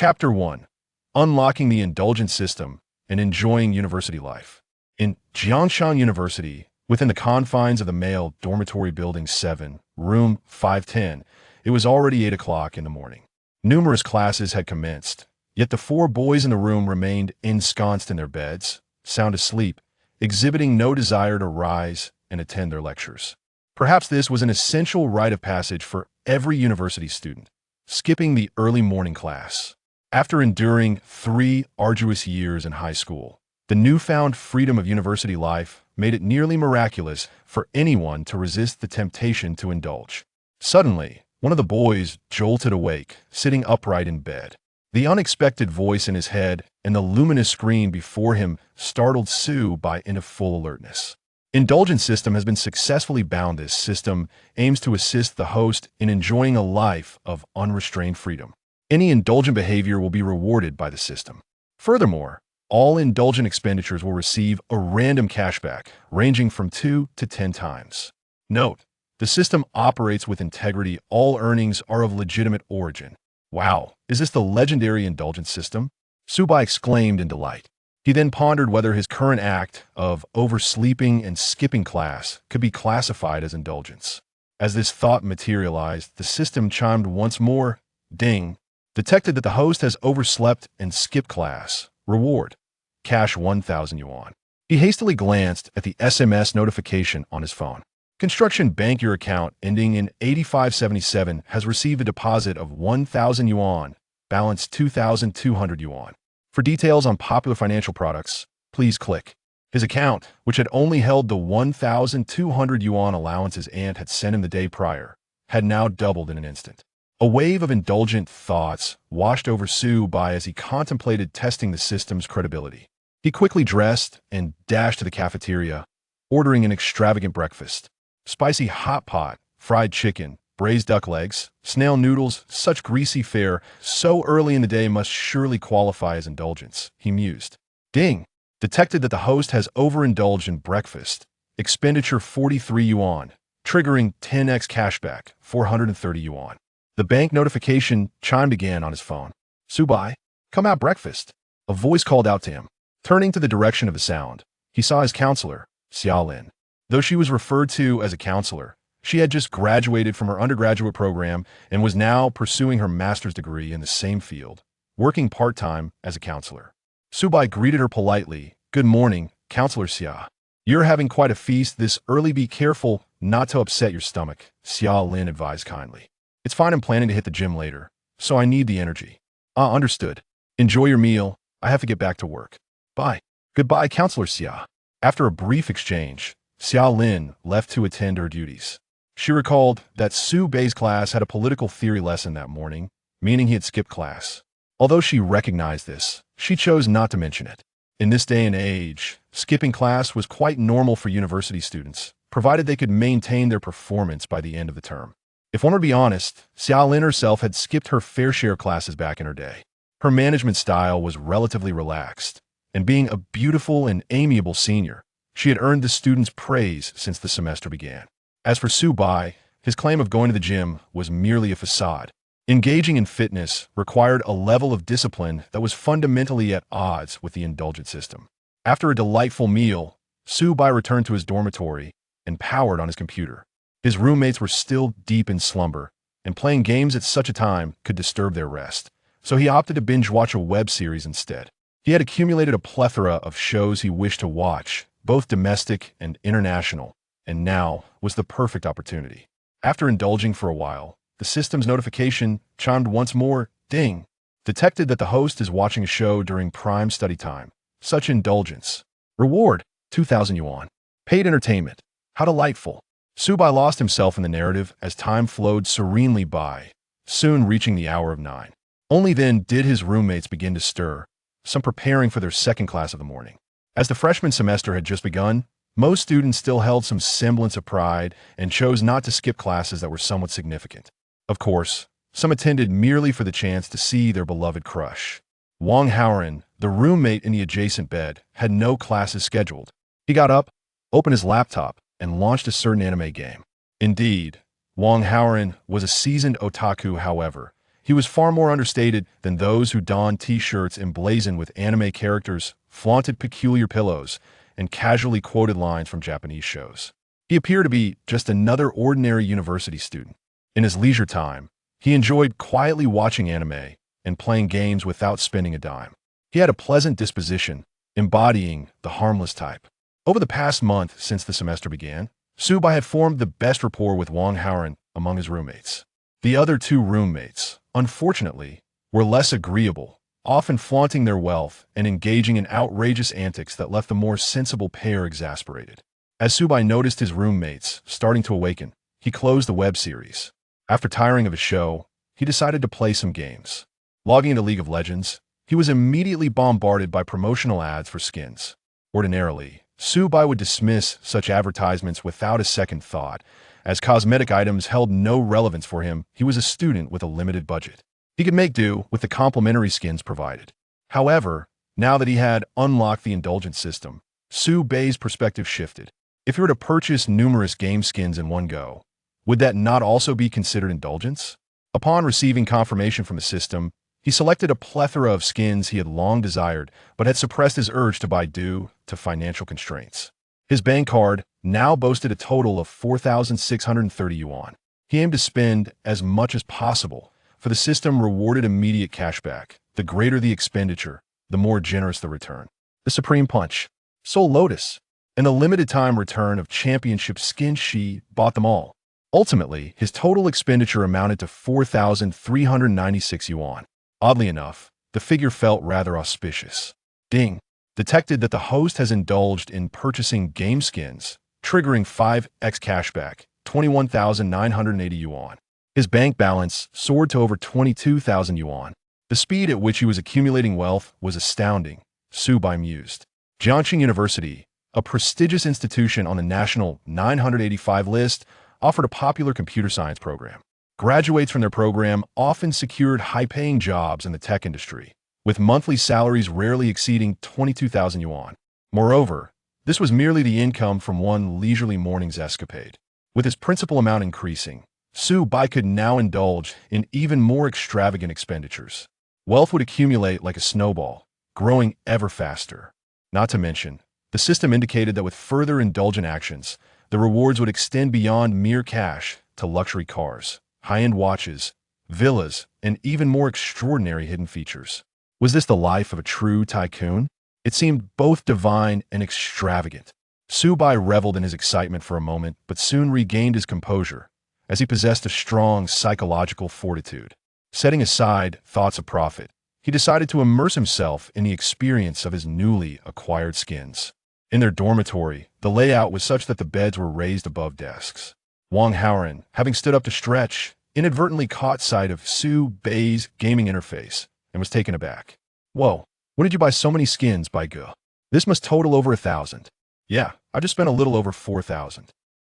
Chapter 1. Unlocking the Indulgent System and Enjoying University Life. In Jiangshan University, within the confines of the male dormitory building 7, room 510, it was already 8 o'clock in the morning. Numerous classes had commenced, yet the 4 boys in the room remained ensconced in their beds, sound asleep, exhibiting no desire to rise and attend their lectures. Perhaps this was an essential rite of passage for every university student, skipping the early morning class. After enduring 3 arduous years in high school, the newfound freedom of university life made it nearly miraculous for anyone to resist the temptation to indulge. Suddenly, one of the boys jolted awake, sitting upright in bed. The unexpected voice in his head and the luminous screen before him startled Sue by into full alertness. Indulgent System has been successfully bound. This system aims to assist the host in enjoying a life of unrestrained freedom. Any indulgent behavior will be rewarded by the system. Furthermore, all indulgent expenditures will receive a random cashback ranging from 2 to 10 times. Note, the system operates with integrity. All earnings are of legitimate origin. Wow, is this the legendary Indulgent System? Subai exclaimed in delight. He then pondered whether his current act of oversleeping and skipping class could be classified as indulgence. As this thought materialized, the system chimed once more. Ding. Detected that the host has overslept and skipped class. Reward. Cash 1,000 yuan. He hastily glanced at the SMS notification on his phone. Construction Bank, your account ending in 8577 has received a deposit of 1,000 yuan, balance 2,200 yuan. For details on popular financial products, please click. His account, which had only held the 1,200 yuan allowance his aunt had sent him the day prior, had now doubled in an instant. A wave of indulgent thoughts washed over Subai as he contemplated testing the system's credibility. He quickly dressed and dashed to the cafeteria, ordering an extravagant breakfast. Spicy hot pot, fried chicken, braised duck legs, snail noodles, such greasy fare so early in the day must surely qualify as indulgence, he mused. Ding! Detected that the host has overindulged in breakfast. Expenditure 43 yuan, triggering 10x cashback, 430 yuan. The bank notification chimed again on his phone. Subai, come out breakfast. A voice called out to him. Turning to the direction of the sound, he saw his counselor, Xia Lin. Though she was referred to as a counselor, she had just graduated from her undergraduate program and was now pursuing her master's degree in the same field, working part-time as a counselor. Subai greeted her politely. Good morning, Counselor Xia. You're having quite a feast this early. Be careful not to upset your stomach, Xia Lin advised kindly. It's fine, I'm planning to hit the gym later, so I need the energy. Understood. Enjoy your meal. I have to get back to work. Bye. Goodbye, Counselor Xia. After a brief exchange, Xia Lin left to attend her duties. She recalled that Su Bei's class had a political theory lesson that morning, meaning he had skipped class. Although she recognized this, she chose not to mention it. In this day and age, skipping class was quite normal for university students, provided they could maintain their performance by the end of the term. If one were to be honest, Xia Lin herself had skipped her fair share of classes back in her day. Her management style was relatively relaxed, and being a beautiful and amiable senior, she had earned the students' praise since the semester began. As for Subai, his claim of going to the gym was merely a facade. Engaging in fitness required a level of discipline that was fundamentally at odds with the Indulgent System. After a delightful meal, Subai returned to his dormitory and powered on his computer. His roommates were still deep in slumber, and playing games at such a time could disturb their rest, so he opted to binge-watch a web series instead. He had accumulated a plethora of shows he wished to watch, both domestic and international, and now was the perfect opportunity. After indulging for a while, the system's notification chimed once more. Ding! Detected that the host is watching a show during prime study time. Such indulgence. Reward, 2,000 yuan. Paid entertainment. How delightful. Subai lost himself in the narrative as time flowed serenely by, soon reaching the hour of 9. Only then did his roommates begin to stir, some preparing for their second class of the morning. As the freshman semester had just begun, most students still held some semblance of pride and chose not to skip classes that were somewhat significant. Of course, some attended merely for the chance to see their beloved crush. Wang Haoren, the roommate in the adjacent bed, had no classes scheduled. He got up, opened his laptop, and launched a certain anime game. Indeed, Wang Haoren was a seasoned otaku. However, he He was far more understated than those who donned t-shirts emblazoned with anime characters, flaunted peculiar pillows, and casually quoted lines from Japanese shows. He appeared to be just another ordinary university student. In his leisure time, he enjoyed quietly watching anime and playing games without spending a dime. He had a pleasant disposition, embodying the harmless type. Over the past month since the semester began, Subai had formed the best rapport with Wang Haoren among his roommates. The other two roommates, unfortunately, were less agreeable, often flaunting their wealth and engaging in outrageous antics that left the more sensible pair exasperated. As Subai noticed his roommates starting to awaken, he closed the web series. After tiring of his show, he decided to play some games. Logging into League of Legends, he was immediately bombarded by promotional ads for skins. Ordinarily, Subai would dismiss such advertisements without a second thought. As cosmetic items held no relevance for him, he was a student with a limited budget. He could make do with the complimentary skins provided. However, now that he had unlocked the Indulgent System, Subai's perspective shifted. If he were to purchase numerous game skins in one go, would that not also be considered indulgence? Upon receiving confirmation from the system, he selected a plethora of skins he had long desired, but had suppressed his urge to buy due to financial constraints. His bank card now boasted a total of 4,630 yuan. He aimed to spend as much as possible, for the system rewarded immediate cashback. The greater the expenditure, the more generous the return. The Supreme Punch, Soul Lotus, and the limited time return of championship skin she bought them all. Ultimately, his total expenditure amounted to 4,396 yuan. Oddly enough, the figure felt rather auspicious. Ding! Detected that the host has indulged in purchasing game skins, triggering 5x cashback, 21,980 yuan. His bank balance soared to over 22,000 yuan. The speed at which he was accumulating wealth was astounding, Subai mused. Jiangxing University, a prestigious institution on the national 985 list, offered a popular computer science program. Graduates from their program often secured high-paying jobs in the tech industry, with monthly salaries rarely exceeding 22,000 yuan. Moreover, this was merely the income from one leisurely morning's escapade. With his principal amount increasing, Subai could now indulge in even more extravagant expenditures. Wealth would accumulate like a snowball, growing ever faster. Not to mention, the system indicated that with further indulgent actions, the rewards would extend beyond mere cash to luxury cars, high-end watches, villas, and even more extraordinary hidden features. Was this the life of a true tycoon? It seemed both divine and extravagant. Subai reveled in his excitement for a moment, but soon regained his composure, as he possessed a strong psychological fortitude. Setting aside thoughts of profit, he decided to immerse himself in the experience of his newly acquired skins. In their dormitory, the layout was such that the beds were raised above desks. Wang Haoren, having stood up to stretch, inadvertently caught sight of Subai's gaming interface and was taken aback. Whoa, when did you buy so many skins, by Gu? This must total over 1,000. Yeah, I just spent a little over 4,000.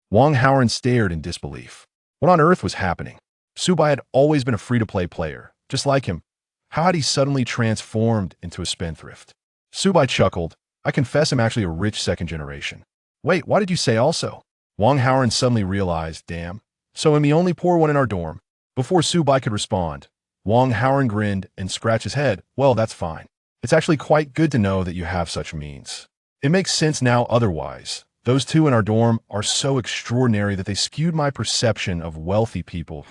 Wang Haoren stared in disbelief. What on earth was happening? Subai had always been a free-to-play player, just like him. How had he suddenly transformed into a spendthrift? Subai chuckled. I confess I'm actually a rich second generation. Wait, why did you say also? Wang Haoren suddenly realized, damn, so I'm the only poor one in our dorm. Before Subai could respond, Wang Haoren grinned and scratched his head. Well, that's fine. It's actually quite good to know that you have such means. It makes sense now otherwise. Those two in our dorm are so extraordinary that they skewed my perception of wealthy people.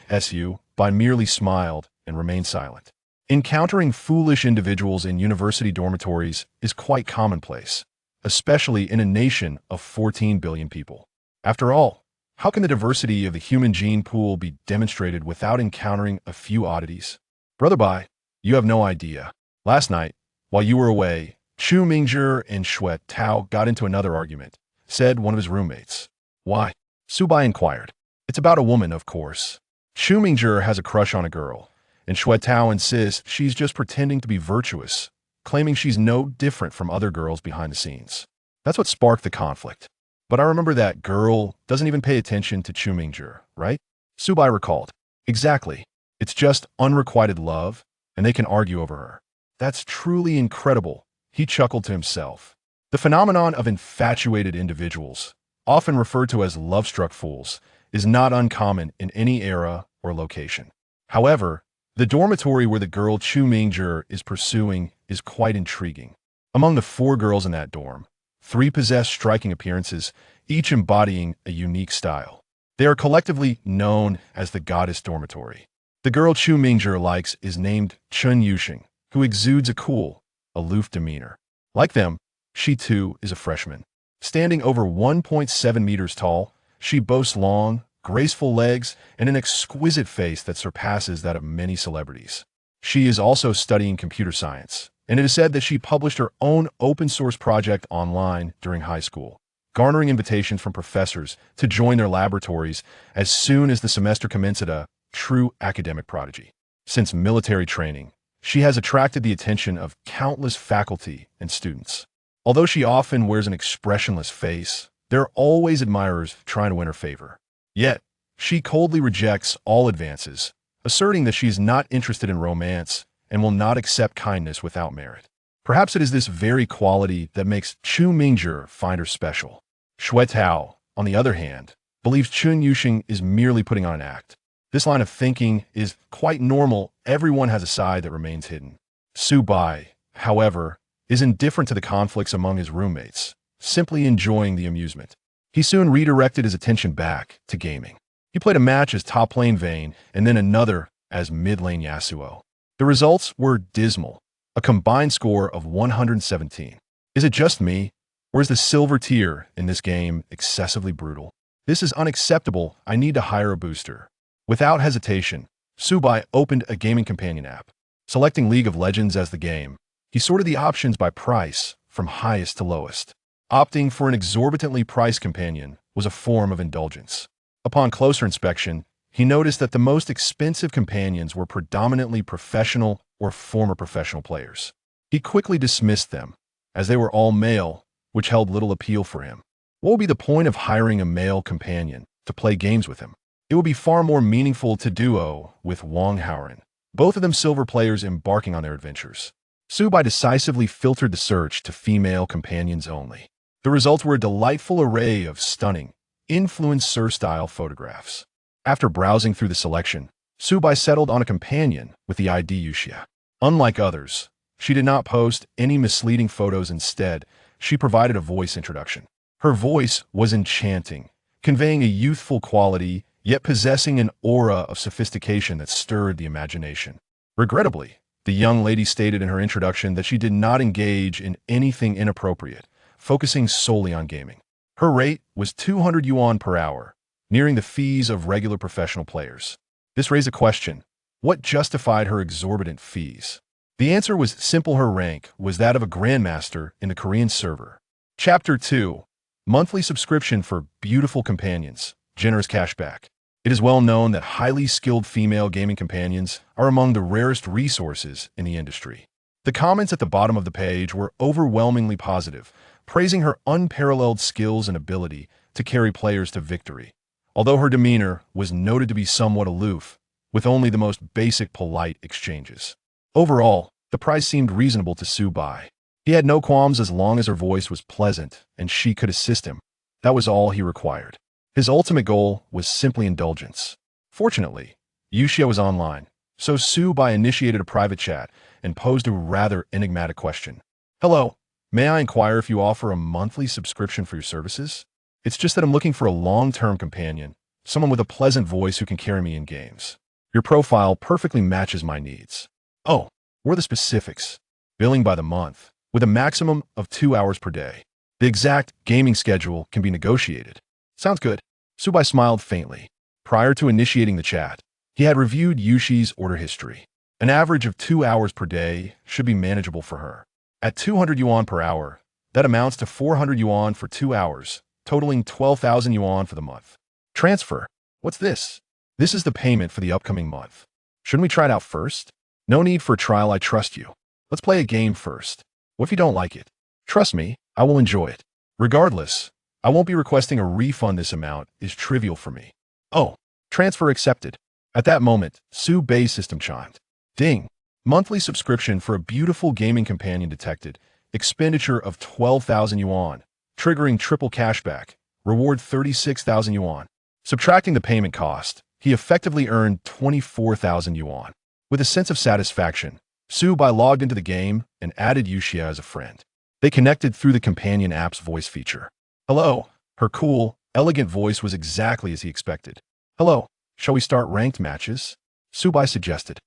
Subai merely smiled and remained silent. Encountering foolish individuals in university dormitories is quite commonplace, especially in a nation of 14 billion people. After all, how can the diversity of the human gene pool be demonstrated without encountering a few oddities? Brother Bai, you have no idea. Last night, while you were away, Chu Mingzhi and Shuai Tao got into another argument, said one of his roommates. Why? Subai inquired. It's about a woman, of course. Chu Mingzhi has a crush on a girl, and Shuai Tao insists she's just pretending to be virtuous, claiming she's no different from other girls behind the scenes. That's what sparked the conflict. But I remember that girl doesn't even pay attention to Chu Mingzhi, right? Subai recalled. Exactly. It's just unrequited love, and they can argue over her. That's truly incredible, he chuckled to himself. The phenomenon of infatuated individuals, often referred to as love-struck fools, is not uncommon in any era or location. However, The dormitory where the girl Chu Mingzhi is pursuing is quite intriguing. Among the 4 girls in that dorm, 3 possess striking appearances, each embodying a unique style. They are collectively known as the Goddess Dormitory. The girl Chu Mingzhi likes is named Chun Yuxing, who exudes a cool, aloof demeanor. Like them, she too is a freshman. Standing over 1.7 meters tall, she boasts long, graceful legs and an exquisite face that surpasses that of many celebrities. She is also studying computer science, and it is said that she published her own open-source project online during high school, garnering invitations from professors to join their laboratories as soon as the semester commenced. A true academic prodigy. Since military training, she has attracted the attention of countless faculty and students. Although she often wears an expressionless face, there are always admirers trying to win her favor. Yet, she coldly rejects all advances, asserting that she is not interested in romance and will not accept kindness without merit. Perhaps it is this very quality that makes Chu Mingzhi find her special. Xue Tao, on the other hand, believes Chun Yuxing is merely putting on an act. This line of thinking is quite normal. Everyone has a side that remains hidden. Su Bai, however, is indifferent to the conflicts among his roommates, simply enjoying the amusement. He soon redirected his attention back to gaming. He played a match as top lane Vayne and then another as mid lane Yasuo. The results were dismal, a combined score of 117. Is it just me, or is the silver tier in this game excessively brutal? This is unacceptable. I need to hire a booster. Without hesitation, Su Bai opened a gaming companion app. Selecting League of Legends as the game, he sorted the options by price from highest to lowest. Opting for an exorbitantly priced companion was a form of indulgence. Upon closer inspection, he noticed that the most expensive companions were predominantly professional or former professional players. He quickly dismissed them, as they were all male, which held little appeal for him. What would be the point of hiring a male companion to play games with him? It would be far more meaningful to duo with Wang Haoren, both of them silver players embarking on their adventures. Su Bai decisively filtered the search to female companions only. The results were a delightful array of stunning, influencer-style photographs. After browsing through the selection, Su Bai settled on a companion with the ID Yuxia. Unlike others, she did not post any misleading photos. Instead, she provided a voice introduction. Her voice was enchanting, conveying a youthful quality, yet possessing an aura of sophistication that stirred the imagination. Regrettably, the young lady stated in her introduction that she did not engage in anything inappropriate, focusing solely on gaming. Her rate was 200 yuan per hour, nearing the fees of regular professional players. This raised a question: what justified her exorbitant fees? The answer was simple. Her rank was that of a grandmaster in the Korean server. Chapter 2: Monthly subscription for beautiful companions. Generous cashback. It is well known that highly skilled female gaming companions are among the rarest resources in the industry. The comments at the bottom of the page were overwhelmingly positive, praising her unparalleled skills and ability to carry players to victory, although her demeanor was noted to be somewhat aloof, with only the most basic polite exchanges. Overall, the price seemed reasonable to Su Bai. He had no qualms as long as her voice was pleasant and she could assist him. That was all he required. His ultimate goal was simply indulgence. Fortunately, Yuxia was online, so Su Bai initiated a private chat and posed a rather enigmatic question. Hello, may I inquire if you offer a monthly subscription for your services? It's just that I'm looking for a long-term companion, someone with a pleasant voice who can carry me in games. Your profile perfectly matches my needs. Oh, what are the specifics? Billing by the month, with a maximum of 2 hours per day. The exact gaming schedule can be negotiated. Sounds good. Su Bai smiled faintly. Prior to initiating the chat, he had reviewed Yuxi's order history. An average of 2 hours per day should be manageable for her. At 200 yuan per hour, that amounts to 400 yuan for 2 hours, totaling 12,000 yuan for the month. Transfer. What's this? This is the payment for the upcoming month. Shouldn't we try it out first? No need for a trial, I trust you. Let's play a game first. What if you don't like it? Trust me, I will enjoy it. Regardless, I won't be requesting a refund. This amount is trivial for me. Oh, transfer accepted. At that moment, Su Bai's system chimed. Ding. Monthly subscription for a beautiful gaming companion detected. Expenditure of 12,000 yuan, triggering triple cashback. Reward 36,000 yuan. Subtracting the payment cost, he effectively earned 24,000 yuan. With a sense of satisfaction, Subai logged into the game and added Yuxia as a friend. They connected through the companion app's voice feature. Hello. Her cool, elegant voice was exactly as he expected. Hello. Shall we start ranked matches? Subai suggested.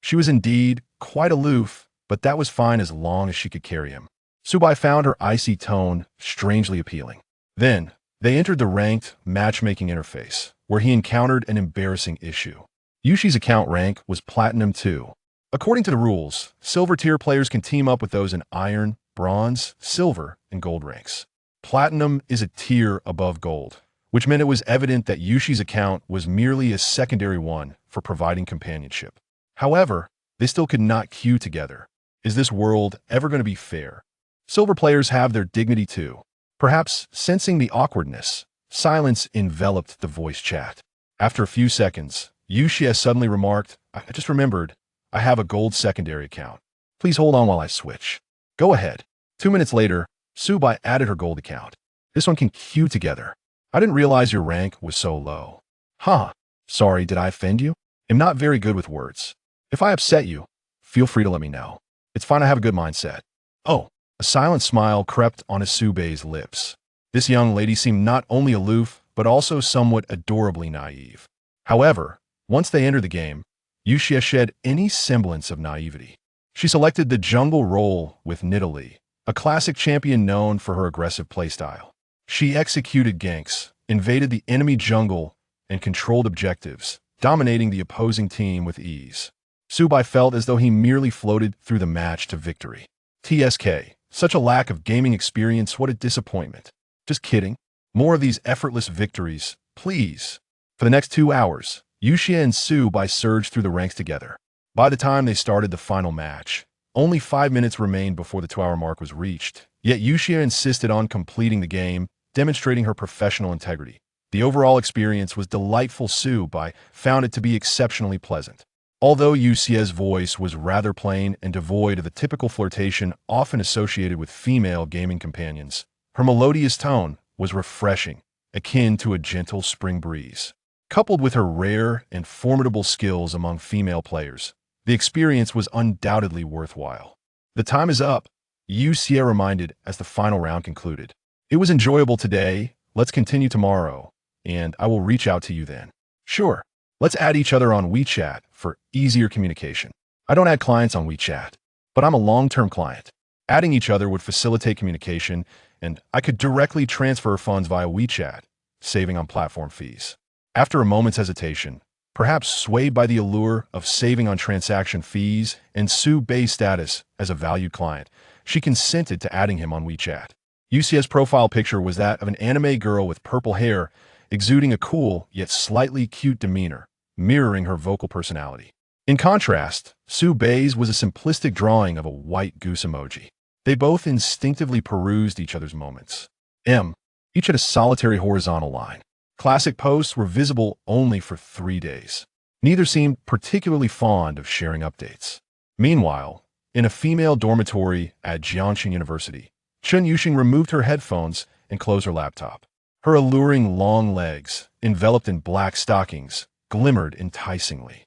She was indeed quite aloof, but that was fine as long as she could carry him. Subai found her icy tone strangely appealing. Then, they entered the ranked matchmaking interface, where he encountered an embarrassing issue. Yushi's account rank was Platinum 2. According to the rules, Silver tier players can team up with those in Iron, Bronze, Silver, and Gold ranks. Platinum is a tier above Gold, which meant it was evident that Yushi's account was merely a secondary one for providing companionship. However, they still could not queue together. Is this world ever going to be fair? Silver players have their dignity too. Perhaps sensing the awkwardness, silence enveloped the voice chat. After a few seconds, Yuxia suddenly remarked, I just remembered, I have a Gold secondary account. Please hold on while I switch. Go ahead. 2 minutes later, Subai added her Gold account. This one can queue together. I didn't realize your rank was so low. Huh. Sorry, did I offend you? I'm not very good with words. If I upset you, feel free to let me know. It's fine, I have a good mindset. Oh, a silent smile crept on Subai's lips. This young lady seemed not only aloof, but also somewhat adorably naive. However, once they entered the game, Yuxia shed any semblance of naivety. She selected the jungle role with Nidalee, a classic champion known for her aggressive playstyle. She executed ganks, invaded the enemy jungle, and controlled objectives, dominating the opposing team with ease. Subai felt as though he merely floated through the match to victory. TSK, such a lack of gaming experience, what a disappointment. Just kidding. More of these effortless victories, please. For the next 2 hours, Yuxia and Subai surged through the ranks together. By the time they started the final match, only 5 minutes remained before the 2-hour mark was reached. Yet Yuxia insisted on completing the game, demonstrating her professional integrity. The overall experience was delightful. Subai found it to be exceptionally pleasant. Although Yuxia's voice was rather plain and devoid of the typical flirtation often associated with female gaming companions, her melodious tone was refreshing, akin to a gentle spring breeze. Coupled with her rare and formidable skills among female players, the experience was undoubtedly worthwhile. The time is up, Yuxia reminded as the final round concluded. It was enjoyable today, let's continue tomorrow, and I will reach out to you then. Sure. Let's add each other on WeChat for easier communication. I don't add clients on WeChat, but I'm a long-term client. Adding each other would facilitate communication, and I could directly transfer funds via WeChat, saving on platform fees. After a moment's hesitation, perhaps swayed by the allure of saving on transaction fees and Subai's status as a valued client, she consented to adding him on WeChat. Yuxia's profile picture was that of an anime girl with purple hair, exuding a cool yet slightly cute demeanor, mirroring her vocal personality. In contrast, Subai's was a simplistic drawing of a white goose emoji. They both instinctively perused each other's moments. Each had a solitary horizontal line. Classic posts were visible only for 3 days. Neither seemed particularly fond of sharing updates. Meanwhile, in a female dormitory at Jiangshan University, Chun Yuxing removed her headphones and closed her laptop. Her alluring long legs, enveloped in black stockings, glimmered enticingly.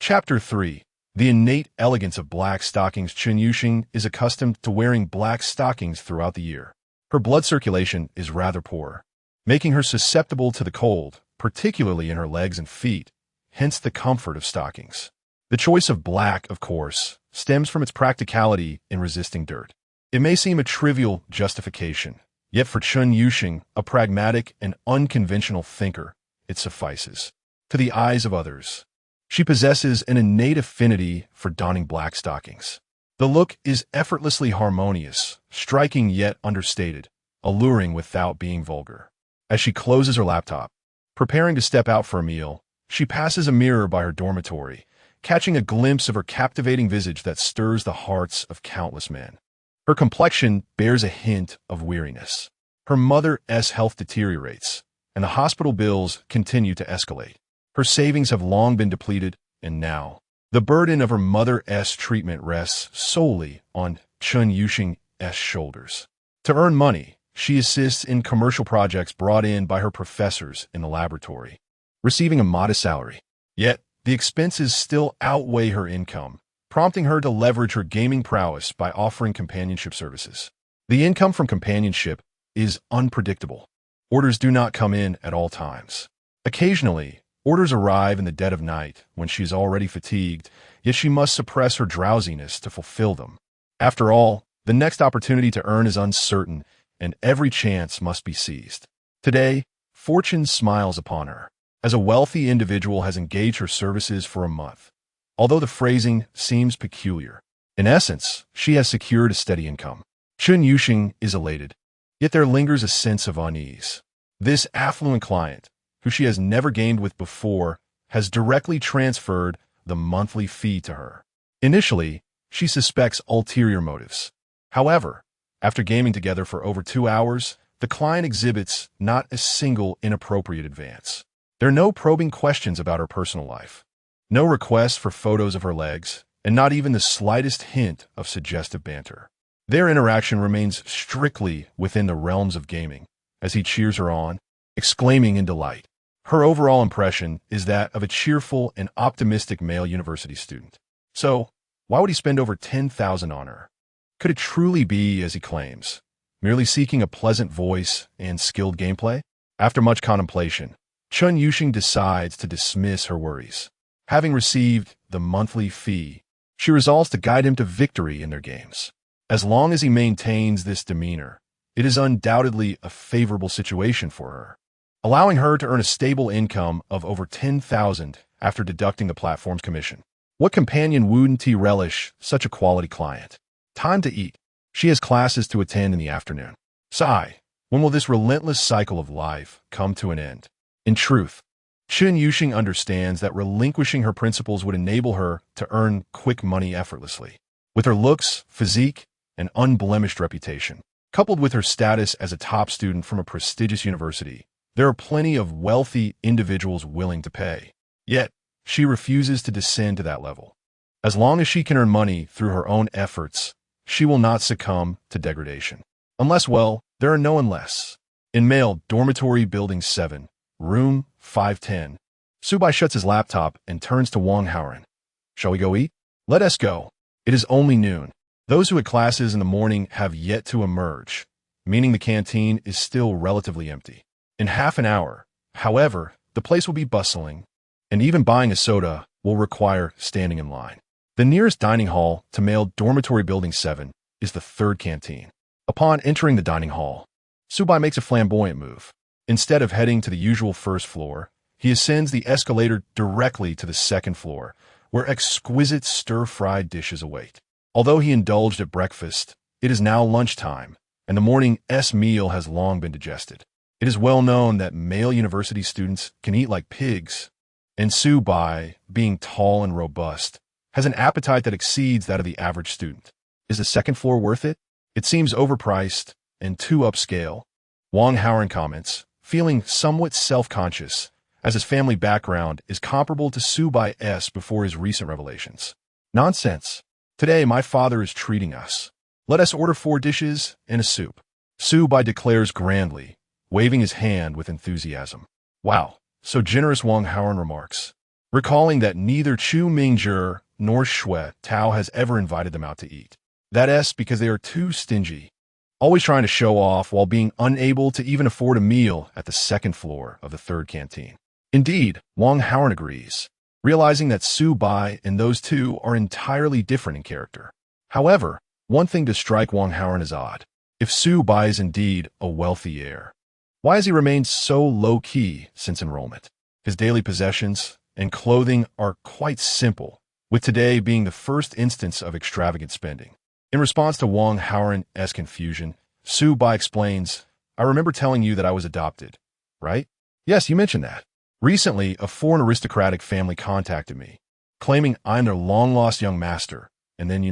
Chapter 3. The innate elegance of black stockings. Chun Yuxing is accustomed to wearing black stockings throughout the year. Her blood circulation is rather poor, making her susceptible to the cold, particularly in her legs and feet, hence the comfort of stockings. The choice of black, of course, stems from its practicality in resisting dirt. It may seem a trivial justification, yet for Chun Yuxing, a pragmatic and unconventional thinker, it suffices. To the eyes of others, she possesses an innate affinity for donning black stockings. The look is effortlessly harmonious, striking yet understated, alluring without being vulgar. As she closes her laptop, preparing to step out for a meal, she passes a mirror by her dormitory, catching a glimpse of her captivating visage that stirs the hearts of countless men. Her complexion bears a hint of weariness. Her mother's health deteriorates, and the hospital bills continue to escalate. Her savings have long been depleted, and now, the burden of her mother's treatment rests solely on Chun Yuxing's shoulders. To earn money, she assists in commercial projects brought in by her professors in the laboratory, receiving a modest salary. Yet, the expenses still outweigh her income, prompting her to leverage her gaming prowess by offering companionship services. The income from companionship is unpredictable. Orders do not come in at all times. Occasionally, orders arrive in the dead of night when she is already fatigued, yet she must suppress her drowsiness to fulfill them. After all, the next opportunity to earn is uncertain, and every chance must be seized. Today, fortune smiles upon her, as a wealthy individual has engaged her services for a month. Although the phrasing seems peculiar, in essence, she has secured a steady income. Chun Yuxing is elated, yet there lingers a sense of unease. This affluent client, who she has never gamed with before, has directly transferred the monthly fee to her. Initially, she suspects ulterior motives. However, after gaming together for over 2 hours, the client exhibits not a single inappropriate advance. There are no probing questions about her personal life, no requests for photos of her legs, and not even the slightest hint of suggestive banter. Their interaction remains strictly within the realms of gaming, as he cheers her on, exclaiming in delight. Her overall impression is that of a cheerful and optimistic male university student. So, why would he spend over 10,000 on her? Could it truly be, as he claims, merely seeking a pleasant voice and skilled gameplay? After much contemplation, Chun Yuxing decides to dismiss her worries. Having received the monthly fee, she resolves to guide him to victory in their games. As long as he maintains this demeanor, it is undoubtedly a favorable situation for her, allowing her to earn a stable income of over 10,000 after deducting the platform's commission. What companion wouldn't relish such a quality client? Time to eat. She has classes to attend in the afternoon. Sigh, when will this relentless cycle of life come to an end? In truth, Chun Yuxing understands that relinquishing her principles would enable her to earn quick money effortlessly. With her looks, physique, and unblemished reputation, coupled with her status as a top student from a prestigious university, there are plenty of wealthy individuals willing to pay. Yet, she refuses to descend to that level. As long as she can earn money through her own efforts, she will not succumb to degradation. Unless, well, there are no unless. In male dormitory building 7, room 510, Subai shuts his laptop and turns to Wang Haoran. Shall we go eat? Let us go. It is only noon. Those who had classes in the morning have yet to emerge, meaning the canteen is still relatively empty. In half an hour, however, the place will be bustling, and even buying a soda will require standing in line. The nearest dining hall to male dormitory building 7 is the third canteen. Upon entering the dining hall, Subai makes a flamboyant move. Instead of heading to the usual first floor, he ascends the escalator directly to the second floor, where exquisite stir-fried dishes await. Although he indulged at breakfast, it is now lunchtime, and the morning's meal has long been digested. It is well known that male university students can eat like pigs, and Subai, being tall and robust, has an appetite that exceeds that of the average student. Is the second floor worth it? It seems overpriced and too upscale. Wang Haoran comments, feeling somewhat self-conscious, as his family background is comparable to Subai's before his recent revelations. Nonsense. Today my father is treating us. Let us order 4 dishes and a soup. Subai declares grandly, waving his hand with enthusiasm. Wow, so generous, Wang Haoran remarks, recalling that neither Chu Mingzhi nor Shui Tao has ever invited them out to eat. That's because they are too stingy, always trying to show off while being unable to even afford a meal at the second floor of the third canteen. Indeed, Wang Haoran agrees, realizing that Subai and those two are entirely different in character. However, one thing does strike Wang Haoran as odd. If Subai is indeed a wealthy heir, why has he remained so low-key since enrollment? His daily possessions and clothing are quite simple, with today being the first instance of extravagant spending. In response to Wang Haoran's confusion, Subai explains, I remember telling you that I was adopted, right? Yes, you mentioned that. Recently, a foreign aristocratic family contacted me, claiming I'm their long-lost young master, and then,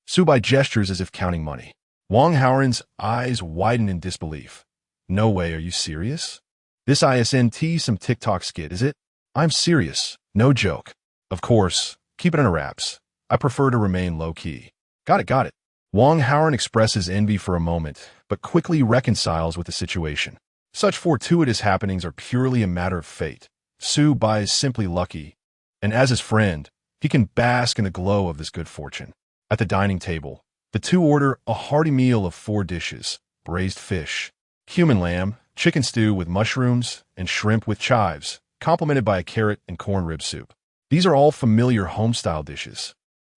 Subai gestures as if counting money. Wang Haoran's eyes widen in disbelief. No way, are you serious? This isn't some TikTok skit, is it? I'm serious, no joke. Of course, keep it under wraps. I prefer to remain low-key. Got it. Wang Haoran expresses envy for a moment, but quickly reconciles with the situation. Such fortuitous happenings are purely a matter of fate. Subai is simply lucky, and as his friend, he can bask in the glow of this good fortune. At the dining table, the two order a hearty meal of 4 dishes: braised fish, human lamb, chicken stew with mushrooms, and shrimp with chives, complemented by a carrot and corn rib soup. These are all familiar home-style dishes,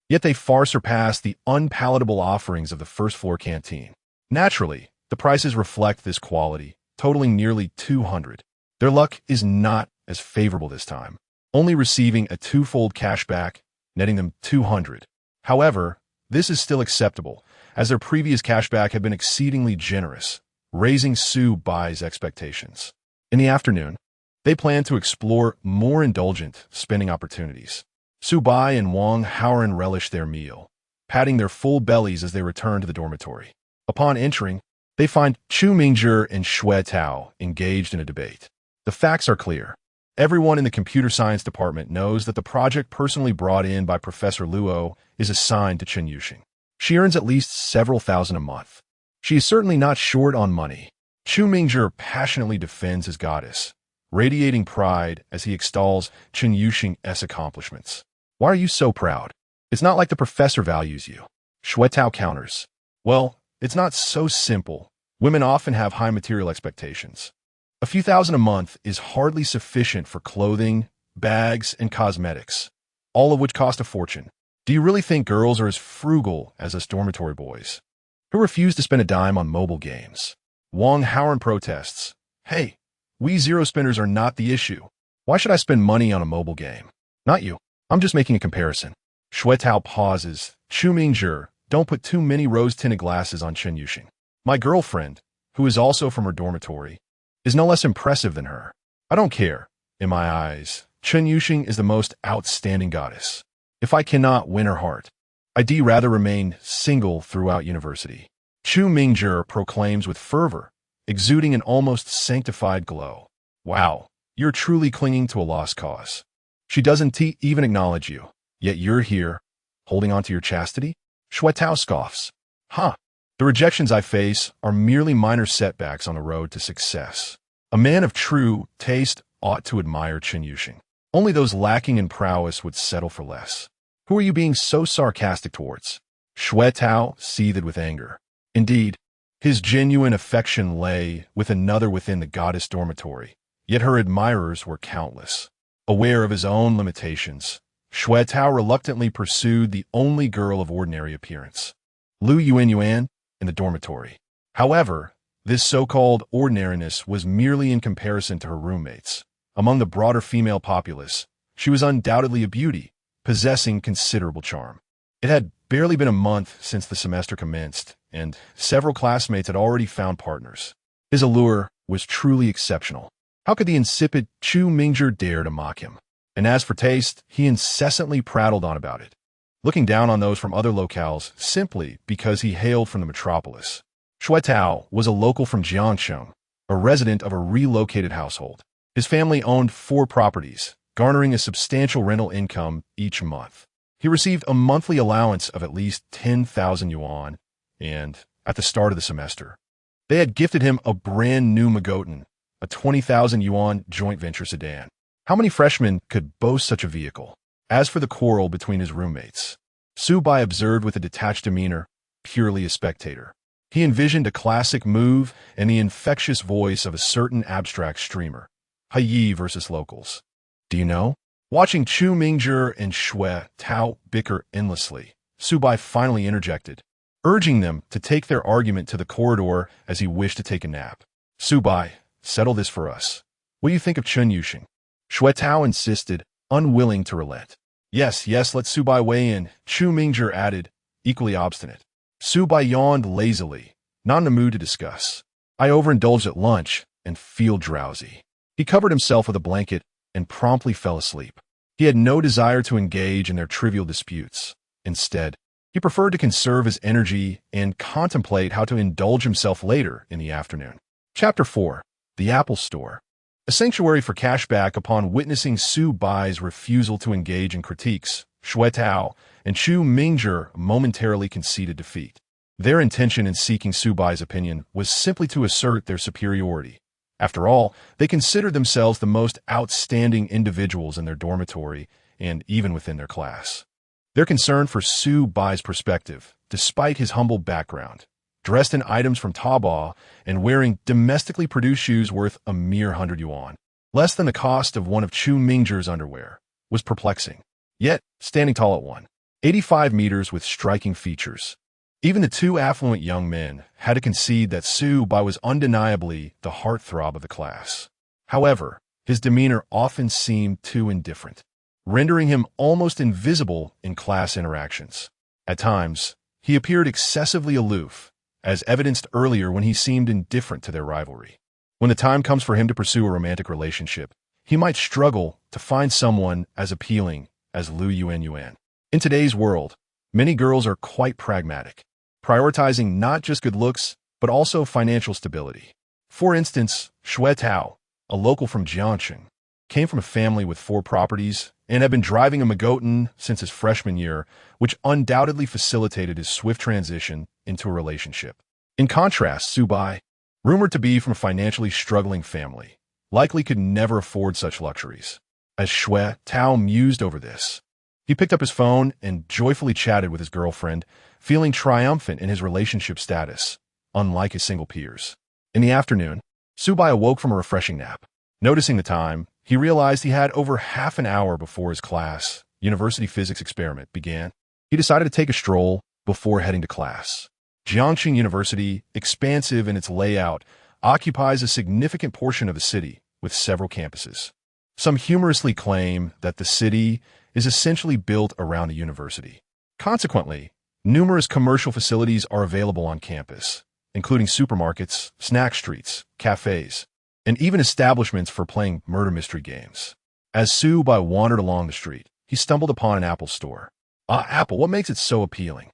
yet they far surpass the unpalatable offerings of the first-floor canteen. Naturally, the prices reflect this quality, totaling nearly $200. Their luck is not as favorable this time, only receiving a 2-fold cashback, netting them $200. However, this is still acceptable, as their previous cashback had been exceedingly generous, raising Su Bai's expectations. In the afternoon, they plan to explore more indulgent spending opportunities. Su Bai and Wang Haoran relish their meal, patting their full bellies as they return to the dormitory. Upon entering, they find Chu Mingzhi and Shui Tao engaged in a debate. The facts are clear. Everyone in the computer science department knows that the project personally brought in by Professor Luo is assigned to Chen Yuxing. She earns at least several thousand a month. She is certainly not short on money. Chu Mingzhi passionately defends his goddess, radiating pride as he extols Chen Yuxing's accomplishments. Why are you so proud? It's not like the professor values you. Shui Tao counters. Well, it's not so simple. Women often have high material expectations. A few thousand a month is hardly sufficient for clothing, bags, and cosmetics, all of which cost a fortune. Do you really think girls are as frugal as us dormitory boys, who refuse to spend a dime on mobile games? Wang Haoran protests. Hey, we zero spenders are not the issue. Why should I spend money on a mobile game? Not you. I'm just making a comparison. Shui Tao pauses. Chu Mingzhi, don't put too many rose-tinted glasses on Chen Yuxing. My girlfriend, who is also from her dormitory, is no less impressive than her. I don't care. In my eyes, Chen Yuxing is the most outstanding goddess. If I cannot win her heart, I'd rather remain single throughout university. Chu Mingzhi proclaims with fervor, exuding an almost sanctified glow. Wow, you're truly clinging to a lost cause. She doesn't even acknowledge you, yet you're here, holding on to your chastity? Shui Tao scoffs. Huh. The rejections I face are merely minor setbacks on the road to success. A man of true taste ought to admire Chen Yuxing. Only those lacking in prowess would settle for less. Who are you being so sarcastic towards? Shui Tao seethed with anger. Indeed, his genuine affection lay with another within the goddess dormitory, yet her admirers were countless. Aware of his own limitations, Shui Tao reluctantly pursued the only girl of ordinary appearance, Lu Yuan, in the dormitory. However, this so-called ordinariness was merely in comparison to her roommates. Among the broader female populace, she was undoubtedly a beauty, possessing considerable charm. It had barely been a month since the semester commenced, and several classmates had already found partners. His allure was truly exceptional. How could the insipid Chu Mingzhi dare to mock him? And as for taste, he incessantly prattled on about it, looking down on those from other locales simply because he hailed from the metropolis. Shui Tao was a local from Jiangsheng, a resident of a relocated household. His family owned 4 properties, garnering a substantial rental income each month. He received a monthly allowance of at least 10,000 yuan, and at the start of the semester, they had gifted him a brand new Magotan, a 20,000 yuan joint venture sedan. How many freshmen could boast such a vehicle? As for the quarrel between his roommates, Su Bai observed with a detached demeanor, purely a spectator. He envisioned a classic move and the infectious voice of a certain abstract streamer. Yi versus locals. Do you know? Watching Chu Mingzhi and Shui Tao bicker endlessly, Su Bai finally interjected, urging them to take their argument to the corridor as he wished to take a nap. Su Bai, settle this for us. What do you think of Chen Yuxing? Shui Tao insisted, unwilling to relent. Yes, let Su Bai weigh in, Chu Mingzhi added, equally obstinate. Su Bai yawned lazily, not in the mood to discuss. I overindulged at lunch and feel drowsy. He covered himself with a blanket and promptly fell asleep. He had no desire to engage in their trivial disputes. Instead, he preferred to conserve his energy and contemplate how to indulge himself later in the afternoon. Chapter 4. The Apple Store. A sanctuary for cashback. Upon witnessing Su Bai's refusal to engage in critiques, Shui Tao and Chu Mingzhi momentarily conceded defeat. Their intention in seeking Su Bai's opinion was simply to assert their superiority. After all, they considered themselves the most outstanding individuals in their dormitory, and even within their class. They're concerned for Su Bai's perspective, despite his humble background, dressed in items from Taobao and wearing domestically produced shoes worth a mere 100 yuan, less than the cost of one of Chu Mingzhi's underwear, was perplexing. Yet, standing tall at 185 meters with striking features, even the two affluent young men had to concede that Su Bai was undeniably the heartthrob of the class. However, his demeanor often seemed too indifferent, rendering him almost invisible in class interactions. At times, he appeared excessively aloof, as evidenced earlier when he seemed indifferent to their rivalry. When the time comes for him to pursue a romantic relationship, he might struggle to find someone as appealing as Lu Yuan. In today's world, many girls are quite pragmatic, prioritizing not just good looks, but also financial stability. For instance, Xue Tao, a local from Jiangxing, came from a family with 4 properties and had been driving a Magotan since his freshman year, which undoubtedly facilitated his swift transition into a relationship. In contrast, Su Bai, rumored to be from a financially struggling family, likely could never afford such luxuries. As Xue Tao mused over this, he picked up his phone and joyfully chatted with his girlfriend, feeling triumphant in his relationship status, unlike his single peers. In the afternoon, Su Bai awoke from a refreshing nap. Noticing the time, he realized he had over half an hour before his class, university physics experiment, began. He decided to take a stroll before heading to class. Jiangxing University, expansive in its layout, occupies a significant portion of the city, with several campuses. Some humorously claim that the city is essentially built around a university. Consequently, numerous commercial facilities are available on campus, including supermarkets, snack streets, cafes, and even establishments for playing murder mystery games. As Su Bai wandered along the street, he stumbled upon an Apple store. Apple, what makes it so appealing?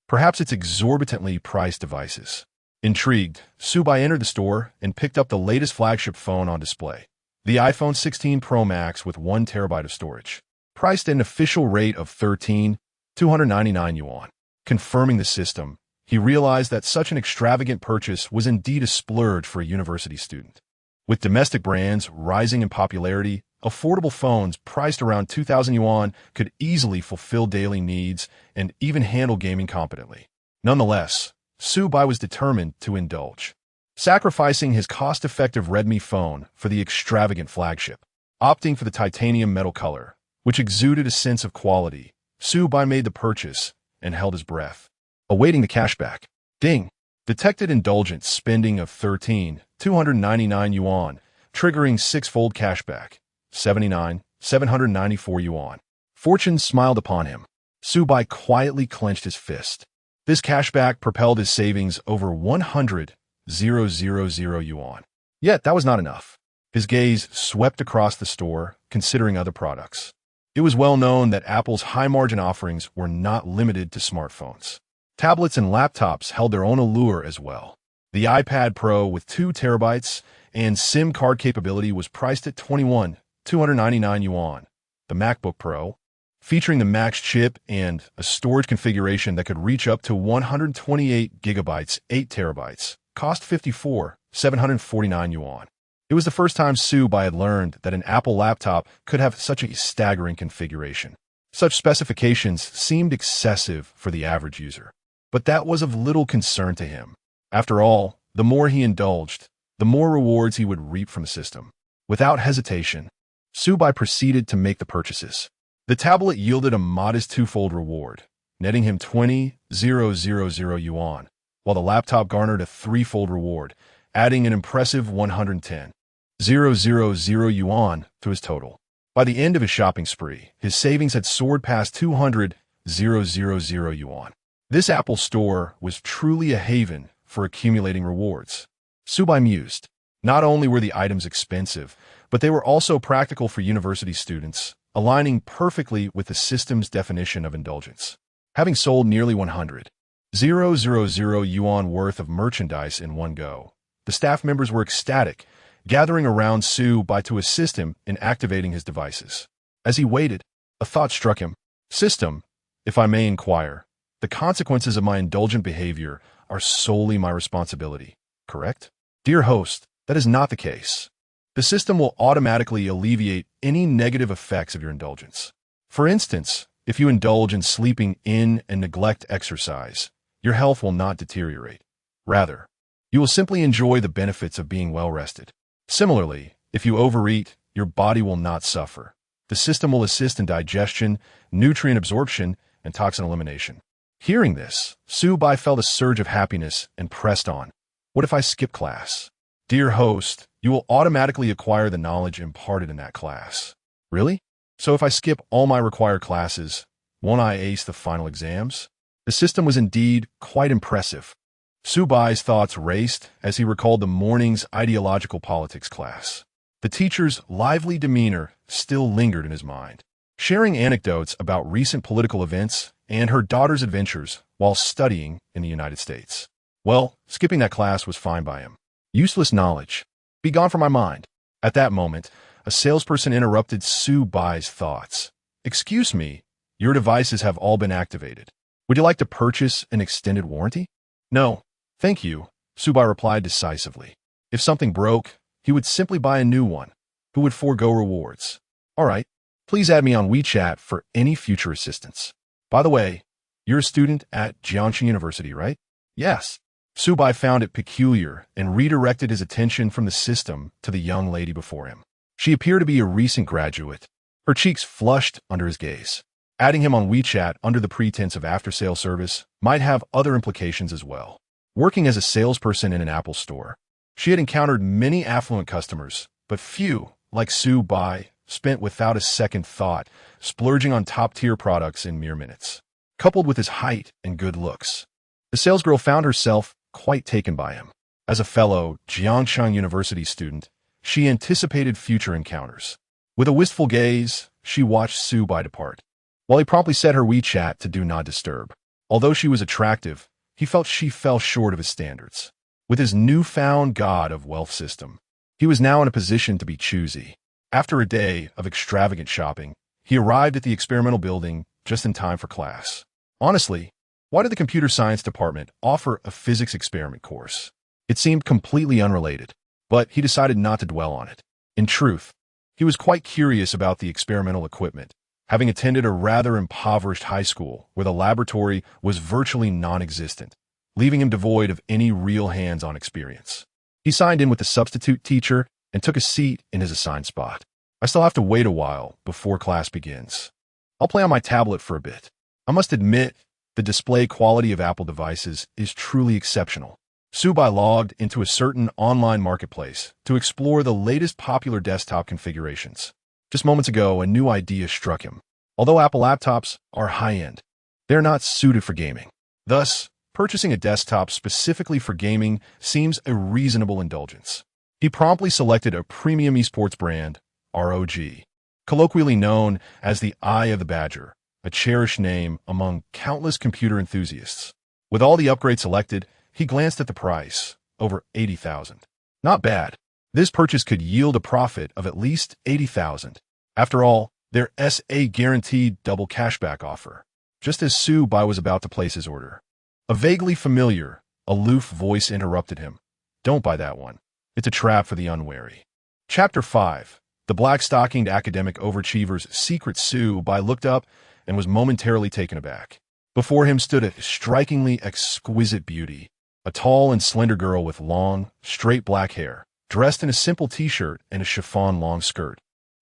Perhaps its exorbitantly priced devices. Intrigued, Su Bai entered the store and picked up the latest flagship phone on display, the iPhone 16 Pro Max with 1 terabyte of storage, priced at an official rate of 13,299 yuan. Confirming the system, he realized that such an extravagant purchase was indeed a splurge for a university student. With domestic brands rising in popularity, affordable phones priced around 2,000 yuan could easily fulfill daily needs and even handle gaming competently. Nonetheless, Su Bai was determined to indulge, sacrificing his cost-effective Redmi phone for the extravagant flagship. Opting for the titanium metal color, which exuded a sense of quality, Su Bai made the purchase and held his breath, awaiting the cashback. Ding! Detected indulgent spending of 13,299 yuan, triggering 6-fold cashback, 794 yuan. Fortune smiled upon him. Su Bai quietly clenched his fist. This cashback propelled his savings over 100,000 yuan. Yet that was not enough. His gaze swept across the store, considering other products. It was well known that Apple's high-margin offerings were not limited to smartphones. Tablets and laptops held their own allure as well. The iPad Pro with 2 terabytes and SIM card capability was priced at 21,299 yuan. The MacBook Pro, featuring the Max chip and a storage configuration that could reach up to 128 gigabytes, 8 terabytes, cost 54,749 yuan. It was the first time Su Bai had learned that an Apple laptop could have such a staggering configuration. Such specifications seemed excessive for the average user, but that was of little concern to him. After all, the more he indulged, the more rewards he would reap from the system. Without hesitation, Su Bai proceeded to make the purchases. The tablet yielded a modest 2-fold reward, netting him 20,000 yuan, while the laptop garnered a 3-fold reward, adding an impressive 110,000 yuan to his total. By the end of his shopping spree, his savings had soared past 200,000 yuan. This Apple store was truly a haven for accumulating rewards. Su Bai mused. Not only were the items expensive, but they were also practical for university students, aligning perfectly with the system's definition of indulgence. Having sold nearly 100,000 yuan worth of merchandise in one go, the staff members were ecstatic, gathering around Su Bai to assist him in activating his devices. As he waited, a thought struck him. System, if I may inquire, the consequences of my indulgent behavior are solely my responsibility, correct? Dear host, that is not the case. The system will automatically alleviate any negative effects of your indulgence. For instance, if you indulge in sleeping in and neglect exercise, your health will not deteriorate. Rather, you will simply enjoy the benefits of being well-rested. Similarly, if you overeat, your body will not suffer. The system will assist in digestion, nutrient absorption, and toxin elimination. Hearing this, Su-bai felt a surge of happiness and pressed on. What if I skip class? Dear host, you will automatically acquire the knowledge imparted in that class. Really? So if I skip all my required classes, won't I ace the final exams? The system was indeed quite impressive. Su-bai's thoughts raced as he recalled the morning's ideological politics class. The teacher's lively demeanor still lingered in his mind, sharing anecdotes about recent political events and her daughter's adventures while studying in the United States. Well, skipping that class was fine by him. Useless knowledge. Be gone from my mind. At that moment, a salesperson interrupted Su-bai's thoughts. Excuse me, your devices have all been activated. Would you like to purchase an extended warranty? No, thank you, Su-bai replied decisively. If something broke, he would simply buy a new one, who would forego rewards. All right, please add me on WeChat for any future assistance. By the way, you're a student at Jiangxi University, right? Yes. Su-bai found it peculiar and redirected his attention from the system to the young lady before him. She appeared to be a recent graduate. Her cheeks flushed under his gaze. Adding him on WeChat under the pretense of after-sale service might have other implications as well. Working as a salesperson in an Apple store, she had encountered many affluent customers, but few, like Su-bai, spent without a second thought, splurging on top-tier products in mere minutes. Coupled with his height and good looks, the salesgirl found herself quite taken by him. As a fellow Jiangxi University student, she anticipated future encounters. With a wistful gaze, she watched Su-bai depart, while he promptly set her WeChat to Do Not Disturb. Although she was attractive, he felt she fell short of his standards. With his newfound god of wealth system, he was now in a position to be choosy. After a day of extravagant shopping, he arrived at the experimental building just in time for class. Honestly, why did the computer science department offer a physics experiment course? It seemed completely unrelated, but he decided not to dwell on it. In truth, he was quite curious about the experimental equipment, having attended a rather impoverished high school where the laboratory was virtually non-existent, leaving him devoid of any real hands-on experience. He signed in with the substitute teacher and took a seat in his assigned spot. I still have to wait a while before class begins. I'll play on my tablet for a bit. I must admit, the display quality of Apple devices is truly exceptional. Su-bai logged into a certain online marketplace to explore the latest popular desktop configurations. Just moments ago, a new idea struck him. Although Apple laptops are high-end, they're not suited for gaming. Thus, purchasing a desktop specifically for gaming seems a reasonable indulgence. He promptly selected a premium esports brand, ROG, colloquially known as the Eye of the Badger, a cherished name among countless computer enthusiasts. With all the upgrades selected, he glanced at the price, over $80,000. Not bad. This purchase could yield a profit of at least $80,000. After all, their SA guaranteed double cashback offer. Just as Su-bai was about to place his order, a vaguely familiar, aloof voice interrupted him. Don't buy that one. It's a trap for the unwary. Chapter 5. The black-stockinged academic overachiever's secret. Su-bai looked up and was momentarily taken aback. Before him stood a strikingly exquisite beauty, a tall and slender girl with long, straight black hair, dressed in a simple t-shirt and a chiffon long skirt,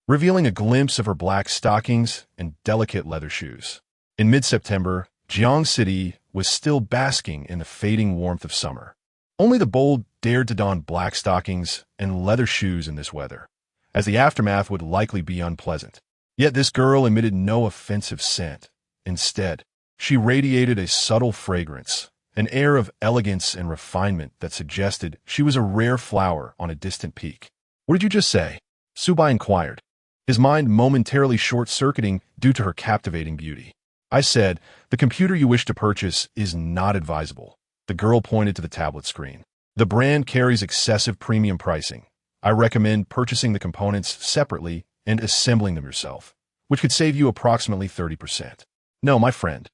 revealing a glimpse of her black stockings and delicate leather shoes. In mid-September, Jiang City was still basking in the fading warmth of summer. Only the bold dared to don black stockings and leather shoes in this weather, as the aftermath would likely be unpleasant. Yet this girl emitted no offensive scent. Instead, she radiated a subtle fragrance, an air of elegance and refinement that suggested she was a rare flower on a distant peak. What did you just say? Su-bai inquired, his mind momentarily short-circuiting due to her captivating beauty. I said, the computer you wish to purchase is not advisable. The girl pointed to the tablet screen. The brand carries excessive premium pricing. I recommend purchasing the components separately and assembling them yourself, which could save you approximately 30%. No, my friend.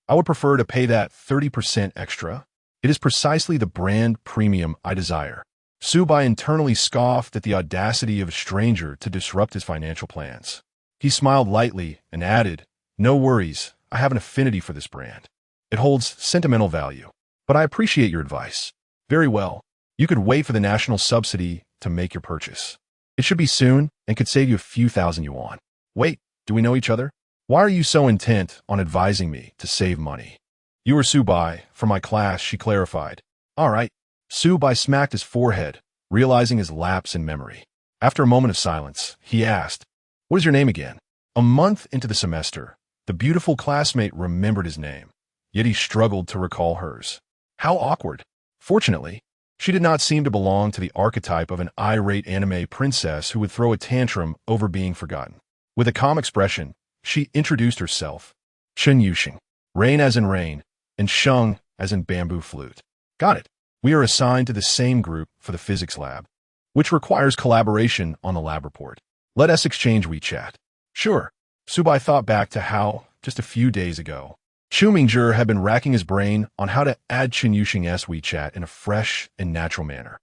I would prefer to pay that 30% extra. It is precisely the brand premium I desire. Su-bai internally scoffed at the audacity of a stranger to disrupt his financial plans. He smiled lightly and added, No worries, I have an affinity for this brand. It holds sentimental value. But I appreciate your advice. Very well. You could wait for the national subsidy to make your purchase. It should be soon and could save you a few thousand yuan. Wait, do we know each other? Why are you so intent on advising me to save money? You are Subai, from my class, she clarified. All right. Subai smacked his forehead, realizing his lapse in memory. After a moment of silence, he asked, "What is your name again?" A month into the semester, the beautiful classmate remembered his name, yet he struggled to recall hers. How awkward. Fortunately, she did not seem to belong to the archetype of an irate anime princess who would throw a tantrum over being forgotten. With a calm expression, she introduced herself. Chen Yuxing. Rain as in rain, and sheng as in bamboo flute. Got it. We are assigned to the same group for the physics lab, which requires collaboration on the lab report. Let us exchange WeChat. Sure. Subai thought back to how, just a few days ago, Chu Mingzhi had been racking his brain on how to add Chen Yuxing's WeChat in a fresh and natural manner.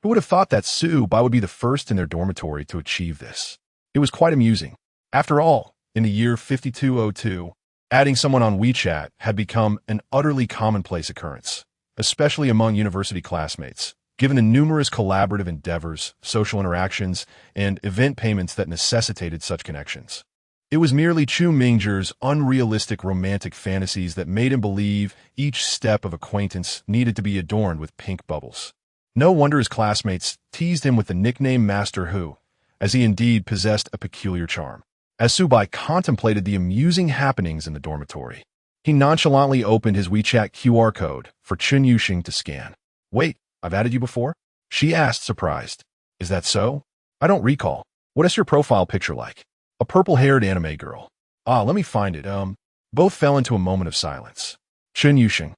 Who would have thought that Subai would be the first in their dormitory to achieve this? It was quite amusing. After all, in the year 5202, adding someone on WeChat had become an utterly commonplace occurrence, especially among university classmates, given the numerous collaborative endeavors, social interactions, and event payments that necessitated such connections. It was merely Chu Mingzhi's unrealistic romantic fantasies that made him believe each step of acquaintance needed to be adorned with pink bubbles. No wonder his classmates teased him with the nickname Master Hu, as he indeed possessed a peculiar charm. As Subai contemplated the amusing happenings in the dormitory, he nonchalantly opened his WeChat QR code for Chen Yuxing to scan. Wait, I've added you before? She asked, surprised. Is that so? I don't recall. What is your profile picture like? A purple-haired anime girl. Ah, let me find it. Both fell into a moment of silence. Chen Yuxing,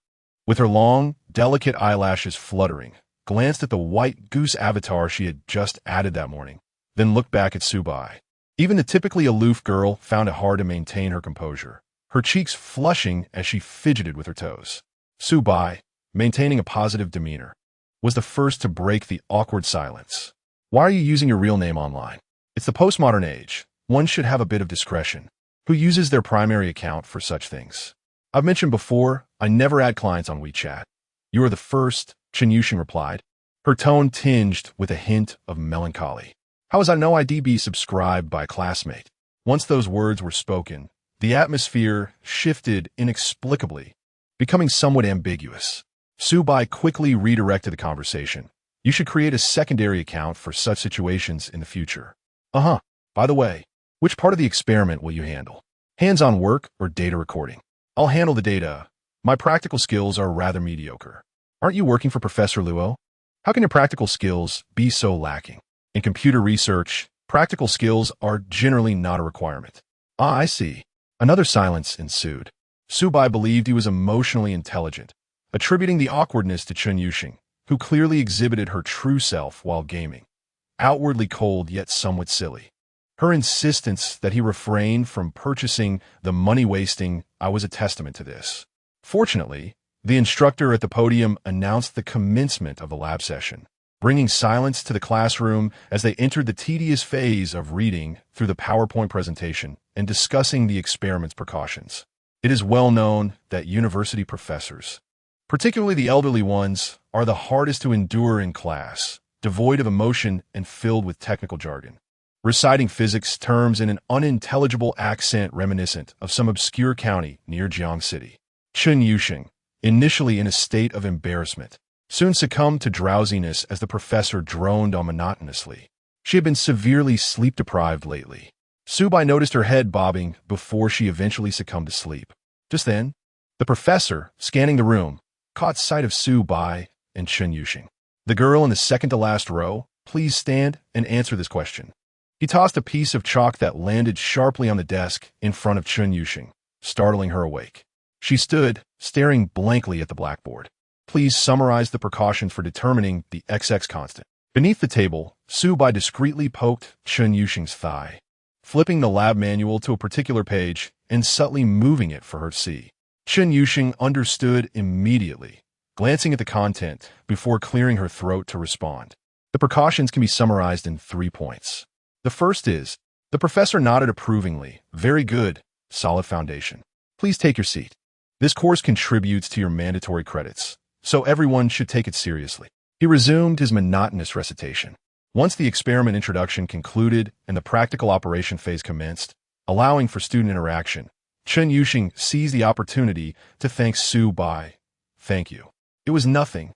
with her long, delicate eyelashes fluttering, glanced at the white goose avatar she had just added that morning, then looked back at Subai. Even the typically aloof girl found it hard to maintain her composure, her cheeks flushing as she fidgeted with her toes. Subai, maintaining a positive demeanor, was the first to break the awkward silence. Why are you using your real name online? It's the postmodern age. One should have a bit of discretion. Who uses their primary account for such things? I've mentioned before, I never add clients on WeChat. You are the first, Chen Yuxing replied, her tone tinged with a hint of melancholy. How was I no ID subscribed by a classmate? Once those words were spoken, the atmosphere shifted inexplicably, becoming somewhat ambiguous. Subai quickly redirected the conversation. You should create a secondary account for such situations in the future. By the way, which part of the experiment will you handle? Hands-on work or data recording? I'll handle the data. My practical skills are rather mediocre. Aren't you working for Professor Luo? How can your practical skills be so lacking? In computer research, practical skills are generally not a requirement. Ah, I see. Another silence ensued. Subai believed he was emotionally intelligent, attributing the awkwardness to Chen Yuxing, who clearly exhibited her true self while gaming, outwardly cold yet somewhat silly. Her insistence that he refrained from purchasing the money-wasting I was a testament to this. Fortunately, the instructor at the podium announced the commencement of the lab session, bringing silence to the classroom as they entered the tedious phase of reading through the PowerPoint presentation and discussing the experiment's precautions. It is well known that university professors, particularly the elderly ones, are the hardest to endure in class, devoid of emotion and filled with technical jargon, reciting physics terms in an unintelligible accent reminiscent of some obscure county near Jiang City. Chen Yuxing, initially in a state of embarrassment, soon succumbed to drowsiness as the professor droned on monotonously. She had been severely sleep-deprived lately. Subai noticed her head bobbing before she eventually succumbed to sleep. Just then, the professor, scanning the room, caught sight of Subai and Chen Yuxing. The girl in the second-to-last row, please stand and answer this question. He tossed a piece of chalk that landed sharply on the desk in front of Chen Yuxing, startling her awake. She stood, staring blankly at the blackboard. Please summarize the precautions for determining the XX constant. Beneath the table, Subai discreetly poked Chen Yuxing's thigh, flipping the lab manual to a particular page and subtly moving it for her to see. Chen Yuxing understood immediately, glancing at the content before clearing her throat to respond. The precautions can be summarized in 3 points. The first is, the professor nodded approvingly. Very good, solid foundation. Please take your seat. This course contributes to your mandatory credits, so everyone should take it seriously. He resumed his monotonous recitation. Once the experiment introduction concluded and the practical operation phase commenced, allowing for student interaction, Chen Yuxing seized the opportunity to thank Su Bai. "Thank you. It was nothing,"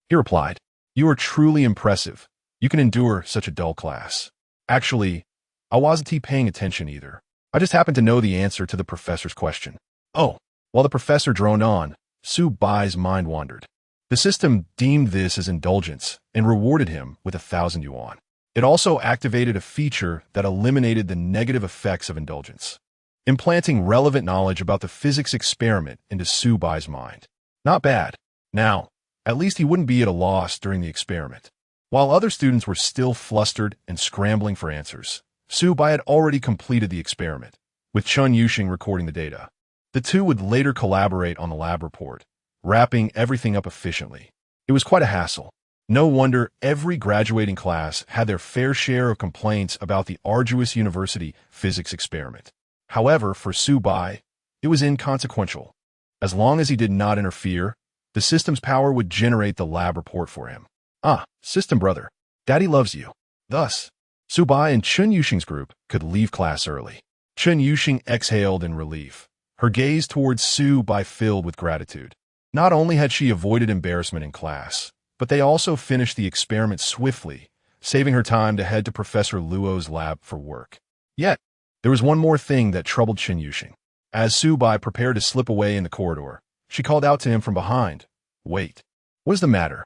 he replied. "You are truly impressive. You can endure such a dull class." "Actually, I wasn't paying attention either. I just happened to know the answer to the professor's question." "Oh." While the professor droned on, Su Bai's mind wandered. The system deemed this as indulgence and rewarded him with 1,000 yuan. It also activated a feature that eliminated the negative effects of indulgence, implanting relevant knowledge about the physics experiment into Su Bai's mind. Not bad. Now, at least he wouldn't be at a loss during the experiment. While other students were still flustered and scrambling for answers, Su Bai had already completed the experiment, with Chen Yuxing recording the data. The two would later collaborate on the lab report, wrapping everything up efficiently. It was quite a hassle. No wonder every graduating class had their fair share of complaints about the arduous university physics experiment. However, for Su Bai, it was inconsequential. As long as he did not interfere, the system's power would generate the lab report for him. "Ah, system brother, Daddy loves you." Thus, Su Bai and Chen Yuxing's group could leave class early. Chen Yuxing exhaled in relief, her gaze towards Su Bai filled with gratitude. Not only had she avoided embarrassment in class, but they also finished the experiment swiftly, saving her time to head to Professor Luo's lab for work. Yet, there was one more thing that troubled Chen Yuxing. As Su Bai prepared to slip away in the corridor, she called out to him from behind. "Wait. What is the matter?"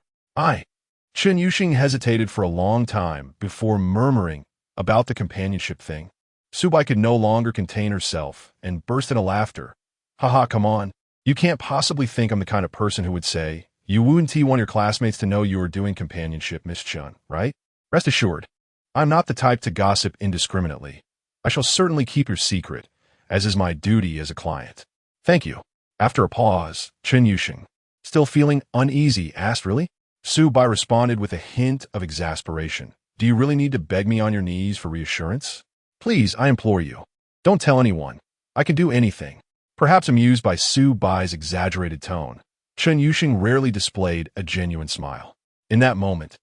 Chen Yuxing hesitated for a long time before murmuring about the companionship thing. Su Bai could no longer contain herself and burst into laughter. "Haha, come on. You can't possibly think I'm the kind of person who would say, you wouldn't want your classmates to know you were doing companionship, Miss Chen, right? Rest assured, I'm not the type to gossip indiscriminately. I shall certainly keep your secret, as is my duty as a client." "Thank you." After a pause, Chen Yuxing, still feeling uneasy, asked, "Really?" Su Bai responded with a hint of exasperation. "Do you really need to beg me on your knees for reassurance? Please, I implore you. Don't tell anyone. I can do anything." Perhaps amused by Su Bai's exaggerated tone, Chen Yuxing rarely displayed a genuine smile. In that moment,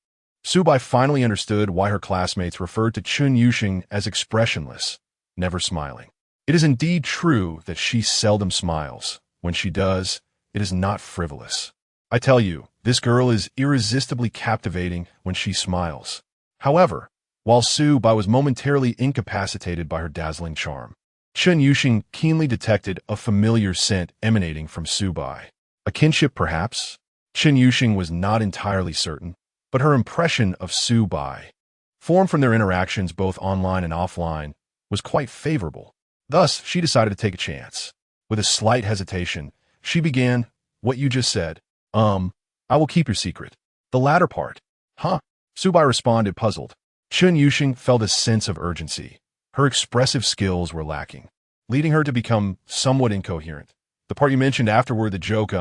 Su Bai finally understood why her classmates referred to Chen Yuxing as expressionless, never smiling. It is indeed true that she seldom smiles. When she does, it is not frivolous. I tell you, this girl is irresistibly captivating when she smiles. However, while Su Bai was momentarily incapacitated by her dazzling charm, Chen Yuxing keenly detected a familiar scent emanating from Su Bai. A kinship, perhaps? Chen Yuxing was not entirely certain, but her impression of Su Bai, formed from their interactions both online and offline, was quite favorable. Thus, she decided to take a chance. With a slight hesitation, she began, "What you just said. I will keep your secret." "The latter part." "Huh?" Su Bai responded, puzzled. Chen Yuxing felt a sense of urgency. Her expressive skills were lacking, leading her to become somewhat incoherent. "The part you mentioned afterward, the joke,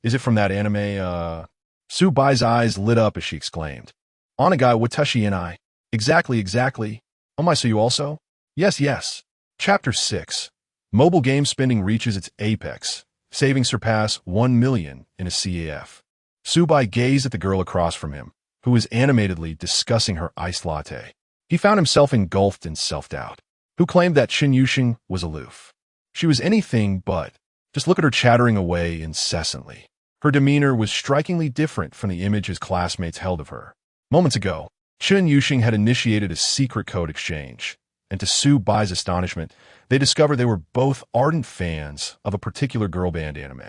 is it from that anime, Su Bai's eyes lit up as she exclaimed. "Onagai watashi and I." Exactly. "Oh my, so you also?" Yes. Chapter 6. Mobile game spending reaches its apex. Savings surpass 1 million in a CAF. Su Bai gazed at the girl across from him, who was animatedly discussing her iced latte. He found himself engulfed in self-doubt. Who claimed that Chen Yuxing was aloof? She was anything but. Just look at her chattering away incessantly. Her demeanor was strikingly different from the image his classmates held of her. Moments ago, Chen Yuxing had initiated a secret code exchange, and to Su Bai's astonishment, they discovered they were both ardent fans of a particular girl band anime.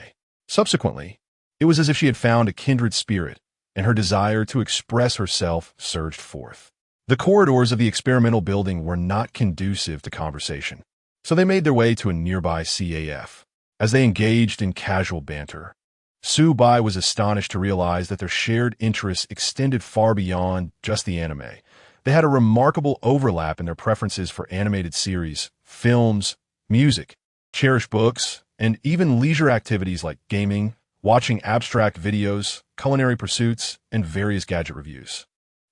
Subsequently, it was as if she had found a kindred spirit, and her desire to express herself surged forth. The corridors of the experimental building were not conducive to conversation, so they made their way to a nearby CAF. As they engaged in casual banter, Su Bai was astonished to realize that their shared interests extended far beyond just the anime. They had a remarkable overlap in their preferences for animated series, films, music, cherished books, and even leisure activities like gaming, watching abstract videos, culinary pursuits, and various gadget reviews.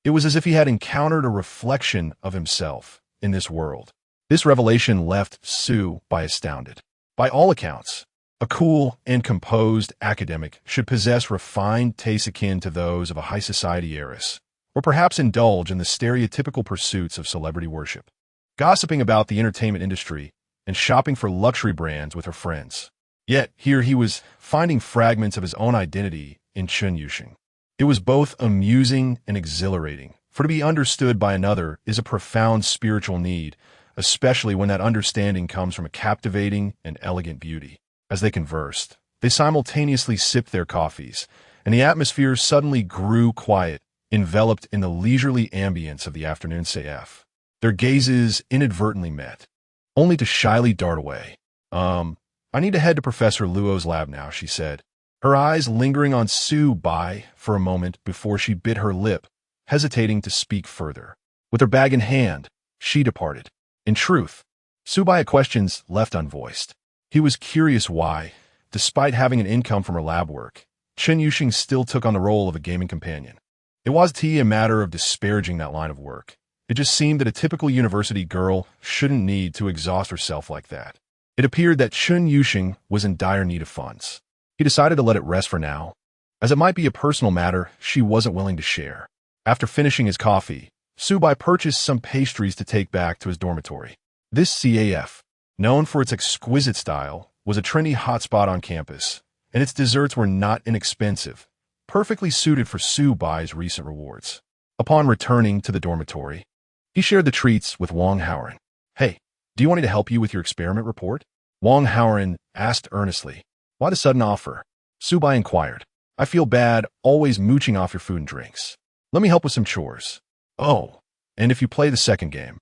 It was as if he had encountered a reflection of himself in this world. This revelation left Su Bai astounded. By all accounts, a cool and composed academic should possess refined tastes akin to those of a high society heiress, or perhaps indulge in the stereotypical pursuits of celebrity worship, gossiping about the entertainment industry and shopping for luxury brands with her friends. Yet here he was finding fragments of his own identity in Chun Yusheng. It was both amusing and exhilarating, for to be understood by another is a profound spiritual need, especially when that understanding comes from a captivating and elegant beauty. As they conversed, they simultaneously sipped their coffees, and the atmosphere suddenly grew quiet, enveloped in the leisurely ambience of the afternoon CF. Their gazes inadvertently met, only to shyly dart away. I need to head to Professor Luo's lab now, she said, her eyes lingering on Su Bai for a moment before she bit her lip, hesitating to speak further. With her bag in hand, she departed. In truth, Su Bai had questions left unvoiced. He was curious why, despite having an income from her lab work, Chun Yusheng still took on the role of a gaming companion. It wasn't a matter of disparaging that line of work. It just seemed that a typical university girl shouldn't need to exhaust herself like that. It appeared that Chun Yusheng was in dire need of funds. He decided to let it rest for now, as it might be a personal matter she wasn't willing to share. After finishing his coffee, Su Bai purchased some pastries to take back to his dormitory. This CAF, known for its exquisite style, was a trendy hotspot on campus, and its desserts were not inexpensive, perfectly suited for Su Bai's recent rewards. Upon returning to the dormitory, he shared the treats with Wang Haoren. Hey, do you want me to help you with your experiment report? Wang Haoren asked earnestly. Why the sudden offer? Su Bai inquired. I feel bad always mooching off your food and drinks. Let me help with some chores. Oh, and if you play the second game,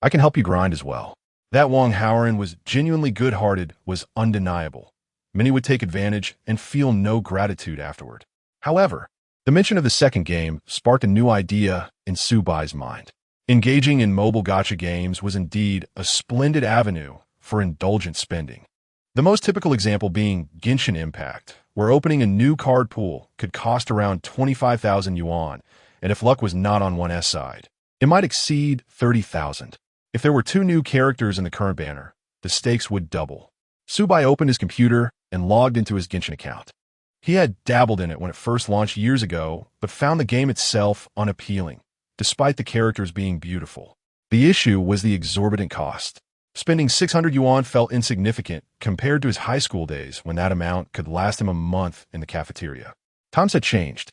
I can help you grind as well. That Wang Haoren was genuinely good-hearted was undeniable. Many would take advantage and feel no gratitude afterward. However, the mention of the second game sparked a new idea in Su Bai's mind. Engaging in mobile gacha games was indeed a splendid avenue for indulgent spending. The most typical example being Genshin Impact, where opening a new card pool could cost around 25,000 yuan, and if luck was not on one S side, it might exceed 30,000. If there were 2 new characters in the current banner, the stakes would double. Su Bai opened his computer and logged into his Genshin account. He had dabbled in it when it first launched years ago, but found the game itself unappealing, despite the characters being beautiful. The issue was the exorbitant cost. Spending 600 yuan felt insignificant compared to his high school days when that amount could last him a month in the cafeteria. Times had changed.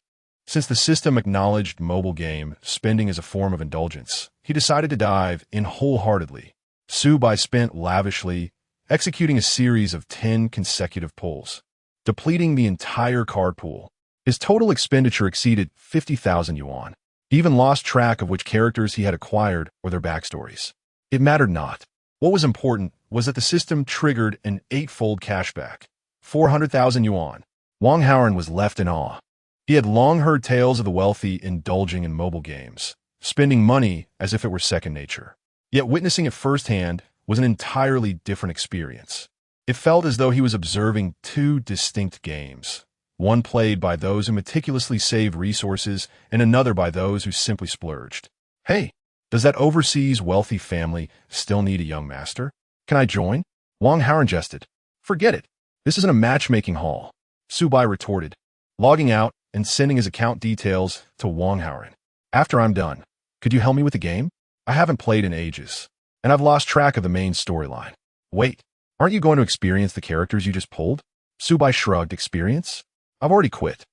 Since the system acknowledged mobile game spending as a form of indulgence, he decided to dive in wholeheartedly. Su Bai spent lavishly, executing a series of 10 consecutive pulls, depleting the entire card pool. His total expenditure exceeded 50,000 yuan. He even lost track of which characters he had acquired or their backstories. It mattered not. What was important was that the system triggered an 8-fold cashback, 400,000 yuan. Wang Haoren was left in awe. He had long heard tales of the wealthy indulging in mobile games, spending money as if it were second nature. Yet witnessing it firsthand was an entirely different experience. It felt as though he was observing 2 distinct games, one played by those who meticulously saved resources and another by those who simply splurged. Hey, does that overseas wealthy family still need a young master? Can I join? Wang Haoren jested. Forget it. This isn't a matchmaking hall. Su Bai retorted, logging out and sending his account details to Wang Haoren. After I'm done, could you help me with the game? I haven't played in ages, and I've lost track of the main storyline. Wait, aren't you going to experience the characters you just pulled? Su Bai shrugged. Experience? I've already quit.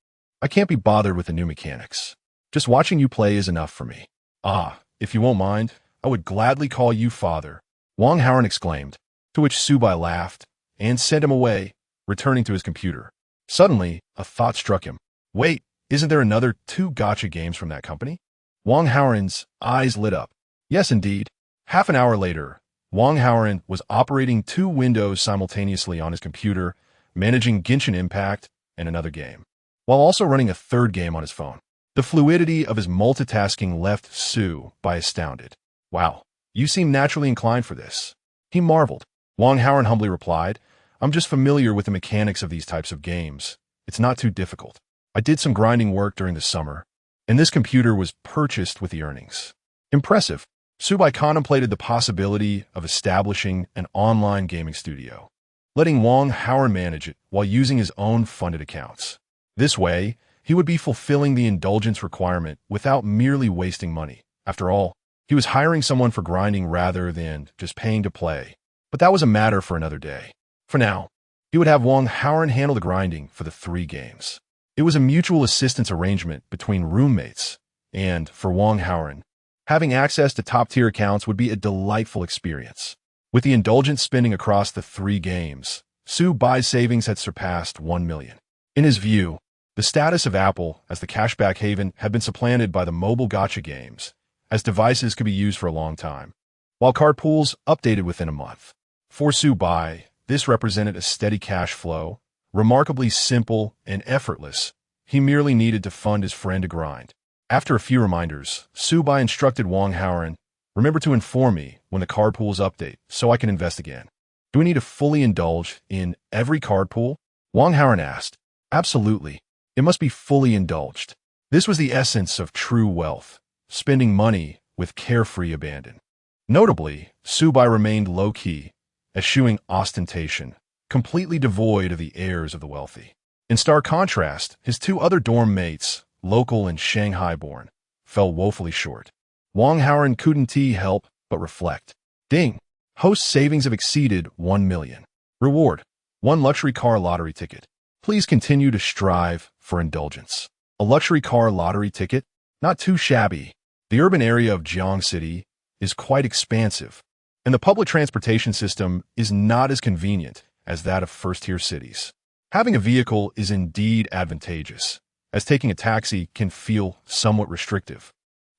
I can't be bothered with the new mechanics. Just watching you play is enough for me. Ah, if you won't mind, I would gladly call you father, Wang Haoren exclaimed, to which Su Bai laughed and sent him away, returning to his computer. Suddenly, a thought struck him. Wait, isn't there another 2 gacha games from that company? Wang Haoren's eyes lit up. Yes, indeed. Half an hour later, Wang Haoren was operating 2 windows simultaneously on his computer, managing Genshin Impact and another game, while also running a 3rd game on his phone. The fluidity of his multitasking left Su Bai astounded. Wow, you seem naturally inclined for this. He marveled. Wang Haoren humbly replied, I'm just familiar with the mechanics of these types of games. It's not too difficult. I did some grinding work during the summer, and this computer was purchased with the earnings. Impressive. Subai contemplated the possibility of establishing an online gaming studio, letting Wang Howard manage it while using his own funded accounts. This way, he would be fulfilling the indulgence requirement without merely wasting money. After all, he was hiring someone for grinding rather than just paying to play. But that was a matter for another day. For now, he would have Wang Howard handle the grinding for the 3 games. It was a mutual assistance arrangement between roommates, and for Wang Howard, having access to top-tier accounts would be a delightful experience. With the indulgence spending across the 3 games, Subai's savings had surpassed 1 million. In his view, the status of Apple as the cashback haven had been supplanted by the mobile gacha games, as devices could be used for a long time, while card pools updated within a month. For Subai, this represented a steady cash flow, remarkably simple and effortless. He merely needed to fund his friend to grind. After a few reminders, Subai instructed Wang Howard, "Remember to inform me when the card pools update so I can invest again." "Do we need to fully indulge in every card pool?" Wang Howard asked. "Absolutely. It must be fully indulged." This was the essence of true wealth, spending money with carefree abandon. Notably, Subai remained low-key, eschewing ostentation, completely devoid of the airs of the wealthy. In stark contrast, his 2 other dorm mates, local and Shanghai-born, fell woefully short. Wang Howard couldn't help but reflect. Ding! Host's savings have exceeded 1 million. Reward: 1 luxury car lottery ticket. Please continue to strive for indulgence. A luxury car lottery ticket? Not too shabby. The urban area of Jiang City is quite expansive, and the public transportation system is not as convenient as that of first-tier cities. Having a vehicle is indeed advantageous, as taking a taxi can feel somewhat restrictive.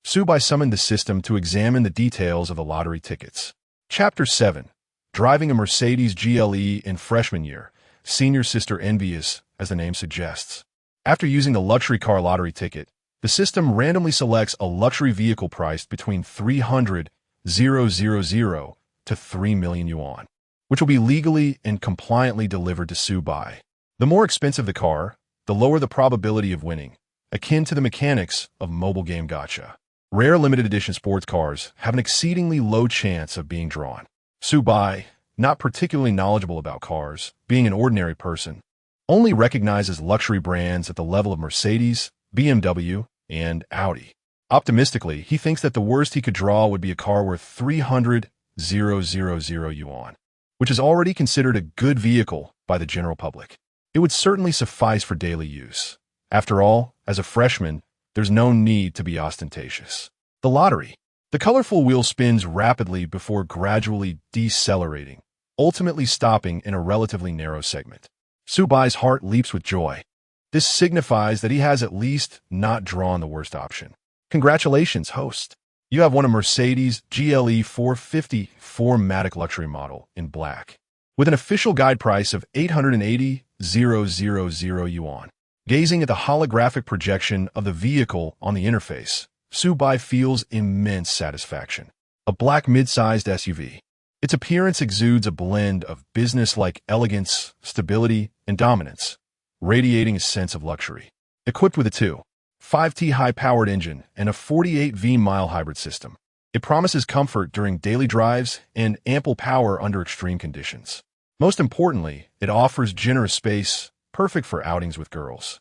Subai summoned the system to examine the details of the lottery tickets. Chapter 7. Driving a Mercedes GLE in freshman year, senior sister envious, as the name suggests. After using the luxury car lottery ticket, the system randomly selects a luxury vehicle priced between 300,000 to 3 million yuan, which will be legally and compliantly delivered to Subai. The more expensive the car, the lower the probability of winning, akin to the mechanics of mobile game gacha. Rare limited edition sports cars have an exceedingly low chance of being drawn. Subai, not particularly knowledgeable about cars, being an ordinary person, only recognizes luxury brands at the level of Mercedes, BMW, and Audi. Optimistically, he thinks that the worst he could draw would be a car worth 300,000 yuan, which is already considered a good vehicle by the general public. It would certainly suffice for daily use. After all, as a freshman, there's no need to be ostentatious. The lottery. The colorful wheel spins rapidly before gradually decelerating, ultimately stopping in a relatively narrow segment. Subai's heart leaps with joy. This signifies that he has at least not drawn the worst option. Congratulations, host. You have won a Mercedes GLE 450 4MATIC luxury model in black, with an official guide price of 880,000 yuan. Gazing at the holographic projection of the vehicle on the interface, Subai feels immense satisfaction. A black mid-sized SUV. Its appearance exudes a blend of business-like elegance, stability, and dominance, radiating a sense of luxury. Equipped with a 2.5T high-powered engine and a 48V mild hybrid system, it promises comfort during daily drives and ample power under extreme conditions. Most importantly, it offers generous space, perfect for outings with girls.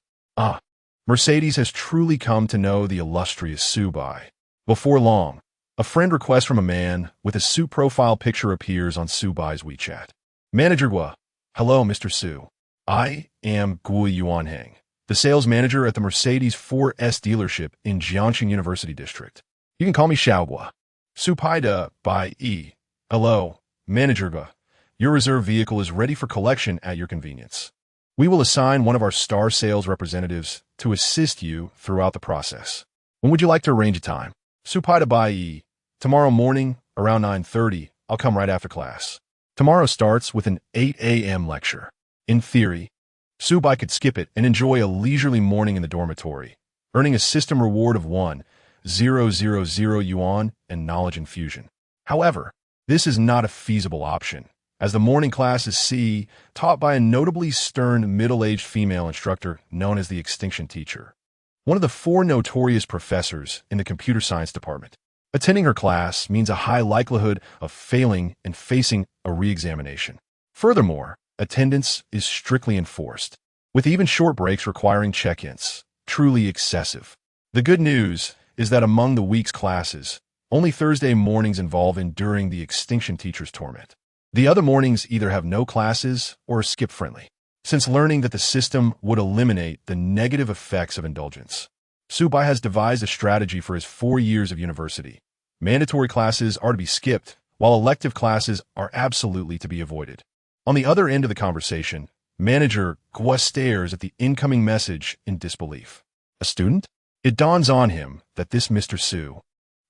Mercedes has truly come to know the illustrious Subai. Before long, a friend request from a man with a Su profile picture appears on Subai's WeChat. Manager Waaah. Hello, Mr. Su. I am Gui Yuanheng, the sales manager at the Mercedes 4S dealership in Jiangxing University District. You can call me Xiaoguo. Supaida by E. Hello, Manager Waaah. Your reserve vehicle is ready for collection at your convenience. We will assign one of our star sales representatives to assist you throughout the process. When would you like to arrange a time? Supaida by E. Tomorrow morning, around 9:30, I'll come right after class. Tomorrow starts with an 8 a.m. lecture. In theory, Subai could skip it and enjoy a leisurely morning in the dormitory, earning a system reward of 1,000 yuan and knowledge infusion. However, this is not a feasible option, as the morning class is taught by a notably stern middle-aged female instructor known as the Extinction Teacher, one of the 4 notorious professors in the computer science department. Attending her class means a high likelihood of failing and facing a re-examination. Furthermore, attendance is strictly enforced, with even short breaks requiring check-ins. Truly excessive. The good news is that among the week's classes, only Thursday mornings involve enduring the extinction teacher's torment. The other mornings either have no classes or are skip-friendly. Since learning that the system would eliminate the negative effects of indulgence, Subai has devised a strategy for his 4 years of university. Mandatory classes are to be skipped, while elective classes are absolutely to be avoided. On the other end of the conversation, Manager Waaah stares at the incoming message in disbelief. A student? It dawns on him that this Mr. Su,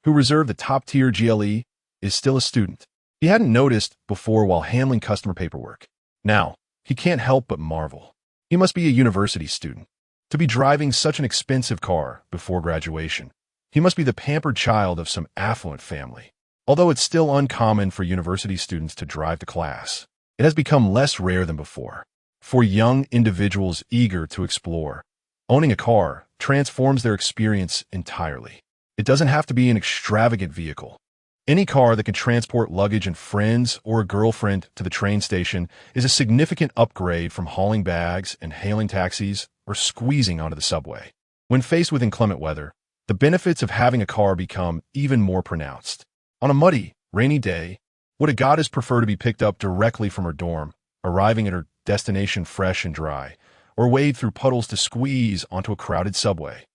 who reserved the top-tier GLE, is still a student. He hadn't noticed before while handling customer paperwork. Now, he can't help but marvel. He must be a university student. To be driving such an expensive car before graduation, he must be the pampered child of some affluent family. Although it's still uncommon for university students to drive to class, it has become less rare than before. For young individuals eager to explore, owning a car transforms their experience entirely. It doesn't have to be an extravagant vehicle. Any car that can transport luggage and friends or a girlfriend to the train station is a significant upgrade from hauling bags and hailing taxis or squeezing onto the subway. When faced with inclement weather, the benefits of having a car become even more pronounced. On a muddy, rainy day, would a goddess prefer to be picked up directly from her dorm, arriving at her destination fresh and dry, or wade through puddles to squeeze onto a crowded subway?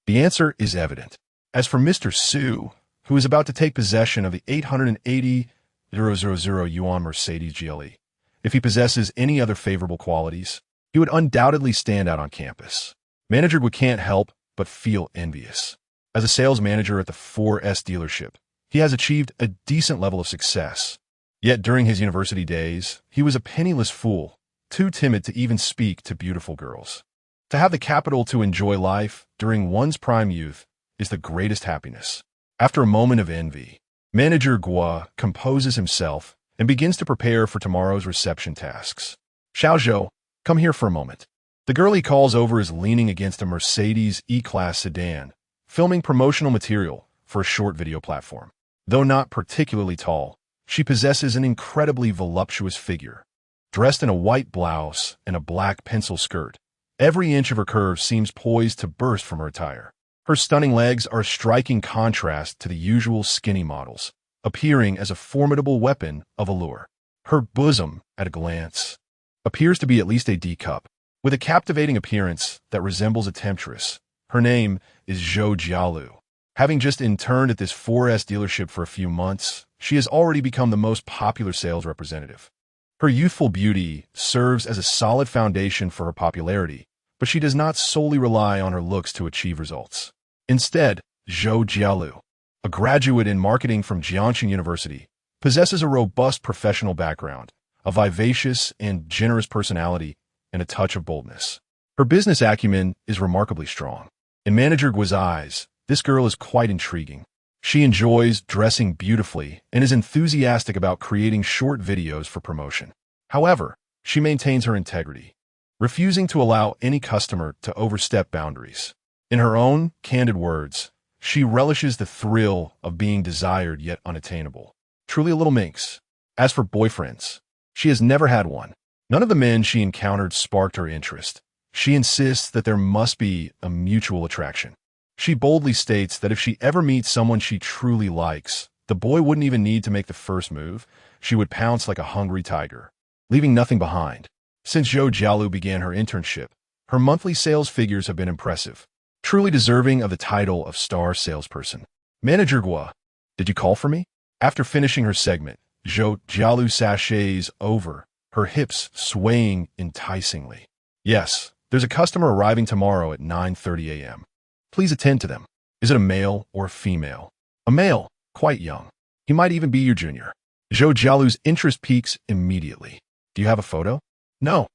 The answer is evident. As for Mr. Su, who is about to take possession of the 880,000 yuan Mercedes GLE, if he possesses any other favorable qualities, he would undoubtedly stand out on campus. Manager Waaah can't help but feel envious. As a sales manager at the 4S dealership, he has achieved a decent level of success. Yet during his university days, he was a penniless fool, too timid to even speak to beautiful girls. To have the capital to enjoy life during one's prime youth is the greatest happiness. After a moment of envy, Manager Waaah composes himself and begins to prepare for tomorrow's reception tasks. Xiaozhou, come here for a moment. The girl he calls over is leaning against a Mercedes E-Class sedan, filming promotional material for a short video platform. Though not particularly tall, she possesses an incredibly voluptuous figure. Dressed in a white blouse and a black pencil skirt, every inch of her curve seems poised to burst from her attire. Her stunning legs are a striking contrast to the usual skinny models, appearing as a formidable weapon of allure. Her bosom, at a glance, appears to be at least a D cup. With a captivating appearance that resembles a temptress, her name is Zhou Jialu. Having just interned at this 4S dealership for a few months, she has already become the most popular sales representative. Her youthful beauty serves as a solid foundation for her popularity, but she does not solely rely on her looks to achieve results. Instead, Zhou Jialu, a graduate in marketing from Jiangshan University, possesses a robust professional background, a vivacious and generous personality, and a touch of boldness. Her business acumen is remarkably strong. In Manager Waaah's eyes, this girl is quite intriguing. She enjoys dressing beautifully and is enthusiastic about creating short videos for promotion. However, she maintains her integrity, refusing to allow any customer to overstep boundaries. In her own candid words, she relishes the thrill of being desired yet unattainable. Truly a little minx. As for boyfriends, she has never had one. None of the men she encountered sparked her interest. She insists that there must be a mutual attraction. She boldly states that if she ever meets someone she truly likes, the boy wouldn't even need to make the first move. She would pounce like a hungry tiger, leaving nothing behind. Since Zhou Jialu began her internship, her monthly sales figures have been impressive, truly deserving of the title of star salesperson. Manager Waaah, did you call for me? After finishing her segment, Zhou Jialu sachets over, her hips swaying enticingly. Yes, there's a customer arriving tomorrow at 9:30 a.m. Please attend to them. Is it a male or a female? A male, quite young. He might even be your junior. Zhou Jialu's interest peaks immediately. Do you have a photo? No.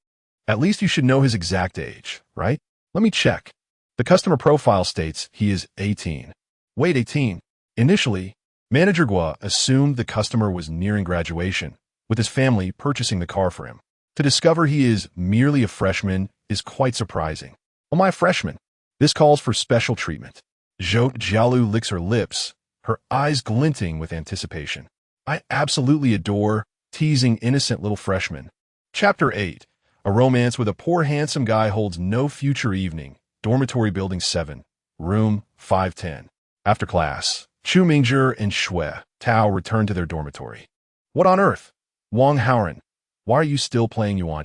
At least you should know his exact age, right? Let me check. The customer profile states he is 18. Wait, 18. Initially, Manager Waaah assumed the customer was nearing graduation, with his family purchasing the car for him. To discover he is merely a freshman is quite surprising. Am I a freshman? This calls for special treatment. Zhou Jialu licks her lips, her eyes glinting with anticipation. I absolutely adore teasing innocent little freshmen. Chapter 8. A romance with a poor handsome guy holds no future evening. Dormitory Building 7. Room 510. After class, Chu Mingzhi and Shui Tao returned to their dormitory. What on earth? Wang Haoran, why are you still playing yuan?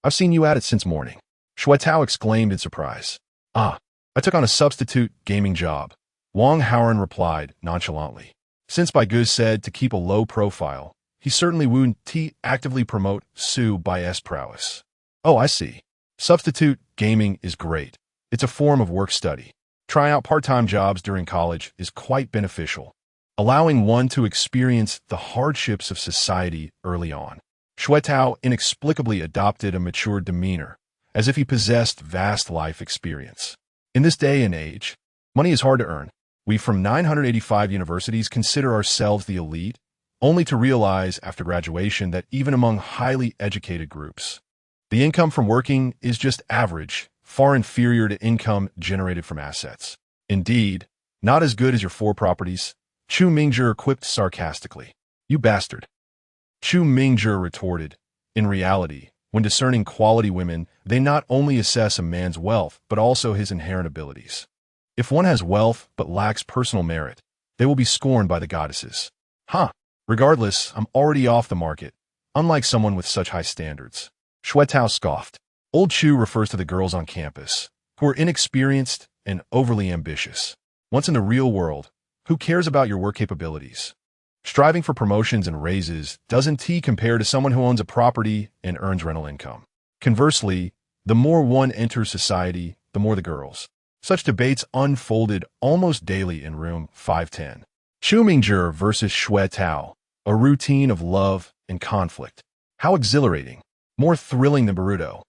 I've seen you at it since morning. Shui Tao exclaimed in surprise. I took on a substitute gaming job. Wang Haoran replied nonchalantly. Since Bai Gu said to keep a low profile, he certainly wouldn't actively promote Su Bai's prowess. Oh, I see. Substitute gaming is great. It's a form of work study. Trying out part-time jobs during college is quite beneficial, allowing one to experience the hardships of society early on. Shui Tao inexplicably adopted a mature demeanor, as if he possessed vast life experience. In this day and age, money is hard to earn. We from 985 universities consider ourselves the elite, only to realize after graduation that even among highly educated groups, the income from working is just average, far inferior to income generated from assets. Indeed, not as good as your 4 properties, Chu Mingzhi quipped sarcastically. You bastard. Chu Mingzhi retorted. In reality, when discerning quality women, they not only assess a man's wealth, but also his inherent abilities. If one has wealth but lacks personal merit, they will be scorned by the goddesses. Regardless, I'm already off the market, unlike someone with such high standards. Shui Tao scoffed. Old Chu refers to the girls on campus, who are inexperienced and overly ambitious. Once in the real world, who cares about your work capabilities? Striving for promotions and raises doesn't compare to someone who owns a property and earns rental income. Conversely, the more one enters society, the more the girls. Such debates unfolded almost daily in room 510. Chu Mingzhi versus Shui Tao, a routine of love and conflict. How exhilarating. More thrilling than Boruto.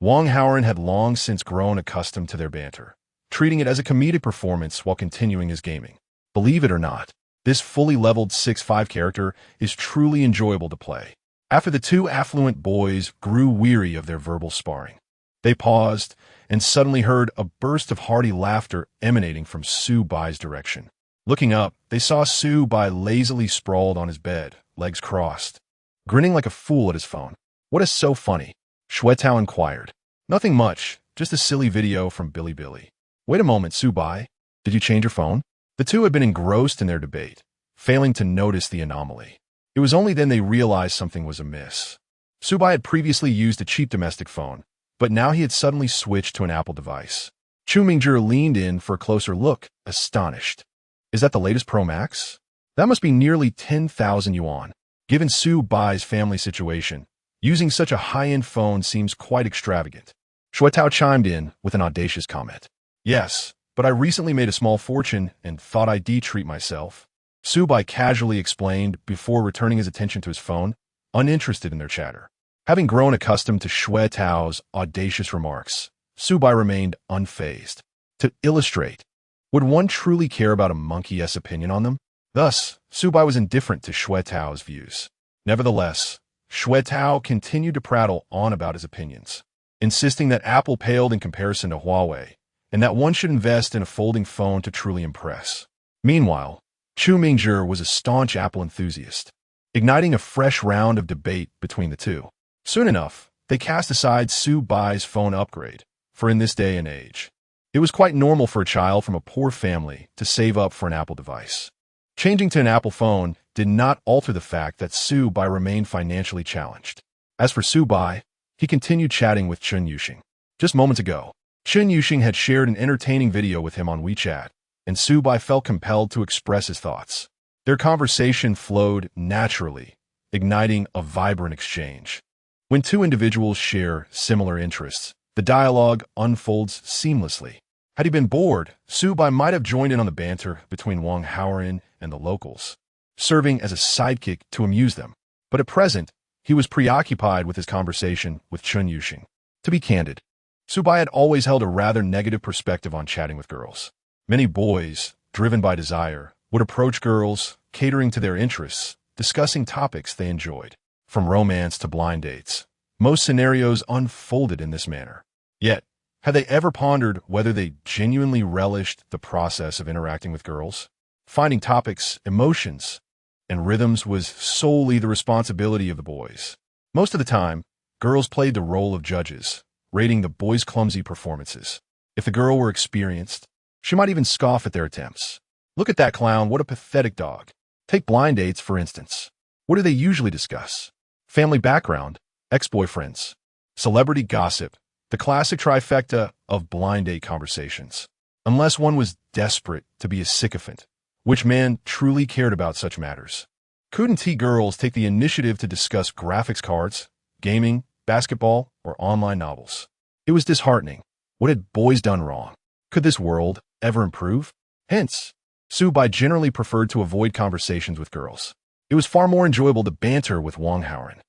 Wang Haoran had long since grown accustomed to their banter, treating it as a comedic performance while continuing his gaming. Believe it or not, this fully leveled 6'5" character is truly enjoyable to play. After the 2 affluent boys grew weary of their verbal sparring, they paused and suddenly heard a burst of hearty laughter emanating from Su Bai's direction. Looking up, they saw Su Bai lazily sprawled on his bed, legs crossed, grinning like a fool at his phone. What is so funny? Shui Tao inquired. Nothing much, just a silly video from Bilibili. Wait a moment, Su Bai. Did you change your phone? The two had been engrossed in their debate, failing to notice the anomaly. It was only then they realized something was amiss. Su Bai had previously used a cheap domestic phone, but now he had suddenly switched to an Apple device. Chu Mingzhi leaned in for a closer look, astonished. Is that the latest Pro Max? That must be nearly 10,000 yuan. Given Su Bai's family situation, using such a high-end phone seems quite extravagant. Shui Tao chimed in with an audacious comment. Yes, but I recently made a small fortune and thought I'd treat myself. Su Bai casually explained before returning his attention to his phone, uninterested in their chatter. Having grown accustomed to Shui Tao's audacious remarks, Su Bai remained unfazed. To illustrate, would one truly care about a monkey-s opinion on them? Thus, Su Bai was indifferent to Shui Tao's views. Nevertheless, Shui Tao continued to prattle on about his opinions, insisting that Apple paled in comparison to Huawei, and that one should invest in a folding phone to truly impress. Meanwhile, Chu Mingzhi was a staunch Apple enthusiast, igniting a fresh round of debate between the two. Soon enough, they cast aside Su Bai's phone upgrade, for in this day and age, it was quite normal for a child from a poor family to save up for an Apple device. Changing to an Apple phone did not alter the fact that Su Bai remained financially challenged. As for Su Bai, he continued chatting with Chun Yuxing. Just moments ago, Chun Yuxing had shared an entertaining video with him on WeChat, and Su Bai felt compelled to express his thoughts. Their conversation flowed naturally, igniting a vibrant exchange. When two individuals share similar interests, the dialogue unfolds seamlessly. Had he been bored, Su Bai might have joined in on the banter between Wang Haoran and the locals, serving as a sidekick to amuse them. But at present, he was preoccupied with his conversation with Chun Yuxing. To be candid, Su Bai had always held a rather negative perspective on chatting with girls. Many boys, driven by desire, would approach girls, catering to their interests, discussing topics they enjoyed. From romance to blind dates, most scenarios unfolded in this manner. Yet, had they ever pondered whether they genuinely relished the process of interacting with girls? Finding topics, emotions, and rhythms was solely the responsibility of the boys. Most of the time, girls played the role of judges, rating the boys' clumsy performances. If the girl were experienced, she might even scoff at their attempts. Look at that clown, what a pathetic dog. Take blind dates, for instance. What do they usually discuss? Family background, ex-boyfriends, celebrity gossip, the classic trifecta of blind date conversations. Unless one was desperate to be a sycophant, which man truly cared about such matters? Couldn't girls take the initiative to discuss graphics cards, gaming, basketball, or online novels? It was disheartening. What had boys done wrong? Could this world ever improve? Hence, Su-bai generally preferred to avoid conversations with girls. It was far more enjoyable to banter with Wang Haoren.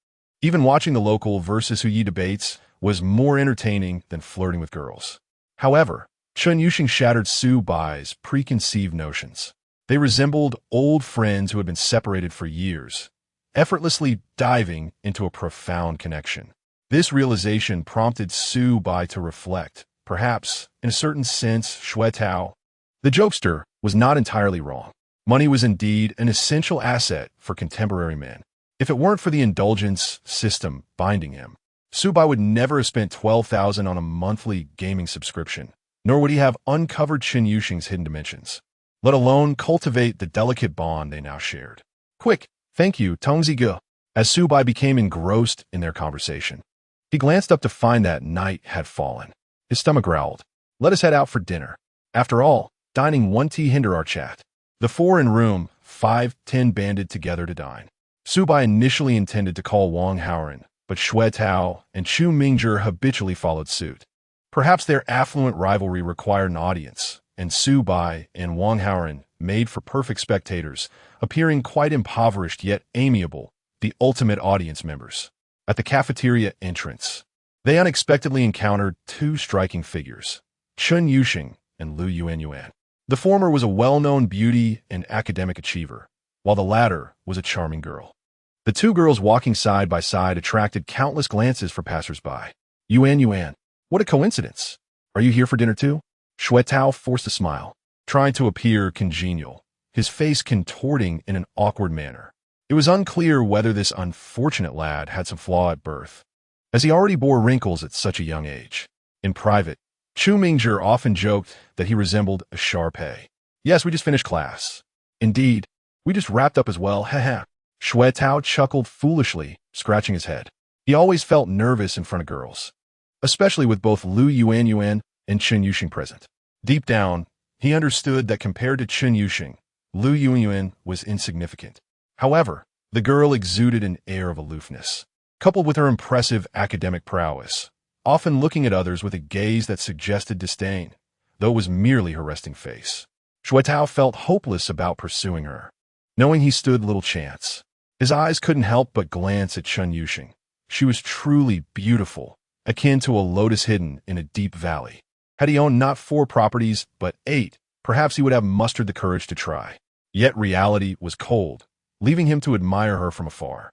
Even watching the local versus Huyi debates was more entertaining than flirting with girls. However, Chun Yuxing shattered Su-bai's preconceived notions. They resembled old friends who had been separated for years, effortlessly diving into a profound connection. This realization prompted Su-bai to reflect. Perhaps, in a certain sense, Xue Tao, the jokester, was not entirely wrong. Money was indeed an essential asset for contemporary men. If it weren't for the indulgence system binding him, Su-bai would never have spent 12,000 on a monthly gaming subscription, nor would he have uncovered Chun Yuxing's hidden dimensions, let alone cultivate the delicate bond they now shared. Quick, thank you, Tongzi Ge. As Su-bai became engrossed in their conversation, he glanced up to find that night had fallen. His stomach growled. Let us head out for dinner. After all, dining won't hinder our chat. The four in room 510 banded together to dine. Su-bai initially intended to call Wang Haoren, but Xue Tao and Chu Mingzhi habitually followed suit. Perhaps their affluent rivalry required an audience, and Su-bai and Wang Haoren made for perfect spectators, appearing quite impoverished yet amiable, the ultimate audience members. At the cafeteria entrance, they unexpectedly encountered two striking figures, Chun Yuxing and Lu Yuan. The former was a well-known beauty and academic achiever, while the latter was a charming girl. The two girls walking side by side attracted countless glances from passers-by. Yuan, what a coincidence. Are you here for dinner too? Xue Tao forced a smile, trying to appear congenial, his face contorting in an awkward manner. It was unclear whether this unfortunate lad had some flaw at birth, as he already bore wrinkles at such a young age. In private, Chu Mingzhi often joked that he resembled a Sharpei. Yes, we just finished class. Indeed, we just wrapped up as well, haha. Xue Tao chuckled foolishly, scratching his head. He always felt nervous in front of girls, especially with both Lu Yuan and Chun Yuxing present. Deep down, he understood that compared to Chun Yuxing, Lu Yuan was insignificant. However, the girl exuded an air of aloofness, coupled with her impressive academic prowess, often looking at others with a gaze that suggested disdain, though it was merely her resting face. Xue Tao felt hopeless about pursuing her, knowing he stood little chance. His eyes couldn't help but glance at Chun Yuxing. She was truly beautiful, akin to a lotus hidden in a deep valley. Had he owned not 4 properties, but 8, perhaps he would have mustered the courage to try. Yet reality was cold, leaving him to admire her from afar.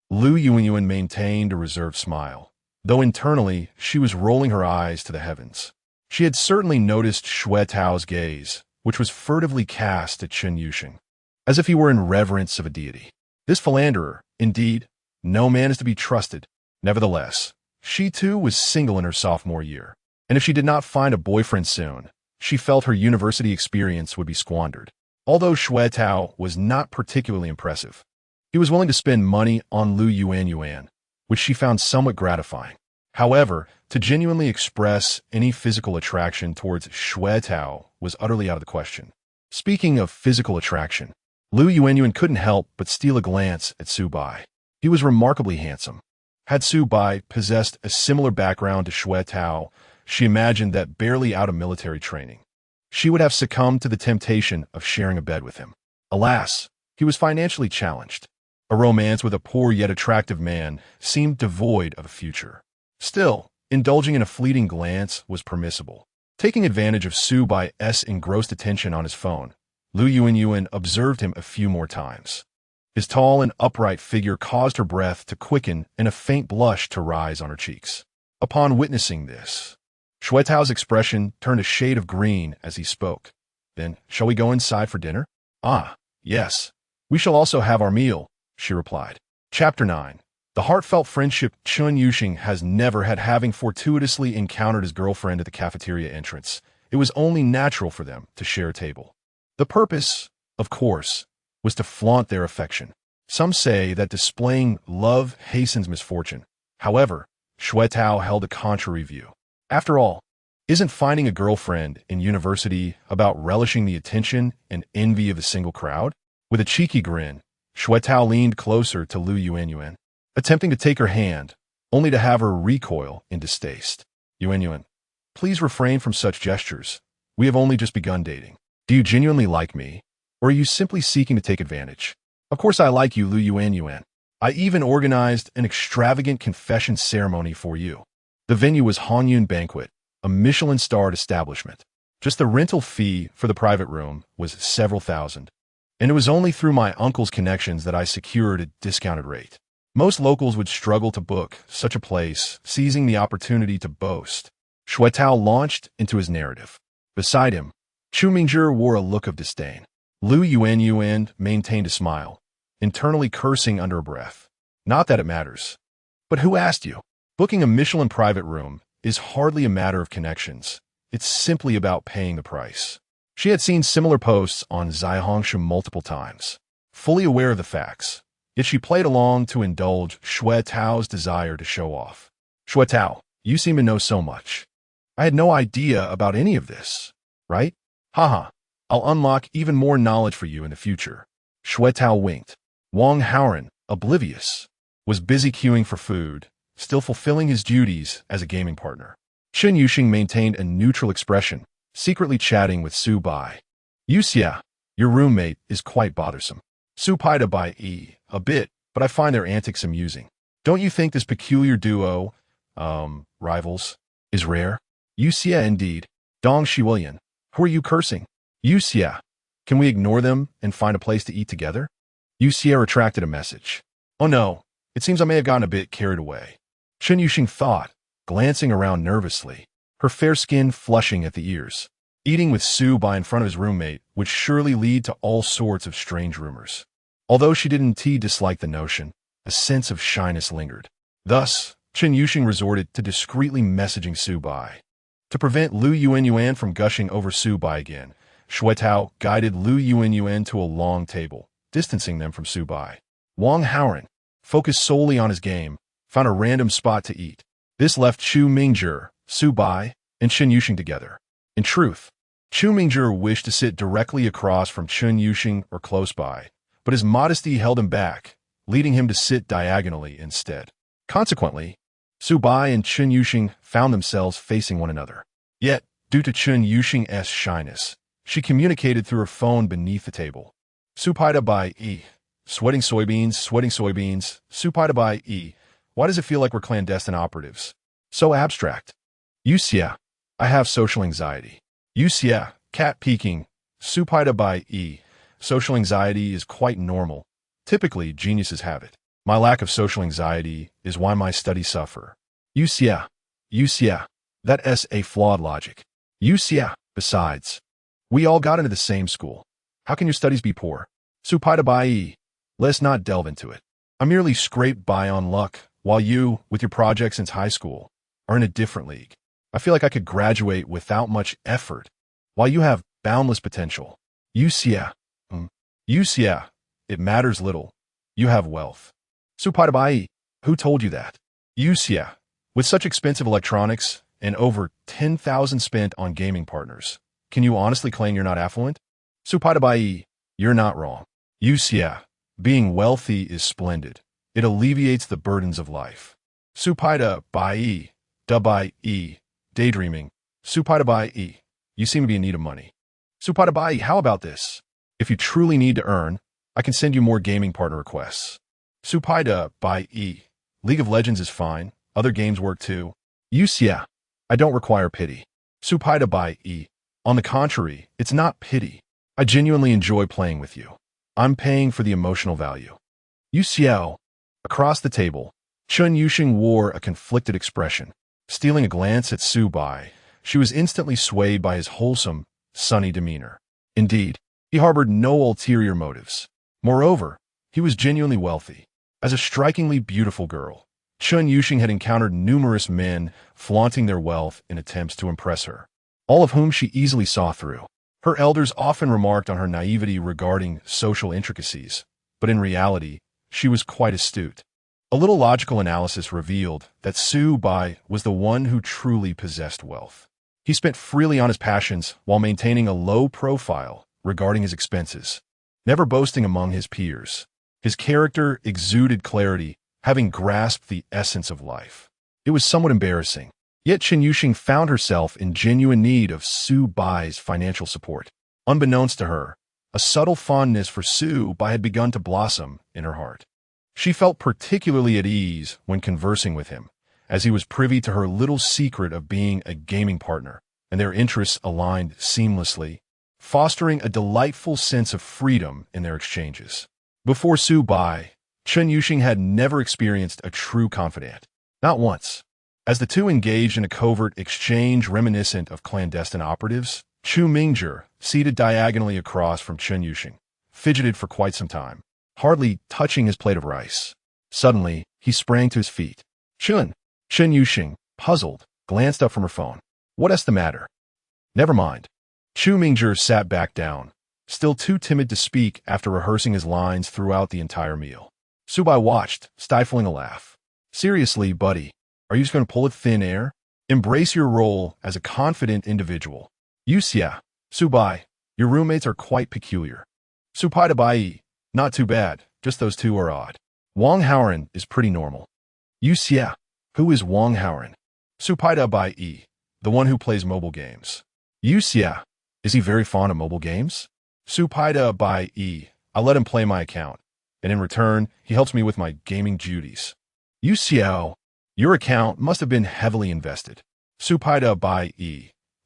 Lu Yuan maintained a reserved smile, though internally she was rolling her eyes to the heavens. She had certainly noticed Xue Tao's gaze, which was furtively cast at Chun Yuxing, as if he were in reverence of a deity. This philanderer, indeed, no man is to be trusted. Nevertheless, she too was single in her sophomore year, and if she did not find a boyfriend soon, she felt her university experience would be squandered. Although Xue Tao was not particularly impressive, he was willing to spend money on Lu Yuan, which she found somewhat gratifying. However, to genuinely express any physical attraction towards Xue Tao was utterly out of the question. Speaking of physical attraction, Lu Yuan couldn't help but steal a glance at Su-bai. He was remarkably handsome. Had Su-bai possessed a similar background to Xue Tao, she imagined that barely out of military training, she would have succumbed to the temptation of sharing a bed with him. Alas, he was financially challenged. A romance with a poor yet attractive man seemed devoid of a future. Still, indulging in a fleeting glance was permissible. Taking advantage of Su-bai's engrossed attention on his phone, Lu Yuan observed him a few more times. His tall and upright figure caused her breath to quicken and a faint blush to rise on her cheeks. Upon witnessing this, Xue Tao's expression turned a shade of green as he spoke. Then, shall we go inside for dinner? Ah, yes. We shall also have our meal, she replied. Chapter 9. The heartfelt friendship Chun Yuxing has never had, having fortuitously encountered his girlfriend at the cafeteria entrance. It was only natural for them to share a table. The purpose, of course, was to flaunt their affection. Some say that displaying love hastens misfortune. However, Xuetao held a contrary view. After all, isn't finding a girlfriend in university about relishing the attention and envy of the single crowd? With a cheeky grin, Xuetao leaned closer to Lu Yuanyuan, attempting to take her hand, only to have her recoil in distaste. Yuanyuan, please refrain from such gestures. We have only just begun dating. Do you genuinely like me, or are you simply seeking to take advantage? Of course I like you, Lu Yuanyuan. I even organized an extravagant confession ceremony for you. The venue was Hanyun Banquet, a Michelin-starred establishment. Just the rental fee for the private room was several thousand. And it was only through my uncle's connections that I secured a discounted rate. Most locals would struggle to book such a place, seizing the opportunity to boast. Xuetao launched into his narrative. Beside him, Chu Mingzhi wore a look of disdain. Lu Yuanyuan maintained a smile, internally cursing under her breath. Not that it matters. But who asked you? Booking a Michelin private room is hardly a matter of connections. It's simply about paying the price. She had seen similar posts on Zaihongshu multiple times. Fully aware of the facts, yet she played along to indulge Xuetao's desire to show off. Xuetao, you seem to know so much. I had no idea about any of this, right? Haha, I'll unlock even more knowledge for you in the future. Xuetao winked. Wang Haoran, oblivious, was busy queuing for food, still fulfilling his duties as a gaming partner. Chun Yuxing maintained a neutral expression, secretly chatting with Su Bai. Yuxia, your roommate is quite bothersome. Su Pai Bai a bit, but I find their antics amusing. Don't you think this peculiar duo, rivals, is rare? Yuxia indeed. Dong Shiwilian, who are you cursing? Yuxia, can we ignore them and find a place to eat together? Yuxia retracted a message. Oh no, it seems I may have gotten a bit carried away. Chun Yuxing thought, glancing around nervously, her fair skin flushing at the ears. Eating with Su Bai in front of his roommate would surely lead to all sorts of strange rumors. Although she didn't dislike the notion, a sense of shyness lingered. Thus, Chun Yuxing resorted to discreetly messaging Su Bai. To prevent Lu Yuanyuan from gushing over Su Bai again, Xuetao guided Lu Yuanyuan to a long table, distancing them from Su Bai. Wang Haoran, focused solely on his game, found a random spot to eat. This left Chu Mingzhi, Su Bai, and Chun Yuxing together. In truth, Chu Mingzhi wished to sit directly across from Chun Yuxing or close by, but his modesty held him back, leading him to sit diagonally instead. Consequently, Su Bai and Chun Yuxing found themselves facing one another. Yet, due to Chun Yuxing's shyness, she communicated through her phone beneath the table. Su Pai Bai sweating soybeans, Su Pai Bai why does it feel like we're clandestine operatives? So abstract. Yuxia, I have social anxiety. Yuxia, cat peeking, Su Pai Bai social anxiety is quite normal. Typically, geniuses have it. My lack of social anxiety is why my studies suffer. Yuxia, that's a flawed logic. Yuxia, besides, we all got into the same school. How can your studies be poor? Su Pai Bai, let's not delve into it. I merely scraped by on luck, while you, with your projects since high school, are in a different league. I feel like I could graduate without much effort, while you have boundless potential. Yuxia, it matters little. You have wealth. Su Pai Bai, who told you that? Yuxia, with such expensive electronics and over 10,000 spent on gaming partners, can you honestly claim you're not affluent? Su Pai Bai, you're not wrong. Yuxia, being wealthy is splendid. It alleviates the burdens of life. Su Pai Bai, daydreaming. Su Pai Bai, you seem to be in need of money. Su Pai Bai, how about this? If you truly need to earn, I can send you more gaming partner requests. Su Pai Bai, League of Legends is fine. Other games work too. Yuxia, I don't require pity. Su Pai Bai, on the contrary, it's not pity. I genuinely enjoy playing with you. I'm paying for the emotional value. Yuxiao. Across the table, Chun Yuxing wore a conflicted expression. Stealing a glance at Su Bai, she was instantly swayed by his wholesome, sunny demeanor. Indeed, He harbored no ulterior motives. Moreover, he was genuinely wealthy. As a strikingly beautiful girl, Chun Yuxing had encountered numerous men flaunting their wealth in attempts to impress her, all of whom she easily saw through. Her elders often remarked on her naivety regarding social intricacies, but in reality, she was quite astute. A little logical analysis revealed that Su Bai was the one who truly possessed wealth. He spent freely on his passions while maintaining a low profile regarding his expenses, never boasting among his peers. His character exuded clarity, having grasped the essence of life. It was somewhat embarrassing. Yet Chun Yuxing found herself in genuine need of Su Bai's financial support. Unbeknownst to her, a subtle fondness for Su Bai had begun to blossom in her heart. She felt particularly at ease when conversing with him, as he was privy to her little secret of being a gaming partner, and their interests aligned seamlessly, fostering a delightful sense of freedom in their exchanges. Before Su Bai, Chun Yuxing had never experienced a true confidant. Not once. As the two engaged in a covert exchange reminiscent of clandestine operatives, Chu Mingzhi, seated diagonally across from Chun Yuxing, fidgeted for quite some time, hardly touching his plate of rice. Suddenly, he sprang to his feet. Chun Yuxing, puzzled, glanced up from her phone. What's the matter? Never mind. Chu Mingzhi sat back down, still too timid to speak after rehearsing his lines throughout the entire meal. Su Bai watched, stifling a laugh. Seriously, buddy, are you just going to pull it thin air? Embrace your role as a confident individual. Yuxia, Su Bai, your roommates are quite peculiar. Su Pai Bai, not too bad, just those two are odd. Wang Haoran is pretty normal. Yuxia, who is Wang Haoran? Su Pai Bai, the one who plays mobile games. Yuxia, is he very fond of mobile games? Su Pai Bai, I let him play my account, and in return, he helps me with my gaming duties. Yuxiao, your account must have been heavily invested. Su Pai Bai,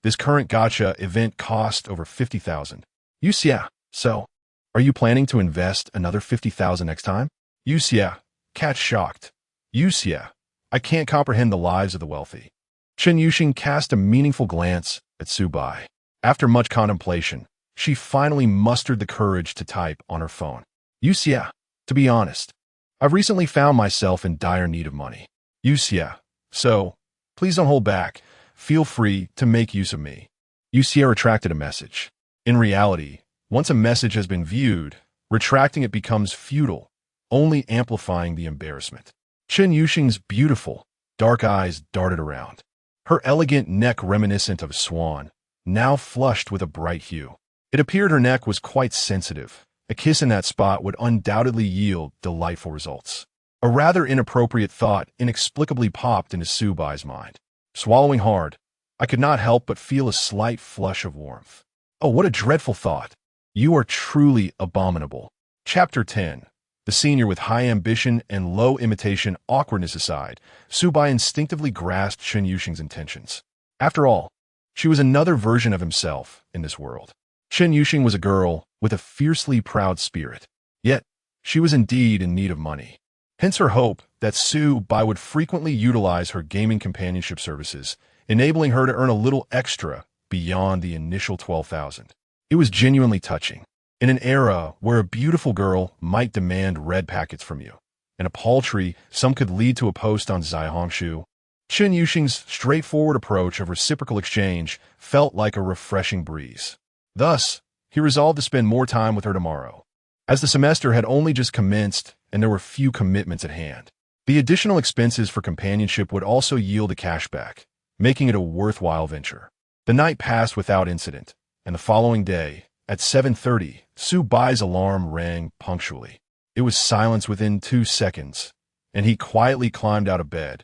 this current gacha event cost over 50,000. Yuxia, so, are you planning to invest another 50,000 next time? Yuxia, cat shocked. Yuxia, I can't comprehend the lives of the wealthy. Chun Yuxing cast a meaningful glance at Su Bai. After much contemplation, she finally mustered the courage to type on her phone. Yuxia, to be honest, I've recently found myself in dire need of money. Yuxia, so, please don't hold back. Feel free to make use of me. Yuxia retracted a message. In reality, once a message has been viewed, retracting it becomes futile, only amplifying the embarrassment. Chun Yuxing's beautiful, dark eyes darted around. Her elegant neck reminiscent of a swan, now flushed with a bright hue. It appeared her neck was quite sensitive. A kiss in that spot would undoubtedly yield delightful results. A rather inappropriate thought inexplicably popped into Su Bai's mind. Swallowing hard, I could not help but feel a slight flush of warmth. Oh, what a dreadful thought. You are truly abominable. Chapter 10. The senior with high ambition and low imitation awkwardness aside, Su Bai instinctively grasped Chun Yuxing's intentions. After all, she was another version of himself in this world. Chun Yuxing was a girl with a fiercely proud spirit. Yet, she was indeed in need of money. Hence her hope that Su Bai would frequently utilize her gaming companionship services, enabling her to earn a little extra beyond the initial 12,000. It was genuinely touching. In an era where a beautiful girl might demand red packets from you, and a paltry sum could lead to a post on Zaihongshu, Chun Yuxing's straightforward approach of reciprocal exchange felt like a refreshing breeze. Thus, he resolved to spend more time with her tomorrow. As the semester had only just commenced and there were few commitments at hand, the additional expenses for companionship would also yield a cashback, making it a worthwhile venture. The night passed without incident, and the following day, at 7:30, Su Bai's alarm rang punctually. It was silence within 2 seconds, and he quietly climbed out of bed,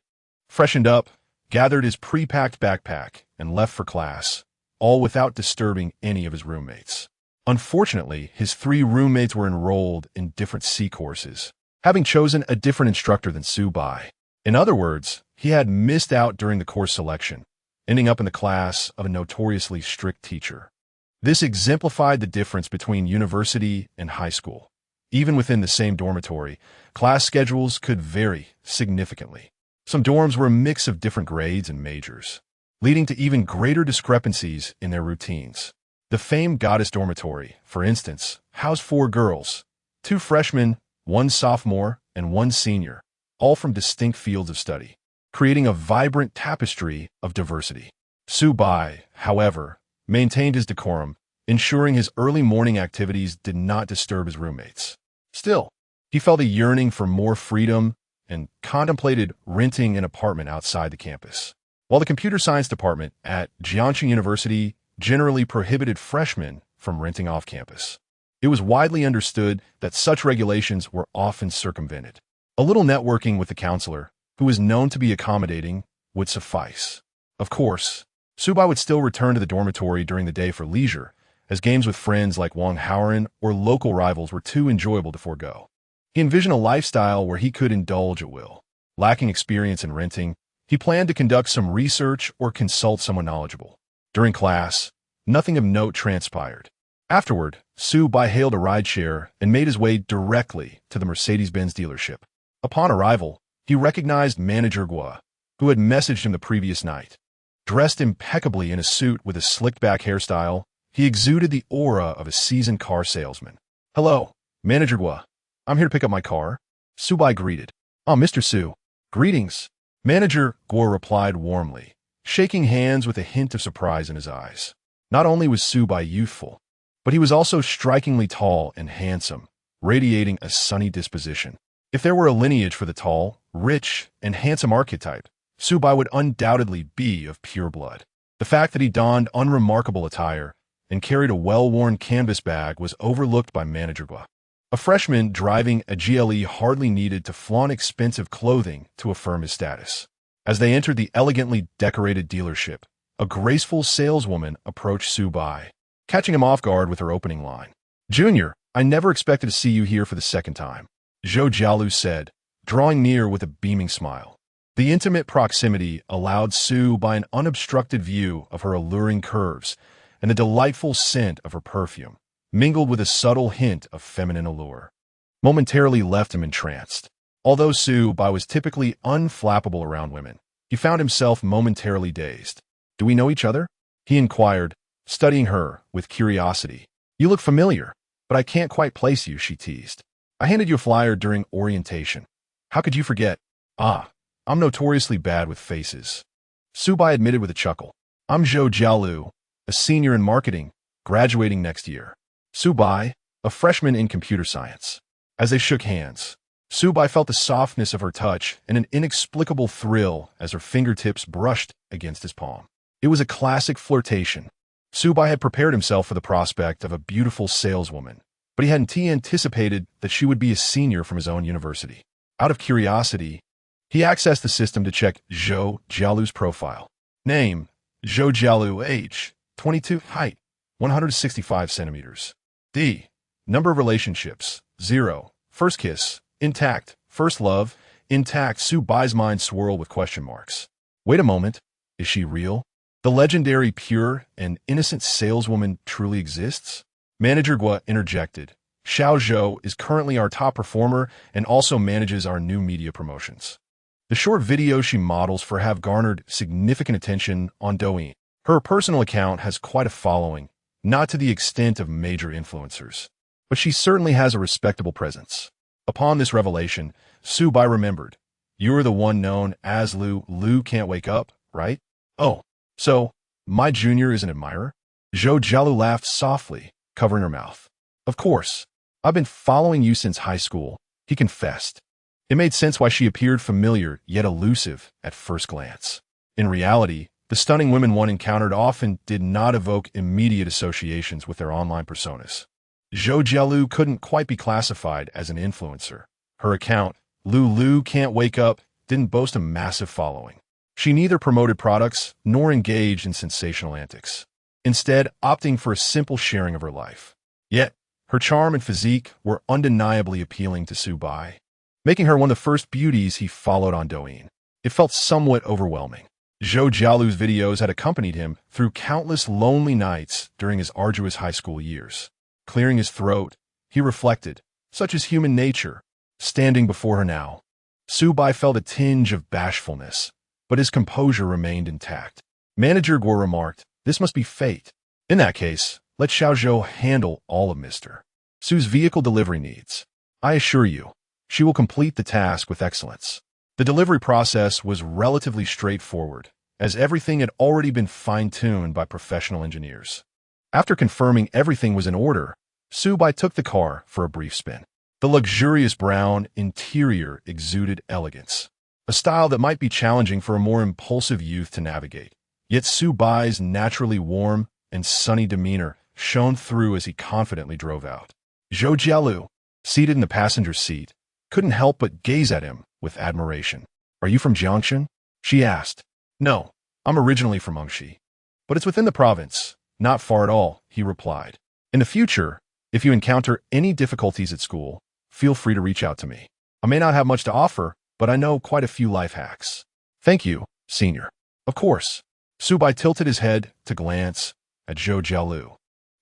freshened up, gathered his pre-packed backpack, and left for class, all without disturbing any of his roommates. Unfortunately, his 3 roommates were enrolled in different C courses, having chosen a different instructor than Su Bai. In other words, he had missed out during the course selection, ending up in the class of a notoriously strict teacher. This exemplified the difference between university and high school. Even within the same dormitory, class schedules could vary significantly. Some dorms were a mix of different grades and majors, leading to even greater discrepancies in their routines. The famed Goddess Dormitory, for instance, housed 4 girls, 2 freshmen, 1 sophomore, and 1 senior, all from distinct fields of study, creating a vibrant tapestry of diversity. Su-bai, however, maintained his decorum, ensuring his early morning activities did not disturb his roommates. Still, he felt a yearning for more freedom and contemplated renting an apartment outside the campus. While the computer science department at Jiangxing University generally prohibited freshmen from renting off campus, it was widely understood that such regulations were often circumvented. A little networking with the counselor, who was known to be accommodating, would suffice. Of course, Su-bai would still return to the dormitory during the day for leisure, as games with friends like Waaah or local rivals were too enjoyable to forego. He envisioned a lifestyle where he could indulge at will. Lacking experience in renting, he planned to conduct some research or consult someone knowledgeable. During class, nothing of note transpired. Afterward, Su-bai hailed a rideshare and made his way directly to the Mercedes-Benz dealership. Upon arrival, he recognized manager Waaah, who had messaged him the previous night. Dressed impeccably in a suit with a slicked-back hairstyle, he exuded the aura of a seasoned car salesman. "Hello, Manager Waaah. I'm here to pick up my car." Su-bai greeted. "Oh, Mr. Su. Greetings." Manager Waaah replied warmly, shaking hands with a hint of surprise in his eyes. Not only was Su-bai youthful, but he was also strikingly tall and handsome, radiating a sunny disposition. If there were a lineage for the tall, rich, and handsome archetype, Su-bai would undoubtedly be of pure blood. The fact that he donned unremarkable attire and carried a well-worn canvas bag was overlooked by Manager Waaah. A freshman driving a GLE hardly needed to flaunt expensive clothing to affirm his status. As they entered the elegantly decorated dealership, a graceful saleswoman approached Su-bai, catching him off guard with her opening line. "Junior, I never expected to see you here for the second time," Zhou Jialu said, drawing near with a beaming smile. The intimate proximity allowed Su-bai an unobstructed view of her alluring curves and the delightful scent of her perfume, mingled with a subtle hint of feminine allure, momentarily left him entranced. Although Su-bai was typically unflappable around women, he found himself momentarily dazed. "Do we know each other?" he inquired, studying her with curiosity. "You look familiar, but I can't quite place you," she teased. "I handed you a flyer during orientation. How could you forget?" "Ah, I'm notoriously bad with faces," Su-bai admitted with a chuckle. "I'm Zhou Jialu, a senior in marketing, graduating next year." Su-bai, a freshman in computer science. As they shook hands, Su-bai felt the softness of her touch and an inexplicable thrill as her fingertips brushed against his palm. It was a classic flirtation. Su-bai had prepared himself for the prospect of a beautiful saleswoman, but he hadn't anticipated that she would be a senior from his own university. Out of curiosity, he accessed the system to check Zhou Jialu's profile. Name, Zhou Jialu, age, 22, height, 165 centimeters. Number of relationships, 0. First kiss, intact. First love, intact. Su-bai's mind swirled with question marks. Wait a moment, is she real? The legendary pure and innocent saleswoman truly exists? Manager Waaah interjected. Xiao Zhou is currently our top performer and also manages our new media promotions. The short videos she models for have garnered significant attention on Douyin. Her personal account has quite a following, not to the extent of major influencers, but she certainly has a respectable presence. Upon this revelation, Su-bai remembered. "You're the one known as Lu. Lu can't wake up, right?" "Oh, so my junior is an admirer?" Zhou Jialu laughed softly, covering her mouth. "Of course. I've been following you since high school," he confessed. It made sense why she appeared familiar yet elusive at first glance. In reality, the stunning women one encountered often did not evoke immediate associations with their online personas. Zhou Jialu couldn't quite be classified as an influencer. Her account, Lu Can't Wake Up, didn't boast a massive following. She neither promoted products nor engaged in sensational antics, instead opting for a simple sharing of her life. Yet, her charm and physique were undeniably appealing to Su-bai, making her one of the first beauties he followed on Douyin. It felt somewhat overwhelming. Zhou Jialu's videos had accompanied him through countless lonely nights during his arduous high school years. Clearing his throat, he reflected, such is human nature, standing before her now. Su-bai felt a tinge of bashfulness, but his composure remained intact. Manager Waaah remarked, "This must be fate." "In that case, Let Xiaozhou handle all of Mr. Su's vehicle delivery needs. I assure you, she will complete the task with excellence. The delivery process was relatively straightforward, as everything had already been fine-tuned by professional engineers. After confirming everything was in order, Su Bai took the car for a brief spin. The luxurious brown interior exuded elegance, a style that might be challenging for a more impulsive youth to navigate. Yet Su Bai's naturally warm and sunny demeanor shone through as he confidently drove out. Zhou Jialu, seated in the passenger seat, couldn't help but gaze at him with admiration. "Are you from Jiangshan?" she asked. "No, I'm originally from Engxi, but it's within the province. Not far at all," he replied. "In the future, if you encounter any difficulties at school, feel free to reach out to me. I may not have much to offer, but I know quite a few life hacks." "Thank you, senior." "Of course." Su Bai tilted his head to glance at Zhou Jialu,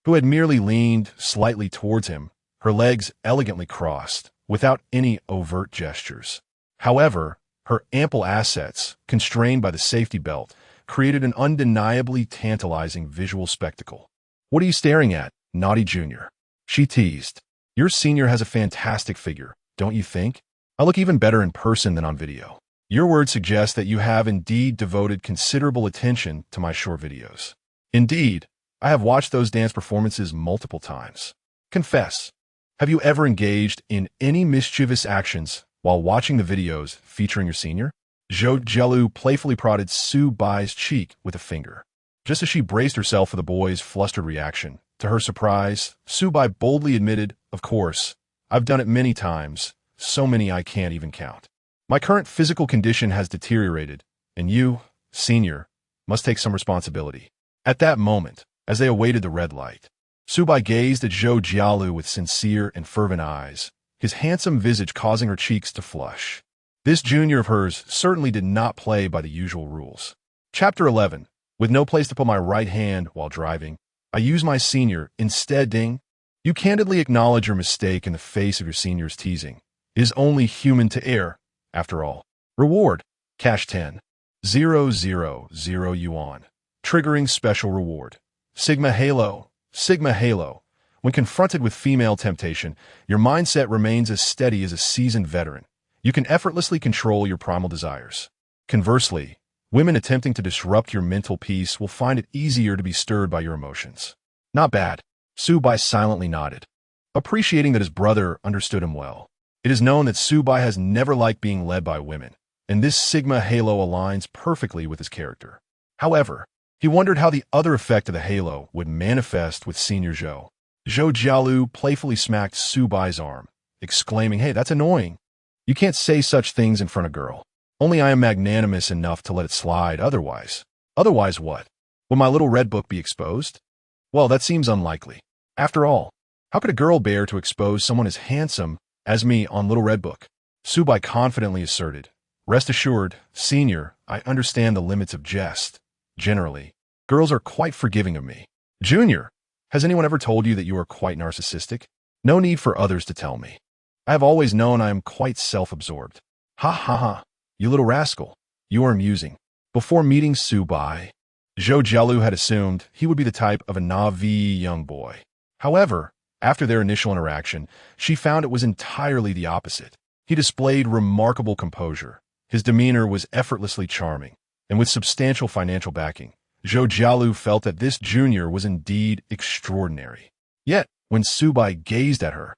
who had merely leaned slightly towards him, her legs elegantly crossed, without any overt gestures. However, her ample assets, constrained by the safety belt, created an undeniably tantalizing visual spectacle. "What are you staring at, naughty junior?" she teased. "Your senior has a fantastic figure, don't you think? I look even better in person than on video. Your words suggest that you have indeed devoted considerable attention to my short videos. Indeed, I have watched those dance performances multiple times. Confess, have you ever engaged in any mischievous actions while watching the videos featuring your senior?" Zhou Jialu playfully prodded Su Bai's cheek with a finger. Just as she braced herself for the boy's flustered reaction, to her surprise, Su Bai boldly admitted, "Of course, I've done it many times, so many I can't even count. My current physical condition has deteriorated, and you, senior, must take some responsibility." At that moment, as they awaited the red light, Su Bai gazed at Zhou Jialu with sincere and fervent eyes, his handsome visage causing her cheeks to flush. This junior of hers certainly did not play by the usual rules. Chapter 11. With no place to put my right hand while driving, I use my senior instead. Ding. You candidly acknowledge your mistake in the face of your senior's teasing. It is only human to err, after all. Reward. Cash 10,000 yuan. Triggering special reward. Sigma Halo. Sigma Halo. When confronted with female temptation, your mindset remains as steady as a seasoned veteran. You can effortlessly control your primal desires. Conversely, women attempting to disrupt your mental peace will find it easier to be stirred by your emotions. Not bad. Su Bai silently nodded, appreciating that his brother understood him well. It is known that Su Bai has never liked being led by women, and this Sigma halo aligns perfectly with his character. However, he wondered how the other effect of the halo would manifest with Senior Zhou. Zhou Jialu playfully smacked Su Bai's arm, exclaiming, "Hey, that's annoying. You can't say such things in front of a girl. Only I am magnanimous enough to let it slide otherwise." "Otherwise what? Would my little red book be exposed?" "Well, that seems unlikely. After all, how could a girl bear to expose someone as handsome as me on Little Red Book?" Su Bai confidently asserted. "Rest assured, senior, I understand the limits of jest. Generally, girls are quite forgiving of me." "Junior, has anyone ever told you that you are quite narcissistic?" "No need for others to tell me. I have always known I am quite self-absorbed." "Ha ha ha, you little rascal. You are amusing." Before meeting Su Bai, Zhou Jialu had assumed he would be the type of a naive young boy. However, after their initial interaction, she found it was entirely the opposite. He displayed remarkable composure. His demeanor was effortlessly charming, and with substantial financial backing, Zhou Jialu felt that this junior was indeed extraordinary. Yet, when Su Bai gazed at her,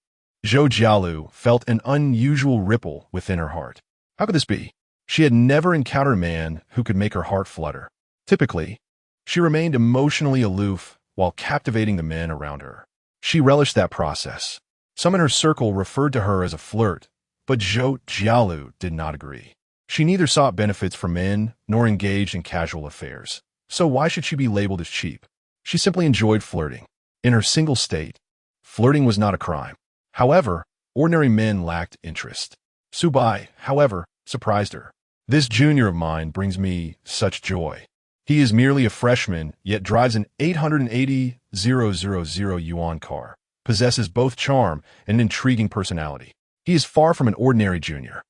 Zhou Jialu felt an unusual ripple within her heart. How could this be? She had never encountered a man who could make her heart flutter. Typically, she remained emotionally aloof while captivating the men around her. She relished that process. Some in her circle referred to her as a flirt, but Zhou Jialu did not agree. She neither sought benefits from men nor engaged in casual affairs. So why should she be labeled as cheap? She simply enjoyed flirting. In her single state, flirting was not a crime. However, ordinary men lacked interest. Su Bai, however, surprised her. "This junior of mine brings me such joy. He is merely a freshman, yet drives an 880,000 yuan car, possesses both charm and an intriguing personality. He is far from an ordinary junior.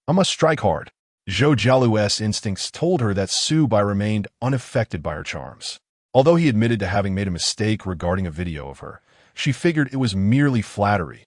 I must strike hard." Zhou Jialu's instincts told her that Su Bai remained unaffected by her charms. Although he admitted to having made a mistake regarding a video of her, she figured it was merely flattery.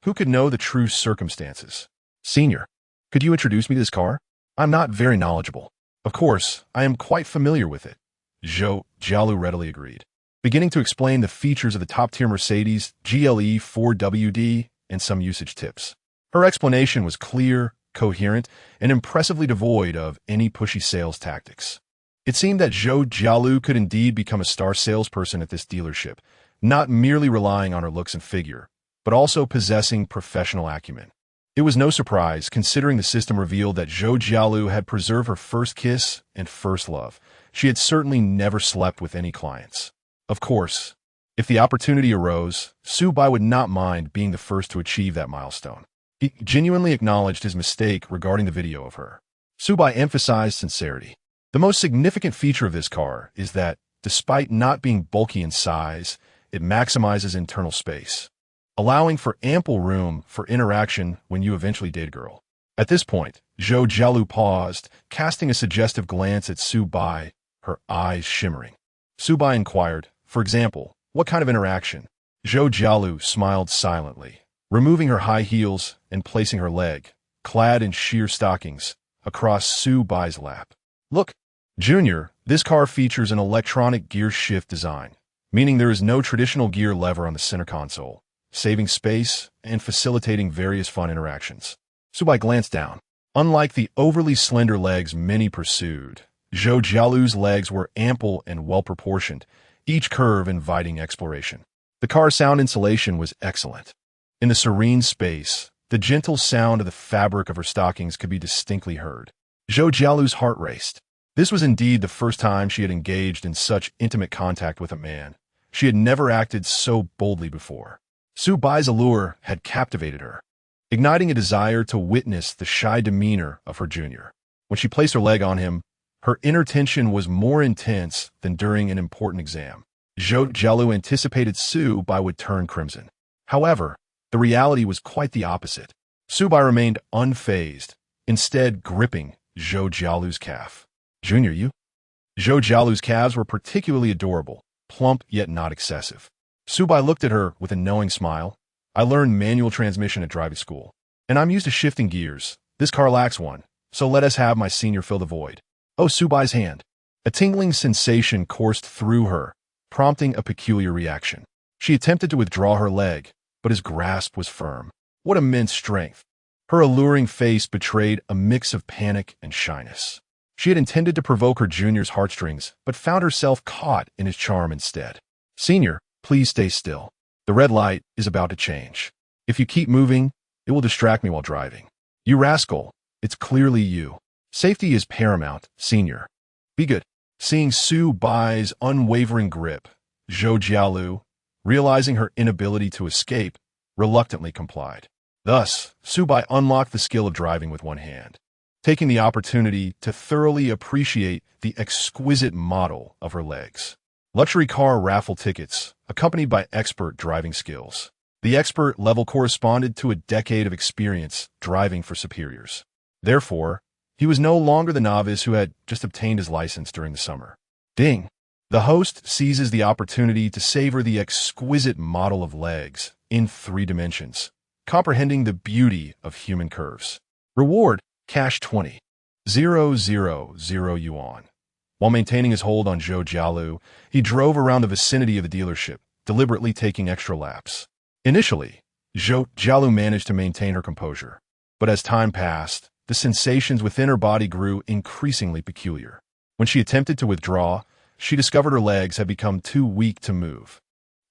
Who could know the true circumstances? Senior, could you introduce me to this car? I'm not very knowledgeable. Of course, I am quite familiar with it. Zhou Jialu readily agreed, beginning to explain the features of the top-tier Mercedes GLE 4WD and some usage tips. Her explanation was clear, coherent, and impressively devoid of any pushy sales tactics. It seemed that Zhou Jialu could indeed become a star salesperson at this dealership, not merely relying on her looks and figure, but also possessing professional acumen. It was no surprise, considering the system revealed that Zhou Jialu had preserved her first kiss and first love. She had certainly never slept with any clients. Of course, if the opportunity arose, Su Bai would not mind being the first to achieve that milestone. He genuinely acknowledged his mistake regarding the video of her. Su Bai emphasized sincerity. The most significant feature of this car is that, despite not being bulky in size, it maximizes internal space, allowing for ample room for interaction when you eventually date a girl. At this point, Zhou Jialu paused, casting a suggestive glance at Su Bai, her eyes shimmering. Su Bai inquired, for example, what kind of interaction? Zhou Jialu smiled silently, removing her high heels and placing her leg, clad in sheer stockings, across Su Bai's lap. Look, Junior, this car features an electronic gear shift design, meaning there is no traditional gear lever on the center console, saving space and facilitating various fun interactions. Su Bai glanced down. Unlike the overly slender legs many pursued, Zhou Jialu's legs were ample and well-proportioned, each curve inviting exploration. The car's sound insulation was excellent. In the serene space, the gentle sound of the fabric of her stockings could be distinctly heard. Zhou Jialu's heart raced. This was indeed the first time she had engaged in such intimate contact with a man. She had never acted so boldly before. Su Bai's allure had captivated her, igniting a desire to witness the shy demeanor of her junior. When she placed her leg on him, her inner tension was more intense than during an important exam. Zhou Jialu anticipated Su Bai would turn crimson. However, the reality was quite the opposite. Su Bai remained unfazed, instead gripping Zhou Jialu's calf. Junior, you? Zhou Jialu's calves were particularly adorable, plump yet not excessive. Su Bai looked at her with a knowing smile. I learned manual transmission at driving school, and I'm used to shifting gears. This car lacks one, so let us have my senior fill the void. Oh, Su Bai's hand. A tingling sensation coursed through her, prompting a peculiar reaction. She attempted to withdraw her leg, but his grasp was firm. What immense strength! Her alluring face betrayed a mix of panic and shyness. She had intended to provoke her junior's heartstrings, but found herself caught in his charm instead. Senior, please stay still. The red light is about to change. If you keep moving, it will distract me while driving. You rascal, it's clearly you. Safety is paramount, Senior. Be good. Seeing Su Bai's unwavering grip, Zhou Jialu, realizing her inability to escape, reluctantly complied. Thus, Su Bai unlocked the skill of driving with one hand, taking the opportunity to thoroughly appreciate the exquisite model of her legs. Luxury car raffle tickets, accompanied by expert driving skills. The expert level corresponded to a decade of experience driving for superiors. Therefore, he was no longer the novice who had just obtained his license during the summer. Ding! The host seizes the opportunity to savor the exquisite model of legs in 3 dimensions, comprehending the beauty of human curves. Reward, cash 20,000 yuan. While maintaining his hold on Zhou Jialu, he drove around the vicinity of the dealership, deliberately taking extra laps. Initially, Zhou Jialu managed to maintain her composure, but as time passed, the sensations within her body grew increasingly peculiar. When she attempted to withdraw, she discovered her legs had become too weak to move.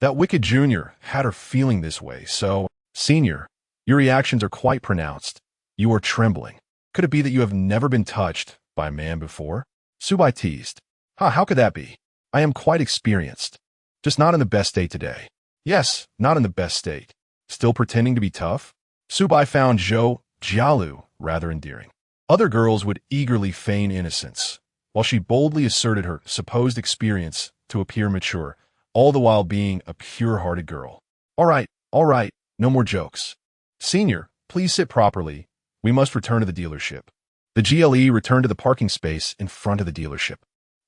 That wicked junior had her feeling this way, so, Senior, your reactions are quite pronounced. You are trembling. Could it be that you have never been touched by a man before? Su Bai teased. How could that be? I am quite experienced. Just not in the best state today. Yes, not in the best state. Still pretending to be tough? Su Bai found Zhou Jialu rather endearing. Other girls would eagerly feign innocence, while she boldly asserted her supposed experience to appear mature, all the while being a pure-hearted girl. All right, no more jokes. Senior, please sit properly. We must return to the dealership. The GLE returned to the parking space in front of the dealership.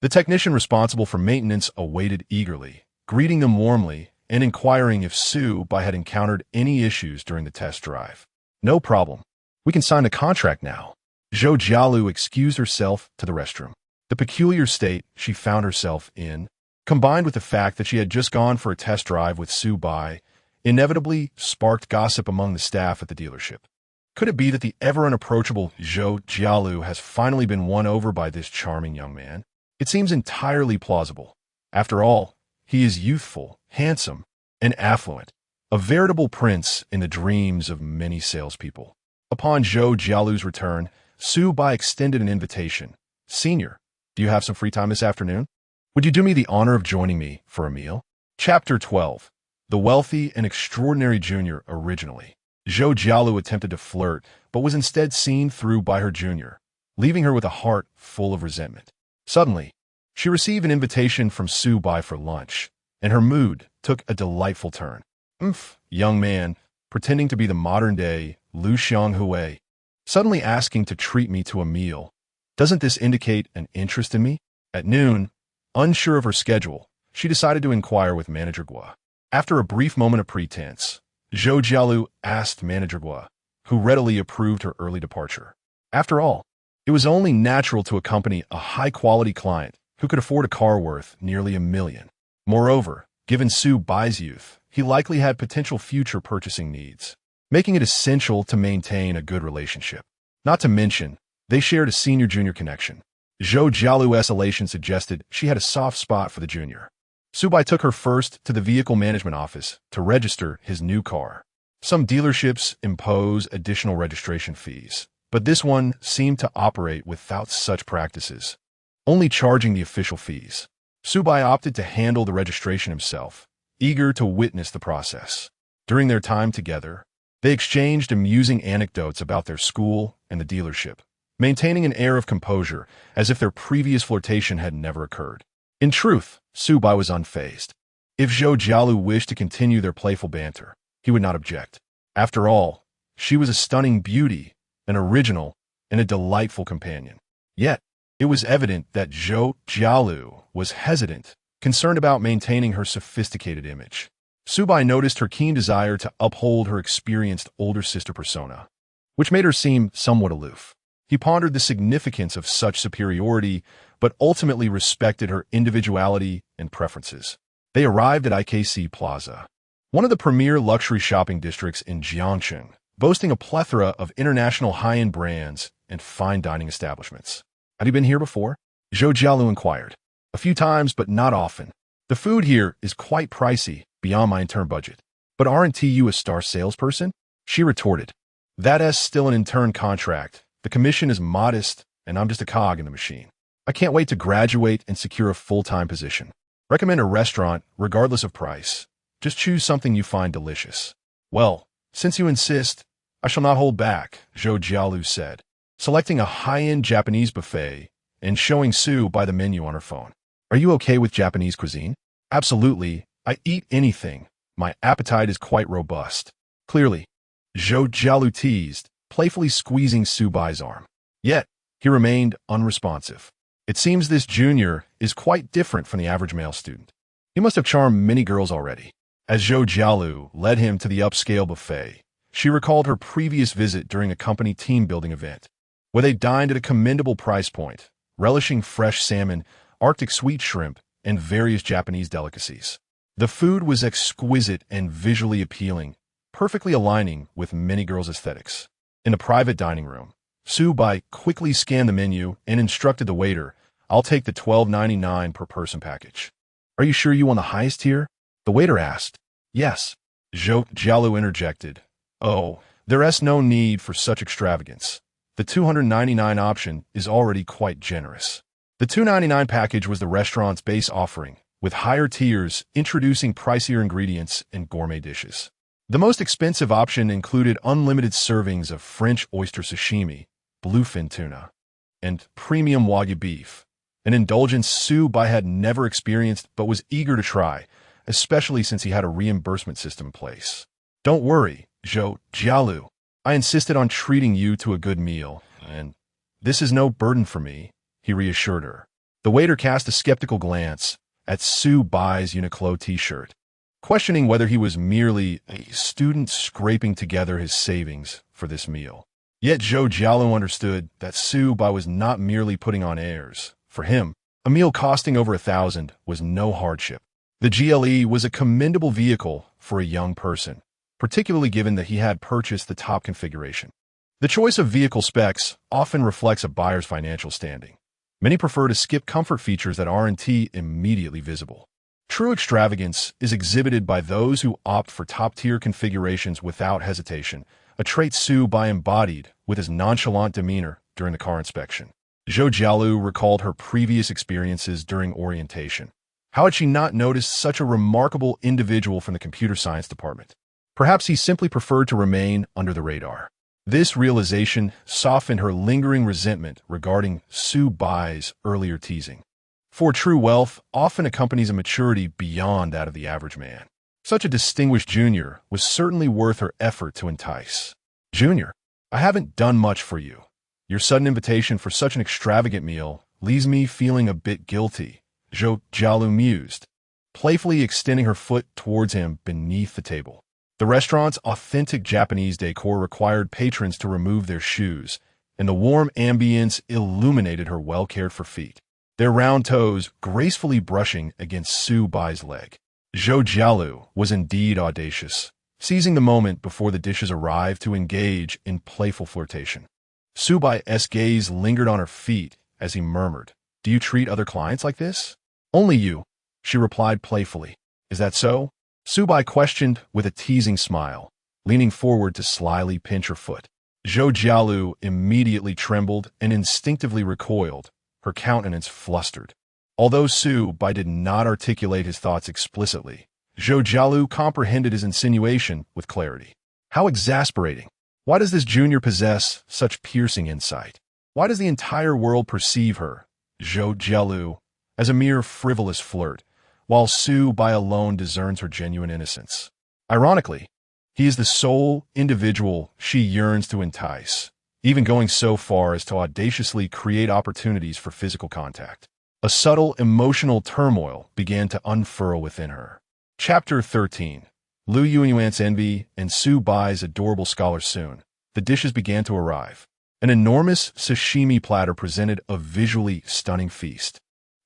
The technician responsible for maintenance awaited eagerly, greeting them warmly and inquiring if Su Bai had encountered any issues during the test drive. No problem. We can sign the contract now. Zhou Jialu excused herself to the restroom. The peculiar state she found herself in, combined with the fact that she had just gone for a test drive with Su Bai, inevitably sparked gossip among the staff at the dealership. Could it be that the ever-unapproachable Zhou Jialu has finally been won over by this charming young man? It seems entirely plausible. After all, he is youthful, handsome, and affluent, a veritable prince in the dreams of many salespeople. Upon Zhou Jialu's return, Su Bai extended an invitation. "Senior, do you have some free time this afternoon? Would you do me the honor of joining me for a meal?" Chapter 12. The Wealthy and Extraordinary Junior. Originally, Zhou Jialu attempted to flirt, but was instead seen through by her junior, leaving her with a heart full of resentment. Suddenly, she received an invitation from Su Bai for lunch, and her mood took a delightful turn. Young man, pretending to be the modern-day Lu Xianghui, suddenly asking to treat me to a meal. Doesn't this indicate an interest in me? At noon, unsure of her schedule, she decided to inquire with Manager Waaah. After a brief moment of pretense, Zhou Jialu asked Manager Waaah, who readily approved her early departure. After all, it was only natural to accompany a high-quality client who could afford a car worth nearly $1 million. Moreover, given Su Bai's youth, he likely had potential future purchasing needs, making it essential to maintain a good relationship. Not to mention, they shared a senior-junior connection. Zhou Jialu's elation suggested she had a soft spot for the junior. Su Bai took her first to the vehicle management office to register his new car. Some dealerships impose additional registration fees, but this one seemed to operate without such practices, only charging the official fees. Su Bai opted to handle the registration himself, eager to witness the process. During their time together, they exchanged amusing anecdotes about their school and the dealership, maintaining an air of composure as if their previous flirtation had never occurred. In truth, Su Bai was unfazed. If Zhou Jialu wished to continue their playful banter, he would not object. After all, she was a stunning beauty, an original, and a delightful companion. Yet, it was evident that Zhou Jialu was hesitant, concerned about maintaining her sophisticated image. Su Bai noticed her keen desire to uphold her experienced older sister persona, which made her seem somewhat aloof. He pondered the significance of such superiority, but ultimately respected her individuality and preferences. They arrived at IKC Plaza, one of the premier luxury shopping districts in Jiangcheng, boasting a plethora of international high-end brands and fine dining establishments. "Had you been here before?" Zhou Jialu inquired. "A few times, but not often. The food here is quite pricey, beyond my intern budget." "But aren't you a star salesperson?" she retorted. "That's still an intern contract. The commission is modest, and I'm just a cog in the machine. I can't wait to graduate and secure a full-time position. Recommend a restaurant, regardless of price. Just choose something you find delicious." "Well, since you insist, I shall not hold back," Zhou Jialu said, selecting a high-end Japanese buffet and showing Su Bai the menu on her phone. "Are you okay with Japanese cuisine?" "Absolutely. I eat anything. My appetite is quite robust." Clearly, Zhou Jialu teased, playfully squeezing Su Bai's arm. Yet, he remained unresponsive. It seems this junior is quite different from the average male student. He must have charmed many girls already. As Zhou Jialu led him to the upscale buffet, she recalled her previous visit during a company team-building event, where they dined at a commendable price point, relishing fresh salmon, Arctic sweet shrimp, and various Japanese delicacies. The food was exquisite and visually appealing, perfectly aligning with many girls' aesthetics. In the private dining room, Su Bai quickly scanned the menu and instructed the waiter, "I'll take the $12.99 per person package." "Are you sure you want the highest tier?" the waiter asked. "Yes," Zhou Jialu interjected. "Oh, there's no need for such extravagance. The $299 option is already quite generous." The $299 package was the restaurant's base offering, with higher tiers introducing pricier ingredients and gourmet dishes. The most expensive option included unlimited servings of French oyster sashimi, bluefin tuna, and premium Wagyu beef, an indulgence Su Bai had never experienced but was eager to try, especially since he had a reimbursement system in place. "Don't worry, Zhou Jialu. I insisted on treating you to a good meal, and this is no burden for me," he reassured her. The waiter cast a skeptical glance at Su Bai's Uniqlo t-shirt, questioning whether he was merely a student scraping together his savings for this meal. Yet Zhou Jialu understood that Su Bai was not merely putting on airs. For him, a meal costing over 1,000 was no hardship. The GLE was a commendable vehicle for a young person, particularly given that he had purchased the top configuration. The choice of vehicle specs often reflects a buyer's financial standing. Many prefer to skip comfort features that aren't immediately visible. True extravagance is exhibited by those who opt for top-tier configurations without hesitation, a trait Su Bai embodied with his nonchalant demeanor during the car inspection. Zhou Jialu recalled her previous experiences during orientation. How had she not noticed such a remarkable individual from the computer science department? Perhaps he simply preferred to remain under the radar. This realization softened her lingering resentment regarding Su Bai's earlier teasing. For true wealth often accompanies a maturity beyond that of the average man. Such a distinguished junior was certainly worth her effort to entice. "Junior, I haven't done much for you. Your sudden invitation for such an extravagant meal leaves me feeling a bit guilty," Zhou Jialu mused, playfully extending her foot towards him beneath the table. The restaurant's authentic Japanese decor required patrons to remove their shoes, and the warm ambience illuminated her well-cared-for feet, their round toes gracefully brushing against Su Bai's leg. Zhou Jialu was indeed audacious, seizing the moment before the dishes arrived to engage in playful flirtation. Su Bai's gaze lingered on her feet as he murmured, "Do you treat other clients like this?" "Only you," she replied playfully. "Is that so?" Su Bai questioned with a teasing smile, leaning forward to slyly pinch her foot. Zhou Jialu immediately trembled and instinctively recoiled, her countenance flustered. Although Su Bai did not articulate his thoughts explicitly, Zhou Jialu comprehended his insinuation with clarity. How exasperating! Why does this junior possess such piercing insight? Why does the entire world perceive her, Zhou Jialu, as a mere frivolous flirt, while Su Bai alone discerns her genuine innocence? Ironically, he is the sole individual she yearns to entice, even going so far as to audaciously create opportunities for physical contact. A subtle emotional turmoil began to unfurl within her. Chapter 13. Lu Yuan's envy and Su Bai's adorable scholar. Soon, the dishes began to arrive. An enormous sashimi platter presented a visually stunning feast.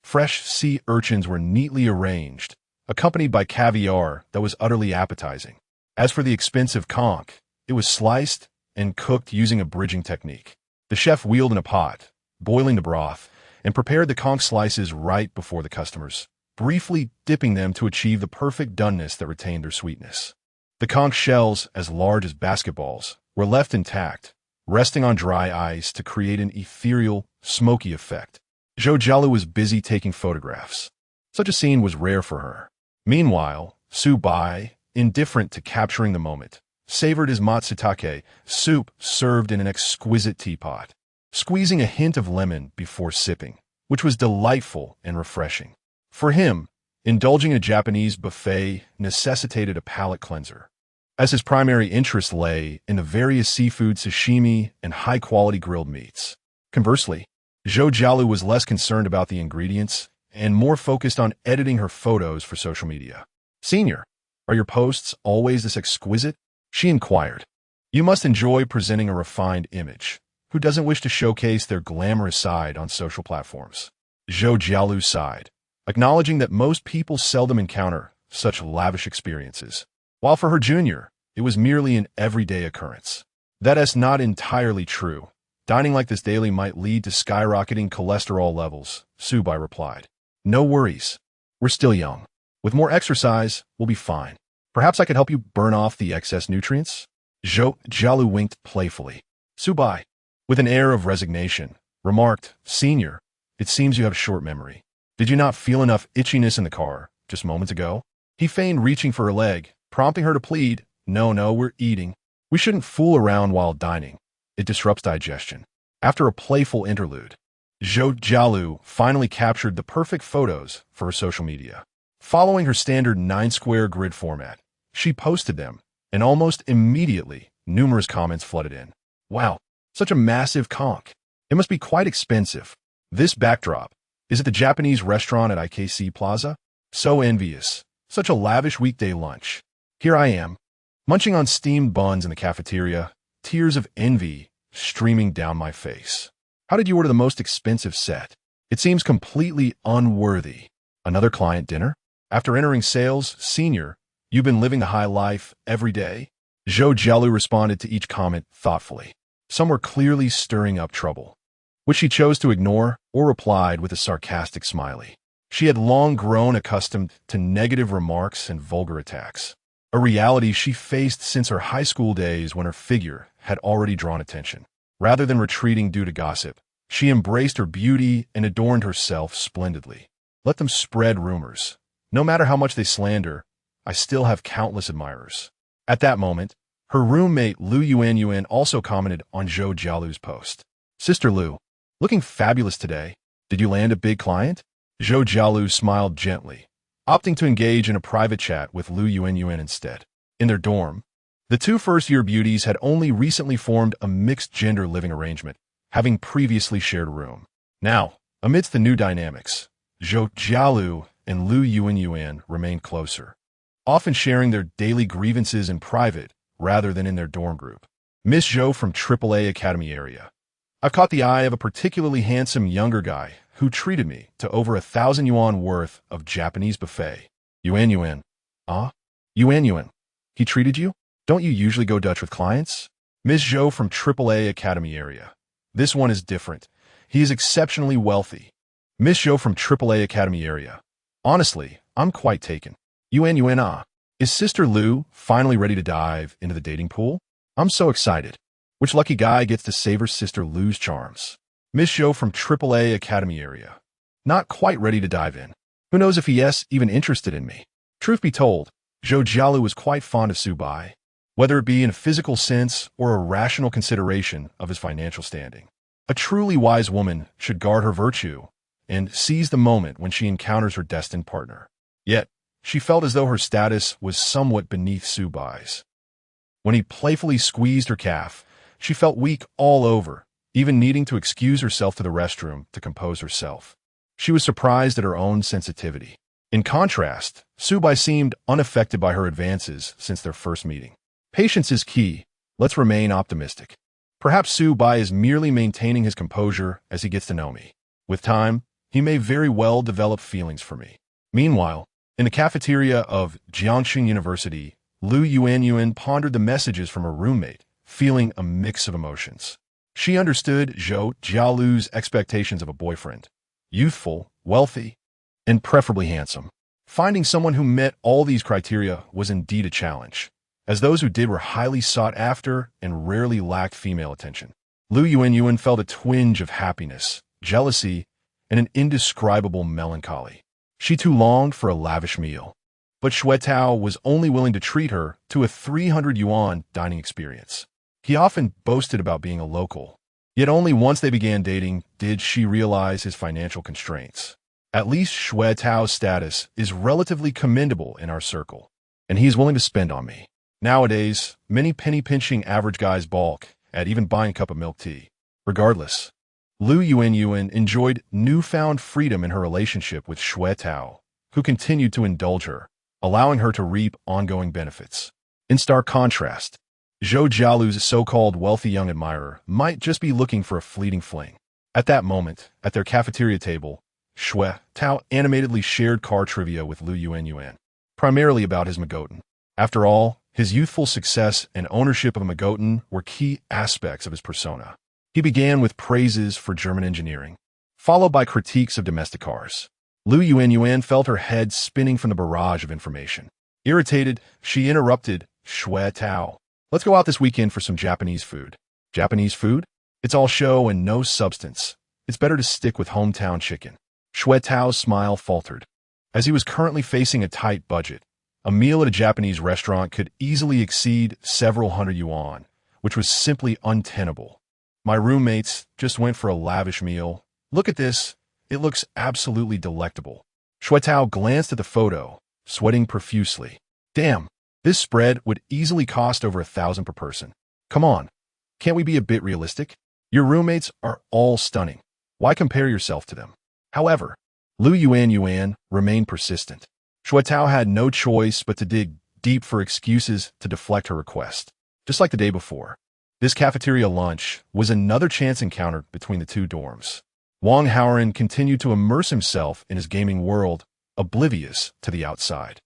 Fresh sea urchins were neatly arranged, accompanied by caviar that was utterly appetizing. As for the expensive conch, it was sliced and cooked using a bridging technique. The chef wheeled in a pot, boiling the broth, and prepared the conch slices right before the customers, briefly dipping them to achieve the perfect doneness that retained their sweetness. The conch shells, as large as basketballs, were left intact, resting on dry ice to create an ethereal, smoky effect. Zhou Jialu was busy taking photographs. Such a scene was rare for her. Meanwhile, Su Bai, indifferent to capturing the moment, savored his matsutake soup served in an exquisite teapot, squeezing a hint of lemon before sipping, which was delightful and refreshing. For him, indulging in a Japanese buffet necessitated a palate cleanser, as his primary interest lay in the various seafood sashimi and high-quality grilled meats. Conversely, Zhou Jialu was less concerned about the ingredients and more focused on editing her photos for social media. "Senior, are your posts always this exquisite?" she inquired. "You must enjoy presenting a refined image. Who doesn't wish to showcase their glamorous side on social platforms?" Zhou Jialu sighed, acknowledging that most people seldom encounter such lavish experiences, while for her junior, it was merely an everyday occurrence. That is not entirely true. Dining like this daily might lead to skyrocketing cholesterol levels, Su Bai replied. "No worries. We're still young. With more exercise, we'll be fine. Perhaps I could help you burn off the excess nutrients?" Zhou Jialu winked playfully. Su Bai, with an air of resignation, remarked, "Senior, it seems you have a short memory. Did you not feel enough itchiness in the car just moments ago?" He feigned reaching for her leg, prompting her to plead, No, we're eating. We shouldn't fool around while dining. It disrupts digestion." After a playful interlude, Zhou Jialu finally captured the perfect photos for her social media. Following her standard 9-square grid format, she posted them, and almost immediately, numerous comments flooded in. "Wow, such a massive conch. It must be quite expensive." This backdrop, Is it the Japanese restaurant at IKC Plaza? So envious. Such a lavish weekday lunch. Here I am, munching on steamed buns in the cafeteria, tears of envy streaming down my face. How did you order the most expensive set? It seems completely unworthy. Another client dinner? After entering sales, senior, you've been living the high life every day? Zhou Jialu responded to each comment thoughtfully. Some were clearly stirring up trouble, which she chose to ignore or replied with a sarcastic smiley. She had long grown accustomed to negative remarks and vulgar attacks, a reality she faced since her high school days when her figure had already drawn attention. Rather than retreating due to gossip, she embraced her beauty and adorned herself splendidly. Let them spread rumors. No matter how much they slander, I still have countless admirers. At that moment, her roommate Lu Yuan also commented on Zhou Jialu's post. Sister Lu, looking fabulous today. Did you land a big client? Zhou Jialu smiled gently, opting to engage in a private chat with Lu Yuan instead. In their dorm, the two first-year beauties had only recently formed a mixed-gender living arrangement, having previously shared a room. Now, amidst the new dynamics, Zhou Jialu and Lu Yuan remained closer, often sharing their daily grievances in private rather than in their dorm group. Miss Zhou from AAA Academy area. I've caught the eye of a particularly handsome younger guy who treated me to over 1,000 yuan worth of Japanese buffet. Yuan. Ah? Yuan. He treated you? Don't you usually go Dutch with clients? Miss Zhou from AAA Academy area. This one is different. He is exceptionally wealthy. Miss Zhou from AAA Academy area. Honestly, I'm quite taken. Yuan. Ah. Is Sister Lu finally ready to dive into the dating pool? I'm so excited. Which lucky guy gets to savor Sister Lu's charms? Miss Zhou from AAA Academy area. Not quite ready to dive in. Who knows if he's even interested in me? Truth be told, Zhou Jialu was quite fond of Su Bai, whether it be in a physical sense or a rational consideration of his financial standing. A truly wise woman should guard her virtue and seize the moment when she encounters her destined partner. Yet, she felt as though her status was somewhat beneath Su Bai's. When he playfully squeezed her calf, she felt weak all over, even needing to excuse herself to the restroom to compose herself. She was surprised at her own sensitivity. In contrast, Su Bai seemed unaffected by her advances since their first meeting. Patience is key. Let's remain optimistic. Perhaps Su Bai is merely maintaining his composure as he gets to know me. With time, he may very well develop feelings for me. Meanwhile, in the cafeteria of Jiangxing University, Lu Yuan pondered the messages from her roommate, feeling a mix of emotions. She understood Zhou Jialu's expectations of a boyfriend. Youthful, wealthy, and preferably handsome. Finding someone who met all these criteria was indeed a challenge, as those who did were highly sought after and rarely lacked female attention. Lu Yuan felt a twinge of happiness, jealousy, and an indescribable melancholy. She too longed for a lavish meal. But Xue Tao was only willing to treat her to a 300 yuan dining experience. He often boasted about being a local. Yet only once they began dating did she realize his financial constraints. At least Xue Tao's status is relatively commendable in our circle, and he is willing to spend on me. Nowadays, many penny-pinching average guys balk at even buying a cup of milk tea. Regardless, Lu Yuan enjoyed newfound freedom in her relationship with Xue Tao, who continued to indulge her, allowing her to reap ongoing benefits. In stark contrast, Zhou Jialu's so-called wealthy young admirer might just be looking for a fleeting fling. At that moment, at their cafeteria table, Xue Tao animatedly shared car trivia with Lu Yuan, primarily about his Magotan. After all, his youthful success and ownership of a Magotan were key aspects of his persona. He began with praises for German engineering, followed by critiques of domestic cars. Lu Yuan felt her head spinning from the barrage of information. Irritated, she interrupted Xue Tao. Let's go out this weekend for some Japanese food. Japanese food? It's all show and no substance. It's better to stick with hometown chicken. Xue Tao's smile faltered. As he was currently facing a tight budget, a meal at a Japanese restaurant could easily exceed several hundred yuan, which was simply untenable. My roommates just went for a lavish meal. Look at this. It looks absolutely delectable. Xue Tao glanced at the photo, sweating profusely. Damn, this spread would easily cost over 1,000 per person. Come on, can't we be a bit realistic? Your roommates are all stunning. Why compare yourself to them? However, Yuan remained persistent. Shuetao had no choice but to dig deep for excuses to deflect her request. Just like the day before, this cafeteria lunch was another chance encounter between the two dorms. Wang Haoran continued to immerse himself in his gaming world, oblivious to the outside.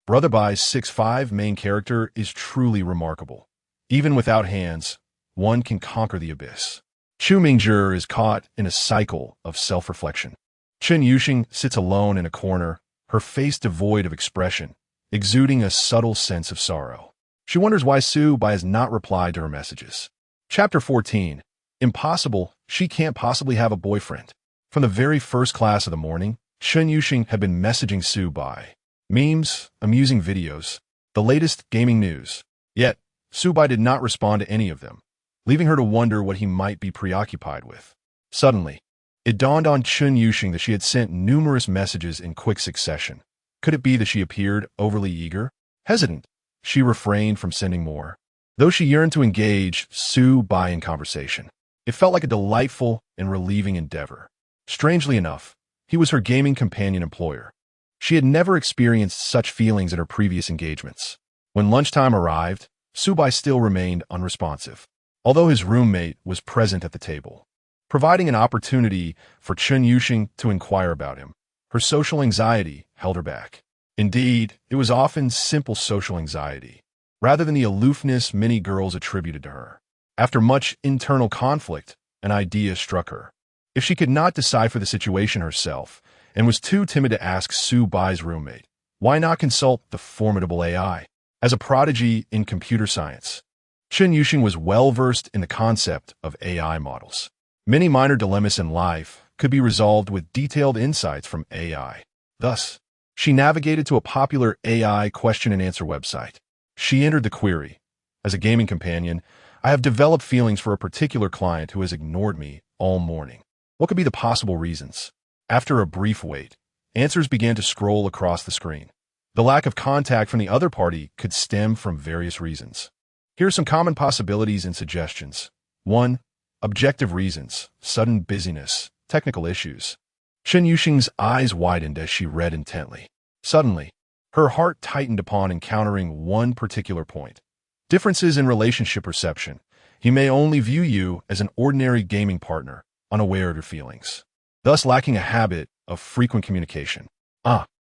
Brother Bai's 6'5" main character is truly remarkable. Even without hands, one can conquer the abyss. Chu Mingzhi is caught in a cycle of self-reflection. Chen Yuxing sits alone in a corner, her face devoid of expression, exuding a subtle sense of sorrow. She wonders why Su Bai has not replied to her messages. Chapter 14. Impossible, she can't possibly have a boyfriend. From the very first class of the morning, Chen Yuxing had been messaging Su Bai. Memes, amusing videos, the latest gaming news. Yet, Su Bai did not respond to any of them, leaving her to wonder what he might be preoccupied with. Suddenly, it dawned on Chen Yuxing that she had sent numerous messages in quick succession. Could it be that she appeared overly eager? Hesitant, she refrained from sending more. Though she yearned to engage Su Bai in conversation, it felt like a delightful and relieving endeavor. Strangely enough, he was her gaming companion employer. She had never experienced such feelings in her previous engagements. When lunchtime arrived, Su Bai still remained unresponsive, although his roommate was present at the table, providing an opportunity for Chen Yuxing to inquire about him. Her social anxiety held her back. Indeed, it was often simple social anxiety, rather than the aloofness many girls attributed to her. After much internal conflict, an idea struck her. If she could not decipher the situation herself and was too timid to ask Su Bai's roommate, why not consult the formidable AI? As a prodigy in computer science, Chen Yuxing was well-versed in the concept of AI models. Many minor dilemmas in life could be resolved with detailed insights from AI. Thus, she navigated to a popular AI question-and-answer website. She entered the query, "As a gaming companion, I have developed feelings for a particular client who has ignored me all morning. What could be the possible reasons?" After a brief wait, answers began to scroll across the screen. The lack of contact from the other party could stem from various reasons. Here are some common possibilities and suggestions. 1. Objective reasons, sudden busyness, technical issues. Chen Yuxing's eyes widened as she read intently. Suddenly, her heart tightened upon encountering one particular point. Differences in relationship perception. He may only view you as an ordinary gaming partner, unaware of your feelings, thus lacking a habit of frequent communication.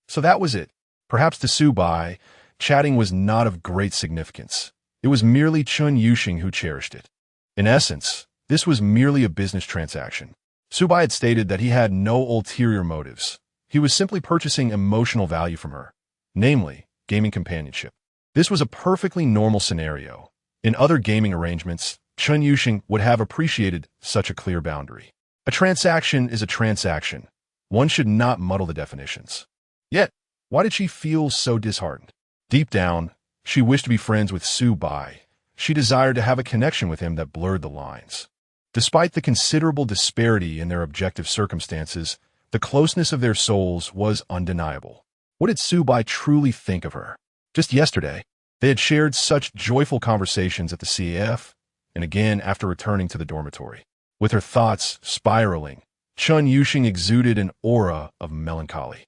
So that was it. Perhaps to Su Bai, chatting was not of great significance. It was merely Chen Yuxing who cherished it. In essence, this was merely a business transaction. Su Bai had stated that he had no ulterior motives. He was simply purchasing emotional value from her, namely, gaming companionship. This was a perfectly normal scenario. In other gaming arrangements, Chen Yuxing would have appreciated such a clear boundary. A transaction is a transaction. One should not muddle the definitions. Yet, why did she feel so disheartened? Deep down, she wished to be friends with Su Bai. She desired to have a connection with him that blurred the lines. Despite the considerable disparity in their objective circumstances, the closeness of their souls was undeniable. What did Su Bai truly think of her? Just yesterday, they had shared such joyful conversations at the CAF, and again after returning to the dormitory. With her thoughts spiraling, Chen Yuxing exuded an aura of melancholy.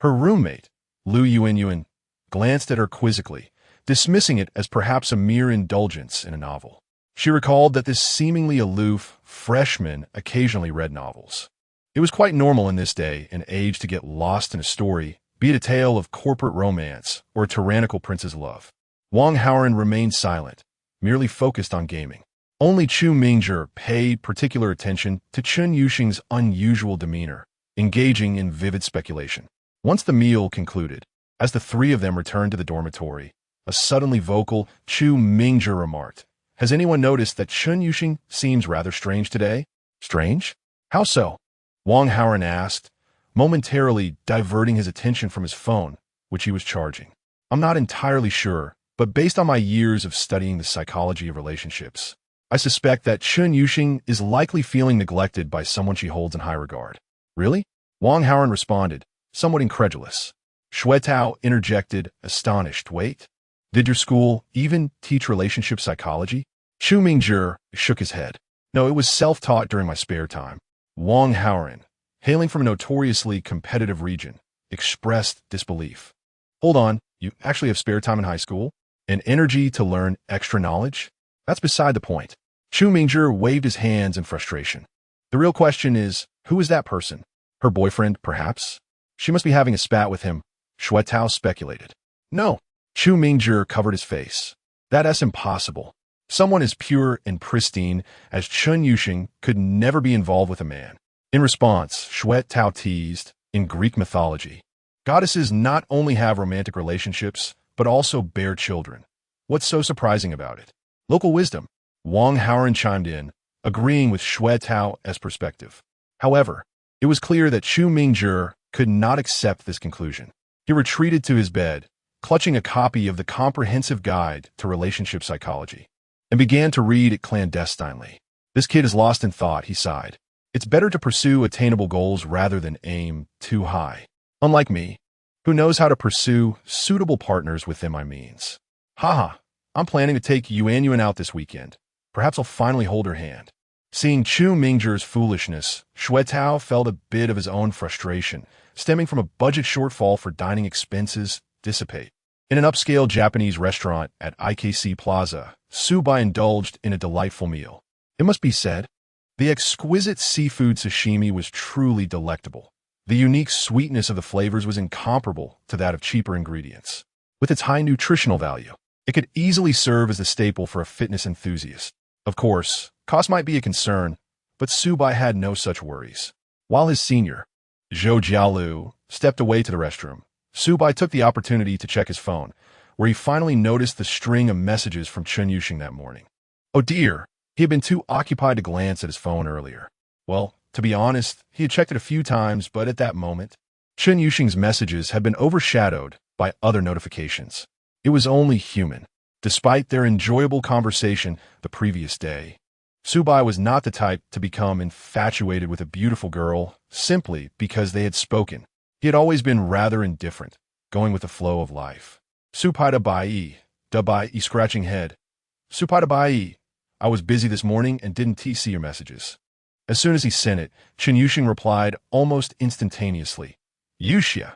Her roommate, Yuan, glanced at her quizzically, dismissing it as perhaps a mere indulgence in a novel. She recalled that this seemingly aloof freshman occasionally read novels. It was quite normal in this day and age to get lost in a story, be it a tale of corporate romance or a tyrannical prince's love. Wang Haoran remained silent, merely focused on gaming. Only Chu Mingzhi paid particular attention to Chen Yuxing's unusual demeanor, engaging in vivid speculation. Once the meal concluded, as the three of them returned to the dormitory, a suddenly vocal Chu Mingzhi remarked, "Has anyone noticed that Chen Yuxing seems rather strange today?" "Strange? How so?" Wang Haoran asked, momentarily diverting his attention from his phone, which he was charging. "I'm not entirely sure, but based on my years of studying the psychology of relationships, I suspect that Chen Yuxing is likely feeling neglected by someone she holds in high regard." "Really?" Wang Haoran responded, somewhat incredulous. Shuetao interjected, astonished. "Wait, did your school even teach relationship psychology?" Chu Mingzhi shook his head. "No, it was self-taught during my spare time." Wang Haoran, hailing from a notoriously competitive region, expressed disbelief. Hold on, you actually have spare time in high school? And energy to learn extra knowledge? That's beside the point. Chu Mingzhi waved his hands in frustration. The real question is, who is that person? Her boyfriend, perhaps? She must be having a spat with him, Shuai Tao speculated. No. Chu Mingzhi covered his face. That's impossible. Someone as pure and pristine as Chun Yuxing could never be involved with a man. In response, Shuai Tao teased, in Greek mythology, goddesses not only have romantic relationships, but also bear children. What's so surprising about it? Local wisdom. Wang Haoren chimed in, agreeing with Shuai Tao's perspective. However, it was clear that Chu Mingzhi could not accept this conclusion. He retreated to his bed, clutching a copy of the Comprehensive Guide to Relationship Psychology, and began to read it clandestinely. This kid is lost in thought, he sighed. It's better to pursue attainable goals rather than aim too high. Unlike me, who knows how to pursue suitable partners within my means. Haha, I'm planning to take Yuan out this weekend. Perhaps I'll finally hold her hand. Seeing Chu Mingzhi's foolishness, Shuai Tao felt a bit of his own frustration, stemming from a budget shortfall for dining expenses, dissipate. In an upscale Japanese restaurant at IKC Plaza, Su Bai indulged in a delightful meal. It must be said, the exquisite seafood sashimi was truly delectable. The unique sweetness of the flavors was incomparable to that of cheaper ingredients. With its high nutritional value, it could easily serve as a staple for a fitness enthusiast. Of course, cost might be a concern, but Su Bai had no such worries. While his senior, Zhou Jialu, stepped away to the restroom, Su Bai took the opportunity to check his phone, where he finally noticed the string of messages from Chun Yuxing that morning. Oh dear, he had been too occupied to glance at his phone earlier. Well, to be honest, he had checked it a few times, but at that moment, Chun Yuxing's messages had been overshadowed by other notifications. It was only human. Despite their enjoyable conversation the previous day, Su Bai was not the type to become infatuated with a beautiful girl simply because they had spoken. He had always been rather indifferent, going with the flow of life. Su Pai da Bai, scratching head. Su Pai da Bai, I was busy this morning and didn't see your messages. As soon as he sent it, Chun Yuxing replied almost instantaneously. Yuxia,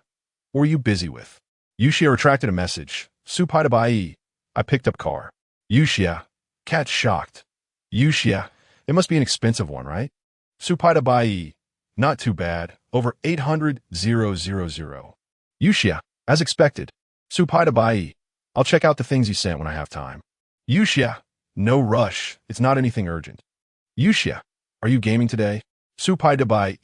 what were you busy with? Yuxia retracted a message. Su Pai da Bai, I picked up car. Yuxia, cat shocked. Yuxia, it must be an expensive one, right? Su Pai da Bai, not too bad, over 800,000. Yuxia, as expected. Su Pai da Bai, I'll check out the things you sent when I have time. Yuxia, no rush, it's not anything urgent. Yuxia, are you gaming today? Su Pai da Bai,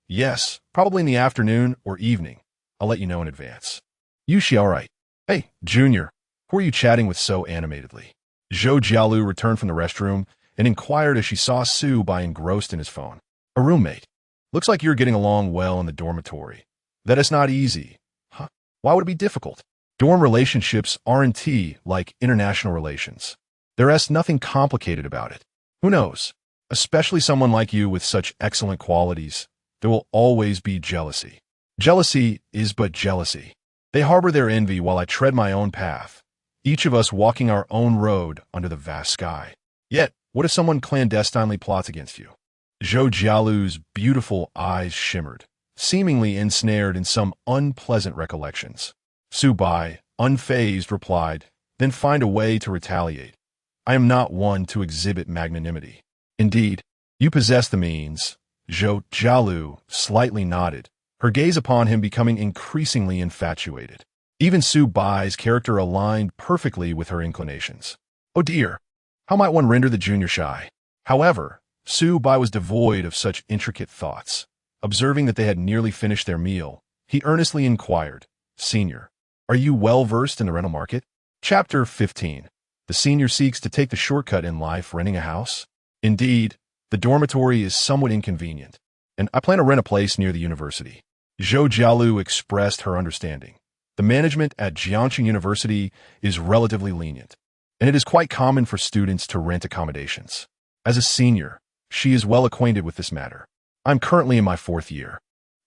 yes, probably in the afternoon or evening. I'll let you know in advance. Yuxia, all right. Hey, Junior, who are you chatting with so animatedly? Zhou Jialu returned from the restroom and inquired as she saw Su Bai engrossed in his phone. A roommate. Looks like you're getting along well in the dormitory. That is not easy. Huh? Why would it be difficult? Dorm relationships aren't like international relations. There's nothing complicated about it. Who knows? Especially someone like you with such excellent qualities, there will always be jealousy. Jealousy is but jealousy. They harbor their envy while I tread my own path, each of us walking our own road under the vast sky. Yet, what if someone clandestinely plots against you? Zhou Jialu's beautiful eyes shimmered, seemingly ensnared in some unpleasant recollections. Su Bai, unfazed, replied, then find a way to retaliate. I am not one to exhibit magnanimity. Indeed, you possess the means. Zhou Jialu slightly nodded, her gaze upon him becoming increasingly infatuated. Even Su Bai's character aligned perfectly with her inclinations. Oh dear, how might one render the junior shy? However, Su Bai was devoid of such intricate thoughts. Observing that they had nearly finished their meal, he earnestly inquired, Senior, are you well versed in the rental market? Chapter 15. The senior seeks to take the shortcut in life, renting a house. Indeed, the dormitory is somewhat inconvenient, and I plan to rent a place near the university. Zhou Jialu expressed her understanding. The management at Jiangxing University is relatively lenient, and it is quite common for students to rent accommodations. As a senior, she is well acquainted with this matter. I'm currently in my 4th year,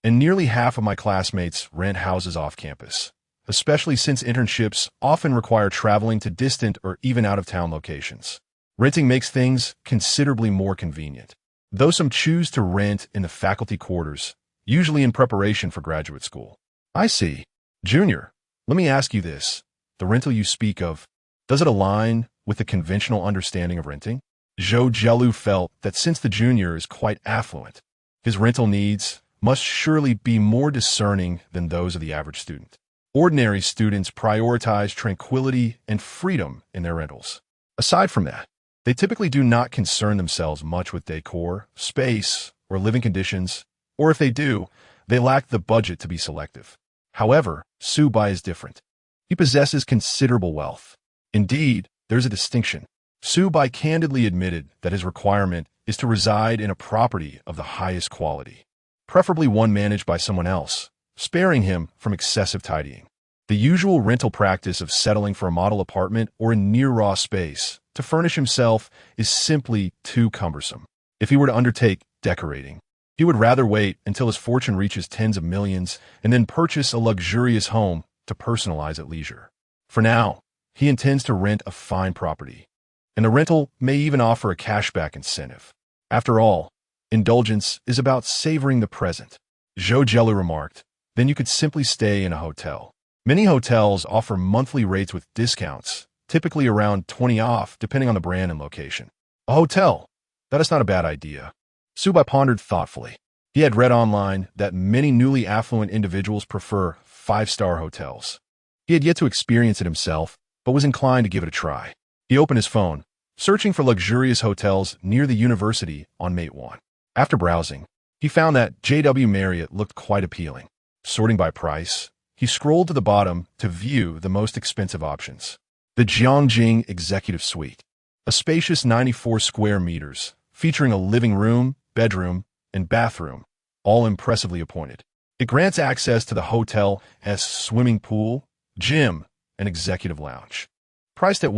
and nearly half of my classmates rent houses off campus, especially since internships often require traveling to distant or even out-of-town locations. Renting makes things considerably more convenient. though some choose to rent in the faculty quarters, usually in preparation for graduate school. I see. Junior, let me ask you this. The rental you speak of, does it align with the conventional understanding of renting? Zhou Jialu felt that since the junior is quite affluent, his rental needs must surely be more discerning than those of the average student. Ordinary students prioritize tranquility and freedom in their rentals. Aside from that, they typically do not concern themselves much with decor, space, or living conditions, or if they do, they lack the budget to be selective. However, Su Bai is different. He possesses considerable wealth. Indeed, there's a distinction. Su Bai candidly admitted that his requirement is to reside in a property of the highest quality, preferably one managed by someone else, sparing him from excessive tidying. The usual rental practice of settling for a model apartment or a near-raw space to furnish himself is simply too cumbersome. If he were to undertake decorating, he would rather wait until his fortune reaches tens of millions and then purchase a luxurious home to personalize at leisure. For now, he intends to rent a fine property, and the rental may even offer a cashback incentive. After all, indulgence is about savoring the present. Zhou Jialu remarked, then you could simply stay in a hotel. Many hotels offer monthly rates with discounts, typically around 20 off depending on the brand and location. A hotel? That is not a bad idea. Su Bai pondered thoughtfully. He had read online that many newly affluent individuals prefer five-star hotels. He had yet to experience it himself, but was inclined to give it a try. He opened his phone, searching for luxurious hotels near the university on Yuan. After browsing, he found that JW Marriott looked quite appealing. Sorting by price, he scrolled to the bottom to view the most expensive options. The Jiangjing Executive Suite, a spacious 94 square meters, featuring a living room, bedroom, and bathroom, all impressively appointed. It grants access to the hotel's swimming pool, gym, and executive lounge. Priced at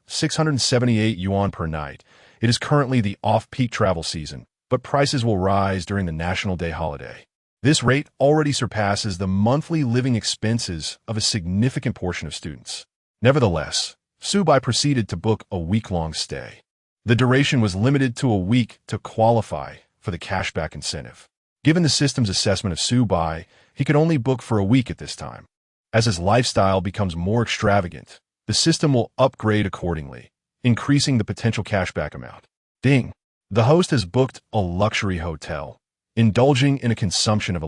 678 yuan per night, it is currently the off-peak travel season, but prices will rise during the National Day holiday. This rate already surpasses the monthly living expenses of a significant portion of students. Nevertheless, Su Bai proceeded to book a week-long stay. The duration was limited to a week to qualify for the cashback incentive. Given the system's assessment of Su Bai, he could only book for a week at this time. As his lifestyle becomes more extravagant, the system will upgrade accordingly, increasing the potential cashback amount. Ding! The host has booked a luxury hotel, indulging in a consumption of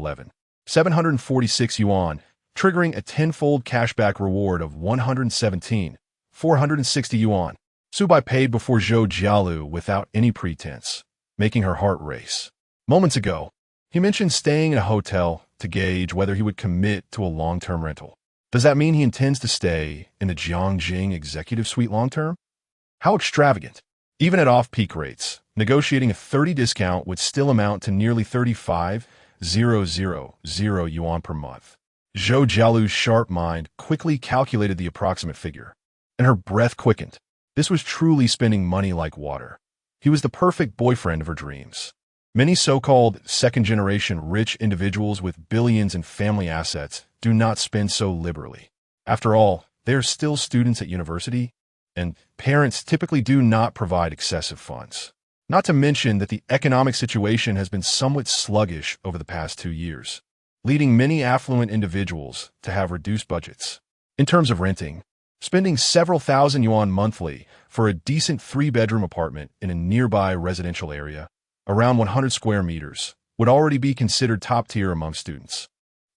746 yuan, triggering a tenfold cashback reward of 460 yuan. Su Bai paid before Zhou Jialu without any pretense, making her heart race. Moments ago, he mentioned staying in a hotel to gauge whether he would commit to a long-term rental. Does that mean he intends to stay in the Jiangjing Executive Suite long-term? How extravagant! Even at off-peak rates, negotiating a 30 discount would still amount to nearly 35,000 yuan per month. Zhou Jialu's sharp mind quickly calculated the approximate figure, and her breath quickened. This was truly spending money like water. He was the perfect boyfriend of her dreams. Many so-called second-generation rich individuals with billions in family assets do not spend so liberally. After all, they are still students at university, and parents typically do not provide excessive funds. Not to mention that the economic situation has been somewhat sluggish over the past 2 years, leading many affluent individuals to have reduced budgets. In terms of renting, spending several thousand yuan monthly for a decent 3-bedroom apartment in a nearby residential area, around 100 square meters, would already be considered top tier among students.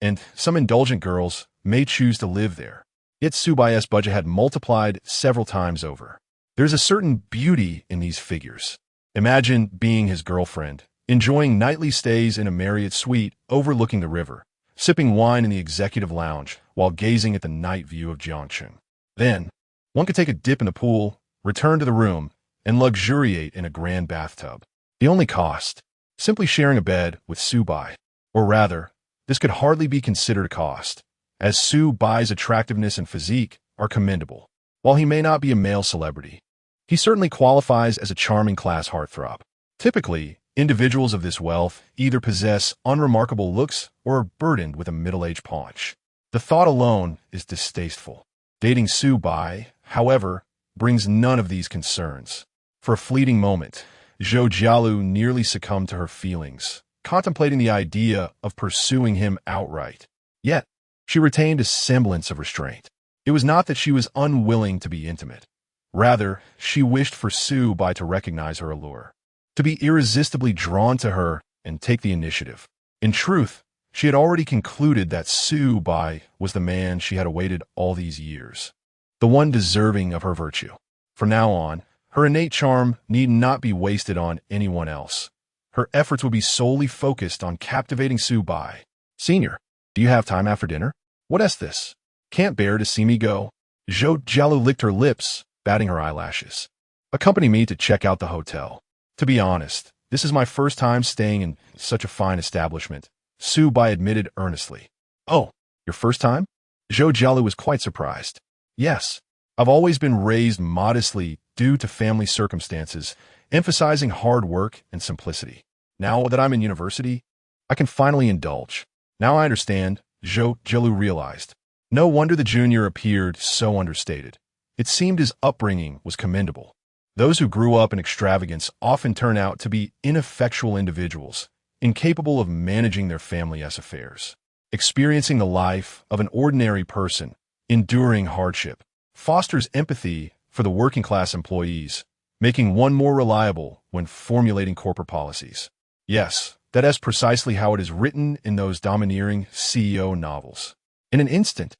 And some indulgent girls may choose to live there. Yet Su Bai's budget had multiplied several times over. There's a certain beauty in these figures. Imagine being his girlfriend, enjoying nightly stays in a Marriott suite overlooking the river, sipping wine in the executive lounge while gazing at the night view of Jiangcheng. Then, one could take a dip in the pool, return to the room, and luxuriate in a grand bathtub. The only cost, simply sharing a bed with Su Bai. Or rather, this could hardly be considered a cost, as Su Bai's attractiveness and physique are commendable. While he may not be a male celebrity, he certainly qualifies as a charming class heartthrob. Typically, individuals of this wealth either possess unremarkable looks or are burdened with a middle-aged paunch. The thought alone is distasteful. Dating Su Bai, however, brings none of these concerns. For a fleeting moment, Zhou Jialu nearly succumbed to her feelings, contemplating the idea of pursuing him outright. Yet, she retained a semblance of restraint. It was not that she was unwilling to be intimate. Rather, she wished for Su Bai to recognize her allure, to be irresistibly drawn to her and take the initiative. In truth, she had already concluded that Su Bai was the man she had awaited all these years, the one deserving of her virtue. From now on, her innate charm need not be wasted on anyone else. Her efforts would be solely focused on captivating Su Bai. "Senior, do you have time after dinner? What is this? Can't bear to see me go." Zhou Jialu licked her lips, batting her eyelashes. "Accompany me to check out the hotel. To be honest, this is my first time staying in such a fine establishment," Su Bai admitted earnestly. "Oh, your first time?" Zhou Jialu was quite surprised. "Yes, I've always been raised modestly due to family circumstances, emphasizing hard work and simplicity. Now that I'm in university, I can finally indulge." "Now I understand," Zhou Jialu realized. No wonder the junior appeared so understated. It seemed his upbringing was commendable. Those who grew up in extravagance often turn out to be ineffectual individuals, incapable of managing their family affairs. Experiencing the life of an ordinary person, enduring hardship, fosters empathy for the working-class employees, making one more reliable when formulating corporate policies. Yes, that is precisely how it is written in those domineering CEO novels. In an instant,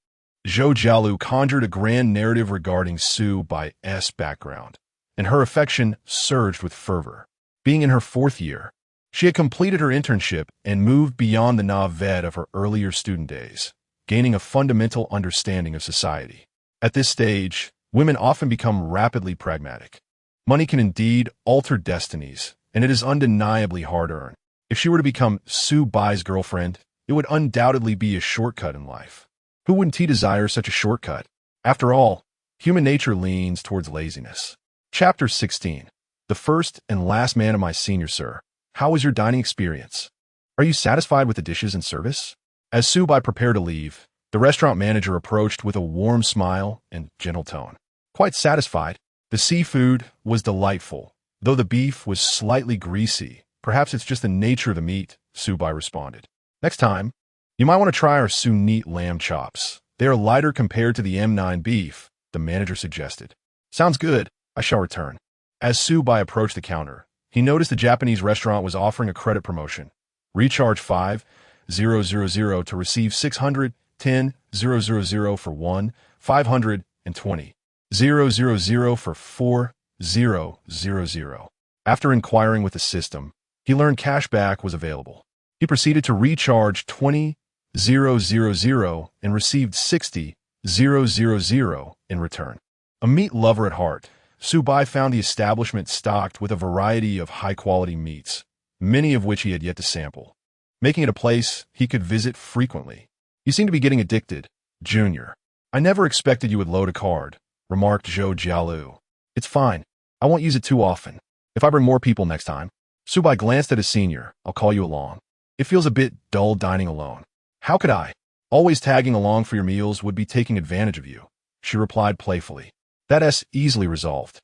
Zhou Jialu conjured a grand narrative regarding Su Bai's background, and her affection surged with fervor. Being in her 4th year, she had completed her internship and moved beyond the naivete of her earlier student days, gaining a fundamental understanding of society. At this stage, women often become rapidly pragmatic. Money can indeed alter destinies, and it is undeniably hard-earned. If she were to become Su Bai's girlfriend, it would undoubtedly be a shortcut in life. Who wouldn't desire such a shortcut? After all, human nature leans towards laziness. Chapter 16. The first and last man of my senior, sir. How was your dining experience? Are you satisfied with the dishes and service? As Su Bai prepared to leave, the restaurant manager approached with a warm smile and gentle tone. "Quite satisfied. The seafood was delightful, though the beef was slightly greasy. Perhaps it's just the nature of the meat," Su Bai responded. "Next time, you might want to try our Sunit lamb chops. They are lighter compared to the M9 beef," the manager suggested. "Sounds good. I shall return." As Su Bai approached the counter, he noticed the Japanese restaurant was offering a credit promotion. Recharge 5,000 to receive 610,000 for 1, 520,000 for 4,000. After inquiring with the system, he learned cashback was available. He proceeded to recharge 20,000 and received 60,000 in return. A meat lover at heart, Su Bai found the establishment stocked with a variety of high-quality meats, many of which he had yet to sample, making it a place he could visit frequently. "You seem to be getting addicted, Junior. I never expected you would load a card," remarked Zhou Jialu. "It's fine. I won't use it too often. If I bring more people next time." Su Bai glanced at his senior. "I'll call you along. It feels a bit dull dining alone." "How could I? Always tagging along for your meals would be taking advantage of you," she replied playfully. "That is easily resolved.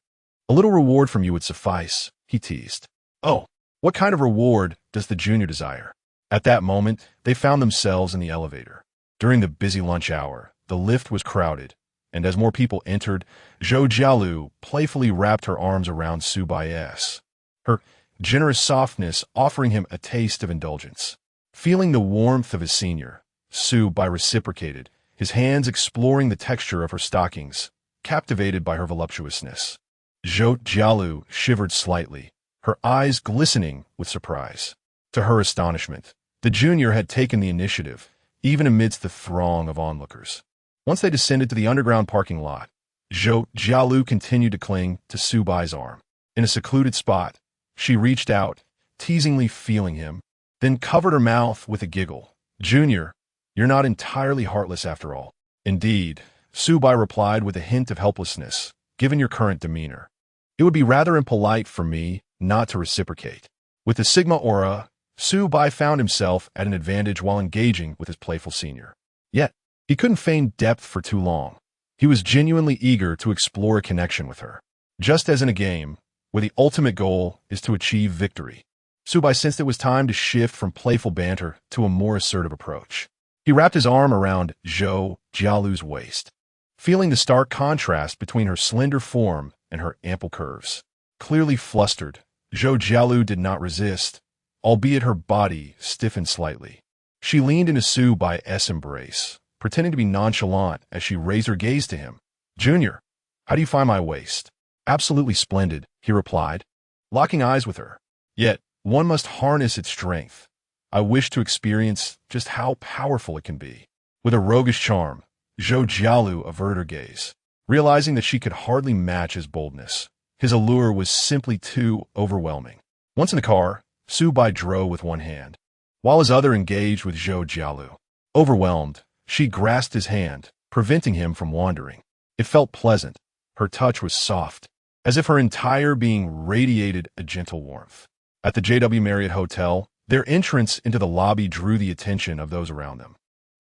A little reward from you would suffice," he teased. "Oh, what kind of reward does the junior desire?" At that moment, they found themselves in the elevator. During the busy lunch hour, the lift was crowded, and as more people entered, Zhou Jialu playfully wrapped her arms around Su Bai's, her generous softness offering him a taste of indulgence. Feeling the warmth of his senior, Su Bai reciprocated, his hands exploring the texture of her stockings, captivated by her voluptuousness. Zhou Jialu shivered slightly, her eyes glistening with surprise. To her astonishment, the junior had taken the initiative, even amidst the throng of onlookers. Once they descended to the underground parking lot, Zhou Jialu continued to cling to Su Bai's arm. In a secluded spot, she reached out, teasingly feeling him, then covered her mouth with a giggle. "Junior, you're not entirely heartless after all." "Indeed," Su Bai replied with a hint of helplessness, "given your current demeanor. It would be rather impolite for me not to reciprocate." With the Sigma aura, Su Bai found himself at an advantage while engaging with his playful senior. Yet, he couldn't feign depth for too long. He was genuinely eager to explore a connection with her. Just as in a game, where the ultimate goal is to achieve victory. Subai sensed it was time to shift from playful banter to a more assertive approach. He wrapped his arm around Zhou Jialu's waist, feeling the stark contrast between her slender form and her ample curves. Clearly flustered, Zhou Jialu did not resist, albeit her body stiffened slightly. She leaned into Subai's embrace, pretending to be nonchalant as she raised her gaze to him. "Junior, how do you find my waist?" "Absolutely splendid," he replied, locking eyes with her. "Yet, one must harness its strength. I wish to experience just how powerful it can be." With a roguish charm, Zhou Jialu averted her gaze, realizing that she could hardly match his boldness. His allure was simply too overwhelming. Once in the car, Subai drove with one hand, while his other engaged with Zhou Jialu. Overwhelmed, she grasped his hand, preventing him from wandering. It felt pleasant. Her touch was soft, as if her entire being radiated a gentle warmth. At the JW Marriott Hotel, their entrance into the lobby drew the attention of those around them.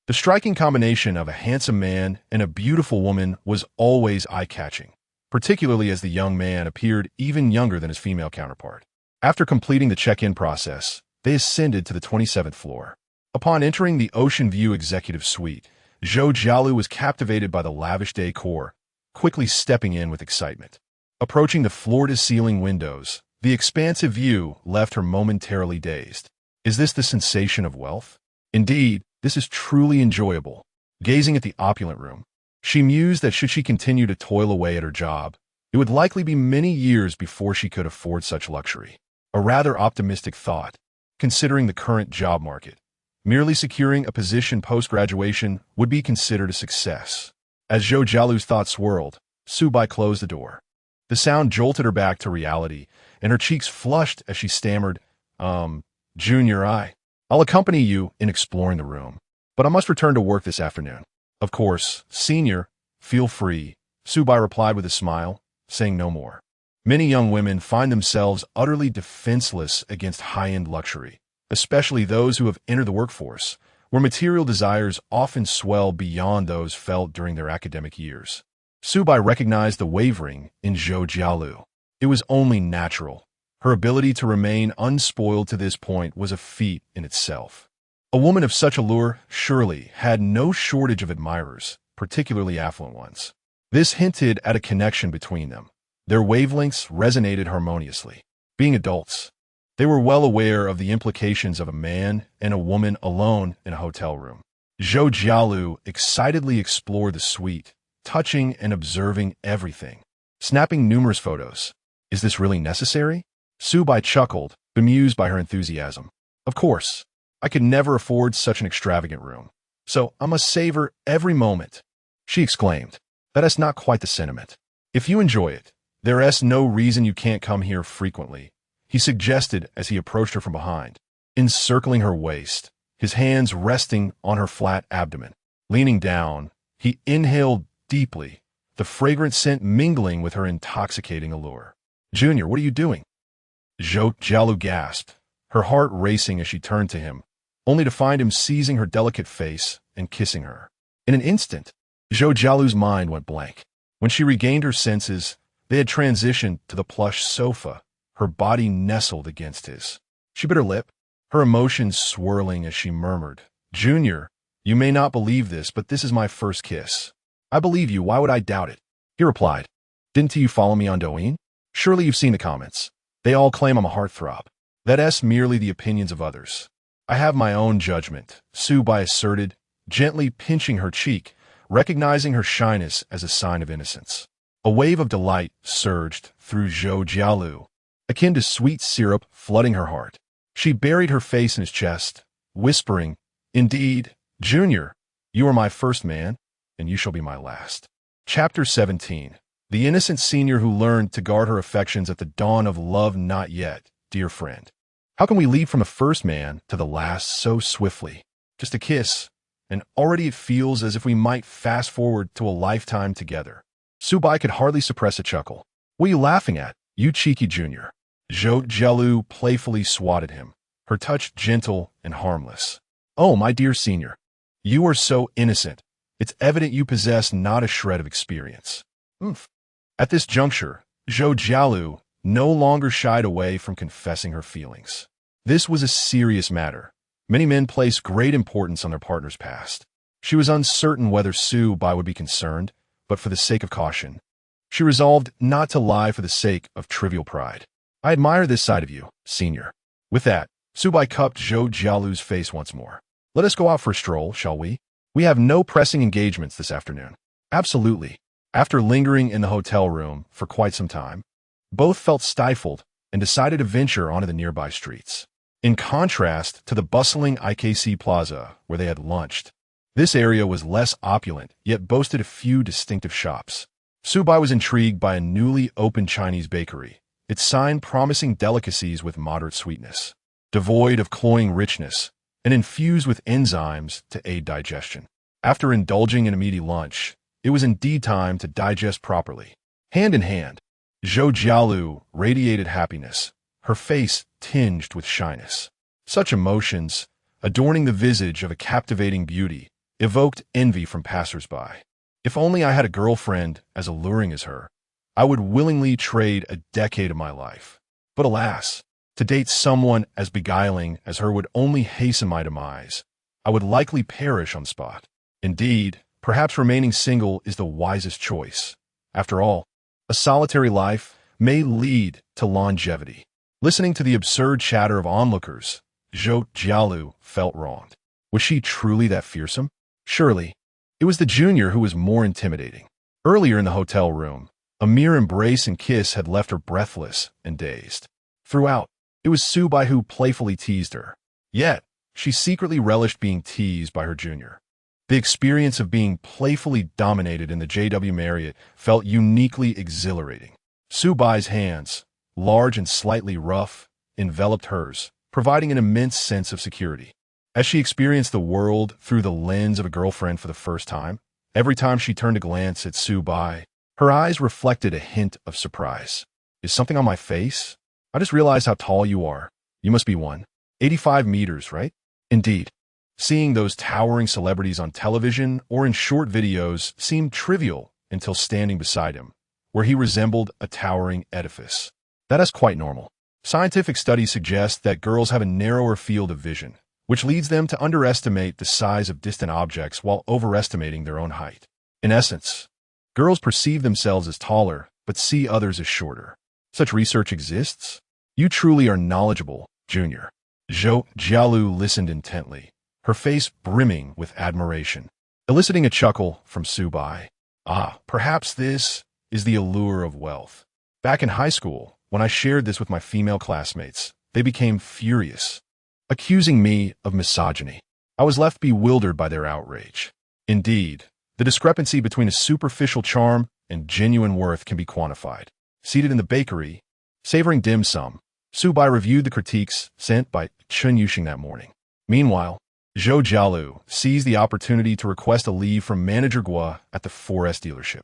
The striking combination of a handsome man and a beautiful woman was always eye-catching, particularly as the young man appeared even younger than his female counterpart. After completing the check-in process, they ascended to the 27th floor. Upon entering the Ocean View Executive Suite, Zhou Jialu was captivated by the lavish decor, quickly stepping in with excitement. Approaching the floor-to-ceiling windows, the expansive view left her momentarily dazed. Is this the sensation of wealth? Indeed, this is truly enjoyable. Gazing at the opulent room, she mused that should she continue to toil away at her job, it would likely be many years before she could afford such luxury. A rather optimistic thought, considering the current job market. Merely securing a position post-graduation would be considered a success. As Zhou Jialu's thoughts swirled, Subai closed the door. The sound jolted her back to reality, and her cheeks flushed as she stammered, "Junior, I'll accompany you in exploring the room, but I must return to work this afternoon." "Of course, senior, feel free," Subai replied with a smile, saying no more. Many young women find themselves utterly defenseless against high-end luxury, especially those who have entered the workforce, where material desires often swell beyond those felt during their academic years. Subai recognized the wavering in Zhou Jialu. It was only natural. Her ability to remain unspoiled to this point was a feat in itself. A woman of such allure surely had no shortage of admirers, particularly affluent ones. This hinted at a connection between them. Their wavelengths resonated harmoniously. Being adults, they were well aware of the implications of a man and a woman alone in a hotel room. Zhou Jialu excitedly explored the suite, touching and observing everything, snapping numerous photos. "Is this really necessary?" Subai chuckled, bemused by her enthusiasm. "Of course, I could never afford such an extravagant room, so I must savor every moment." She exclaimed, "That's not quite the sentiment. If you enjoy it, there's no reason you can't come here frequently," he suggested as he approached her from behind, encircling her waist, his hands resting on her flat abdomen. Leaning down, he inhaled deeply, the fragrant scent mingling with her intoxicating allure. "Junior, what are you doing?" Zhou Jialu gasped, her heart racing as she turned to him, only to find him seizing her delicate face and kissing her. In an instant, Zhou Jialu's mind went blank. When she regained her senses, they had transitioned to the plush sofa, her body nestled against his. She bit her lip, her emotions swirling as she murmured, "Junior, you may not believe this, but this is my first kiss." "I believe you, why would I doubt it?" he replied. "Didn't you follow me on Douyin? Surely you've seen the comments. They all claim I'm a heartthrob. That's merely the opinions of others. I have my own judgment," Subai asserted, gently pinching her cheek, recognizing her shyness as a sign of innocence. A wave of delight surged through Zhou Jialu, akin to sweet syrup flooding her heart. She buried her face in his chest, whispering, "Indeed, Junior, you are my first man, and you shall be my last." Chapter 17. The innocent senior who learned to guard her affections at the dawn of love not yet. Dear friend, how can we leap from the first man to the last so swiftly? Just a kiss, and already it feels as if we might fast forward to a lifetime together. Subai could hardly suppress a chuckle. "What are you laughing at, you cheeky junior?" Zhou Jialu playfully swatted him, her touch gentle and harmless. "Oh, my dear senior, you are so innocent. It's evident you possess not a shred of experience." At this juncture, Zhou Jialu no longer shied away from confessing her feelings. This was a serious matter. Many men place great importance on their partner's past. She was uncertain whether Su-bai would be concerned, but for the sake of caution, she resolved not to lie for the sake of trivial pride. I admire this side of you, senior. With that, Su-bai cupped Zhou Jialu's face once more. Let us go out for a stroll, shall we? We have no pressing engagements this afternoon. Absolutely. After lingering in the hotel room for quite some time, both felt stifled and decided to venture onto the nearby streets. In contrast to the bustling IKC Plaza where they had lunched, this area was less opulent, yet boasted a few distinctive shops. Su-bai was intrigued by a newly opened Chinese bakery, its sign promising delicacies with moderate sweetness, devoid of cloying richness, and infused with enzymes to aid digestion. After indulging in a meaty lunch, it was indeed time to digest properly. Hand in hand, Zhou Jialu radiated happiness, her face tinged with shyness. Such emotions, adorning the visage of a captivating beauty, evoked envy from passers-by. If only I had a girlfriend as alluring as her, I would willingly trade a decade of my life. But alas, to date someone as beguiling as her would only hasten my demise. I would likely perish on the spot. Indeed, perhaps remaining single is the wisest choice. After all, a solitary life may lead to longevity. Listening to the absurd chatter of onlookers, Zhou Jialu felt wronged. Was she truly that fearsome? Surely, it was the junior who was more intimidating. Earlier in the hotel room, a mere embrace and kiss had left her breathless and dazed. Throughout, it was Su-bai who playfully teased her. Yet, she secretly relished being teased by her junior. The experience of being playfully dominated in the JW Marriott felt uniquely exhilarating. Su-bai's hands, large and slightly rough, enveloped hers, providing an immense sense of security. As she experienced the world through the lens of a girlfriend for the first time, every time she turned to glance at Su-bai, her eyes reflected a hint of surprise. Is something on my face? I just realized how tall you are. You must be 185 meters, right? Indeed. Seeing those towering celebrities on television or in short videos seemed trivial until standing beside him, where he resembled a towering edifice. That is quite normal. Scientific studies suggest that girls have a narrower field of vision, which leads them to underestimate the size of distant objects while overestimating their own height. In essence, girls perceive themselves as taller, but see others as shorter. Such research exists? You truly are knowledgeable, Junior. Zhou Jialu listened intently, her face brimming with admiration, eliciting a chuckle from Su-bai. Ah, perhaps this is the allure of wealth. Back in high school, when I shared this with my female classmates, they became furious, accusing me of misogyny. I was left bewildered by their outrage. Indeed, the discrepancy between a superficial charm and genuine worth can be quantified. Seated in the bakery, savoring dim sum, Su-bai reviewed the critiques sent by Chun Yuxing that morning. Meanwhile, Zhou Jialu seized the opportunity to request a leave from Manager Waaah at the 4S dealership.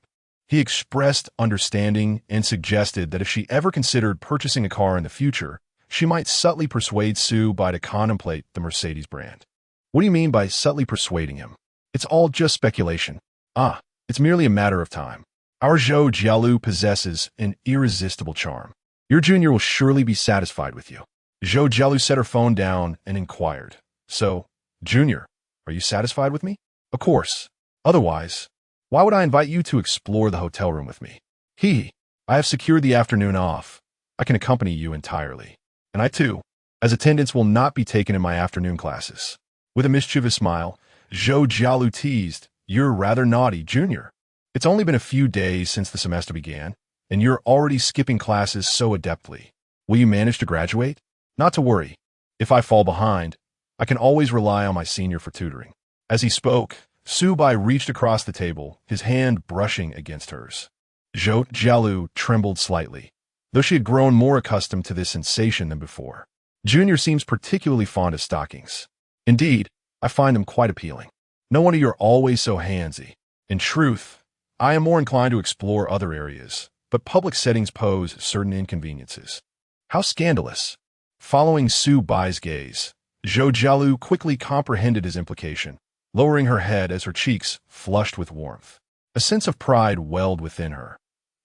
He expressed understanding and suggested that if she ever considered purchasing a car in the future, she might subtly persuade Su-bai to contemplate the Mercedes brand. What do you mean by subtly persuading him? It's all just speculation. Ah, it's merely a matter of time. Our Zhou Jialu possesses an irresistible charm. Your junior will surely be satisfied with you. Zhou Jialu set her phone down and inquired. So, Junior, are you satisfied with me? Of course. Otherwise, why would I invite you to explore the hotel room with me? I have secured the afternoon off. I can accompany you entirely. And I too, as attendance will not be taken in my afternoon classes. With a mischievous smile, Zhou Jialu teased, You're rather naughty, Junior. It's only been a few days since the semester began, and you're already skipping classes so adeptly. Will you manage to graduate? Not to worry. If I fall behind, I can always rely on my senior for tutoring. As he spoke, Su-bai reached across the table, his hand brushing against hers. Zhou Jialu trembled slightly, though she had grown more accustomed to this sensation than before. Junior seems particularly fond of stockings. Indeed, I find them quite appealing. No wonder you're always so handsy. In truth, I am more inclined to explore other areas, but public settings pose certain inconveniences. How scandalous. Following Su-bai's gaze, Zhou Jialu quickly comprehended his implication, lowering her head as her cheeks flushed with warmth. A sense of pride welled within her.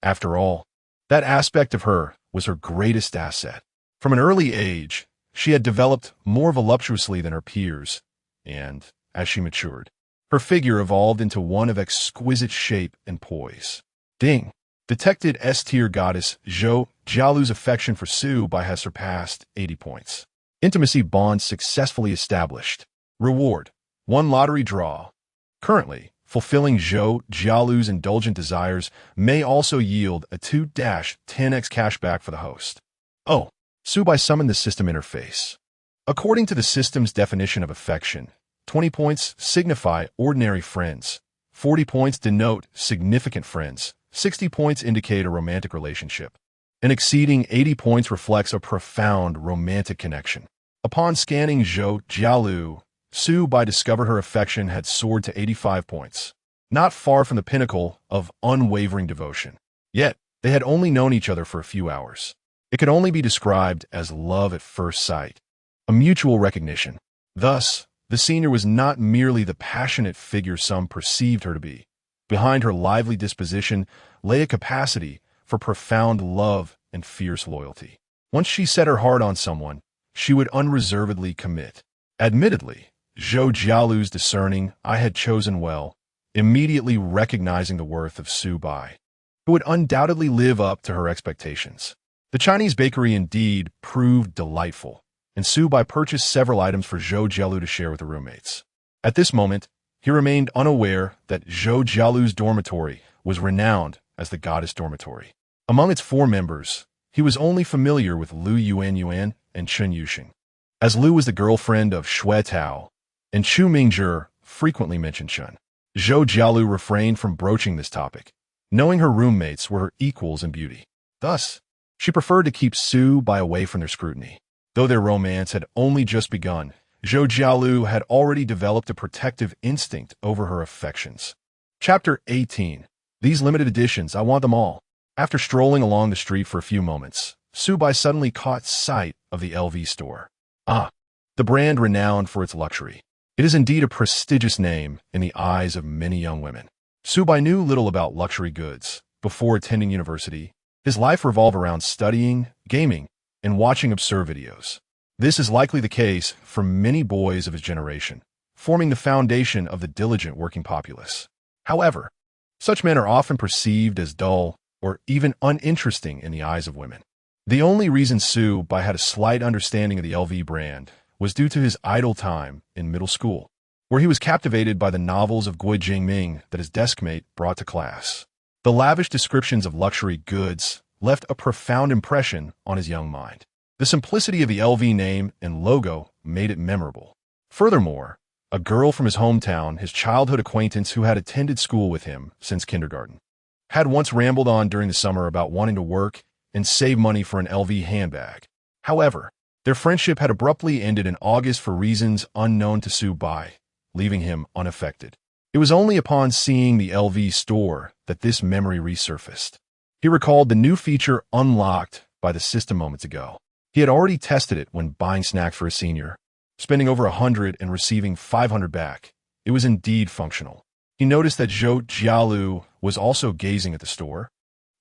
After all, that aspect of her was her greatest asset. From an early age, she had developed more voluptuously than her peers, and, as she matured, her figure evolved into one of exquisite shape and poise. Ding! Detected S-tier goddess Zhou Jialu's affection for Su Bai has surpassed 80 points. Intimacy bond successfully established. Reward: 1 lottery draw. Currently, fulfilling Zhou Jialu's indulgent desires may also yield a 2-10x cashback for the host. Oh, Su Bai summoned the system interface. According to the system's definition of affection, 20 points signify ordinary friends, 40 points denote significant friends, 60 points indicate a romantic relationship, and exceeding 80 points reflects a profound romantic connection. Upon scanning Zhou Jialu, Su Bai discovered her affection had soared to 85 points, not far from the pinnacle of unwavering devotion. Yet, they had only known each other for a few hours. It could only be described as love at first sight, a mutual recognition. Thus, the senior was not merely the passionate figure some perceived her to be. Behind her lively disposition lay a capacity for profound love and fierce loyalty. Once she set her heart on someone, she would unreservedly commit. Admittedly, Zhou Jialu's discerning "I had chosen well," immediately recognizing the worth of Su Bai, who would undoubtedly live up to her expectations. The Chinese bakery indeed proved delightful, and Su Bai purchased several items for Zhou Jialu to share with her roommates. At this moment, he remained unaware that Zhou Jialu's dormitory was renowned as the Goddess Dormitory. Among its 4 members, he was only familiar with Lu Yuan and Chen Yuxing. As Lu was the girlfriend of Xue Tao, and Chu Mingzhi frequently mentioned Chen, Zhou Jialu refrained from broaching this topic, knowing her roommates were her equals in beauty. Thus, she preferred to keep Su Bai away from their scrutiny. Though their romance had only just begun, Zhou Jialu had already developed a protective instinct over her affections. Chapter 18. These limited editions, I want them all. After strolling along the street for a few moments, Su Bai suddenly caught sight of the LV store. Ah, the brand renowned for its luxury. It is indeed a prestigious name in the eyes of many young women. Su Bai knew little about luxury goods. Before attending university, his life revolved around studying, gaming, and watching absurd videos. This is likely the case for many boys of his generation, forming the foundation of the diligent working populace. However, such men are often perceived as dull or even uninteresting in the eyes of women. The only reason Su Bai had a slight understanding of the LV brand was due to his idle time in middle school, where he was captivated by the novels of Gui Jingming that his deskmate brought to class. The lavish descriptions of luxury goods left a profound impression on his young mind. The simplicity of the LV name and logo made it memorable. Furthermore, a girl from his hometown, his childhood acquaintance who had attended school with him since kindergarten, had once rambled on during the summer about wanting to work and save money for an LV handbag. However, their friendship had abruptly ended in August for reasons unknown to Su Bai, leaving him unaffected. It was only upon seeing the LV store that this memory resurfaced. He recalled the new feature unlocked by the system moments ago. He had already tested it when buying snacks for a senior, spending over 100 and receiving 500 back. It was indeed functional. He noticed that Zhou Jialu was also gazing at the store,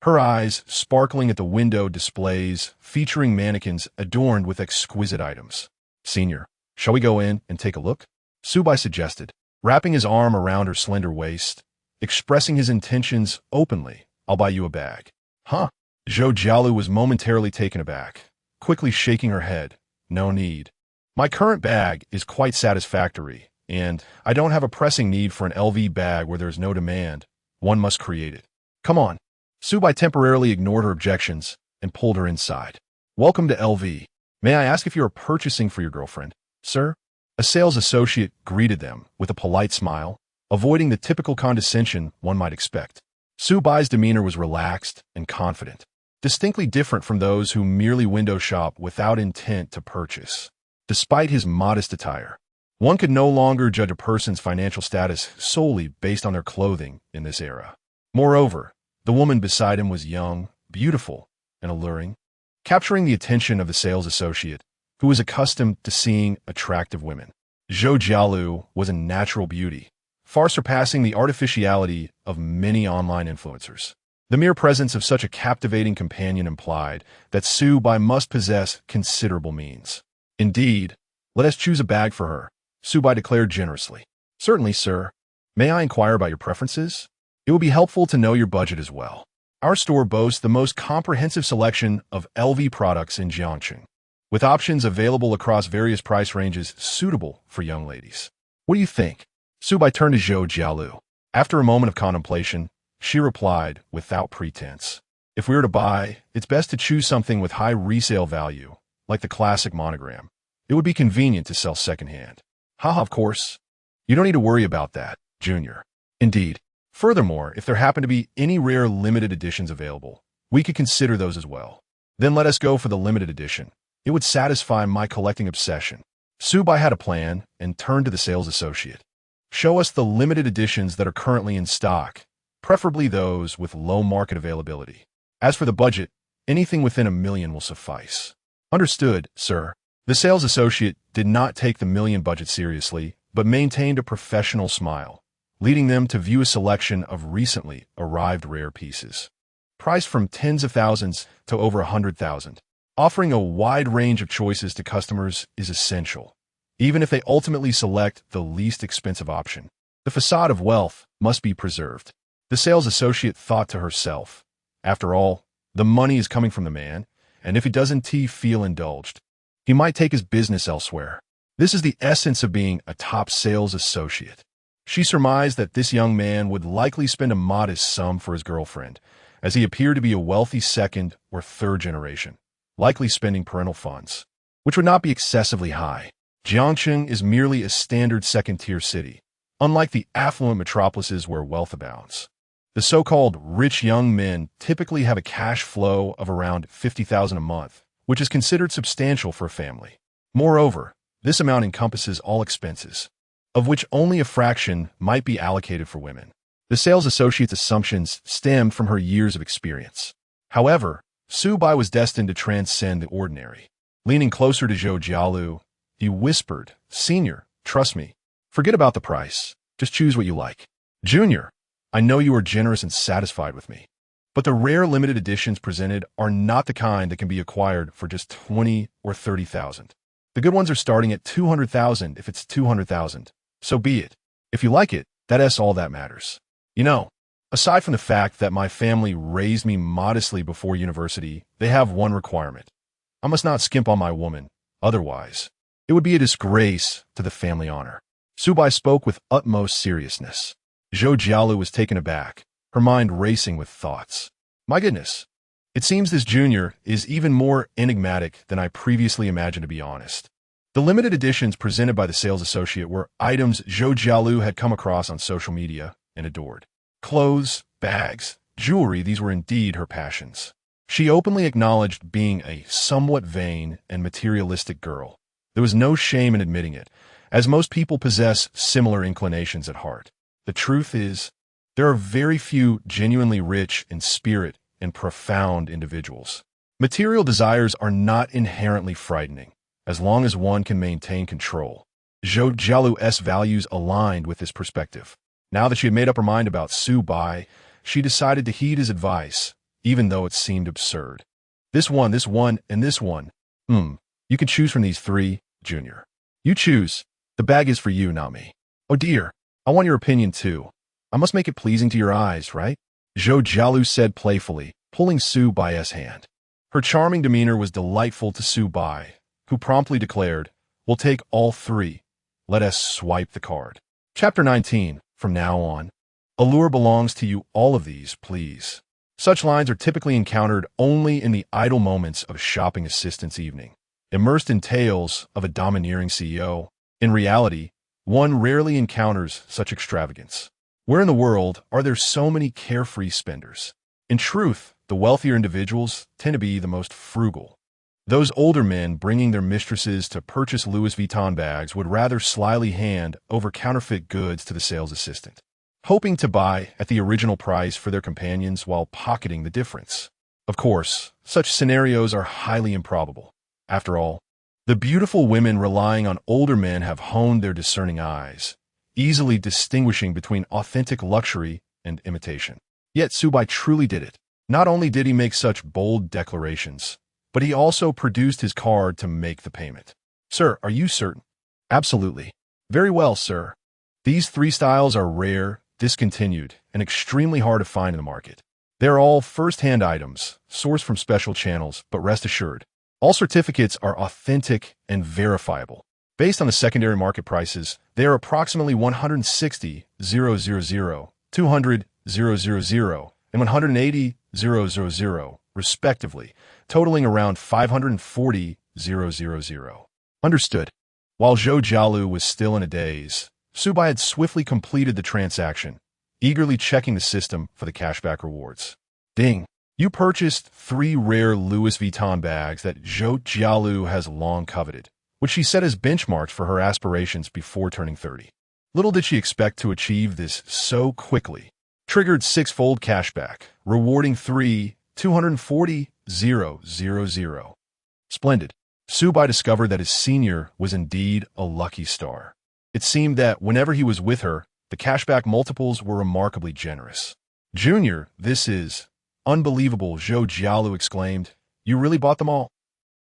her eyes sparkling at the window displays featuring mannequins adorned with exquisite items. "Senior, shall we go in and take a look?" Su Bai suggested, wrapping his arm around her slender waist, expressing his intentions openly. "I'll buy you a bag." "Huh?" Zhou Jialu was momentarily taken aback, quickly shaking her head. "No need. My current bag is quite satisfactory, and I don't have a pressing need for an LV bag where there is no demand. One must create it. Come on." Su Bai temporarily ignored her objections and pulled her inside. "Welcome to LV. May I ask if you are purchasing for your girlfriend, sir?" A sales associate greeted them with a polite smile, avoiding the typical condescension one might expect. Su Bai's demeanor was relaxed and confident, distinctly different from those who merely window shop without intent to purchase. Despite his modest attire, one could no longer judge a person's financial status solely based on their clothing in this era. Moreover, the woman beside him was young, beautiful, and alluring, capturing the attention of the sales associate, who was accustomed to seeing attractive women. Zhou Jialu was a natural beauty, far surpassing the artificiality of many online influencers. The mere presence of such a captivating companion implied that Su-bai must possess considerable means. Indeed, let us choose a bag for her, Su-bai declared generously. Certainly, sir. May I inquire about your preferences? It will be helpful to know your budget as well. Our store boasts the most comprehensive selection of LV products in Jiangcheng, with options available across various price ranges suitable for young ladies. What do you think? Su-bai turned to Zhou Jialu. After a moment of contemplation, she replied without pretense. If we were to buy, it's best to choose something with high resale value, like the classic monogram. It would be convenient to sell secondhand. Haha, of course. You don't need to worry about that, Junior. Indeed. Furthermore, if there happen to be any rare limited editions available, we could consider those as well. Then let us go for the limited edition. It would satisfy my collecting obsession. Su-bai had a plan and turned to the sales associate. Show us the limited editions that are currently in stock, preferably those with low market availability. As for the budget, anything within $1 million will suffice. Understood, sir. The sales associate did not take the $1 million budget seriously, but maintained a professional smile, leading them to view a selection of recently arrived rare pieces, priced from tens of thousands to over 100,000. Offering a wide range of choices to customers is essential, even if they ultimately select the least expensive option. The facade of wealth must be preserved. The sales associate thought to herself. After all, the money is coming from the man, and if he doesn't feel indulged, he might take his business elsewhere. This is the essence of being a top sales associate. She surmised that this young man would likely spend a modest sum for his girlfriend, as he appeared to be a wealthy second or third generation, likely spending parental funds, which would not be excessively high. Jiangcheng is merely a standard second-tier city, unlike the affluent metropolises where wealth abounds. The so-called rich young men typically have a cash flow of around 50,000 a month, which is considered substantial for a family. Moreover, this amount encompasses all expenses, of which only a fraction might be allocated for women. The sales associate's assumptions stemmed from her years of experience. However, Su-bai was destined to transcend the ordinary. Leaning closer to Zhou Jialu, he whispered, "Senior, trust me. Forget about the price. Just choose what you like. Junior, I know you are generous and satisfied with me, but the rare limited editions presented are not the kind that can be acquired for just 20 or 30,000. The good ones are starting at 200,000 if it's 200,000. So be it. If you like it, that's all that matters. You know, aside from the fact that my family raised me modestly before university, they have one requirement. I must not skimp on my woman. Otherwise, it would be a disgrace to the family honor." Su-bai spoke with utmost seriousness. Zhou Jialu was taken aback, her mind racing with thoughts. My goodness, it seems this junior is even more enigmatic than I previously imagined, to be honest. The limited editions presented by the sales associate were items Zhou Jialu had come across on social media and adored. Clothes, bags, jewelry, these were indeed her passions. She openly acknowledged being a somewhat vain and materialistic girl. There was no shame in admitting it, as most people possess similar inclinations at heart. The truth is, there are very few genuinely rich in spirit and profound individuals. Material desires are not inherently frightening, as long as one can maintain control. Zhou Jialu's values aligned with this perspective. Now that she had made up her mind about Su-bai, she decided to heed his advice, even though it seemed absurd. This one, and this one. You can choose from these three, Junior. You choose. The bag is for you, not me. Oh dear, I want your opinion too. I must make it pleasing to your eyes, right? Zhou Jialu said playfully, pulling Su-bai's hand. Her charming demeanor was delightful to Su-bai, who promptly declared, "We'll take all three. Let us swipe the card." Chapter 19. From now on, allure belongs to you, all of these, please. Such lines are typically encountered only in the idle moments of a shopping assistant's evening. Immersed in tales of a domineering CEO, in reality, one rarely encounters such extravagance. Where in the world are there so many carefree spenders? In truth, the wealthier individuals tend to be the most frugal. Those older men bringing their mistresses to purchase Louis Vuitton bags would rather slyly hand over counterfeit goods to the sales assistant, hoping to buy at the original price for their companions while pocketing the difference. Of course, such scenarios are highly improbable. After all, the beautiful women relying on older men have honed their discerning eyes, easily distinguishing between authentic luxury and imitation. Yet Su-bai truly did it. Not only did he make such bold declarations, but he also produced his card to make the payment. Sir, are you certain? Absolutely. Very well, sir. These 3 styles are rare, discontinued, and extremely hard to find in the market. They're all first-hand items, sourced from special channels, but rest assured, all certificates are authentic and verifiable. Based on the secondary market prices, they are approximately 160,000, 200,000, and 180,000, respectively, totaling around 540,000. Understood. While Zhou Jialu was still in a daze, Su Bai had swiftly completed the transaction, eagerly checking the system for the cashback rewards. Ding! You purchased 3 rare Louis Vuitton bags that Zhou Jialu has long coveted, which she set as benchmarks for her aspirations before turning 30. Little did she expect to achieve this so quickly. Triggered 6-fold cashback, rewarding 240,000. Splendid. Su Bai discovered that his senior was indeed a lucky star. It seemed that whenever he was with her, the cashback multiples were remarkably generous. Junior, this is unbelievable, Zhou Jialu exclaimed. You really bought them all?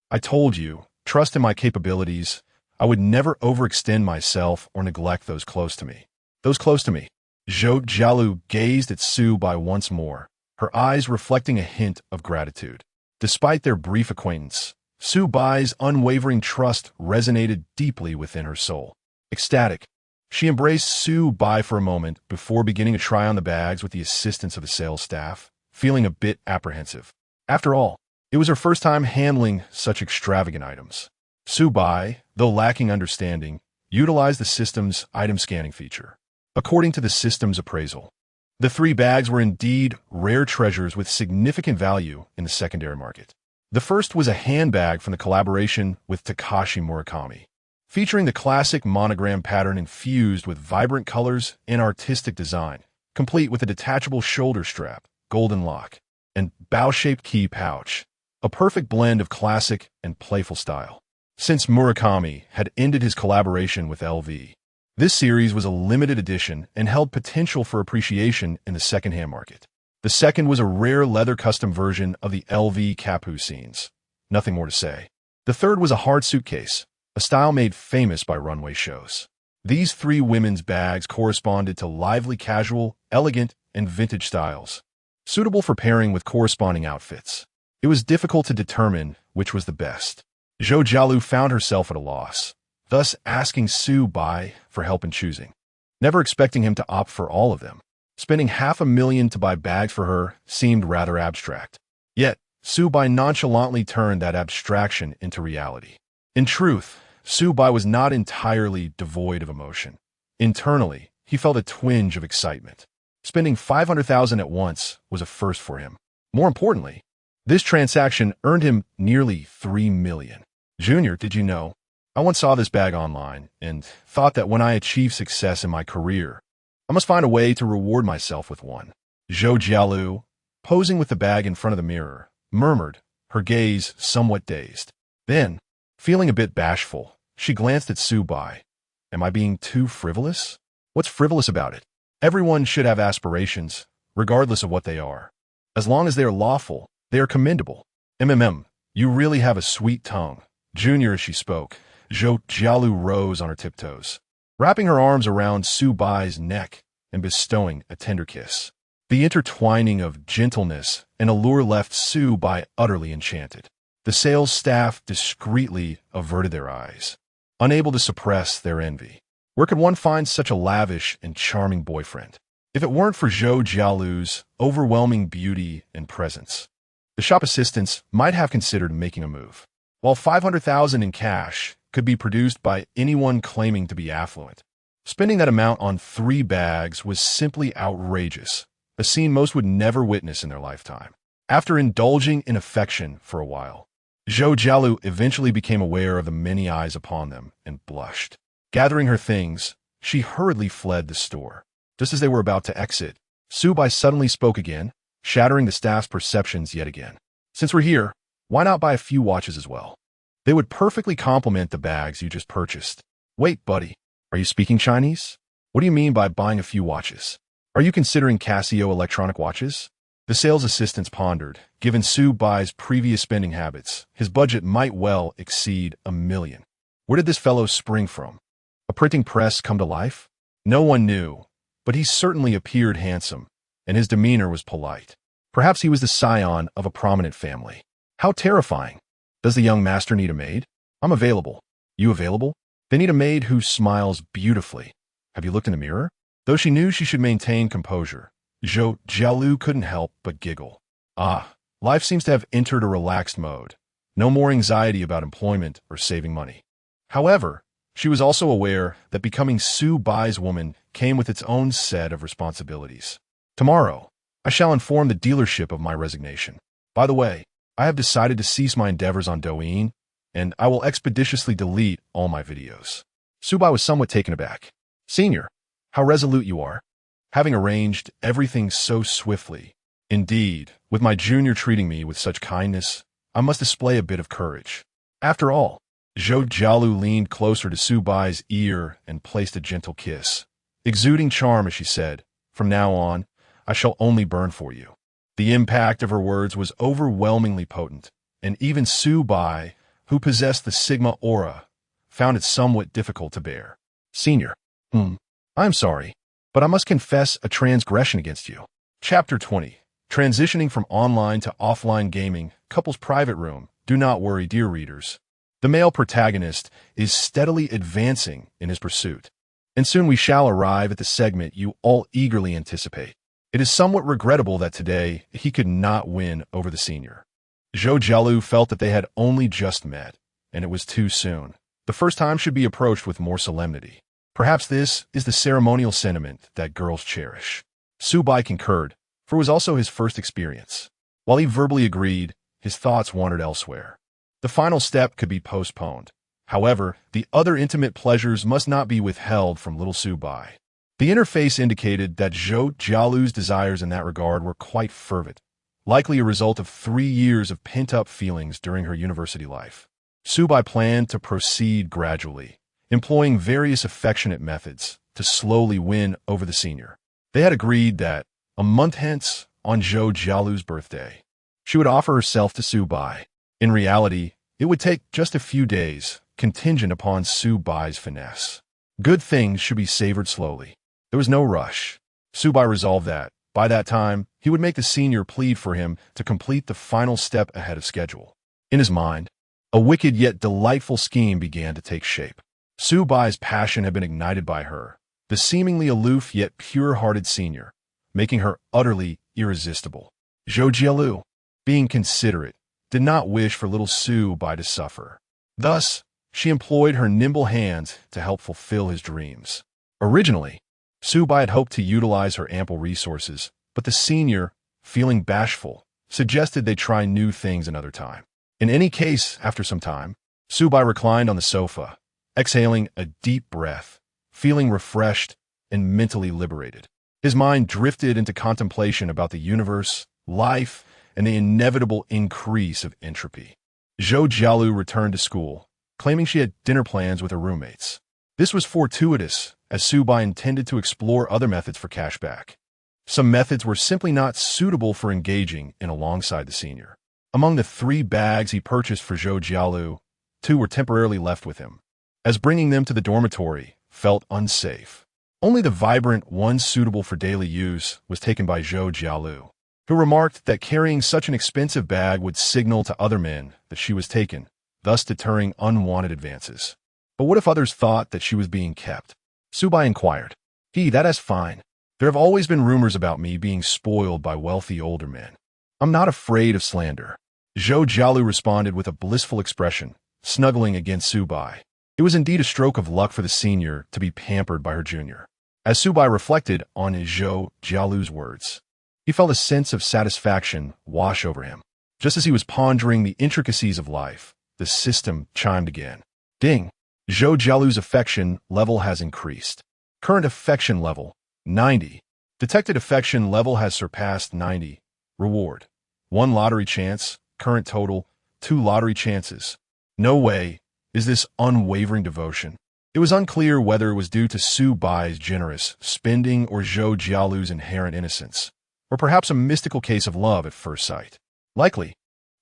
I told you, trust in my capabilities. I would never overextend myself or neglect those close to me. Those close to me. Zhou Jialu gazed at Su Bai once more, her eyes reflecting a hint of gratitude. Despite their brief acquaintance, Su Bai's unwavering trust resonated deeply within her soul. Ecstatic, she embraced Su Bai for a moment before beginning to try on the bags with the assistance of the sales staff, feeling a bit apprehensive. After all, it was her first time handling such extravagant items. Su Bai, though lacking understanding, utilized the system's item scanning feature. According to the system's appraisal, the 3 bags were indeed rare treasures with significant value in the secondary market. The first was a handbag from the collaboration with Takashi Murakami, featuring the classic monogram pattern infused with vibrant colors and artistic design, complete with a detachable shoulder strap, golden lock, and bow-shaped key pouch, a perfect blend of classic and playful style. Since Murakami had ended his collaboration with LV, this series was a limited edition and held potential for appreciation in the second-hand market. The second was a rare leather custom version of the LV capucines. Nothing more to say. The third was a hard suitcase, a style made famous by runway shows. These 3 women's bags corresponded to lively casual, elegant, and vintage styles, suitable for pairing with corresponding outfits. It was difficult to determine which was the best. Zhou Jialu found herself at a loss, thus asking Su Bai for help in choosing, never expecting him to opt for all of them. Spending $500,000 to buy bags for her seemed rather abstract. Yet, Su Bai nonchalantly turned that abstraction into reality. In truth, Su Bai was not entirely devoid of emotion. Internally, he felt a twinge of excitement. Spending $500,000 at once was a first for him. More importantly, this transaction earned him nearly $3 million. Junior, did you know? I once saw this bag online and thought that when I achieve success in my career, I must find a way to reward myself with one. Zhou Jialu, posing with the bag in front of the mirror, murmured, her gaze somewhat dazed. Then, feeling a bit bashful, she glanced at Su Bai. Am I being too frivolous? What's frivolous about it? Everyone should have aspirations, regardless of what they are. As long as they are lawful, they are commendable. You really have a sweet tongue. Junior, as she spoke, Zhou Jialu rose on her tiptoes, wrapping her arms around Su Bai's neck and bestowing a tender kiss. The intertwining of gentleness and allure left Su Bai utterly enchanted. The sales staff discreetly averted their eyes, unable to suppress their envy. Where could one find such a lavish and charming boyfriend? If it weren't for Zhou Jialu's overwhelming beauty and presence, the shop assistants might have considered making a move. While $500,000 in cash could be produced by anyone claiming to be affluent, spending that amount on 3 bags was simply outrageous, a scene most would never witness in their lifetime. After indulging in affection for a while, Zhou Jialu eventually became aware of the many eyes upon them and blushed. Gathering her things, she hurriedly fled the store. Just as they were about to exit, Su Bai suddenly spoke again, shattering the staff's perceptions yet again. Since we're here, why not buy a few watches as well? They would perfectly complement the bags you just purchased. Wait, buddy, are you speaking Chinese? What do you mean by buying a few watches? Are you considering Casio electronic watches? The sales assistant pondered. Given Su Bai's previous spending habits, his budget might well exceed $1 million. Where did this fellow spring from? A printing press come to life? No one knew, but he certainly appeared handsome, and his demeanor was polite. Perhaps he was the scion of a prominent family. How terrifying. Does the young master need a maid? I'm available. You available? They need a maid who smiles beautifully. Have you looked in the mirror? Though she knew she should maintain composure, Zhou Jialu couldn't help but giggle. Ah, life seems to have entered a relaxed mode. No more anxiety about employment or saving money. However, she was also aware that becoming Su Bai's woman came with its own set of responsibilities. Tomorrow, I shall inform the dealership of my resignation. By the way, I have decided to cease my endeavors on Douyin, and I will expeditiously delete all my videos. Su Bai was somewhat taken aback. Senior, how resolute you are. Having arranged everything so swiftly. Indeed, with my junior treating me with such kindness, I must display a bit of courage. After all, Zhou Jialu leaned closer to Su Bai's ear and placed a gentle kiss. Exuding charm as she said, "From now on, I shall only burn for you." The impact of her words was overwhelmingly potent, and even Su Bai, who possessed the Sigma aura, found it somewhat difficult to bear. Senior, I'm sorry, but I must confess a transgression against you. Chapter 20. Transitioning from online to offline gaming, couple's private room. Do not worry, dear readers. The male protagonist is steadily advancing in his pursuit, and soon we shall arrive at the segment you all eagerly anticipate. It is somewhat regrettable that today he could not win over the senior. Zhou Jialu felt that they had only just met, and it was too soon. The first time should be approached with more solemnity. Perhaps this is the ceremonial sentiment that girls cherish. Su Bai concurred, for it was also his first experience. While he verbally agreed, his thoughts wandered elsewhere. The final step could be postponed. However, the other intimate pleasures must not be withheld from little Su Bai. The interface indicated that Zhou Jialu's desires in that regard were quite fervent, likely a result of 3 years of pent-up feelings during her university life. Su Bai planned to proceed gradually, employing various affectionate methods to slowly win over the senior. They had agreed that, a month hence, on Zhou Jialu's birthday, she would offer herself to Su Bai. In reality, it would take just a few days, contingent upon Su Bai's finesse. Good things should be savored slowly. There was no rush. Su Bai resolved that, by that time, he would make the senior plead for him to complete the final step ahead of schedule. In his mind, a wicked yet delightful scheme began to take shape. Su Bai's passion had been ignited by her, the seemingly aloof yet pure-hearted senior, making her utterly irresistible. Zhou Jialu, being considerate, did not wish for little Su Bai to suffer. Thus, she employed her nimble hands to help fulfill his dreams. Originally, Su Bai had hoped to utilize her ample resources, but the senior, feeling bashful, suggested they try new things another time. In any case, after some time, Su Bai reclined on the sofa, exhaling a deep breath, feeling refreshed and mentally liberated. His mind drifted into contemplation about the universe, life, and the inevitable increase of entropy. Zhou Jialu returned to school, claiming she had dinner plans with her roommates. This was fortuitous, as Su Bai intended to explore other methods for cashback. Some methods were simply not suitable for engaging in alongside the senior. Among the 3 bags he purchased for Zhou Jialu, 2 were temporarily left with him, as bringing them to the dormitory felt unsafe. Only the vibrant one suitable for daily use was taken by Zhou Jialu, who remarked that carrying such an expensive bag would signal to other men that she was taken, thus deterring unwanted advances. But what if others thought that she was being kept? Su Bai inquired. That is fine. There have always been rumors about me being spoiled by wealthy older men. I'm not afraid of slander. Zhou Jialu responded with a blissful expression, snuggling against Su Bai. It was indeed a stroke of luck for the senior to be pampered by her junior. As Su Bai reflected on Zhou Jialu's words, he felt a sense of satisfaction wash over him. Just as he was pondering the intricacies of life, the system chimed again. Ding! Zhou Jialu's affection level has increased. Current affection level, 90. Detected affection level has surpassed 90. Reward, 1 lottery chance. Current total, 2 lottery chances. No way is this unwavering devotion. It was unclear whether it was due to Su Bai's generous spending or Zhou Jialu's inherent innocence. or perhaps a mystical case of love at first sight. Likely,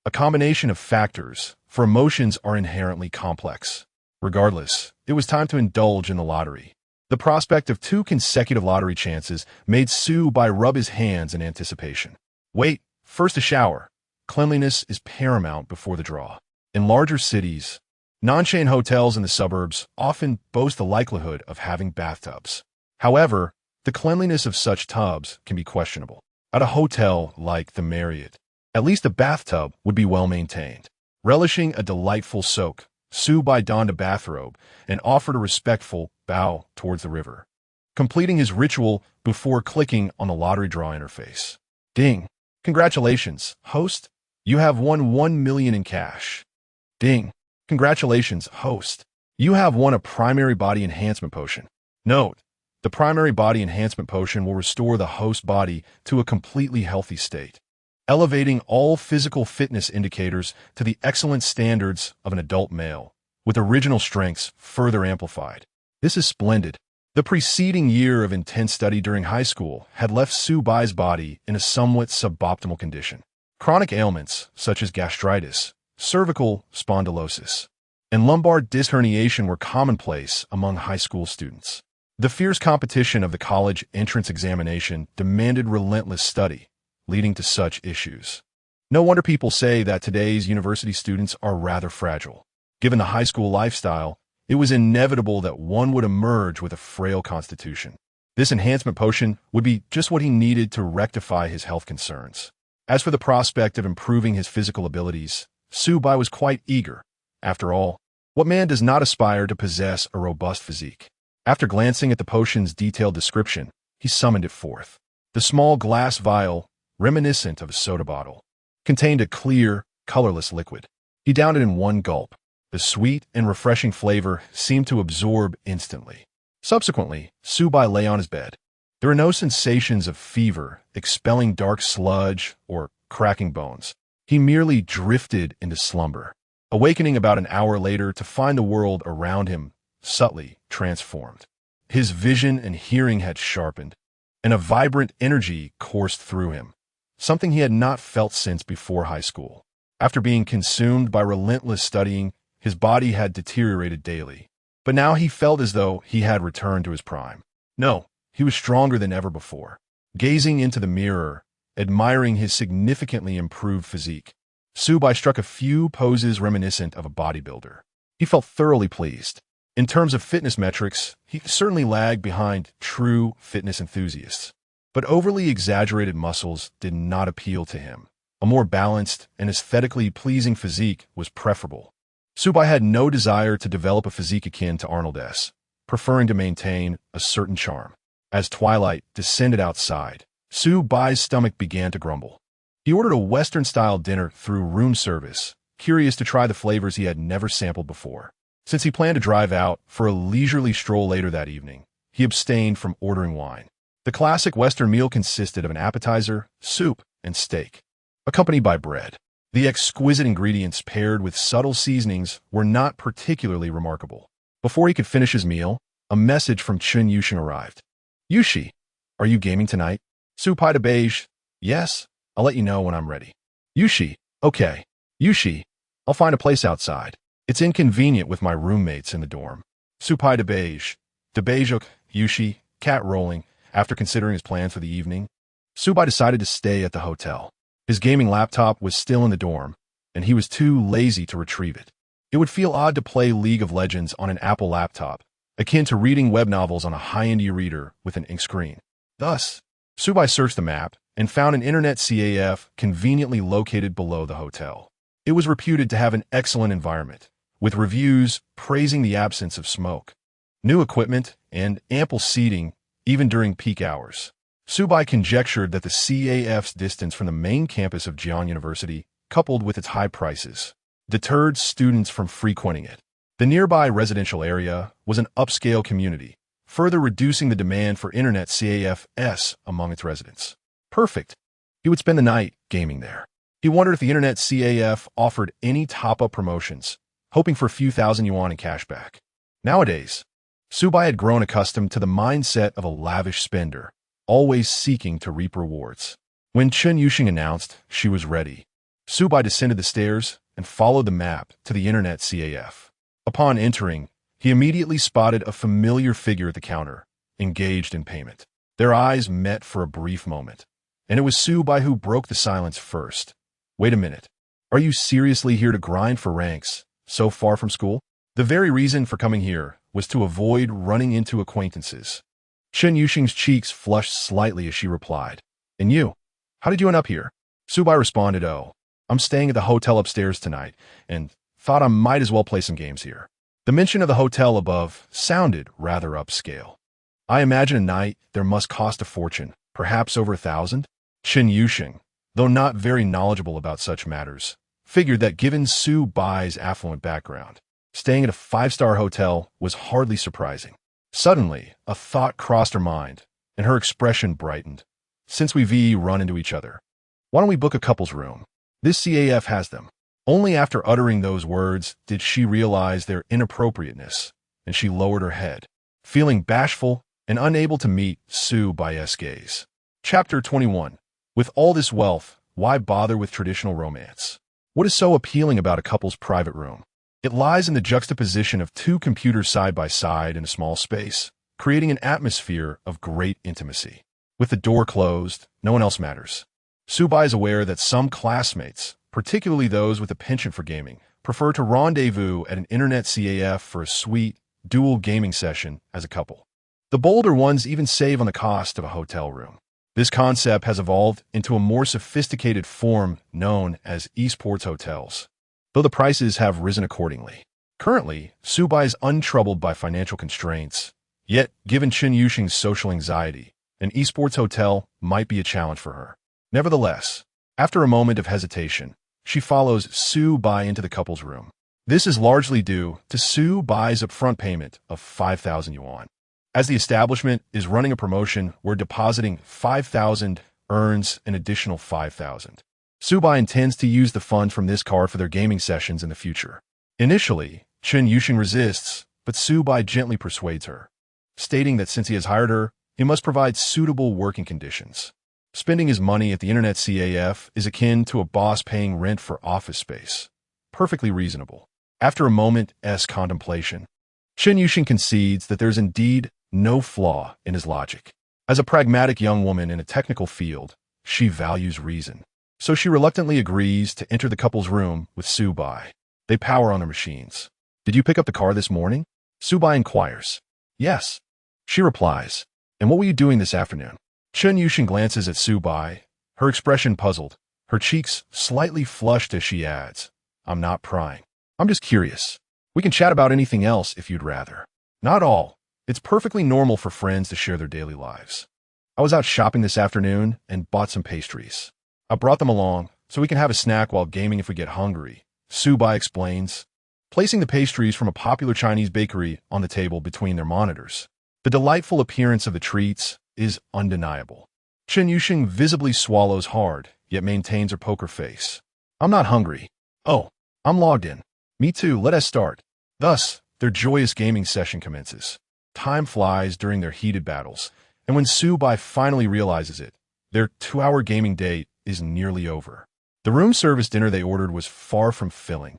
a combination of factors, for emotions are inherently complex. Regardless, it was time to indulge in the lottery. The prospect of 2 consecutive lottery chances made Su-bai rub his hands in anticipation. Wait, first a shower. Cleanliness is paramount before the draw. In larger cities, non-chain hotels in the suburbs often boast the likelihood of having bathtubs. However, the cleanliness of such tubs can be questionable. At a hotel like the Marriott, at least the bathtub would be well maintained. Relishing a delightful soak, Su-bai donned a bathrobe and offered a respectful bow towards the river, completing his ritual before clicking on the lottery draw interface. Ding! Congratulations, host! You have won 1 million in cash. Ding! Congratulations, host! You have won a primary body enhancement potion. Note: the primary body enhancement potion will restore the host body to a completely healthy state, elevating all physical fitness indicators to the excellent standards of an adult male, with original strengths further amplified. This is splendid. The preceding year of intense study during high school had left Su-bai's body in a somewhat suboptimal condition. Chronic ailments such as gastritis, cervical spondylosis, and lumbar disc herniation were commonplace among high school students. The fierce competition of the college entrance examination demanded relentless study, leading to such issues. No wonder people say that today's university students are rather fragile. Given the high school lifestyle, it was inevitable that one would emerge with a frail constitution. This enhancement potion would be just what he needed to rectify his health concerns. As for the prospect of improving his physical abilities, Su-bai was quite eager. After all, what man does not aspire to possess a robust physique? After glancing at the potion's detailed description, he summoned it forth. The small glass vial, reminiscent of a soda bottle, contained a clear, colorless liquid. He downed it in one gulp. The sweet and refreshing flavor seemed to absorb instantly. Subsequently, Su-bai lay on his bed. There were no sensations of fever, expelling dark sludge, or cracking bones. He merely drifted into slumber, awakening about an hour later to find the world around him subtly transformed. His vision and hearing had sharpened, and a vibrant energy coursed through him, something he had not felt since before high school. After being consumed by relentless studying, his body had deteriorated daily. But now he felt as though he had returned to his prime. No, he was stronger than ever before. Gazing into the mirror, admiring his significantly improved physique, Su-bai struck a few poses reminiscent of a bodybuilder. He felt thoroughly pleased. In terms of fitness metrics, he certainly lagged behind true fitness enthusiasts. But overly exaggerated muscles did not appeal to him. A more balanced and aesthetically pleasing physique was preferable. Su-bai had no desire to develop a physique akin to Arnold's, preferring to maintain a certain charm. As twilight descended outside, Su-bai's stomach began to grumble. He ordered a Western-style dinner through room service, curious to try the flavors he had never sampled before. Since he planned to drive out for a leisurely stroll later that evening, he abstained from ordering wine. The classic Western meal consisted of an appetizer, soup, and steak, accompanied by bread. The exquisite ingredients paired with subtle seasonings were not particularly remarkable. Before he could finish his meal, a message from Chun Yushing arrived. Yushi, are you gaming tonight? Su-pai de beige. Yes, I'll let you know when I'm ready. Yushi, okay. Yushi, I'll find a place outside. It's inconvenient with my roommates in the dorm. Su-pai de beige. De beigeuk, Yushi, cat rolling. After considering his plans for the evening, Su-bai decided to stay at the hotel. His gaming laptop was still in the dorm, and he was too lazy to retrieve it. It would feel odd to play League of Legends on an Apple laptop, akin to reading web novels on a high-end e-reader with an ink screen. Thus, Su-bai searched the map and found an internet CAF conveniently located below the hotel. It was reputed to have an excellent environment, with reviews praising the absence of smoke, new equipment, and ample seating even during peak hours. Su-bai conjectured that the CAF's distance from the main campus of Jian University, coupled with its high prices, deterred students from frequenting it. The nearby residential area was an upscale community, further reducing the demand for internet CAFs among its residents. Perfect. He would spend the night gaming there. He wondered if the internet CAF offered any top-up promotions, hoping for a few thousand yuan in cashback. Nowadays, Su-bai had grown accustomed to the mindset of a lavish spender, always seeking to reap rewards. When Chen Yuxing announced she was ready, Subai descended the stairs and followed the map to the internet CAF. Upon entering, he immediately spotted a familiar figure at the counter, engaged in payment. Their eyes met for a brief moment, and it was Subai who broke the silence first. Wait a minute. Are you seriously here to grind for ranks, so far from school? The very reason for coming here was to avoid running into acquaintances. Chen Yuxing's cheeks flushed slightly as she replied. And you? How did you end up here? Subai responded, Oh, I'm staying at the hotel upstairs tonight, and thought I might as well play some games here. The mention of the hotel above sounded rather upscale. I imagine a night there must cost a fortune, perhaps over 1,000? Chen Yuxing, though not very knowledgeable about such matters, figured that given Subai's affluent background, staying at a 5-star hotel was hardly surprising. Suddenly, a thought crossed her mind, and her expression brightened. Since we run into each other, why don't we book a couple's room? This CAF has them. Only after uttering those words did she realize their inappropriateness, and she lowered her head, feeling bashful and unable to meet Subai's gaze. Chapter 21. With all this wealth, why bother with traditional romance? What is so appealing about a couple's private room? It lies in the juxtaposition of 2 computers side by side in a small space, creating an atmosphere of great intimacy. With the door closed, no one else matters. Subai is aware that some classmates, particularly those with a penchant for gaming, prefer to rendezvous at an internet CAF for a sweet, dual gaming session as a couple. The bolder ones even save on the cost of a hotel room. This concept has evolved into a more sophisticated form known as esports hotels, though the prices have risen accordingly. Currently, Subai is untroubled by financial constraints, yet given Chen Yuxing's social anxiety, an esports hotel might be a challenge for her. Nevertheless, after a moment of hesitation, she follows Subai into the couple's room. This is largely due to Subai's upfront payment of 5,000 yuan. As the establishment is running a promotion where depositing 5,000 earns an additional 5,000. Subai intends to use the funds from this card for their gaming sessions in the future. Initially, Chen Yuxing resists, but Subai gently persuades her, stating that since he has hired her, he must provide suitable working conditions. Spending his money at the internet CAF is akin to a boss paying rent for office space. Perfectly reasonable. After a moment's contemplation, Chen Yuxing concedes that there's indeed no flaw in his logic. As a pragmatic young woman in a technical field, she values reason. So she reluctantly agrees to enter the couple's room with Subai. They power on their machines. Did you pick up the car this morning? Subai inquires. Yes. She replies. And what were you doing this afternoon? Chen Yuxing glances at Subai, her expression puzzled, her cheeks slightly flushed as she adds, I'm not prying. I'm just curious. We can chat about anything else if you'd rather. Not all. It's perfectly normal for friends to share their daily lives. I was out shopping this afternoon and bought some pastries. I brought them along so we can have a snack while gaming if we get hungry, Subai explains, placing the pastries from a popular Chinese bakery on the table between their monitors. The delightful appearance of the treats is undeniable. Chen Yuxing visibly swallows hard, yet maintains her poker face. I'm not hungry. Oh, I'm logged in. Me too, let us start. Thus, their joyous gaming session commences. Time flies during their heated battles, and when Subai finally realizes it, their 2-hour gaming date is nearly over. The room service dinner they ordered was far from filling,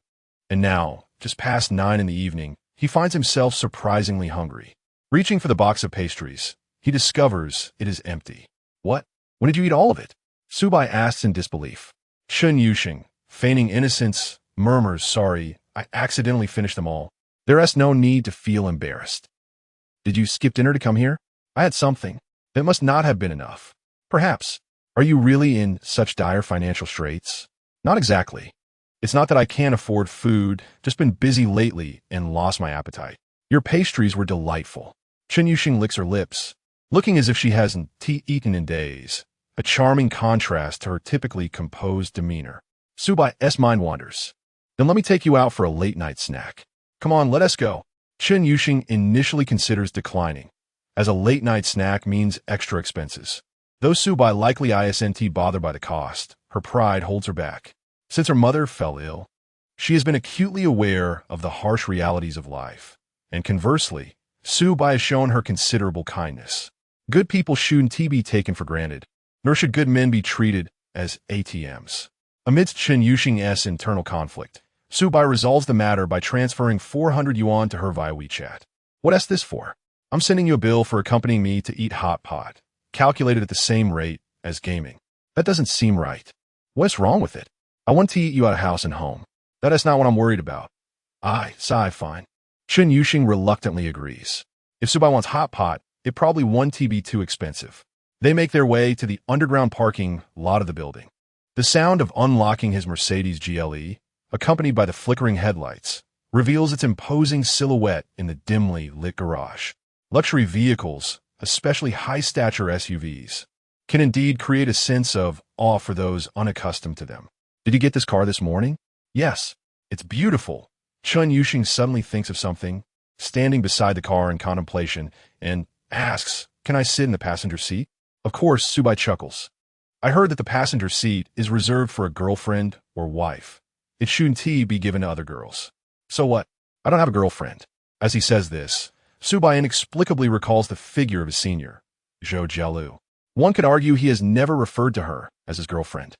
and now, just past 9 in the evening, he finds himself surprisingly hungry. Reaching for the box of pastries, he discovers it is empty. What? When did you eat all of it? Subai asks in disbelief. Chen Yuxing, feigning innocence, murmurs, Sorry, I accidentally finished them all. There is no need to feel embarrassed. Did you skip dinner to come here? I had something. It must not have been enough. Perhaps. Are you really in such dire financial straits? Not exactly. It's not that I can't afford food, just been busy lately and lost my appetite. Your pastries were delightful. Chen Yuxing licks her lips, looking as if she hasn't eaten in days, a charming contrast to her typically composed demeanor. Subai's mind wanders. Then let me take you out for a late-night snack. Come on, let us go. Chen Yuxing initially considers declining, as a late-night snack means extra expenses. Though Subai likely isn't bothered by the cost, her pride holds her back. Since her mother fell ill, she has been acutely aware of the harsh realities of life, and conversely, Subai has shown her considerable kindness. Good people shouldn't be taken for granted. nor should good men be treated as ATMs. Amidst Chen Yuxing's internal conflict, Su Bai resolves the matter by transferring 400 yuan to her via WeChat. What is this for? I'm sending you a bill for accompanying me to eat hot pot, calculated at the same rate as gaming. That doesn't seem right. What's wrong with it? I want to eat you out of house and home. That is not what I'm worried about. Sigh, fine. Chen Yuxing reluctantly agrees. If Su Bai wants hot pot, it probably 1 TB too expensive. They make their way to the underground parking lot of the building. The sound of unlocking his Mercedes GLE, accompanied by the flickering headlights, reveals its imposing silhouette in the dimly lit garage. Luxury vehicles, especially high-stature SUVs, can indeed create a sense of awe for those unaccustomed to them. Did you get this car this morning? Yes. It's beautiful. Chen Yuxing suddenly thinks of something, standing beside the car in contemplation, and asks, "Can I sit in the passenger seat?" Of course, Su Bai chuckles. I heard that the passenger seat is reserved for a girlfriend or wife. It shouldn't be given to other girls. So what? I don't have a girlfriend. As he says this, Su Bai inexplicably recalls the figure of his senior, Zhou Jialu. One could argue he has never referred to her as his girlfriend.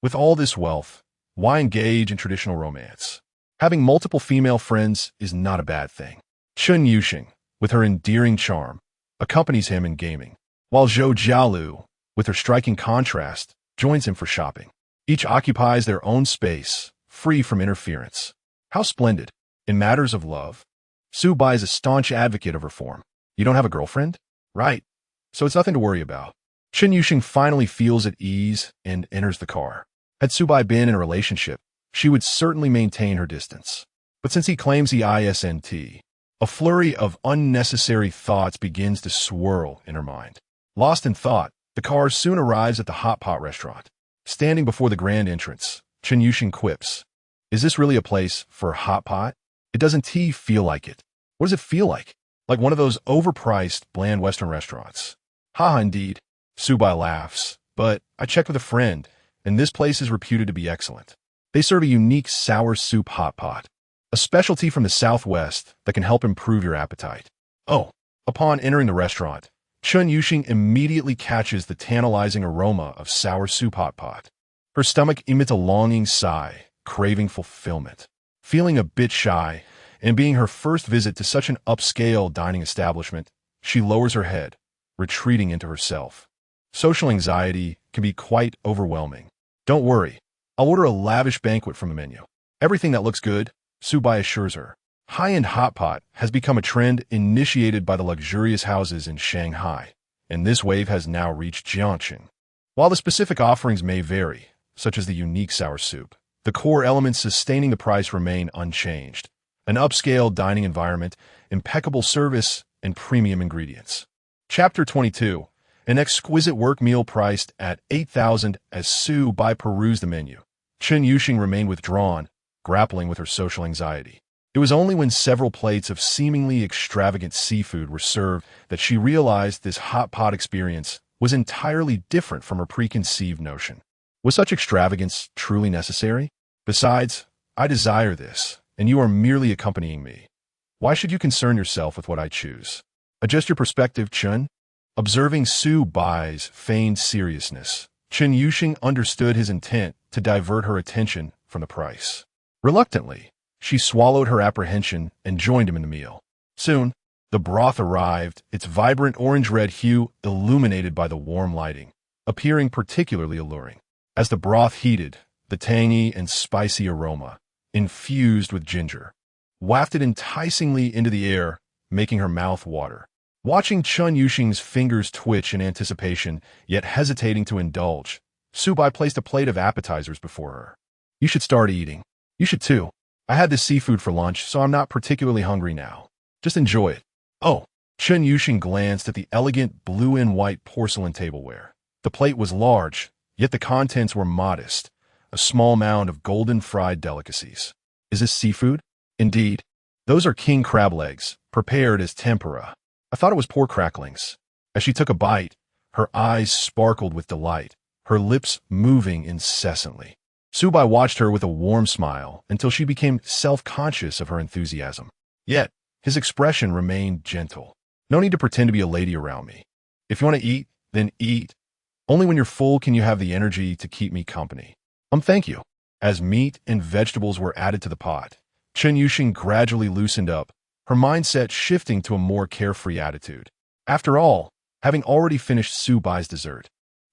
With all this wealth, why engage in traditional romance? Having multiple female friends is not a bad thing. Chen Yuxing, with her endearing charm, accompanies him in gaming, while Zhou Jialu, with her striking contrast, joins him for shopping. Each occupies their own space, free from interference. How splendid. In matters of love, Su Bai is a staunch advocate of reform. You don't have a girlfriend? Right. So it's nothing to worry about. Chen Yuxing finally feels at ease and enters the car. Had Su Bai been in a relationship, she would certainly maintain her distance. But since he claims he isn't, a flurry of unnecessary thoughts begins to swirl in her mind. Lost in thought, the car soon arrives at the hot pot restaurant. Standing before the grand entrance, Chen Yuxing quips, "Is this really a place for hot pot? It doesn't feel like it. What does it feel like? Like one of those overpriced, bland Western restaurants." "Haha, indeed." Su Bai laughs, "But I checked with a friend, and this place is reputed to be excellent. They serve a unique sour soup hot pot, a specialty from the Southwest that can help improve your appetite." Oh, upon entering the restaurant, Chen Yuxing immediately catches the tantalizing aroma of sour soup hot pot. Her stomach emits a longing sigh, craving fulfillment. Feeling a bit shy, and being her first visit to such an upscale dining establishment, she lowers her head, retreating into herself. Social anxiety can be quite overwhelming. "Don't worry, I'll order a lavish banquet from the menu. Everything that looks good," Su Bai assures her. High-end hot pot has become a trend initiated by the luxurious houses in Shanghai, and this wave has now reached Jiangxing. While the specific offerings may vary, such as the unique sour soup, the core elements sustaining the price remain unchanged. An upscale dining environment, impeccable service, and premium ingredients. Chapter 22. An exquisite work meal priced at 8,000 as Su Bai perused the menu. Chen Yuxing remained withdrawn, grappling with her social anxiety. It was only when several plates of seemingly extravagant seafood were served that she realized this hot pot experience was entirely different from her preconceived notion. Was such extravagance truly necessary? Besides, I desire this, and you are merely accompanying me. Why should you concern yourself with what I choose? Adjust your perspective, Chen. Observing Su Bai's feigned seriousness, Chen Yuxing understood his intent to divert her attention from the price. Reluctantly, she swallowed her apprehension and joined him in the meal. Soon, the broth arrived, its vibrant orange-red hue illuminated by the warm lighting, appearing particularly alluring. As the broth heated, the tangy and spicy aroma, infused with ginger, wafted enticingly into the air, making her mouth water. Watching Chen Yuxing's fingers twitch in anticipation, yet hesitating to indulge, Su Bai placed a plate of appetizers before her. "You should start eating. You should too. I had this seafood for lunch, so I'm not particularly hungry now. Just enjoy it." "Oh." Chen Yuxing glanced at the elegant blue and white porcelain tableware. The plate was large, yet the contents were modest, a small mound of golden fried delicacies. "Is this seafood?" "Indeed. Those are king crab legs, prepared as tempura. I thought it was pork cracklings." As she took a bite, her eyes sparkled with delight, her lips moving incessantly. Su Bai watched her with a warm smile until she became self-conscious of her enthusiasm. Yet, his expression remained gentle. "No need to pretend to be a lady around me. If you want to eat, then eat. Only when you're full can you have the energy to keep me company. Thank you. As meat and vegetables were added to the pot, Chen Yuxing gradually loosened up, her mindset shifting to a more carefree attitude. After all, having already finished Su Bai's dessert,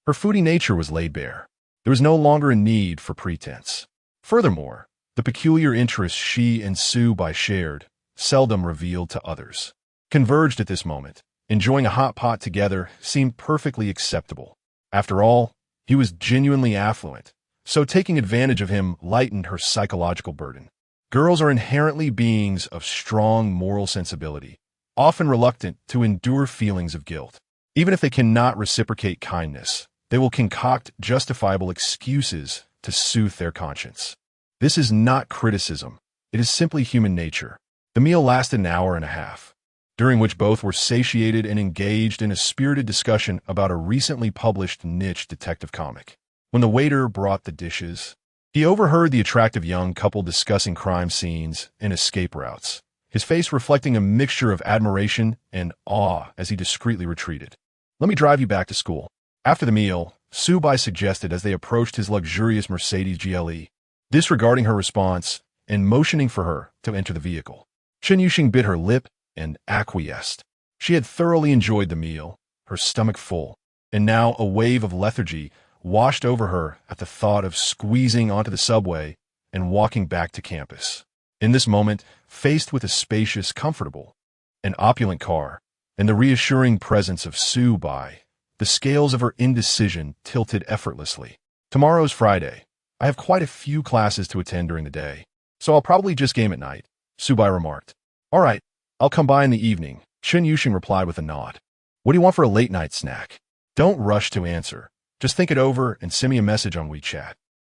her foodie nature was laid bare. There was no longer a need for pretense. Furthermore, the peculiar interests she and Su Bai shared, seldom revealed to others, converged at this moment. Enjoying a hot pot together seemed perfectly acceptable. After all, he was genuinely affluent, so taking advantage of him lightened her psychological burden. Girls are inherently beings of strong moral sensibility, often reluctant to endure feelings of guilt. Even if they cannot reciprocate kindness, they will concoct justifiable excuses to soothe their conscience. This is not criticism. It is simply human nature. The meal lasted an hour and a half, during which both were satiated and engaged in a spirited discussion about a recently published niche detective comic. When the waiter brought the dishes, he overheard the attractive young couple discussing crime scenes and escape routes, his face reflecting a mixture of admiration and awe as he discreetly retreated. "Let me drive you back to school." After the meal, Su Bai suggested as they approached his luxurious Mercedes GLE, disregarding her response and motioning for her to enter the vehicle. Chen Yuxing bit her lip and acquiesced. She had thoroughly enjoyed the meal, her stomach full, and now a wave of lethargy washed over her at the thought of squeezing onto the subway and walking back to campus. In this moment, faced with a spacious, comfortable, and opulent car, and the reassuring presence of Su Bai, the scales of her indecision tilted effortlessly. "Tomorrow's Friday. I have quite a few classes to attend during the day, so I'll probably just game at night," Su Bai remarked. "All right, I'll come by in the evening," Chen Yuxing replied with a nod. "What do you want for a late-night snack?" "Don't rush to answer. Just think it over and send me a message on WeChat.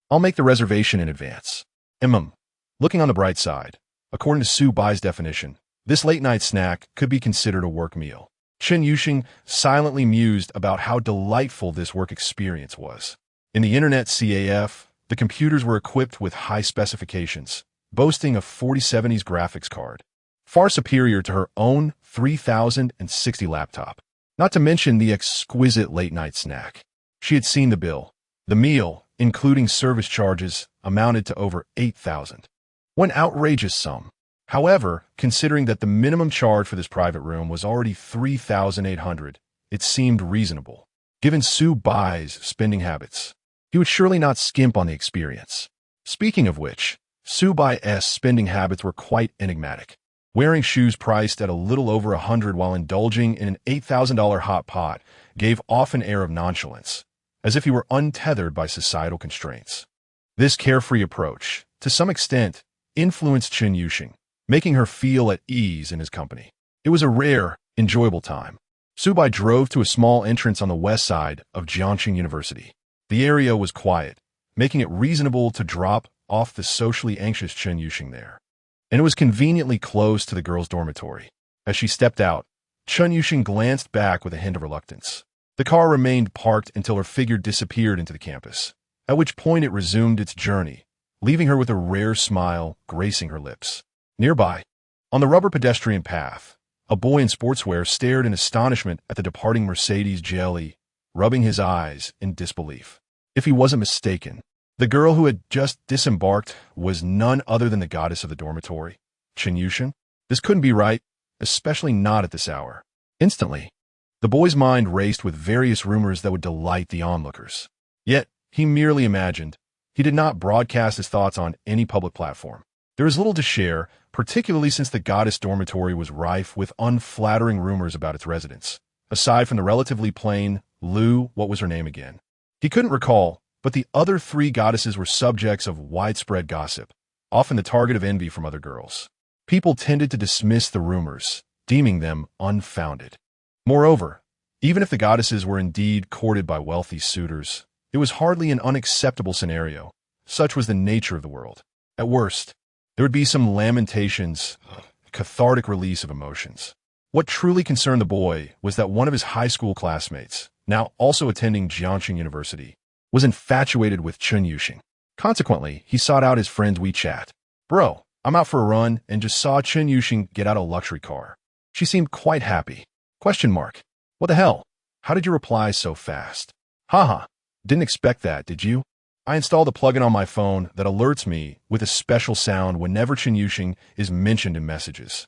I'll make the reservation in advance." Looking on the bright side, according to Su Bai's definition, this late-night snack could be considered a work meal. Chen Yuxing silently mused about how delightful this work experience was. In the Internet CAF, the computers were equipped with high specifications, boasting a 4070s graphics card, far superior to her own 3060 laptop. Not to mention the exquisite late-night snack. She had seen the bill. The meal, including service charges, amounted to over 8,000. One outrageous sum. However, considering that the minimum charge for this private room was already 3,800, it seemed reasonable. Given Su Bai's spending habits, he would surely not skimp on the experience. Speaking of which, Su Bai's spending habits were quite enigmatic. Wearing shoes priced at a little over 100 while indulging in an $8,000 hot pot gave off an air of nonchalance, as if he were untethered by societal constraints. This carefree approach, to some extent, influenced Chen Yuxing, making her feel at ease in his company. It was a rare, enjoyable time. Su Bai drove to a small entrance on the west side of Jiangxing University. The area was quiet, making it reasonable to drop off the socially anxious Chen Yuxing there. And it was conveniently close to the girls' dormitory. As she stepped out, Chen Yuxing glanced back with a hint of reluctance. The car remained parked until her figure disappeared into the campus, at which point it resumed its journey, leaving her with a rare smile gracing her lips. Nearby, on the rubber pedestrian path, a boy in sportswear stared in astonishment at the departing Mercedes GLE, rubbing his eyes in disbelief. If he wasn't mistaken, the girl who had just disembarked was none other than the goddess of the dormitory, Chen Yuxing. This couldn't be right, especially not at this hour. Instantly, the boy's mind raced with various rumors that would delight the onlookers. Yet, he merely imagined. He did not broadcast his thoughts on any public platform. There was little to share, particularly since the goddess dormitory was rife with unflattering rumors about its residents. Aside from the relatively plain Lu, what was her name again? He couldn't recall, but the other three goddesses were subjects of widespread gossip, often the target of envy from other girls. People tended to dismiss the rumors, deeming them unfounded. Moreover, even if the goddesses were indeed courted by wealthy suitors, it was hardly an unacceptable scenario. Such was the nature of the world. At worst, there would be some lamentations, cathartic release of emotions. What truly concerned the boy was that one of his high school classmates, now also attending Jiangxing University, was infatuated with Chen Yuxing. Consequently, he sought out his friend's WeChat. "Bro, I'm out for a run and just saw Chen Yuxing get out a luxury car. She seemed quite happy. Question mark. What the hell? How did you reply so fast?" Haha, didn't expect that, did you? I installed a plugin on my phone that alerts me with a special sound whenever Chen Yuxing is mentioned in messages.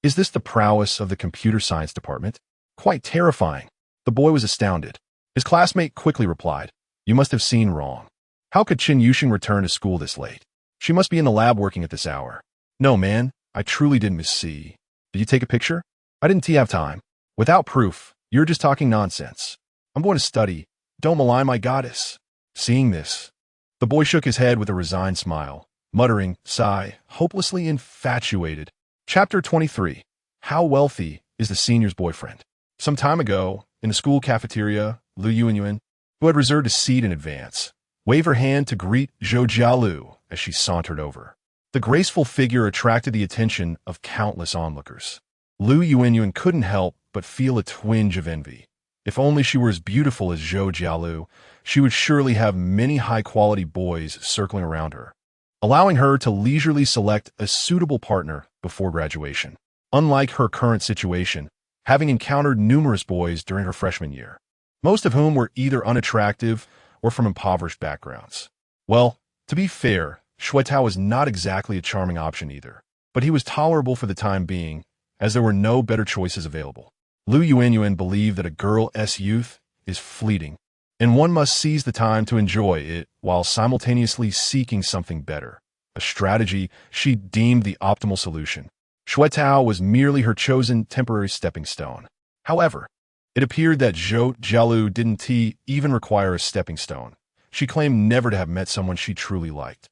Is this the prowess of the computer science department? Quite terrifying. The boy was astounded. His classmate quickly replied, "You must have seen wrong. How could Chen Yuxing return to school this late? She must be in the lab working at this hour." "No, man, I truly didn't miss-see. Did you take a picture?" "I didn't have time." "Without proof, you're just talking nonsense. I'm going to study. Don't malign my goddess." Seeing this, the boy shook his head with a resigned smile, muttering, sigh, hopelessly infatuated. Chapter 23. How wealthy is the senior's boyfriend? Some time ago, in the school cafeteria, Lu Yuanyuan, who had reserved a seat in advance, waved her hand to greet Zhou Jialu as she sauntered over. The graceful figure attracted the attention of countless onlookers. Lu Yuanyuan couldn't help but feel a twinge of envy. If only she were as beautiful as Zhou Jialu, she would surely have many high-quality boys circling around her, allowing her to leisurely select a suitable partner before graduation. Unlike her current situation, having encountered numerous boys during her freshman year, most of whom were either unattractive or from impoverished backgrounds. Well, to be fair, Xuetao was not exactly a charming option either, but he was tolerable for the time being, as there were no better choices available. Lu Yuanyuan believed that a girl's youth is fleeting, and one must seize the time to enjoy it while simultaneously seeking something better, a strategy she deemed the optimal solution. Xuetao was merely her chosen temporary stepping stone. However, it appeared that Zhou Jialu didn't even require a stepping stone. She claimed never to have met someone she truly liked.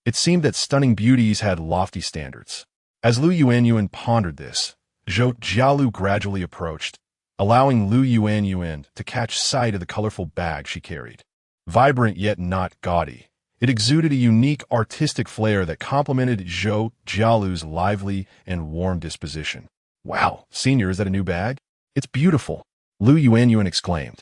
It seemed that stunning beauties had lofty standards. As Lu Yuanyuan pondered this, Zhou Jialu gradually approached, allowing Lu Yuanyuan to catch sight of the colorful bag she carried. Vibrant yet not gaudy, it exuded a unique artistic flair that complemented Zhou Jialu's lively and warm disposition. "Wow, senior, is that a new bag? It's beautiful," Lu Yuanyuan exclaimed.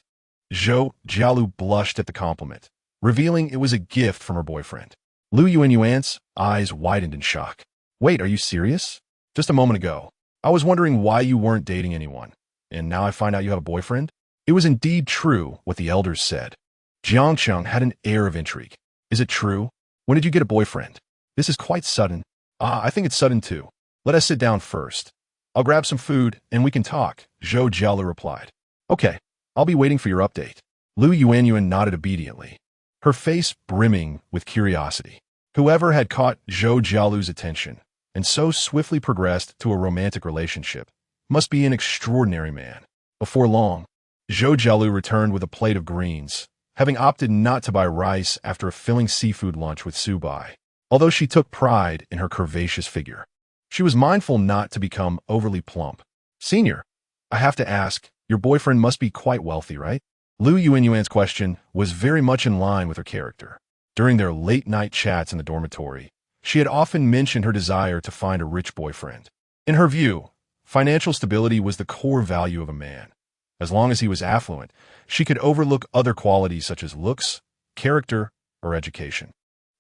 Zhou Jialu blushed at the compliment, revealing it was a gift from her boyfriend. Lu Yuanyuan's eyes widened in shock. "Wait, are you serious? Just a moment ago, I was wondering why you weren't dating anyone, and now I find out you have a boyfriend?" It was indeed true what the elders said. Jiangcheng had an air of intrigue. "Is it true? When did you get a boyfriend? This is quite sudden." I think it's sudden too. Let us sit down first. I'll grab some food, and we can talk," Zhou Jialu replied. "Okay, I'll be waiting for your update." Lu Yuanyuan nodded obediently, her face brimming with curiosity. Whoever had caught Zhou Jialu's attention and so swiftly progressed to a romantic relationship must be an extraordinary man. Before long, Zhou Jialu returned with a plate of greens, having opted not to buy rice after a filling seafood lunch with Su Bai, although she took pride in her curvaceous figure. She was mindful not to become overly plump. "Senior, I have to ask, your boyfriend must be quite wealthy, right?" Lu Yuanyuan's question was very much in line with her character. During their late-night chats in the dormitory, she had often mentioned her desire to find a rich boyfriend. In her view, financial stability was the core value of a man. As long as he was affluent, she could overlook other qualities such as looks, character, or education.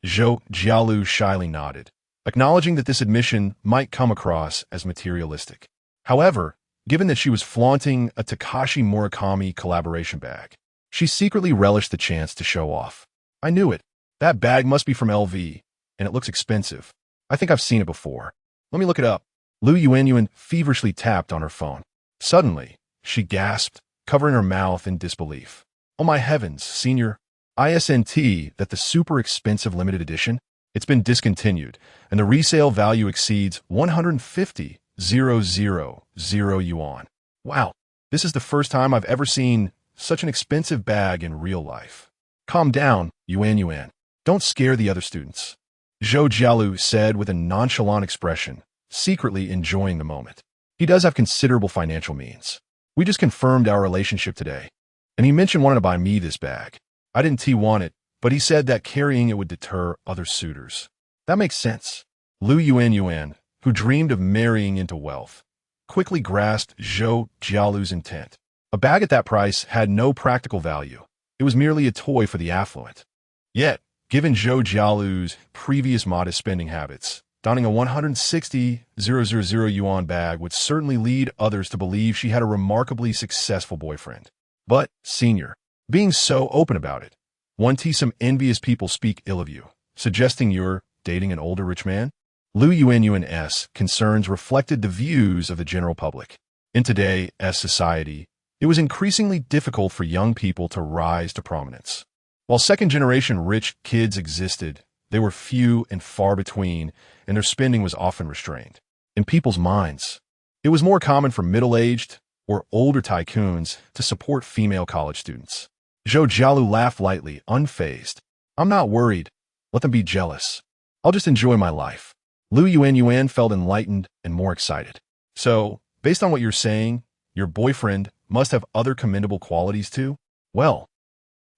Zhou Jialu shyly nodded, acknowledging that this admission might come across as materialistic. However, given that she was flaunting a Takashi Murakami collaboration bag, she secretly relished the chance to show off. "I knew it. That bag must be from LV, and it looks expensive. I think I've seen it before. Let me look it up." Lu Yuanyuan feverishly tapped on her phone. Suddenly, she gasped, covering her mouth in disbelief. "Oh my heavens, senior, isn't that the super expensive limited edition? It's been discontinued, and the resale value exceeds 150,000 yuan. Wow, this is the first time I've ever seen such an expensive bag in real life." "Calm down, Yuanyuan. Don't scare the other students," Zhou Jialu said with a nonchalant expression, secretly enjoying the moment. "He does have considerable financial means. We just confirmed our relationship today, and he mentioned wanting to buy me this bag. I didn't want it, but he said that carrying it would deter other suitors." "That makes sense." Lu Yuanyuan, who dreamed of marrying into wealth, quickly grasped Zhou Jialu's intent. A bag at that price had no practical value. It was merely a toy for the affluent. Yet, given Zhou Jialu's previous modest spending habits, donning a 160,000 yuan bag would certainly lead others to believe she had a remarkably successful boyfriend. "But, senior, being so open about it. One T some envious people speak ill of you, suggesting you're dating an older rich man. Lu Yuan's concerns reflected the views of the general public. In today's society, it was increasingly difficult for young people to rise to prominence. While second-generation rich kids existed, they were few and far between, and their spending was often restrained. In people's minds, it was more common for middle-aged or older tycoons to support female college students. Zhou Jialu laughed lightly, unfazed. I'm not worried. Let them be jealous. I'll just enjoy my life. Lu Yuan felt enlightened and more excited. So, based on what you're saying, your boyfriend must have other commendable qualities too? Well,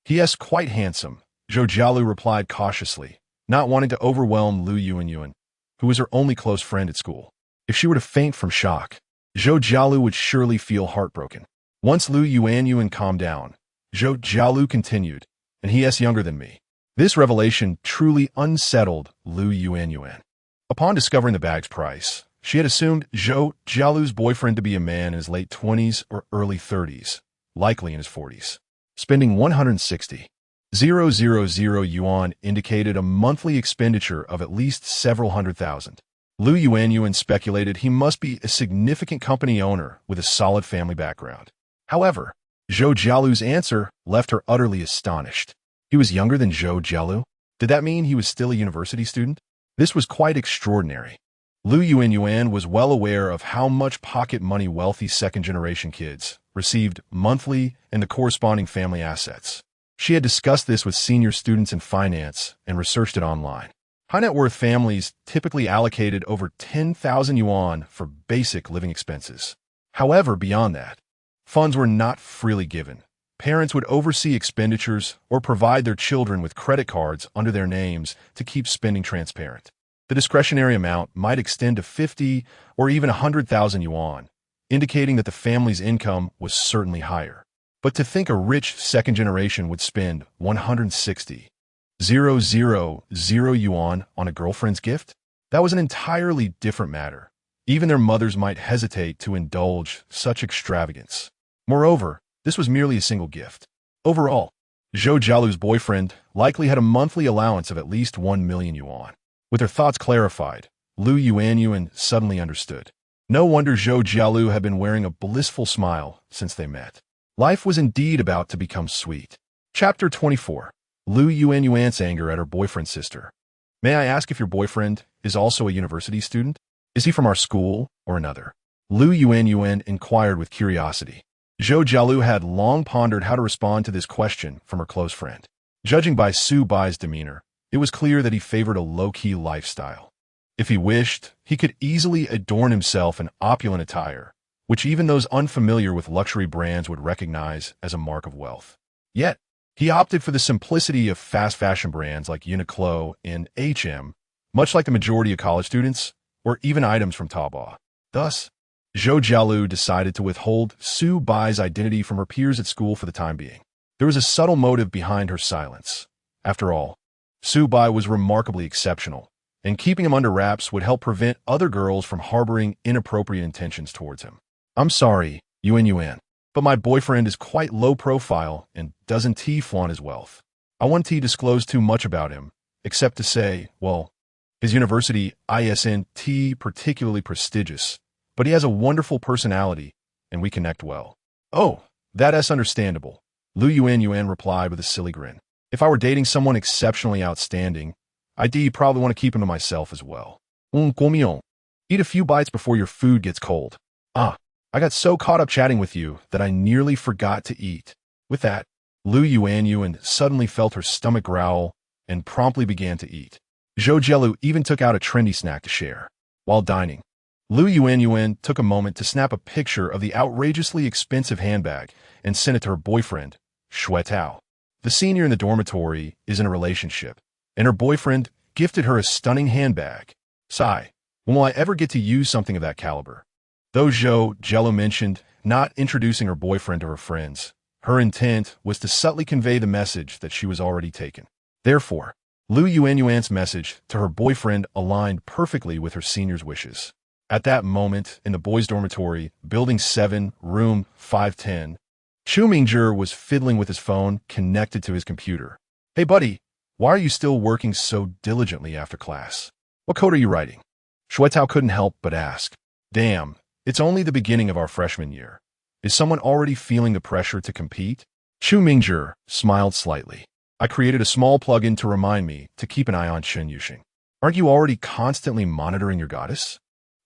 he is quite handsome, Zhou Jialu replied cautiously, not wanting to overwhelm Lu Yuan, who was her only close friend at school. If she were to faint from shock, Zhou Jialu would surely feel heartbroken. Once Lu Yuan calmed down, Zhou Jialu continued, and he is younger than me. This revelation truly unsettled Lu Yuan. Upon discovering the bag's price, she had assumed Zhou Jialu's boyfriend to be a man in his late 20s or early 30s, likely in his 40s. Spending 160,000 yuan indicated a monthly expenditure of at least several hundred thousand. Lu Yuan speculated he must be a significant company owner with a solid family background. However, Zhou Jialu's answer left her utterly astonished. He was younger than Zhou Jialu? Did that mean he was still a university student? This was quite extraordinary. Lu Yuan was well aware of how much pocket money wealthy second-generation kids received monthly and the corresponding family assets. She had discussed this with senior students in finance and researched it online. High-net-worth families typically allocated over 10,000 yuan for basic living expenses. However, beyond that, funds were not freely given. Parents would oversee expenditures or provide their children with credit cards under their names to keep spending transparent. The discretionary amount might extend to 50 or even 100,000 yuan, indicating that the family's income was certainly higher. But to think a rich second generation would spend 160,000 yuan on a girlfriend's gift? That was an entirely different matter. Even their mothers might hesitate to indulge such extravagance. Moreover, this was merely a single gift. Overall, Zhou Jialu's boyfriend likely had a monthly allowance of at least 1 million yuan. With her thoughts clarified, Lu Yuan suddenly understood. No wonder Zhou Jialu had been wearing a blissful smile since they met. Life was indeed about to become sweet. Chapter 24. Lu Yuan's anger at her boyfriend's sister. May I ask if your boyfriend is also a university student? Is he from our school or another? Lu Yuan inquired with curiosity. Zhou Jialu had long pondered how to respond to this question from her close friend. Judging by Su Bai's demeanor, it was clear that he favored a low-key lifestyle. If he wished, he could easily adorn himself in opulent attire, which even those unfamiliar with luxury brands would recognize as a mark of wealth. Yet, he opted for the simplicity of fast fashion brands like Uniqlo and H&M, much like the majority of college students, or even items from Taobao. Thus, Zhou Jialu decided to withhold Su Bai's identity from her peers at school for the time being. There was a subtle motive behind her silence. After all, Su Bai was remarkably exceptional, and keeping him under wraps would help prevent other girls from harboring inappropriate intentions towards him. I'm sorry, Yuan, but my boyfriend is quite low profile and doesn't flaunt his wealth. I won't disclose too much about him, except to say, well, his university isn't particularly prestigious, but he has a wonderful personality, and we connect well. Oh, that is understandable, Lu Yuan replied with a silly grin. If I were dating someone exceptionally outstanding, I'd probably want to keep him to myself as well. Eat a few bites before your food gets cold. I got so caught up chatting with you that I nearly forgot to eat. With that, Lu Yuan suddenly felt her stomach growl and promptly began to eat. Zhou Jialu even took out a trendy snack to share. While dining, Lu Yuan took a moment to snap a picture of the outrageously expensive handbag and sent it to her boyfriend, Shui Tao. The senior in the dormitory is in a relationship, and her boyfriend gifted her a stunning handbag. Sigh, when will I ever get to use something of that caliber? Though Zhou Jialu mentioned not introducing her boyfriend to her friends, her intent was to subtly convey the message that she was already taken. Therefore, Lu Yuan's message to her boyfriend aligned perfectly with her senior's wishes. At that moment, in the boys' dormitory, Building 7, Room 510, Chu Mingzhi was fiddling with his phone connected to his computer. Hey buddy, why are you still working so diligently after class? What code are you writing? Shuetao couldn't help but ask. Damn, it's only the beginning of our freshman year. Is someone already feeling the pressure to compete? Chu Mingzhi smiled slightly. I created a small plugin to remind me to keep an eye on Chun Yuxing. Aren't you already constantly monitoring your goddess?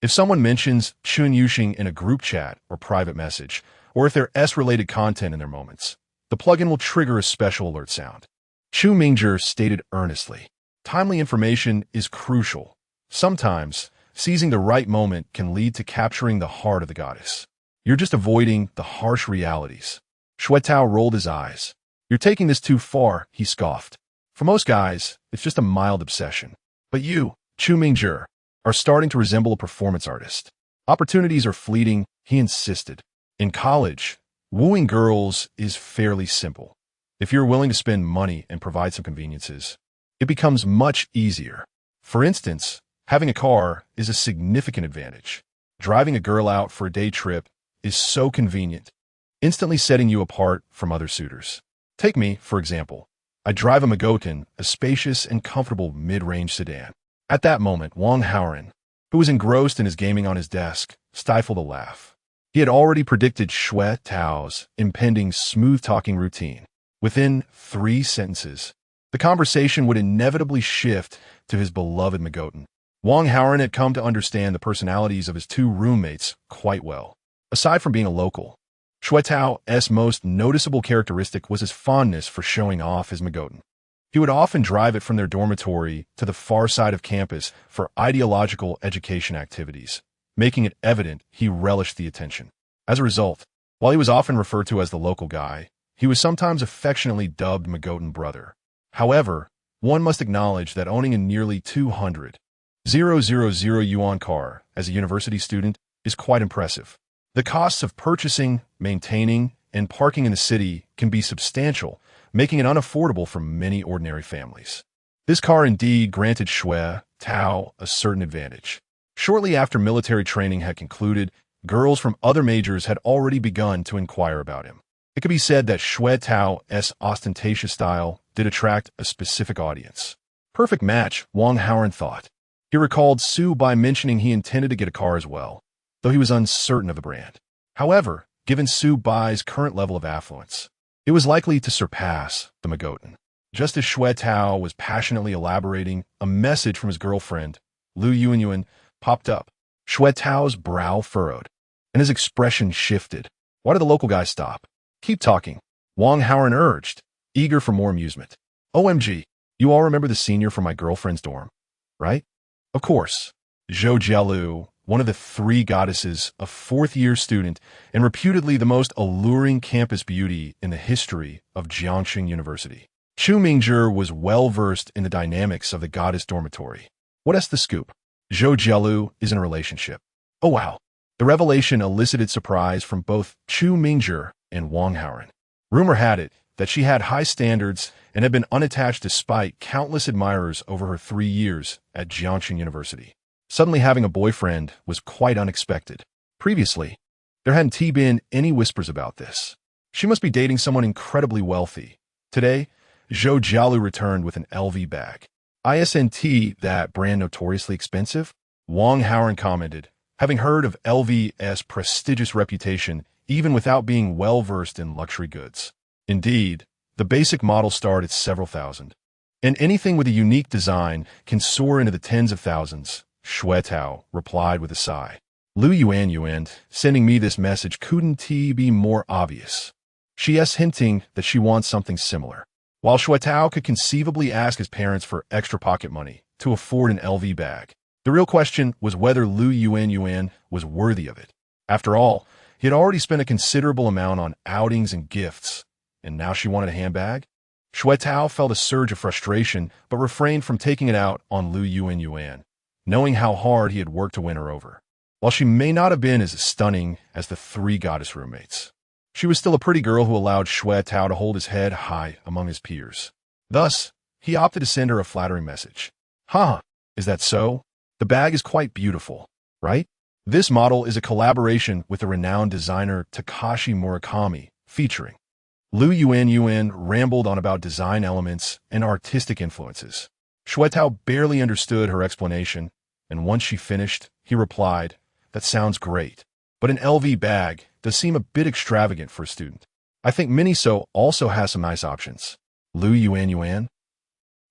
If someone mentions Chun Yuxing in a group chat or private message, or if there's S-related content in their moments, the plugin will trigger a special alert sound. Chu Mingzhi stated earnestly. Timely information is crucial. Sometimes, seizing the right moment can lead to capturing the heart of the goddess. You're just avoiding the harsh realities. Shuetao rolled his eyes. You're taking this too far, he scoffed. For most guys, it's just a mild obsession. But you, Chu Mingzhi, are starting to resemble a performance artist. Opportunities are fleeting, he insisted. In college, wooing girls is fairly simple. If you're willing to spend money and provide some conveniences, it becomes much easier. For instance, having a car is a significant advantage. Driving a girl out for a day trip is so convenient, instantly setting you apart from other suitors. Take me, for example. I drive a Magotan, a spacious and comfortable mid-range sedan. At that moment, Wang Haoran, who was engrossed in his gaming on his desk, stifled a laugh. He had already predicted Shuetao's impending smooth-talking routine. Within 3 sentences, the conversation would inevitably shift to his beloved Magotan. Wang Haoran had come to understand the personalities of his 2 roommates quite well. Aside from being a local, Shuetao's most noticeable characteristic was his fondness for showing off his Magotan. He would often drive it from their dormitory to the far side of campus for ideological education activities, making it evident he relished the attention. As a result, while he was often referred to as the local guy, he was sometimes affectionately dubbed Magotan Brother. However, one must acknowledge that owning a nearly 200,000 yuan car as a university student is quite impressive. The costs of purchasing, maintaining, and parking in the city can be substantial, making it unaffordable for many ordinary families. This car indeed granted Shuetao a certain advantage. Shortly after military training had concluded, girls from other majors had already begun to inquire about him. It could be said that Shuetao's ostentatious style did attract a specific audience. Perfect match, Wang Haoran thought. He recalled Su by mentioning he intended to get a car as well, though he was uncertain of the brand. However, given Su Bai's current level of affluence, it was likely to surpass the Magotan. Just as Shuetao was passionately elaborating, a message from his girlfriend, Lu Yuanyuan, popped up. Shuetao's brow furrowed, and his expression shifted. Why did the local guy stop? Keep talking, Wang Haoran urged, eager for more amusement. OMG, you all remember the senior from my girlfriend's dorm, right? Of course. Zhou Jialu, one of the 3 goddesses, a 4th-year student, and reputedly the most alluring campus beauty in the history of Jiangxing University. Chu Mingzhi was well-versed in the dynamics of the goddess dormitory. What's the scoop? Zhou Jialu is in a relationship. Oh wow. The revelation elicited surprise from both Chu Mingzhi and Wang Haoran. Rumor had it that she had high standards and had been unattached despite countless admirers over her 3 years at Jiangxing University. Suddenly having a boyfriend was quite unexpected. Previously, there hadn't been any whispers about this. She must be dating someone incredibly wealthy. Today, Zhou Jialu returned with an LV bag. Isn't that brand notoriously expensive? Wang Haoran commented, having heard of LV's prestigious reputation even without being well-versed in luxury goods. Indeed, the basic model started at several thousand, and anything with a unique design can soar into the tens of thousands, Shuetao replied with a sigh. Lu Yuanyuan sending me this message couldn't be more obvious. She's hinting that she wants something similar. While Shuetao could conceivably ask his parents for extra pocket money to afford an LV bag, the real question was whether Lu Yuanyuan was worthy of it. After all, he had already spent a considerable amount on outings and gifts, and now she wanted a handbag? Shuetao felt a surge of frustration, but refrained from taking it out on Lu Yuanyuan, knowing how hard he had worked to win her over. While she may not have been as stunning as the 3 goddess roommates, she was still a pretty girl who allowed Shuetao to hold his head high among his peers. Thus, he opted to send her a flattering message. Huh, is that so? The bag is quite beautiful, right? This model is a collaboration with the renowned designer Takashi Murakami featuring Yuan rambled on about design elements and artistic influences. Shuetao barely understood her explanation, and once she finished, he replied, "That sounds great, but an LV bag does seem a bit extravagant for a student. I think Miniso also has some nice options." Yuan?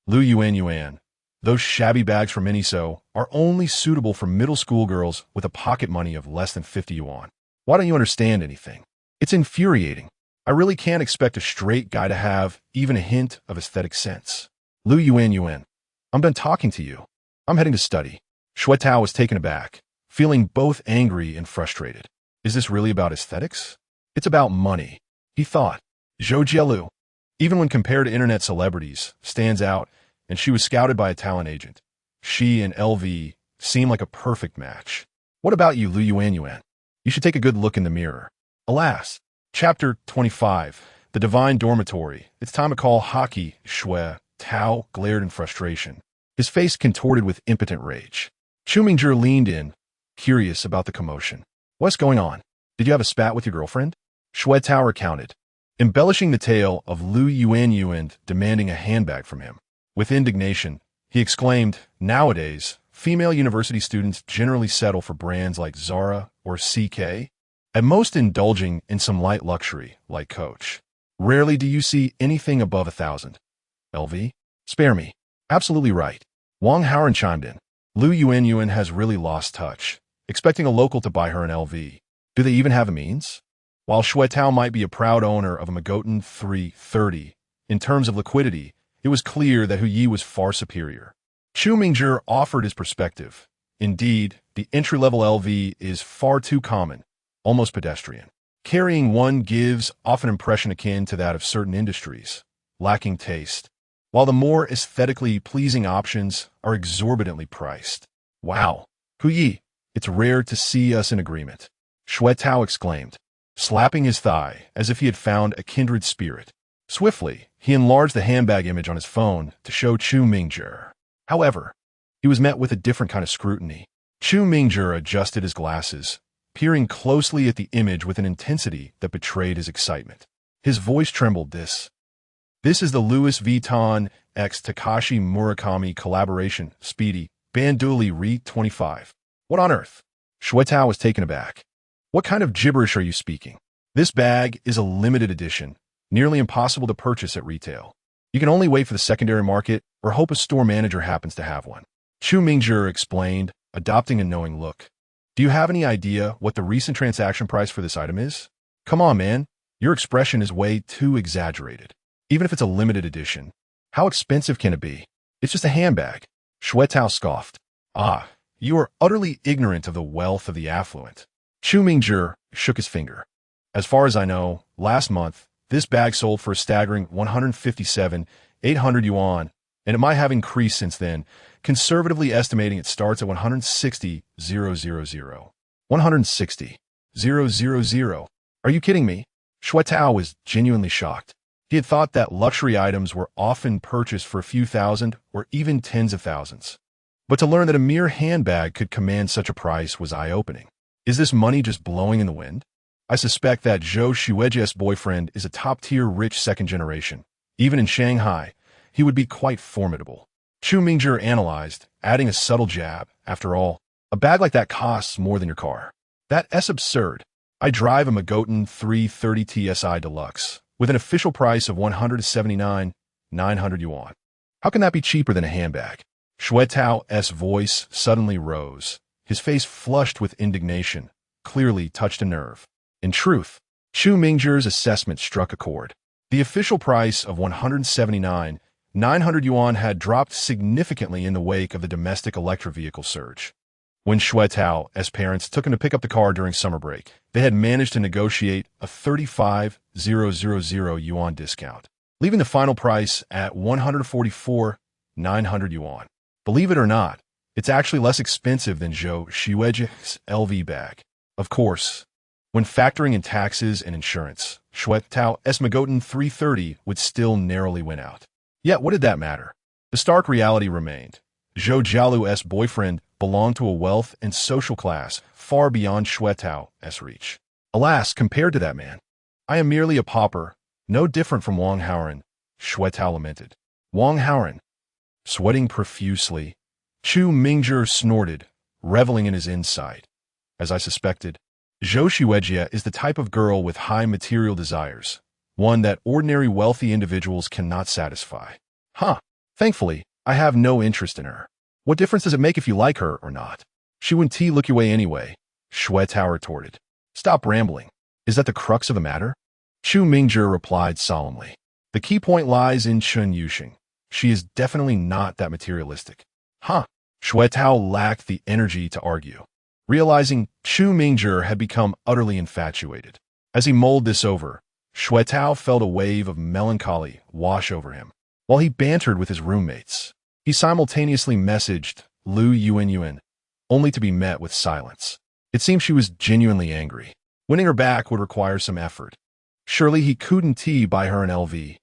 Yuan. Those shabby bags from Miniso are only suitable for middle school girls with a pocket money of less than 50 yuan. Why don't you understand anything? It's infuriating. I really can't expect a straight guy to have even a hint of aesthetic sense. Yuan. I'm done talking to you. I'm heading to study. Shuetao was taken aback, feeling both angry and frustrated. Is this really about aesthetics? It's about money, he thought. Zhou Jielu, even when compared to internet celebrities, stands out, and she was scouted by a talent agent. She and LV seem like a perfect match. What about you, Yuan? You should take a good look in the mirror. Alas. Chapter 25. The Divine Dormitory. It's time to call hockey. Tao glared in frustration, his face contorted with impotent rage. Chu Mingzhi leaned in, curious about the commotion. What's going on? Did you have a spat with your girlfriend? Shuetao recounted, embellishing the tale of Yuan demanding a handbag from him. With indignation, he exclaimed, "Nowadays, female university students generally settle for brands like Zara or CK, at most indulging in some light luxury, like Coach. Rarely do you see anything above 1,000. LV? Spare me." Absolutely right. Wang Haoran chimed in. Yuan has really lost touch, expecting a local to buy her an LV. Do they even have a means? While Shuetao might be a proud owner of a Magotan 330, in terms of liquidity, it was clear that Hu Yi was far superior. Chu Mingzhi offered his perspective. Indeed, the entry-level LV is far too common, almost pedestrian. Carrying one gives off an impression akin to that of certain industries, lacking taste, while the more aesthetically pleasing options are exorbitantly priced. Wow, Hu Yi, it's rare to see us in agreement, Shuetao exclaimed, slapping his thigh as if he had found a kindred spirit. Swiftly, he enlarged the handbag image on his phone to show Chu Mingzhi. However, he was met with a different kind of scrutiny. Chu Mingzhi adjusted his glasses, peering closely at the image with an intensity that betrayed his excitement. His voice trembled. This is the Louis Vuitton x Takashi Murakami collaboration, Speedy, Banduli Re 25. What on earth? Shuetao was taken aback. What kind of gibberish are you speaking? This bag is a limited edition, nearly impossible to purchase at retail. You can only wait for the secondary market or hope a store manager happens to have one. Chu Mingzhi explained, adopting a knowing look. Do you have any idea what the recent transaction price for this item is? Come on, man. Your expression is way too exaggerated. Even if it's a limited edition, how expensive can it be? It's just a handbag. Shuetao scoffed. Ah, you are utterly ignorant of the wealth of the affluent. Chu Mingzhi shook his finger. As far as I know, last month, this bag sold for a staggering 157,800 yuan, and it might have increased since then, conservatively estimating it starts at 160,000. 160,000. Are you kidding me? Shuetao was genuinely shocked. He had thought that luxury items were often purchased for a few thousand or even tens of thousands. But to learn that a mere handbag could command such a price was eye-opening. Is this money just blowing in the wind? I suspect that Zhou Xueji's boyfriend is a top-tier rich second generation. Even in Shanghai, he would be quite formidable. Chu Mingzhi analyzed, adding a subtle jab. After all, a bag like that costs more than your car. That's absurd. I drive a Magotan 330 TSI Deluxe with an official price of 179,900 yuan. How can that be cheaper than a handbag? Shuetao's voice suddenly rose, his face flushed with indignation, clearly touched a nerve. In truth, Chu Mingzhi's assessment struck a chord. The official price of 179,900 yuan had dropped significantly in the wake of the domestic electric vehicle surge. When Shuetao's parents took him to pick up the car during summer break, they had managed to negotiate a 35,000 yuan discount, leaving the final price at 144,900 yuan. Believe it or not, it's actually less expensive than Zhou Xueji's LV bag. Of course, when factoring in taxes and insurance, Shuetao's Magotan 330 would still narrowly win out. Yet what did that matter? The stark reality remained. Zhou Jialu's boyfriend belonged to a wealth and social class far beyond Shuetao's reach. Alas, compared to that man, I am merely a pauper, no different from Wang Haoran, Shui Tao lamented. Wang Haoran. Sweating profusely, Chu Mingzhi snorted, reveling in his insight. As I suspected, Zhou Xuejia is the type of girl with high material desires, one that ordinary wealthy individuals cannot satisfy. Huh. Thankfully, I have no interest in her. What difference does it make if you like her or not? She wouldn't look you away anyway, Shui Tao retorted. Stop rambling. Is that the crux of the matter? Chu Mingzhi replied solemnly. The key point lies in Chun Yuxing. She is definitely not that materialistic. Huh. Shui Tao lacked the energy to argue, realizing Chu Mingzhi had become utterly infatuated. As he mulled this over, Shui Tao felt a wave of melancholy wash over him. While he bantered with his roommates, he simultaneously messaged Lu Yuan, only to be met with silence. It seemed she was genuinely angry. Winning her back would require some effort. Surely he couldn't buy her an LV,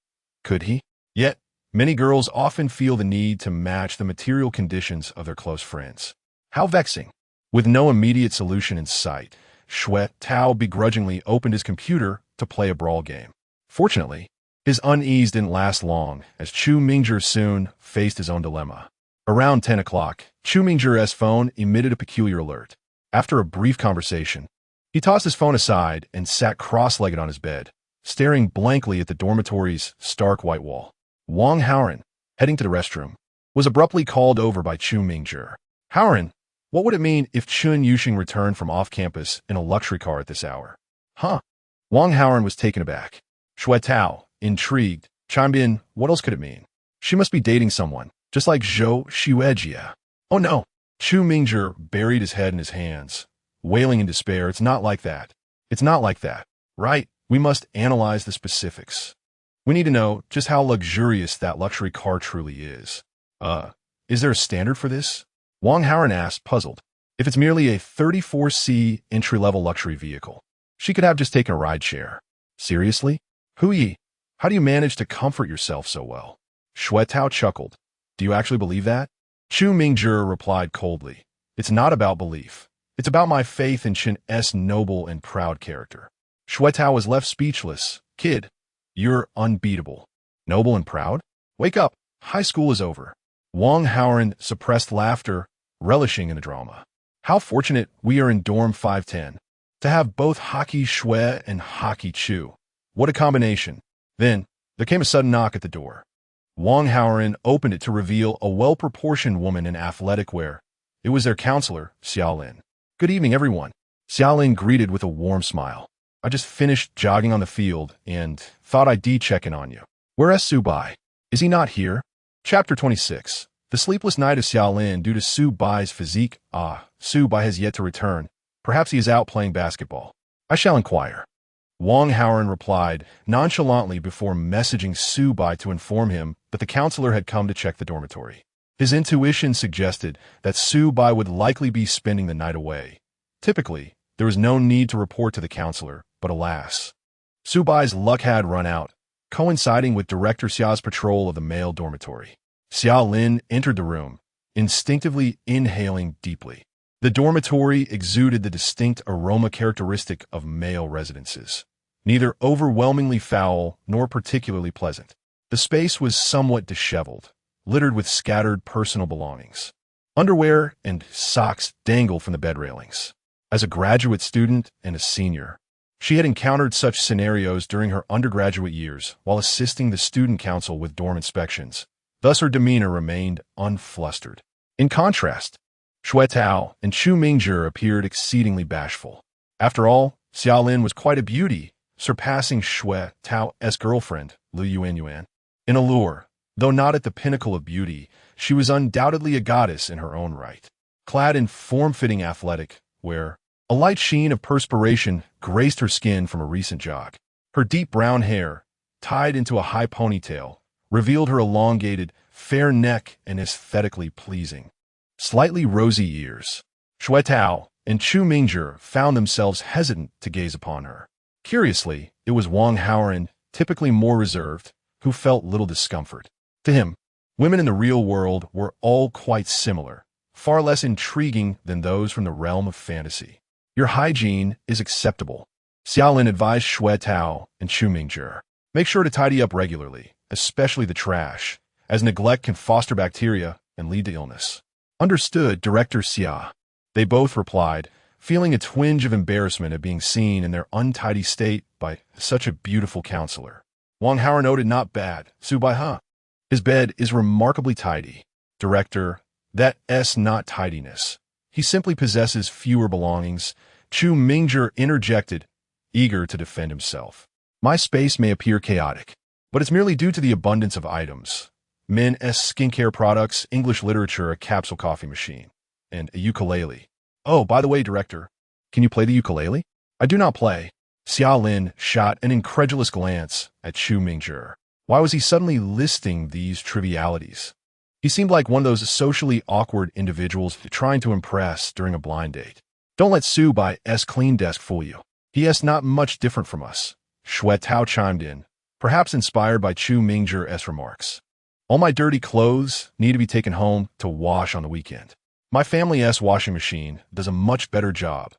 could he? Yet, many girls often feel the need to match the material conditions of their close friends. How vexing. With no immediate solution in sight, Shui Tao begrudgingly opened his computer to play a brawl game. Fortunately, his unease didn't last long, as Chu Mingzhi soon faced his own dilemma. Around 10 o'clock, Chu Mingzhi's phone emitted a peculiar alert. After a brief conversation, he tossed his phone aside and sat cross-legged on his bed, staring blankly at the dormitory's stark white wall. Wang Haoran, heading to the restroom, was abruptly called over by Chu Mingzhi. Haoran, what would it mean if Chun Yuxing returned from off-campus in a luxury car at this hour? Huh? Wang Haoran was taken aback. Shui Tao, intrigued, chimed in, what else could it mean? She must be dating someone, just like Zhou Xuejia. Oh no! Chu Mingzhi buried his head in his hands, wailing in despair. It's not like that. It's not like that. Right? We must analyze the specifics. We need to know just how luxurious that luxury car truly is. Is there a standard for this? Wang Haoran asked, puzzled. If it's merely a 34C entry-level luxury vehicle, she could have just taken a ride share. Seriously? Hui, how do you manage to comfort yourself so well? Shui Tao chuckled. Do you actually believe that? Chu Mingzhi replied coldly. It's not about belief. It's about my faith in Chen's noble and proud character. Shui Tao was left speechless. Kid, you're unbeatable. Noble and proud? Wake up. High school is over. Wang Haoran suppressed laughter, relishing in the drama. How fortunate we are in dorm 510 to have both Hockey Shui and Hockey Chu. What a combination. Then, there came a sudden knock at the door. Wang Haoran opened it to reveal a well-proportioned woman in athletic wear. It was their counselor, Xiaolin. Good evening, everyone. Xiaolin greeted with a warm smile. I just finished jogging on the field and thought I'd check in on you. Where's Su Bai? Is he not here? Chapter 26. The sleepless night of Xiaolin due to Su Bai's physique. Su Bai has yet to return. Perhaps he is out playing basketball. I shall inquire. Wang Haoran replied nonchalantly before messaging Su Bai to inform him that the counselor had come to check the dormitory. His intuition suggested that Su Bai would likely be spending the night away. Typically, there was no need to report to the counselor, but alas. Su Bai's luck had run out, coinciding with Director Xia's patrol of the male dormitory. Xiaolin entered the room, instinctively inhaling deeply. The dormitory exuded the distinct aroma characteristic of male residences, neither overwhelmingly foul nor particularly pleasant. The space was somewhat disheveled, littered with scattered personal belongings. Underwear and socks dangled from the bed railings. As a graduate student and a senior, she had encountered such scenarios during her undergraduate years while assisting the student council with dorm inspections. Thus her demeanor remained unflustered. In contrast, Shui Tao and Chu Mingzhi appeared exceedingly bashful. After all, Xiaolin was quite a beauty, surpassing Shui Tao's girlfriend, Lu Yuan. In allure, though not at the pinnacle of beauty, she was undoubtedly a goddess in her own right. Clad in form-fitting athletic wear, a light sheen of perspiration graced her skin from a recent jog. Her deep brown hair, tied into a high ponytail, revealed her elongated, fair neck and aesthetically pleasing, slightly rosy ears. Shui Tao and Chu Mingzhi found themselves hesitant to gaze upon her. Curiously, it was Wang Haoran, typically more reserved, who felt little discomfort. To him, women in the real world were all quite similar, far less intriguing than those from the realm of fantasy. Your hygiene is acceptable. Xiaolin advised Shui Tao and Chu Mingzhi. Make sure to tidy up regularly, especially the trash, as neglect can foster bacteria and lead to illness. Understood, Director Xia. They both replied, feeling a twinge of embarrassment at being seen in their untidy state by such a beautiful counselor. Wang Hao noted, not bad, Su Bai, huh? His bed is remarkably tidy. Director, that's not tidiness. He simply possesses fewer belongings. Chu Mingzhi interjected, eager to defend himself. My space may appear chaotic, but it's merely due to the abundance of items. Men's skincare products, English literature, a capsule coffee machine, and a ukulele. Oh, by the way, Director, can you play the ukulele? I do not play. Xiaolin shot an incredulous glance at Chu Mingzhi. Why was he suddenly listing these trivialities? He seemed like one of those socially awkward individuals trying to impress during a blind date. Don't let Su Bai's clean desk fool you. He is not much different from us. Shui Tao chimed in, perhaps inspired by Chu Mingzhi's remarks. All my dirty clothes need to be taken home to wash on the weekend. My family's washing machine does a much better job,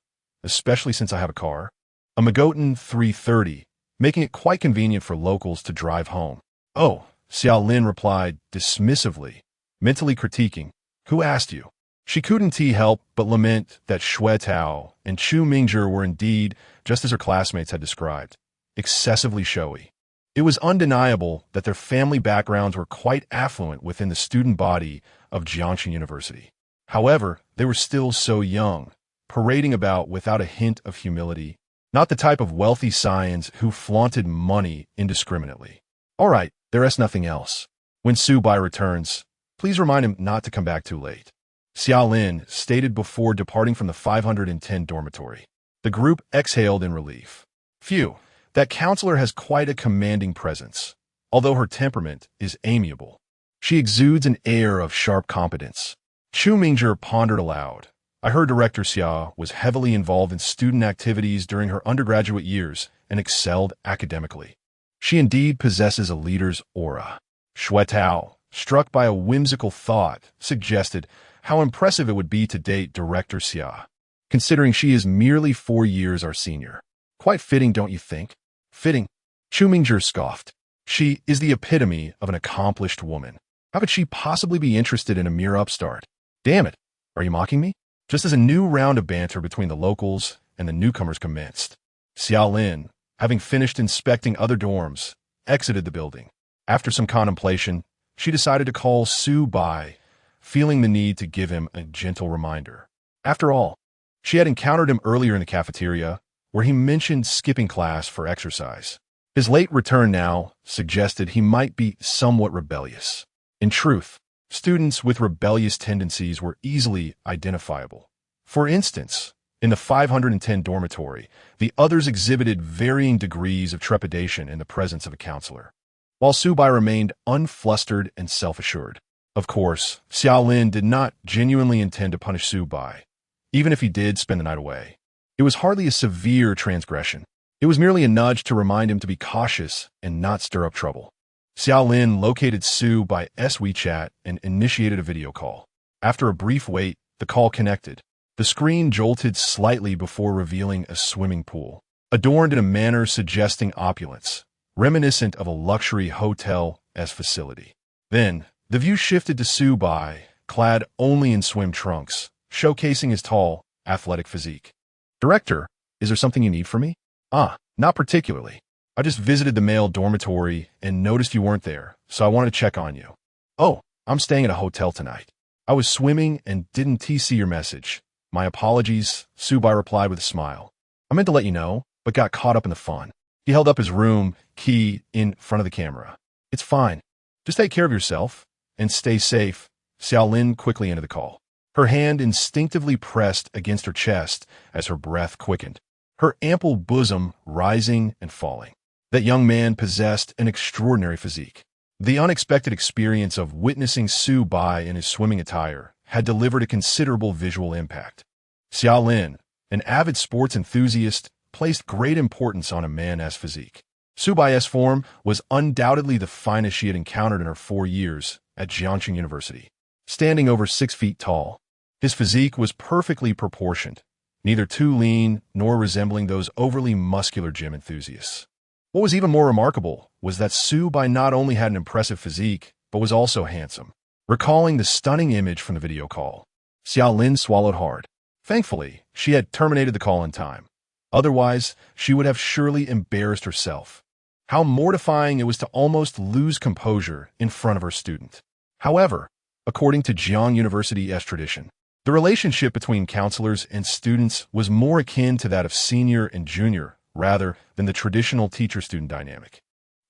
especially since I have a car. A Magotan 330, making it quite convenient for locals to drive home. Oh, Xiaolin replied dismissively, mentally critiquing, who asked you? She couldn't help but lament that Shui Tao and Chu Mingzhi were indeed, just as her classmates had described, excessively showy. It was undeniable that their family backgrounds were quite affluent within the student body of Jiangshan University. However, they were still so young, parading about without a hint of humility, not the type of wealthy scions who flaunted money indiscriminately. All right, there is nothing else. When Su Bai returns, please remind him not to come back too late. Xiaolin stated before departing from the 510 dormitory. The group exhaled in relief. Phew, that counselor has quite a commanding presence. Although her temperament is amiable, she exudes an air of sharp competence. Chu Mingzhi pondered aloud. I heard Director Xia was heavily involved in student activities during her undergraduate years and excelled academically. She indeed possesses a leader's aura. Shui Tao, struck by a whimsical thought, suggested how impressive it would be to date Director Xia, considering she is merely 4 years our senior. Quite fitting, don't you think? Fitting. Chu Mingzhi scoffed. She is the epitome of an accomplished woman. How could she possibly be interested in a mere upstart? Damn it, are you mocking me? Just as a new round of banter between the locals and the newcomers commenced, Xiaolin, having finished inspecting other dorms, exited the building. After some contemplation, she decided to call Su Bai, feeling the need to give him a gentle reminder. After all, she had encountered him earlier in the cafeteria, where he mentioned skipping class for exercise. His late return now suggested he might be somewhat rebellious. In truth, students with rebellious tendencies were easily identifiable. For instance, in the 510 dormitory, the others exhibited varying degrees of trepidation in the presence of a counselor, while Su Bai remained unflustered and self-assured. Of course, Xiaolin did not genuinely intend to punish Su Bai, even if he did spend the night away. It was hardly a severe transgression. It was merely a nudge to remind him to be cautious and not stir up trouble. Xiaolin located Su Bai's WeChat and initiated a video call. After a brief wait, the call connected. The screen jolted slightly before revealing a swimming pool, adorned in a manner suggesting opulence, reminiscent of a luxury hotel-esque facility. Then, the view shifted to Su Bai, clad only in swim trunks, showcasing his tall, athletic physique. Director, is there something you need from me? Not particularly. I just visited the male dormitory and noticed you weren't there, so I wanted to check on you. Oh, I'm staying at a hotel tonight. I was swimming and didn't see your message. My apologies, Su Bai replied with a smile. I meant to let you know, but got caught up in the fun. He held up his room key in front of the camera. It's fine. Just take care of yourself and stay safe. Xiaolin quickly ended the call. Her hand instinctively pressed against her chest as her breath quickened, her ample bosom rising and falling. That young man possessed an extraordinary physique. The unexpected experience of witnessing Su Bai in his swimming attire had delivered a considerable visual impact. Xiaolin, an avid sports enthusiast, placed great importance on a man's physique. Su Bai's form was undoubtedly the finest she had encountered in her 4 years at Jiangshan University. Standing over 6 feet tall, his physique was perfectly proportioned, neither too lean nor resembling those overly muscular gym enthusiasts. What was even more remarkable was that Su-bai not only had an impressive physique, but was also handsome. Recalling the stunning image from the video call, Xiaolin swallowed hard. Thankfully, she had terminated the call in time. Otherwise, she would have surely embarrassed herself. How mortifying it was to almost lose composure in front of her student. However, according to Jiang University's tradition, the relationship between counselors and students was more akin to that of senior and junior rather than the traditional teacher-student dynamic.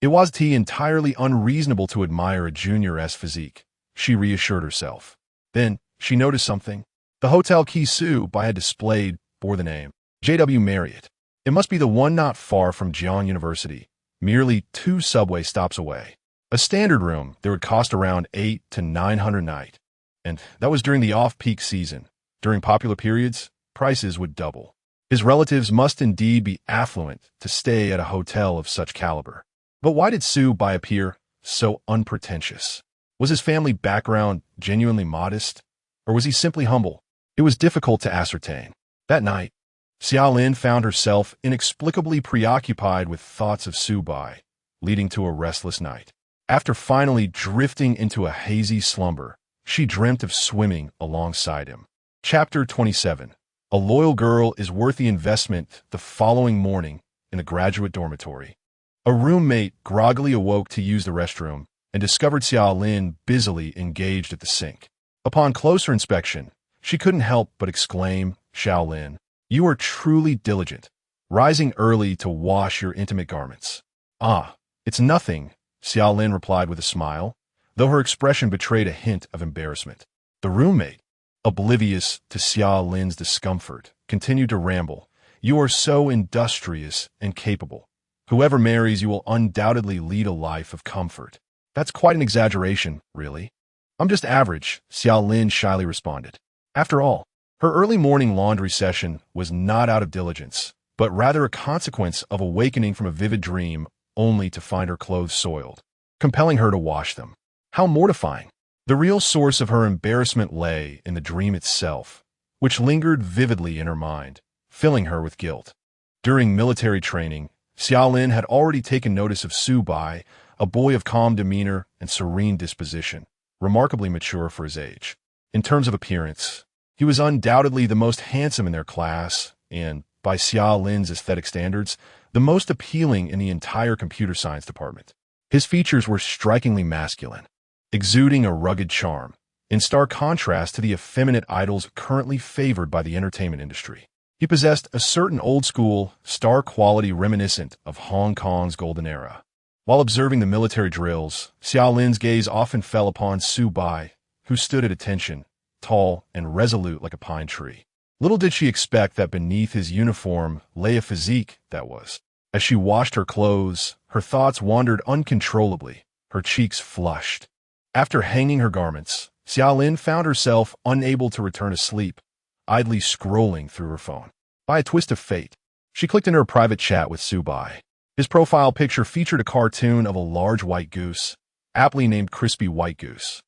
It was entirely unreasonable to admire a junior's physique, she reassured herself. Then, she noticed something. The hotel key Su-bai had displayed bore the name JW Marriott. It must be the one not far from Jiang University, merely 2 subway stops away. A standard room that would cost around $800 to $900 a night. And that was during the off-peak season. During popular periods, prices would double. His relatives must indeed be affluent to stay at a hotel of such caliber. But why did Su-bai appear so unpretentious? Was his family background genuinely modest, or was he simply humble? It was difficult to ascertain. That night, Xiaolin found herself inexplicably preoccupied with thoughts of Su-bai, leading to a restless night. After finally drifting into a hazy slumber, she dreamt of swimming alongside him. Chapter 27. A loyal girl is worth the investment. The following morning, in the graduate dormitory, a roommate groggily awoke to use the restroom and discovered Xiaolin busily engaged at the sink. Upon closer inspection, she couldn't help but exclaim, "Xiaolin, you are truly diligent, rising early to wash your intimate garments." "Ah, it's nothing," Xiaolin replied with a smile, though her expression betrayed a hint of embarrassment. The roommate, oblivious to Xiaolin's discomfort, continued to ramble. "You are so industrious and capable. Whoever marries you will undoubtedly lead a life of comfort." "That's quite an exaggeration, really." "I'm just average," Xiaolin shyly responded. After all, her early morning laundry session was not out of diligence, but rather a consequence of awakening from a vivid dream only to find her clothes soiled, compelling her to wash them. How mortifying! The real source of her embarrassment lay in the dream itself, which lingered vividly in her mind, filling her with guilt. During military training, Xiaolin had already taken notice of Su-bai, a boy of calm demeanor and serene disposition, remarkably mature for his age. In terms of appearance, he was undoubtedly the most handsome in their class and, by Xiaolin's aesthetic standards, the most appealing in the entire computer science department. His features were strikingly masculine, exuding a rugged charm, in stark contrast to the effeminate idols currently favored by the entertainment industry. He possessed a certain old-school, star quality reminiscent of Hong Kong's golden era. While observing the military drills, Xiaolin's gaze often fell upon Su-bai, who stood at attention, tall and resolute like a pine tree. Little did she expect that beneath his uniform lay a physique that was. As she washed her clothes, her thoughts wandered uncontrollably, her cheeks flushed. After hanging her garments, Xiaolin found herself unable to return to sleep, idly scrolling through her phone. By a twist of fate, she clicked into her private chat with Su-bai. His profile picture featured a cartoon of a large white goose, aptly named Crispy White Goose,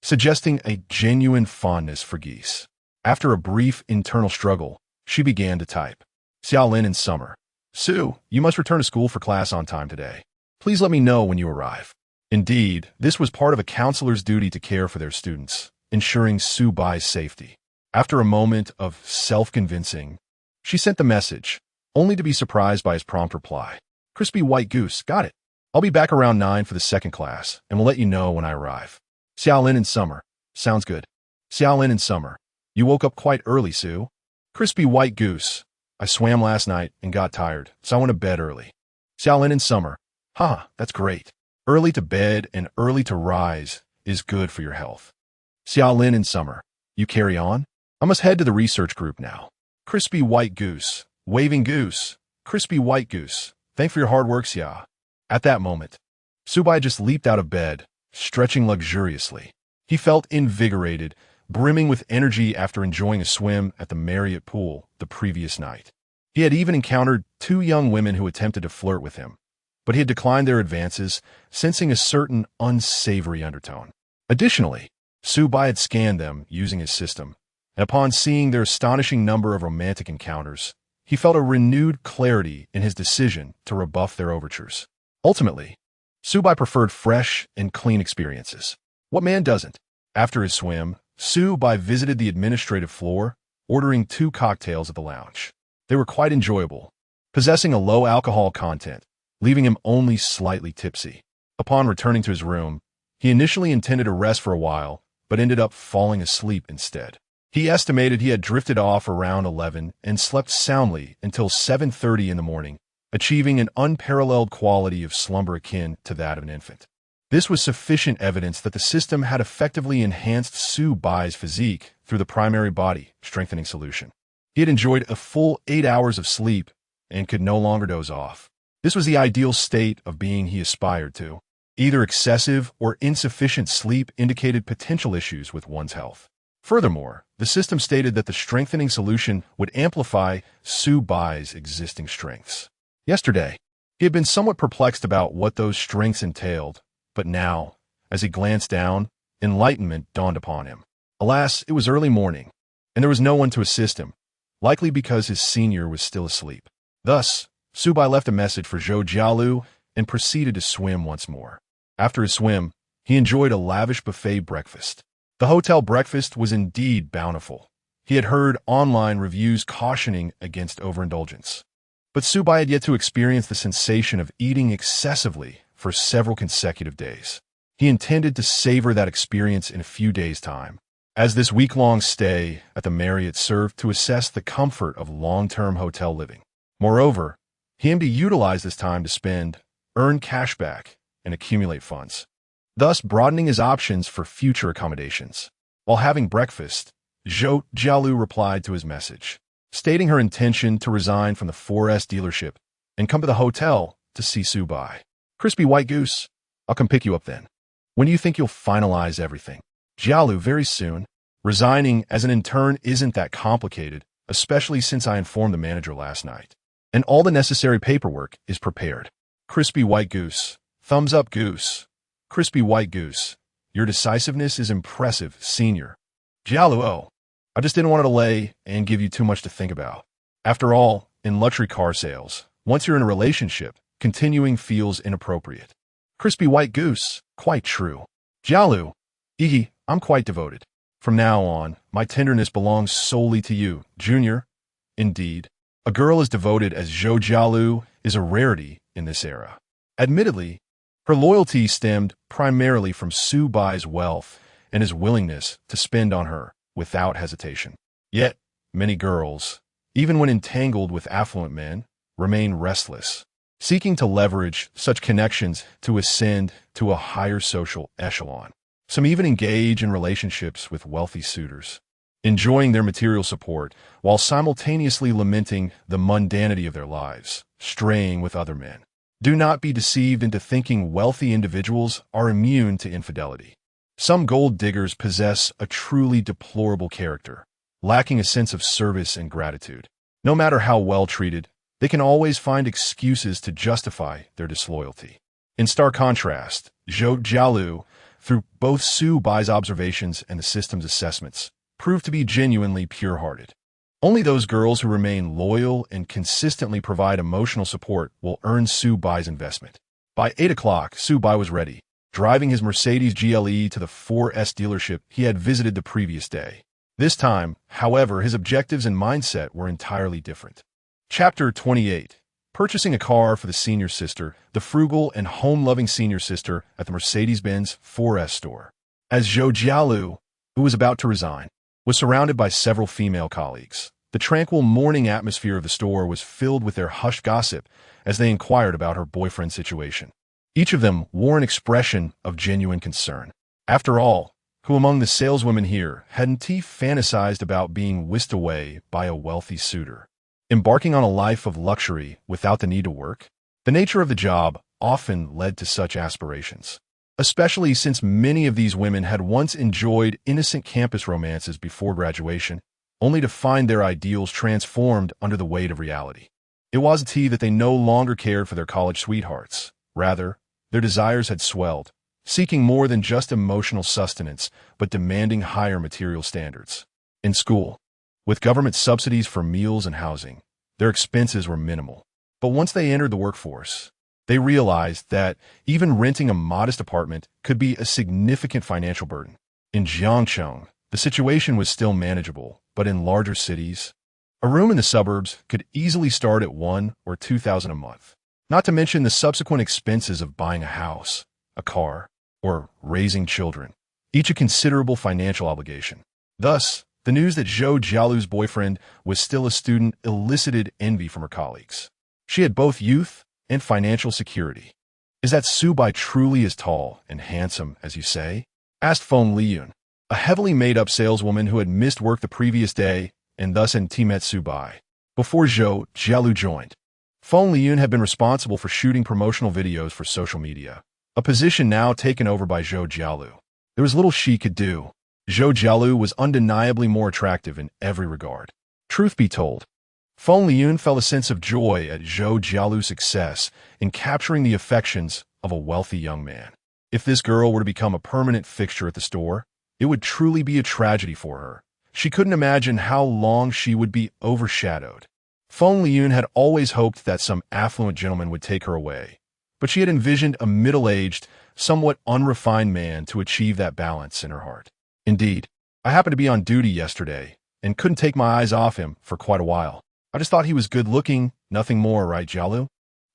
suggesting a genuine fondness for geese. After a brief internal struggle, she began to type. Xiaolin in summer. "Su, you must return to school for class on time today. Please let me know when you arrive." Indeed, this was part of a counselor's duty to care for their students, ensuring Su-bai's safety. After a moment of self-convincing, she sent the message, only to be surprised by his prompt reply. "Crispy White Goose, got it. I'll be back around 9 for the second class, and will let you know when I arrive." Xiaolin in summer. Sounds good. Xiaolin in summer. "You woke up quite early, Su." Crispy White Goose. "I swam last night and got tired, so I went to bed early." Xiaolin in summer. "Haha, that's great. Early to bed and early to rise is good for your health." Xiaolin in summer. "You carry on? I must head to the research group now." Crispy White Goose. Waving goose. Crispy White Goose. "Thanks for your hard work, Xia." At that moment, Su-bai just leaped out of bed, stretching luxuriously. He felt invigorated, brimming with energy after enjoying a swim at the Marriott pool the previous night. He had even encountered 2 young women who attempted to flirt with him, but he had declined their advances, sensing a certain unsavory undertone. Additionally, Su-bai had scanned them using his system, and upon seeing their astonishing number of romantic encounters, he felt a renewed clarity in his decision to rebuff their overtures. Ultimately, Subai preferred fresh and clean experiences. What man doesn't? After his swim, Subai visited the administrative floor, ordering 2 cocktails at the lounge. They were quite enjoyable, possessing a low alcohol content, leaving him only slightly tipsy. Upon returning to his room, he initially intended to rest for a while, but ended up falling asleep instead. He estimated he had drifted off around 11 and slept soundly until 7:30 in the morning, achieving an unparalleled quality of slumber akin to that of an infant. This was sufficient evidence that the system had effectively enhanced Subai's physique through the primary body strengthening solution. He had enjoyed a full 8 hours of sleep and could no longer doze off. This was the ideal state of being he aspired to. Either excessive or insufficient sleep indicated potential issues with one's health. Furthermore, the system stated that the strengthening solution would amplify Subai's existing strengths. Yesterday, he had been somewhat perplexed about what those strengths entailed, but now, as he glanced down, enlightenment dawned upon him. Alas, it was early morning, and there was no one to assist him, likely because his senior was still asleep. Thus, Subai left a message for Zhou Jialu and proceeded to swim once more. After his swim, he enjoyed a lavish buffet breakfast. The hotel breakfast was indeed bountiful. He had heard online reviews cautioning against overindulgence. But Subai had yet to experience the sensation of eating excessively for several consecutive days. He intended to savor that experience in a few days' time, as this week-long stay at the Marriott served to assess the comfort of long-term hotel living. Moreover, he aimed to utilize this time to spend, earn cashback, and accumulate funds, thus broadening his options for future accommodations. While having breakfast, Zhou Jialu replied to his message, stating her intention to resign from the 4S dealership and come to the hotel to see Subai. Crispy white goose, I'll come pick you up then. When do you think you'll finalize everything? Jialu, very soon. Resigning as an intern isn't that complicated, especially since I informed the manager last night. And all the necessary paperwork is prepared. Crispy white goose. Thumbs up, goose. Crispy white goose. Your decisiveness is impressive, senior. Jialu, oh, I just didn't want to delay and give you too much to think about. After all, in luxury car sales, once you're in a relationship, continuing feels inappropriate. Crispy white goose. Quite true. Jialu, I'm quite devoted. From now on, my tenderness belongs solely to you, Junior. Indeed, a girl as devoted as Zhou Jialu is a rarity in this era. Admittedly, her loyalty stemmed primarily from Subai's wealth and his willingness to spend on her without hesitation. Yet, many girls, even when entangled with affluent men, remain restless, seeking to leverage such connections to ascend to a higher social echelon. Some even engage in relationships with wealthy suitors, enjoying their material support while simultaneously lamenting the mundanity of their lives, straying with other men. Do not be deceived into thinking wealthy individuals are immune to infidelity. Some gold diggers possess a truly deplorable character, lacking a sense of service and gratitude. No matter how well treated, they can always find excuses to justify their disloyalty. In stark contrast, Zhou Jialu, through both Subai's observations and the system's assessments, proved to be genuinely pure-hearted. Only those girls who remain loyal and consistently provide emotional support will earn Subai's investment. By 8 o'clock, Subai was ready, driving his Mercedes GLE to the 4S dealership he had visited the previous day. This time, however, his objectives and mindset were entirely different. Chapter 28. Purchasing a car for the senior sister, the frugal and home-loving senior sister at the Mercedes-Benz 4S store. As Zhou Jialu, who was about to resign, was surrounded by several female colleagues, the tranquil morning atmosphere of the store was filled with their hushed gossip as they inquired about her boyfriend's situation. Each of them wore an expression of genuine concern. After all, who among the saleswomen here hadn't he fantasized about being whisked away by a wealthy suitor? Embarking on a life of luxury without the need to work? The nature of the job often led to such aspirations, especially since many of these women had once enjoyed innocent campus romances before graduation, only to find their ideals transformed under the weight of reality. It wasn't that they no longer cared for their college sweethearts. Rather, their desires had swelled, seeking more than just emotional sustenance, but demanding higher material standards. In school, with government subsidies for meals and housing, their expenses were minimal. But once they entered the workforce, they realized that even renting a modest apartment could be a significant financial burden. In Jiangcheng, the situation was still manageable, but in larger cities, a room in the suburbs could easily start at $1,000 or $2,000 a month. Not to mention the subsequent expenses of buying a house, a car, or raising children, each a considerable financial obligation. Thus, the news that Zhou Jialu's boyfriend was still a student elicited envy from her colleagues. She had both youth and financial security. "Is that Subai truly as tall and handsome as you say?" asked Feng Liyun, a heavily made-up saleswoman who had missed work the previous day and thus had met Subai before Zhou Jialu joined. Feng Liyun had been responsible for shooting promotional videos for social media, a position now taken over by Zhou Jialu. There was little she could do. Zhou Jialu was undeniably more attractive in every regard. Truth be told, Feng Liyun felt a sense of joy at Zhou Jialu's success in capturing the affections of a wealthy young man. If this girl were to become a permanent fixture at the store, it would truly be a tragedy for her. She couldn't imagine how long she would be overshadowed. Feng Liyun had always hoped that some affluent gentleman would take her away, but she had envisioned a middle-aged, somewhat unrefined man to achieve that balance in her heart. Indeed, I happened to be on duty yesterday and couldn't take my eyes off him for quite a while. I just thought he was good-looking, nothing more, right, Jialu?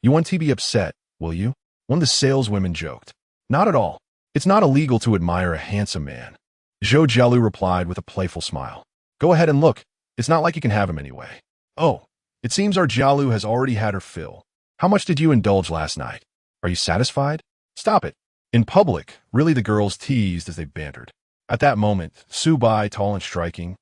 You won't be upset, will you? One of the saleswomen joked. Not at all. It's not illegal to admire a handsome man. Zhou Jialu replied with a playful smile. Go ahead and look. It's not like you can have him anyway. Oh, it seems our Jialu has already had her fill. How much did you indulge last night? Are you satisfied? Stop it. In public, really the girls teased as they bantered. At that moment, Subai, tall and striking,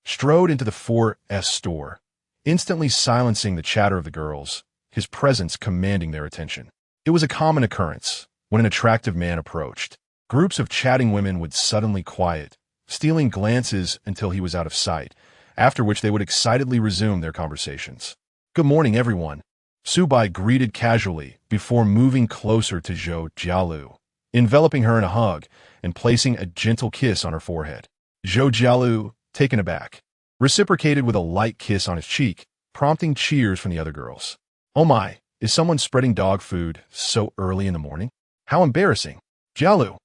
strode into the 4S store, instantly silencing the chatter of the girls, his presence commanding their attention. It was a common occurrence. When an attractive man approached, groups of chatting women would suddenly quiet, stealing glances until he was out of sight, after which they would excitedly resume their conversations. Good morning, everyone. Subai greeted casually before moving closer to Zhou Jialu, enveloping her in a hug and placing a gentle kiss on her forehead. Zhou Jialu, taken aback, reciprocated with a light kiss on his cheek, prompting cheers from the other girls. Oh my, is someone spreading dog food so early in the morning? How embarrassing. Jialu,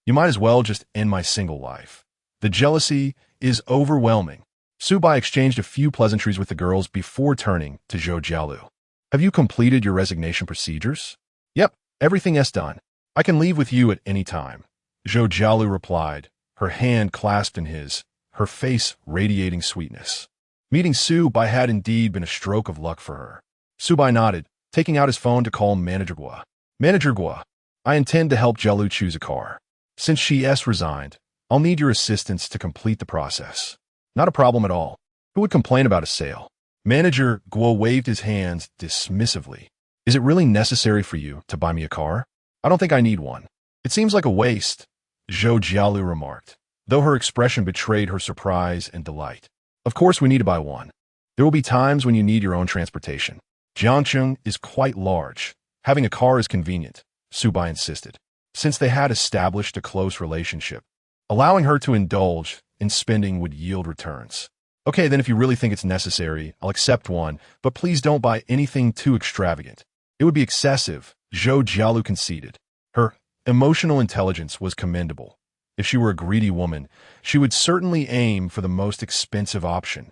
you might as well just end my single life. The jealousy is overwhelming. Subai exchanged a few pleasantries with the girls before turning to Zhou Jialu. Have you completed your resignation procedures? Yep, everything is done. I can leave with you at any time. Zhou Jialu replied, her hand clasped in his, her face radiating sweetness. Meeting Subai had indeed been a stroke of luck for her. Subai nodded, taking out his phone to call Manager Waaah. Manager Waaah, I intend to help Jialu choose a car. Since she has resigned, I'll need your assistance to complete the process. Not a problem at all. Who would complain about a sale? Manager Guo waved his hands dismissively. Is it really necessary for you to buy me a car? I don't think I need one. It seems like a waste, Zhou Jialu remarked, though her expression betrayed her surprise and delight. Of course we need to buy one. There will be times when you need your own transportation. Jiangcheng is quite large. Having a car is convenient, Subai insisted, since they had established a close relationship. Allowing her to indulge in spending would yield returns. Okay, then if you really think it's necessary, I'll accept one, but please don't buy anything too extravagant. It would be excessive, Zhou Jialu conceded. Her emotional intelligence was commendable. If she were a greedy woman, she would certainly aim for the most expensive option,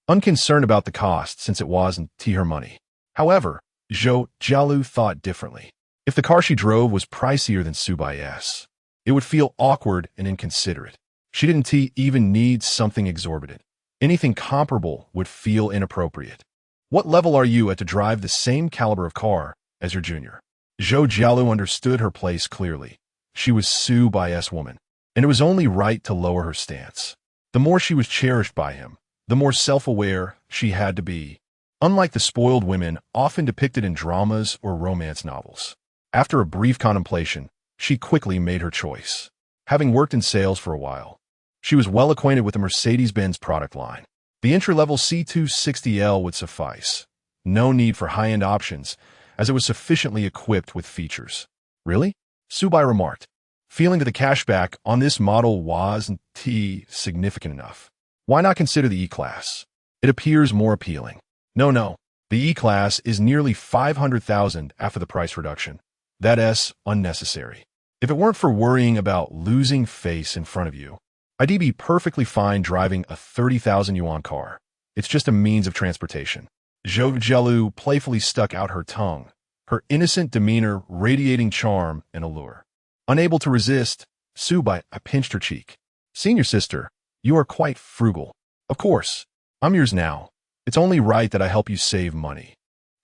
unconcerned about the cost since it wasn't her money. However, Zhou Jialu thought differently. If the car she drove was pricier than Subai's, it would feel awkward and inconsiderate. She didn't even need something exorbitant. Anything comparable would feel inappropriate. What level are you at to drive the same caliber of car as your junior? Zhou Jialu understood her place clearly. She was Subai's woman, and it was only right to lower her stance. The more she was cherished by him, the more self-aware she had to be, unlike the spoiled women often depicted in dramas or romance novels. After a brief contemplation, she quickly made her choice. Having worked in sales for a while, she was well acquainted with the Mercedes-Benz product line. The entry-level C260L would suffice. No need for high-end options, as it was sufficiently equipped with features. Really? Subai remarked, feeling that the cashback on this model wasn't significant enough. Why not consider the E-Class? It appears more appealing. No. The E-Class is nearly 500,000 after the price reduction. That's unnecessary. If it weren't for worrying about losing face in front of you, I'd be perfectly fine driving a 30,000 yuan car. It's just a means of transportation. Zhou Jialu playfully stuck out her tongue, her innocent demeanor radiating charm and allure. Unable to resist, Su Bai pinched her cheek. Senior sister, you are quite frugal. Of course, I'm yours now. It's only right that I help you save money.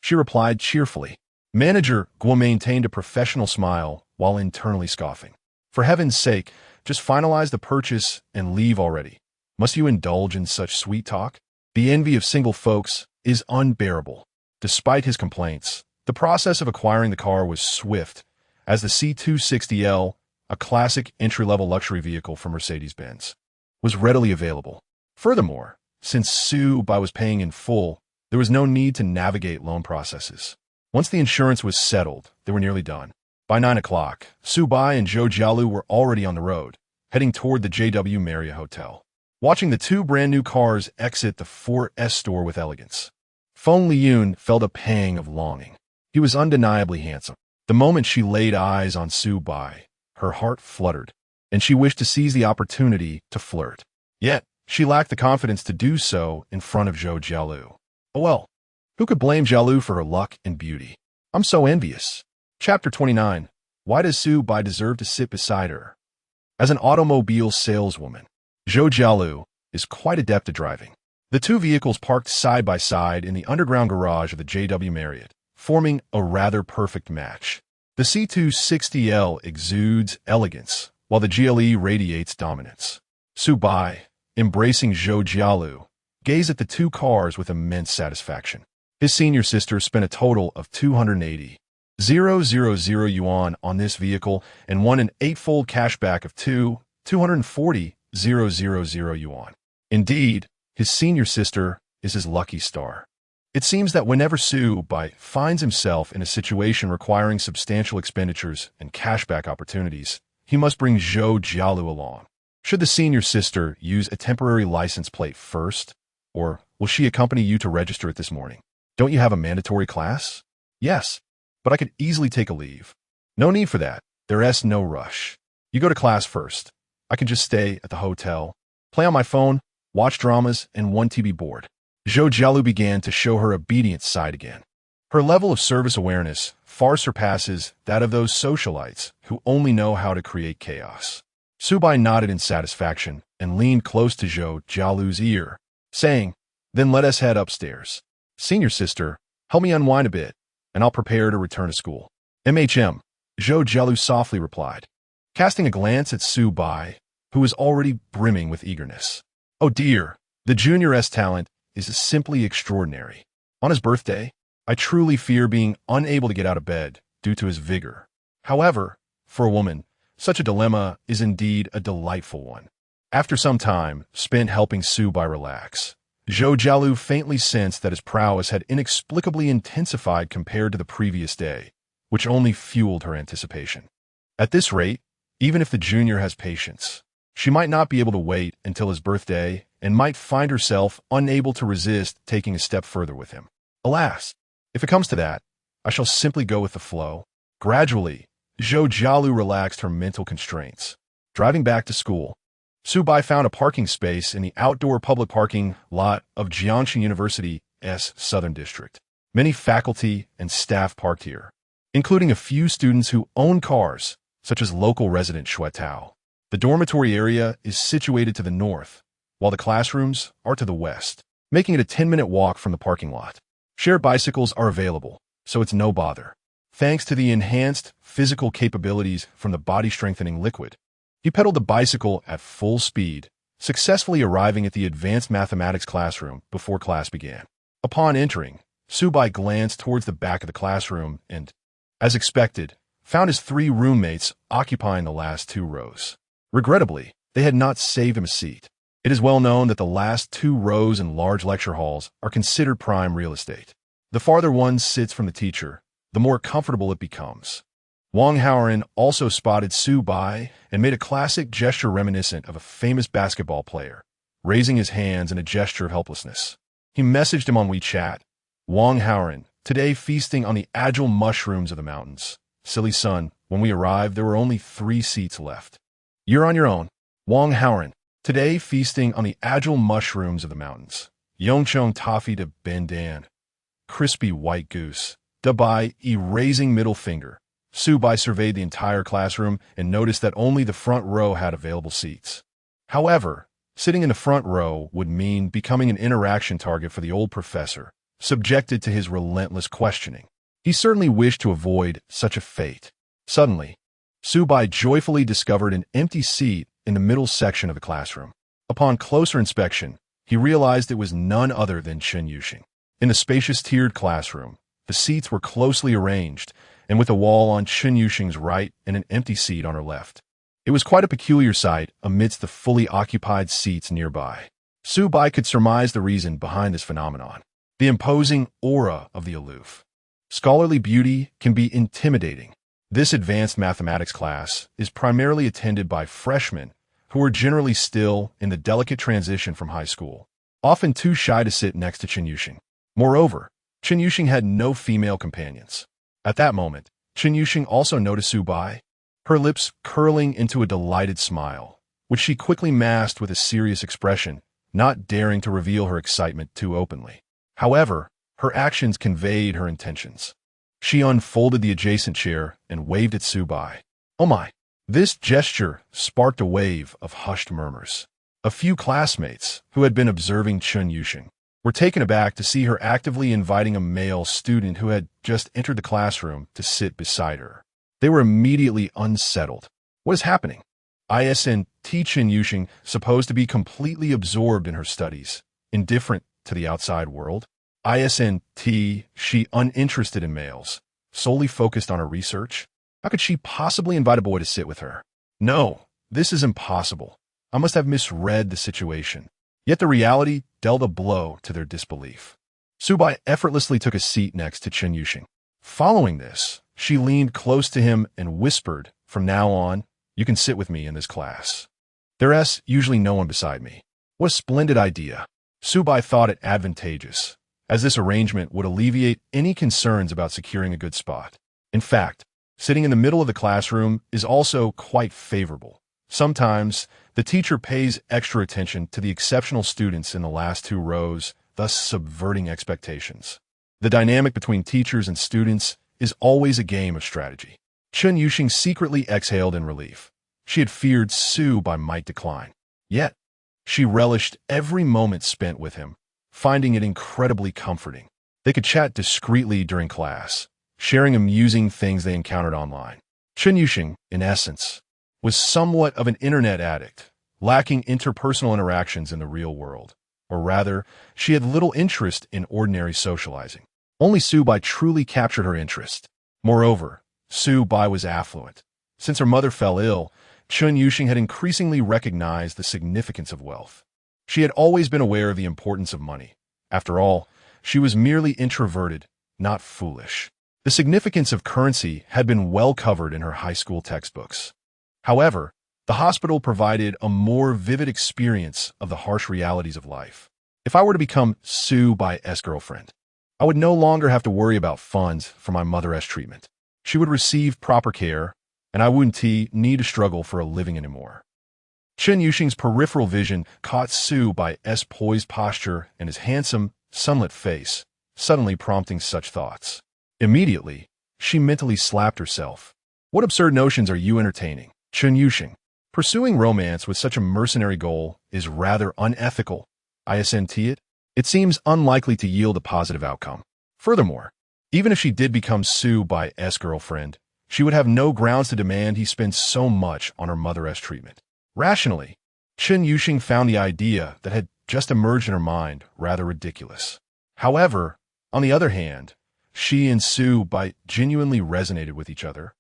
She replied cheerfully. Manager Guo maintained a professional smile while internally scoffing. For heaven's sake, just finalize the purchase and leave already. Must you indulge in such sweet talk? The envy of single folks is unbearable. Despite his complaints, the process of acquiring the car was swift, as the C260L, a classic entry-level luxury vehicle from Mercedes-Benz, was readily available. Furthermore, since Su Bai was paying in full, there was no need to navigate loan processes. Once the insurance was settled, they were nearly done. By 9 o'clock, Su Bai and Zhou Jialu were already on the road, heading toward the JW Marriott Hotel. Watching the two brand-new cars exit the 4S store with elegance, Feng Liyun felt a pang of longing. He was undeniably handsome. The moment she laid eyes on Su Bai, her heart fluttered, and she wished to seize the opportunity to flirt. Yet, she lacked the confidence to do so in front of Zhou Jialu. Oh well, who could blame Jialu for her luck and beauty? I'm so envious. Chapter 29. Why does Su Bai deserve to sit beside her? As an automobile saleswoman, Zhou Jialu is quite adept at driving. The two vehicles parked side by side in the underground garage of the JW Marriott, forming a rather perfect match. The C260L exudes elegance, while the GLE radiates dominance. Su Bai, embracing Zhou Jialu, gazed at the two cars with immense satisfaction. His senior sister spent a total of 280,000 yuan on this vehicle and won an 8-fold cashback of 240,000 yuan. Indeed, his senior sister is his lucky star. It seems that whenever Su Bai finds himself in a situation requiring substantial expenditures and cashback opportunities, he must bring Zhou Jialu along. Should the senior sister use a temporary license plate first, or will she accompany you to register it this morning? Don't you have a mandatory class? Yes, but I could easily take a leave. No need for that. There's no rush. You go to class first. I can just stay at the hotel, play on my phone, watch dramas, and 1 TB board. Zhou Jialu began to show her obedient side again. Her level of service awareness far surpasses that of those socialites who only know how to create chaos. Su Bai nodded in satisfaction and leaned close to Zhou Jialu's ear, saying, "Then let us head upstairs. Senior sister, help me unwind a bit, and I'll prepare to return to school." "MHM," Zhou Jialu softly replied, casting a glance at Su Bai, who was already brimming with eagerness. Oh dear, the junior's talent is simply extraordinary. On his birthday, I truly fear being unable to get out of bed due to his vigor. However, for a woman, such a dilemma is indeed a delightful one. After some time spent helping Su Bai relax, Zhou Jialu faintly sensed that his prowess had inexplicably intensified compared to the previous day, which only fueled her anticipation. At this rate, even if the junior has patience, she might not be able to wait until his birthday and might find herself unable to resist taking a step further with him. Alas, if it comes to that, I shall simply go with the flow. Gradually, Zhou Jialu relaxed her mental constraints. Driving back to school, Su Bai found a parking space in the outdoor public parking lot of Jiangshan University's Southern District. Many faculty and staff parked here, including a few students who own cars, such as local resident Xue Tao. The dormitory area is situated to the north, while the classrooms are to the west, making it a 10-minute walk from the parking lot. Shared bicycles are available, so it's no bother. Thanks to the enhanced physical capabilities from the body-strengthening liquid, he pedaled the bicycle at full speed, successfully arriving at the advanced mathematics classroom before class began. Upon entering, Su Bai glanced towards the back of the classroom and, as expected, found his 3 roommates occupying the last 2 rows. Regrettably, they had not saved him a seat. It is well known that the last 2 rows in large lecture halls are considered prime real estate. The farther one sits from the teacher, the more comfortable it becomes. Wang Haoren also spotted Su Bai and made a classic gesture reminiscent of a famous basketball player, raising his hands in a gesture of helplessness. He messaged him on WeChat. Wang Haoran, today feasting on the agile mushrooms of the mountains. Silly son, when we arrived, there were only 3 seats left. You're on your own. Wang Haoran, today feasting on the agile mushrooms of the mountains. Yongchong toffee to Bendan. Crispy white goose. Dabai, raising middle finger. Su Bai surveyed the entire classroom and noticed that only the front row had available seats. However, sitting in the front row would mean becoming an interaction target for the old professor, subjected to his relentless questioning. He certainly wished to avoid such a fate. Suddenly, Su Bai joyfully discovered an empty seat in the middle section of the classroom. Upon closer inspection, he realized it was none other than Chen Yuxing. In the spacious tiered classroom, the seats were closely arranged, and with a wall on Chen Yuxing's right and an empty seat on her left. It was quite a peculiar sight amidst the fully occupied seats nearby. Su Bai could surmise the reason behind this phenomenon: the imposing aura of the aloof. Scholarly beauty can be intimidating. This advanced mathematics class is primarily attended by freshmen who are generally still in the delicate transition from high school, often too shy to sit next to Chen Yuxing. Moreover, Chen Yuxing had no female companions. At that moment, Chen Yuxing also noticed Su Bai, her lips curling into a delighted smile, which she quickly masked with a serious expression, not daring to reveal her excitement too openly. However, her actions conveyed her intentions. She unfolded the adjacent chair and waved at Su Bai. Oh my! This gesture sparked a wave of hushed murmurs. A few classmates, who had been observing Chen Yuxing, were taken aback to see her actively inviting a male student who had just entered the classroom to sit beside her. They were immediately unsettled. What is happening? Isn't Chen Yuxing supposed to be completely absorbed in her studies, indifferent to the outside world? Isn't she uninterested in males, solely focused on her research? How could she possibly invite a boy to sit with her? No, this is impossible. I must have misread the situation. Yet the reality dealt a blow to their disbelief. Su Bai effortlessly took a seat next to Chen Yuxing. Following this, she leaned close to him and whispered, "From now on, you can sit with me in this class. There's usually no one beside me." What a splendid idea. Su Bai thought it advantageous, as this arrangement would alleviate any concerns about securing a good spot. In fact, sitting in the middle of the classroom is also quite favorable. Sometimes, the teacher pays extra attention to the exceptional students in the last 2 rows, thus subverting expectations. The dynamic between teachers and students is always a game of strategy. Chen Yuxing secretly exhaled in relief. She had feared Su Bai might decline. Yet, she relished every moment spent with him, finding it incredibly comforting. They could chat discreetly during class, sharing amusing things they encountered online. Chen Yuxing, in essence, was somewhat of an internet addict, lacking interpersonal interactions in the real world. Or rather, she had little interest in ordinary socializing. Only Su Bai truly captured her interest. Moreover, Su Bai was affluent. Since her mother fell ill, Chen Yuxing had increasingly recognized the significance of wealth. She had always been aware of the importance of money. After all, she was merely introverted, not foolish. The significance of currency had been well covered in her high school textbooks. However, the hospital provided a more vivid experience of the harsh realities of life. If I were to become Su Bai's girlfriend, I would no longer have to worry about funds for my mother's treatment. She would receive proper care, and I wouldn't need to struggle for a living anymore. Chen Yuxing's peripheral vision caught Su Bai's poised posture and his handsome, sunlit face, suddenly prompting such thoughts. Immediately, she mentally slapped herself. What absurd notions are you entertaining, Chen Yuxing? Pursuing romance with such a mercenary goal is rather unethical. Isn't it? It seems unlikely to yield a positive outcome. Furthermore, even if she did become Su Bai's girlfriend, she would have no grounds to demand he spend so much on her mother's treatment. Rationally, Chen Yuxing found the idea that had just emerged in her mind rather ridiculous. However, on the other hand, she and Su Bai genuinely resonated with each other,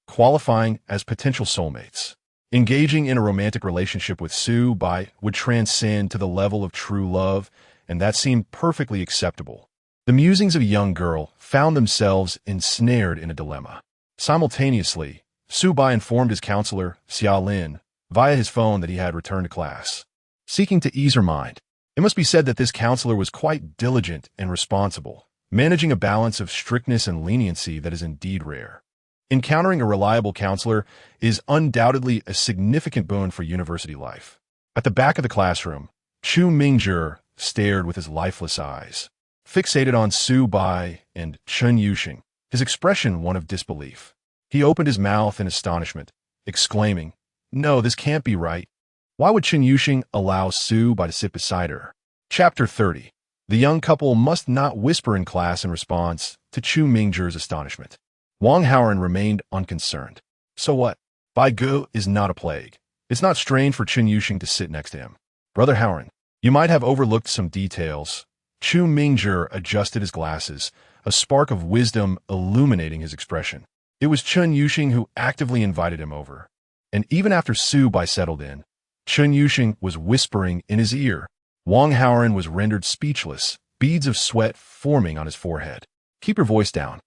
qualifying as potential soulmates. Engaging in a romantic relationship with Su Bai would transcend to the level of true love, and that seemed perfectly acceptable. The musings of a young girl found themselves ensnared in a dilemma. Simultaneously, Su Bai informed his counselor, Xia Lin, via his phone that he had returned to class. seeking to ease her mind. It must be said that this counselor was quite diligent and responsible, managing a balance of strictness and leniency that is indeed rare. Encountering a reliable counselor is undoubtedly a significant boon for university life. At the back of the classroom, Chu Mingzhi stared with his lifeless eyes, fixated on Su Bai and Chen Yuxing, his expression one of disbelief. He opened his mouth in astonishment, exclaiming, "No, this can't be right. Why would Chen Yuxing allow Su Bai to sit beside her?" Chapter 30. The young couple must not whisper in class in response to Chu Mingzhi's astonishment. Wang Haoren remained unconcerned. So what? Bai Gu is not a plague. It's not strange for Chen Yuxing to sit next to him. Brother Haoren, you might have overlooked some details. Chu Mingzhi adjusted his glasses, a spark of wisdom illuminating his expression. It was Chen Yuxing who actively invited him over. And even after Su Bai settled in, Chen Yuxing was whispering in his ear. Wang Haoren was rendered speechless, beads of sweat forming on his forehead. "Keep your voice down.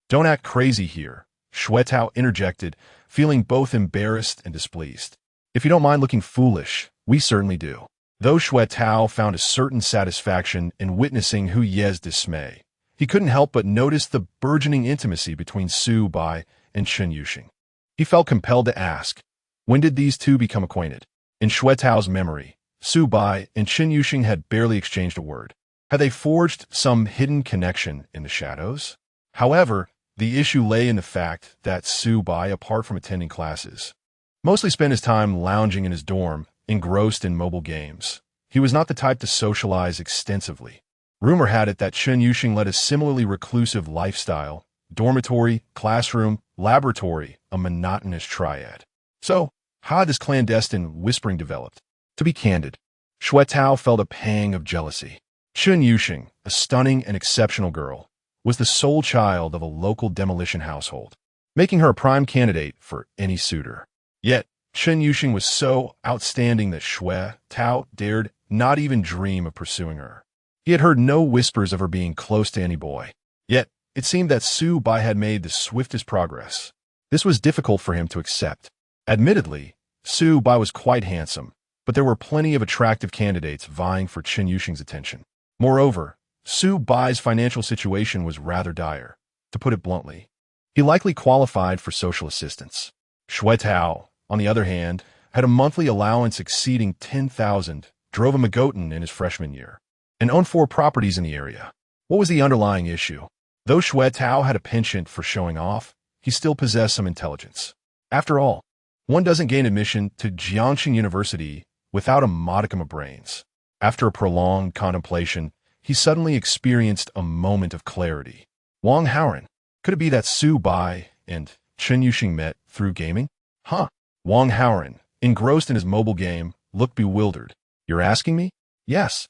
Don't act crazy here," Xuetao interjected, feeling both embarrassed and displeased. "If you don't mind looking foolish, we certainly do." Though Xuetao found a certain satisfaction in witnessing Hu Ye's dismay, he couldn't help but notice the burgeoning intimacy between Su Bai and Chen Yuxing. He felt compelled to ask, when did these two become acquainted? In Xuetao's memory, Su Bai and Chen Yuxing had barely exchanged a word. Had they forged some hidden connection in the shadows? However, the issue lay in the fact that Su Bai, apart from attending classes, mostly spent his time lounging in his dorm, engrossed in mobile games. He was not the type to socialize extensively. Rumor had it that Chen Yuxing led a similarly reclusive lifestyle, dormitory, classroom, laboratory, a monotonous triad. So, how had this clandestine whispering developed? To be candid, Xuetao felt a pang of jealousy. Chen Yuxing, a stunning and exceptional girl, was the sole child of a local demolition household, making her a prime candidate for any suitor. Yet, Chen Yuxing was so outstanding that Xuetao dared not even dream of pursuing her. He had heard no whispers of her being close to any boy. Yet, it seemed that Su Bai had made the swiftest progress. This was difficult for him to accept. Admittedly, Su Bai was quite handsome, but there were plenty of attractive candidates vying for Chen Yuxing's attention. Moreover, Su Bai's financial situation was rather dire, to put it bluntly. He likely qualified for social assistance. Xuetao, on the other hand, had a monthly allowance exceeding 10,000, drove a Magotan in his freshman year, and owned 4 properties in the area. What was the underlying issue? Though Xuetao had a penchant for showing off, he still possessed some intelligence. After all, one doesn't gain admission to Jiangxing University without a modicum of brains. After a prolonged contemplation, he suddenly experienced a moment of clarity. Wang Haoren, could it be that Su Bai and Chen Yuxing met through gaming? Huh. Wang Haoren, engrossed in his mobile game, looked bewildered. "You're asking me?" "Yes.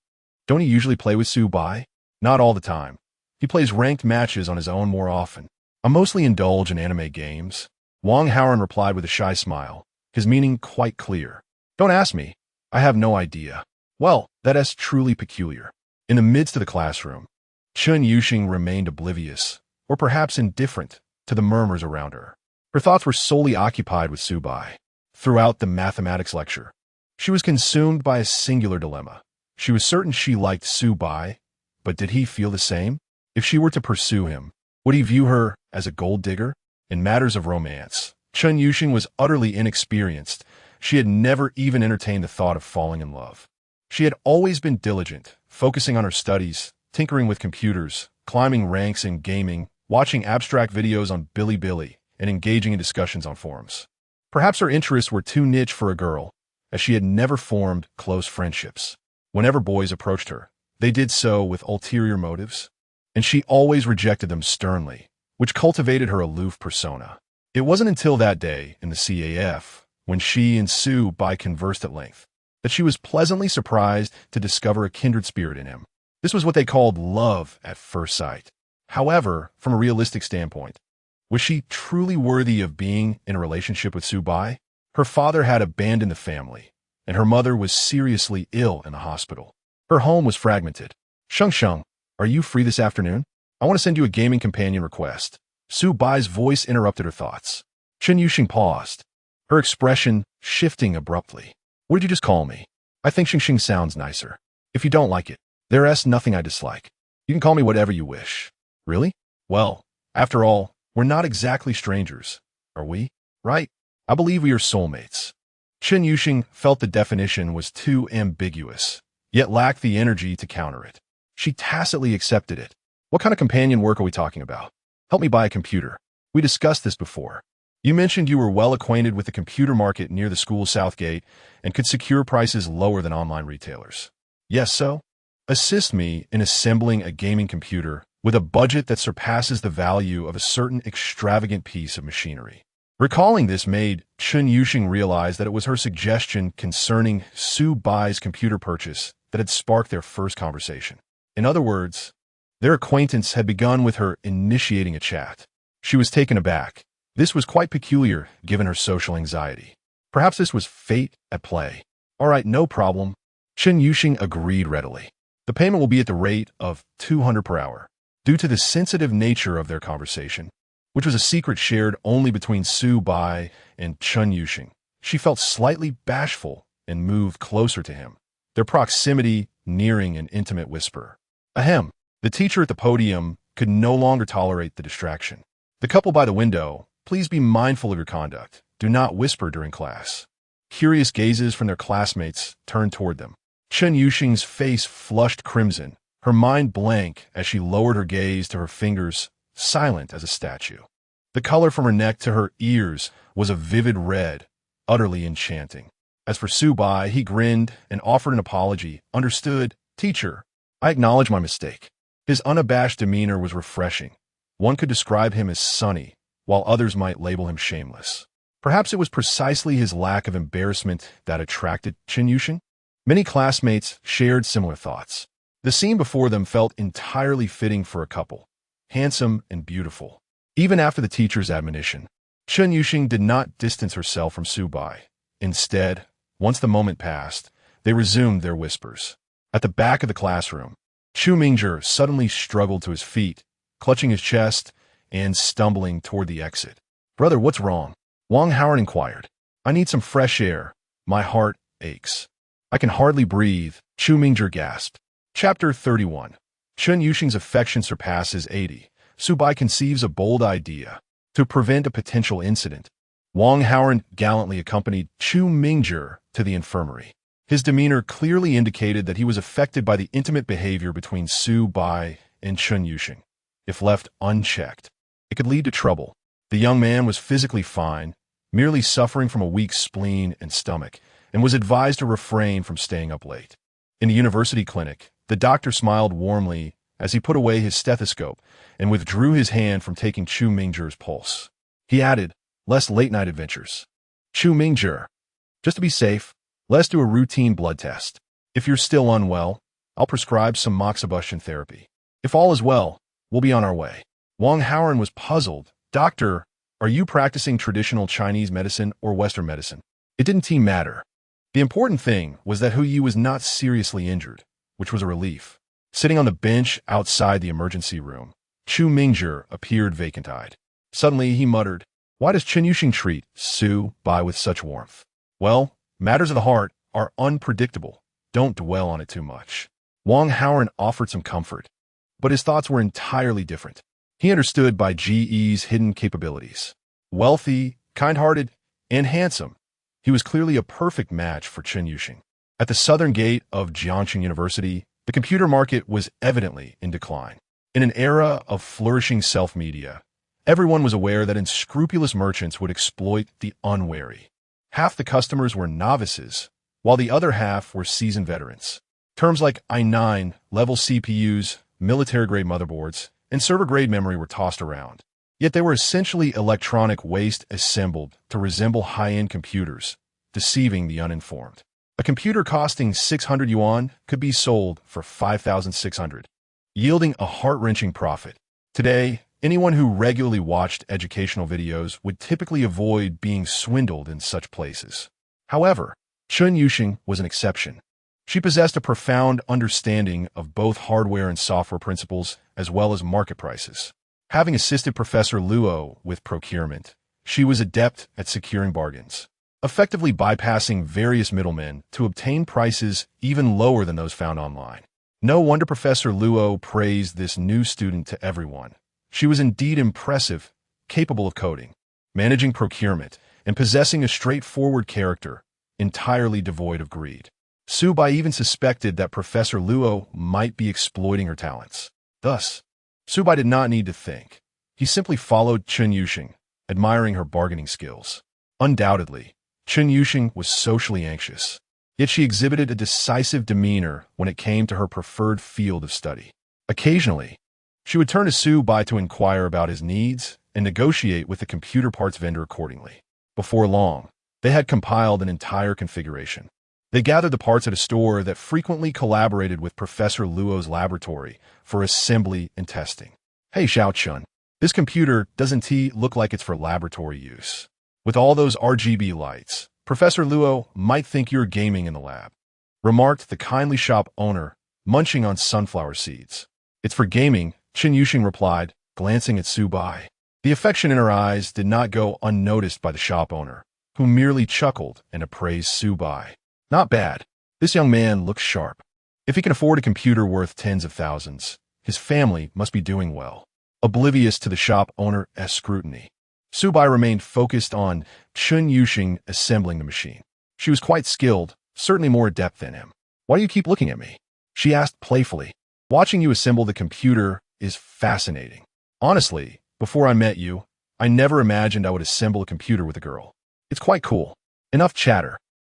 Don't he usually play with Su Bai?" "Not all the time. He plays ranked matches on his own more often. I mostly indulge in anime games." Wang Haoren replied with a shy smile, his meaning quite clear. "Don't ask me. I have no idea." "Well, that is truly peculiar." In the midst of the classroom, Chen Yuxing remained oblivious, or perhaps indifferent, to the murmurs around her. Her thoughts were solely occupied with Su Bai. Throughout the mathematics lecture, she was consumed by a singular dilemma. She was certain she liked Su Bai, but did he feel the same? If she were to pursue him, would he view her as a gold digger? In matters of romance, Chen Yuxing was utterly inexperienced. She had never even entertained the thought of falling in love. She had always been diligent, focusing on her studies, tinkering with computers, climbing ranks in gaming, watching abstract videos on Bilibili, and engaging in discussions on forums. Perhaps her interests were too niche for a girl, as she had never formed close friendships. Whenever boys approached her, they did so with ulterior motives, and she always rejected them sternly, which cultivated her aloof persona. It wasn't until that day in the CAF, when she and Su Bai conversed at length, that she was pleasantly surprised to discover a kindred spirit in him. This was what they called love at first sight. However, from a realistic standpoint, was she truly worthy of being in a relationship with Su Bai? Her father had abandoned the family, and her mother was seriously ill in the hospital. Her home was fragmented. "Sheng Sheng, are you free this afternoon? I want to send you a gaming companion request." Su Bai's voice interrupted her thoughts. Chen Yuxing paused, her expression shifting abruptly. "What did you just call me?" I think Xing sounds nicer. If you don't like it, there's nothing I dislike. You can call me whatever you wish. Really? Well, after all, we're not exactly strangers, are we? Right? I believe we are soulmates. Chen Yuxing felt the definition was too ambiguous, yet lacked the energy to counter it. She tacitly accepted it. What kind of companion work are we talking about? Help me buy a computer. We discussed this before. You mentioned you were well acquainted with the computer market near the school's south gate and could secure prices lower than online retailers. Yes, so? Assist me in assembling a gaming computer with a budget that surpasses the value of a certain extravagant piece of machinery. Recalling this made Chen Yuxing realize that it was her suggestion concerning Su Bai's computer purchase that had sparked their first conversation. In other words, their acquaintance had begun with her initiating a chat. She was taken aback. This was quite peculiar, given her social anxiety. Perhaps this was fate at play. All right, no problem. Chen Yuxing agreed readily. The payment will be at the rate of 200 per hour. Due to the sensitive nature of their conversation, which was a secret shared only between Su Bai and Chen Yuxing, she felt slightly bashful and moved closer to him, their proximity nearing an intimate whisper. Ahem. The teacher at the podium could no longer tolerate the distraction. The couple by the window, please be mindful of your conduct. Do not whisper during class. Curious gazes from their classmates turned toward them. Chen Yuxing's face flushed crimson, her mind blank as she lowered her gaze to her fingers, silent as a statue. The color from her neck to her ears was a vivid red, utterly enchanting. As for Su Bai, he grinned and offered an apology. Understood, teacher. I acknowledge my mistake. His unabashed demeanor was refreshing. One could describe him as sunny, while others might label him shameless. Perhaps it was precisely his lack of embarrassment that attracted Chen Yuxing. Many classmates shared similar thoughts. The scene before them felt entirely fitting for a couple, handsome and beautiful. Even after the teacher's admonition, Chen Yuxing did not distance herself from Su Bai. Instead, once the moment passed, they resumed their whispers. At the back of the classroom, Chu Mingzhi suddenly struggled to his feet, clutching his chest and stumbling toward the exit. Brother, what's wrong? Wang Howard inquired. I need some fresh air. My heart aches. I can hardly breathe, Chu Mingzhi gasped. Chapter 31. Chen Yuxing's affection surpasses 80. Su Bai conceives a bold idea to prevent a potential incident. Wang Howard gallantly accompanied Chu Mingzhi to the infirmary. His demeanor clearly indicated that he was affected by the intimate behavior between Su Bai and Chen Yuxing. If left unchecked, it could lead to trouble. The young man was physically fine, merely suffering from a weak spleen and stomach, and was advised to refrain from staying up late. In the university clinic, the doctor smiled warmly as he put away his stethoscope and withdrew his hand from taking Chu Mingzhi's pulse. He added, less late-night adventures. Chu Mingzhi, just to be safe, let's do a routine blood test. If you're still unwell, I'll prescribe some moxibustion therapy. If all is well, we'll be on our way. Wang Howard was puzzled. Doctor, are you practicing traditional Chinese medicine or Western medicine? It didn't matter. The important thing was that Hu Yi was not seriously injured, which was a relief. Sitting on the bench outside the emergency room, Chu Mingzhi appeared vacant-eyed. Suddenly, he muttered, why does Chen Yuxing treat Su Bai with such warmth? Well, matters of the heart are unpredictable. Don't dwell on it too much. Wang Howard offered some comfort, but his thoughts were entirely different. He understood Bai Ji's hidden capabilities. Wealthy, kind-hearted, and handsome, he was clearly a perfect match for Chen Yuxing. At the southern gate of Jiangxing University, the computer market was evidently in decline. In an era of flourishing self-media, everyone was aware that unscrupulous merchants would exploit the unwary. Half the customers were novices, while the other half were seasoned veterans. Terms like i9, level CPUs, military-grade motherboards, and server-grade memory were tossed around. Yet they were essentially electronic waste assembled to resemble high-end computers, deceiving the uninformed. A computer costing 600 yuan could be sold for 5,600, yielding a heart-wrenching profit. Today, anyone who regularly watched educational videos would typically avoid being swindled in such places. However, Chen Yuxing was an exception. She possessed a profound understanding of both hardware and software principles as well as market prices. Having assisted Professor Luo with procurement, she was adept at securing bargains. effectively bypassing various middlemen to obtain prices even lower than those found online. No wonder Professor Luo praised this new student to everyone. She was indeed impressive, capable of coding, managing procurement, and possessing a straightforward character, entirely devoid of greed. Su Bai even suspected that Professor Luo might be exploiting her talents. Thus, Su Bai did not need to think. He simply followed Chen Yuxing, admiring her bargaining skills. Undoubtedly, Chen Yuxing was socially anxious, yet she exhibited a decisive demeanor when it came to her preferred field of study. Occasionally, she would turn to Su Bai to inquire about his needs and negotiate with the computer parts vendor accordingly. Before long, they had compiled an entire configuration. They gathered the parts at a store that frequently collaborated with Professor Luo's laboratory for assembly and testing. Hey Xiao Chun, this computer doesn't look like it's for laboratory use. With all those RGB lights, Professor Luo might think you're gaming in the lab, remarked the kindly shop owner, munching on sunflower seeds. It's for gaming, Chen Yuxing replied, glancing at Su Bai. The affection in her eyes did not go unnoticed by the shop owner, who merely chuckled and appraised Su Bai. Not bad. This young man looks sharp. If he can afford a computer worth tens of thousands, his family must be doing well. Oblivious to the shop owner's scrutiny, Su Bai remained focused on Chen Yuxing assembling the machine. She was quite skilled, certainly more adept than him. Why do you keep looking at me? She asked playfully. Watching you assemble the computer is fascinating. Honestly, before I met you, I never imagined I would assemble a computer with a girl. It's quite cool. Enough chatter.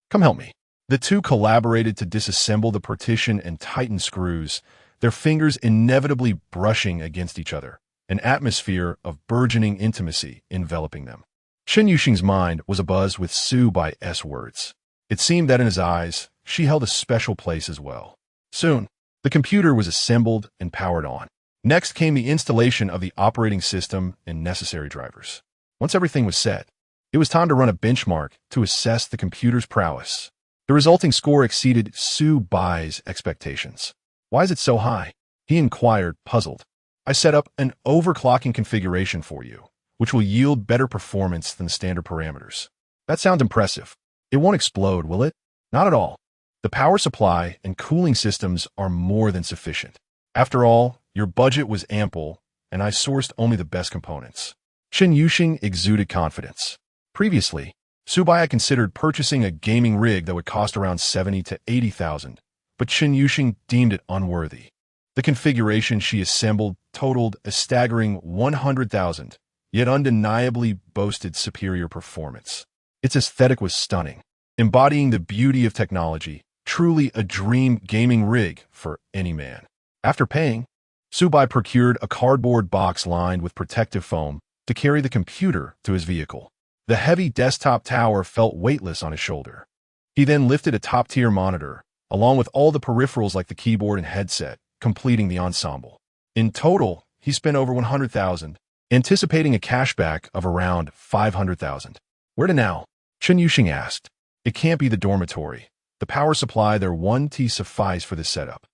Come help me. The two collaborated to disassemble the partition and tighten screws, their fingers inevitably brushing against each other, an atmosphere of burgeoning intimacy enveloping them. Chen Yuxing's mind was abuzz with Su Bai's words. It seemed that in his eyes, she held a special place as well. Soon, the computer was assembled and powered on. Next came the installation of the operating system and necessary drivers. Once everything was set, it was time to run a benchmark to assess the computer's prowess. The resulting score exceeded Su Bai's expectations. Why is it so high? He inquired, puzzled. I set up an overclocking configuration for you, which will yield better performance than the standard parameters. That sounds impressive. It won't explode, will it? Not at all. The power supply and cooling systems are more than sufficient. After all, your budget was ample, and I sourced only the best components. Chen Yuxing exuded confidence. Previously, Su Bai had considered purchasing a gaming rig that would cost around 70 to 80,000, but Chen Yuxing deemed it unworthy. The configuration she assembled totaled a staggering 100,000, yet undeniably boasted superior performance. Its aesthetic was stunning, embodying the beauty of technology, truly a dream gaming rig for any man. After paying, Su Bai procured a cardboard box lined with protective foam to carry the computer to his vehicle. The heavy desktop tower felt weightless on his shoulder. He then lifted a top-tier monitor, along with all the peripherals like the keyboard and headset, completing the ensemble. In total, he spent over 100,000, anticipating a cashback of around 500,000. Where to now? Chen Yuxing asked. It can't be the dormitory. The power supply there won't suffice for this setup.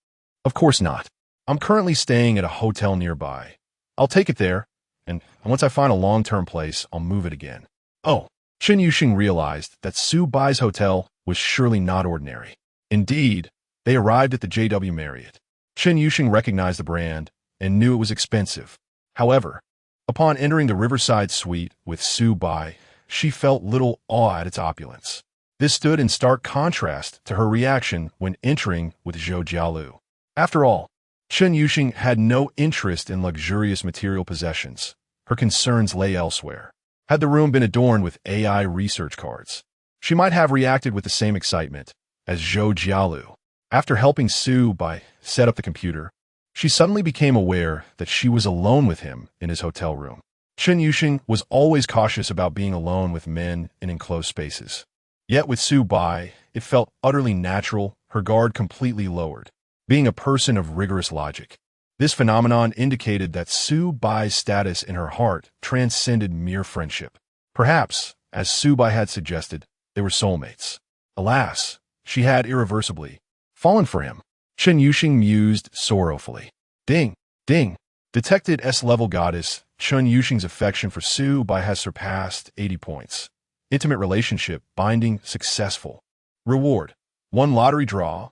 Of course not. I'm currently staying at a hotel nearby. I'll take it there, and once I find a long-term place, I'll move it again. Oh, Chen Yuxing realized that Su Bai's hotel was surely not ordinary. Indeed, they arrived at the JW Marriott. Chen Yuxing recognized the brand and knew it was expensive. However, upon entering the Riverside Suite with Su Bai, she felt little awe at its opulence. This stood in stark contrast to her reaction when entering with Zhou Jialu. After all, Chen Yuxing had no interest in luxurious material possessions. Her concerns lay elsewhere. Had the room been adorned with AI research cards, she might have reacted with the same excitement as Zhou Jialu. After helping Su Bai set up the computer, she suddenly became aware that she was alone with him in his hotel room. Chen Yuxing was always cautious about being alone with men in enclosed spaces. Yet with Su Bai, it felt utterly natural, her guard completely lowered. Being a person of rigorous logic, this phenomenon indicated that Su Bai's status in her heart transcended mere friendship. Perhaps, as Su Bai had suggested, they were soulmates. Alas, she had irreversibly fallen for him. Chen Yuxing mused sorrowfully. Ding, ding. Detected S-level goddess, Chen Yuxing's affection for Su Bai has surpassed 80 points. Intimate relationship, binding, successful. Reward. 1 lottery draw.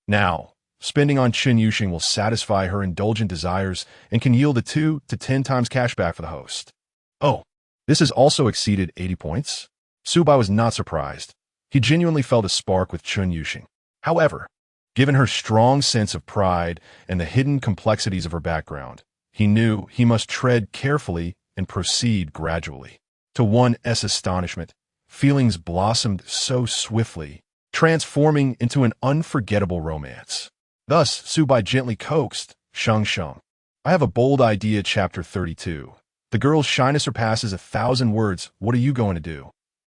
Now, spending on Chen Yuxing will satisfy her indulgent desires and can yield a 2 to 10 times cashback for the host. Oh, this has also exceeded 80 points? Subai was not surprised. He genuinely felt a spark with Chen Yuxing. However, given her strong sense of pride and the hidden complexities of her background, he knew he must tread carefully and proceed gradually. To one's astonishment, feelings blossomed so swiftly, transforming into an unforgettable romance. Thus, Subai gently coaxed, Sheng Sheng. I have a bold idea, chapter 32. The girl's shyness surpasses 1,000 words. What are you going to do?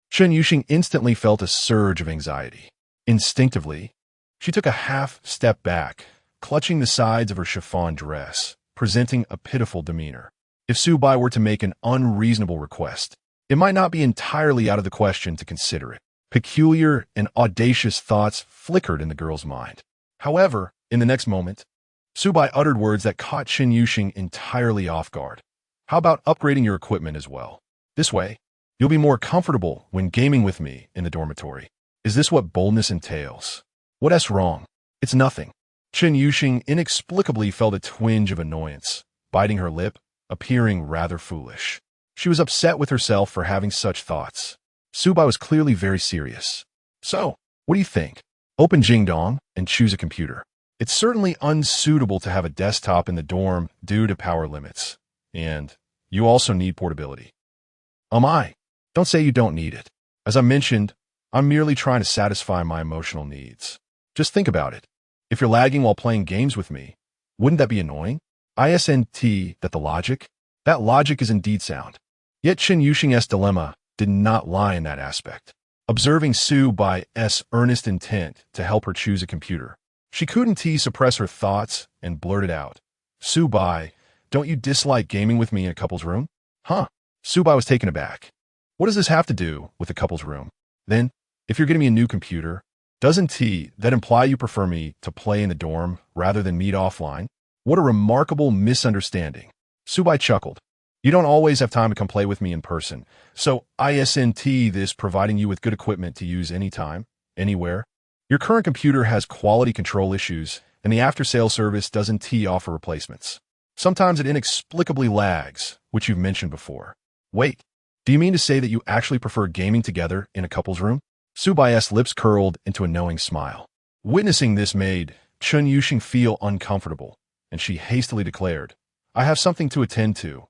Chen Yuxing instantly felt a surge of anxiety. Instinctively, she took a half-step back, clutching the sides of her chiffon dress, presenting a pitiful demeanor. If Subai were to make an unreasonable request, it might not be entirely out of the question to consider it. Peculiar and audacious thoughts flickered in the girl's mind. However, in the next moment, Subai uttered words that caught Chen Yuxing entirely off guard. How about upgrading your equipment as well? This way, you'll be more comfortable when gaming with me in the dormitory. Is this what boldness entails? What's wrong? It's nothing. Chen Yuxing inexplicably felt a twinge of annoyance, biting her lip, appearing rather foolish. She was upset with herself for having such thoughts. Subai was clearly very serious. So, what do you think? Open Jingdong and choose a computer. It's certainly unsuitable to have a desktop in the dorm due to power limits. And you also need portability. Don't say you don't need it. As I mentioned, I'm merely trying to satisfy my emotional needs. Just think about it. If you're lagging while playing games with me, wouldn't that be annoying? That logic is indeed sound. Yet Chen Yuxing's dilemma did not lie in that aspect. Observing Subai's earnest intent to help her choose a computer, she couldn't suppress her thoughts and blurted out, Subai, don't you dislike gaming with me in a couple's room? Huh? Subai was taken aback. What does this have to do with a couple's room? Then, if you're getting me a new computer, doesn't that imply you prefer me to play in the dorm rather than meet offline? What a remarkable misunderstanding. Subai chuckled. You don't always have time to come play with me in person, so this providing you with good equipment to use anytime, anywhere. Your current computer has quality control issues, and the after-sale service doesn't offer replacements. Sometimes it inexplicably lags, which you've mentioned before. Wait, do you mean to say that you actually prefer gaming together in a couple's room? Subai's lips curled into a knowing smile. Witnessing this made Chen Yuxing feel uncomfortable, and she hastily declared, I have something to attend to.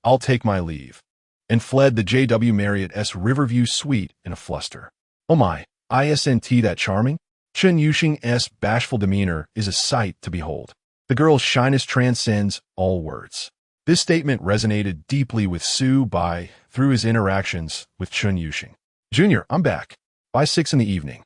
I'll take my leave, and fled the JW Marriott's Riverview suite in a fluster. Oh my, that charming? Chen Yuxing's bashful demeanor is a sight to behold. The girl's shyness transcends all words. This statement resonated deeply with Subai through his interactions with Chen Yuxing. Junior, I'm back. By 6 in the evening.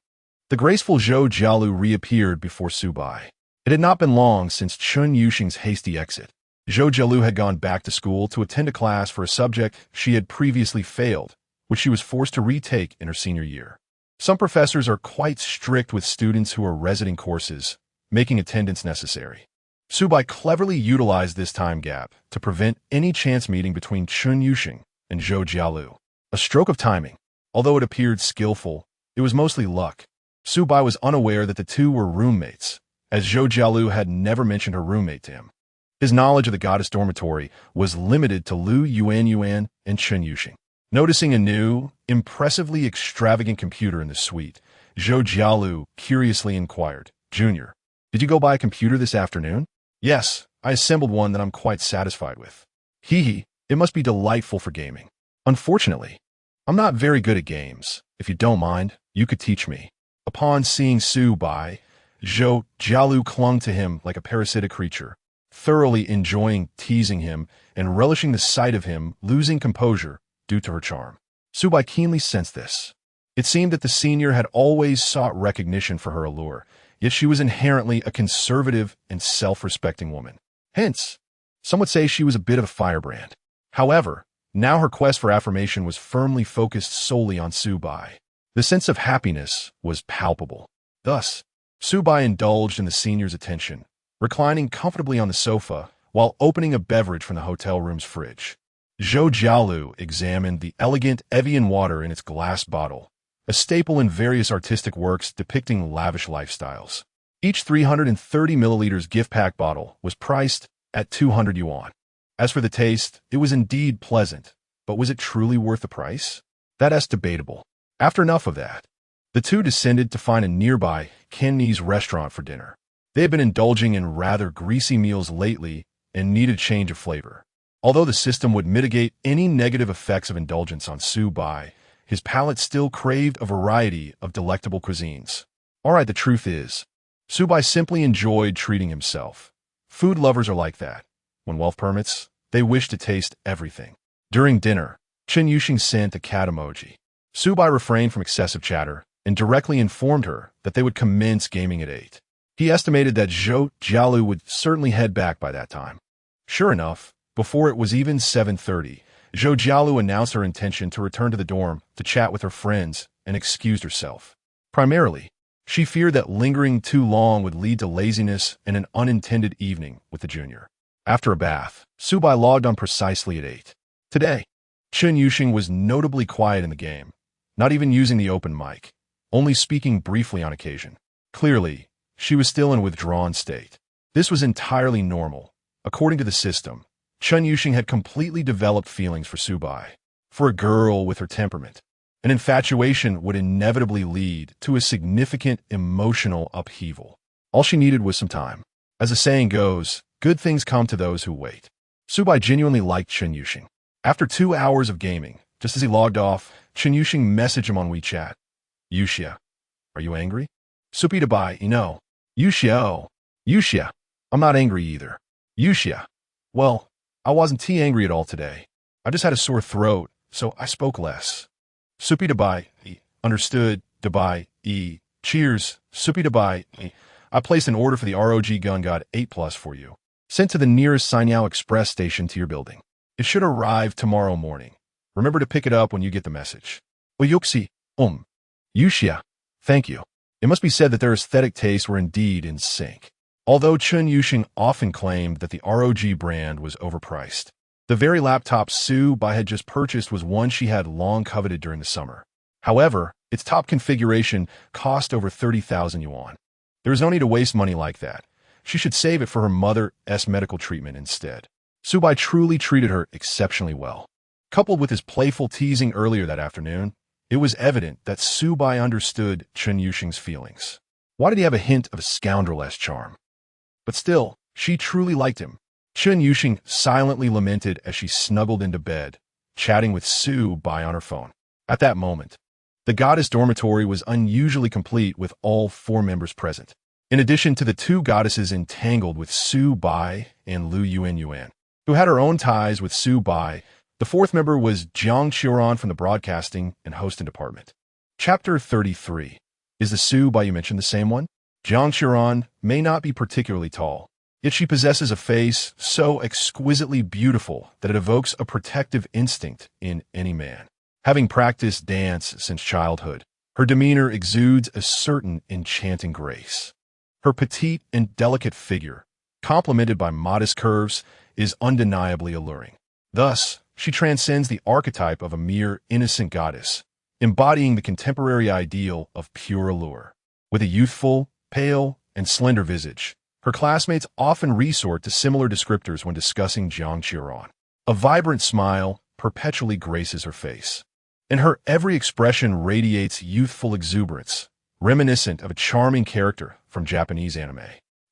The graceful Zhou Jialu reappeared before Subai. It had not been long since Chen Yuxing's hasty exit. Zhou Jialu had gone back to school to attend a class for a subject she had previously failed, which she was forced to retake in her senior year. Some professors are quite strict with students who are residing courses, making attendance necessary. Subai cleverly utilized this time gap to prevent any chance meeting between Chen Yuxing and Zhou Jialu. A stroke of timing. Although it appeared skillful, it was mostly luck. Subai was unaware that the two were roommates, as Zhou Jialu had never mentioned her roommate to him. His knowledge of the goddess dormitory was limited to Lu Yuan and Chen Yuxing. Noticing a new, impressively extravagant computer in the suite, Zhou Jialu curiously inquired, Junior, did you go buy a computer this afternoon? Yes, I assembled one that I'm quite satisfied with. It must be delightful for gaming. Unfortunately, I'm not very good at games. If you don't mind, you could teach me. Upon seeing Subai, Zhou Jialu clung to him like a parasitic creature, thoroughly enjoying teasing him and relishing the sight of him losing composure due to her charm. Subai keenly sensed this. It seemed that the senior had always sought recognition for her allure, yet she was inherently a conservative and self-respecting woman. Hence, some would say she was a bit of a firebrand. However, now her quest for affirmation was firmly focused solely on Subai. The sense of happiness was palpable. Thus, Subai indulged in the senior's attention, reclining comfortably on the sofa while opening a beverage from the hotel room's fridge. Zhou Jialu examined the elegant Evian water in its glass bottle, a staple in various artistic works depicting lavish lifestyles. Each 330 milliliters gift pack bottle was priced at 200 yuan. As for the taste, it was indeed pleasant, but was it truly worth the price? That's debatable. After enough of that, the two descended to find a nearby Cantonese restaurant for dinner. They had been indulging in rather greasy meals lately and needed a change of flavor. Although the system would mitigate any negative effects of indulgence on Su Bai, his palate still craved a variety of delectable cuisines. Alright, the truth is, Su Bai simply enjoyed treating himself. Food lovers are like that. When wealth permits, they wish to taste everything. During dinner, Chen Yuxing sent a cat emoji. Su Bai refrained from excessive chatter and directly informed her that they would commence gaming at 8. He estimated that Zhou Jialu would certainly head back by that time. Sure enough, before it was even 7:30, Zhou Jialu announced her intention to return to the dorm to chat with her friends and excused herself. Primarily, she feared that lingering too long would lead to laziness and an unintended evening with the junior. After a bath, Su Bai logged on precisely at 8. Today, Chen Yuxing was notably quiet in the game, not even using the open mic, only speaking briefly on occasion. Clearly, she was still in a withdrawn state. This was entirely normal. According to the system, Chen Yuxing had completely developed feelings for Su Bai. For a girl with her temperament, an infatuation would inevitably lead to a significant emotional upheaval. All she needed was some time. As the saying goes, good things come to those who wait. Su Bai genuinely liked Chen Yuxing. After 2 hours of gaming, just as he logged off, Chen Yuxing messaged him on WeChat. Yuxia, are you angry? Supita Bai, Yuxia, oh. Yuxia, I'm not angry either. Yuxia, well, I wasn't too angry at all today. I just had a sore throat, so I spoke less. Supita Bai, understood, Dabai, cheers, Supita Bai, I placed an order for the ROG Gun God 8+ for you. Sent to the nearest Sanyao Express station to your building. It should arrive tomorrow morning. Remember to pick it up when you get the message. Oyuxi, Yuxia, thank you. It must be said that their aesthetic tastes were indeed in sync. Although Chen Yuxing often claimed that the ROG brand was overpriced, the very laptop Su Bai had just purchased was one she had long coveted during the summer. However, its top configuration cost over 30,000 yuan. There was no need to waste money like that. She should save it for her mother's medical treatment instead. Su Bai truly treated her exceptionally well. Coupled with his playful teasing earlier that afternoon, it was evident that Su Bai understood Chen Yuxing's feelings. Why did he have a hint of a scoundrel-esque charm? But still, she truly liked him. Chen Yuxing silently lamented as she snuggled into bed, chatting with Su Bai on her phone. At that moment, the goddess dormitory was unusually complete with all 4 members present. In addition to the 2 goddesses entangled with Su Bai and Lu Yuan, who had her own ties with Su Bai, the 4th member was Jiang Qiran from the broadcasting and hosting department. Chapter 33. Is the Su Bai you mentioned the same one? Jiang Qiran may not be particularly tall, yet she possesses a face so exquisitely beautiful that it evokes a protective instinct in any man. Having practiced dance since childhood, her demeanor exudes a certain enchanting grace. Her petite and delicate figure, complemented by modest curves, is undeniably alluring. Thus, she transcends the archetype of a mere innocent goddess, embodying the contemporary ideal of pure allure. With a youthful, pale, and slender visage, her classmates often resort to similar descriptors when discussing Jiang Qiran. A vibrant smile perpetually graces her face, and her every expression radiates youthful exuberance, reminiscent of a charming character from Japanese anime.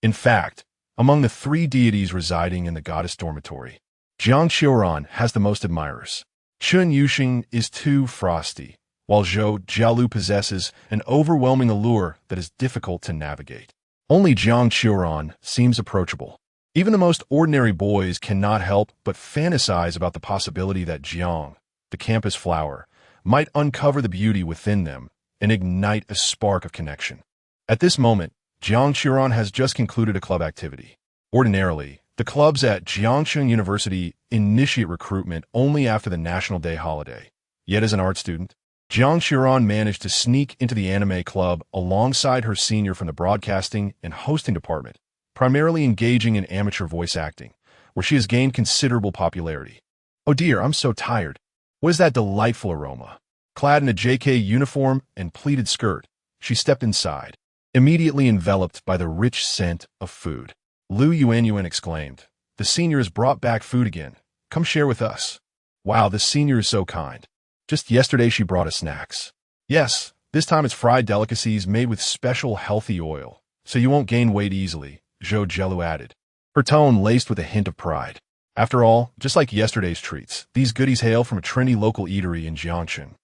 In fact, among the 3 deities residing in the goddess dormitory, Jiang Qiran has the most admirers. Chen Yuxing is too frosty, while Zhou Jialu possesses an overwhelming allure that is difficult to navigate. Only Jiang Qiran seems approachable. Even the most ordinary boys cannot help but fantasize about the possibility that Jiang, the campus flower, might uncover the beauty within them and ignite a spark of connection. At this moment, Jiang Qiran has just concluded a club activity. Ordinarily, the clubs at Jiangcheng University initiate recruitment only after the National Day holiday. Yet as an art student, Jiang Qiran managed to sneak into the anime club alongside her senior from the broadcasting and hosting department, primarily engaging in amateur voice acting, where she has gained considerable popularity. Oh dear, I'm so tired. What is that delightful aroma? Clad in a JK uniform and pleated skirt, she stepped inside, immediately enveloped by the rich scent of food. Lu Yuanyuan exclaimed, "The senior has brought back food again. Come share with us." Wow, the senior is so kind. Just yesterday she brought us snacks. Yes, this time it's fried delicacies made with special healthy oil, so you won't gain weight easily, Zhou Jielu added, her tone laced with a hint of pride. After all, just like yesterday's treats, these goodies hail from a trendy local eatery in Jiangshan,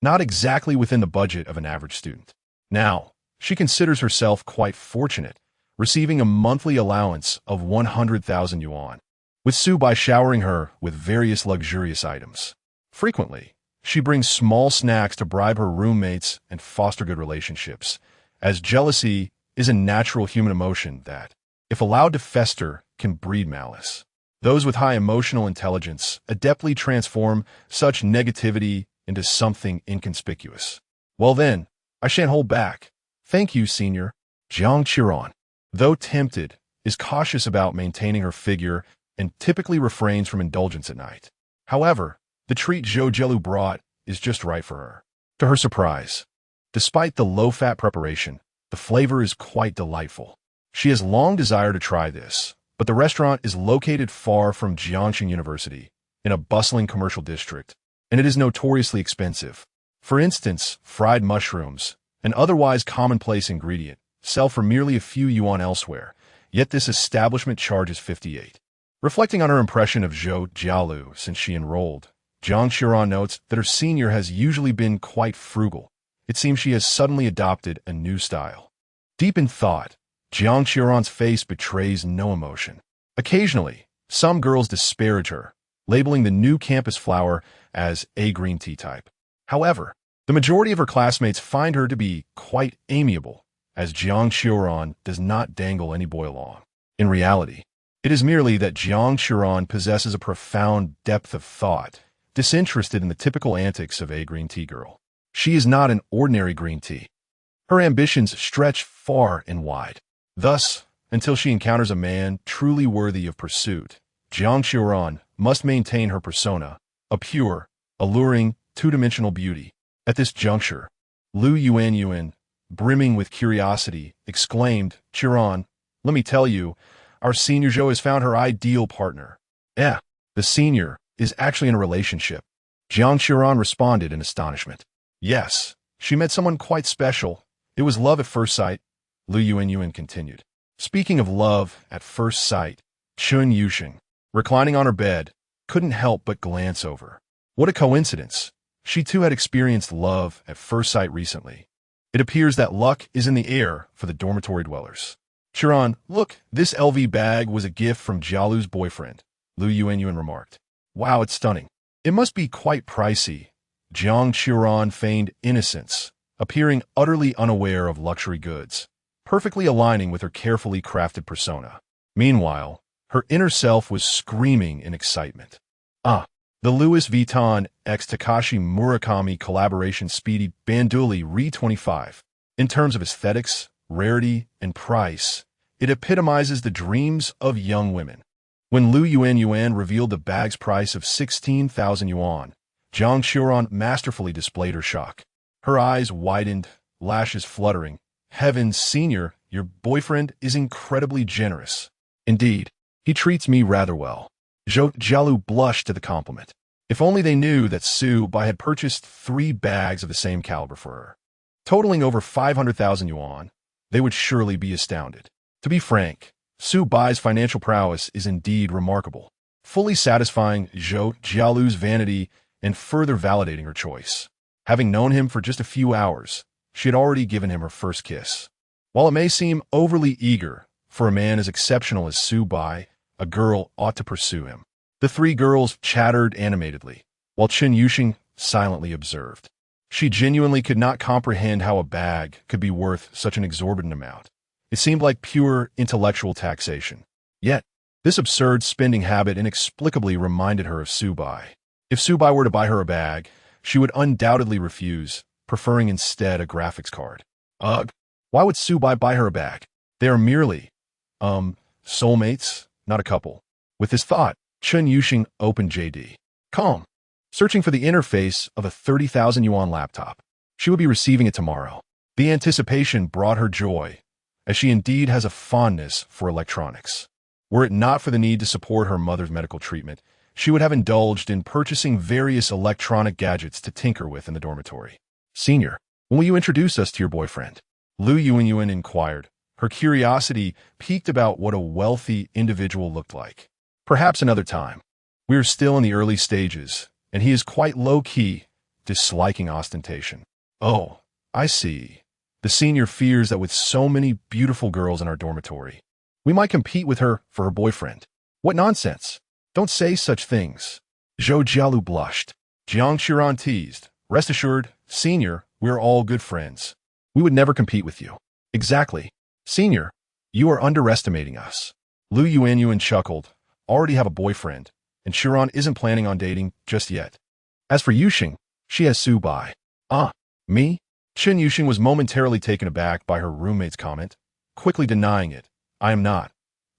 not exactly within the budget of an average student. Now, she considers herself quite fortunate, receiving a monthly allowance of 100,000 yuan, with Su Bai showering her with various luxurious items. Frequently, she brings small snacks to bribe her roommates and foster good relationships, as jealousy is a natural human emotion that, if allowed to fester, can breed malice. Those with high emotional intelligence adeptly transform such negativity into something inconspicuous. Well then, I shan't hold back. Thank you, senior. Jiang Qiran, though tempted, is cautious about maintaining her figure and typically refrains from indulgence at night. However, the treat Zhou Jielu brought is just right for her. To her surprise, despite the low-fat preparation, the flavor is quite delightful. She has long desired to try this, but the restaurant is located far from Jiangshan University, in a bustling commercial district, and it is notoriously expensive. For instance, fried mushrooms, an otherwise commonplace ingredient, sell for merely a few yuan elsewhere, yet this establishment charges 58. Reflecting on her impression of Zhou Jielu since she enrolled, Jiang Qiran notes that her senior has usually been quite frugal. It seems she has suddenly adopted a new style. Deep in thought, Jiang Qiran's face betrays no emotion. Occasionally, some girls disparage her, labeling the new campus flower as a green tea type. However, the majority of her classmates find her to be quite amiable, as Jiang Qiran does not dangle any boy along. In reality, it is merely that Jiang Qiran possesses a profound depth of thought, disinterested in the typical antics of a green tea girl. She is not an ordinary green tea. Her ambitions stretch far and wide. Thus, until she encounters a man truly worthy of pursuit, Jiang Qiran must maintain her persona, a pure, alluring, two-dimensional beauty. At this juncture, Lu Yuanyuan, brimming with curiosity, exclaimed, "Qiran, let me tell you, our senior Zhou has found her ideal partner." The senior is actually in a relationship. Jiang Qiran responded in astonishment. Yes, she met someone quite special. It was love at first sight, Lu Yuanyuan continued. Speaking of love at first sight, Chun Yusheng, reclining on her bed, couldn't help but glance over. What a coincidence. She too had experienced love at first sight recently. It appears that luck is in the air for the dormitory dwellers. Qiran, look, this LV bag was a gift from Jialu's boyfriend, Lu Yuanyuan remarked. Wow, it's stunning. It must be quite pricey. Jiang Qiran feigned innocence, appearing utterly unaware of luxury goods, perfectly aligning with her carefully crafted persona. Meanwhile, her inner self was screaming in excitement. The Louis Vuitton x Takashi Murakami collaboration Speedy Banduli Re 25. In terms of aesthetics, rarity, and price, it epitomizes the dreams of young women. When Lu Yuanyuan revealed the bag's price of 16,000 yuan, Jiang Qiran masterfully displayed her shock. Her eyes widened, lashes fluttering. Heavens, senior, your boyfriend is incredibly generous. Indeed, he treats me rather well. Zhou Jielu blushed to the compliment. If only they knew that Su Bai had purchased 3 bags of the same caliber for her, totaling over 500,000 yuan, they would surely be astounded. To be frank, Su Bai's financial prowess is indeed remarkable, fully satisfying Zhou Jialu's vanity and further validating her choice. Having known him for just a few hours, she had already given him her first kiss. While it may seem overly eager for a man as exceptional as Su Bai, a girl ought to pursue him. The 3 girls chattered animatedly, while Chun Yusheng silently observed. She genuinely could not comprehend how a bag could be worth such an exorbitant amount. It seemed like pure intellectual taxation. Yet, this absurd spending habit inexplicably reminded her of Su Bai. If Su Bai were to buy her a bag, she would undoubtedly refuse, preferring instead a graphics card. Ugh, why would Su Bai buy her a bag? They are merely, soulmates, not a couple. With this thought, Chun Yusheng opened JD. calm, searching for the interface of a 30,000 yuan laptop. She would be receiving it tomorrow. The anticipation brought her joy, as she indeed has a fondness for electronics. Were it not for the need to support her mother's medical treatment, she would have indulged in purchasing various electronic gadgets to tinker with in the dormitory. Senior, when will you introduce us to your boyfriend? Lu Yuanyuan inquired, her curiosity piqued about what a wealthy individual looked like. Perhaps another time. We are still in the early stages, and he is quite low-key, disliking ostentation. Oh, I see. The senior fears that with so many beautiful girls in our dormitory, we might compete with her for her boyfriend. What nonsense! Don't say such things. Zhou Jialu blushed. Jiang Xiran teased. Rest assured, Senior, we're all good friends. We would never compete with you. Exactly. Senior, you are underestimating us. Lu Yuanyuan chuckled. Already have a boyfriend, and Xiran isn't planning on dating just yet. As for Yuxing, she has Su Bai. Ah, me? Chen Yuxing was momentarily taken aback by her roommate's comment, quickly denying it. I am not.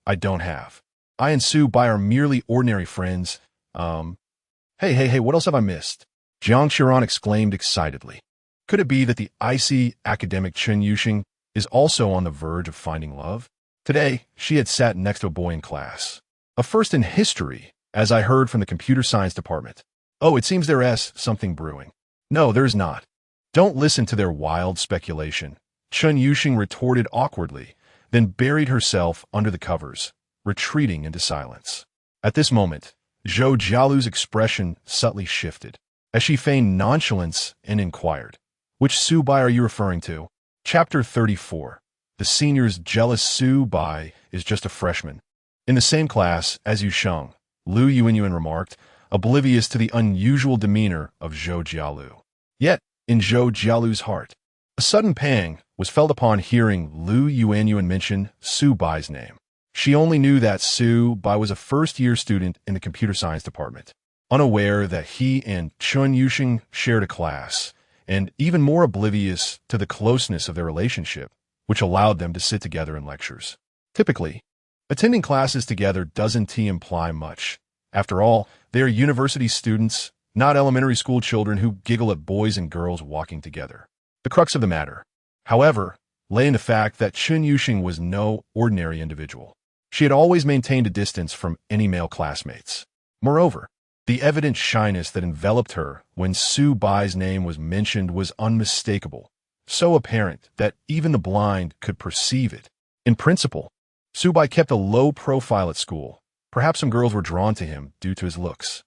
I don't have. I and Su Bai are merely ordinary friends. Hey, what else have I missed? Jiang Xiran exclaimed excitedly. Could it be that the icy academic Chen Yuxing is also on the verge of finding love? Today, she had sat next to a boy in class. A first in history, as I heard from the computer science department. Oh, it seems there's something brewing. No, there's not. Don't listen to their wild speculation. Chen Yuxing retorted awkwardly, then buried herself under the covers, retreating into silence. At this moment, Zhou Jialu's expression subtly shifted, as she feigned nonchalance and inquired, which Su Bai are you referring to? Chapter 34. The senior's jealous Su Bai is just a freshman. In the same class as Yusheng, Lu Yuanyuan remarked, oblivious to the unusual demeanor of Zhou Jialu. Yet, in Zhou Jialu's heart, a sudden pang was felt upon hearing Lu Yuanyuan mention Su Bai's name. She only knew that Su Bai was a first-year student in the computer science department, unaware that he and Chen Yuxing shared a class, and even more oblivious to the closeness of their relationship, which allowed them to sit together in lectures. Typically, attending classes together doesn't imply much. After all, they are university students, not elementary school children who giggle at boys and girls walking together. The crux of the matter, however, lay in the fact that Chen Yuxing was no ordinary individual. She had always maintained a distance from any male classmates. Moreover, the evident shyness that enveloped her when Su Bai's name was mentioned was unmistakable, so apparent that even the blind could perceive it. In principle, Su Bai kept a low profile at school. Perhaps some girls were drawn to him due to his looks.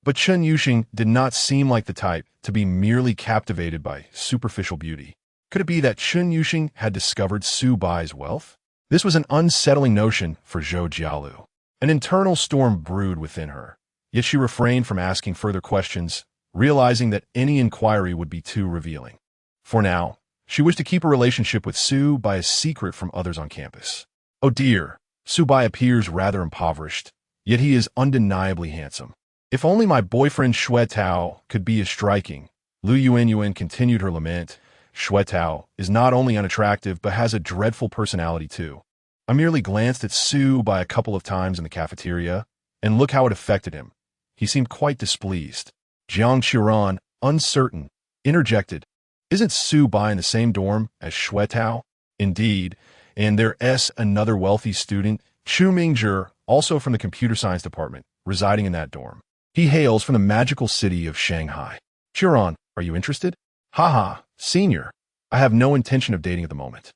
But Chen Yuxing did not seem like the type to be merely captivated by superficial beauty. Could it be that Chen Yuxing had discovered Su Bai's wealth? This was an unsettling notion for Zhou Jialu. An internal storm brewed within her, yet she refrained from asking further questions, realizing that any inquiry would be too revealing. For now, she wished to keep her relationship with Su Bai a secret from others on campus. Oh dear, Su Bai appears rather impoverished, yet he is undeniably handsome. If only my boyfriend Xue Tao could be as striking. Lu Yuanyuan continued her lament. Xue Tao is not only unattractive, but has a dreadful personality too. I merely glanced at Su Bai a couple of times in the cafeteria, and look how it affected him. He seemed quite displeased. Jiang Xiran, uncertain, interjected, Isn't Su Bai in the same dorm as Xue Tao? Indeed, and there's another wealthy student, Chu Mingzhi, also from the computer science department, residing in that dorm. He hails from the magical city of Shanghai. Xiran, are you interested? Haha, senior. I have no intention of dating at the moment.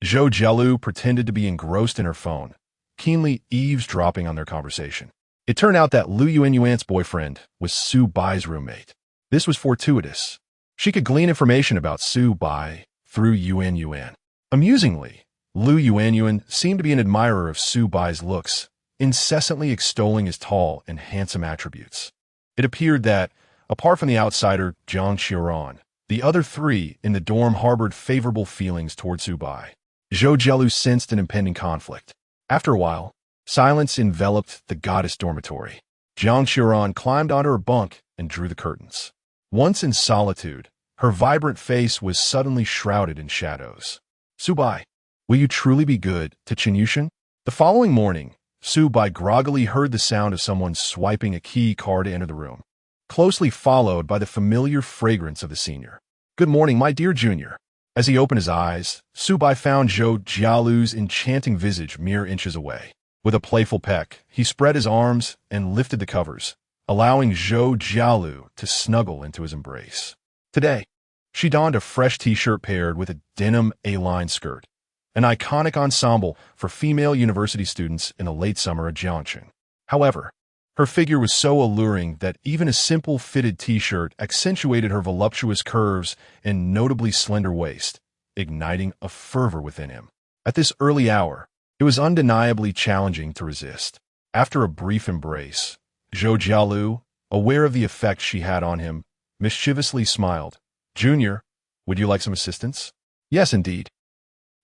Zhou Jialu pretended to be engrossed in her phone, keenly eavesdropping on their conversation. It turned out that Lu Yuanyuan's boyfriend was Su Bai's roommate. This was fortuitous. She could glean information about Su Bai through Yuanyuan. Amusingly, Lu Yuanyuan seemed to be an admirer of Su Bai's looks, incessantly extolling his tall and handsome attributes. It appeared that, apart from the outsider Jiang Xiran, the other three in the dorm harbored favorable feelings toward Su Bai. Zhou Jialu sensed an impending conflict. After a while, silence enveloped the goddess dormitory. Jiang Xiran climbed onto her bunk and drew the curtains. Once in solitude, her vibrant face was suddenly shrouded in shadows. Su Bai, will you truly be good to Chen Yuxing? The following morning, Su Bai groggily heard the sound of someone swiping a key card to enter the room. closely followed by the familiar fragrance of the senior. "Good morning, my dear junior." As he opened his eyes, Subai found Zhou Jialu's enchanting visage mere inches away. With a playful peck, he spread his arms and lifted the covers, allowing Zhou Jialu to snuggle into his embrace. Today, she donned a fresh t-shirt paired with a denim A-line skirt, an iconic ensemble for female university students in the late summer of Jiangxing. However, her figure was so alluring that even a simple fitted t-shirt accentuated her voluptuous curves and notably slender waist, igniting a fervor within him. At this early hour, it was undeniably challenging to resist. After a brief embrace, Zhou Jialu, aware of the effect she had on him, mischievously smiled. "Junior, would you like some assistance?" "Yes, indeed."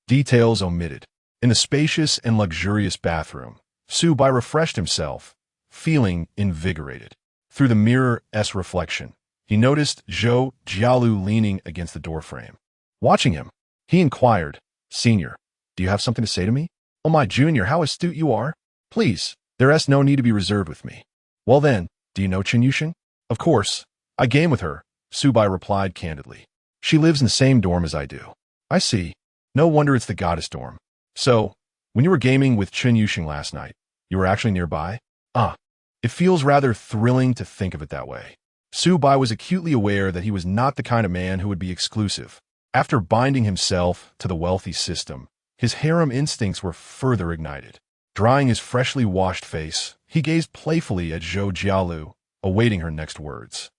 Details omitted. In the spacious and luxurious bathroom, Subai refreshed himself, feeling invigorated. Through the mirror's reflection, he noticed Zhou Jialu leaning against the doorframe. Watching him, he inquired, "Senior, do you have something to say to me?" "Oh, my junior, how astute you are. Please, there's no need to be reserved with me." "Well then, do you know Chen Yuxing?" "Of course. I game with her," Subai replied candidly. "She lives in the same dorm as I do." "I see. No wonder it's the goddess dorm. So, when you were gaming with Chen Yuxing last night, you were actually nearby?" "Ah, it feels rather thrilling to think of it that way." Subai was acutely aware that he was not the kind of man who would be exclusive. After binding himself to the wealthy system, his harem instincts were further ignited. Drying his freshly washed face, he gazed playfully at Zhou Jialu, awaiting her next words.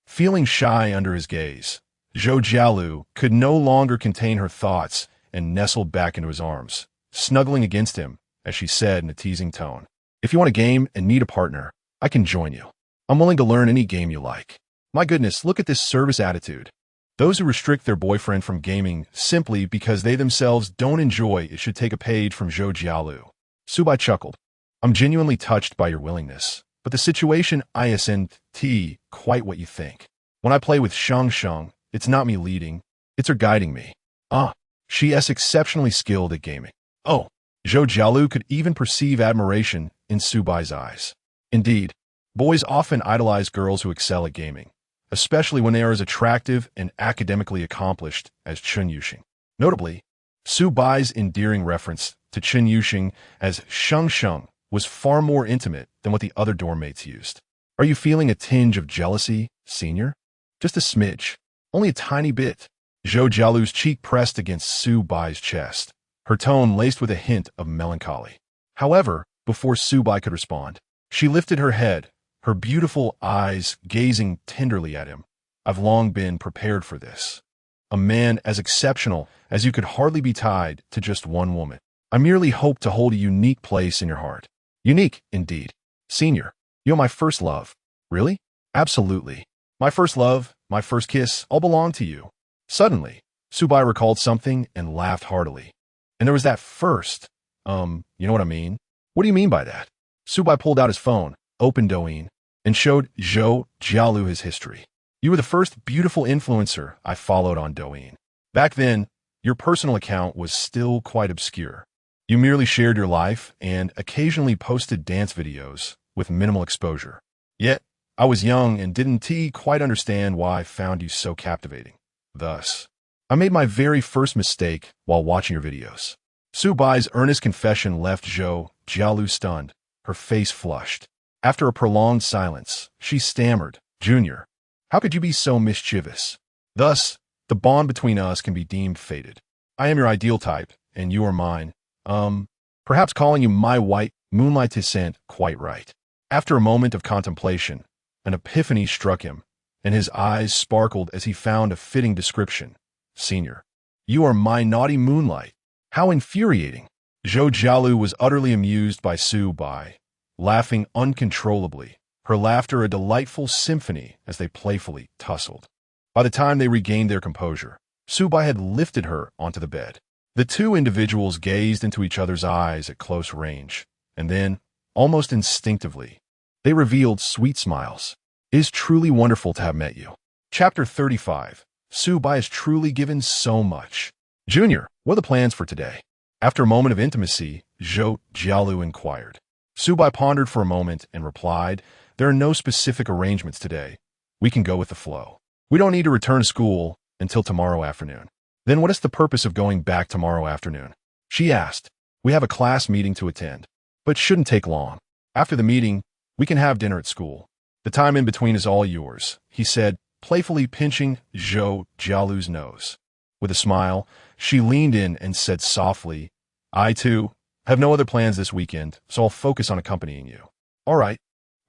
Feeling shy under his gaze, Zhou Jialu could no longer contain her thoughts and nestled back into his arms, snuggling against him as she said in a teasing tone, "If you want a game and need a partner, I can join you. I'm willing to learn any game you like." My goodness, look at this service attitude. Those who restrict their boyfriend from gaming simply because they themselves don't enjoy it should take a page from Zhou Jialu. Subai chuckled. "I'm genuinely touched by your willingness, but the situation isn't quite what you think. When I play with Shang, it's not me leading, it's her guiding me. She is exceptionally skilled at gaming." Oh, Zhou Jialu could even perceive admiration in Subai's eyes. Indeed, boys often idolize girls who excel at gaming, especially when they are as attractive and academically accomplished as Chen Yuxing. Notably, Subai's endearing reference to Chen Yuxing as Shang was far more intimate than what the other dorm mates used. "Are you feeling a tinge of jealousy, senior?" "Just a smidge. Only a tiny bit." Zhou Jialu's cheek pressed against Subai's chest, her tone laced with a hint of melancholy. However, before Subai could respond, she lifted her head, her beautiful eyes gazing tenderly at him. "I've long been prepared for this. A man as exceptional as you could hardly be tied to just one woman. I merely hope to hold a unique place in your heart." "Unique, indeed. Senior, you're my first love." "Really?" "Absolutely. My first love, my first kiss, all belong to you." Suddenly, Subai recalled something and laughed heartily. "And there was that first. You know what I mean?" "What do you mean by that?" Subai pulled out his phone, opened Douyin, and showed Zhou Jialu his history. "You were the first beautiful influencer I followed on Douyin. Back then, your personal account was still quite obscure. You merely shared your life and occasionally posted dance videos with minimal exposure. Yet, I was young and didn't quite understand why I found you so captivating. Thus, I made my very first mistake while watching your videos." Subai's earnest confession left Zhou Jialu stunned, her face flushed. After a prolonged silence, she stammered, "Junior, how could you be so mischievous? Thus, the bond between us can be deemed fated. I am your ideal type, and you are mine. Perhaps calling you my white moonlight isn't quite right." After a moment of contemplation, an epiphany struck him, and his eyes sparkled as he found a fitting description. "Senior, you are my naughty moonlight. How infuriating." Zhou Jialu was utterly amused by Subai, laughing uncontrollably, her laughter a delightful symphony as they playfully tussled. By the time they regained their composure, Subai had lifted her onto the bed. The two individuals gazed into each other's eyes at close range, and then, almost instinctively, they revealed sweet smiles. "It is truly wonderful to have met you." Chapter 35. Subai has truly given so much. "Junior, what are the plans for today?" After a moment of intimacy, Zhou Jialu inquired. Subai pondered for a moment and replied, "There are no specific arrangements today, We can go with the flow. We don't need to return to school until tomorrow afternoon. Then what is the purpose of going back tomorrow afternoon? She asked. We have a class meeting to attend, but shouldn't take long. After the meeting, we can have dinner at school. The time in between is all yours, he said, playfully pinching Zhou Jialu's nose. With a smile, she leaned in and said softly, I, too, have no other plans this weekend, so I'll focus on accompanying you. All right,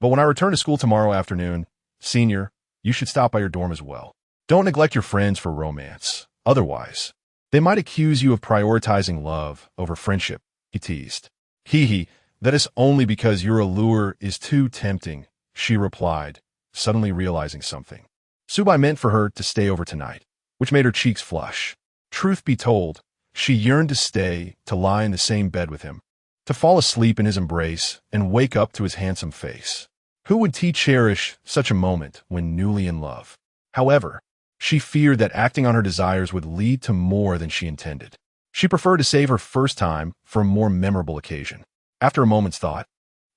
but when I return to school tomorrow afternoon, Senior, you should stop by your dorm as well. Don't neglect your friends for romance. Otherwise, they might accuse you of prioritizing love over friendship, he teased. Hee, that is only because your allure is too tempting, she replied, suddenly realizing something. Subai meant for her to stay over tonight, which made her cheeks flush. Truth be told, she yearned to stay, to lie in the same bed with him, to fall asleep in his embrace and wake up to his handsome face. Who would cherish such a moment when newly in love? However, she feared that acting on her desires would lead to more than she intended. She preferred to save her first time for a more memorable occasion. After a moment's thought,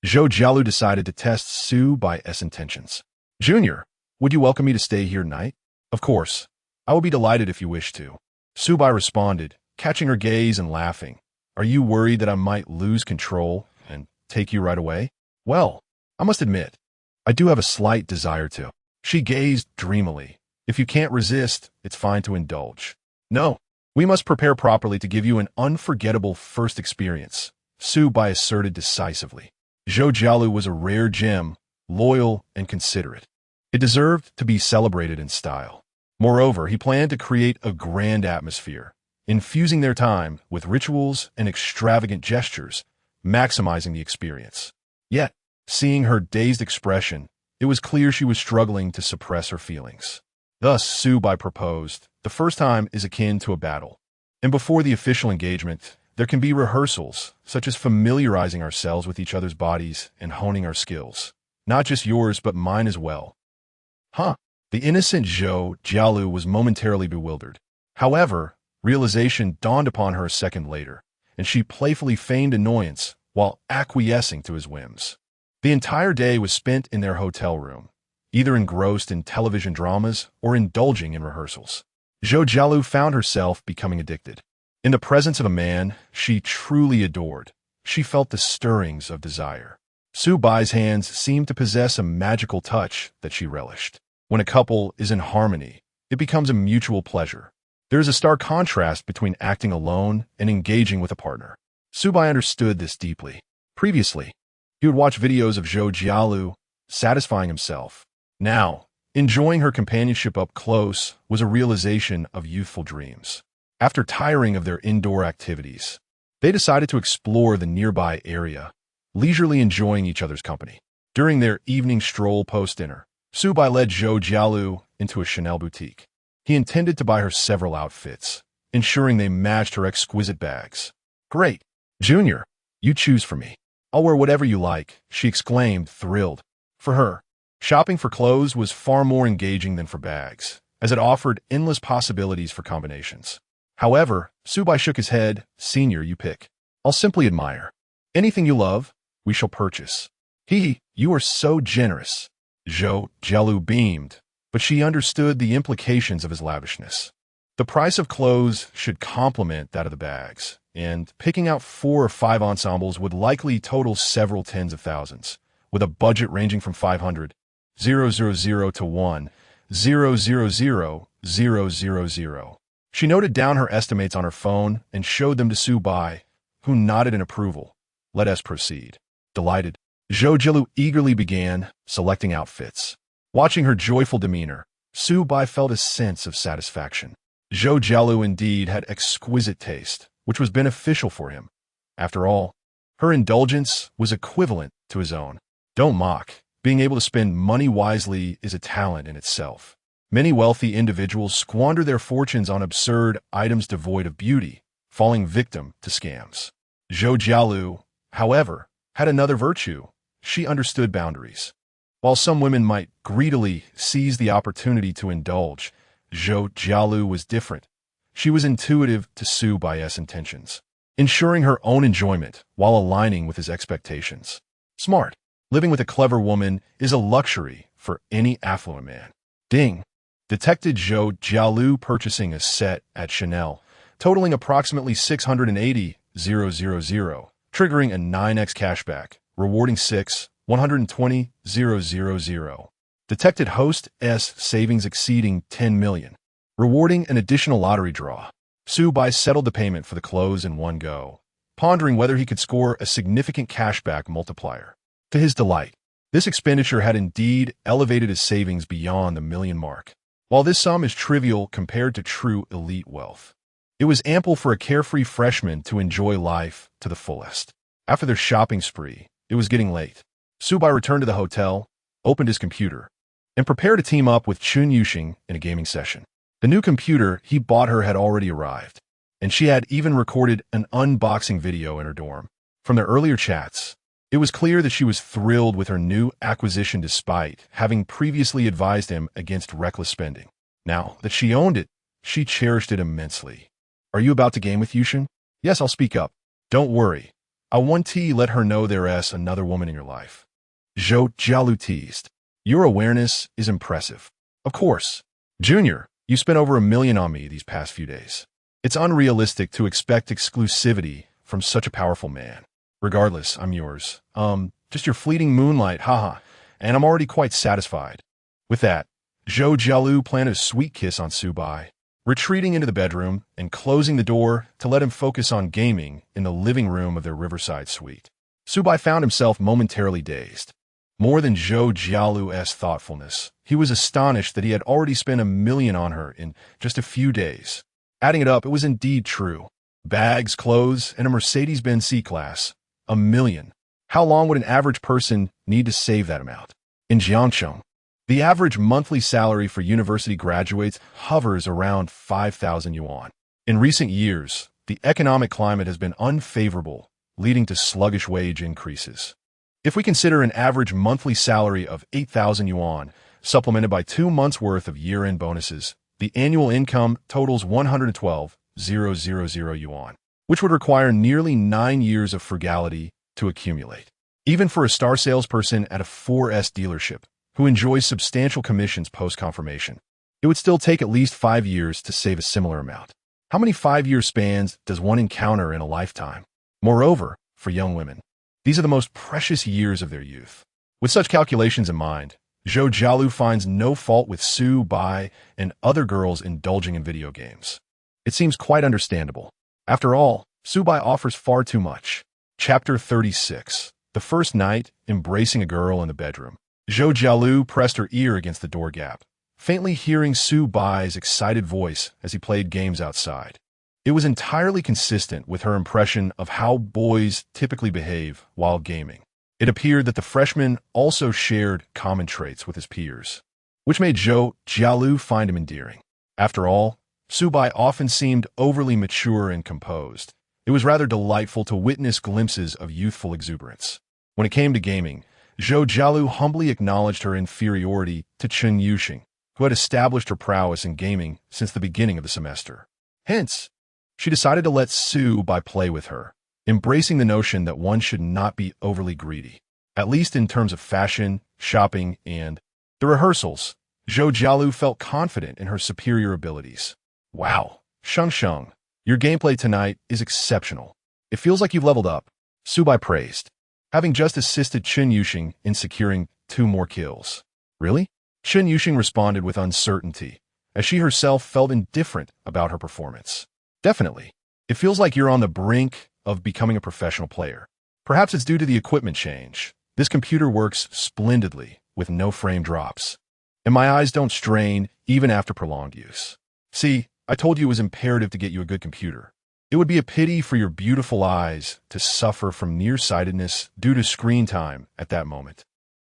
Zhou Jialu decided to test Subai's intentions. Junior, would you welcome me to stay here tonight? Of course. I will be delighted if you wish to. Subai responded, catching her gaze and laughing. Are you worried that I might lose control and take you right away? Well, I must admit, I do have a slight desire to. She gazed dreamily. If you can't resist, it's fine to indulge. No, we must prepare properly to give you an unforgettable first experience, Subai asserted decisively. Zhou Jialu was a rare gem, loyal and considerate. It deserved to be celebrated in style. Moreover, he planned to create a grand atmosphere, infusing their time with rituals and extravagant gestures, maximizing the experience. Yet, seeing her dazed expression, it was clear she was struggling to suppress her feelings. Thus, Subai proposed, the first time is akin to a battle. And before the official engagement, there can be rehearsals, such as familiarizing ourselves with each other's bodies and honing our skills. Not just yours, but mine as well. Huh? The innocent Zhou Jialu was momentarily bewildered. However, realization dawned upon her a second later, and she playfully feigned annoyance while acquiescing to his whims. The entire day was spent in their hotel room, either engrossed in television dramas or indulging in rehearsals. Zhou Jialu found herself becoming addicted. In the presence of a man she truly adored, she felt the stirrings of desire. Subai's hands seemed to possess a magical touch that she relished. When a couple is in harmony, it becomes a mutual pleasure. There is a stark contrast between acting alone and engaging with a partner. Subai understood this deeply. Previously, he would watch videos of Zhou Jialu satisfying himself. Now, enjoying her companionship up close was a realization of youthful dreams. After tiring of their indoor activities, they decided to explore the nearby area, leisurely enjoying each other's company. During their evening stroll post-dinner, Subai led Zhou Jialu into a Chanel boutique. He intended to buy her several outfits, ensuring they matched her exquisite bags. Great! Junior, you choose for me. I'll wear whatever you like, she exclaimed, thrilled. For her, shopping for clothes was far more engaging than for bags, as it offered endless possibilities for combinations. However, Subai shook his head. Senior, you pick. I'll simply admire. Anything you love, we shall purchase. You are so generous. Zhou Jialu beamed, but she understood the implications of his lavishness. The price of clothes should complement that of the bags, and picking out 4 or 5 ensembles would likely total several tens of thousands, with a budget ranging from 500,000 to 1,000,000. She noted down her estimates on her phone and showed them to Subai, who nodded in approval. Let us proceed. Delighted, Zhou Jialu eagerly began selecting outfits. Watching her joyful demeanor, Subai felt a sense of satisfaction. Zhou Jialu indeed had exquisite taste, which was beneficial for him. After all, her indulgence was equivalent to his own. Don't mock. Being able to spend money wisely is a talent in itself. Many wealthy individuals squander their fortunes on absurd items devoid of beauty, falling victim to scams. Zhou Jialu, however, had another virtue. She understood boundaries. While some women might greedily seize the opportunity to indulge, Zhou Jialu was different. She was intuitive to Subai's intentions, ensuring her own enjoyment while aligning with his expectations. Smart. Living with a clever woman is a luxury for any affluent man. Ding! Detected Zhou Jialu purchasing a set at Chanel, totaling approximately 680,000, triggering a 9x cashback, rewarding 120,000. Detected host S savings exceeding 10 million, rewarding an additional lottery draw. Su Bai settled the payment for the clothes in one go, pondering whether he could score a significant cashback multiplier. To his delight, this expenditure had indeed elevated his savings beyond the million mark. While this sum is trivial compared to true elite wealth, it was ample for a carefree freshman to enjoy life to the fullest. After their shopping spree, it was getting late. Su Bai returned to the hotel, opened his computer, and prepared to team up with Chun Yuxing in a gaming session. The new computer he bought her had already arrived, and she had even recorded an unboxing video in her dorm. From their earlier chats, it was clear that she was thrilled with her new acquisition despite having previously advised him against reckless spending. Now that she owned it, she cherished it immensely. Are you about to game with Yuxing? Yes, I'll speak up. Don't worry. I want to let her know there's another woman in your life. Zhou Jialu teased. Your awareness is impressive. Of course. Junior, you spent over $1 million on me these past few days. It's unrealistic to expect exclusivity from such a powerful man. Regardless, I'm yours. Just your fleeting moonlight, haha, and I'm already quite satisfied. With that, Zhou Jialu planted a sweet kiss on Su Bai, retreating into the bedroom and closing the door to let him focus on gaming in the living room of their riverside suite. Su Bai found himself momentarily dazed. More than Zhou Jialu's thoughtfulness, he was astonished that he had already spent $1 million on her in just a few days. Adding it up, it was indeed true. Bags, clothes, and a Mercedes-Benz C-Class. $1 million. How long would an average person need to save that amount? In Jiangcheng, the average monthly salary for university graduates hovers around 5,000 yuan. In recent years, the economic climate has been unfavorable, leading to sluggish wage increases. If we consider an average monthly salary of 8,000 yuan, supplemented by 2 months' worth of year-end bonuses, the annual income totals 112,000 yuan, which would require nearly 9 years of frugality to accumulate. Even for a star salesperson at a 4S dealership, who enjoys substantial commissions post-confirmation, it would still take at least 5 years to save a similar amount. How many 5-year spans does one encounter in a lifetime? Moreover, for young women, these are the most precious years of their youth. With such calculations in mind, Zhou Jialu finds no fault with Su Bai and other girls indulging in video games. It seems quite understandable. After all, Su Bai offers far too much. Chapter 36. The first night, embracing a girl in the bedroom. Zhou Jialu pressed her ear against the door gap, faintly hearing Su Bai's excited voice as he played games outside. It was entirely consistent with her impression of how boys typically behave while gaming. It appeared that the freshman also shared common traits with his peers, which made Zhou Jialu find him endearing. After all, Su Bai often seemed overly mature and composed. It was rather delightful to witness glimpses of youthful exuberance. When it came to gaming, Zhou Jialu humbly acknowledged her inferiority to Chun Yuxing, who had established her prowess in gaming since the beginning of the semester. Hence, she decided to let Su Bai play with her, embracing the notion that one should not be overly greedy, at least in terms of fashion, shopping, and the rehearsals. Zhou Jialu felt confident in her superior abilities. Wow, Sheng, your gameplay tonight is exceptional. It feels like you've leveled up, Su Bai praised, having just assisted Chun Yuxing in securing 2 more kills. Really? Chun Yuxing responded with uncertainty, as she herself felt indifferent about her performance. Definitely. It feels like you're on the brink of becoming a professional player. Perhaps it's due to the equipment change. This computer works splendidly with no frame drops, and my eyes don't strain even after prolonged use. See, I told you it was imperative to get you a good computer. It would be a pity for your beautiful eyes to suffer from nearsightedness due to screen time at that moment.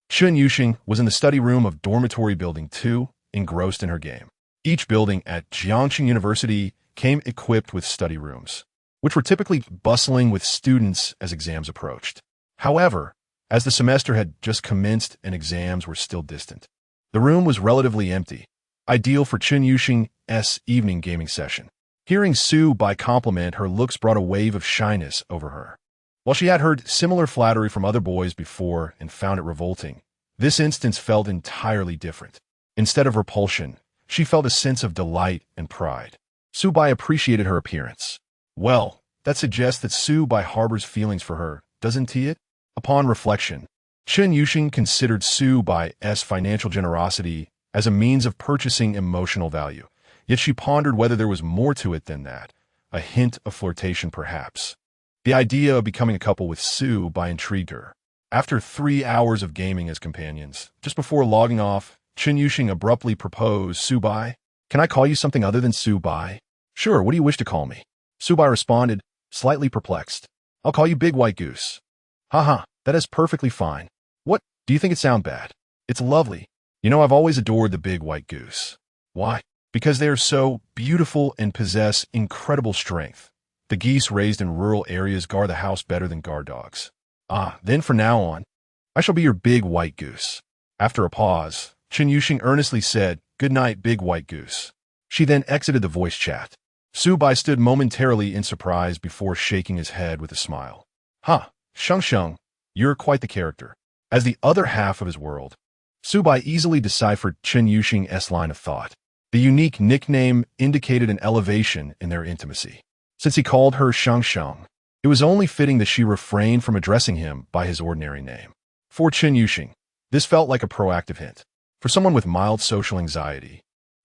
Chun Yuxing was in the study room of Dormitory Building 2, engrossed in her game. Each building at Jiangxing University came equipped with study rooms, which were typically bustling with students as exams approached. However, as the semester had just commenced and exams were still distant, the room was relatively empty, ideal for Chun Yuxing's evening gaming session. Hearing Su Bai compliment her looks brought a wave of shyness over her. While she had heard similar flattery from other boys before and found it revolting, this instance felt entirely different. Instead of repulsion, she felt a sense of delight and pride. Su Bai appreciated her appearance. Well, that suggests that Su Bai harbors feelings for her, doesn't it? Upon reflection, Chen Yuxing considered Su Bai's financial generosity as a means of purchasing emotional value, yet she pondered whether there was more to it than that, a hint of flirtation perhaps. The idea of becoming a couple with Su Bai intrigued her. After 3 hours of gaming as companions, just before logging off, Chen Yuxing abruptly proposed, Su Bai, can I call you something other than Su Bai? Sure, what do you wish to call me? Su Bai responded, slightly perplexed. I'll call you Big White Goose. Haha, that is perfectly fine. What, do you think it sounds bad? It's lovely. You know, I've always adored the Big White Goose. Why? Because they are so beautiful and possess incredible strength. The geese raised in rural areas guard the house better than guard dogs. Then from now on, I shall be your Big White Goose. After a pause, Chen Yuxing earnestly said, good night, Big White Goose. She then exited the voice chat. Su Bai stood momentarily in surprise before shaking his head with a smile. Sheng, you're quite the character. As the other half of his world, Su Bai easily deciphered Chen Yuxing's line of thought. The unique nickname indicated an elevation in their intimacy. Since he called her Sheng, it was only fitting that she refrained from addressing him by his ordinary name. For Chen Yuxing, this felt like a proactive hint. For someone with mild social anxiety,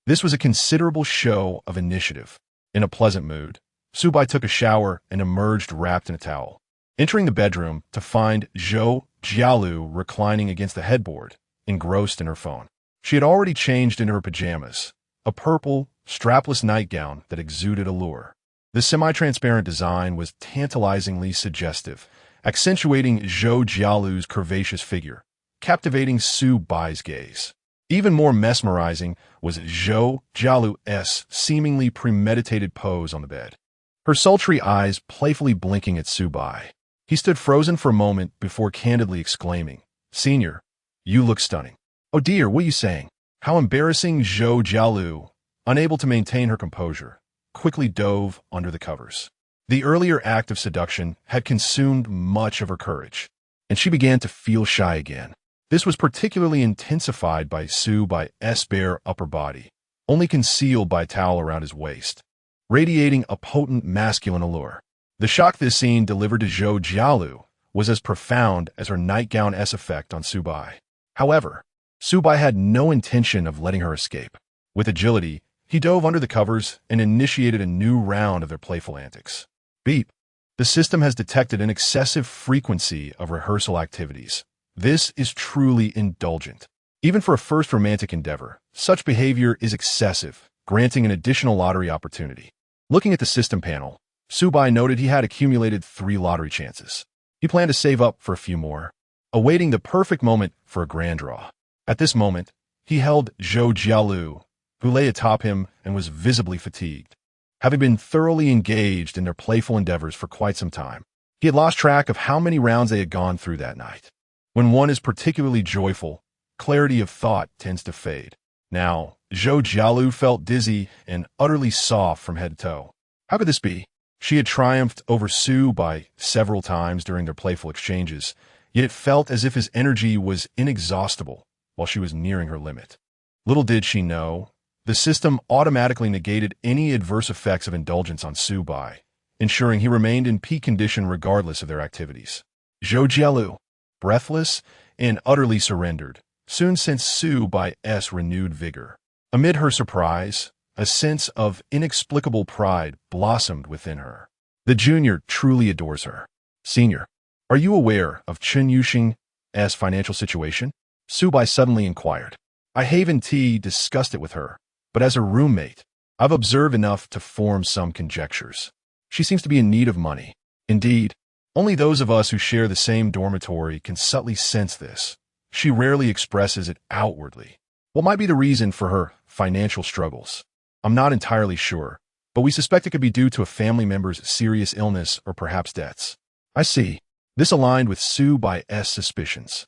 this was a considerable show of initiative. In a pleasant mood, Su Bai took a shower and emerged wrapped in a towel. Entering the bedroom to find Zhou Jialu reclining against the headboard, engrossed in her phone. She had already changed into her pajamas, a purple, strapless nightgown that exuded allure. The semi-transparent design was tantalizingly suggestive, accentuating Zhou Jialu's curvaceous figure, captivating Su Bai's gaze. Even more mesmerizing was Zhou Jialu's seemingly premeditated pose on the bed, her sultry eyes playfully blinking at Su Bai. He stood frozen for a moment before candidly exclaiming, Senior, you look stunning. Oh dear, what are you saying? How embarrassing. Zhou Jialu, unable to maintain her composure, quickly dove under the covers. The earlier act of seduction had consumed much of her courage, and she began to feel shy again. This was particularly intensified by Su Bai's bare upper body, only concealed by a towel around his waist, radiating a potent masculine allure. The shock this scene delivered to Zhou Jialu was as profound as her nightgown's effect on Su Bai. However, Su Bai had no intention of letting her escape. With agility, he dove under the covers and initiated a new round of their playful antics. Beep. The system has detected an excessive frequency of rehearsal activities. This is truly indulgent. Even for a first romantic endeavor, such behavior is excessive, granting an additional lottery opportunity. Looking at the system panel, Su Bai noted he had accumulated 3 lottery chances. He planned to save up for a few more, awaiting the perfect moment for a grand draw. At this moment, he held Zhou Jialu, who lay atop him and was visibly fatigued. Having been thoroughly engaged in their playful endeavors for quite some time, he had lost track of how many rounds they had gone through that night. When one is particularly joyful, clarity of thought tends to fade. Now, Zhou Jialu felt dizzy and utterly soft from head to toe. How could this be? She had triumphed over Su Bai several times during their playful exchanges, yet it felt as if his energy was inexhaustible while she was nearing her limit. Little did she know, the system automatically negated any adverse effects of indulgence on Su Bai, ensuring he remained in peak condition regardless of their activities. Zhou Jialu, breathless and utterly surrendered, soon sensed Su Bai's renewed vigor. Amid her surprise, a sense of inexplicable pride blossomed within her. The junior truly adores her. Senior, are you aware of Chen Yuxing's financial situation? Su Bai suddenly inquired. I haven't discussed it with her, but as her roommate, I've observed enough to form some conjectures. She seems to be in need of money. Indeed, only those of us who share the same dormitory can subtly sense this. She rarely expresses it outwardly. What might be the reason for her financial struggles? I'm not entirely sure, but we suspect it could be due to a family member's serious illness or perhaps debts. I see. This aligned with Su Bai's suspicions.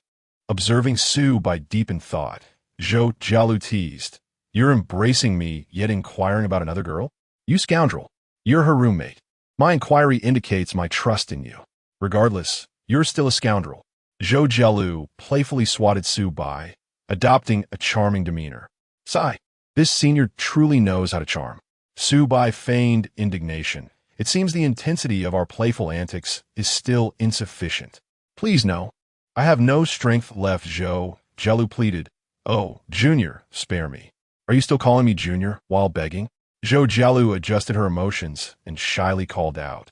Observing Su Bai deep in thought, Zhou Jialu teased, You're embracing me, yet inquiring about another girl? You scoundrel. You're her roommate. My inquiry indicates my trust in you. Regardless, you're still a scoundrel. Zhou Jialu playfully swatted Su Bai, adopting a charming demeanor. Sigh. This senior truly knows how to charm. Su Bai feigned indignation. It seems the intensity of our playful antics is still insufficient. Please no. I have no strength left, Zhou, Jialu pleaded. Oh, Junior, spare me. Are you still calling me Junior while begging? Zhou Jialu adjusted her emotions and shyly called out.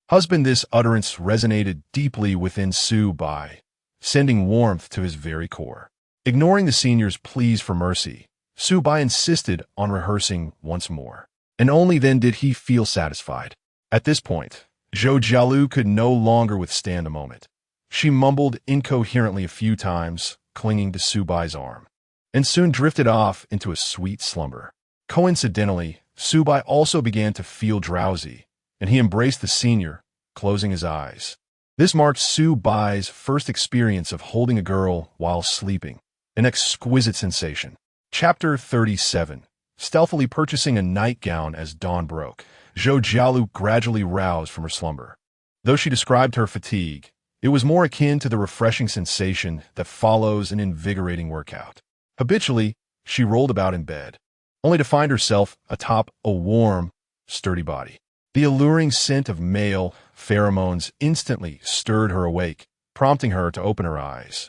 Husband, this utterance resonated deeply within Su Bai, sending warmth to his very core. Ignoring the senior's pleas for mercy, Su Bai insisted on rehearsing once more. And only then did he feel satisfied. At this point, Zhou Jialu could no longer withstand a moment. She mumbled incoherently a few times, clinging to Su Bai's arm, and soon drifted off into a sweet slumber. Coincidentally, Su Bai also began to feel drowsy, and he embraced the senior, closing his eyes. This marked Su Bai's first experience of holding a girl while sleeping, an exquisite sensation. Chapter 37. Stealthily purchasing a nightgown as dawn broke, Zhou Jialu gradually roused from her slumber. Though she described her fatigue, it was more akin to the refreshing sensation that follows an invigorating workout. Habitually, she rolled about in bed, only to find herself atop a warm, sturdy body. The alluring scent of male pheromones instantly stirred her awake, prompting her to open her eyes.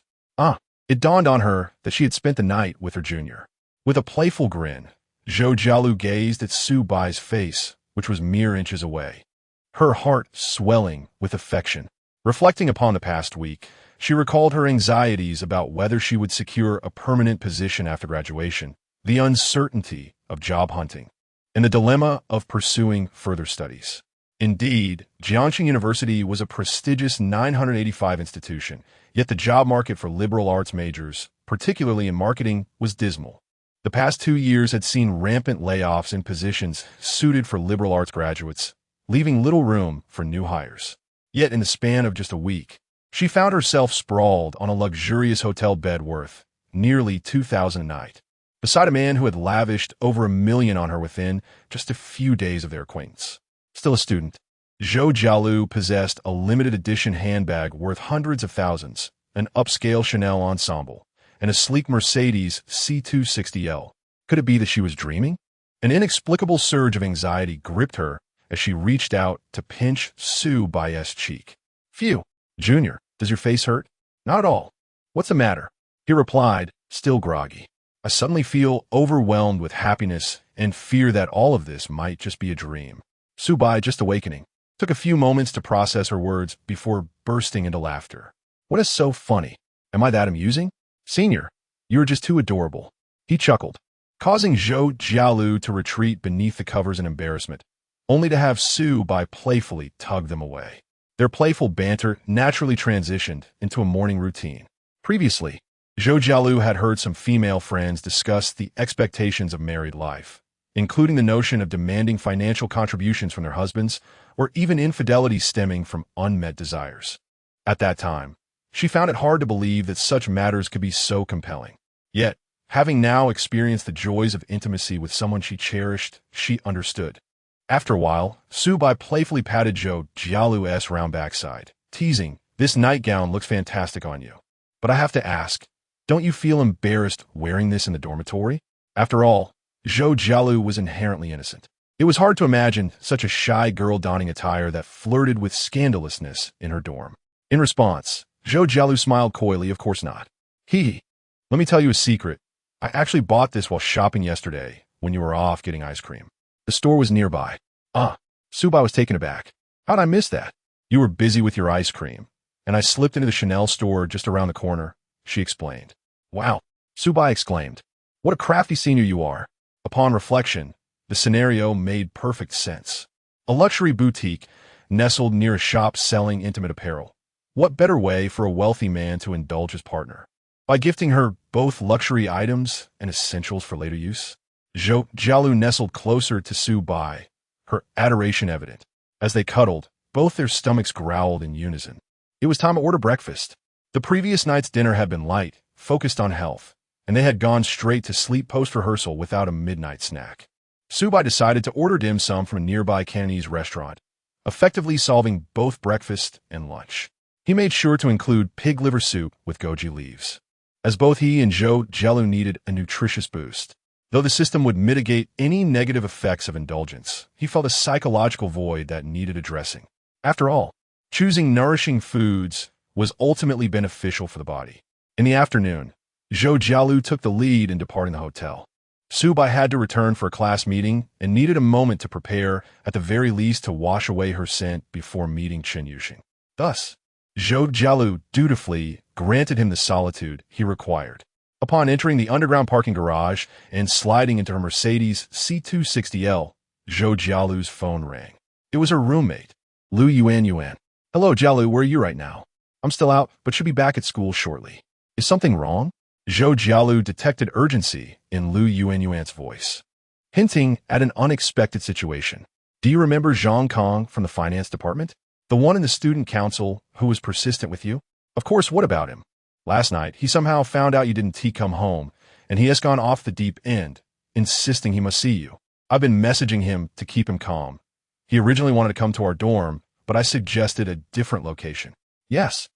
It dawned on her that she had spent the night with her junior. With a playful grin, Zhou Jialu gazed at Su Bai's face, which was mere inches away, her heart swelling with affection. Reflecting upon the past week, she recalled her anxieties about whether she would secure a permanent position after graduation, the uncertainty of job hunting, and the dilemma of pursuing further studies. Indeed, Jiangxing University was a prestigious 985 institution, yet the job market for liberal arts majors, particularly in marketing, was dismal. The past 2 years had seen rampant layoffs in positions suited for liberal arts graduates, leaving little room for new hires. Yet in the span of just a week, she found herself sprawled on a luxurious hotel bed worth nearly 2,000 a night, beside a man who had lavished over $1 million on her within just a few days of their acquaintance. Still a student, Zhou Jialu possessed a limited edition handbag worth hundreds of thousands, an upscale Chanel ensemble, and a sleek Mercedes C260L. Could it be that she was dreaming? An inexplicable surge of anxiety gripped her as she reached out to pinch Su Bai's cheek. Phew, Junior, does your face hurt? Not at all. What's the matter? He replied, still groggy. I suddenly feel overwhelmed with happiness and fear that all of this might just be a dream. Su Bai, just awakening, took a few moments to process her words before bursting into laughter. What is so funny? Am I that amusing? Senior, you are just too adorable. He chuckled, causing Zhou Jialu to retreat beneath the covers in embarrassment, only to have Su Bai playfully tug them away. Their playful banter naturally transitioned into a morning routine. Previously, Zhou Jialu had heard some female friends discuss the expectations of married life, including the notion of demanding financial contributions from their husbands, or even infidelity stemming from unmet desires. At that time, she found it hard to believe that such matters could be so compelling. Yet, having now experienced the joys of intimacy with someone she cherished, she understood. After a while, Su Bai playfully patted Zhou Jialu's round backside, teasing, "This nightgown looks fantastic on you. But I have to ask, don't you feel embarrassed wearing this in the dormitory?" After all, Zhou Jialu was inherently innocent. It was hard to imagine such a shy girl donning attire that flirted with scandalousness in her dorm. In response, Zhou Jialu smiled coyly, "Of course not. Hee. Let me tell you a secret. I actually bought this while shopping yesterday when you were off getting ice cream. The store was nearby." Su Bai was taken aback. "How'd I miss that?" "You were busy with your ice cream, and I slipped into the Chanel store just around the corner," she explained. "Wow," Su Bai exclaimed. "What a crafty senior you are." Upon reflection, the scenario made perfect sense. A luxury boutique nestled near a shop selling intimate apparel. What better way for a wealthy man to indulge his partner? By gifting her both luxury items and essentials for later use? Zhou Jialu nestled closer to Su Bai, her adoration evident. As they cuddled, both their stomachs growled in unison. It was time to order breakfast. The previous night's dinner had been light, focused on health, and they had gone straight to sleep post-rehearsal without a midnight snack. Su Bai decided to order dim sum from a nearby Cantonese restaurant, effectively solving both breakfast and lunch. He made sure to include pig liver soup with goji leaves, as both he and Zhou Jialu needed a nutritious boost. Though the system would mitigate any negative effects of indulgence, he felt a psychological void that needed addressing. After all, choosing nourishing foods was ultimately beneficial for the body. In the afternoon, Zhou Jialu took the lead in departing the hotel. Su Bai had to return for a class meeting and needed a moment to prepare, at the very least to wash away her scent before meeting Chen Yuxing. Thus, Zhou Jialu dutifully granted him the solitude he required. Upon entering the underground parking garage and sliding into her Mercedes C260L, Zhou Jialu's phone rang. It was her roommate, Lu Yuan. "Hello, Jialu, where are you right now?" "I'm still out, but should be back at school shortly." "Is something wrong?" Zhou Jialu detected urgency in Lu Yuan's voice, hinting at an unexpected situation. "Do you remember Zhang Kong from the finance department? The one in the student council who was persistent with you?" "Of course, what about him?" "Last night, he somehow found out you didn't come home, and he has gone off the deep end, insisting he must see you. I've been messaging him to keep him calm. He originally wanted to come to our dorm, but I suggested a different location." "Yes,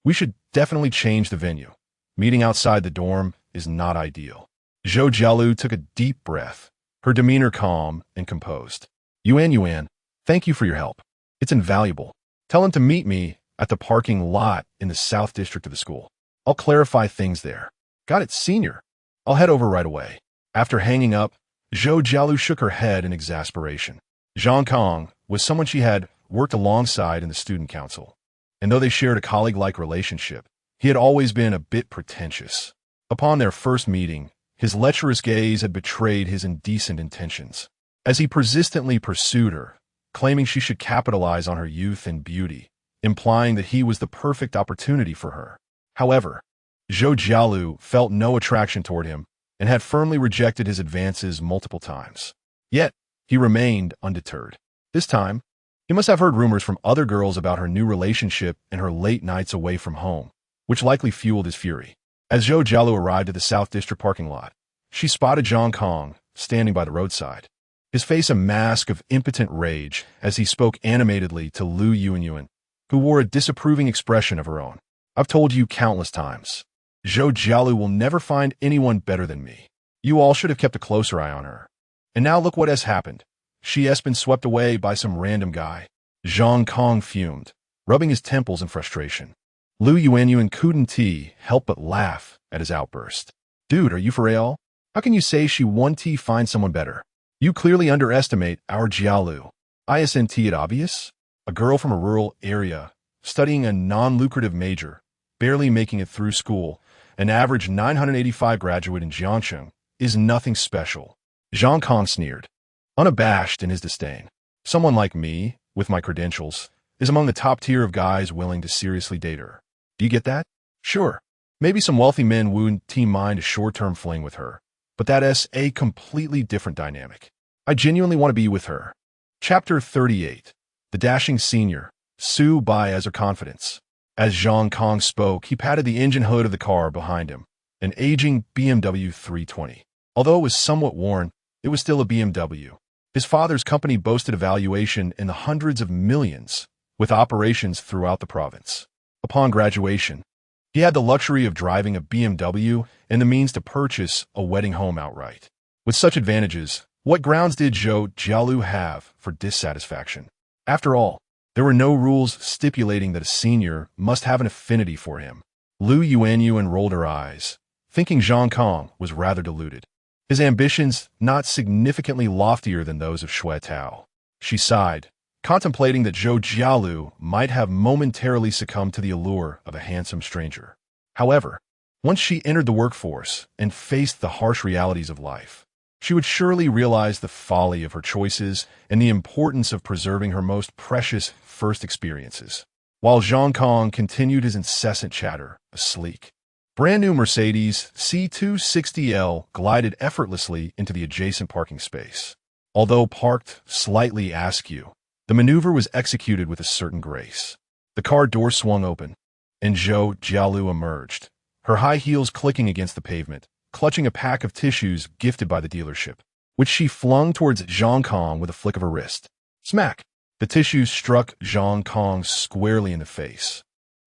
we should definitely change the venue. Meeting outside the dorm is not ideal." Zhou Jialu took a deep breath, her demeanor calm and composed. Yuan, thank you for your help. It's invaluable. Tell him to meet me at the parking lot in the South District of the school. I'll clarify things there." "Got it, senior. I'll head over right away." After hanging up, Zhou Jialu shook her head in exasperation. Zhang Kong was someone she had worked alongside in the student council, and though they shared a colleague-like relationship, he had always been a bit pretentious. Upon their first meeting, his lecherous gaze had betrayed his indecent intentions. As he persistently pursued her, claiming she should capitalize on her youth and beauty, implying that he was the perfect opportunity for her. However, Zhou Jialu felt no attraction toward him and had firmly rejected his advances multiple times. Yet, he remained undeterred. This time, he must have heard rumors from other girls about her new relationship and her late nights away from home, which likely fueled his fury. As Zhou Jialu arrived at the South District parking lot, she spotted Zhang Kong standing by the roadside, his face a mask of impotent rage as he spoke animatedly to Lu Yuan, who wore a disapproving expression of her own. "I've told you countless times. Zhou Jialu will never find anyone better than me. You all should have kept a closer eye on her. And now look what has happened. She has been swept away by some random guy." Zhang Kong fumed, rubbing his temples in frustration. Lu Yuan couldn't help but laugh at his outburst. "Dude, are you for real? How can you say she won't find someone better? You clearly underestimate our Jialu. Isn't it obvious? A girl from a rural area, studying a non-lucrative major, barely making it through school, an average 985 graduate in Jiangsheng, is nothing special." Zhang Kong sneered, unabashed in his disdain. "Someone like me, with my credentials, is among the top tier of guys willing to seriously date her. Do you get that? Sure, maybe some wealthy men wouldn't mind a short-term fling with her, but that's a completely different dynamic. I genuinely want to be with her." Chapter 38. The dashing senior, Su Bai as her confidence. As Zhang Kong spoke, he patted the engine hood of the car behind him, an aging BMW 320. Although it was somewhat worn, it was still a BMW. His father's company boasted a valuation in the hundreds of millions, with operations throughout the province. Upon graduation, he had the luxury of driving a BMW and the means to purchase a wedding home outright. With such advantages, what grounds did Zhou Jialu have for dissatisfaction? After all, there were no rules stipulating that a senior must have an affinity for him. Lu Yuan rolled her eyes, thinking Zhang Kong was rather deluded, his ambitions not significantly loftier than those of Shui Tao. She sighed, contemplating that Zhou Jialu might have momentarily succumbed to the allure of a handsome stranger. However, once she entered the workforce and faced the harsh realities of life, she would surely realize the folly of her choices and the importance of preserving her most precious first experiences. While Zhang Kong continued his incessant chatter, a sleek, brand-new Mercedes C260L glided effortlessly into the adjacent parking space. Although parked slightly askew, the maneuver was executed with a certain grace. The car door swung open, and Zhou Jialu emerged, her high heels clicking against the pavement, clutching a pack of tissues gifted by the dealership, which she flung towards Zhang Kong with a flick of her wrist. Smack! The tissues struck Zhang Kong squarely in the face,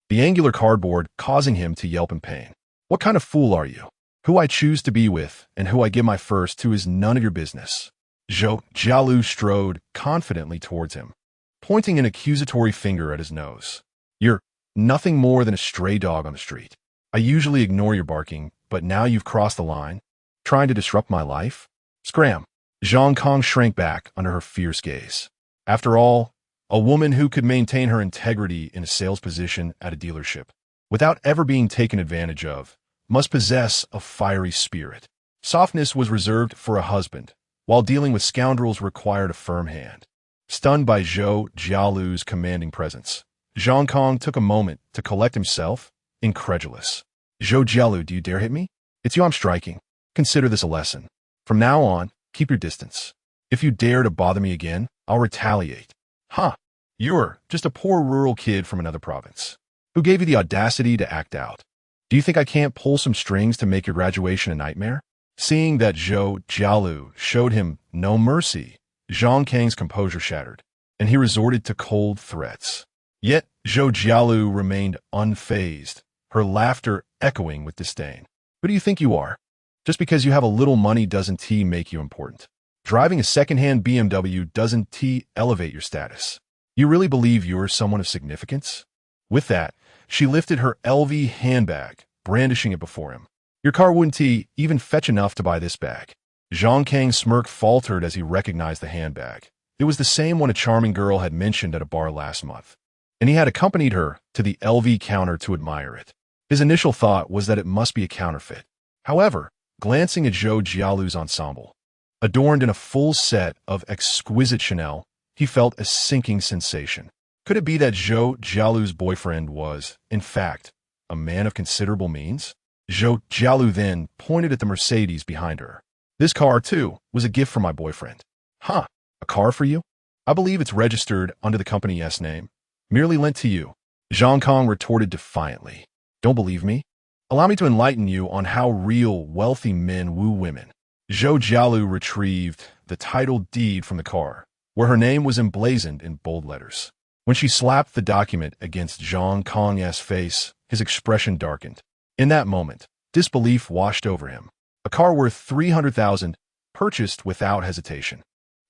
the angular cardboard causing him to yelp in pain. "What kind of fool are you? Who I choose to be with and who I give my first to is none of your business. Zhou Jialu strode confidently towards him, pointing an accusatory finger at his nose. You're nothing more than a stray dog on the street. I usually ignore your barking, but now you've crossed the line, trying to disrupt my life? Scram! Zhang Kong shrank back under her fierce gaze. After all, a woman who could maintain her integrity in a sales position at a dealership, without ever being taken advantage of, must possess a fiery spirit. Softness was reserved for a husband, while dealing with scoundrels required a firm hand. Stunned by Zhou Jialu's commanding presence, Zhang Kong took a moment to collect himself, incredulous. Zhou Jialu, do you dare hit me? It's you I'm striking. Consider this a lesson. From now on, keep your distance. If you dare to bother me again, I'll retaliate. Huh. You're just a poor rural kid from another province. Who gave you the audacity to act out? Do you think I can't pull some strings to make your graduation a nightmare? Seeing that Zhou Jialu showed him no mercy, Zhang Kang's composure shattered, and he resorted to cold threats. Yet Zhou Jialu remained unfazed, her laughter echoing with disdain. Who do you think you are? Just because you have a little money doesn't make you important. Driving a second-hand BMW doesn't elevate your status. You really believe you're someone of significance? With that, she lifted her LV handbag, brandishing it before him. Your car wouldn't even fetch enough to buy this bag. Zhang Kang's smirk faltered as he recognized the handbag. It was the same one a charming girl had mentioned at a bar last month, and he had accompanied her to the LV counter to admire it. His initial thought was that it must be a counterfeit. However, glancing at Zhou Jialu's ensemble, adorned in a full set of exquisite Chanel, he felt a sinking sensation. Could it be that Zhou Jialu's boyfriend was, in fact, a man of considerable means? Zhou Jialu then pointed at the Mercedes behind her. This car, too, was a gift from my boyfriend. Huh, a car for you? I believe it's registered under the company's name. Merely lent to you. Zhang Kong retorted defiantly. Don't believe me? Allow me to enlighten you on how real, wealthy men woo women. Zhou Jialu retrieved the title deed from the car, where her name was emblazoned in bold letters. When she slapped the document against Zhang Kong's face, his expression darkened. In that moment, disbelief washed over him. A car worth 300,000, purchased without hesitation.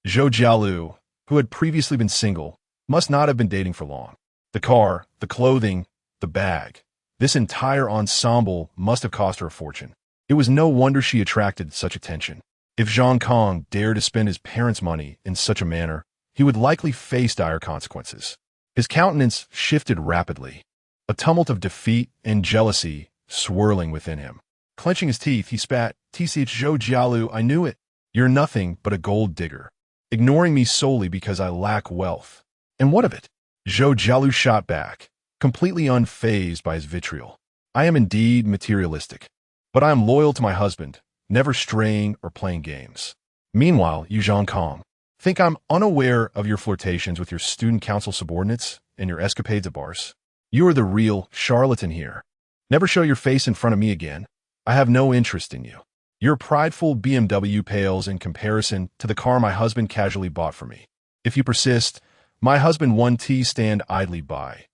Zhou Jialu, who had previously been single, must not have been dating for long. The car, the clothing, the bag, this entire ensemble must have cost her a fortune. It was no wonder she attracted such attention. If Zhang Kong dared to spend his parents' money in such a manner, he would likely face dire consequences. His countenance shifted rapidly, a tumult of defeat and jealousy swirling within him. Clenching his teeth, he spat, Zhou Jialu, I knew it. You're nothing but a gold digger, ignoring me solely because I lack wealth. And what of it? Zhou Jialu shot back, completely unfazed by his vitriol. I am indeed materialistic, but I am loyal to my husband, never straying or playing games. Meanwhile, you Zhang Kong, think I'm unaware of your flirtations with your student council subordinates and your escapades at bars? You are the real charlatan here. Never show your face in front of me again. I have no interest in you. Your prideful BMW pales in comparison to the car my husband casually bought for me. If you persist, my husband won't stand idly by.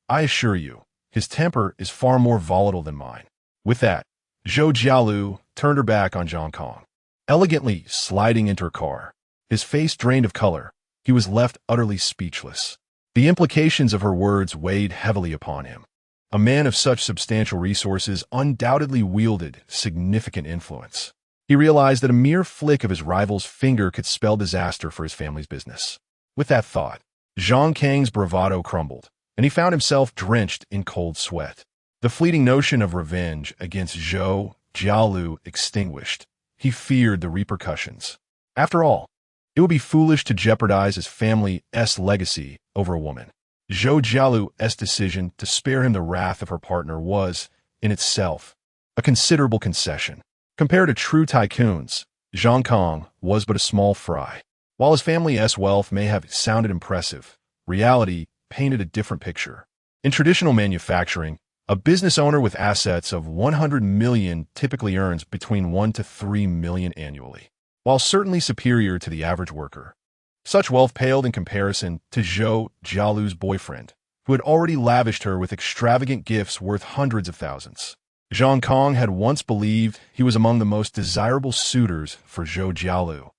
I assure you, his temper is far more volatile than mine. With that, Zhou Jialu turned her back on Zhang Kong, elegantly sliding into her car. His face drained of color, he was left utterly speechless. The implications of her words weighed heavily upon him. A man of such substantial resources undoubtedly wielded significant influence. He realized that a mere flick of his rival's finger could spell disaster for his family's business. With that thought, Zhang Kang's bravado crumbled, and he found himself drenched in cold sweat. The fleeting notion of revenge against Zhou Jialu extinguished. He feared the repercussions. After all, it would be foolish to jeopardize his family's legacy over a woman. Zhou Jialu's decision to spare him the wrath of her partner was, in itself, a considerable concession. Compared to true tycoons, Zhang Kong was but a small fry. While his family's wealth may have sounded impressive, reality painted a different picture. In traditional manufacturing, a business owner with assets of 100 million typically earns between 1 to 3 million annually, while certainly superior to the average worker. Such wealth paled in comparison to Zhou Jialu's boyfriend, who had already lavished her with extravagant gifts worth hundreds of thousands. Zhang Kong had once believed he was among the most desirable suitors for Zhou Jialu,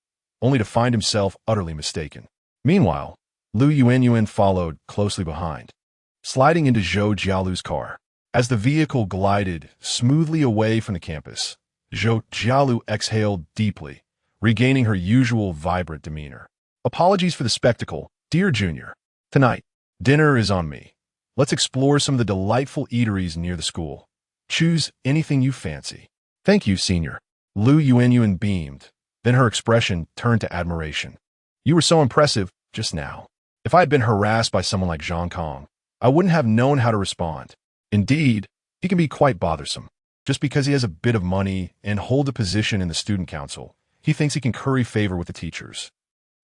only to find himself utterly mistaken. Meanwhile, Lu Yuanyuan followed closely behind, sliding into Zhou Jialu's car. As the vehicle glided smoothly away from the campus, Zhou Jialu exhaled deeply, regaining her usual vibrant demeanor. Apologies for the spectacle, dear Junior. Tonight, dinner is on me. Let's explore some of the delightful eateries near the school. Choose anything you fancy. Thank you, Senior. Lu Yuanyuan beamed, then her expression turned to admiration. You were so impressive just now. If I had been harassed by someone like Zhang Kong, I wouldn't have known how to respond. Indeed, he can be quite bothersome. Just because he has a bit of money and holds a position in the student council, he thinks he can curry favor with the teachers.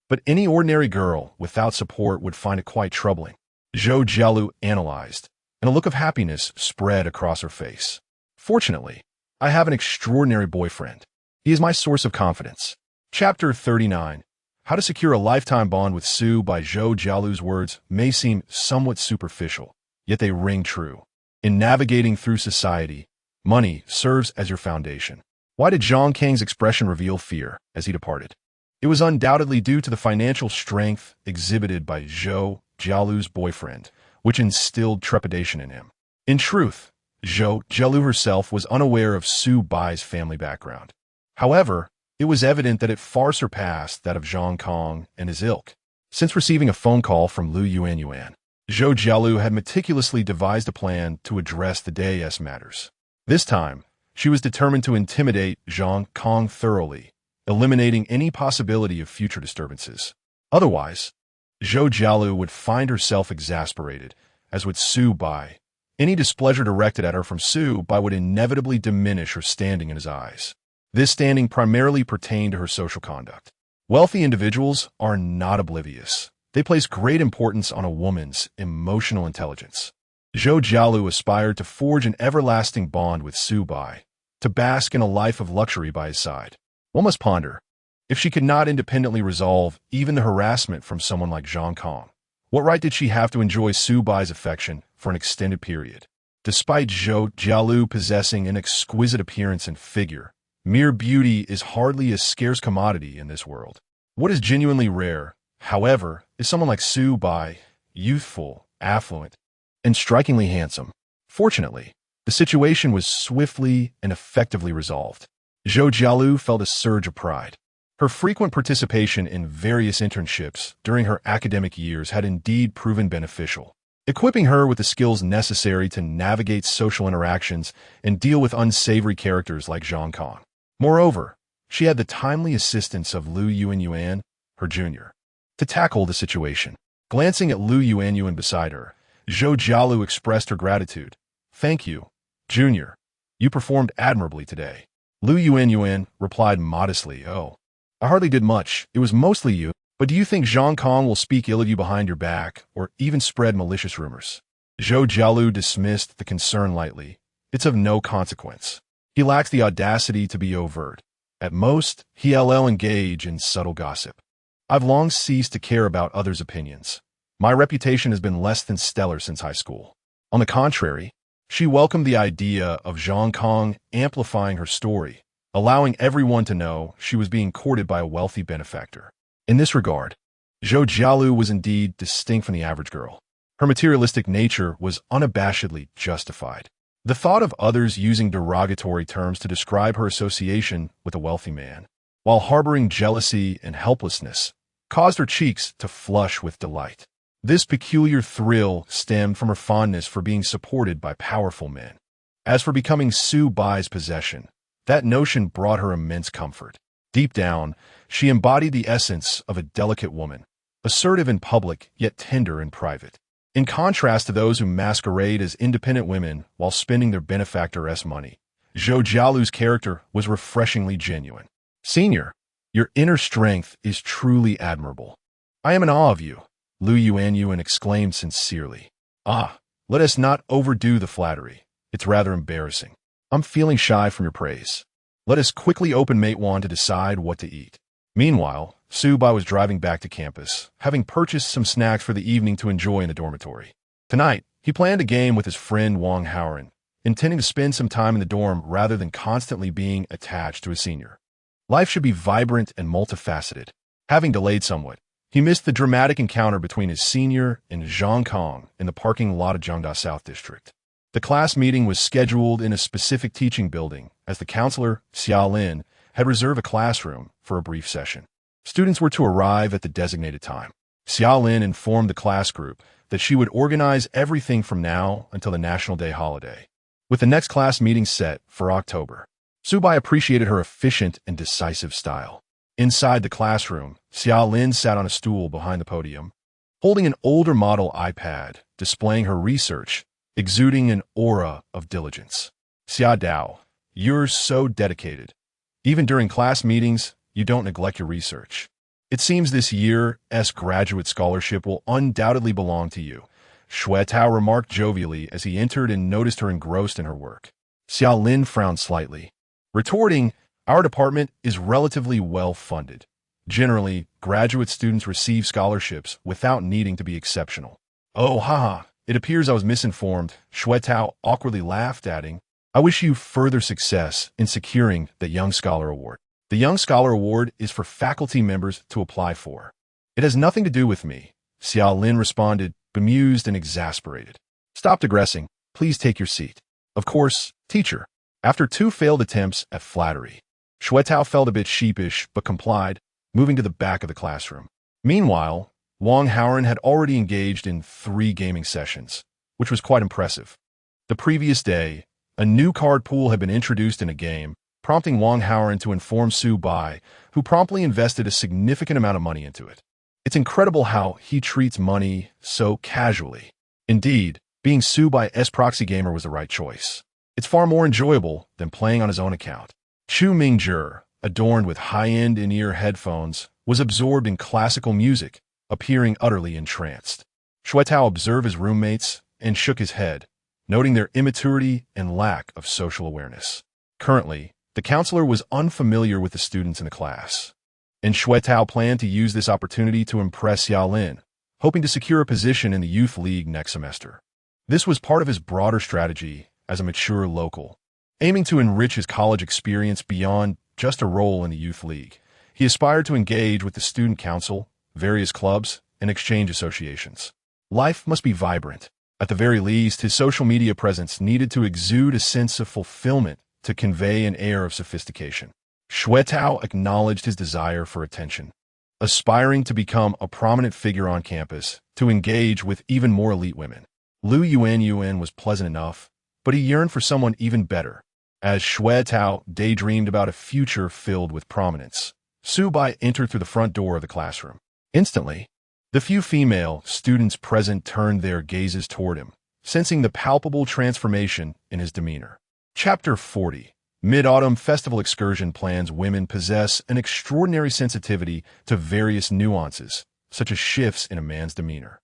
But any ordinary girl without support would find it quite troubling. Zhou Jialu analyzed, and a look of happiness spread across her face. Fortunately, I have an extraordinary boyfriend. He is my source of confidence. Chapter 39. How to secure a lifetime bond with Su. By Zhou Jialu's words may seem somewhat superficial, yet they ring true. In navigating through society, money serves as your foundation. Why did Zhang Kang's expression reveal fear as he departed? It was undoubtedly due to the financial strength exhibited by Zhou Jialu's boyfriend, which instilled trepidation in him. In truth, Zhou Jialu herself was unaware of Su Bai's family background. However, it was evident that it far surpassed that of Zhang Kong and his ilk. Since receiving a phone call from Lu Yuanyuan, Zhou Jialu had meticulously devised a plan to address the day's matters. This time, she was determined to intimidate Zhang Kong thoroughly, eliminating any possibility of future disturbances. Otherwise, Zhou Jialu would find herself exasperated, as would Su Bai. Any displeasure directed at her from Su Bai would inevitably diminish her standing in his eyes. This standing primarily pertained to her social conduct. Wealthy individuals are not oblivious. They place great importance on a woman's emotional intelligence. Zhou Jialu aspired to forge an everlasting bond with Su Bai, to bask in a life of luxury by his side. One must ponder, if she could not independently resolve even the harassment from someone like Zhang Kong, what right did she have to enjoy Su Bai's affection for an extended period? Despite Zhou Jialu possessing an exquisite appearance and figure, mere beauty is hardly a scarce commodity in this world. What is genuinely rare, however, is someone like Su Bai, youthful, affluent, and strikingly handsome. Fortunately, the situation was swiftly and effectively resolved. Zhou Jialu felt a surge of pride. Her frequent participation in various internships during her academic years had indeed proven beneficial, equipping her with the skills necessary to navigate social interactions and deal with unsavory characters like Zhang Kong. Moreover, she had the timely assistance of Lu Yuanyuan, her junior, to tackle the situation. Glancing at Lu Yuanyuan beside her, Zhou Jialu expressed her gratitude. Thank you, Junior. You performed admirably today. Lu Yuanyuan replied modestly, Oh, I hardly did much. It was mostly you. But do you think Zhang Kong will speak ill of you behind your back, or even spread malicious rumors? Zhou Jialu dismissed the concern lightly. It's of no consequence. He lacks the audacity to be overt. At most, he'll engage in subtle gossip. I've long ceased to care about others' opinions. My reputation has been less than stellar since high school. On the contrary, she welcomed the idea of Zhang Kong amplifying her story, allowing everyone to know she was being courted by a wealthy benefactor. In this regard, Zhou Jialu was indeed distinct from the average girl. Her materialistic nature was unabashedly justified. The thought of others using derogatory terms to describe her association with a wealthy man, while harboring jealousy and helplessness, caused her cheeks to flush with delight. This peculiar thrill stemmed from her fondness for being supported by powerful men. As for becoming Su Bai's possession, that notion brought her immense comfort. Deep down, she embodied the essence of a delicate woman, assertive in public yet tender in private. In contrast to those who masquerade as independent women while spending their benefactor's money, Zhou Jialu's character was refreshingly genuine. Senior, your inner strength is truly admirable. I am in awe of you, Lu Yuanyuan exclaimed sincerely. Ah, let us not overdo the flattery. It's rather embarrassing. I'm feeling shy from your praise. Let us quickly open Mate Wan to decide what to eat. Meanwhile, Su Bai was driving back to campus, having purchased some snacks for the evening to enjoy in the dormitory. Tonight, he planned a game with his friend Wang Haoran, intending to spend some time in the dorm rather than constantly being attached to a senior. Life should be vibrant and multifaceted. Having delayed somewhat, he missed the dramatic encounter between his senior and Zhang Kong in the parking lot of Jiangda South District. The class meeting was scheduled in a specific teaching building, as the counselor, Xia Lin, had reserved a classroom for a brief session. Students were to arrive at the designated time. Xia Lin informed the class group that she would organize everything from now until the National Day holiday, with the next class meeting set for October. Su Bai appreciated her efficient and decisive style. Inside the classroom, Xia Lin sat on a stool behind the podium, holding an older model iPad, displaying her research, exuding an aura of diligence. Xia Dao, you're so dedicated. Even during class meetings, you don't neglect your research. It seems this year's graduate scholarship will undoubtedly belong to you, Shui Tao remarked jovially as he entered and noticed her engrossed in her work. Xia Lin frowned slightly, retorting, our department is relatively well-funded. Generally, graduate students receive scholarships without needing to be exceptional. Oh, haha, it appears I was misinformed, Shui Tao awkwardly laughed, adding, I wish you further success in securing the Young Scholar Award. The Young Scholar Award is for faculty members to apply for. It has nothing to do with me, Xia Lin responded, bemused and exasperated. Stop digressing. Please take your seat. Of course, teacher. After 2 failed attempts at flattery, Shui Tao felt a bit sheepish but complied, moving to the back of the classroom. Meanwhile, Wang Haoren had already engaged in 3 gaming sessions, which was quite impressive. The previous day, a new card pool had been introduced in a game, prompting Wang Haoren to inform Su Bai, who promptly invested a significant amount of money into it. It's incredible how he treats money so casually. Indeed, being Su Bai's proxy gamer was the right choice. It's far more enjoyable than playing on his own account. Chu Mingzhi, adorned with high-end in-ear headphones, was absorbed in classical music, appearing utterly entranced. Shui Tao observed his roommates and shook his head, noting their immaturity and lack of social awareness. Currently, the counselor was unfamiliar with the students in the class, and Shui Tao planned to use this opportunity to impress Xia Lin, hoping to secure a position in the youth league next semester. This was part of his broader strategy as a mature local, aiming to enrich his college experience beyond just a role in the youth league. He aspired to engage with the student council, various clubs, and exchange associations. Life must be vibrant. At the very least, his social media presence needed to exude a sense of fulfillment to convey an air of sophistication. Shui Tao acknowledged his desire for attention, aspiring to become a prominent figure on campus, to engage with even more elite women. Lu Yuan was pleasant enough, but he yearned for someone even better. As Shui Tao daydreamed about a future filled with prominence, Su Bai entered through the front door of the classroom. Instantly, the few female students present turned their gazes toward him, sensing the palpable transformation in his demeanor. Chapter 40. Mid-Autumn Festival Excursion Plans. Women possess an extraordinary sensitivity to various nuances, such as shifts in a man's demeanor.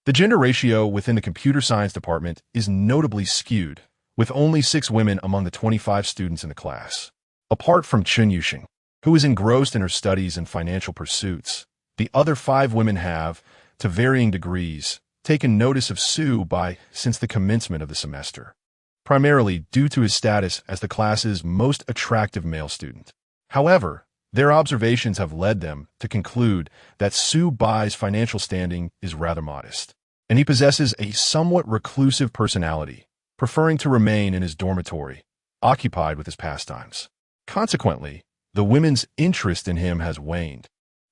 The gender ratio within the computer science department is notably skewed, with only 6 women among the 25 students in the class. Apart from Chun Yuxing, who is engrossed in her studies and financial pursuits, the other 5 women have, to varying degrees, taken notice of Su Bai since the commencement of the semester, primarily due to his status as the class's most attractive male student. However, their observations have led them to conclude that Su Bai's financial standing is rather modest, and he possesses a somewhat reclusive personality, preferring to remain in his dormitory, occupied with his pastimes. Consequently, the women's interest in him has waned,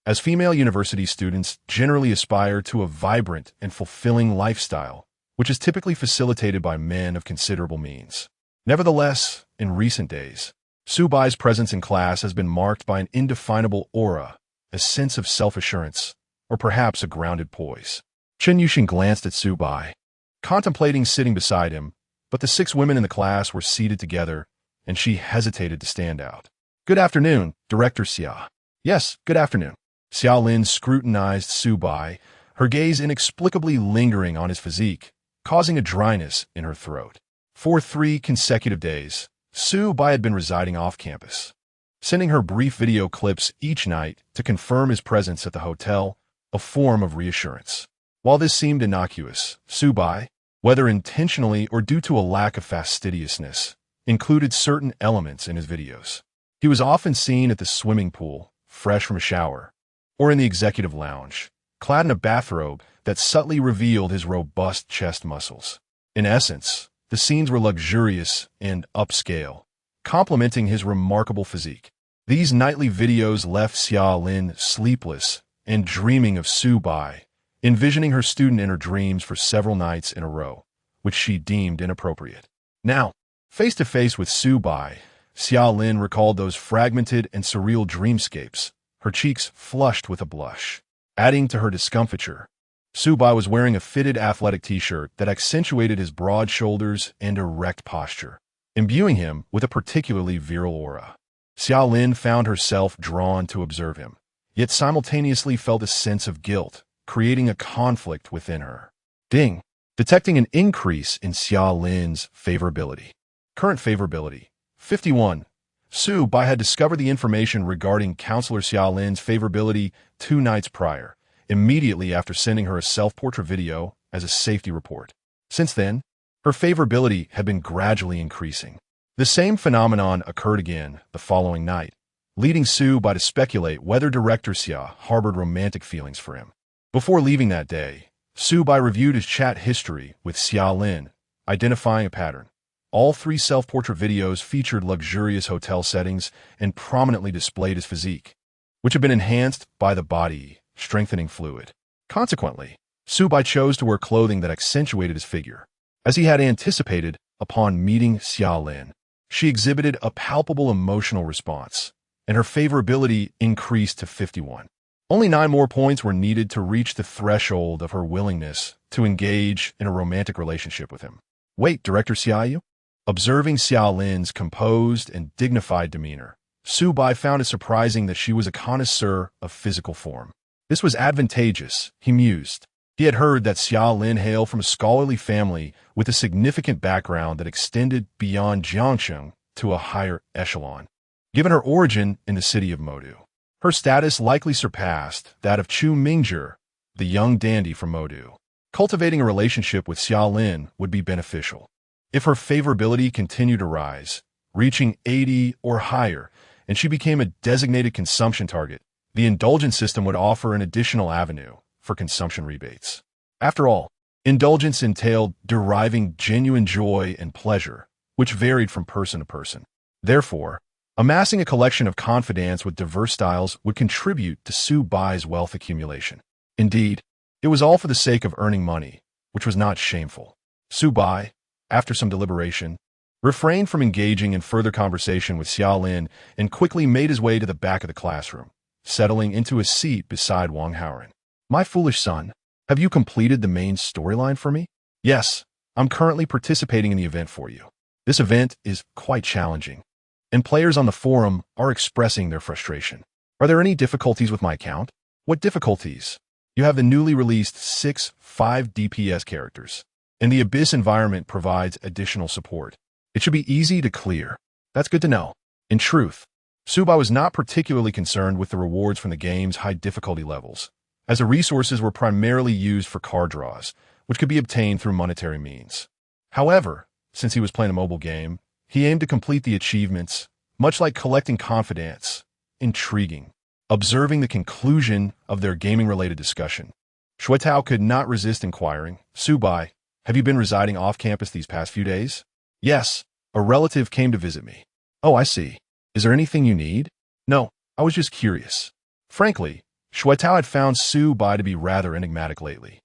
as female university students generally aspire to a vibrant and fulfilling lifestyle, which is typically facilitated by men of considerable means. Nevertheless, in recent days, Su Bai's presence in class has been marked by an indefinable aura, a sense of self-assurance, or perhaps a grounded poise. Chen Yuxing glanced at Su Bai, contemplating sitting beside him, but the 6 women in the class were seated together, and she hesitated to stand out. Good afternoon, Director Xia. Yes, good afternoon. Xia Lin scrutinized Su Bai, her gaze inexplicably lingering on his physique, causing a dryness in her throat. For 3 consecutive days, Su Bai had been residing off campus, sending her brief video clips each night to confirm his presence at the hotel, a form of reassurance. While this seemed innocuous, Su Bai, whether intentionally or due to a lack of fastidiousness, included certain elements in his videos. He was often seen at the swimming pool, fresh from a shower, or in the executive lounge, clad in a bathrobe that subtly revealed his robust chest muscles. In essence, the scenes were luxurious and upscale, complementing his remarkable physique. These nightly videos left Xia Lin sleepless and dreaming of Su Bai, envisioning her student in her dreams for several nights in a row, which she deemed inappropriate. Now, face to face with Su Bai, Xia Lin recalled those fragmented and surreal dreamscapes, her cheeks flushed with a blush. Adding to her discomfiture, Su Bai was wearing a fitted athletic t-shirt that accentuated his broad shoulders and erect posture, imbuing him with a particularly virile aura. Xia Lin found herself drawn to observe him, yet simultaneously felt a sense of guilt, creating a conflict within her. Ding! Detecting an increase in Xia Lin's favorability. Current favorability, 51. Su Bai had discovered the information regarding Counselor Xia Lin's favorability 2 nights prior, immediately after sending her a self-portrait video as a safety report. Since then, her favorability had been gradually increasing. The same phenomenon occurred again the following night, leading Su Bai to speculate whether Director Xia harbored romantic feelings for him. Before leaving that day, Su Bai reviewed his chat history with Xia Lin, identifying a pattern. All 3 self-portrait videos featured luxurious hotel settings and prominently displayed his physique, which had been enhanced by the body strengthening fluid. Consequently, Su Bai chose to wear clothing that accentuated his figure. As he had anticipated upon meeting Xia Lin, she exhibited a palpable emotional response, and her favorability increased to 51. Only 9 more points were needed to reach the threshold of her willingness to engage in a romantic relationship with him. Wait, Director Xiaoyu? Observing Xia Lin's composed and dignified demeanor, Su Bai found it surprising that she was a connoisseur of physical form. This was advantageous, he mused. He had heard that Xia Lin hailed from a scholarly family with a significant background that extended beyond Jiangsheng to a higher echelon. Given her origin in the city of Modu, her status likely surpassed that of Chu Mingzhi, the young dandy from Modu. Cultivating a relationship with Xia Lin would be beneficial. If her favorability continued to rise, reaching 80 or higher, and she became a designated consumption target, the Indulgent system would offer an additional avenue for consumption rebates. After all, indulgence entailed deriving genuine joy and pleasure, which varied from person to person. Therefore, amassing a collection of confidants with diverse styles would contribute to Su Bai's wealth accumulation. Indeed, it was all for the sake of earning money, which was not shameful. Su Bai, after some deliberation, refrained from engaging in further conversation with Xia Lin and quickly made his way to the back of the classroom, settling into a seat beside Wang Haoren. My foolish son, have you completed the main storyline for me? Yes, I'm currently participating in the event for you. This event is quite challenging, and players on the forum are expressing their frustration. Are there any difficulties with my account? What difficulties? You have the newly released 5 DPS characters, and the Abyss environment provides additional support. It should be easy to clear. That's good to know. In truth, Su Bai was not particularly concerned with the rewards from the game's high difficulty levels, as the resources were primarily used for card draws, which could be obtained through monetary means. However, since he was playing a mobile game, he aimed to complete the achievements, much like collecting confidants. Intriguing. Observing the conclusion of their gaming-related discussion, Shuetao could not resist inquiring, Su Bai, have you been residing off-campus these past few days? Yes, a relative came to visit me. Oh, I see. Is there anything you need? No, I was just curious. Frankly, Shuetao had found Su Bai to be rather enigmatic lately,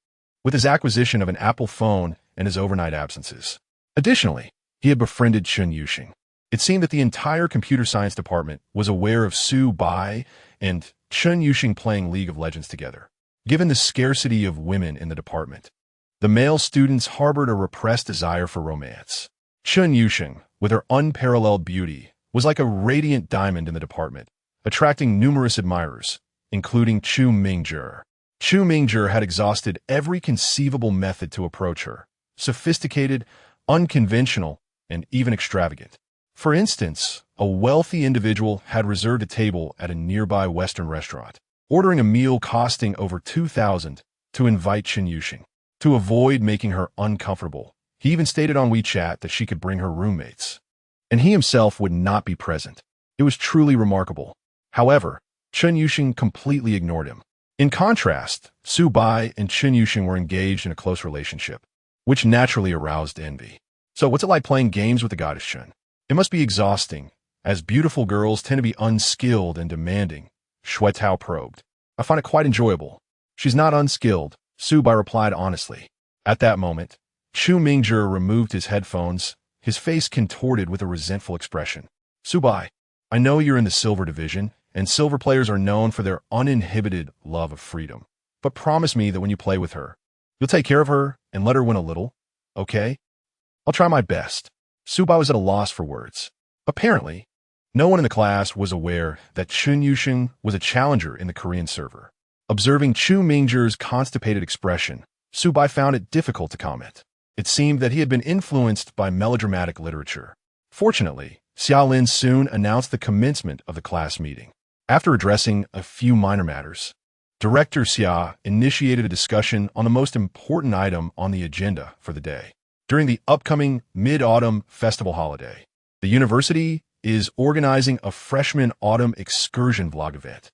with his acquisition of an Apple phone and his overnight absences. Additionally, he had befriended Chun Yuxing. It seemed that the entire computer science department was aware of Su Bai and Chun Yuxing playing League of Legends together. Given the scarcity of women in the department, the male students harbored a repressed desire for romance. Chun Yuxing, with her unparalleled beauty, was like a radiant diamond in the department, attracting numerous admirers, including Chu Mingzhi. Chu Mingzhi had exhausted every conceivable method to approach her, sophisticated, unconventional, and even extravagant. For instance, a wealthy individual had reserved a table at a nearby Western restaurant, ordering a meal costing over 2,000 to invite Chun Yuxing. To avoid making her uncomfortable, he even stated on WeChat that she could bring her roommates, and he himself would not be present. It was truly remarkable. However, Chen Yuxing completely ignored him. In contrast, Su Bai and Chen Yuxing were engaged in a close relationship, which naturally aroused envy. So what's it like playing games with the goddess Chen? It must be exhausting, as beautiful girls tend to be unskilled and demanding, Shui Tao probed. I find it quite enjoyable. She's not unskilled, Su Bai replied honestly. At that moment, Chu Mingzhi removed his headphones, his face contorted with a resentful expression. Su Bai, I know you're in the silver division, and silver players are known for their uninhibited love of freedom. But promise me that when you play with her, you'll take care of her and let her win a little, okay? I'll try my best. Su Bai was at a loss for words. Apparently, no one in the class was aware that Chen Yuxing was a challenger in the Korean server. Observing Chu Mingzhi's constipated expression, Su Bai found it difficult to comment. It seemed that he had been influenced by melodramatic literature. Fortunately, Xia Lin soon announced the commencement of the class meeting. After addressing a few minor matters, Director Xia initiated a discussion on the most important item on the agenda for the day. During the upcoming Mid-Autumn Festival holiday, the university is organizing a freshman autumn excursion vlog event.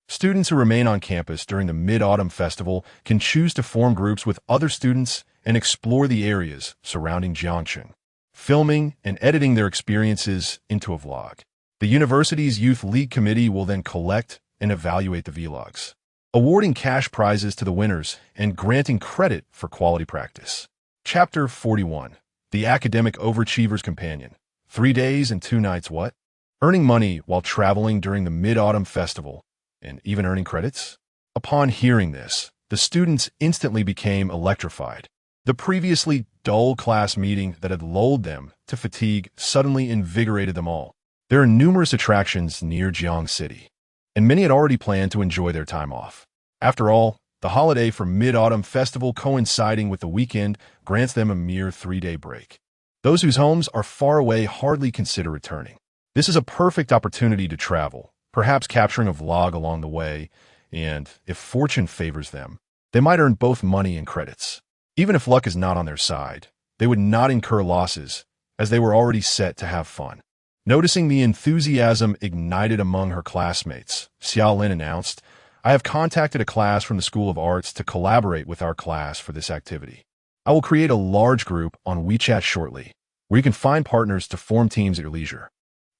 Students who remain on campus during the Mid-Autumn Festival can choose to form groups with other students and explore the areas surrounding Jiangcheng, filming and editing their experiences into a vlog. The university's Youth League Committee will then collect and evaluate the vlogs, awarding cash prizes to the winners and granting credit for quality practice. Chapter 41. The Academic Overachiever's Companion. 3 days and 2 nights what? Earning money while traveling during the Mid-Autumn Festival, and even earning credits? Upon hearing this, the students instantly became electrified. The previously dull class meeting that had lulled them to fatigue suddenly invigorated them all. There are numerous attractions near Jiang City, and many had already planned to enjoy their time off. After all, the holiday for Mid-Autumn Festival coinciding with the weekend grants them a mere 3-day break. Those whose homes are far away hardly consider returning. This is a perfect opportunity to travel, perhaps capturing a vlog along the way, and, if fortune favors them, they might earn both money and credits. Even if luck is not on their side, they would not incur losses, as they were already set to have fun. Noticing the enthusiasm ignited among her classmates, Xia Lin announced, I have contacted a class from the School of Arts to collaborate with our class for this activity. I will create a large group on WeChat shortly, where you can find partners to form teams at your leisure.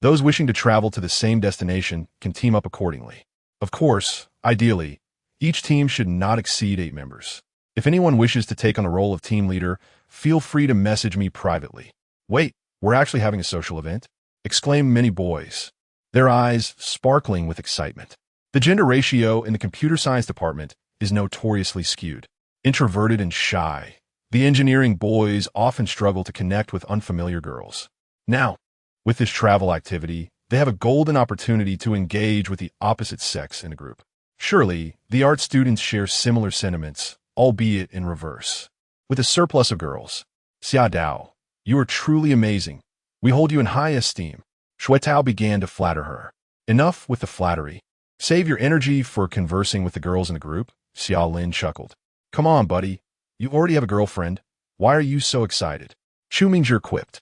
Those wishing to travel to the same destination can team up accordingly. Of course, ideally, each team should not exceed 8 members. If anyone wishes to take on the role of team leader, feel free to message me privately. Wait, we're actually having a social event? Exclaimed many boys, their eyes sparkling with excitement. The gender ratio in the computer science department is notoriously skewed. Introverted and shy, the engineering boys often struggle to connect with unfamiliar girls. Now, with this travel activity, they have a golden opportunity to engage with the opposite sex in a group. Surely, the art students share similar sentiments, albeit in reverse. With a surplus of girls, Xia Dao, you are truly amazing. We hold you in high esteem. Shui Tao began to flatter her. Enough with the flattery. Save your energy for conversing with the girls in the group, Xia Lin chuckled. Come on, buddy. You already have a girlfriend. Why are you so excited? Chu Mingzhi quipped.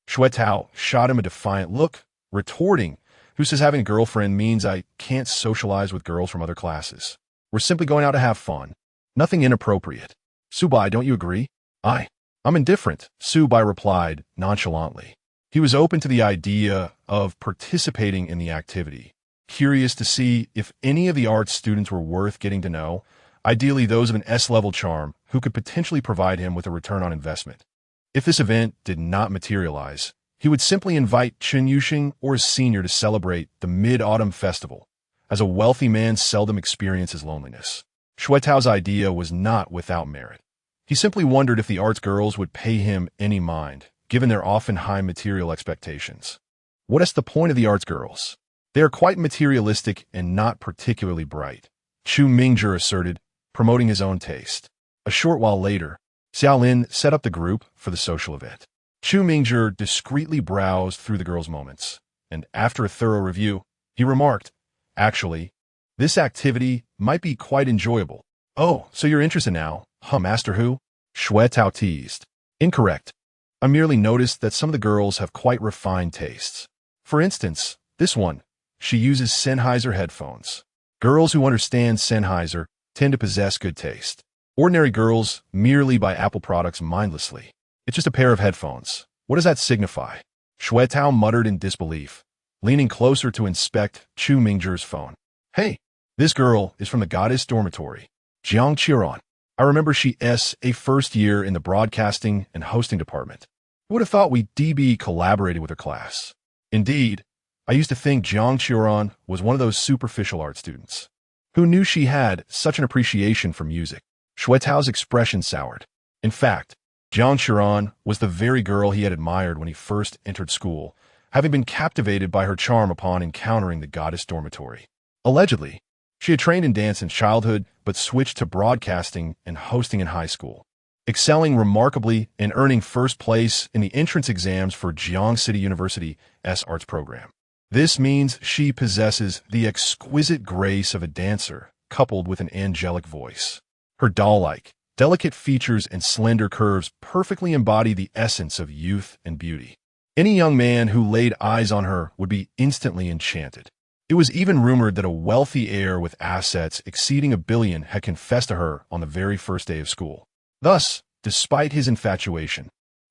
Shui Tao shot him a defiant look, retorting, who says having a girlfriend means I can't socialize with girls from other classes. We're simply going out to have fun. Nothing inappropriate. Su Bai, don't you agree? I'm indifferent, Su Bai replied nonchalantly. He was open to the idea of participating in the activity, curious to see if any of the arts students were worth getting to know, ideally those of an S-level charm who could potentially provide him with a return on investment. If this event did not materialize, he would simply invite Chen Yuxing or his senior to celebrate the Mid-Autumn Festival, as a wealthy man seldom experiences loneliness. Shui Tao's idea was not without merit. He simply wondered if the arts girls would pay him any mind, given their often high material expectations. What is the point of the arts girls? They are quite materialistic and not particularly bright, Chu Mingzhi asserted, promoting his own taste. A short while later, Xia Lin set up the group for the social event. Chu Mingzhi discreetly browsed through the girls' moments, and after a thorough review, he remarked, actually, this activity might be quite enjoyable. Oh, so you're interested now, huh, Master Hu? Shui Tao teased. Incorrect. I merely noticed that some of the girls have quite refined tastes. For instance, this one. She uses Sennheiser headphones. Girls who understand Sennheiser tend to possess good taste. Ordinary girls merely buy Apple products mindlessly. It's just a pair of headphones. What does that signify? Shui Tao muttered in disbelief, leaning closer to inspect Chu Mingzhi's phone. Hey, this girl is from the goddess dormitory. Jiang Qiran. I remember she's a first year in the broadcasting and hosting department. Who would have thought we DB collaborated with her class? Indeed, I used to think Jiang Qiran was one of those superficial art students. Who knew she had such an appreciation for music? Shui Tao's expression soured. In fact, Jiang Qiran was the very girl he had admired when he first entered school, having been captivated by her charm upon encountering the goddess dormitory. Allegedly, she had trained in dance in childhood, but switched to broadcasting and hosting in high school, excelling remarkably and earning first place in the entrance exams for Jiang City University's arts program. This means she possesses the exquisite grace of a dancer, coupled with an angelic voice. Her doll-like, delicate features and slender curves perfectly embody the essence of youth and beauty. Any young man who laid eyes on her would be instantly enchanted. It was even rumored that a wealthy heir with assets exceeding $1 billion had confessed to her on the very first day of school. Thus, despite his infatuation,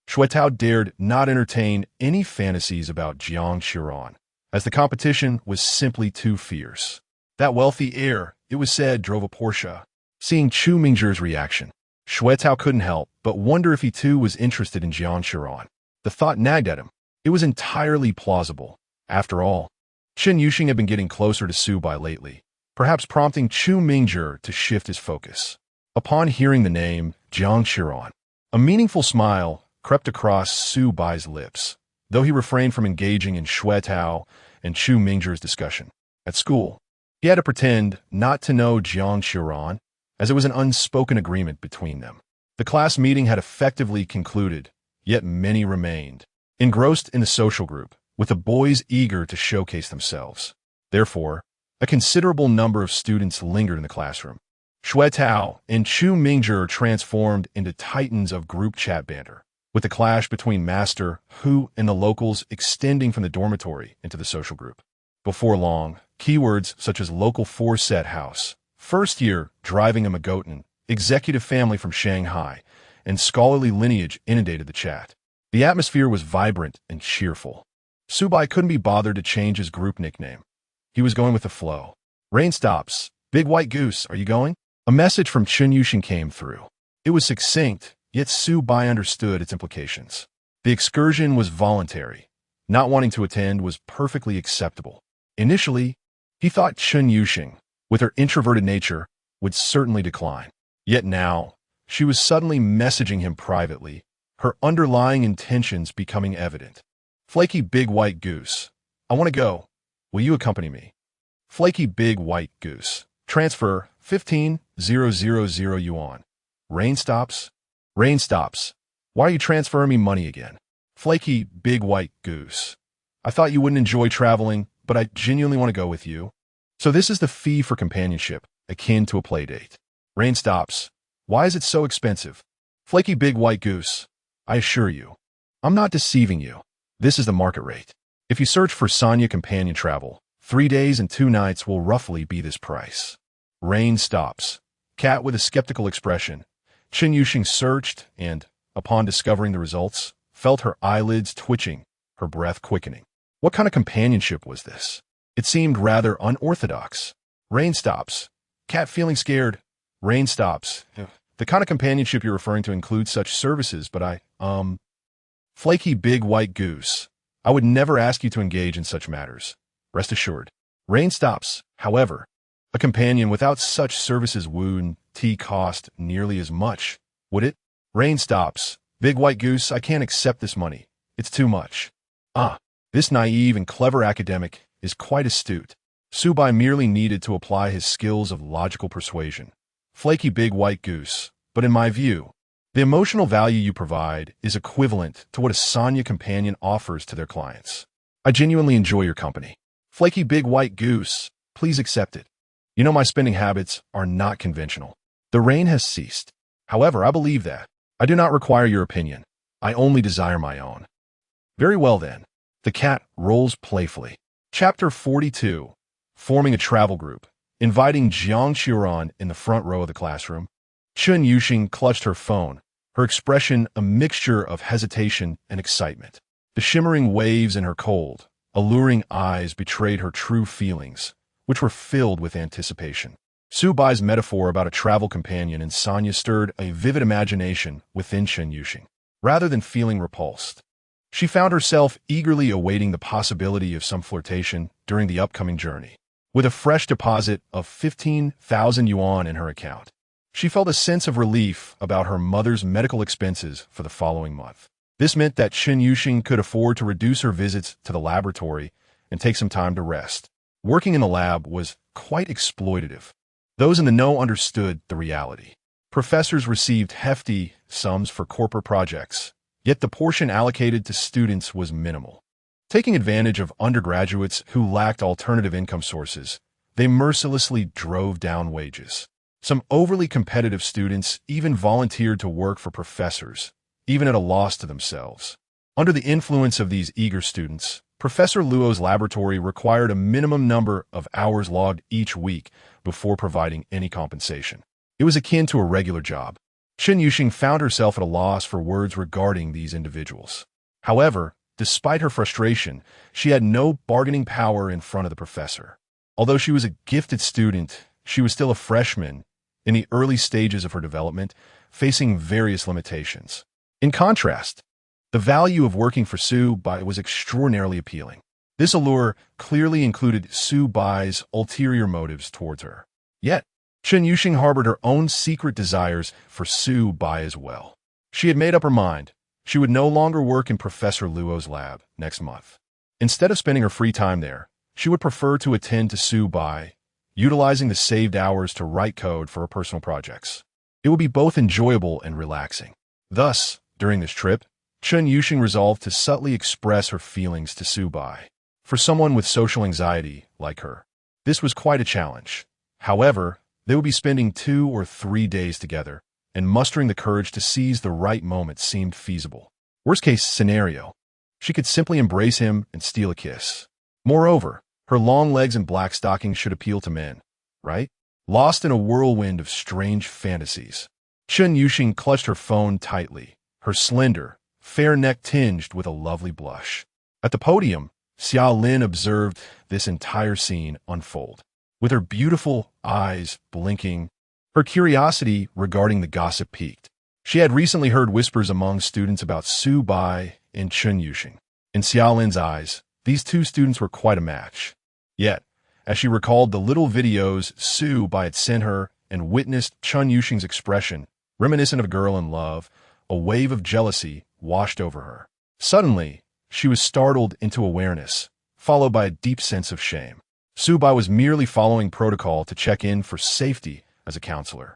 Shui Tao dared not entertain any fantasies about Jiang Qiran, as the competition was simply too fierce. That wealthy heir, it was said, drove a Porsche. Seeing Chu Mingzhi's reaction, Shui Tao couldn't help but wonder if he too was interested in Jiang Qiran. The thought nagged at him. It was entirely plausible. After all, Chen Yuxing had been getting closer to Su Bai lately, perhaps prompting Chu Mingzhi to shift his focus. Upon hearing the name, Jiang Qiran, a meaningful smile crept across Su Bai's lips, though he refrained from engaging in Shui Tao and Chu Mingzhi's discussion. At school, he had to pretend not to know Jiang Qiran, as it was an unspoken agreement between them. The class meeting had effectively concluded, yet many remained, engrossed in the social group, with the boys eager to showcase themselves. Therefore, a considerable number of students lingered in the classroom. Shui Tao and Chu Mingzhi transformed into titans of group chat banter, with the clash between Master Hu and the locals extending from the dormitory into the social group. Before long, keywords such as local four-set house, first year driving a Magotan, executive family from Shanghai, and scholarly lineage inundated the chat. The atmosphere was vibrant and cheerful. Su Bai couldn't be bothered to change his group nickname. He was going with the flow. Rain stops. Big White Goose, are you going? A message from Chen Yuxing came through. It was succinct, yet Su Bai understood its implications. The excursion was voluntary. Not wanting to attend was perfectly acceptable. Initially, he thought Chen Yuxing, with her introverted nature, would certainly decline. Yet now, she was suddenly messaging him privately, her underlying intentions becoming evident. Flaky Big White Goose, I want to go. Will you accompany me? Flaky Big White Goose. Transfer 15,000 yuan. Rain stops. Rain stops. Why are you transferring me money again? Flaky Big White Goose. I thought you wouldn't enjoy traveling, but I genuinely want to go with you. So this is the fee for companionship, akin to a play date. Rain stops. Why is it so expensive? Flaky Big White Goose. I assure you, I'm not deceiving you. This is the market rate. If you search for Sanya companion travel, 3 days and 2 nights will roughly be this price. Rain stops. Cat with a skeptical expression. Chen Yuxing searched and, upon discovering the results, felt her eyelids twitching, her breath quickening. What kind of companionship was this? It seemed rather unorthodox. Rain stops. Cat feeling scared. Rain stops. The kind of companionship you're referring to includes such services, but Flaky Big White Goose. I would never ask you to engage in such matters. Rest assured. Rain stops. However, a companion without such services wouldn't cost nearly as much, would it? Rain stops. Big White Goose, I can't accept this money. It's too much. This naive and clever academic is quite astute. Su Bai merely needed to apply his skills of logical persuasion. Flaky Big White Goose, but in my view, the emotional value you provide is equivalent to what a Sanya companion offers to their clients. I genuinely enjoy your company. Flaky Big White Goose, please accept it. You know my spending habits are not conventional. The rain has ceased. However, I believe that, I do not require your opinion. I only desire my own. Very well then. The cat rolls playfully. Chapter 42. Forming a travel group. Inviting Jiang Qiuran in the front row of the classroom. Chun Yuxing clutched her phone, her expression a mixture of hesitation and excitement. The shimmering waves in her cold, alluring eyes betrayed her true feelings, which were filled with anticipation. Su Bai's metaphor about a travel companion in Sanya stirred a vivid imagination within Chun Yuxing. Rather than feeling repulsed, she found herself eagerly awaiting the possibility of some flirtation during the upcoming journey. With a fresh deposit of 15,000 yuan in her account, she felt a sense of relief about her mother's medical expenses for the following month. This meant that Chun Yuxing could afford to reduce her visits to the laboratory and take some time to rest. Working in the lab was quite exploitative. Those in the know understood the reality. Professors received hefty sums for corporate projects, yet the portion allocated to students was minimal. Taking advantage of undergraduates who lacked alternative income sources, they mercilessly drove down wages. Some overly competitive students even volunteered to work for professors, even at a loss to themselves. Under the influence of these eager students, Professor Luo's laboratory required a minimum number of hours logged each week before providing any compensation. It was akin to a regular job. Chun Yuxing found herself at a loss for words regarding these individuals. However, despite her frustration, she had no bargaining power in front of the professor. Although she was a gifted student, she was still a freshman in the early stages of her development, facing various limitations. In contrast, the value of working for Su Bai was extraordinarily appealing. This allure clearly included Su Bai's ulterior motives towards her. Yet, Chun Yuxing harbored her own secret desires for Su Bai as well. She had made up her mind. She would no longer work in Professor Luo's lab next month. Instead of spending her free time there, she would prefer to attend to Su Bai, utilizing the saved hours to write code for her personal projects. It would be both enjoyable and relaxing. Thus, during this trip, Chun Yuxing resolved to subtly express her feelings to Su Bai. For someone with social anxiety like her, this was quite a challenge. However, they would be spending 2 or 3 days together, and mustering the courage to seize the right moment seemed feasible. Worst-case scenario, she could simply embrace him and steal a kiss. Moreover, her long legs and black stockings should appeal to men, right? Lost in a whirlwind of strange fantasies, Chun Yuxing clutched her phone tightly, her slender, fair neck tinged with a lovely blush. At the podium, Xia Lin observed this entire scene unfold. With her beautiful eyes blinking, her curiosity regarding the gossip peaked. She had recently heard whispers among students about Su Bai and Chun Yuxing. In Xia Lin's eyes, these two students were quite a match. Yet, as she recalled the little videos Su Bai had sent her and witnessed Chun Yuxing's expression, reminiscent of a girl in love, a wave of jealousy washed over her. Suddenly, she was startled into awareness, followed by a deep sense of shame. Su Bai was merely following protocol to check in for safety as a counselor.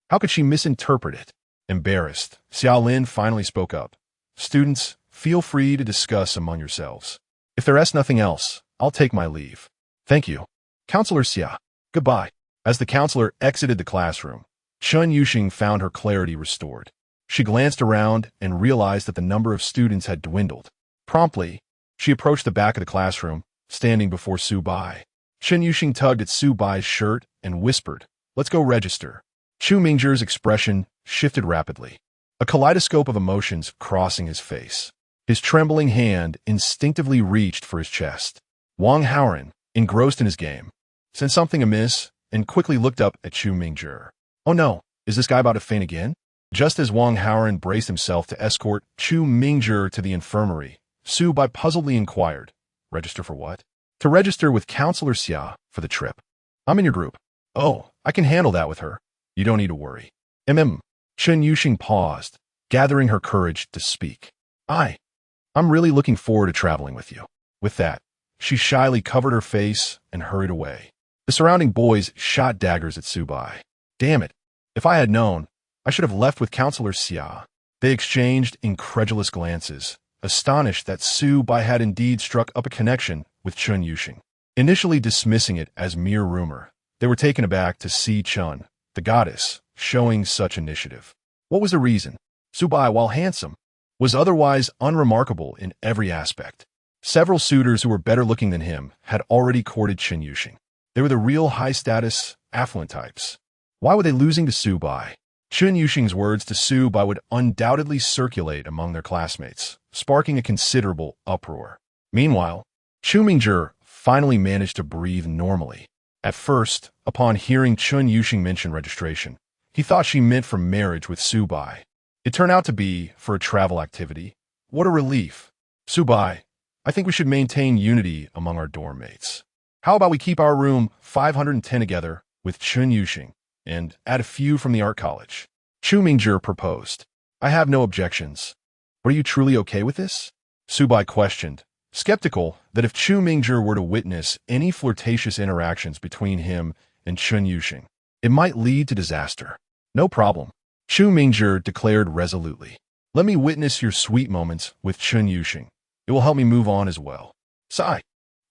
How could she misinterpret it? Embarrassed, Xia Lin finally spoke up. Students, feel free to discuss among yourselves. If there is nothing else, I'll take my leave. Thank you. Counselor Xia. Goodbye. As the counselor exited the classroom, Chun Yuxing found her clarity restored. She glanced around and realized that the number of students had dwindled. Promptly, she approached the back of the classroom, standing before Su Bai. Chun Yuxing tugged at Su Bai's shirt and whispered, "Let's go register." Chu Mingzhi's expression shifted rapidly, a kaleidoscope of emotions crossing his face. His trembling hand instinctively reached for his chest. Wang Haoran, engrossed in his game, sensed something amiss and quickly looked up at Chu Mingzhi. Oh no, is this guy about to faint again? Just as Wang Haoran braced himself to escort Chu Mingzhi to the infirmary, Su Bai puzzledly inquired, "Register for what?" "To register with Counselor Xia for the trip. I'm in your group." "Oh, I can handle that with her. You don't need to worry." Chun Yuxing paused, gathering her courage to speak. I'm really looking forward to traveling with you." With that, she shyly covered her face and hurried away. The surrounding boys shot daggers at Su Bai. Damn it. If I had known, I should have left with Counselor Xia. They exchanged incredulous glances, astonished that Su Bai had indeed struck up a connection with Chun Yuxing. Initially dismissing it as mere rumor, they were taken aback to see Chun, the goddess, showing such initiative. What was the reason? Subai, while handsome, was otherwise unremarkable in every aspect. Several suitors who were better looking than him had already courted Chen Yuxing. They were the real high-status, affluent types. Why were they losing to Subai? Chen Yuxing's words to Subai would undoubtedly circulate among their classmates, sparking a considerable uproar. Meanwhile, Chu Mingzhi finally managed to breathe normally. At first, upon hearing Chen Yuxing mention registration, he thought she meant for marriage with Subai. It turned out to be for a travel activity. What a relief. Subai, I think we should maintain unity among our dorm mates. How about we keep our room 510 together with Chen Yuxing and add a few from the art college? Chu Mingzhi proposed. I have no objections. But are you truly okay with this? Subai questioned, skeptical that if Chu Mingzhi were to witness any flirtatious interactions between him and Chen Yuxing, it might lead to disaster. No problem, Chu Mingzhi declared resolutely. Let me witness your sweet moments with Chen Yuxing. It will help me move on as well. Sigh.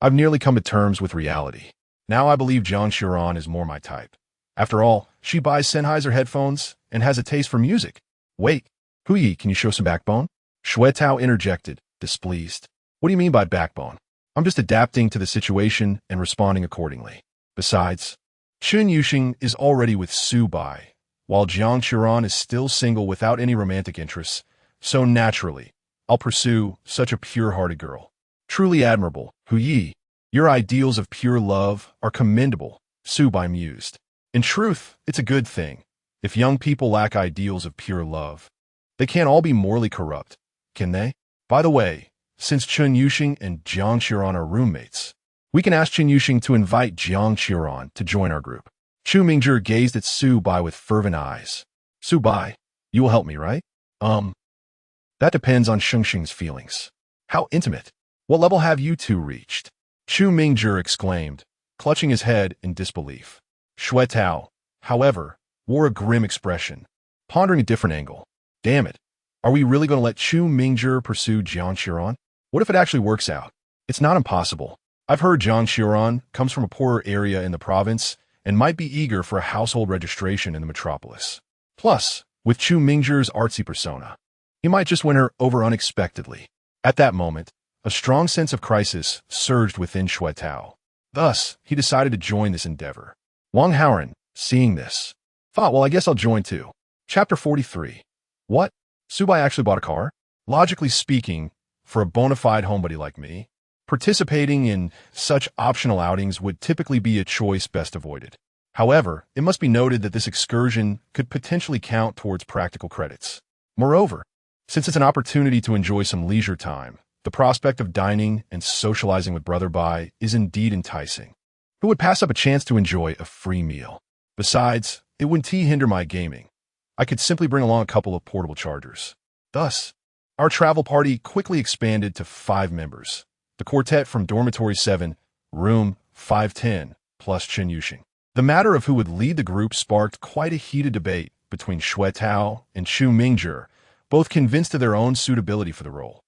I've nearly come to terms with reality. Now I believe Jiang Xiran is more my type. After all, she buys Sennheiser headphones and has a taste for music. Wait, Huyi, can you show some backbone? Shui Tao interjected, displeased. What do you mean by backbone? I'm just adapting to the situation and responding accordingly. Besides, Chen Yuxing is already with Subai, while Jiang Xiran is still single without any romantic interests, so naturally, I'll pursue such a pure-hearted girl. Truly admirable, Huyi. Your ideals of pure love are commendable, Subai mused. In truth, it's a good thing. If young people lack ideals of pure love, they can't all be morally corrupt, can they? By the way, since Chen Yuxing and Jiang Xiran are roommates, we can ask Chen Yuxing to invite Jiang Xiran to join our group. Chu Mingzhi gazed at Subai with fervent eyes. Subai, you will help me, right? That depends on Shengxing's feelings. How intimate. What level have you two reached? Chu Mingzhi exclaimed, clutching his head in disbelief. Shui Tao, however, wore a grim expression, pondering a different angle. Damn it. Are we really going to let Chu Mingzhi pursue Jiang Xiran? What if it actually works out? It's not impossible. I've heard Jiang Xiran comes from a poorer area in the province and might be eager for a household registration in the metropolis. Plus, with Chu Mingzhi's artsy persona, he might just win her over unexpectedly. At that moment, a strong sense of crisis surged within Shui Tao. Thus, he decided to join this endeavor. Wang Haoran, seeing this, thought, well, I guess I'll join too. Chapter 43. What? Subai actually bought a car? Logically speaking, for a bona fide homebody like me, participating in such optional outings would typically be a choice best avoided. However, it must be noted that this excursion could potentially count towards practical credits. Moreover, since it's an opportunity to enjoy some leisure time, the prospect of dining and socializing with Brother Bai is indeed enticing. Who would pass up a chance to enjoy a free meal? Besides, it wouldn't hinder my gaming. I could simply bring along a couple of portable chargers. Thus, our travel party quickly expanded to 5 members. The quartet from Dormitory 7, Room 510, plus Chen Yuxing. The matter of who would lead the group sparked quite a heated debate between Shui Tao and Chu Mingzhi, both convinced of their own suitability for the role.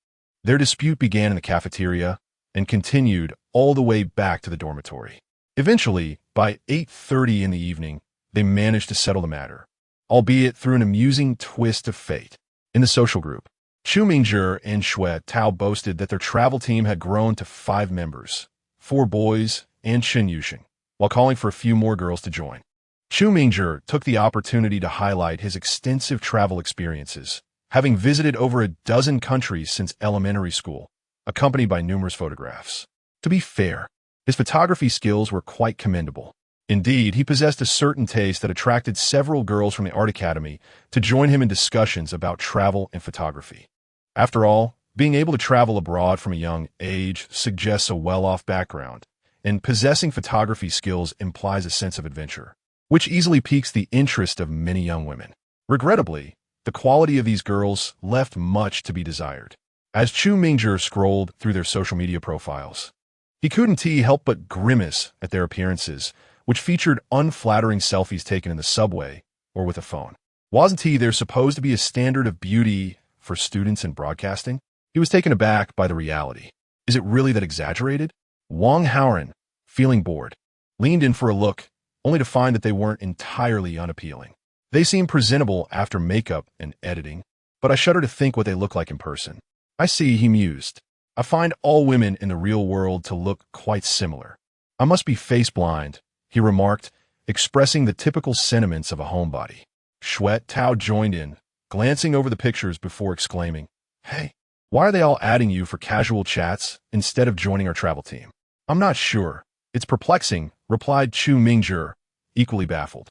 Their dispute began in the cafeteria and continued all the way back to the dormitory. Eventually, by 8:30 in the evening, they managed to settle the matter, albeit through an amusing twist of fate. In the social group, Chu Mingzhi and Shui Tao boasted that their travel team had grown to 5 members, 4 boys and Chen Yuxing, while calling for a few more girls to join. Chu Mingzhi took the opportunity to highlight his extensive travel experiences, having visited over a dozen countries since elementary school, accompanied by numerous photographs. To be fair, his photography skills were quite commendable. Indeed, he possessed a certain taste that attracted several girls from the art academy to join him in discussions about travel and photography. After all, being able to travel abroad from a young age suggests a well-off background, and possessing photography skills implies a sense of adventure, which easily piques the interest of many young women. Regrettably, the quality of these girls left much to be desired. As Chu Mingzhi scrolled through their social media profiles, he couldn't help but grimace at their appearances, which featured unflattering selfies taken in the subway or with a phone. Wasn't there supposed to be a standard of beauty for students in broadcasting? He was taken aback by the reality. Is it really that exaggerated? Wang Haoran, feeling bored, leaned in for a look, only to find that they weren't entirely unappealing. They seemed presentable after makeup and editing, but I shudder to think what they look like in person. I see, he mused. I find all women in the real world to look quite similar. I must be face-blind, he remarked, expressing the typical sentiments of a homebody. Shuai Tao joined in, glancing over the pictures before exclaiming, "Hey, why are they all adding you for casual chats instead of joining our travel team?" "I'm not sure. It's perplexing," replied Chu Mingjie, equally baffled.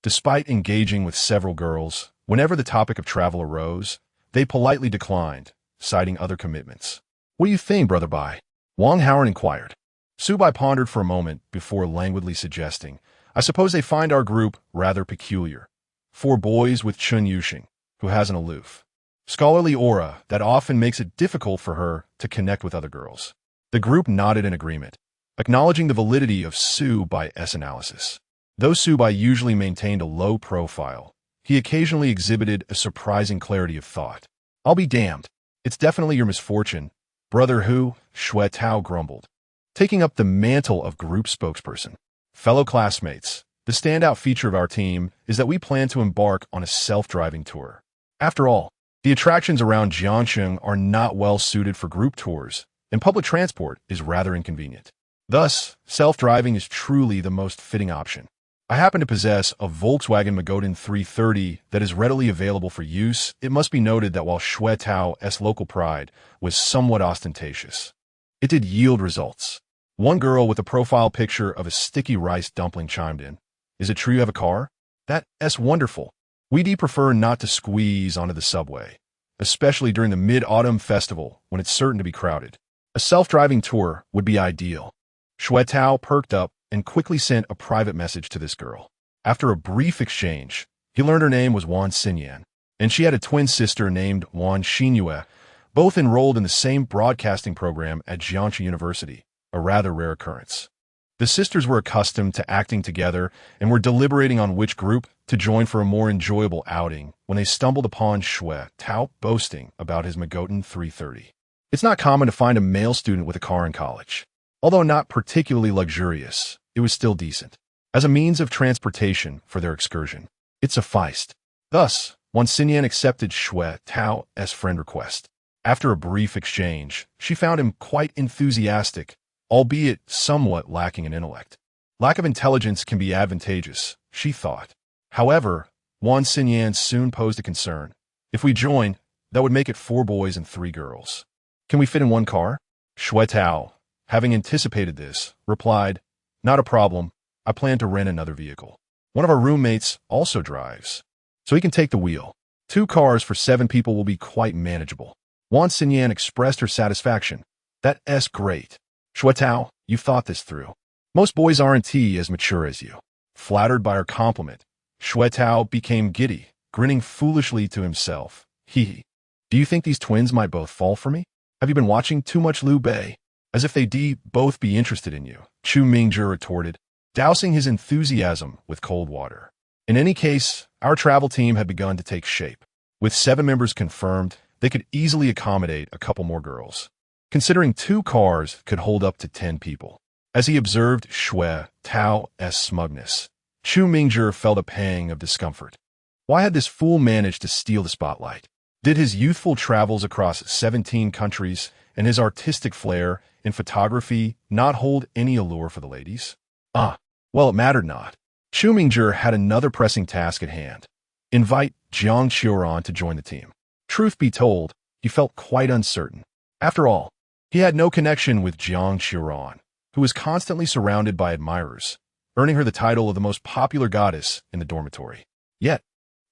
Despite engaging with several girls, whenever the topic of travel arose, they politely declined, citing other commitments. "What do you think, Brother Bai?" Wang Howard inquired. Su Bai pondered for a moment before languidly suggesting, "I suppose they find our group rather peculiar. 4 boys with Chun Yuxing, who has an aloof, scholarly aura that often makes it difficult for her to connect with other girls." The group nodded in agreement, acknowledging the validity of Su Bai's analysis. Though Su Bai usually maintained a low profile, he occasionally exhibited a surprising clarity of thought. "I'll be damned. It's definitely your misfortune, Brother Hu," Shuai Tao grumbled, taking up the mantle of group spokesperson. "Fellow classmates, the standout feature of our team is that we plan to embark on a self-driving tour. After all, the attractions around Jiangsheng are not well suited for group tours, and public transport is rather inconvenient. Thus, self-driving is truly the most fitting option. I happen to possess a Volkswagen Magotan 330 that is readily available for use. It must be noted that while Shuai Tao's local pride was somewhat ostentatious, it did yield results. One girl with a profile picture of a sticky rice dumpling chimed in, "Is it true you have a car? That's wonderful. We'd prefer not to squeeze onto the subway, especially during the Mid-Autumn Festival when it's certain to be crowded. A self-driving tour would be ideal." Shuai Tao perked up and quickly sent a private message to this girl. After a brief exchange, he learned her name was Wan Xinyan, and she had a twin sister named Wan Xinyue, both enrolled in the same broadcasting program at Jiangxi University, a rather rare occurrence. The sisters were accustomed to acting together and were deliberating on which group to join for a more enjoyable outing when they stumbled upon Shuai Tao boasting about his Magotan 330. It's not common to find a male student with a car in college. Although not particularly luxurious, it was still decent. As a means of transportation for their excursion, it sufficed. Thus, Wan Xinyan accepted Shuai Tao's friend request. After a brief exchange, she found him quite enthusiastic, albeit somewhat lacking in intellect. Lack of intelligence can be advantageous, she thought. However, Wan Xinyan soon posed a concern. "If we join, that would make it 4 boys and 3 girls. Can we fit in one car?" Shuai Tao, having anticipated this, replied, "Not a problem. I plan to rent another vehicle. One of our roommates also drives, so he can take the wheel. 2 cars for 7 people will be quite manageable." Wan Xinyan expressed her satisfaction. "That's great. Shuai Tao, you've thought this through. Most boys aren't as mature as you." Flattered by her compliment, Shuai Tao became giddy, grinning foolishly to himself. "Hee. Do you think these twins might both fall for me? Have you been watching too much Liu Bei?" "As if they'd both be interested in you," Chu Mingjie retorted, dousing his enthusiasm with cold water. In any case, our travel team had begun to take shape. With 7 members confirmed, they could easily accommodate a couple more girls, considering 2 cars could hold up to 10 people. As he observed Shuai Tao's smugness, Chu Mingjie felt a pang of discomfort. Why had this fool managed to steal the spotlight? Did his youthful travels across 17 countries and his artistic flair in photography not hold any allure for the ladies? Well, it mattered not. Chu Mingjie had another pressing task at hand: invite Jiang Qiuran to join the team. Truth be told, he felt quite uncertain. After all, he had no connection with Jiang Qiuran, who was constantly surrounded by admirers, earning her the title of the most popular goddess in the dormitory. Yet,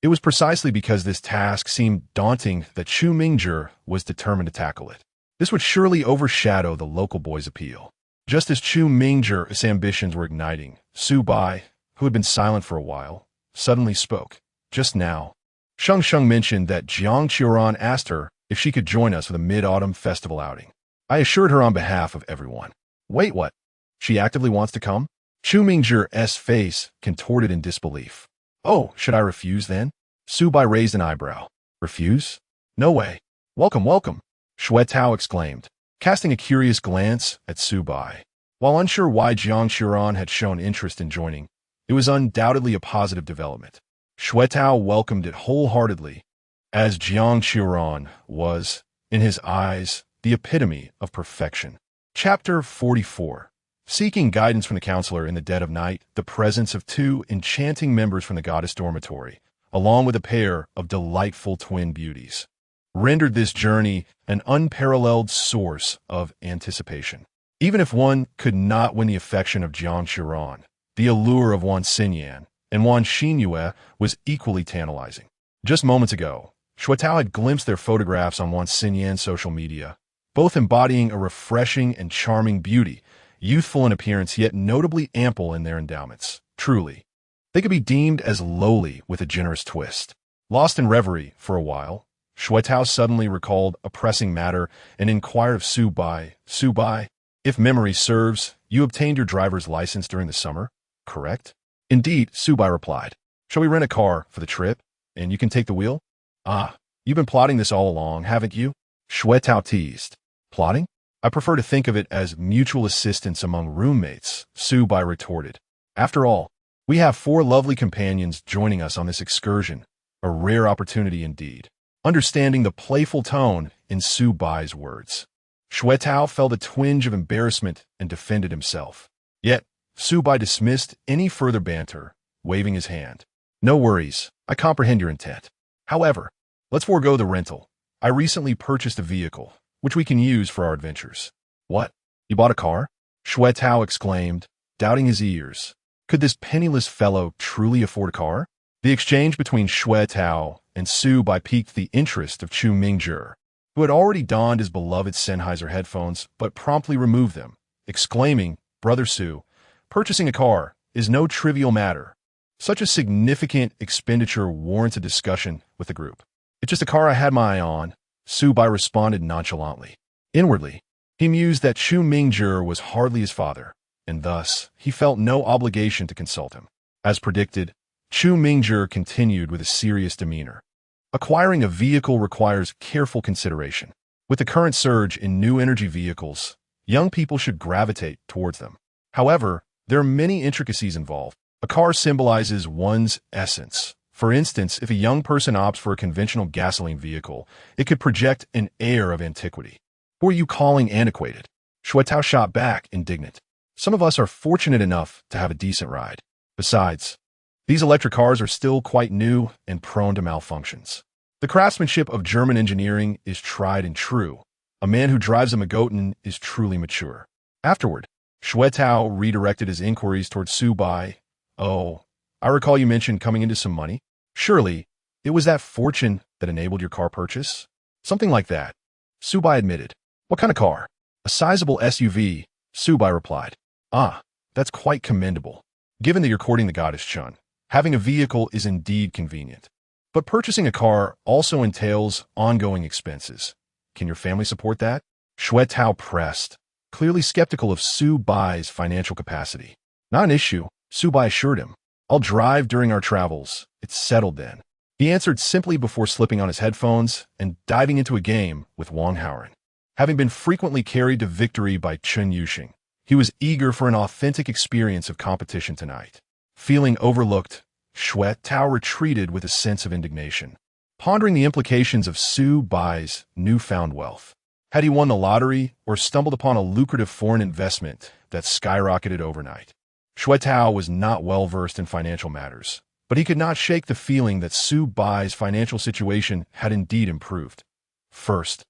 it was precisely because this task seemed daunting that Chu Mingjie was determined to tackle it. This would surely overshadow the local boy's appeal. Just as Chu Mingjie's ambitions were igniting, Su Bai, who had been silent for a while, suddenly spoke. "Just now, Sheng mentioned that Jiang Qiuran asked her if she could join us for the Mid-Autumn Festival outing. I assured her on behalf of everyone." "Wait, what? She actively wants to come?" Chu Mingjie's face contorted in disbelief. "Oh, should I refuse then?" Su Bai raised an eyebrow. "Refuse? No way. Welcome, welcome," Shuai Tao exclaimed, casting a curious glance at Su Bai. While unsure why Jiang Qiuran had shown interest in joining, it was undoubtedly a positive development. Shuai Tao welcomed it wholeheartedly, as Jiang Qiuran was, in his eyes, the epitome of perfection. Chapter 44. Seeking guidance from the counselor in the dead of night, the presence of two enchanting members from the goddess dormitory, along with a pair of delightful twin beauties, rendered this journey an unparalleled source of anticipation. Even if one could not win the affection of Jiang Qiuran, the allure of Wan Xinyan and Wan Xinyue was equally tantalizing. Just moments ago, Shuetao had glimpsed their photographs on Wan Xinyan's social media, both embodying a refreshing and charming beauty, youthful in appearance yet notably ample in their endowments. Truly, they could be deemed as lowly with a generous twist. Lost in reverie for a while, Shuetao suddenly recalled a pressing matter and inquired of Su Bai. Su Bai, if memory serves, you obtained your driver's license during the summer, correct? Indeed, Su Bai replied. Shall we rent a car for the trip, and you can take the wheel? Ah, you've been plotting this all along, haven't you? Shuetao teased. Plotting? I prefer to think of it as mutual assistance among roommates, Su Bai retorted. After all, we have 4 lovely companions joining us on this excursion, a rare opportunity indeed. Understanding the playful tone in Su Bai's words, Shuetao felt a twinge of embarrassment and defended himself. Yet, Su Bai dismissed any further banter, waving his hand. No worries, I comprehend your intent. However, let's forego the rental. I recently purchased a vehicle, which we can use for our adventures. What? You bought a car? Shuetao exclaimed, doubting his ears. Could this penniless fellow truly afford a car? The exchange between Shuetao and Su Bai piqued the interest of Chu Mingjie, who had already donned his beloved Sennheiser headphones but promptly removed them, exclaiming, Brother Su, purchasing a car is no trivial matter. Such a significant expenditure warrants a discussion with the group. It's just a car I had my eye on, Su Bai responded nonchalantly. Inwardly, he mused that Chu Mingjie was hardly his father, and thus he felt no obligation to consult him. As predicted, Chu Mingjie continued with a serious demeanor. Acquiring a vehicle requires careful consideration. With the current surge in new energy vehicles, young people should gravitate towards them. However, there are many intricacies involved. A car symbolizes one's essence. For instance, if a young person opts for a conventional gasoline vehicle, it could project an air of antiquity. Who are you calling antiquated? Shuetao shot back, indignant. Some of us are fortunate enough to have a decent ride. Besides, these electric cars are still quite new and prone to malfunctions. The craftsmanship of German engineering is tried and true. A man who drives a Magotan is truly mature. Afterward, Shuetao redirected his inquiries toward Su Bai. Oh, I recall you mentioned coming into some money. Surely, it was that fortune that enabled your car purchase? Something like that, Su Bai admitted. What kind of car? A sizable SUV, Su Bai replied. Ah, that's quite commendable. Given that you're courting the goddess Chun, having a vehicle is indeed convenient. But purchasing a car also entails ongoing expenses. Can your family support that? Shuetao pressed, clearly skeptical of Su Bai's financial capacity. Not an issue, Su Bai assured him. I'll drive during our travels. It's settled then. He answered simply before slipping on his headphones and diving into a game with Wang Haoren. Having been frequently carried to victory by Chen Yuxing, he was eager for an authentic experience of competition tonight. Feeling overlooked, Shuetao retreated with a sense of indignation, pondering the implications of Su Bai's newfound wealth. Had he won the lottery or stumbled upon a lucrative foreign investment that skyrocketed overnight? Shuetao was not well versed in financial matters, but he could not shake the feeling that Su Bai's financial situation had indeed improved. First,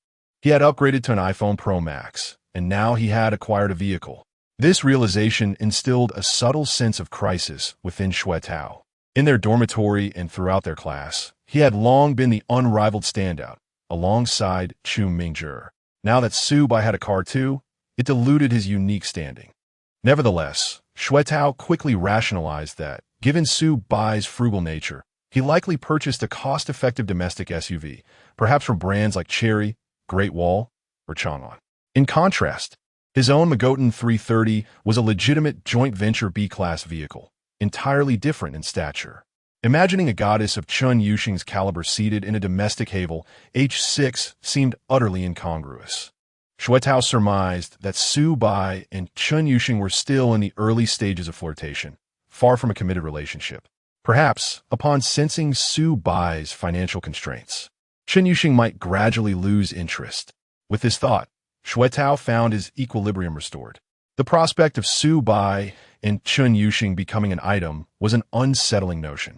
he had upgraded to an iPhone Pro Max, and now he had acquired a vehicle. This realization instilled a subtle sense of crisis within Shuetao. In their dormitory and throughout their class, he had long been the unrivaled standout, alongside Chu Mingjie. Now that Su Bai had a car too, it diluted his unique standing. Nevertheless, Shuetao quickly rationalized that, given Su Bai's frugal nature, he likely purchased a cost-effective domestic SUV, perhaps from brands like Chery, Great Wall, or Chang'an. In contrast, his own Magotan 330 was a legitimate joint venture B-class vehicle, entirely different in stature. Imagining a goddess of Chun Yuxing's caliber seated in a domestic Havel H6 seemed utterly incongruous. Shuetao surmised that Su Bai and Chun Yuxing were still in the early stages of flirtation, far from a committed relationship. Perhaps, upon sensing Su Bai's financial constraints, Chen Yuxing might gradually lose interest. With this thought, Xuetao found his equilibrium restored. The prospect of Su Bai and Chen Yuxing becoming an item was an unsettling notion.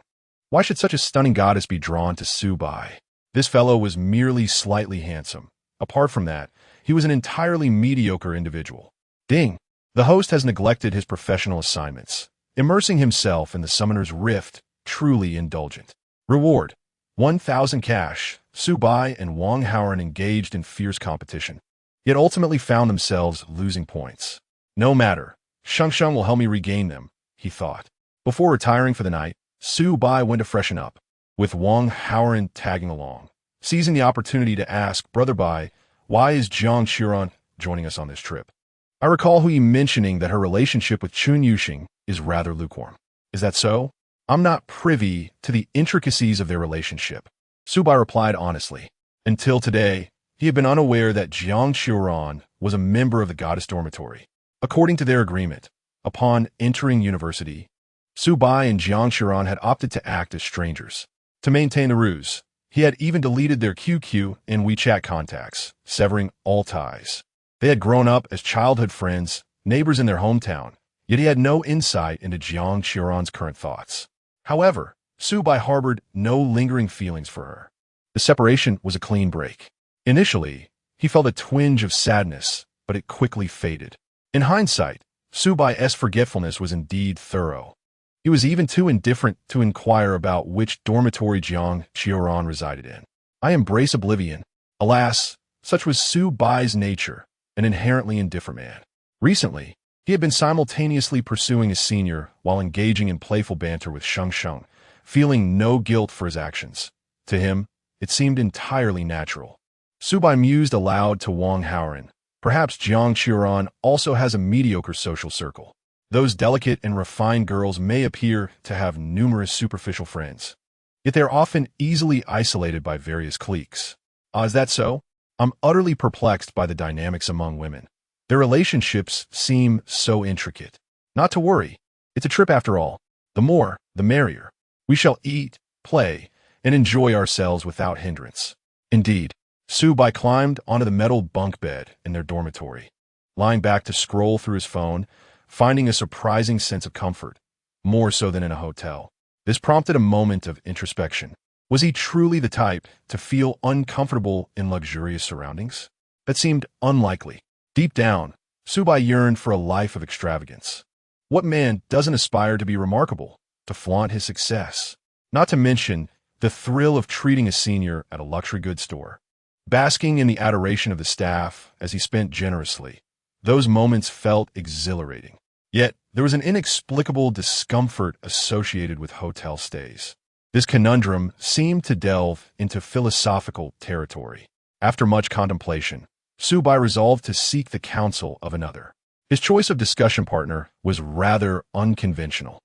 Why should such a stunning goddess be drawn to Su Bai? This fellow was merely slightly handsome. Apart from that, he was an entirely mediocre individual. Ding! The host has neglected his professional assignments, immersing himself in the summoner's rift, truly indulgent. Reward: 1,000 cash. Su Bai and Wang Haoren engaged in fierce competition, yet ultimately found themselves losing points. No matter, Sheng will help me regain them, he thought. Before retiring for the night, Su Bai went to freshen up, with Wang Haoren tagging along. Seizing the opportunity to ask, Brother Bai, why is Jiang Qiran joining us on this trip? I recall Hui mentioning that her relationship with Chen Yuxing is rather lukewarm. Is that so? I'm not privy to the intricacies of their relationship. Su Bai replied honestly. Until today, he had been unaware that Jiang Qiran was a member of the goddess dormitory. According to their agreement, upon entering university, Su Bai and Jiang Qiran had opted to act as strangers. To maintain the ruse, he had even deleted their QQ and WeChat contacts, severing all ties. They had grown up as childhood friends, neighbors in their hometown, yet he had no insight into Jiang Qiran's current thoughts. However, Su Bai harbored no lingering feelings for her. The separation was a clean break. Initially, he felt a twinge of sadness, but it quickly faded. In hindsight, Su Bai's forgetfulness was indeed thorough. He was even too indifferent to inquire about which dormitory Jiang Qiran resided in. I embrace oblivion. Alas, such was Su Bai's nature, an inherently indifferent man. Recently, he had been simultaneously pursuing his senior while engaging in playful banter with Sheng, feeling no guilt for his actions. To him, it seemed entirely natural. Su Bai mused aloud to Wang Haoren. Perhaps Jiang Qiran also has a mediocre social circle. Those delicate and refined girls may appear to have numerous superficial friends, yet they are often easily isolated by various cliques. Is that so? I'm utterly perplexed by the dynamics among women. Their relationships seem so intricate. Not to worry. It's a trip after all. The more, the merrier. We shall eat, play, and enjoy ourselves without hindrance. Indeed, Su Bai climbed onto the metal bunk bed in their dormitory. Lying back to scroll through his phone, finding a surprising sense of comfort, more so than in a hotel. This prompted a moment of introspection. Was he truly the type to feel uncomfortable in luxurious surroundings? That seemed unlikely. Deep down, Su Bai yearned for a life of extravagance. What man doesn't aspire to be remarkable, to flaunt his success? Not to mention the thrill of treating a senior at a luxury goods store. Basking in the adoration of the staff as he spent generously, those moments felt exhilarating. Yet, there was an inexplicable discomfort associated with hotel stays. This conundrum seemed to delve into philosophical territory. After much contemplation, Su Bai resolved to seek the counsel of another. His choice of discussion partner was rather unconventional.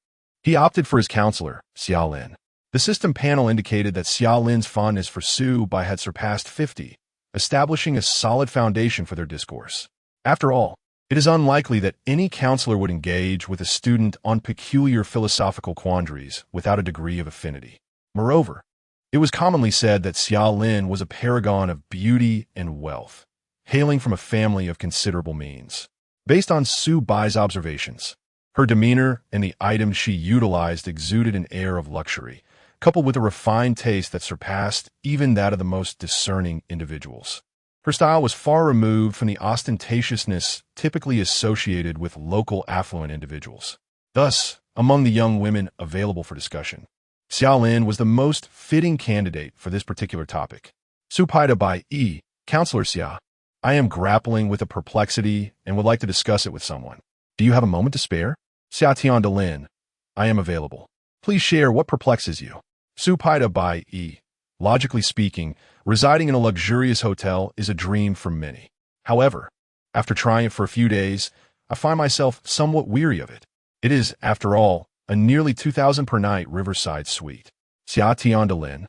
He opted for his counselor, Xia Lin. The system panel indicated that Xia Lin's fondness for Su Bai had surpassed 50, establishing a solid foundation for their discourse. After all, it is unlikely that any counselor would engage with a student on peculiar philosophical quandaries without a degree of affinity. Moreover, it was commonly said that Xia Lin was a paragon of beauty and wealth, hailing from a family of considerable means. Based on Su Bai's observations, her demeanor and the items she utilized exuded an air of luxury, coupled with a refined taste that surpassed even that of the most discerning individuals. Her style was far removed from the ostentatiousness typically associated with local affluent individuals. Thus, among the young women available for discussion, Xia Lin was the most fitting candidate for this particular topic. Supaida Bai E, Counselor Xia, I am grappling with a perplexity and would like to discuss it with someone. Do you have a moment to spare? Xia Tian de Lin, I am available. Please share what perplexes you. Supaida Bai E, logically speaking, residing in a luxurious hotel is a dream for many. However, after trying it for a few days, I find myself somewhat weary of it. It is, after all, a nearly 2,000 per night riverside suite. Xia Tian de Lin.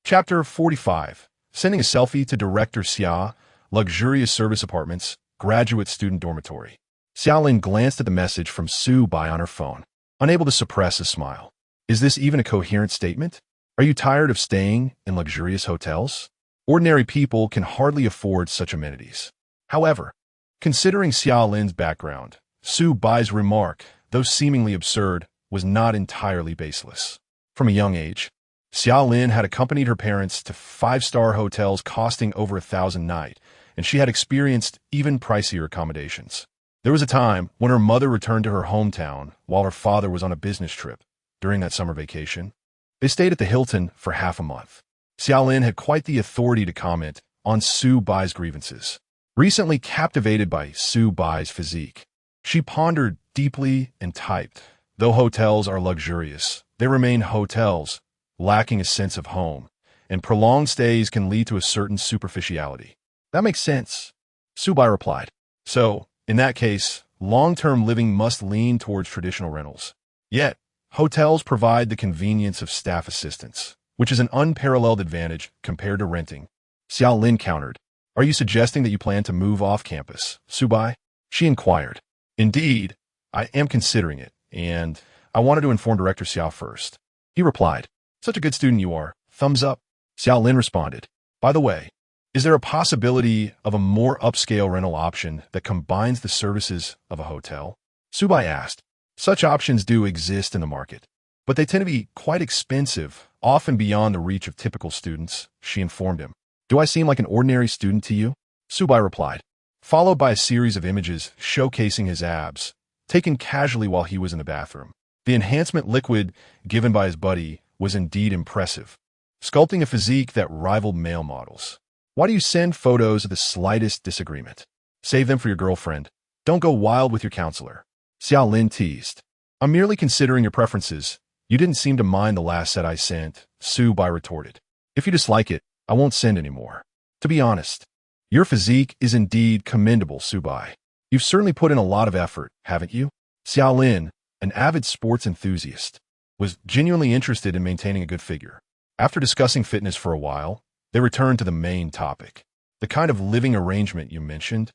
Chapter 45. Sending a selfie to Director Xia, Luxurious Service Apartments, Graduate Student Dormitory. Xia Lin glanced at the message from Su Bai on her phone, unable to suppress a smile. Is this even a coherent statement? Are you tired of staying in luxurious hotels? Ordinary people can hardly afford such amenities. However, considering Xiaolin's background, Su Bai's remark, though seemingly absurd, was not entirely baseless. From a young age, Xiaolin had accompanied her parents to five-star hotels costing over 1,000 a night, and she had experienced even pricier accommodations. There was a time when her mother returned to her hometown while her father was on a business trip. During that summer vacation, they stayed at the Hilton for half a month. Xiaolin had quite the authority to comment on Su Bai's grievances. Recently captivated by Su Bai's physique, she pondered deeply and typed, "Though hotels are luxurious, they remain hotels, lacking a sense of home, and prolonged stays can lead to a certain superficiality." "That makes sense," Su Bai replied. "So, in that case, long-term living must lean towards traditional rentals. Yet, hotels provide the convenience of staff assistance, which is an unparalleled advantage compared to renting." Xiaolin countered, "Are you suggesting that you plan to move off campus, Su Bai?" She inquired. "Indeed, I am considering it, and I wanted to inform Director Xiao first." He replied, "Such a good student you are. Thumbs up." Xiaolin responded, "By the way, is there a possibility of a more upscale rental option that combines the services of a hotel?" Su Bai asked. "Such options do exist in the market, but they tend to be quite expensive, often beyond the reach of typical students," she informed him. "Do I seem like an ordinary student to you?" Su Bai replied, followed by a series of images showcasing his abs, taken casually while he was in the bathroom. The enhancement liquid given by his buddy was indeed impressive, sculpting a physique that rivaled male models. "Why do you send photos of the slightest disagreement? Save them for your girlfriend. Don't go wild with your counselor," Xiaolin teased. "I'm merely considering your preferences. You didn't seem to mind the last set I sent," Su Bai retorted. "If you dislike it, I won't send anymore. To be honest, your physique is indeed commendable, Su Bai. You've certainly put in a lot of effort, haven't you?" Xiaolin, an avid sports enthusiast, was genuinely interested in maintaining a good figure. After discussing fitness for a while, they returned to the main topic, the kind of living arrangement you mentioned,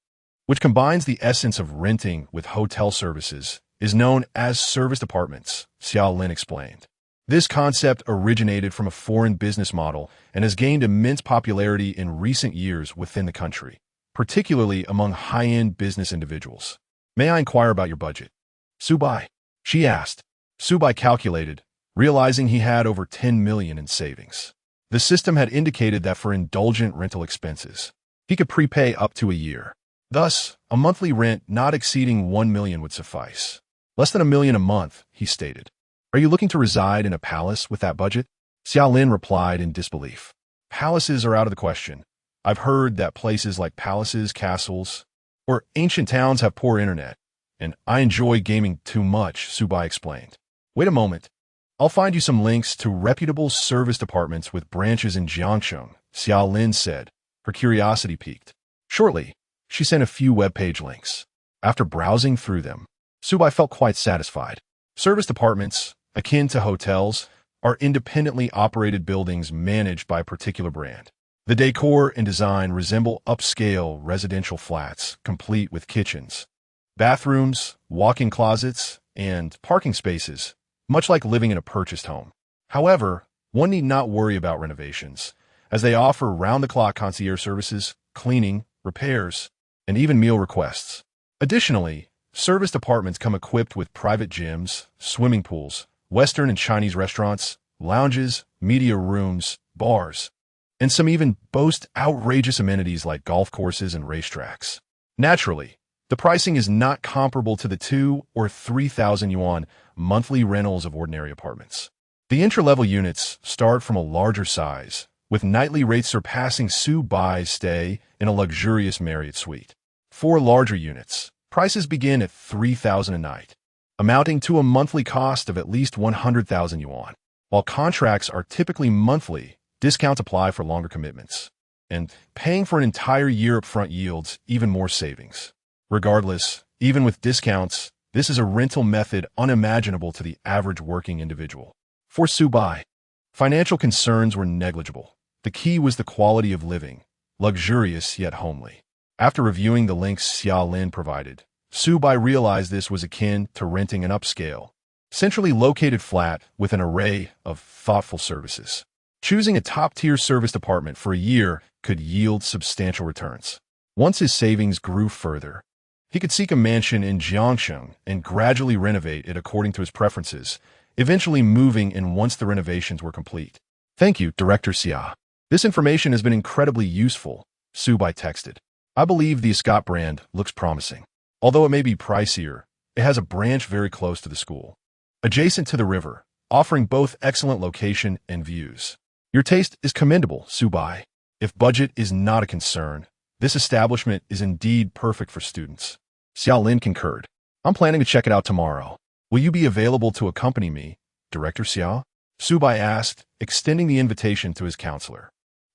which combines the essence of renting with hotel services, is known as serviced apartments, Xiaolin explained. This concept originated from a foreign business model and has gained immense popularity in recent years within the country, particularly among high-end business individuals. "May I inquire about your budget, Su Bai?" she asked. Su Bai calculated, realizing he had over 10 million in savings. The system had indicated that for indulgent rental expenses, he could prepay up to a year. Thus, a monthly rent not exceeding 1 million would suffice. "Less than 1 million a month," he stated. "Are you looking to reside in a palace with that budget?" Xiaolin replied in disbelief. "Palaces are out of the question. I've heard that places like palaces, castles, or ancient towns have poor internet, and I enjoy gaming too much," Su Bai explained. "Wait a moment. I'll find you some links to reputable serviced apartments with branches in Jiangsheng," Xiaolin said, her curiosity piqued. Shortly, she sent a few webpage links. After browsing through them, Su Bai felt quite satisfied. Serviced apartments, akin to hotels, are independently operated buildings managed by a particular brand. The decor and design resemble upscale residential flats, complete with kitchens, bathrooms, walk-in closets, and parking spaces, much like living in a purchased home. However, one need not worry about renovations, as they offer round-the-clock concierge services, cleaning, repairs, and even meal requests. Additionally, serviced apartments come equipped with private gyms, swimming pools, Western and Chinese restaurants, lounges, media rooms, bars, and some even boast outrageous amenities like golf courses and racetracks. Naturally, the pricing is not comparable to the 2,000 or 3,000 yuan monthly rentals of ordinary apartments. The entry-level units start from a larger size, with nightly rates surpassing Su Bai's stay in a luxurious Marriott suite. For larger units, prices begin at 3,000 a night, amounting to a monthly cost of at least 100,000 yuan. While contracts are typically monthly, discounts apply for longer commitments, and paying for an entire year upfront yields even more savings. Regardless, even with discounts, this is a rental method unimaginable to the average working individual. For Su Bai, financial concerns were negligible. The key was the quality of living, luxurious yet homely. After reviewing the links Xiaolin provided, Su Bai realized this was akin to renting an upscale, centrally located flat with an array of thoughtful services. Choosing a top-tier serviced apartment for a year could yield substantial returns. Once his savings grew further, he could seek a mansion in Jiangsheng and gradually renovate it according to his preferences, eventually moving in once the renovations were complete. Thank you, Director Xia. This information has been incredibly useful, Su Bai texted. I believe the Escott brand looks promising. Although it may be pricier, it has a branch very close to the school, adjacent to the river, offering both excellent location and views. Your taste is commendable, Su Bai. If budget is not a concern, this establishment is indeed perfect for students. Xiao Lin concurred. I'm planning to check it out tomorrow. Will you be available to accompany me, Director Xiao? Su Bai asked, extending the invitation to his counselor.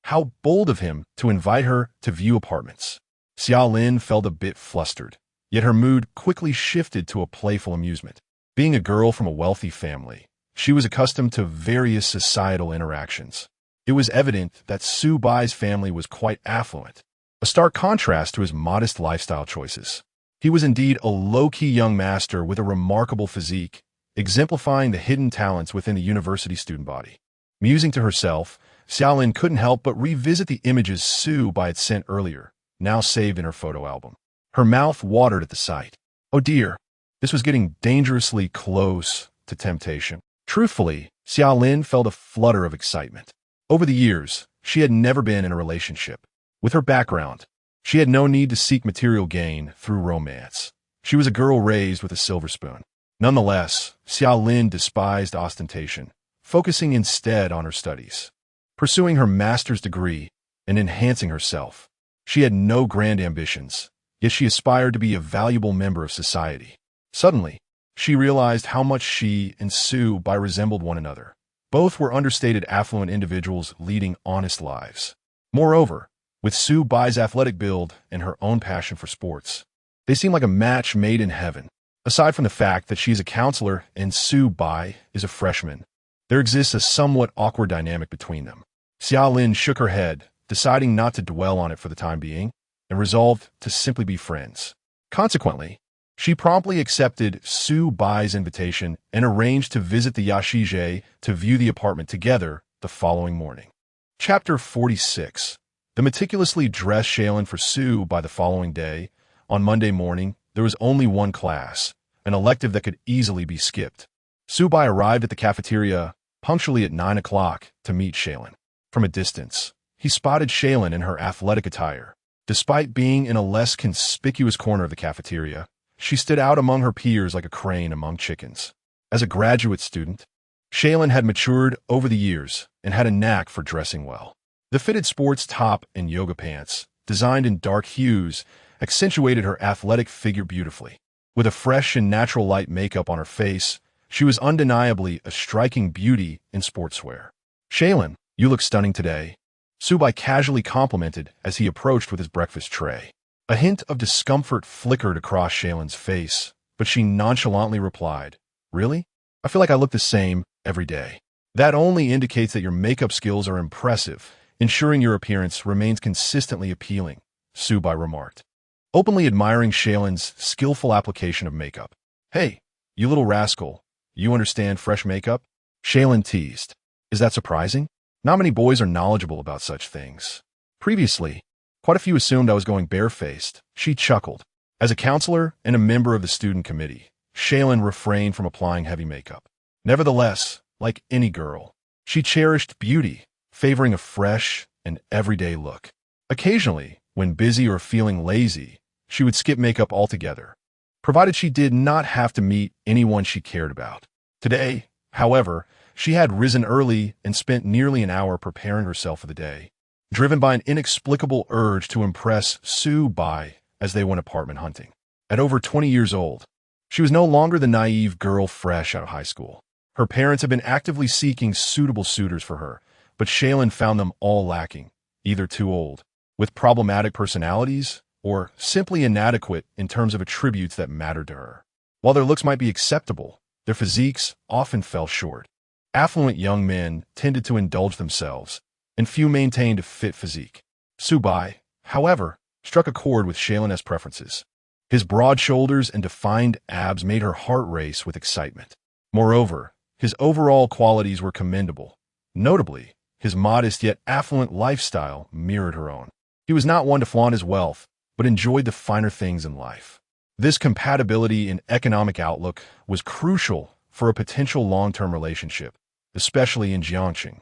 How bold of him to invite her to view apartments. Xiao Lin felt a bit flustered, yet her mood quickly shifted to a playful amusement. Being a girl from a wealthy family, she was accustomed to various societal interactions. It was evident that Su Bai's family was quite affluent, a stark contrast to his modest lifestyle choices. He was indeed a low-key young master with a remarkable physique, exemplifying the hidden talents within the university student body. Musing to herself, Xiaolin couldn't help but revisit the images Su Bai had sent earlier, now saved in her photo album. Her mouth watered at the sight. Oh dear, this was getting dangerously close to temptation. Truthfully, Xiaolin felt a flutter of excitement. Over the years, she had never been in a relationship. With her background, she had no need to seek material gain through romance. She was a girl raised with a silver spoon. Nonetheless, Xiaolin despised ostentation, focusing instead on her studies. Pursuing her master's degree and enhancing herself, she had no grand ambitions, yet she aspired to be a valuable member of society. Suddenly, she realized how much she and Su Bai resembled one another. Both were understated affluent individuals leading honest lives. Moreover, with Su Bai's athletic build and her own passion for sports, they seemed like a match made in heaven. Aside from the fact that she's a counselor and Su Bai is a freshman, there exists a somewhat awkward dynamic between them. Xiaolin shook her head, deciding not to dwell on it for the time being, and resolved to simply be friends. Consequently, she promptly accepted Su Bai's invitation and arranged to visit the Yashije to view the apartment together the following morning. Chapter 46. The meticulously dressed Shaolin for Su Bai the following day. On Monday morning, there was only one class, an elective that could easily be skipped. Su Bai arrived at the cafeteria punctually at 9 o'clock to meet Shaolin. From a distance, he spotted Shaolin in her athletic attire. Despite being in a less conspicuous corner of the cafeteria, she stood out among her peers like a crane among chickens. As a graduate student, Shaolin had matured over the years and had a knack for dressing well. The fitted sports top and yoga pants, designed in dark hues, accentuated her athletic figure beautifully. With a fresh and natural light makeup on her face, she was undeniably a striking beauty in sportswear. Shaolin, you look stunning today, Su Bai casually complimented as he approached with his breakfast tray. A hint of discomfort flickered across Shaolin's face, but she nonchalantly replied, Really? I feel like I look the same every day. That only indicates that your makeup skills are impressive, ensuring your appearance remains consistently appealing, Su Bai remarked, openly admiring Shaolin's skillful application of makeup. Hey, you little rascal, you understand fresh makeup? Shaolin teased. Is that surprising? Not many boys are knowledgeable about such things. Previously, quite a few assumed I was going barefaced. She chuckled. As a counselor and a member of the student committee, Shaolin refrained from applying heavy makeup. Nevertheless, like any girl, she cherished beauty, favoring a fresh and everyday look. Occasionally, when busy or feeling lazy, she would skip makeup altogether, provided she did not have to meet anyone she cared about. Today, however, she had risen early and spent nearly an hour preparing herself for the day, driven by an inexplicable urge to impress Su Bai as they went apartment hunting. At over 20 years old, she was no longer the naive girl fresh out of high school. Her parents had been actively seeking suitable suitors for her, but Shaolin found them all lacking, either too old, with problematic personalities, or simply inadequate in terms of attributes that mattered to her. While their looks might be acceptable, their physiques often fell short. Affluent young men tended to indulge themselves, and few maintained a fit physique. Su Bai, however, struck a chord with Shaolin's preferences. His broad shoulders and defined abs made her heart race with excitement. Moreover, his overall qualities were commendable. Notably, his modest yet affluent lifestyle mirrored her own. He was not one to flaunt his wealth, but enjoyed the finer things in life. This compatibility in economic outlook was crucial for a potential long-term relationship, especially in Jiangxing,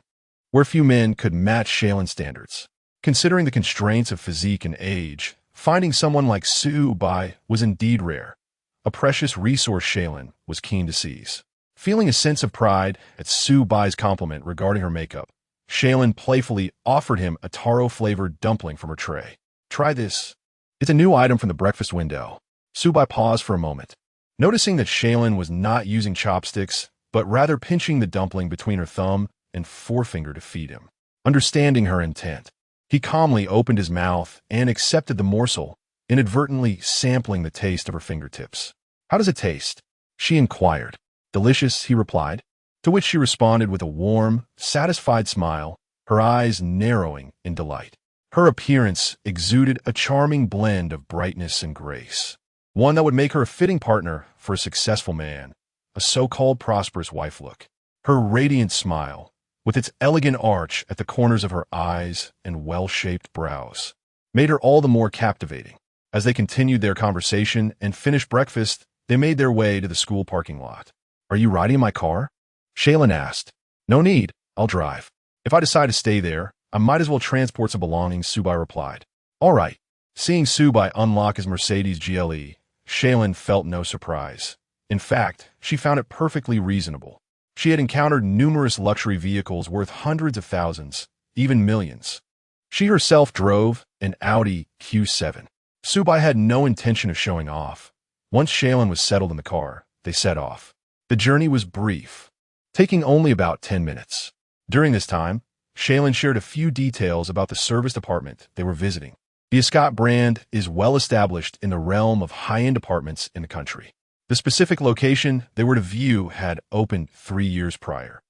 where few men could match Shailen's standards. Considering the constraints of physique and age, finding someone like Su Bai was indeed rare, a precious resource Shailen was keen to seize. Feeling a sense of pride at Su Bai's compliment regarding her makeup, Shailen playfully offered him a taro-flavored dumpling from her tray. "Try this. It's a new item from the breakfast window." Su Bai paused for a moment, noticing that Shailen was not using chopsticks, but rather pinching the dumpling between her thumb and forefinger to feed him. Understanding her intent, he calmly opened his mouth and accepted the morsel, inadvertently sampling the taste of her fingertips. "How does it taste?" she inquired. "Delicious," he replied, to which she responded with a warm, satisfied smile, her eyes narrowing in delight. Her appearance exuded a charming blend of brightness and grace, one that would make her a fitting partner for a successful man, a so-called prosperous wife look. Her radiant smile, with its elegant arch at the corners of her eyes and well-shaped brows, made her all the more captivating. As they continued their conversation and finished breakfast, they made their way to the school parking lot. "Are you riding in my car?" Shailen asked. "No need, I'll drive. If I decide to stay there, I might as well transport some belongings," Su Bai replied. "All right." Seeing Su Bai unlock his Mercedes GLE, Shailen felt no surprise. In fact, she found it perfectly reasonable. She had encountered numerous luxury vehicles worth hundreds of thousands, even millions. She herself drove an Audi Q7. Su Bai had no intention of showing off. Once Shailen was settled in the car, they set off. The journey was brief, taking only about 10 minutes. During this time, Shailen shared a few details about the serviced apartment they were visiting. The Escott brand is well established in the realm of high-end apartments in the country. The specific location they were to view had opened 3 years prior,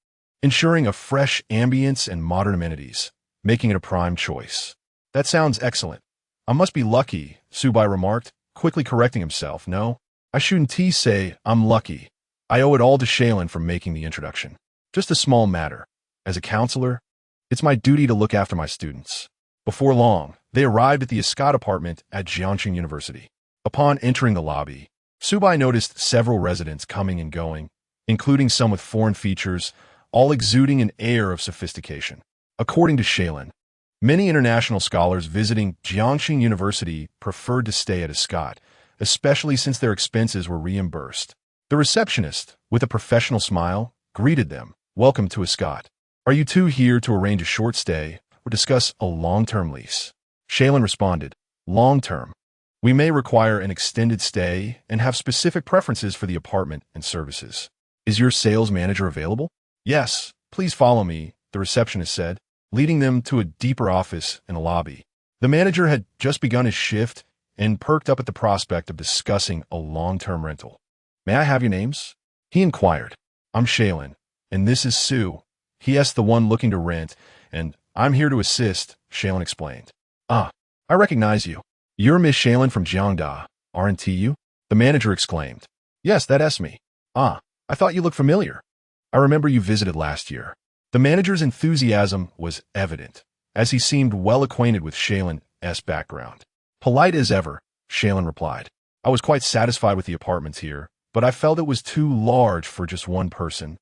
ensuring a fresh ambience and modern amenities, making it a prime choice. "That sounds excellent. I must be lucky," Su Bai remarked, quickly correcting himself. "No, I shouldn't say I'm lucky. I owe it all to Shailen for making the introduction. Just a small matter. As a counselor, it's my duty to look after my students." Before long, they arrived at the Escott apartment at Jiangxing University. Upon entering the lobby, Su Bai noticed several residents coming and going, including some with foreign features, all exuding an air of sophistication. According to Shailen, many international scholars visiting Jiangxing University preferred to stay at Escott, especially since their expenses were reimbursed. The receptionist, with a professional smile, greeted them. "Welcome to Escott. Are you two here to arrange a short stay or discuss a long-term lease?" Shailen responded, "Long-term. We may require an extended stay and have specific preferences for the apartment and services. Is your sales manager available?" "Yes, please follow me," the receptionist said, leading them to a deeper office in a lobby. The manager had just begun his shift and perked up at the prospect of discussing a long-term rental. "May I have your names?" he inquired. "I'm Shailen, and this is Su." He asked the one looking to rent, and "I'm here to assist," Shailen explained. "Ah, I recognize you. You're Miss Shailen from Jiangda, aren't you?" the manager exclaimed. "Yes, that's me." "Ah, I thought you looked familiar. I remember you visited last year." The manager's enthusiasm was evident, as he seemed well acquainted with Shailen's background. "Polite as ever," Shailen replied. "I was quite satisfied with the apartments here, but I felt it was too large for just one person,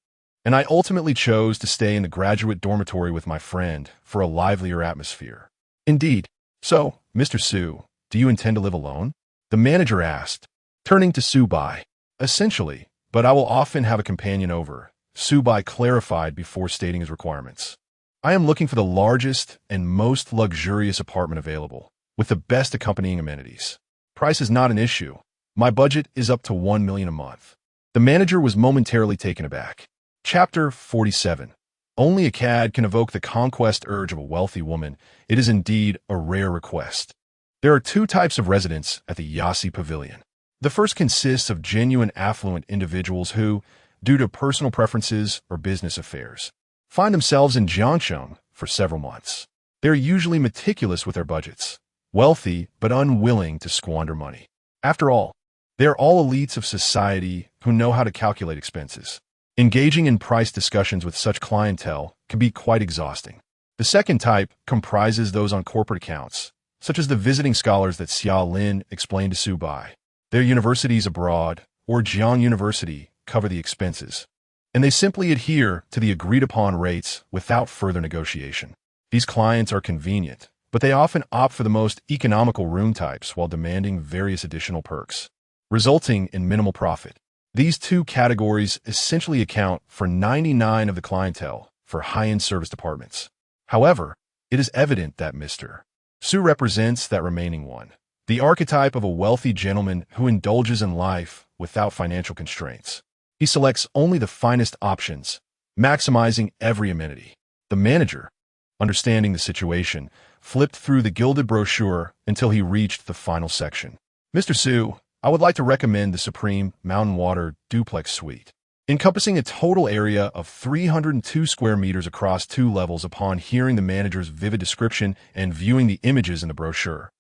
and I ultimately chose to stay in the graduate dormitory with my friend for a livelier atmosphere." "Indeed. So, Mr. Su, do you intend to live alone?" the manager asked, turning to Su Bai. "Essentially, but I will often have a companion over," Su Bai clarified before stating his requirements. "I am looking for the largest and most luxurious apartment available, with the best accompanying amenities. Price is not an issue. My budget is up to 1 million a month." The manager was momentarily taken aback. Chapter 47. Only a cad can evoke the conquest urge of a wealthy woman. It is indeed a rare request. There are 2 types of residents at the Yasi Pavilion. The first consists of genuine affluent individuals who, due to personal preferences or business affairs, find themselves in Jiangxing for several months. They are usually meticulous with their budgets, wealthy but unwilling to squander money. After all, they are all elites of society who know how to calculate expenses. Engaging in price discussions with such clientele can be quite exhausting. The second type comprises those on corporate accounts, such as the visiting scholars that Xia Lin explained to Su Bai. Their universities abroad, or Jiang University, cover the expenses, and they simply adhere to the agreed-upon rates without further negotiation. These clients are convenient, but they often opt for the most economical room types while demanding various additional perks, resulting in minimal profit. These two categories essentially account for 99% of the clientele for high-end service departments. However, it is evident that Mr. Su represents that remaining one, the archetype of a wealthy gentleman who indulges in life without financial constraints. He selects only the finest options, maximizing every amenity. The manager, understanding the situation, flipped through the gilded brochure until he reached the final section. Mr. Su, I would like to recommend the Supreme Mountain Water Duplex Suite, encompassing a total area of 302 square meters across 2 levels. Upon hearing the manager's vivid description and viewing the images in the brochure,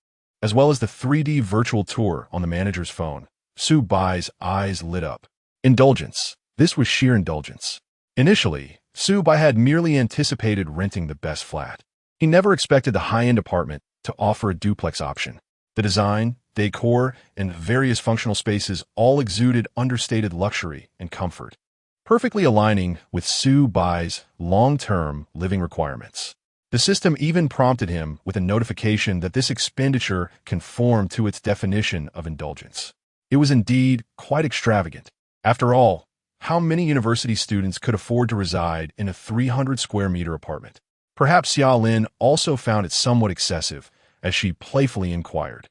as well as the 3D virtual tour on the manager's phone, Su Bai's eyes lit up. Indulgence. This was sheer indulgence. Initially, Su Bai had merely anticipated renting the best flat. He never expected the high-end apartment to offer a duplex option. The design, decor, and various functional spaces all exuded understated luxury and comfort, perfectly aligning with Su Bai's long-term living requirements. The system even prompted him with a notification that this expenditure conformed to its definition of indulgence. It was indeed quite extravagant. After all, how many university students could afford to reside in a 300-square-meter apartment? Perhaps Xia Lin also found it somewhat excessive, as she playfully inquired,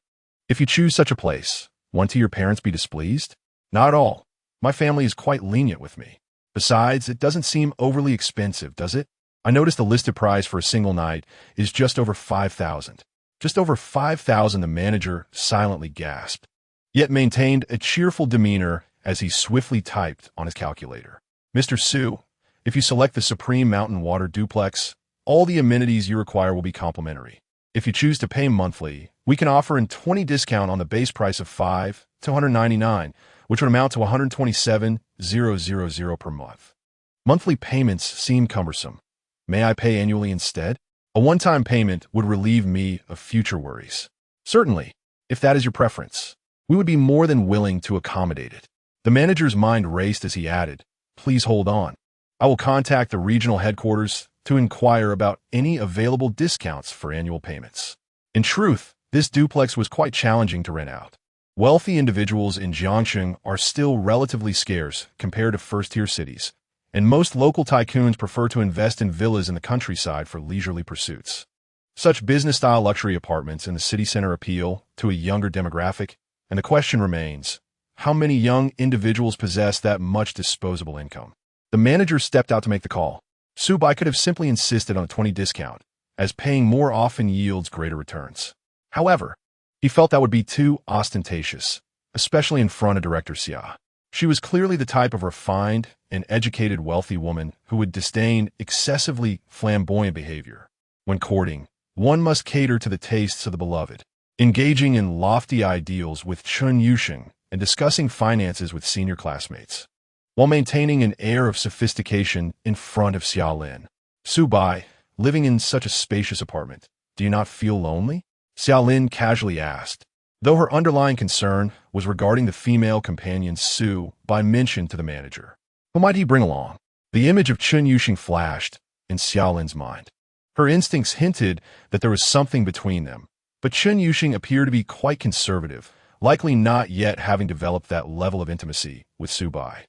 "If you choose such a place, won't your parents be displeased?" "Not at all. My family is quite lenient with me. Besides, it doesn't seem overly expensive, does it? I noticed the listed price for a single night is just over 5,000. Just over 5,000, the manager silently gasped, yet maintained a cheerful demeanor as he swiftly typed on his calculator. "Mr. Su, if you select the Supreme Mountain Water Duplex, all the amenities you require will be complimentary. If you choose to pay monthly, we can offer a 20% discount on the base price of $5 to $199, which would amount to $127,000 per month. Monthly payments seem cumbersome. May I pay annually instead? A one-time payment would relieve me of future worries." "Certainly, if that is your preference. We would be more than willing to accommodate it." The manager's mind raced as he added, "Please hold on. I will contact the regional headquarters to inquire about any available discounts for annual payments." In truth, this duplex was quite challenging to rent out. Wealthy individuals in Jiangxing are still relatively scarce compared to first-tier cities, and most local tycoons prefer to invest in villas in the countryside for leisurely pursuits. Such business-style luxury apartments in the city center appeal to a younger demographic, and the question remains, how many young individuals possess that much disposable income? The manager stepped out to make the call. Su Bai could have simply insisted on a 20% discount, as paying more often yields greater returns. However, he felt that would be too ostentatious, especially in front of Director Xia. She was clearly the type of refined and educated wealthy woman who would disdain excessively flamboyant behavior. When courting, one must cater to the tastes of the beloved, engaging in lofty ideals with Chun Yusheng and discussing finances with senior classmates, while maintaining an air of sophistication in front of Xia Lin. "Su Bai, living in such a spacious apartment, do you not feel lonely?" Xia Lin casually asked, though her underlying concern was regarding the female companion Su Bai mentioned to the manager. Who might he bring along? The image of Chun Yusheng flashed in Xia Lin's mind. Her instincts hinted that there was something between them, but Chun Yusheng appeared to be quite conservative, likely not yet having developed that level of intimacy with Su Bai.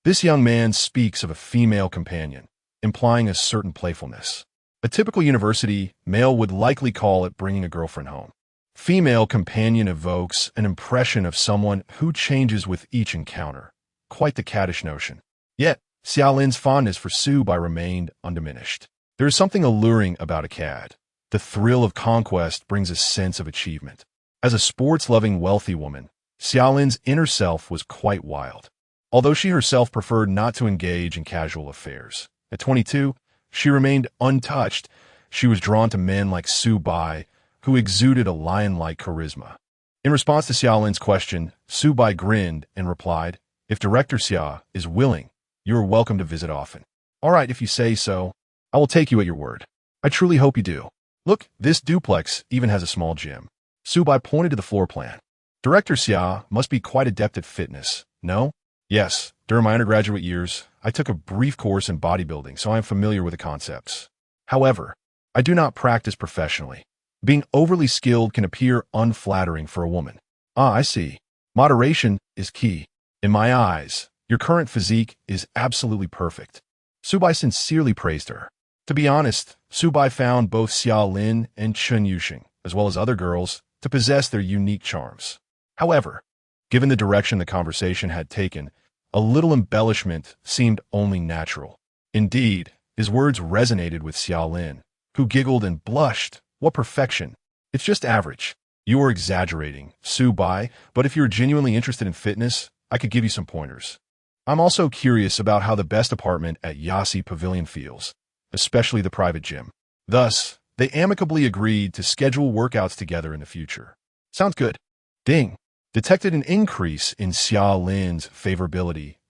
This young man speaks of a female companion, implying a certain playfulness. A typical university male would likely call it bringing a girlfriend home. Female companion evokes an impression of someone who changes with each encounter. Quite the caddish notion. Yet, Xia Lin's fondness for Su Bai remained undiminished. There is something alluring about a cad. The thrill of conquest brings a sense of achievement. As a sports-loving wealthy woman, Xia Lin's inner self was quite wild. Although she herself preferred not to engage in casual affairs. At 22, she remained untouched. She was drawn to men like Su Bai, who exuded a lion-like charisma. In response to Xia Lin's question, Su Bai grinned and replied, "If Director Xia is willing, you are welcome to visit often." "All right, if you say so. I will take you at your word." I truly hope you do. Look, this duplex even has a small gym. Subai pointed to the floor plan. Director Xia must be quite adept at fitness, no? Yes, during my undergraduate years, I took a brief course in bodybuilding, so I am familiar with the concepts. However, I do not practice professionally. Being overly skilled can appear unflattering for a woman. Ah, I see. Moderation is key. In my eyes, your current physique is absolutely perfect. Subai sincerely praised her. To be honest, Subai found both Xia Lin and Chen Yuxing, as well as other girls, to possess their unique charms. However, given the direction the conversation had taken, a little embellishment seemed only natural. Indeed, his words resonated with Xia Lin, who giggled and blushed. What perfection! It's just average. You are exaggerating, Subai, but if you're genuinely interested in fitness, I could give you some pointers. I'm also curious about how the best apartment at Yasi Pavilion feels, especially the private gym. Thus, they amicably agreed to schedule workouts together in the future. Sounds good. Ding. Detected an increase in Xia Lin's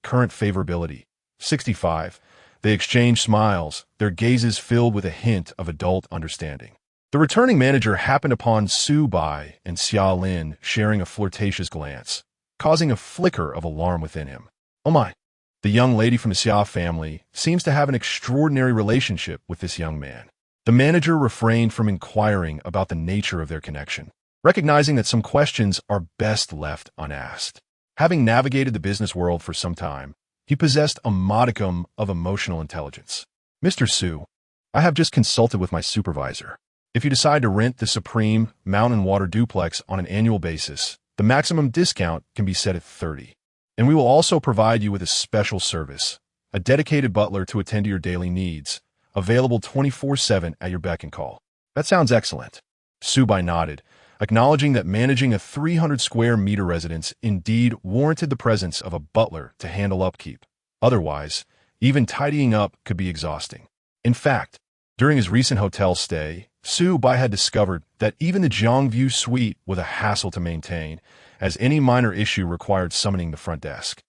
current favorability. 65. They exchanged smiles, their gazes filled with a hint of adult understanding. The returning manager happened upon Subai and Xia Lin sharing a flirtatious glance, causing a flicker of alarm within him. Oh my! The young lady from the Xia family seems to have an extraordinary relationship with this young man. The manager refrained from inquiring about the nature of their connection, recognizing that some questions are best left unasked. Having navigated the business world for some time, he possessed a modicum of emotional intelligence. Mr. Su, I have just consulted with my supervisor. If you decide to rent the Supreme Mountain Water Duplex on an annual basis, the maximum discount can be set at 30. And we will also provide you with a special service, a dedicated butler to attend to your daily needs, available 24/7 at your beck and call. That sounds excellent. Subai nodded, acknowledging that managing a 300 square meter residence indeed warranted the presence of a butler to handle upkeep. Otherwise, even tidying up could be exhausting. In fact, during his recent hotel stay, Subai had discovered that even the Jiangview suite was a hassle to maintain, as any minor issue required summoning the front desk.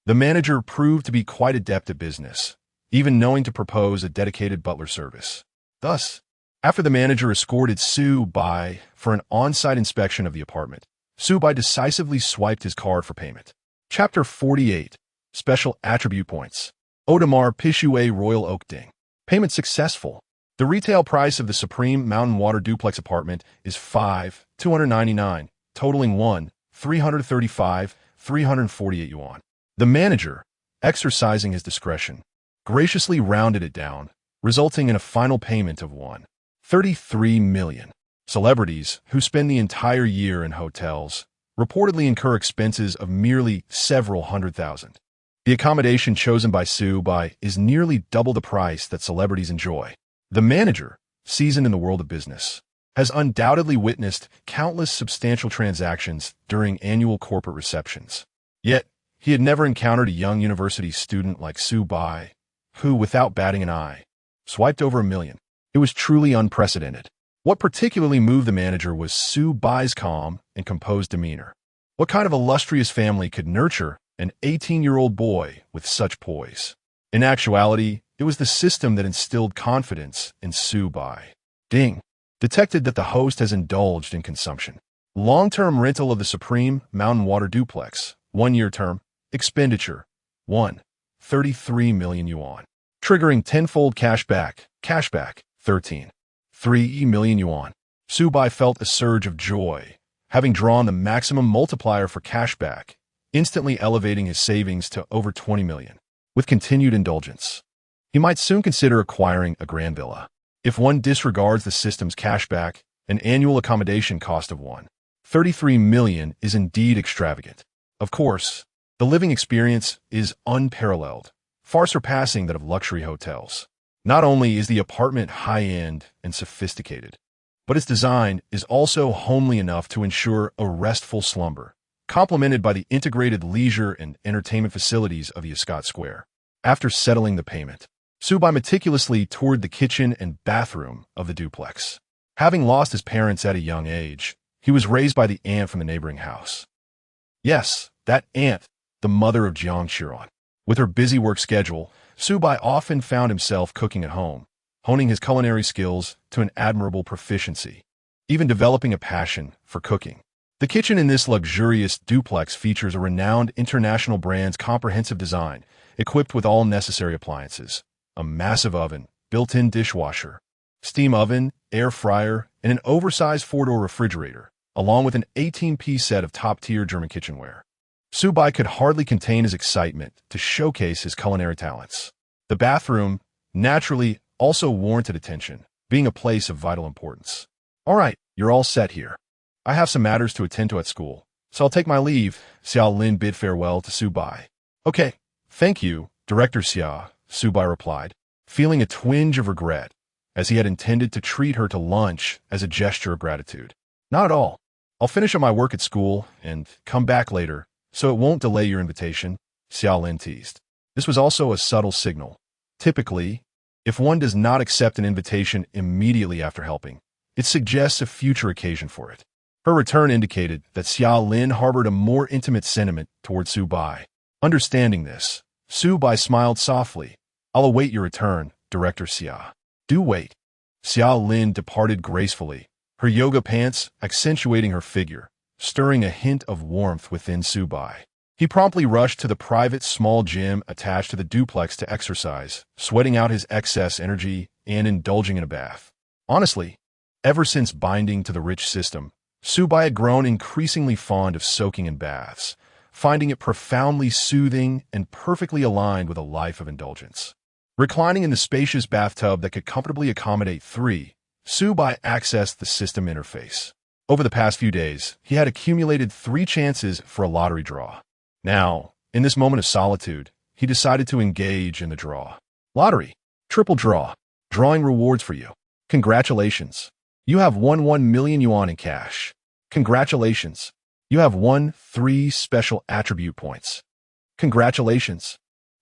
The manager proved to be quite adept at business, even knowing to propose a dedicated butler service. Thus, after the manager escorted Subai for an on-site inspection of the apartment, Subai decisively swiped his card for payment. Chapter 48. Special Attribute Points. Audemars Piguet Royal Oak Ding. Payment successful. The retail price of the Supreme Mountain Water Duplex apartment is $5,299, totaling $348 yuan. The manager, exercising his discretion, graciously rounded it down, resulting in a final payment of $33 million. Celebrities who spend the entire year in hotels reportedly incur expenses of merely several hundred thousand. The accommodation chosen by Subai is nearly double the price that celebrities enjoy. The manager, seasoned in the world of business, has undoubtedly witnessed countless substantial transactions during annual corporate receptions. Yet, he had never encountered a young university student like Subai, who, without batting an eye, swiped over $1 million. It was truly unprecedented. What particularly moved the manager was Subai's calm and composed demeanor. What kind of illustrious family could nurture an 18-year-old boy with such poise? In actuality, it was the system that instilled confidence in Subai. Ding. Detected that the host has indulged in consumption. Long-term rental of the Supreme Mountain Water Duplex. 1-year term. Expenditure. 33 million yuan. Triggering tenfold cashback. Cashback. 3 million yuan. Subai felt a surge of joy, having drawn the maximum multiplier for cashback, instantly elevating his savings to over 20 million. With continued indulgence, he might soon consider acquiring a grand villa. If one disregards the system's cashback, an annual accommodation cost of 33 million is indeed extravagant. Of course, the living experience is unparalleled, far surpassing that of luxury hotels. Not only is the apartment high-end and sophisticated, but its design is also homely enough to ensure a restful slumber, complemented by the integrated leisure and entertainment facilities of Yascott Square. After settling the payment, Subai meticulously toured the kitchen and bathroom of the duplex. Having lost his parents at a young age, he was raised by the aunt from the neighboring house. Yes, that aunt, the mother of Jiang Qiron. With her busy work schedule, Subai often found himself cooking at home, honing his culinary skills to an admirable proficiency, even developing a passion for cooking. The kitchen in this luxurious duplex features a renowned international brand's comprehensive design, equipped with all necessary appliances, a massive oven, built-in dishwasher, steam oven, air fryer, and an oversized 4-door refrigerator, along with an 18-piece set of top-tier German kitchenware. Subai could hardly contain his excitement to showcase his culinary talents. The bathroom, naturally, also warranted attention, being a place of vital importance. "All right, you're all set here. I have some matters to attend to at school, so I'll take my leave," Xiao Lin bid farewell to Subai. "Okay, thank you, Director Xia," Subai replied, feeling a twinge of regret, as he had intended to treat her to lunch as a gesture of gratitude. "Not at all. I'll finish up my work at school and come back later, so it won't delay your invitation," Xiao Lin teased. This was also a subtle signal. Typically, if one does not accept an invitation immediately after helping, it suggests a future occasion for it. Her return indicated that Xiao Lin harbored a more intimate sentiment toward Subai. Understanding this, Subai smiled softly. "I'll await your return, Director Xia." "Do wait." Xiao Lin departed gracefully, her yoga pants accentuating her figure, stirring a hint of warmth within Subai. He promptly rushed to the private small gym attached to the duplex to exercise, sweating out his excess energy and indulging in a bath. Honestly, ever since binding to the rich system, Subai had grown increasingly fond of soaking in baths, finding it profoundly soothing and perfectly aligned with a life of indulgence. Reclining in the spacious bathtub that could comfortably accommodate 3, Subai accessed the system interface. Over the past few days, he had accumulated 3 chances for a lottery draw. Now, in this moment of solitude, he decided to engage in the draw. "Lottery. Triple draw. Drawing rewards for you. Congratulations. You have won 1 million yuan in cash. Congratulations. You have won 3 special attribute points. Congratulations.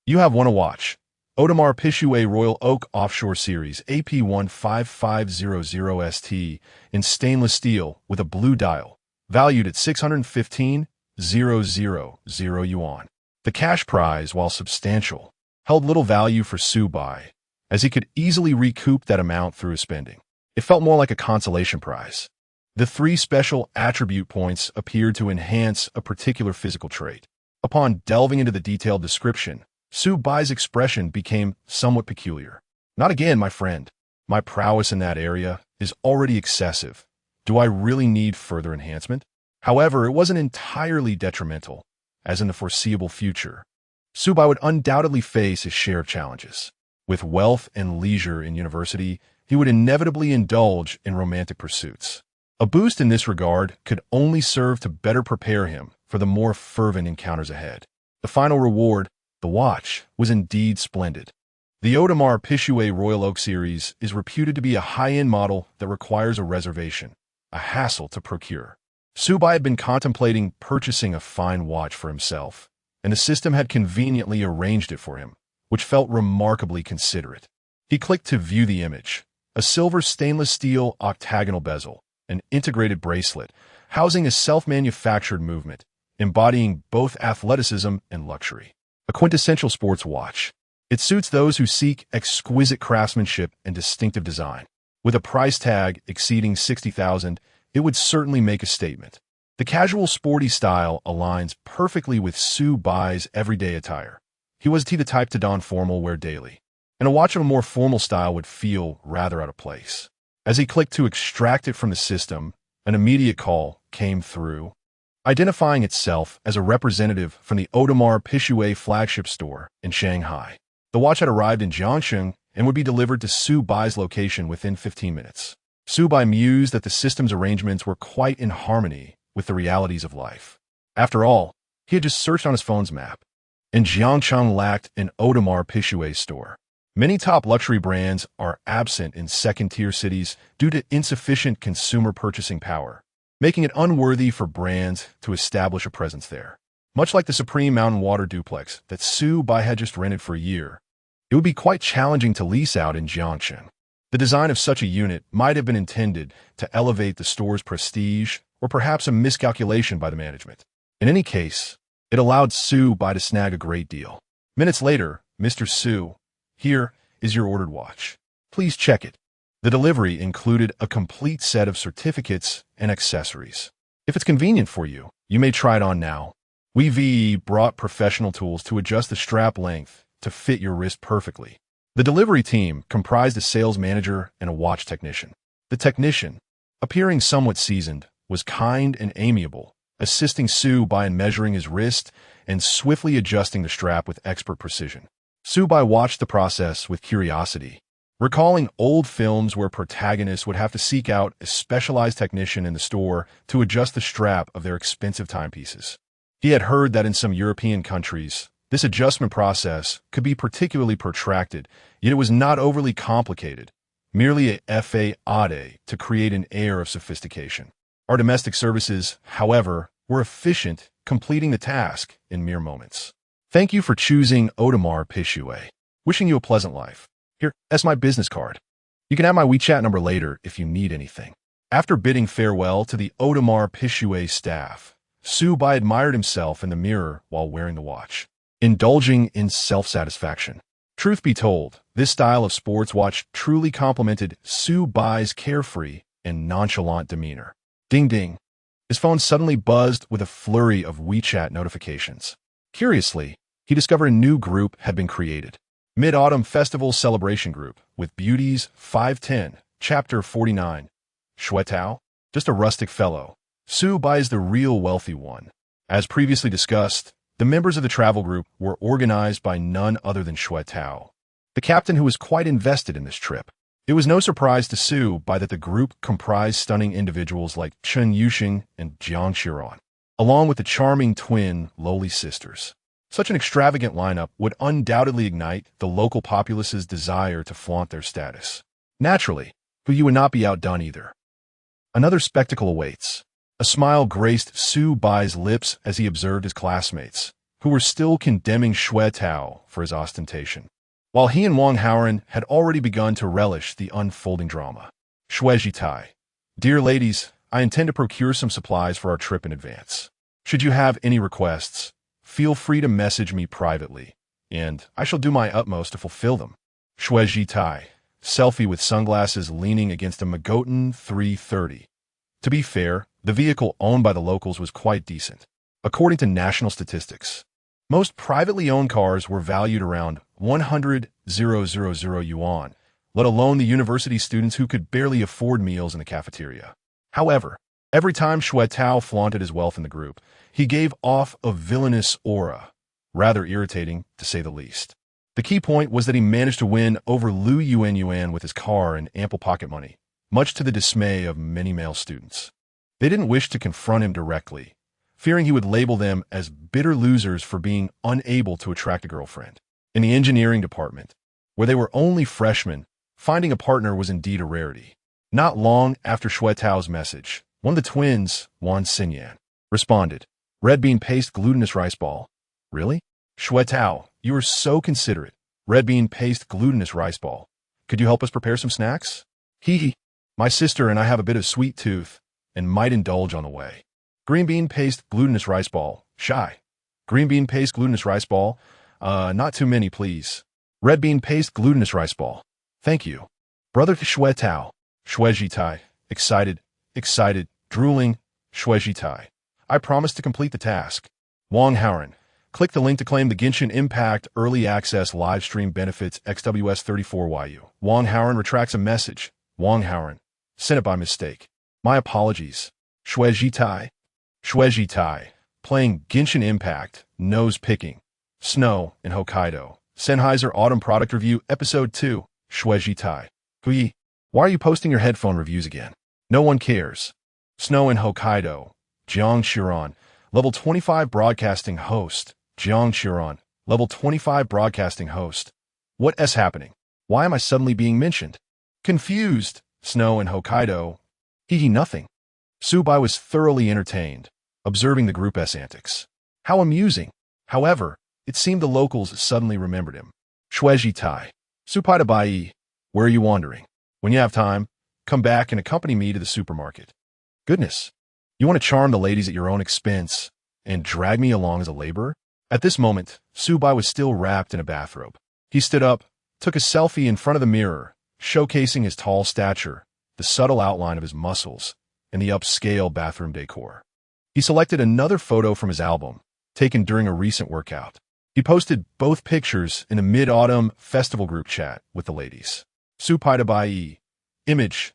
You have won a watch. Audemars Piguet Royal Oak Offshore Series AP15500ST in stainless steel with a blue dial, valued at 615,000 yuan. The cash prize, while substantial, held little value for Subai, as he could easily recoup that amount through his spending. It felt more like a consolation prize. The 3 special attribute points appeared to enhance a particular physical trait. Upon delving into the detailed description, Subai's expression became somewhat peculiar. "Not again, my friend. My prowess in that area is already excessive. Do I really need further enhancement?" However, it wasn't entirely detrimental, as in the foreseeable future, Subai would undoubtedly face his share of challenges. With wealth and leisure in university, he would inevitably indulge in romantic pursuits. A boost in this regard could only serve to better prepare him for the more fervent encounters ahead. The final reward, the watch, was indeed splendid. The Audemars Piguet Royal Oak Series is reputed to be a high-end model that requires a reservation, a hassle to procure. Subai had been contemplating purchasing a fine watch for himself, and the system had conveniently arranged it for him, which felt remarkably considerate. He clicked to view the image. A silver stainless steel octagonal bezel, an integrated bracelet, housing a self-manufactured movement, embodying both athleticism and luxury. A quintessential sports watch. It suits those who seek exquisite craftsmanship and distinctive design. With a price tag exceeding 60,000, it would certainly make a statement. The casual sporty style aligns perfectly with Subai's everyday attire. He wasn't the type to don formal wear daily, and a watch of a more formal style would feel rather out of place. As he clicked to extract it from the system, an immediate call came through, identifying itself as a representative from the Audemars Piguet flagship store in Shanghai. The watch had arrived in Jiangxing and would be delivered to Subai's location within 15 minutes. Subai mused that the system's arrangements were quite in harmony with the realities of life. After all, he had just searched on his phone's map, and Jiangxing lacked an Audemars Piguet store. Many top luxury brands are absent in second-tier cities due to insufficient consumer purchasing power, making it unworthy for brands to establish a presence there. Much like the Supreme Mountain Water duplex that Subai had just rented for a year, it would be quite challenging to lease out in Jiangxing. The design of such a unit might have been intended to elevate the store's prestige, or perhaps a miscalculation by the management. In any case, it allowed Subai to snag a great deal. Minutes later, "Mr. Su, here is your ordered watch. Please check it. The delivery included a complete set of certificates and accessories. If it's convenient for you, you may try it on now. We brought professional tools to adjust the strap length to fit your wrist perfectly. The delivery team comprised a sales manager and a watch technician. The technician, appearing somewhat seasoned, was kind and amiable, assisting Su-Bai in measuring his wrist and swiftly adjusting the strap with expert precision. Su-Bai watched the process with curiosity, recalling old films where protagonists would have to seek out a specialized technician in the store to adjust the strap of their expensive timepieces. He had heard that in some European countries, this adjustment process could be particularly protracted, yet it was not overly complicated, merely a fade to create an air of sophistication. Our domestic services, however, were efficient, completing the task in mere moments. Thank you for choosing Audemars Piguet. Wishing you a pleasant life. Here, that's my business card. You can have my WeChat number later if you need anything. After bidding farewell to the Audemars Piguet staff, Su-Bai admired himself in the mirror while wearing the watch, indulging in self-satisfaction. Truth be told, this style of sports watch truly complemented Su-Bai's carefree and nonchalant demeanor. Ding ding. His phone suddenly buzzed with a flurry of WeChat notifications. Curiously, he discovered a new group had been created. Mid-Autumn Festival Celebration Group with Beauties 510, Chapter 49. Shuetao, just a rustic fellow. Su-Bai is the real wealthy one. As previously discussed, the members of the travel group were organized by none other than Shuetao, the captain who was quite invested in this trip. It was no surprise to Su-Bai that the group comprised stunning individuals like Chen Yuxing and Jiang Xiran, along with the charming twin lowly sisters. Such an extravagant lineup would undoubtedly ignite the local populace's desire to flaunt their status. Naturally, but you would not be outdone either. Another spectacle awaits. A smile graced Su-Bai's lips as he observed his classmates, who were still condemning Shuetao for his ostentation, while he and Wang Haoren had already begun to relish the unfolding drama. Shuejitai, dear ladies, I intend to procure some supplies for our trip in advance. Should you have any requests, feel free to message me privately, and I shall do my utmost to fulfill them. Shuejitai, selfie with sunglasses leaning against a Magotan 330. To be fair, the vehicle owned by the locals was quite decent. According to national statistics, most privately owned cars were valued around 100,000 yuan, let alone the university students who could barely afford meals in the cafeteria. However, every time Shuetao flaunted his wealth in the group, he gave off a villainous aura, rather irritating to say the least. The key point was that he managed to win over Lu Yuan with his car and ample pocket money, much to the dismay of many male students. They didn't wish to confront him directly, fearing he would label them as bitter losers for being unable to attract a girlfriend. In the engineering department, where they were only freshmen, finding a partner was indeed a rarity. Not long after Shuetao's message, one of the twins, Wan Xinyan, responded, Red bean paste glutinous rice ball. Really? Shuetao, you are so considerate. Red bean paste glutinous rice ball. Could you help us prepare some snacks? Hee. My sister and I have a bit of sweet tooth and might indulge on the way. Green bean paste glutinous rice ball. Shy. Green bean paste glutinous rice ball. Not too many, please. Red bean paste glutinous rice ball. Thank you. Brother to Shuetao. Shuejitai. Excited, drooling. Shuejitai. I promise to complete the task. Wang Haoren. Click the link to claim the Genshin Impact Early Access Livestream Benefits XWS34YU. Wang Haoren retracts a message. Wang Haoren. Sent it by mistake. My apologies. Shuejitai. Playing Genshin Impact, Nose Picking. Snow in Hokkaido. Sennheiser Autumn Product Review Episode 2. Shuejitai. Hui. Why are you posting your headphone reviews again? No one cares. Snow in Hokkaido. Jiang Xiran. Level 25 Broadcasting Host. Jiang Xiran. Level 25 Broadcasting Host. What is happening? Why am I suddenly being mentioned? Confused. Snow in Hokkaido. Nothing. Su-Bai was thoroughly entertained, observing the group's antics. How amusing. However, it seemed the locals suddenly remembered him. Shuejitai. Su-Pai to Bai. Where are you wandering? When you have time, come back and accompany me to the supermarket. Goodness. You want to charm the ladies at your own expense and drag me along as a laborer? At this moment, Su-Bai was still wrapped in a bathrobe. He stood up, took a selfie in front of the mirror, showcasing his tall stature, the subtle outline of his muscles, and the upscale bathroom decor. He selected another photo from his album, taken during a recent workout. He posted both pictures in a mid-autumn festival group chat with the ladies. Supai bai. Image.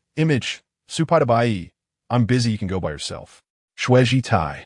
Supai bai. I'm busy, you can go by yourself. Shueji Tai.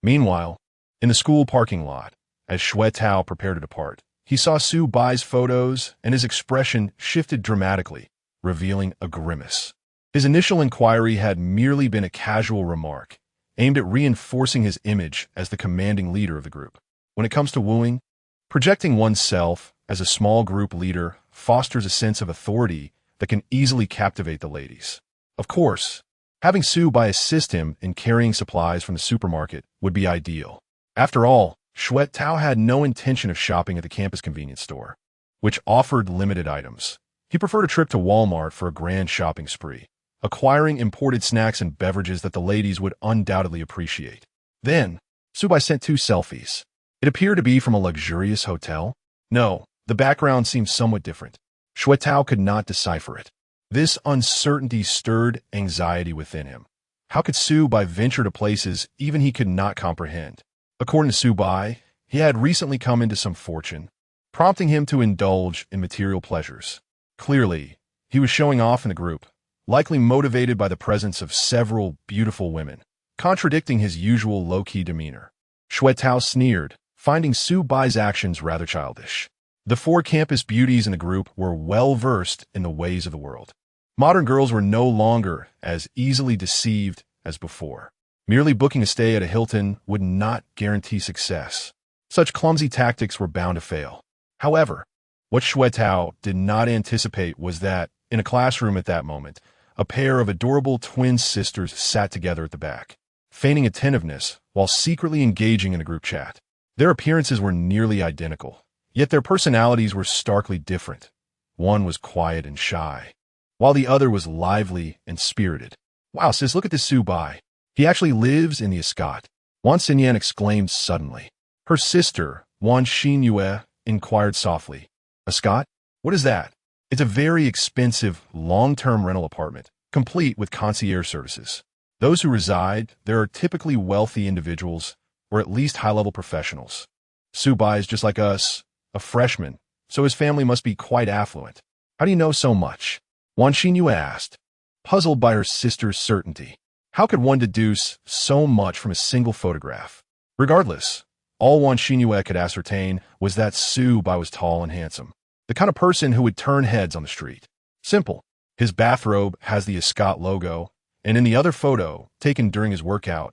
Meanwhile, in the school parking lot, as Shui Tao prepared to depart, he saw Su Bai's photos and his expression shifted dramatically, revealing a grimace. His initial inquiry had merely been a casual remark, aimed at reinforcing his image as the commanding leader of the group. When it comes to wooing, projecting oneself as a small group leader fosters a sense of authority that can easily captivate the ladies. Of course, having Su Bai assist him in carrying supplies from the supermarket would be ideal. After all, Shui Tao had no intention of shopping at the campus convenience store, which offered limited items. He preferred a trip to Walmart for a grand shopping spree, acquiring imported snacks and beverages that the ladies would undoubtedly appreciate. Then, Su Bai sent 2 selfies. It appeared to be from a luxurious hotel. No, the background seemed somewhat different. Shui Tao could not decipher it. This uncertainty stirred anxiety within him. How could Su Bai venture to places even he could not comprehend? According to Su Bai, he had recently come into some fortune, prompting him to indulge in material pleasures. Clearly, he was showing off in the group, likely motivated by the presence of several beautiful women, contradicting his usual low-key demeanor. Shui Tao sneered, finding Su Bai's actions rather childish. The 4 campus beauties in the group were well-versed in the ways of the world. Modern girls were no longer as easily deceived as before. Merely booking a stay at a Hilton would not guarantee success. Such clumsy tactics were bound to fail. However, what Shui Tao did not anticipate was that, in a classroom at that moment, a pair of adorable twin sisters sat together at the back, feigning attentiveness while secretly engaging in a group chat. Their appearances were nearly identical, yet their personalities were starkly different. One was quiet and shy, while the other was lively and spirited. Wow, sis, look at this Su Bai. He actually lives in the Escot. Wan Xinyan exclaimed suddenly. Her sister, Wan Xinyue, inquired softly. Escot? What is that? It's a very expensive, long-term rental apartment, complete with concierge services. Those who reside there are typically wealthy individuals, or at least high-level professionals. Su Bai is just like us, a freshman, so his family must be quite affluent. How do you know so much? Wan Xinyue asked, puzzled by her sister's certainty. How could one deduce so much from a single photograph? Regardless, all Wan Xinyue could ascertain was that Su Bai was tall and handsome, the kind of person who would turn heads on the street. Simple. His bathrobe has the Escot logo, and in the other photo, taken during his workout,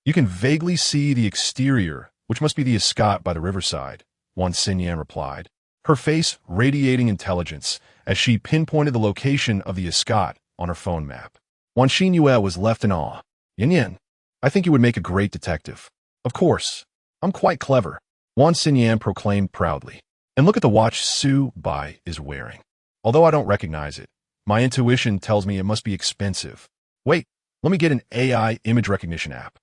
you can vaguely see the exterior, which must be the Escot by the riverside, Wan Xinyan replied, her face radiating intelligence as she pinpointed the location of the Escot on her phone map. Wan Xinyue was left in awe. Yin, I think you would make a great detective. Of course. I'm quite clever, Wan Xinyan proclaimed proudly. And look at the watch Su Bai is wearing. Although I don't recognize it, my intuition tells me it must be expensive. Wait, let me get an AI image recognition app.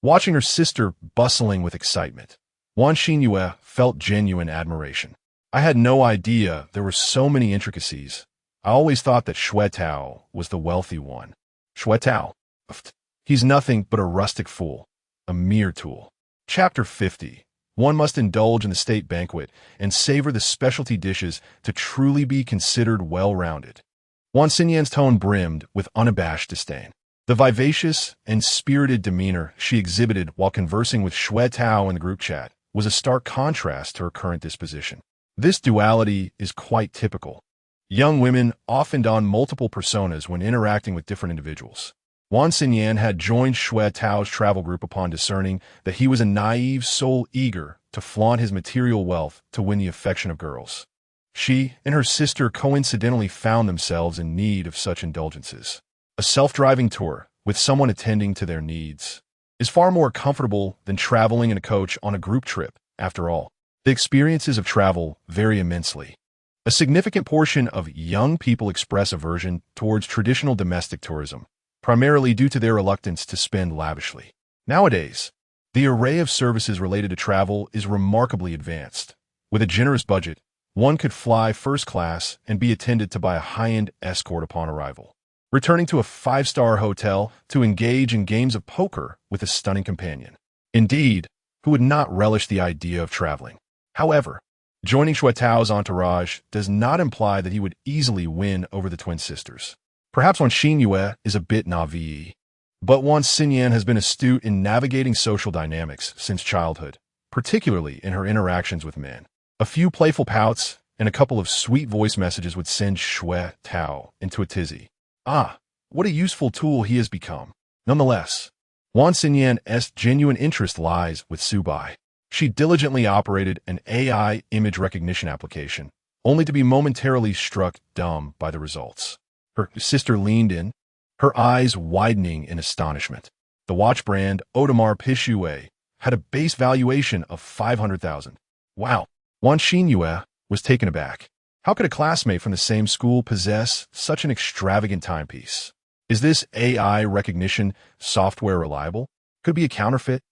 Watching her sister bustling with excitement, Wan Xinyue felt genuine admiration. I had no idea there were so many intricacies. I always thought that Shui Tao was the wealthy one. Shui Tao? He's nothing but a rustic fool, a mere tool. Chapter 50. One must indulge in the state banquet and savor the specialty dishes to truly be considered well-rounded. Wan Xinyan's tone brimmed with unabashed disdain. The vivacious and spirited demeanor she exhibited while conversing with Shui Tao in the group chat was a stark contrast to her current disposition. This duality is quite typical. Young women often don multiple personas when interacting with different individuals. Wan Xinyan had joined Shui Tao's travel group upon discerning that he was a naive soul eager to flaunt his material wealth to win the affection of girls. She and her sister coincidentally found themselves in need of such indulgences. A self-driving tour, with someone attending to their needs, is far more comfortable than traveling in a coach on a group trip, after all. The experiences of travel vary immensely. A significant portion of young people express aversion towards traditional domestic tourism, primarily due to their reluctance to spend lavishly. Nowadays, the array of services related to travel is remarkably advanced. With a generous budget, one could fly first class and be attended to by a high-end escort upon arrival, returning to a five-star hotel to engage in games of poker with a stunning companion. Indeed, who would not relish the idea of traveling? However, joining Shui Tao's entourage does not imply that he would easily win over the twin sisters. Perhaps Wan Xinyue is a bit naive, but Wan Xinyan has been astute in navigating social dynamics since childhood, particularly in her interactions with men. A few playful pouts and a couple of sweet voice messages would send Shui Tao into a tizzy. Ah, what a useful tool he has become. Nonetheless, Wan Xinyan's genuine interest lies with Su Bai. She diligently operated an AI image recognition application, only to be momentarily struck dumb by the results. Her sister leaned in, her eyes widening in astonishment. The watch brand Audemars Piguet had a base valuation of 500,000. Wow! Wan Xinyue was taken aback. How could a classmate from the same school possess such an extravagant timepiece? Is this AI recognition software reliable? Could it be a counterfeit?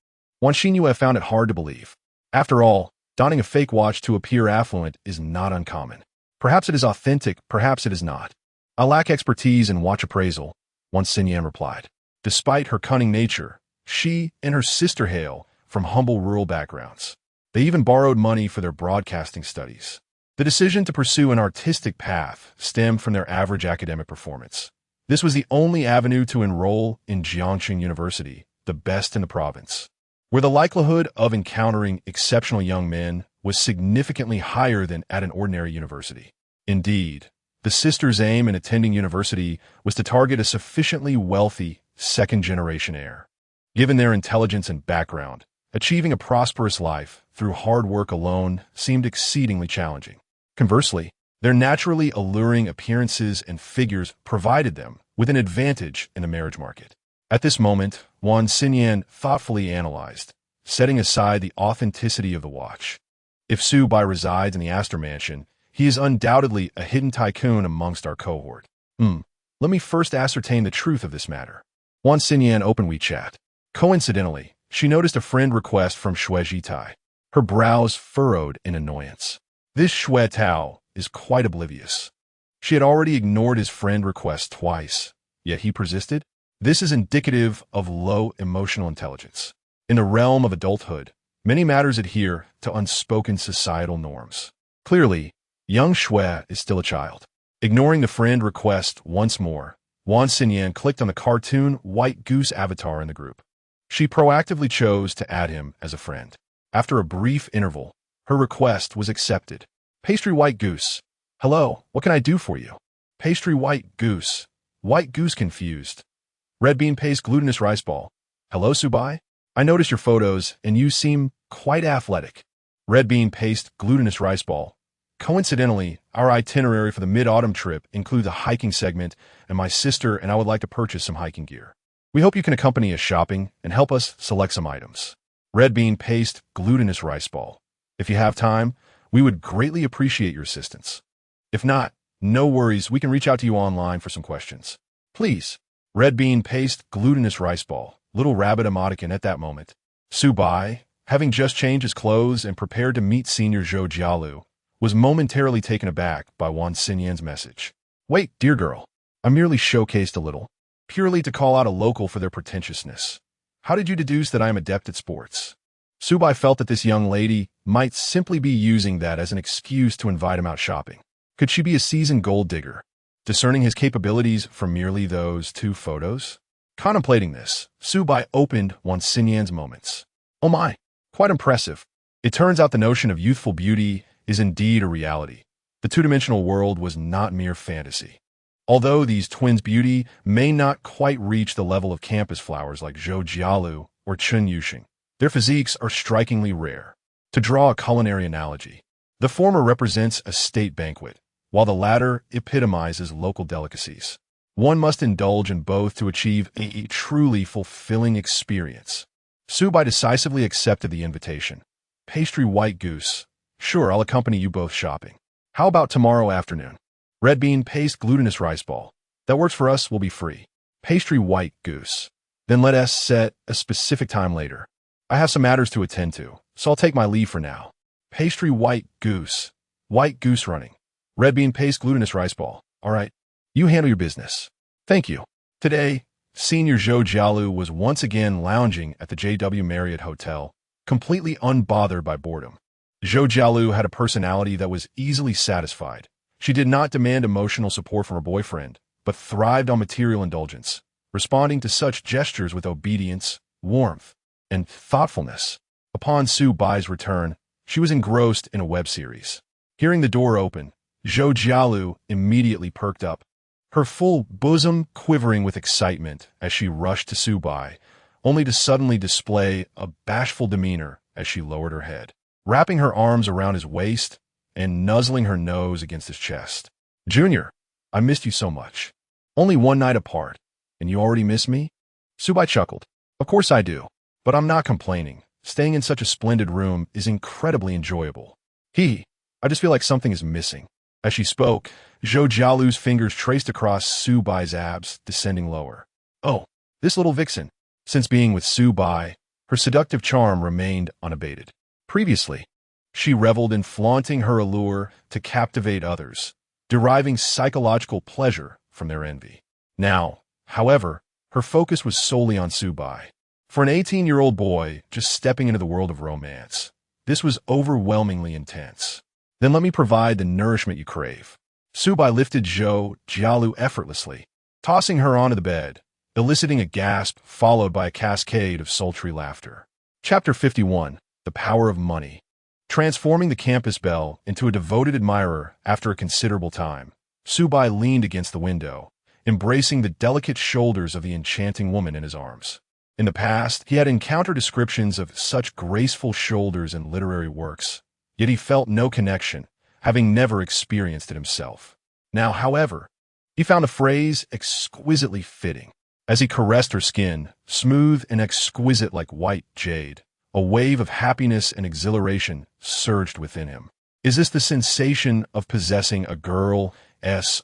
Wan Xinyue found it hard to believe. After all, donning a fake watch to appear affluent is not uncommon. Perhaps it is authentic, perhaps it is not. I lack expertise in watch appraisal, Wan Xinyan replied. Despite her cunning nature, she and her sister hail from humble rural backgrounds. They even borrowed money for their broadcasting studies. The decision to pursue an artistic path stemmed from their average academic performance. This was the only avenue to enroll in Jiangxing University, the best in the province, where the likelihood of encountering exceptional young men was significantly higher than at an ordinary university. Indeed, the sisters' aim in attending university was to target a sufficiently wealthy second-generation heir. Given their intelligence and background, achieving a prosperous life through hard work alone seemed exceedingly challenging. Conversely, their naturally alluring appearances and figures provided them with an advantage in the marriage market. At this moment, Wan Xinyan thoughtfully analyzed, setting aside the authenticity of the watch. If Su Bai resides in the Astor Mansion, he is undoubtedly a hidden tycoon amongst our cohort. Let me first ascertain the truth of this matter. Wan Xinyan opened WeChat. Coincidentally, she noticed a friend request from Shui Jitai. Her brows furrowed in annoyance. This Shui Tao is quite oblivious. She had already ignored his friend request twice, yet he persisted. This is indicative of low emotional intelligence. In the realm of adulthood, many matters adhere to unspoken societal norms. Clearly, young Shui is still a child. Ignoring the friend request once more, Wan Xinyan clicked on the cartoon White Goose avatar in the group. She proactively chose to add him as a friend. After a brief interval, her request was accepted. Pastry White Goose. Hello, what can I do for you? Pastry White Goose. White Goose confused. Red bean paste glutinous rice ball. Hello, Su Bai? I noticed your photos, and you seem quite athletic. Red bean paste glutinous rice ball. Coincidentally, our itinerary for the mid-autumn trip includes a hiking segment, and my sister and I would like to purchase some hiking gear. We hope you can accompany us shopping and help us select some items. Red bean paste glutinous rice ball. If you have time, we would greatly appreciate your assistance. If not, no worries, we can reach out to you online for some questions. Please. Red bean paste glutinous rice ball. Little rabbit emoticon at that moment. Su Bai, having just changed his clothes and prepared to meet Senior Zhou Jialu, was momentarily taken aback by Wan Xinyan's message. Wait, dear girl, I merely showcased a little, purely to call out a local for their pretentiousness. How did you deduce that I am adept at sports? Su Bai felt that this young lady might simply be using that as an excuse to invite him out shopping. Could she be a seasoned gold digger, discerning his capabilities from merely those two photos? Contemplating this, Su Bai opened Wan Xinyan's moments. Oh my, quite impressive. It turns out the notion of youthful beauty is indeed a reality. The two-dimensional world was not mere fantasy. Although these twins' beauty may not quite reach the level of campus flowers like Zhou Jialu or Chen Yuxing, their physiques are strikingly rare. To draw a culinary analogy, the former represents a state banquet, while the latter epitomizes local delicacies. One must indulge in both to achieve a truly fulfilling experience. Su Bai decisively accepted the invitation. Pastry White Goose. Sure, I'll accompany you both shopping. How about tomorrow afternoon? Red bean paste glutinous rice ball. That works for us, will be free. Pastry White Goose. Then let us set a specific time later. I have some matters to attend to, so I'll take my leave for now. Pastry White Goose. white goose running, red bean paste glutinous rice ball. All right, you handle your business. Thank you. Today, Senior Zhou Jialu was once again lounging at the JW Marriott Hotel, completely unbothered by boredom. Zhou Jialu had a personality that was easily satisfied. She did not demand emotional support from her boyfriend, but thrived on material indulgence, responding to such gestures with obedience, warmth, and thoughtfulness. Upon Su Bai's return, she was engrossed in a web series. Hearing the door open, Zhou Jialu immediately perked up, her full bosom quivering with excitement as she rushed to Su Bai, only to suddenly display a bashful demeanor as she lowered her head, wrapping her arms around his waist and nuzzling her nose against his chest. "Junior, I missed you so much. Only one night apart, and you already miss me?" Su Bai chuckled. "Of course I do, but I'm not complaining. Staying in such a splendid room is incredibly enjoyable. I just feel like something is missing." As she spoke, Zhou Jialu's fingers traced across Su Bai's abs, descending lower. Oh, this little vixen. Since being with Su Bai, her seductive charm remained unabated. Previously, she reveled in flaunting her allure to captivate others, deriving psychological pleasure from their envy. Now, however, her focus was solely on Su Bai. For an 18-year-old boy just stepping into the world of romance, this was overwhelmingly intense. "Then let me provide the nourishment you crave." Su Bai lifted Zhou Jialu effortlessly, tossing her onto the bed, eliciting a gasp followed by a cascade of sultry laughter. Chapter 51. The Power of Money. Transforming the campus belle into a devoted admirer after a considerable time, Su Bai leaned against the window, embracing the delicate shoulders of the enchanting woman in his arms. In the past, he had encountered descriptions of such graceful shoulders in literary works, yet he felt no connection, having never experienced it himself. Now, however, he found a phrase exquisitely fitting. As he caressed her skin, smooth and exquisite like white jade, a wave of happiness and exhilaration surged within him. Is this the sensation of possessing a girl's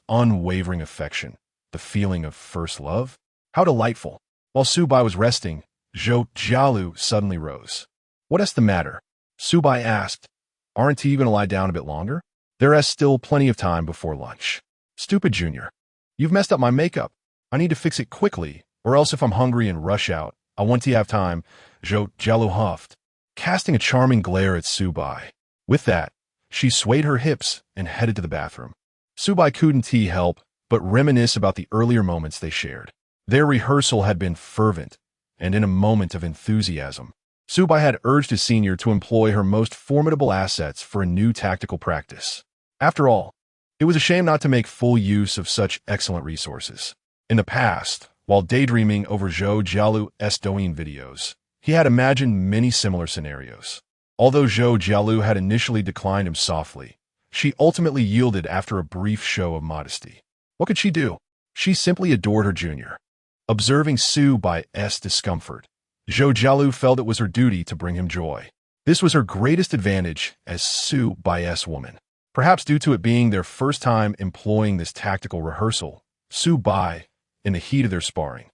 unwavering affection, the feeling of first love? How delightful! While Su Bai was resting, Zhou Jialu suddenly rose. "What's the matter?" Su Bai asked. "Aren't you going to lie down a bit longer? There's still plenty of time before lunch." "Stupid Junior. You've messed up my makeup. I need to fix it quickly, or else if I'm hungry and rush out, I want to have time," Zhou Jialu huffed, casting a charming glare at Su Bai. With that, she swayed her hips and headed to the bathroom. Su Bai couldn't help but reminisce about the earlier moments they shared. Their rehearsal had been fervent, and in a moment of enthusiasm, Su Bai had urged his senior to employ her most formidable assets for a new tactical practice. After all, it was a shame not to make full use of such excellent resources. In the past, while daydreaming over Zhou Jialu's Douyin videos, he had imagined many similar scenarios. Although Zhou Jialu had initially declined him softly, she ultimately yielded after a brief show of modesty. What could she do? She simply adored her junior. Observing Su Bai's discomfort, Zhou Jialu felt it was her duty to bring him joy. This was her greatest advantage as Su Bai's woman. Perhaps due to it being their first time employing this tactical rehearsal, Su Bai, in the heat of their sparring,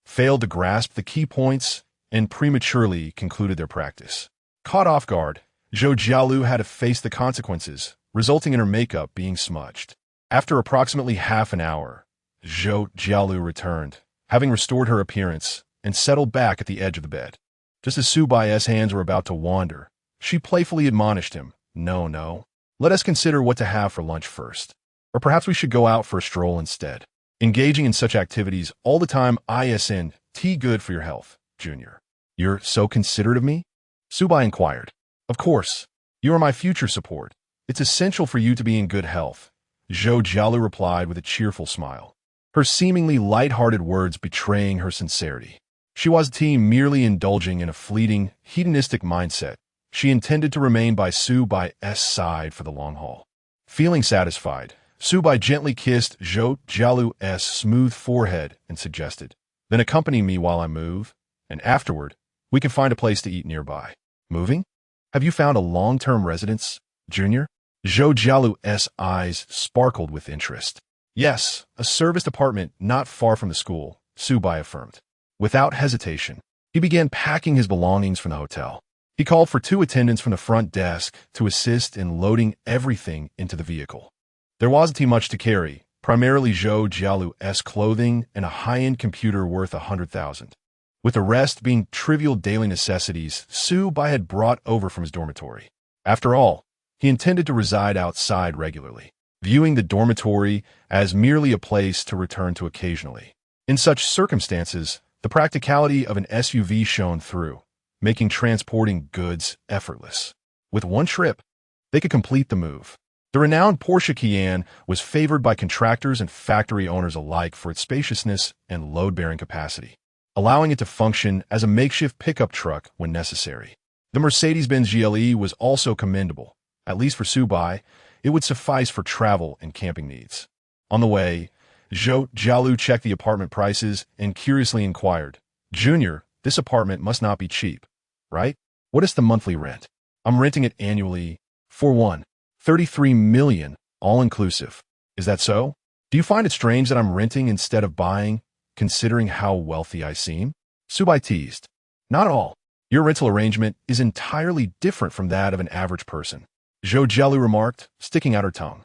failed to grasp the key points and prematurely concluded their practice. Caught off guard, Zhou Jialu had to face the consequences, resulting in her makeup being smudged. After approximately half an hour, Zhou Jialu returned, having restored her appearance, and settled back at the edge of the bed. Just as Su Bai's hands were about to wander, she playfully admonished him, No, let us consider what to have for lunch first. Or perhaps we should go out for a stroll instead. Engaging in such activities all the time isn't good for your health, Junior." "You're so considerate of me?" Su Bai inquired. "Of course. You are my future support. It's essential for you to be in good health," Zhou Jialu replied with a cheerful smile, her seemingly light-hearted words betraying her sincerity. She wasn't merely indulging in a fleeting, hedonistic mindset. She intended to remain by Su Bai's side for the long haul. Feeling satisfied, Su Bai gently kissed Zhou Jialu's smooth forehead and suggested, "Then accompany me while I move, and afterward, we can find a place to eat nearby." "Moving? Have you found a long-term residence, Junior?" Zhou Jialu's eyes sparkled with interest. "Yes, a serviced apartment not far from the school," Su Bai affirmed. Without hesitation, he began packing his belongings from the hotel. He called for 2 attendants from the front desk to assist in loading everything into the vehicle. There wasn't much to carry, primarily Zhou Jialu's clothing and a high-end computer worth 100,000. With the rest being trivial daily necessities Su Bai had brought over from his dormitory. After all, he intended to reside outside regularly, viewing the dormitory as merely a place to return to occasionally. In such circumstances, the practicality of an SUV shone through, making transporting goods effortless. With one trip, they could complete the move. The renowned Porsche Cayenne was favored by contractors and factory owners alike for its spaciousness and load-bearing capacity, allowing it to function as a makeshift pickup truck when necessary. The Mercedes-Benz GLE was also commendable. At least for Su Bai, it would suffice for travel and camping needs. On the way, Zhou Jialu checked the apartment prices and curiously inquired, "Junior, this apartment must not be cheap, right? What is the monthly rent? I'm renting it annually for 33 million, all-inclusive. Is that so? Do you find it strange that I'm renting instead of buying, considering how wealthy I seem?" Su Bai teased. "Not at all. Your rental arrangement is entirely different from that of an average person," Zhou Jialu remarked, sticking out her tongue.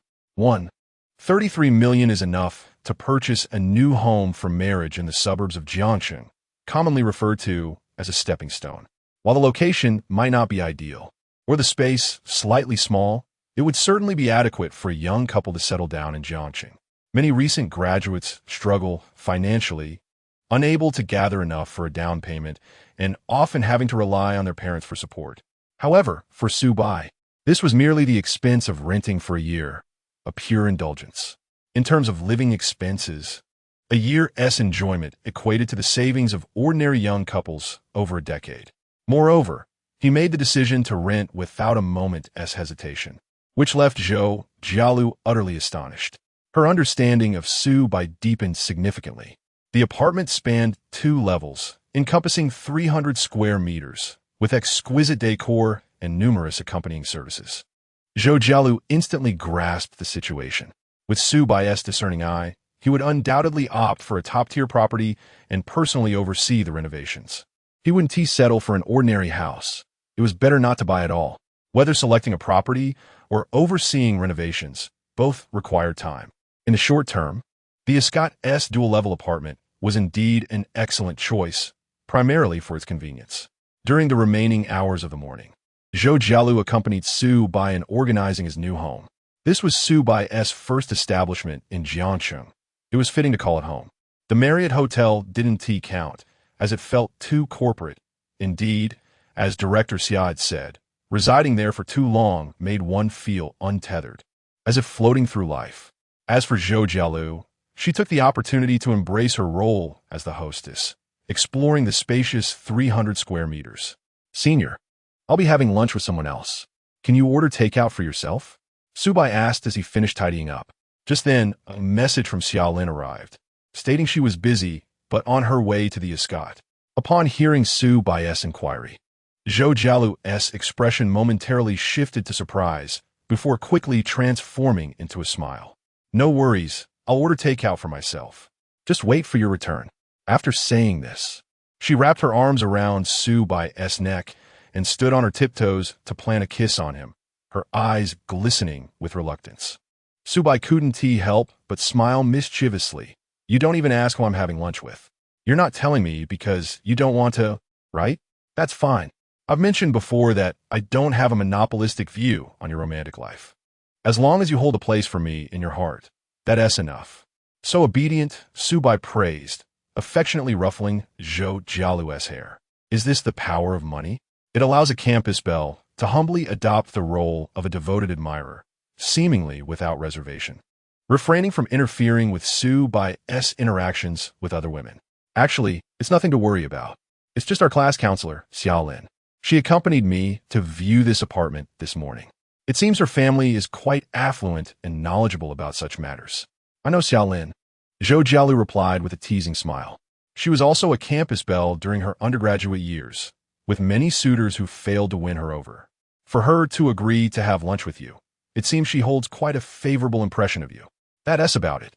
33 million is enough to purchase a new home for marriage in the suburbs of Jiangcheng, commonly referred to as a stepping stone. While the location might not be ideal, or the space slightly small, it would certainly be adequate for a young couple to settle down in Jiangcheng. Many recent graduates struggle financially, unable to gather enough for a down payment and often having to rely on their parents for support. However, for Su Bai, this was merely the expense of renting for a year, a pure indulgence. In terms of living expenses, a year's enjoyment equated to the savings of ordinary young couples over a decade. Moreover, he made the decision to rent without a moment's hesitation, which left Zhou Jialu utterly astonished. Her understanding of Su Bai deepened significantly. The apartment spanned 2 levels, encompassing 300 square meters, with exquisite decor and numerous accompanying services. Zhou Jialu instantly grasped the situation. With Su Bai's discerning eye, he would undoubtedly opt for a top-tier property and personally oversee the renovations. He wouldn't settle for an ordinary house. It was better not to buy at all. Whether selecting a property or overseeing renovations, both required time. In the short term, the Escot's dual-level apartment was indeed an excellent choice, primarily for its convenience. During the remaining hours of the morning, Zhou Jialu accompanied Su Bai in organizing his new home. This was Su Bai's first establishment in Jiangcheng. It was fitting to call it home. The Marriott Hotel didn't count, as it felt too corporate. Indeed, as Director Xia had said, residing there for too long made one feel untethered, as if floating through life. As for Zhou Jialu, she took the opportunity to embrace her role as the hostess, exploring the spacious 300 square meters. "Senior, I'll be having lunch with someone else. Can you order takeout for yourself?" Su Bai asked as he finished tidying up. Just then, a message from Xiaolin arrived, stating she was busy but on her way to the Escot. Upon hearing Su Bai's inquiry, Zhou Jialu's expression momentarily shifted to surprise before quickly transforming into a smile. "No worries, I'll order takeout for myself. Just wait for your return." After saying this, she wrapped her arms around Su Bai's neck and stood on her tiptoes to plant a kiss on him, her eyes glistening with reluctance. Su Bai couldn't help but smile mischievously. "You don't even ask who I'm having lunch with. You're not telling me because you don't want to, right? That's fine. I've mentioned before that I don't have a monopolistic view on your romantic life. As long as you hold a place for me in your heart, that's enough." So obedient, Su Bai praised, affectionately ruffling Zhou Jialu's hair. Is this the power of money? It allows a campus belle to humbly adopt the role of a devoted admirer, seemingly without reservation, refraining from interfering with Su Bai's interactions with other women. "Actually, it's nothing to worry about. It's just our class counselor, Xiaolin. She accompanied me to view this apartment this morning. It seems her family is quite affluent and knowledgeable about such matters." "I know Xiaolin," Zhou Jialu replied with a teasing smile. She was also a campus belle during her undergraduate years, with many suitors who failed to win her over. For her to agree to have lunch with you, it seems she holds quite a favorable impression of you. That's about it.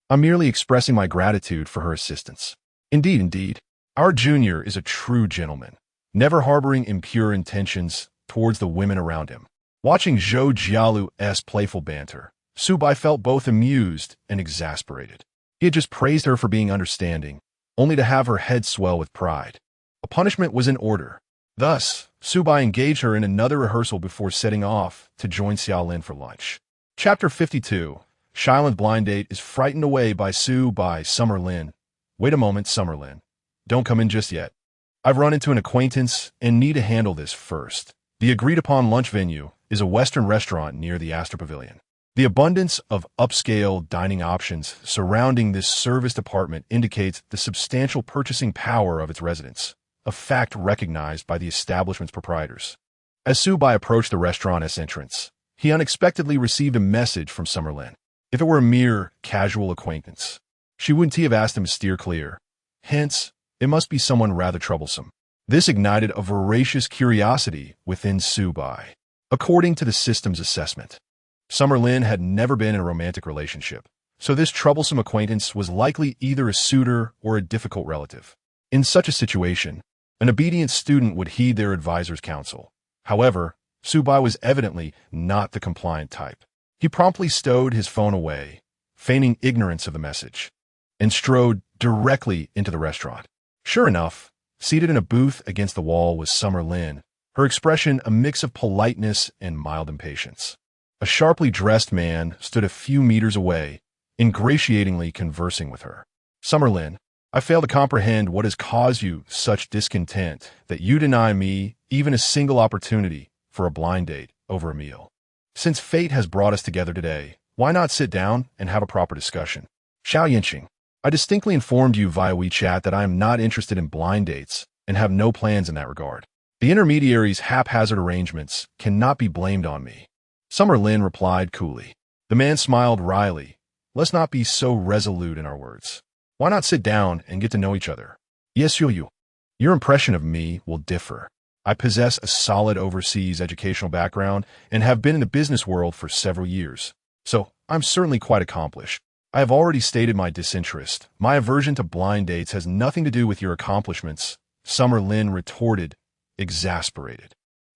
I'm merely expressing my gratitude for her assistance. Indeed, our junior is a true gentleman. never harboring impure intentions towards the women around him. Watching Zhou Jialu's playful banter, Su Bai felt both amused and exasperated. He had just praised her for being understanding, only to have her head swell with pride. A punishment was in order. Thus, Su Bai engaged her in another rehearsal before setting off to join Xiaolin for lunch. Chapter 52. Xiaolin's blind date is frightened away by Su Bai. Summer Lin. Wait a moment, Summer Lin. Don't come in just yet. I've run into an acquaintance and need to handle this first. The agreed-upon lunch venue is a Western restaurant near the Astor Pavilion. The abundance of upscale dining options surrounding this serviced apartment indicates the substantial purchasing power of its residents, a fact recognized by the establishment's proprietors. As Su Bai approached the restaurant's entrance, he unexpectedly received a message from Summer Lin. If it were a mere casual acquaintance, she wouldn't have asked him to steer clear. Hence, it must be someone rather troublesome. This ignited a voracious curiosity within Su Bai. According to the system's assessment, Summer Lin had never been in a romantic relationship, so this troublesome acquaintance was likely either a suitor or a difficult relative. In such a situation, an obedient student would heed their advisor's counsel. However, Su Bai was evidently not the compliant type. He promptly stowed his phone away, feigning ignorance of the message, and strode directly into the restaurant. Sure enough, seated in a booth against the wall was Summer Lin, her expression a mix of politeness and mild impatience. A sharply dressed man stood a few meters away, ingratiatingly conversing with her. Summer Lin, I fail to comprehend what has caused you such discontent that you deny me even a single opportunity for a blind date over a meal. Since fate has brought us together today, why not sit down and have a proper discussion? Xiao Yinqing, I distinctly informed you via WeChat that I am not interested in blind dates and have no plans in that regard. The intermediary's haphazard arrangements cannot be blamed on me. Summer Lin replied coolly. The man smiled wryly. Let's not be so resolute in our words. Why not sit down and get to know each other? Yes, you. Your impression of me will differ. I possess a solid overseas educational background and have been in the business world for several years, so I'm certainly quite accomplished. I have already stated my disinterest. My aversion to blind dates has nothing to do with your accomplishments, Summer Lin retorted, exasperated.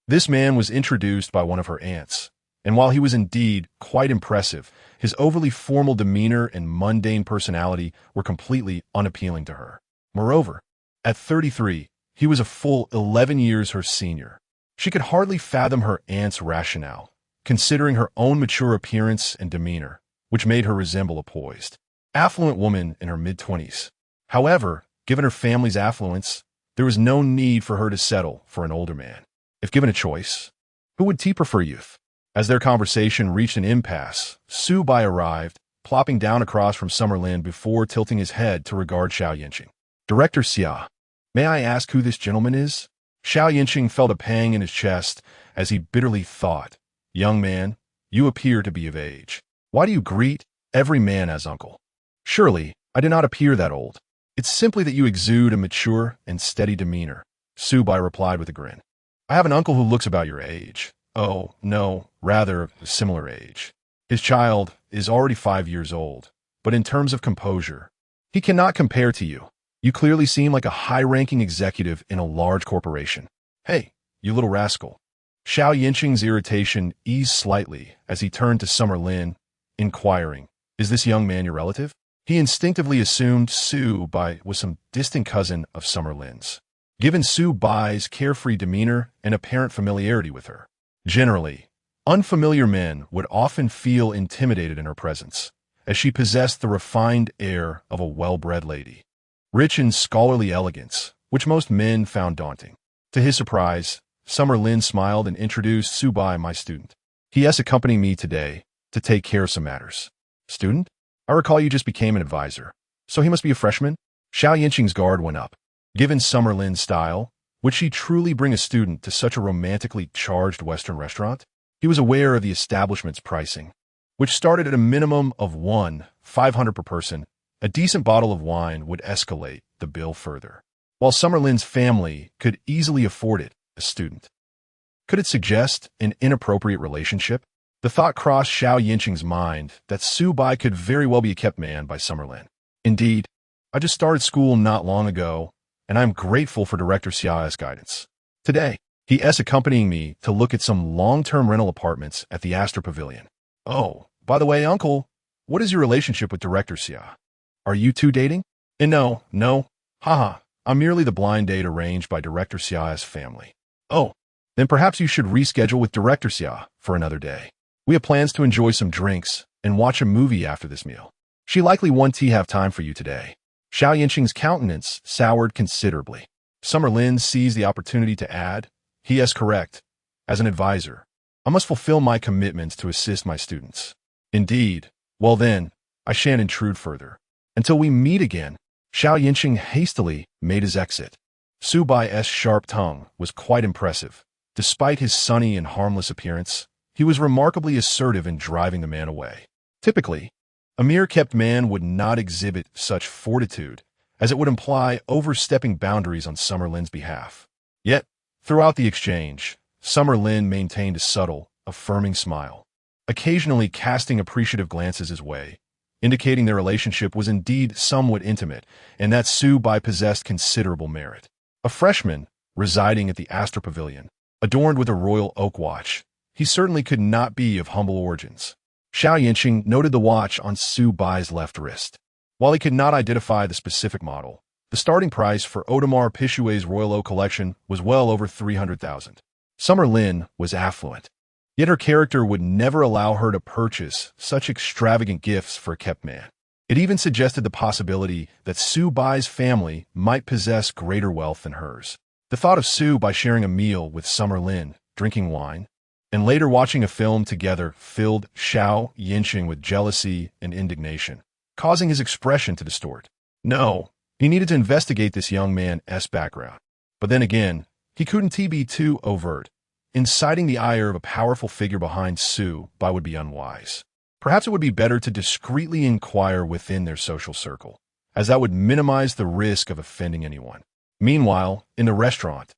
This man was introduced by one of her aunts, and while he was indeed quite impressive, his overly formal demeanor and mundane personality were completely unappealing to her. Moreover, at 33, he was a full 11 years her senior. She could hardly fathom her aunt's rationale, considering her own mature appearance and demeanor, which made her resemble a poised, affluent woman in her mid-20s. However, given her family's affluence, there was no need for her to settle for an older man. If given a choice, who would T prefer youth? As their conversation reached an impasse, Su Bai arrived, plopping down across from Summer Lin before tilting his head to regard Xiao Yinqing. Director Xia, may I ask who this gentleman is? Xiao Yinqing felt a pang in his chest as he bitterly thought, young man, you appear to be of age. Why do you greet every man as uncle? Surely, I do not appear that old. It's simply that you exude a mature and steady demeanor, Su Bai replied with a grin. I have an uncle who looks about your age. Oh, no, rather a similar age. His child is already 5 years old, but in terms of composure, he cannot compare to you. You clearly seem like a high-ranking executive in a large corporation. Hey, you little rascal. Xiao Yinqing's irritation eased slightly as he turned to Summer Lin, inquiring, is this young man your relative? He instinctively assumed Su Bai was some distant cousin of Summer Lin's, given Su Bai's carefree demeanor and apparent familiarity with her. Generally, unfamiliar men would often feel intimidated in her presence, as she possessed the refined air of a well-bred lady, rich in scholarly elegance, which most men found daunting. To his surprise, Summer Lin smiled and introduced Su Bai, my student. He has accompanied me today to take care of some matters. Student? I recall you just became an advisor, so he must be a freshman? Xiao Yinqing's guard went up. Given Summer Lin's style, would she truly bring a student to such a romantically charged Western restaurant? He was aware of the establishment's pricing, which started at a minimum of 500 per person. A decent bottle of wine would escalate the bill further. While Summer Lin's family could easily afford it, a student. Could it suggest an inappropriate relationship? The thought crossed Xiao Yinqing's mind that Su Bai could very well be a kept man by Summer Lin. Indeed, I just started school not long ago, and I'm grateful for Director Xiao's guidance. Today, he is accompanying me to look at some long-term rental apartments at the Astor Pavilion. Oh, by the way, Uncle, what is your relationship with Director Xia? Are you two dating? And no, haha, I'm merely the blind date arranged by Director Xia's family. Oh, then perhaps you should reschedule with Director Xia for another day. We have plans to enjoy some drinks and watch a movie after this meal. She likely won't have time for you today. Xiao Yinqing's countenance soured considerably. Summer Lin seized the opportunity to add, he is correct. As an advisor, I must fulfill my commitments to assist my students. Indeed. Well then, I shan't intrude further. Until we meet again. Xiao Yinqing hastily made his exit. Su Bai's sharp tongue was quite impressive. Despite his sunny and harmless appearance, he was remarkably assertive in driving the man away. Typically, a mere-kept man would not exhibit such fortitude, as it would imply overstepping boundaries on Summer Lin's behalf. Yet, throughout the exchange, Summer Lin maintained a subtle, affirming smile, occasionally casting appreciative glances his way, indicating their relationship was indeed somewhat intimate and that Su Bai possessed considerable merit. A freshman, residing at the Astor Pavilion, adorned with a royal oak watch, he certainly could not be of humble origins. Xiao Yinqing noted the watch on Su Bai's left wrist. While he could not identify the specific model, the starting price for Audemars Piguet's Royal Oak collection was well over 300,000. Summer Lin was affluent, yet her character would never allow her to purchase such extravagant gifts for a kept man. It even suggested the possibility that Su Bai's family might possess greater wealth than hers. The thought of Su Bai sharing a meal with Summer Lin, drinking wine, and later watching a film together filled Xiao Yinqing with jealousy and indignation, causing his expression to distort. No, he needed to investigate this young man's background. But then again, he couldn't be too overt. Inciting the ire of a powerful figure behind Su Bai would be unwise. Perhaps it would be better to discreetly inquire within their social circle, as that would minimize the risk of offending anyone. Meanwhile, in the restaurant,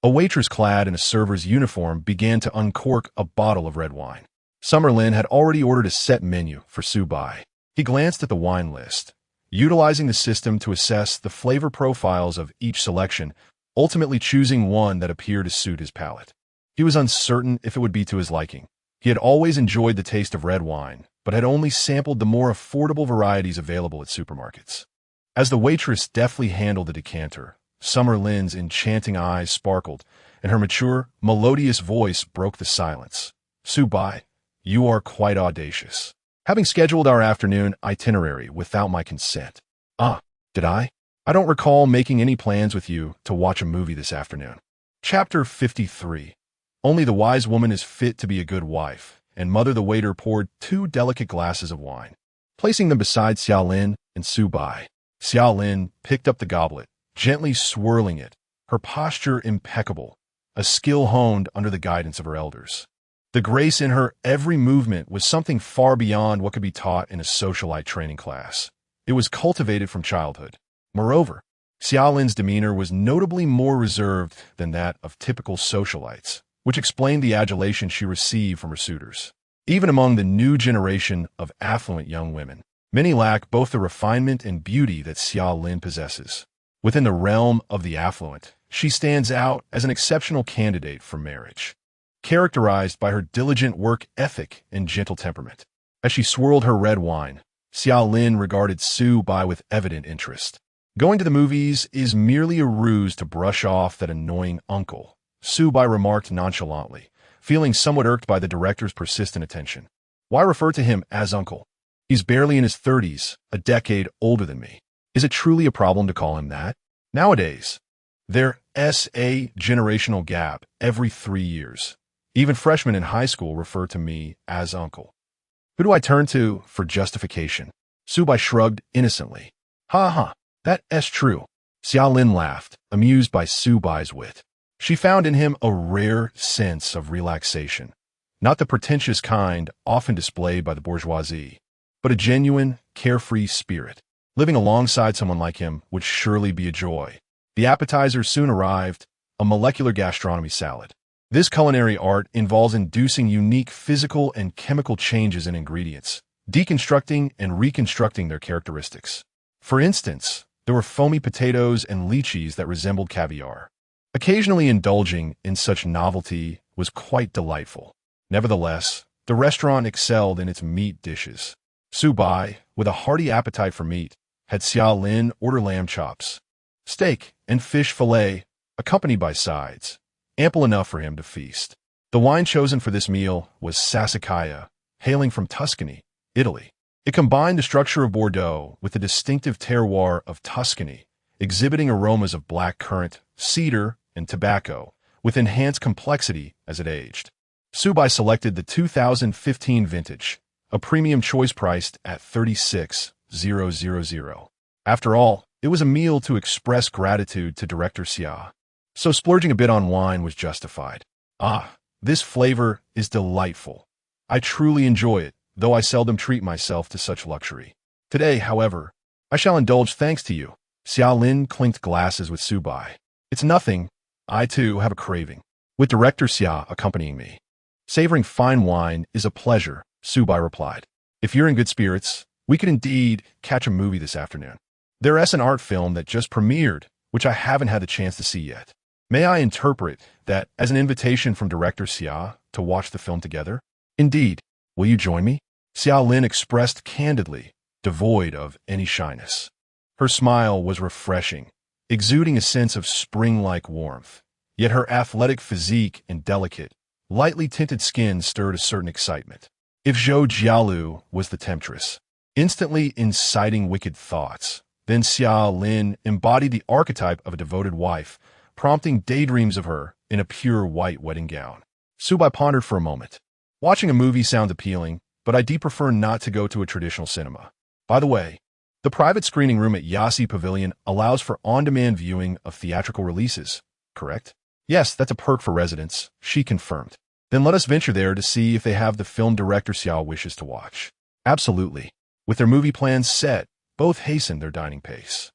a waitress clad in a server's uniform began to uncork a bottle of red wine. Summer Lin had already ordered a set menu for Su Bai. He glanced at the wine list, utilizing the system to assess the flavor profiles of each selection, ultimately choosing one that appeared to suit his palate. He was uncertain if it would be to his liking. He had always enjoyed the taste of red wine, but had only sampled the more affordable varieties available at supermarkets. As the waitress deftly handled the decanter, Summer Lin's enchanting eyes sparkled, and her mature, melodious voice broke the silence. Su Bai, you are quite audacious. Having scheduled our afternoon itinerary without my consent. Did I? I don't recall making any plans with you to watch a movie this afternoon. Chapter 53. Only the wise woman is fit to be a good wife, and Mother the waiter poured 2 delicate glasses of wine, placing them beside Xiao Lin and Su Bai. Xiao Lin picked up the goblet, gently swirling it, her posture impeccable, a skill honed under the guidance of her elders. The grace in her every movement was something far beyond what could be taught in a socialite training class. It was cultivated from childhood. Moreover, Xiao Lin's demeanor was notably more reserved than that of typical socialites, which explained the adulation she received from her suitors. Even among the new generation of affluent young women, many lack both the refinement and beauty that Xiao Lin possesses. Within the realm of the affluent, she stands out as an exceptional candidate for marriage, characterized by her diligent work ethic and gentle temperament. As she swirled her red wine, Xiao Lin regarded Su Bai with evident interest. Going to the movies is merely a ruse to brush off that annoying uncle, Su Bai remarked nonchalantly, feeling somewhat irked by the director's persistent attention. Why refer to him as uncle? He's barely in his 30s, a decade older than me. Is it truly a problem to call him that? Nowadays, there's a generational gap every 3 years. Even freshmen in high school refer to me as uncle. Who do I turn to for justification? Su Bai shrugged innocently. That's true. Xiao Lin laughed, amused by Su Bai's wit. She found in him a rare sense of relaxation, not the pretentious kind often displayed by the bourgeoisie, but a genuine, carefree spirit. Living alongside someone like him would surely be a joy. The appetizer soon arrived, a molecular gastronomy salad. This culinary art involves inducing unique physical and chemical changes in ingredients, deconstructing and reconstructing their characteristics. For instance, there were foamy potatoes and lychees that resembled caviar. Occasionally indulging in such novelty was quite delightful. Nevertheless, the restaurant excelled in its meat dishes. Su Bai, with a hearty appetite for meat, had Xia Lin order lamb chops, steak, and fish fillet, accompanied by sides, ample enough for him to feast. The wine chosen for this meal was Sassicaia, hailing from Tuscany, Italy. It combined the structure of Bordeaux with the distinctive terroir of Tuscany, exhibiting aromas of black currant, cedar, and tobacco, with enhanced complexity as it aged. Su Bai selected the 2015 vintage, a premium choice priced at $36,000. After all, it was a meal to express gratitude to Director Xia. So splurging a bit on wine was justified. Ah, this flavor is delightful. I truly enjoy it, though I seldom treat myself to such luxury. Today, however, I shall indulge thanks to you. Xia Lin clinked glasses with Su Bai. It's nothing. I, too, have a craving. With Director Xia accompanying me. Savoring fine wine is a pleasure, Su Bai replied. If you're in good spirits, we could indeed catch a movie this afternoon. There's an art film that just premiered, which I haven't had the chance to see yet. May I interpret that as an invitation from Director Xia to watch the film together? Indeed. Will you join me? Xia Lin expressed candidly, devoid of any shyness. Her smile was refreshing, exuding a sense of spring-like warmth. Yet her athletic physique and delicate, lightly tinted skin stirred a certain excitement. If Zhou Jialu was the temptress, instantly inciting wicked thoughts, then Xia Lin embodied the archetype of a devoted wife, prompting daydreams of her in a pure white wedding gown. Su Bai pondered for a moment. Watching a movie sounds appealing, but I do prefer not to go to a traditional cinema. By the way, the private screening room at Yasi Pavilion allows for on-demand viewing of theatrical releases, correct? Yes, that's a perk for residents, she confirmed. Then let us venture there to see if they have the film Director Xia wishes to watch. Absolutely. With their movie plans set, both hastened their dining pace.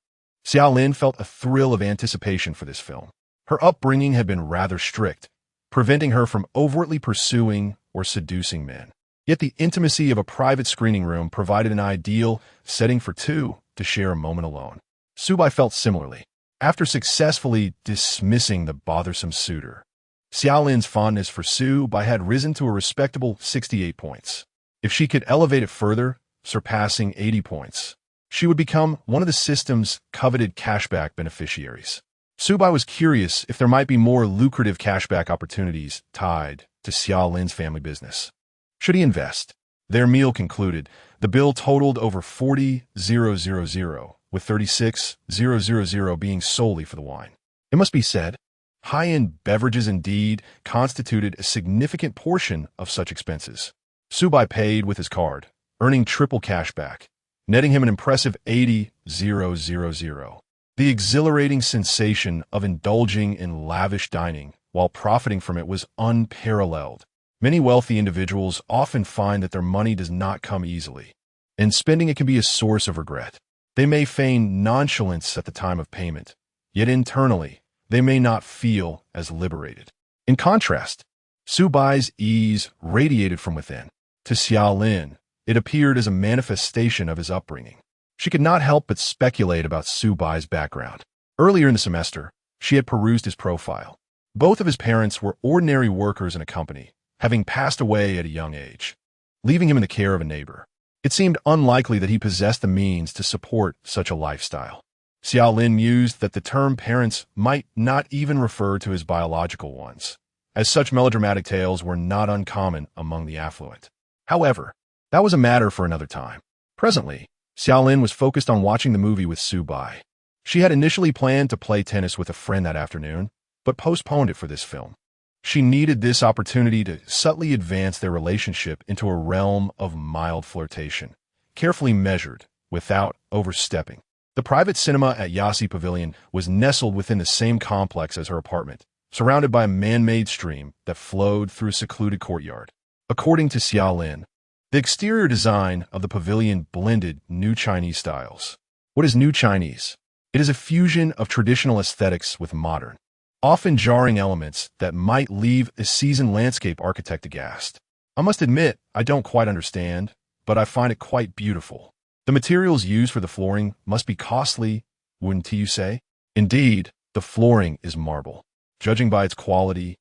Xia Lin felt a thrill of anticipation for this film. Her upbringing had been rather strict, preventing her from overtly pursuing or seducing men. Yet the intimacy of a private screening room provided an ideal setting for two to share a moment alone. Su Bai felt similarly. After successfully dismissing the bothersome suitor, Xia Lin's fondness for Su Bai had risen to a respectable 68 points. If she could elevate it further, surpassing 80 points, she would become one of the system's coveted cashback beneficiaries. Su Bai was curious if there might be more lucrative cashback opportunities tied to Xia Lin's family business. Should he invest? Their meal concluded. The bill totaled over 40,000, with 36,000 being solely for the wine. It must be said, high-end beverages indeed constituted a significant portion of such expenses. Su Bai paid with his card, earning triple cashback, netting him an impressive 80,000. The exhilarating sensation of indulging in lavish dining while profiting from it was unparalleled. Many wealthy individuals often find that their money does not come easily, and spending it can be a source of regret. They may feign nonchalance at the time of payment, yet internally, they may not feel as liberated. In contrast, Su Bai's ease radiated from within. To Xia Lin, it appeared as a manifestation of his upbringing. She could not help but speculate about Su Bai's background. Earlier in the semester, she had perused his profile. Both of his parents were ordinary workers in a company, having passed away at a young age, leaving him in the care of a neighbor. It seemed unlikely that he possessed the means to support such a lifestyle. Xia Lin mused that the term parents might not even refer to his biological ones, as such melodramatic tales were not uncommon among the affluent. However, that was a matter for another time. Presently, Xia Lin was focused on watching the movie with Su Bai. She had initially planned to play tennis with a friend that afternoon, but postponed it for this film. She needed this opportunity to subtly advance their relationship into a realm of mild flirtation, carefully measured, without overstepping. The private cinema at Yasi Pavilion was nestled within the same complex as her apartment, surrounded by a man-made stream that flowed through a secluded courtyard. According to Xia Lin, the exterior design of the pavilion blended New Chinese styles. What is New Chinese? It is a fusion of traditional aesthetics with modern, often jarring elements that might leave a seasoned landscape architect aghast. I must admit, I don't quite understand, but I find it quite beautiful. The materials used for the flooring must be costly, wouldn't you say? Indeed, the flooring is marble. Judging by its quality,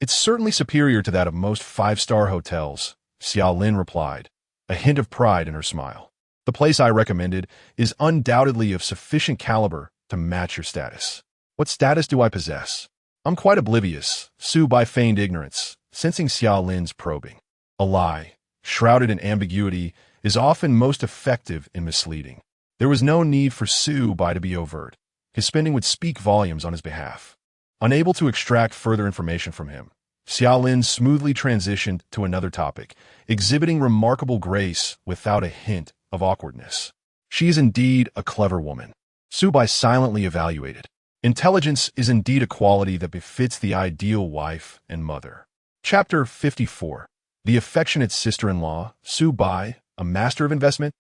it's certainly superior to that of most five-star hotels, Xiao Lin replied, a hint of pride in her smile. The place I recommended is undoubtedly of sufficient caliber to match your status. What status do I possess? I'm quite oblivious, Su Bai feigned ignorance, sensing Xiao Lin's probing. A lie, shrouded in ambiguity, is often most effective in misleading. There was no need for Su Bai to be overt. His spending would speak volumes on his behalf. Unable to extract further information from him, Xiao Lin smoothly transitioned to another topic, exhibiting remarkable grace without a hint of awkwardness. She is indeed a clever woman. Su Bai silently evaluated. Intelligence is indeed a quality that befits the ideal wife and mother. Chapter 54. The affectionate sister-in-law, Su Bai, a master of investment?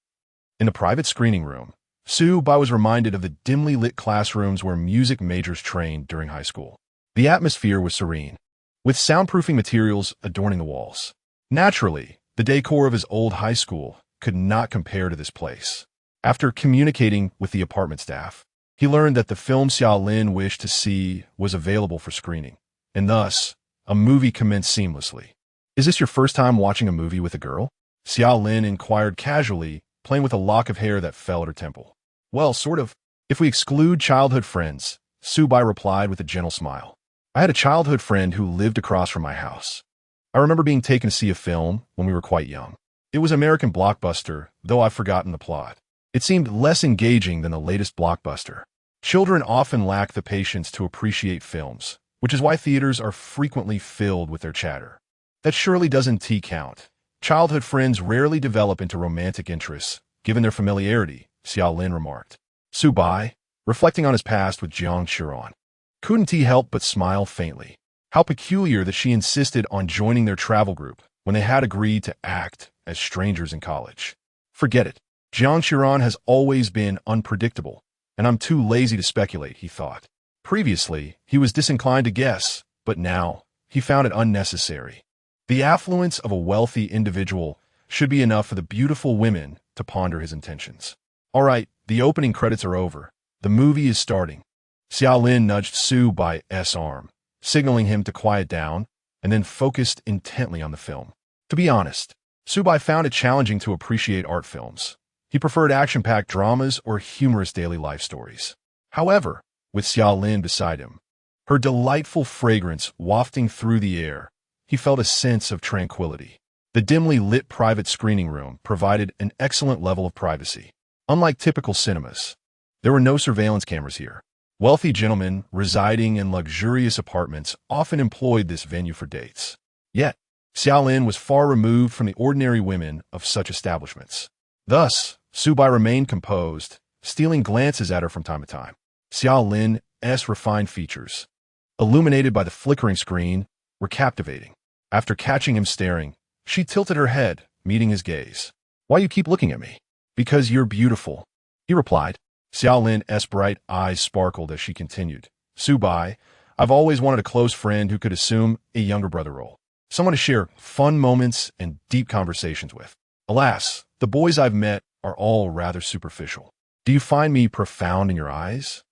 In the private screening room, Su Bai was reminded of the dimly lit classrooms where music majors trained during high school. The atmosphere was serene, with soundproofing materials adorning the walls. Naturally, the decor of his old high school could not compare to this place. After communicating with the apartment staff, he learned that the film Xiao Lin wished to see was available for screening, and thus, a movie commenced seamlessly. Is this your first time watching a movie with a girl? Xiao Lin inquired casually, playing with a lock of hair that fell at her temple. Well, sort of. If we exclude childhood friends, Su Bai replied with a gentle smile. I had a childhood friend who lived across from my house. I remember being taken to see a film when we were quite young. It was an American blockbuster, though I've forgotten the plot. It seemed less engaging than the latest blockbuster. Children often lack the patience to appreciate films, which is why theaters are frequently filled with their chatter. That surely doesn't count. Childhood friends rarely develop into romantic interests, given their familiarity, Xiao Lin remarked. Su Bai, reflecting on his past with Jiang Qiran, couldn't he help but smile faintly. How peculiar that she insisted on joining their travel group when they had agreed to act as strangers in college. Forget it. Jiang Qiran has always been unpredictable, and I'm too lazy to speculate, he thought. Previously, he was disinclined to guess, but now, he found it unnecessary. The affluence of a wealthy individual should be enough for the beautiful women to ponder his intentions. All right, the opening credits are over. The movie is starting. Xiao Lin nudged Su Bai's arm, signaling him to quiet down, and then focused intently on the film. To be honest, Su Bai found it challenging to appreciate art films. He preferred action-packed dramas or humorous daily life stories. However, with Xiao Lin beside him, her delightful fragrance wafting through the air, he felt a sense of tranquility. The dimly lit private screening room provided an excellent level of privacy. Unlike typical cinemas, there were no surveillance cameras here. Wealthy gentlemen residing in luxurious apartments often employed this venue for dates. Yet, Xiao Lin was far removed from the ordinary women of such establishments. Thus, Su Bai remained composed, stealing glances at her from time to time. Xiao Lin's refined features, illuminated by the flickering screen, were captivating. After catching him staring, she tilted her head, meeting his gaze. Why you keep looking at me? Because you're beautiful, he replied. Xiao Lin's bright eyes sparkled as she continued. Su Bai, I've always wanted a close friend who could assume a younger brother role. Someone to share fun moments and deep conversations with. Alas, the boys I've met are all rather superficial. Do you find me profound in your eyes?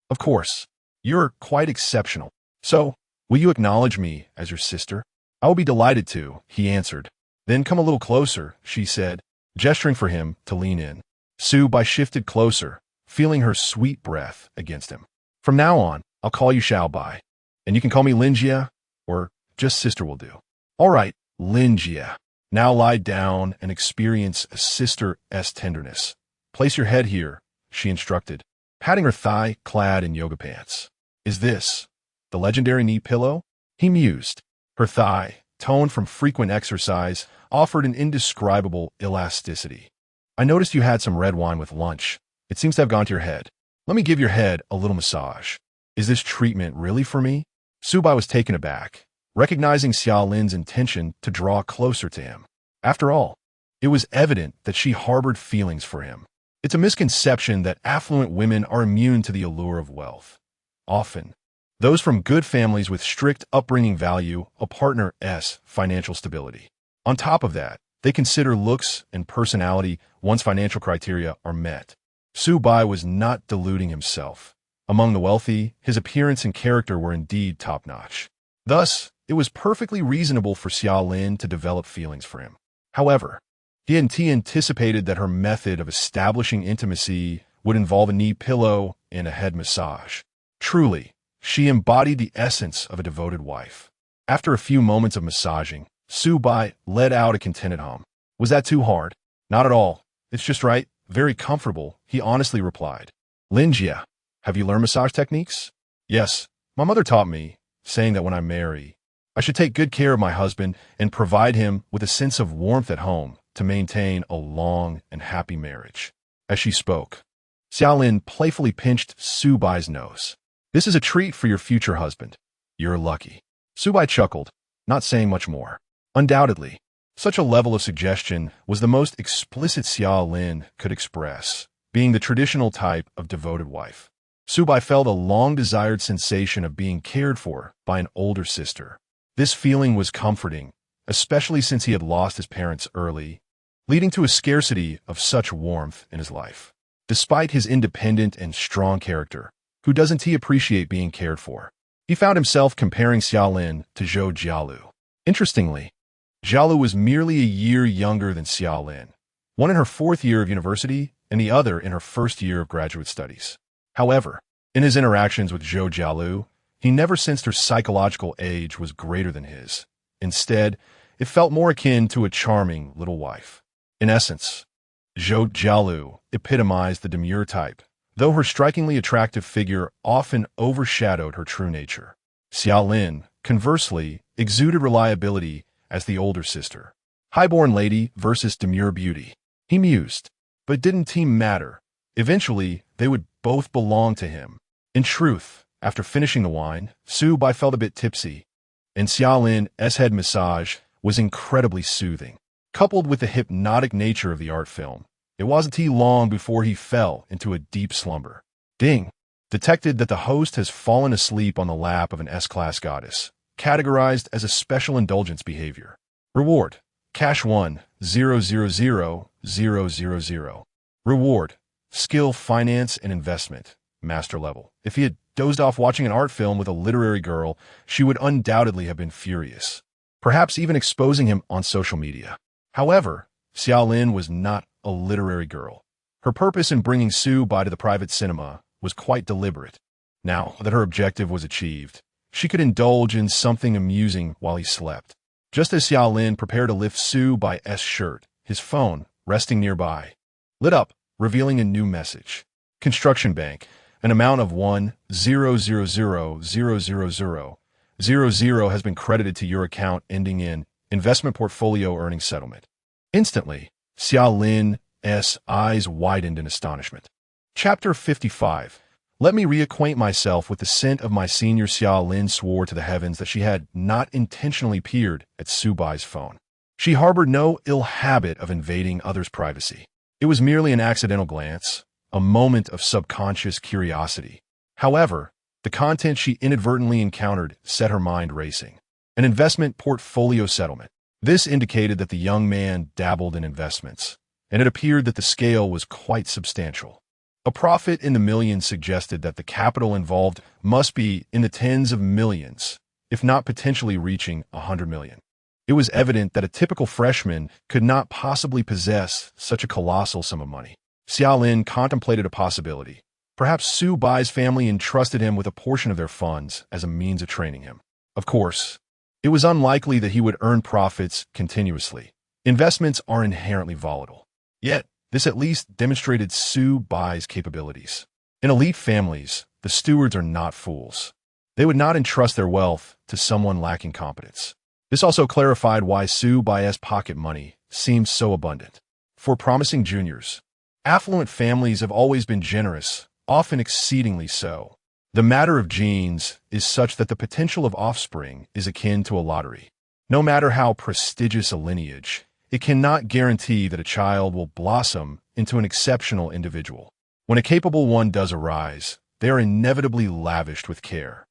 Of course. You're quite exceptional. So, will you acknowledge me as your sister? I will be delighted to, he answered. Then come a little closer, she said, gesturing for him to lean in. Su Bai shifted closer, feeling her sweet breath against him. From now on, I'll call you Xiao Bai, and you can call me Linjia, or just sister will do. All right, Linjia. Now lie down and experience a sister's tenderness. Place your head here, she instructed, patting her thigh clad in yoga pants. Is this the legendary knee pillow? He mused. Her thigh, toned from frequent exercise, offered an indescribable elasticity. I noticed you had some red wine with lunch. It seems to have gone to your head. Let me give your head a little massage. Is this treatment really for me? Su Bai was taken aback, recognizing Xiao Lin's intention to draw closer to him. After all, it was evident that she harbored feelings for him. It's a misconception that affluent women are immune to the allure of wealth. Often, those from good families with strict upbringing value a partner's financial stability. On top of that, they consider looks and personality once financial criteria are met. Su Bai was not deluding himself. Among the wealthy, his appearance and character were indeed top-notch. Thus, it was perfectly reasonable for Xiao Lin to develop feelings for him. However, he anticipated that her method of establishing intimacy would involve a knee pillow and a head massage. Truly, she embodied the essence of a devoted wife. After a few moments of massaging, Su Bai let out a contented hum. Was that too hard? Not at all. It's just right, very comfortable, he honestly replied. Lin Jia, have you learned massage techniques? Yes, my mother taught me, saying that when I marry, I should take good care of my husband and provide him with a sense of warmth at home to maintain a long and happy marriage. As she spoke, Xiao Lin playfully pinched Su Bai's nose. This is a treat for your future husband. You're lucky. Su Bai chuckled, not saying much more. Undoubtedly, such a level of suggestion was the most explicit Xiao Lin could express, being the traditional type of devoted wife. Su Bai felt a long-desired sensation of being cared for by an older sister. This feeling was comforting, especially since he had lost his parents early, leading to a scarcity of such warmth in his life. Despite his independent and strong character, who doesn't he appreciate being cared for? He found himself comparing Xiao Lin to Zhou Jialu. Interestingly, Jialu was merely a year younger than Xiao Lin, one in her 4th year of university and the other in her 1st year of graduate studies. However, in his interactions with Zhou Jialu, he never sensed her psychological age was greater than his. Instead, it felt more akin to a charming little wife. In essence, Zhou Jialu epitomized the demure type, though her strikingly attractive figure often overshadowed her true nature. Xiao Lin, conversely, exuded reliability as the older sister. Highborn lady versus demure beauty. He mused, but didn't team matter. Eventually, they would both belong to him. In truth, after finishing the wine, Su Bai felt a bit tipsy, and Xiao Lin's head massage was incredibly soothing. Coupled with the hypnotic nature of the art film, it wasn't too long before he fell into a deep slumber. Ding! Detected that the host has fallen asleep on the lap of an S-class goddess, categorized as a special indulgence behavior. Reward: Cash 1, 000,000. Reward: Skill, Finance, and Investment, Master Level. If he had dozed off watching an art film with a literary girl, she would undoubtedly have been furious, perhaps even exposing him on social media. However, Xiao Lin was not a literary girl. Her purpose in bringing Su Bai to the private cinema was quite deliberate. Now that her objective was achieved, she could indulge in something amusing while he slept. Just as Xiao Lin prepared to lift Su Bai's shirt, his phone, resting nearby, lit up, revealing a new message. Construction Bank, an amount of 1,000,000 has been credited to your account ending in investment portfolio earnings settlement. Instantly, Xiao Lin's eyes widened in astonishment. Chapter 55. Let me reacquaint myself with the scent of my senior. Xiao Lin swore to the heavens that she had not intentionally peered at Su Bai's phone. She harbored no ill habit of invading others' privacy. It was merely an accidental glance, a moment of subconscious curiosity. However, the content she inadvertently encountered set her mind racing. An investment portfolio settlement. This indicated that the young man dabbled in investments, and it appeared that the scale was quite substantial. A profit in the millions suggested that the capital involved must be in the tens of millions, if not potentially reaching 100 million. It was evident that a typical freshman could not possibly possess such a colossal sum of money. Xiao Lin contemplated a possibility. Perhaps Su Bai's family entrusted him with a portion of their funds as a means of training him. Of course, it was unlikely that he would earn profits continuously. Investments are inherently volatile. Yet, this at least demonstrated Su Bai's capabilities. In elite families, the stewards are not fools. They would not entrust their wealth to someone lacking competence. This also clarified why Su Bai's pocket money seemed so abundant. For promising juniors, affluent families have always been generous, often exceedingly so. The matter of genes is such that the potential of offspring is akin to a lottery. No matter how prestigious a lineage, it cannot guarantee that a child will blossom into an exceptional individual. When a capable one does arise, they are inevitably lavished with care.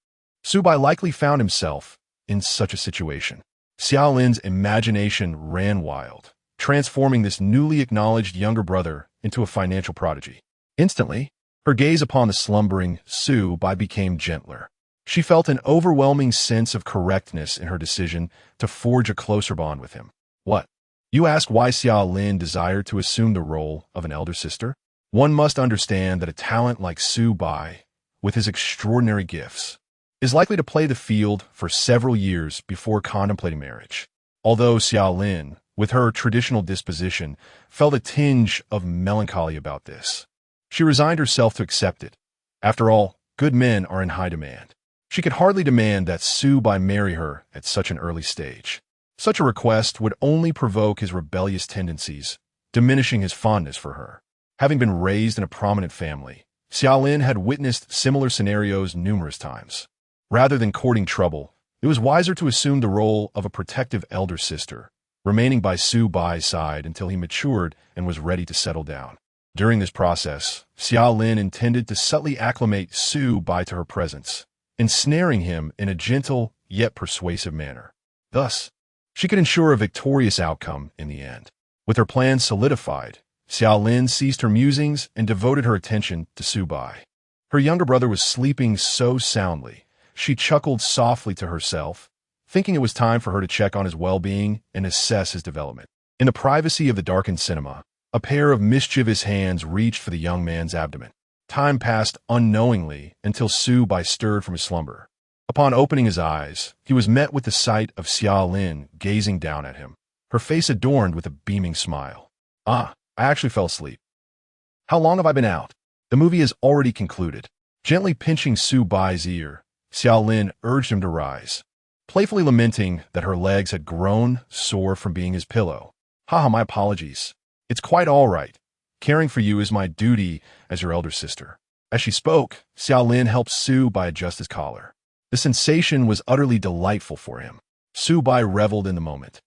Su Bai likely found himself in such a situation. Xiao Lin's imagination ran wild, transforming this newly acknowledged younger brother into a financial prodigy. Instantly, Her gaze upon the slumbering Su Bai became gentler. She felt an overwhelming sense of correctness in her decision to forge a closer bond with him. What? You ask why Xia Lin desired to assume the role of an elder sister? One must understand that a talent like Su Bai, with his extraordinary gifts, is likely to play the field for several years before contemplating marriage. Although Xia Lin, with her traditional disposition, felt a tinge of melancholy about this, she resigned herself to accept it. After all, good men are in high demand. She could hardly demand that Su Bai marry her at such an early stage. Such a request would only provoke his rebellious tendencies, diminishing his fondness for her. Having been raised in a prominent family, Xia Lin had witnessed similar scenarios numerous times. Rather than courting trouble, it was wiser to assume the role of a protective elder sister, remaining by Su Bai's side until he matured and was ready to settle down. During this process, Xia Lin intended to subtly acclimate Su Bai to her presence, ensnaring him in a gentle yet persuasive manner. Thus, she could ensure a victorious outcome in the end. With her plans solidified, Xia Lin ceased her musings and devoted her attention to Su Bai. Her younger brother was sleeping so soundly, she chuckled softly to herself, thinking it was time for her to check on his well-being and assess his development. In the privacy of the darkened cinema, a pair of mischievous hands reached for the young man's abdomen. Time passed unknowingly until Su Bai stirred from his slumber. Upon opening his eyes, he was met with the sight of Xia Lin gazing down at him, her face adorned with a beaming smile. I actually fell asleep. How long have I been out? The movie has already concluded. Gently pinching Su Bai's ear, Xia Lin urged him to rise, playfully lamenting that her legs had grown sore from being his pillow. Haha, my apologies. It's quite all right. Caring for you is my duty as your elder sister. As she spoke, Xia Lin helped Su Bai adjust his collar. The sensation was utterly delightful for him. Su Bai reveled in the moment,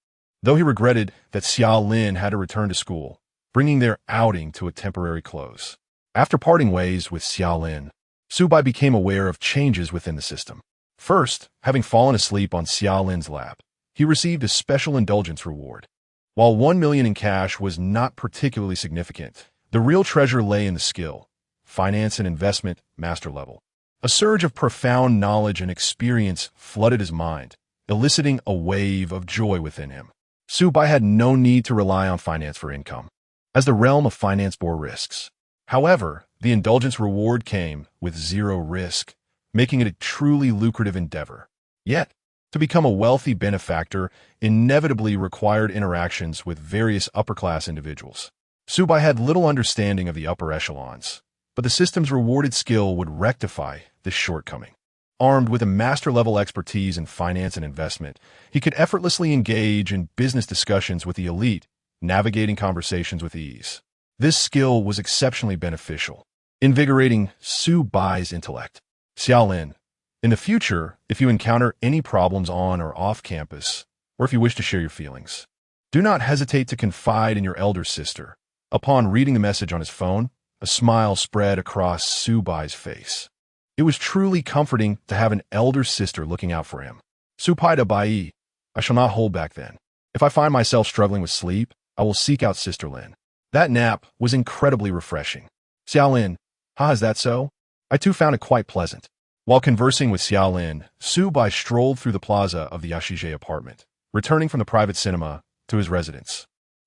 though he regretted that Xia Lin had to return to school, bringing their outing to a temporary close. After parting ways with Xia Lin, Su Bai became aware of changes within the system. First, having fallen asleep on Xia Lin's lap, he received a special indulgence reward. While 1 million in cash was not particularly significant, the real treasure lay in the skill, finance and investment master level. A surge of profound knowledge and experience flooded his mind, eliciting a wave of joy within him. Su Bai had no need to rely on finance for income, as the realm of finance bore risks. However, the indulgence reward came with zero risk, making it a truly lucrative endeavor. Yet, to become a wealthy benefactor inevitably required interactions with various upper-class individuals. Su Bai had little understanding of the upper echelons, but the system's rewarded skill would rectify this shortcoming. Armed with a master-level expertise in finance and investment, he could effortlessly engage in business discussions with the elite, navigating conversations with ease. This skill was exceptionally beneficial, invigorating Su Bai's intellect. Xia Lin, in the future, if you encounter any problems on or off campus, or if you wish to share your feelings, do not hesitate to confide in your elder sister. Upon reading the message on his phone, a smile spread across Su Bai's face. It was truly comforting to have an elder sister looking out for him. Su Pai da Bai, I shall not hold back then. If I find myself struggling with sleep, I will seek out Sister Lin. That nap was incredibly refreshing. Xia Lin, is that so? I too found it quite pleasant. While conversing with Xia Lin, Su Bai strolled through the plaza of the Yashije apartment, returning from the private cinema to his residence,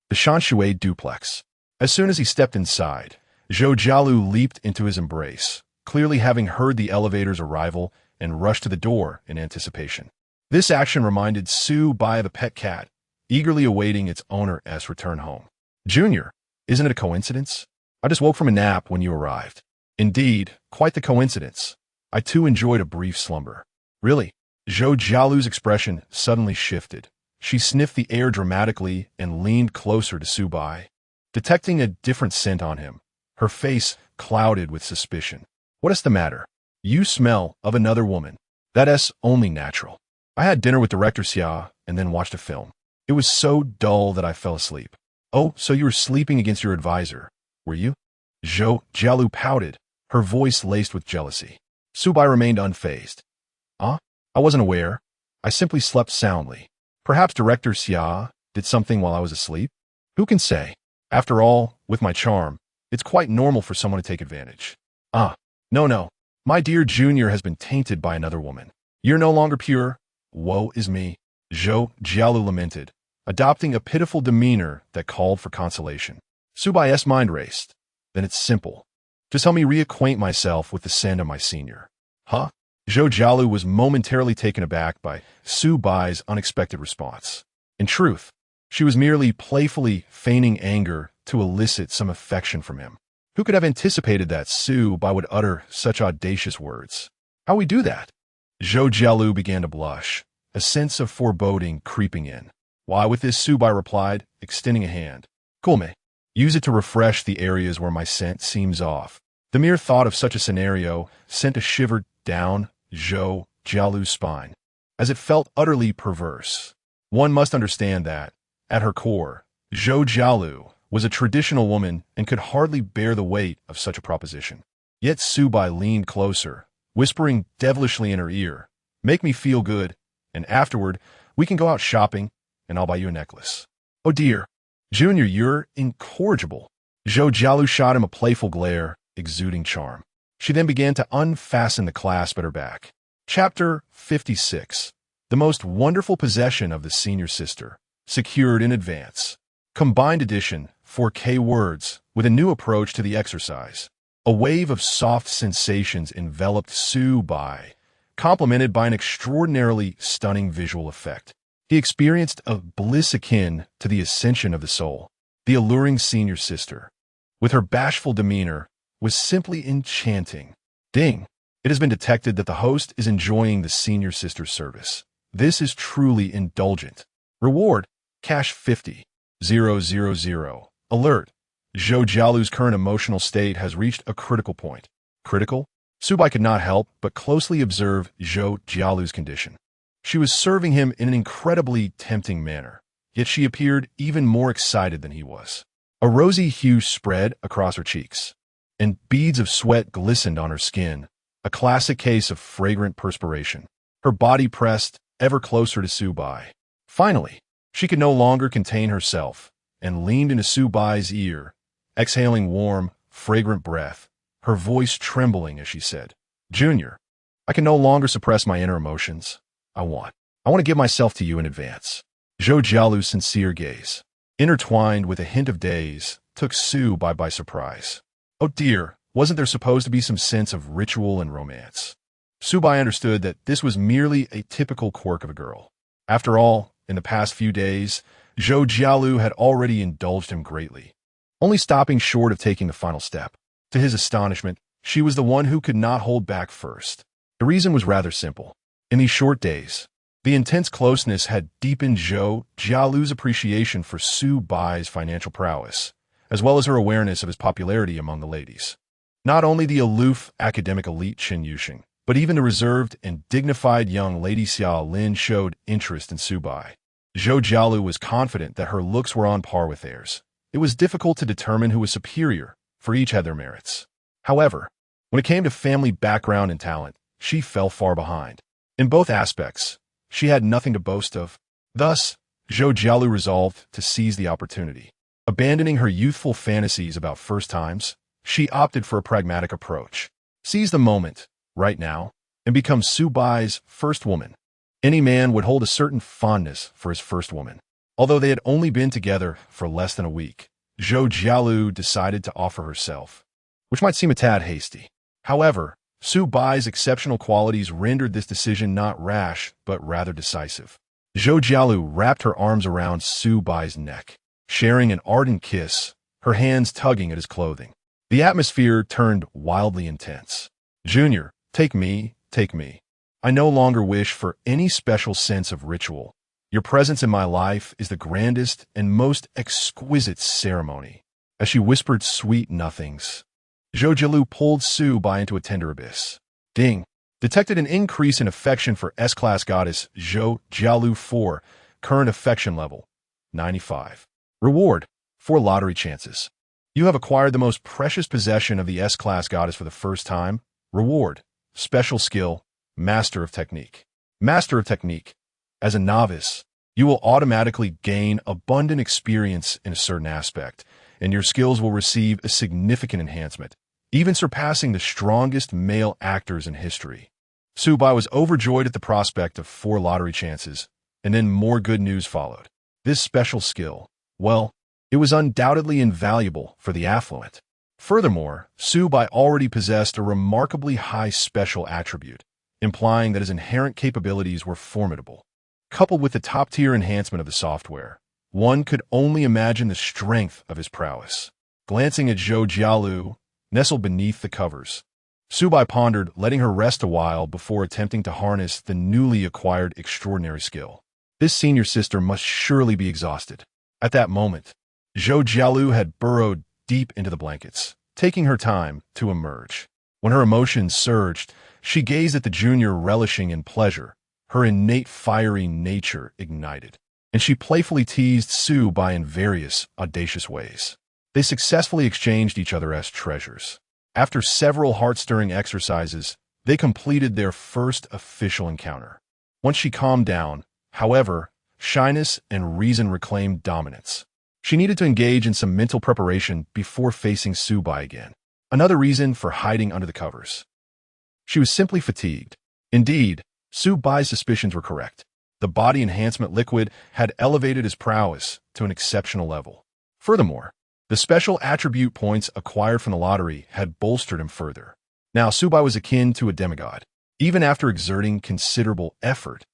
the Shanshui duplex. As soon as he stepped inside, Zhou Jialu leaped into his embrace, clearly having heard the elevator's arrival and rushed to the door in anticipation. This action reminded Su Bai of a pet cat, eagerly awaiting its owner's return home. Junior, isn't it a coincidence? I just woke from a nap when you arrived. Indeed, quite the coincidence. I too enjoyed a brief slumber. Really? Zhou Jialu's expression suddenly shifted. She sniffed the air dramatically and leaned closer to Su Bai. Detecting a different scent on him, her face clouded with suspicion. What is the matter? You smell of another woman. That's only natural. I had dinner with Director Xia and then watched a film. It was so dull that I fell asleep. Oh, so you were sleeping against your advisor, were you? Zhou Jialu pouted, her voice laced with jealousy. Su Bai remained unfazed. I wasn't aware. I simply slept soundly. Perhaps Director Xia did something while I was asleep? Who can say? After all, with my charm, it's quite normal for someone to take advantage. Ah, no. My dear Junior has been tainted by another woman. You're no longer pure. Woe is me. Zhou Jialu lamented, adopting a pitiful demeanor that called for consolation. Subai's mind raced. Then it's simple. Just help me reacquaint myself with the scent of my senior. Huh? Zhou Jialu was momentarily taken aback by Subai's unexpected response. In truth, she was merely playfully feigning anger to elicit some affection from him. Who could have anticipated that Subai would utter such audacious words? How we do that? Zhou Jialu began to blush, a sense of foreboding creeping in. Why, with this, Subai replied, extending a hand. Kulme, use it to refresh the areas where my scent seems off. The mere thought of such a scenario sent a shiver down Zhou Jialu's spine, as it felt utterly perverse. One must understand that, at her core, Zhou Jialu was a traditional woman and could hardly bear the weight of such a proposition. Yet Subai leaned closer, whispering devilishly in her ear, "Make me feel good, and afterward we can go out shopping, and I'll buy you a necklace." Oh dear, Junior, you're incorrigible. Zhou Jialu shot him a playful glare, exuding charm. She then began to unfasten the clasp at her back. Chapter 56. The most wonderful possession of the senior sister, secured in advance. Combined edition, 4K words, with a new approach to the exercise. A wave of soft sensations enveloped Subai, complemented by an extraordinarily stunning visual effect. He experienced a bliss akin to the ascension of the soul. The alluring senior sister, with her bashful demeanor, was simply enchanting. Ding! It has been detected that the host is enjoying the senior sister's service. This is truly indulgent. Reward, cash 50. 000. Alert! Zhou Jialu's current emotional state has reached a critical point. Critical? Subai could not help but closely observe Zhou Jialu's condition. She was serving him in an incredibly tempting manner, yet she appeared even more excited than he was. A rosy hue spread across her cheeks, and beads of sweat glistened on her skin, a classic case of fragrant perspiration. Her body pressed ever closer to Subai. Finally, she could no longer contain herself and leaned into Subai's ear, exhaling warm, fragrant breath, her voice trembling as she said, "Junior, I can no longer suppress my inner emotions. I want to give myself to you in advance." Zhou Jialu's sincere gaze, intertwined with a hint of daze, took Subai by surprise. Oh dear, wasn't there supposed to be some sense of ritual and romance? Subai understood that this was merely a typical quirk of a girl. After all, in the past few days, Zhou Jialu had already indulged him greatly, only stopping short of taking the final step. To his astonishment, she was the one who could not hold back first. The reason was rather simple. In these short days, the intense closeness had deepened Zhou Jialu's appreciation for Subai's financial prowess, as well as her awareness of his popularity among the ladies. Not only the aloof academic elite Chen Yuxing, but even the reserved and dignified young Lady Xia Lin showed interest in Subai. Zhou Jialu was confident that her looks were on par with theirs. It was difficult to determine who was superior, for each had their merits. However, when it came to family background and talent, she fell far behind. In both aspects, she had nothing to boast of. Thus, Zhou Jialu resolved to seize the opportunity. Abandoning her youthful fantasies about first times, she opted for a pragmatic approach. Seize the moment, right now, and become Subai's first woman. Any man would hold a certain fondness for his first woman. Although they had only been together for less than a week, Zhou Jialu decided to offer herself, which might seem a tad hasty. However, Subai's exceptional qualities rendered this decision not rash, but rather decisive. Zhou Jialu wrapped her arms around Subai's neck, sharing an ardent kiss, her hands tugging at his clothing. The atmosphere turned wildly intense. "Junior, take me. I no longer wish for any special sense of ritual. Your presence in my life is the grandest and most exquisite ceremony." As she whispered sweet nothings, Zhou Jialu pulled Subai into a tender abyss. Ding! Detected an increase in affection for S-class goddess Zhou Jialu 4, current affection level, 95. Reward, 4 lottery chances. You have acquired the most precious possession of the S-class goddess for the first time. Reward, special skill, Master of Technique. Master of Technique. As a novice, you will automatically gain abundant experience in a certain aspect, and your skills will receive a significant enhancement. even surpassing the strongest male actors in history. Su Bai was overjoyed at the prospect of 4 lottery chances, and then more good news followed. This special skill, well, it was undoubtedly invaluable for the affluent. Furthermore, Su Bai already possessed a remarkably high special attribute, implying that his inherent capabilities were formidable. Coupled with the top-tier enhancement of the software, one could only imagine the strength of his prowess. Glancing at Zhou Jialu, nestled beneath the covers, Su Bai pondered, letting her rest a while before attempting to harness the newly acquired extraordinary skill. This senior sister must surely be exhausted. At that moment, Zhou Jialu had burrowed deep into the blankets, taking her time to emerge. When her emotions surged, she gazed at the junior, relishing in pleasure. Her innate fiery nature ignited, and she playfully teased Su Bai in various audacious ways. They successfully exchanged each other as treasures. After several heart-stirring exercises, they completed their first official encounter. Once she calmed down, however, shyness and reason reclaimed dominance. She needed to engage in some mental preparation before facing Su Bai again. Another reason for hiding under the covers. She was simply fatigued. Indeed, Su Bai's suspicions were correct. The body enhancement liquid had elevated his prowess to an exceptional level. Furthermore, the special attribute points acquired from the lottery had bolstered him further. Now Su Bai was akin to a demigod. Even after exerting considerable effort,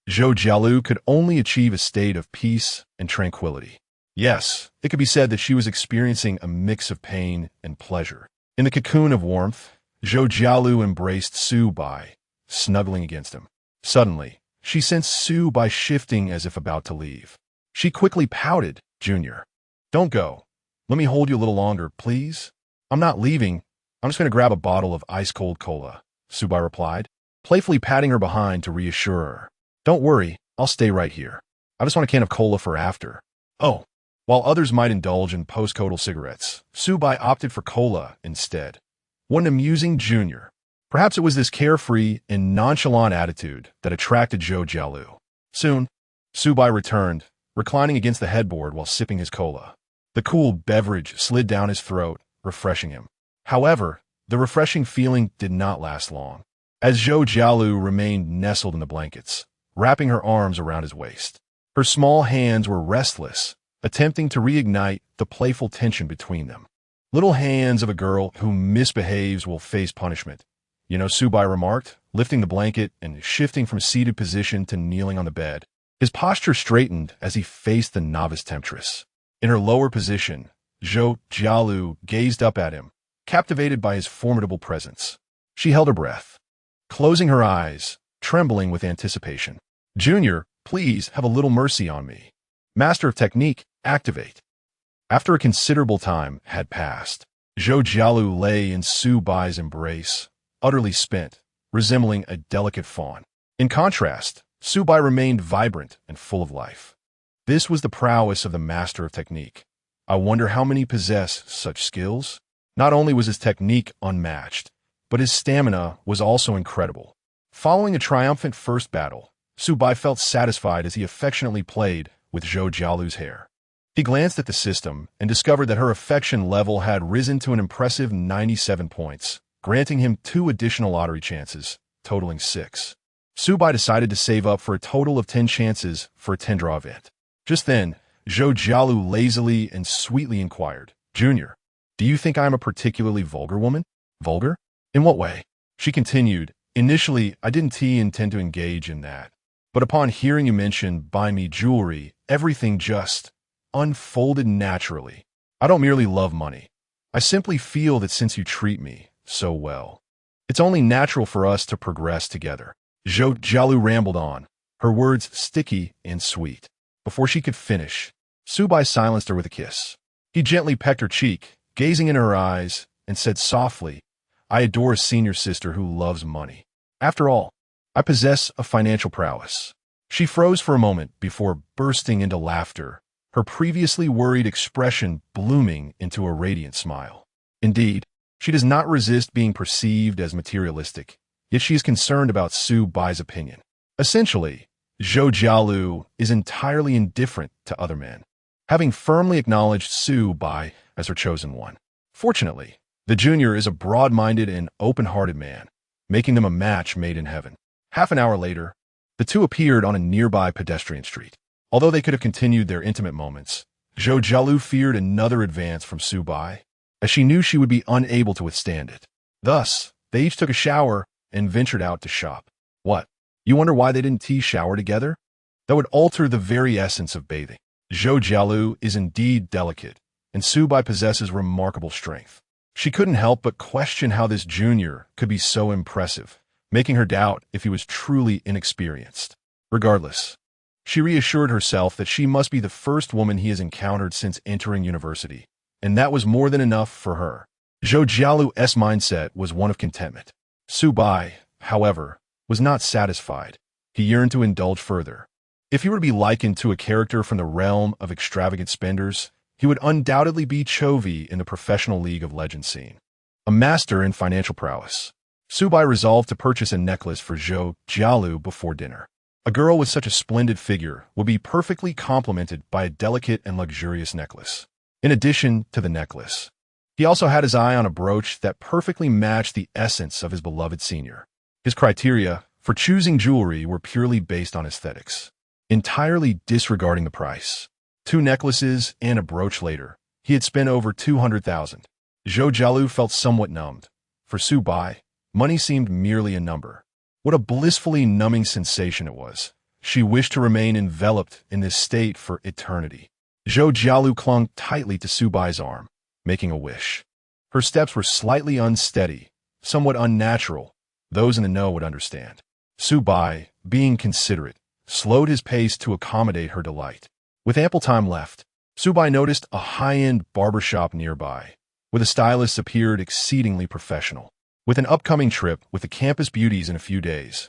Zhou Jialu could only achieve a state of peace and tranquility. Yes, it could be said that she was experiencing a mix of pain and pleasure. In the cocoon of warmth, Zhou Jialu embraced Su Bai, snuggling against him. Suddenly, she sensed Su Bai shifting as if about to leave. She quickly pouted, "Junior, don't go. Let me hold you a little longer, please." "I'm not leaving. I'm just going to grab a bottle of ice-cold cola," Su Bai replied, playfully patting her behind to reassure her. "Don't worry, I'll stay right here. I just want a can of cola for after." Oh. While others might indulge in post-coital cigarettes, Su Bai opted for cola instead. What an amusing junior. Perhaps it was this carefree and nonchalant attitude that attracted Zhou Jialu. Soon, Su Bai returned, reclining against the headboard while sipping his cola. The cool beverage slid down his throat, refreshing him. However, the refreshing feeling did not last long, as Zhou Jialu remained nestled in the blankets, wrapping her arms around his waist. Her small hands were restless, attempting to reignite the playful tension between them. "Little hands of a girl who misbehaves will face punishment," Su Bai remarked, lifting the blanket and shifting from seated position to kneeling on the bed. His posture straightened as he faced the novice temptress. In her lower position, Zhou Jialu gazed up at him, captivated by his formidable presence. She held her breath, closing her eyes, trembling with anticipation. "Junior, please have a little mercy on me. Master of Technique, activate." After a considerable time had passed, Zhou Jialu lay in Su Bai's embrace, utterly spent, resembling a delicate fawn. In contrast, Su Bai remained vibrant and full of life. This was the prowess of the Master of Technique. I wonder how many possess such skills? Not only was his technique unmatched, but his stamina was also incredible. Following a triumphant first battle, Su Bai felt satisfied as he affectionately played with Zhou Jialu's hair. He glanced at the system and discovered that her affection level had risen to an impressive 97 points, granting him 2 additional lottery chances, totaling 6. Su Bai decided to save up for a total of 10 chances for a 10-draw event. Just then, Zhou Jialu lazily and sweetly inquired, "Junior, do you think I am a particularly vulgar woman?" "Vulgar? In what way?" She continued, "Initially, I didn't intend to engage in that. But upon hearing you mention buy me jewelry, everything just unfolded naturally. I don't merely love money. I simply feel that since you treat me so well, it's only natural for us to progress together." Zhou Jialu rambled on, her words sticky and sweet. Before she could finish, Su Bai silenced her with a kiss. He gently pecked her cheek, gazing in her eyes, and said softly, "I adore a senior sister who loves money. After all, I possess a financial prowess." She froze for a moment before bursting into laughter, her previously worried expression blooming into a radiant smile. Indeed, she does not resist being perceived as materialistic, yet she is concerned about Su Bai's opinion. Essentially, Zhou Jialu is entirely indifferent to other men, having firmly acknowledged Su Bai as her chosen one. Fortunately, The junior is a broad-minded and open-hearted man, making them a match made in heaven. Half an hour later, the two appeared on a nearby pedestrian street. Although they could have continued their intimate moments, Zhou Jialu feared another advance from Su Bai, as she knew she would be unable to withstand it. Thus, they each took a shower and ventured out to shop. What? You wonder why they didn't shower together? That would alter the very essence of bathing. Zhou Jialu is indeed delicate, and Su Bai possesses remarkable strength. She couldn't help but question how this junior could be so impressive, making her doubt if he was truly inexperienced. Regardless, she reassured herself that she must be the first woman he has encountered since entering university, and that was more than enough for her. Zhou Jialu's mindset was one of contentment. Su Bai, however, was not satisfied. He yearned to indulge further. If he were to be likened to a character from the realm of extravagant spenders, he would undoubtedly be Chovy in the professional League of Legends scene. A master in financial prowess, Su Bai resolved to purchase a necklace for Zhou Jialu before dinner. A girl with such a splendid figure would be perfectly complemented by a delicate and luxurious necklace. In addition to the necklace, he also had his eye on a brooch that perfectly matched the essence of his beloved senior. His criteria for choosing jewelry were purely based on aesthetics, entirely disregarding the price. 2 necklaces and a brooch later, he had spent over 200,000. Zhou Jialu felt somewhat numbed. For Su Bai, money seemed merely a number. What a blissfully numbing sensation it was. She wished to remain enveloped in this state for eternity. Zhou Jialu clung tightly to Su Bai's arm, making a wish. Her steps were slightly unsteady, somewhat unnatural. Those in the know would understand. Su Bai, being considerate, slowed his pace to accommodate her delight. With ample time left, Su Bai noticed a high-end barbershop nearby, where the stylist appeared exceedingly professional. With an upcoming trip with the campus beauties in a few days,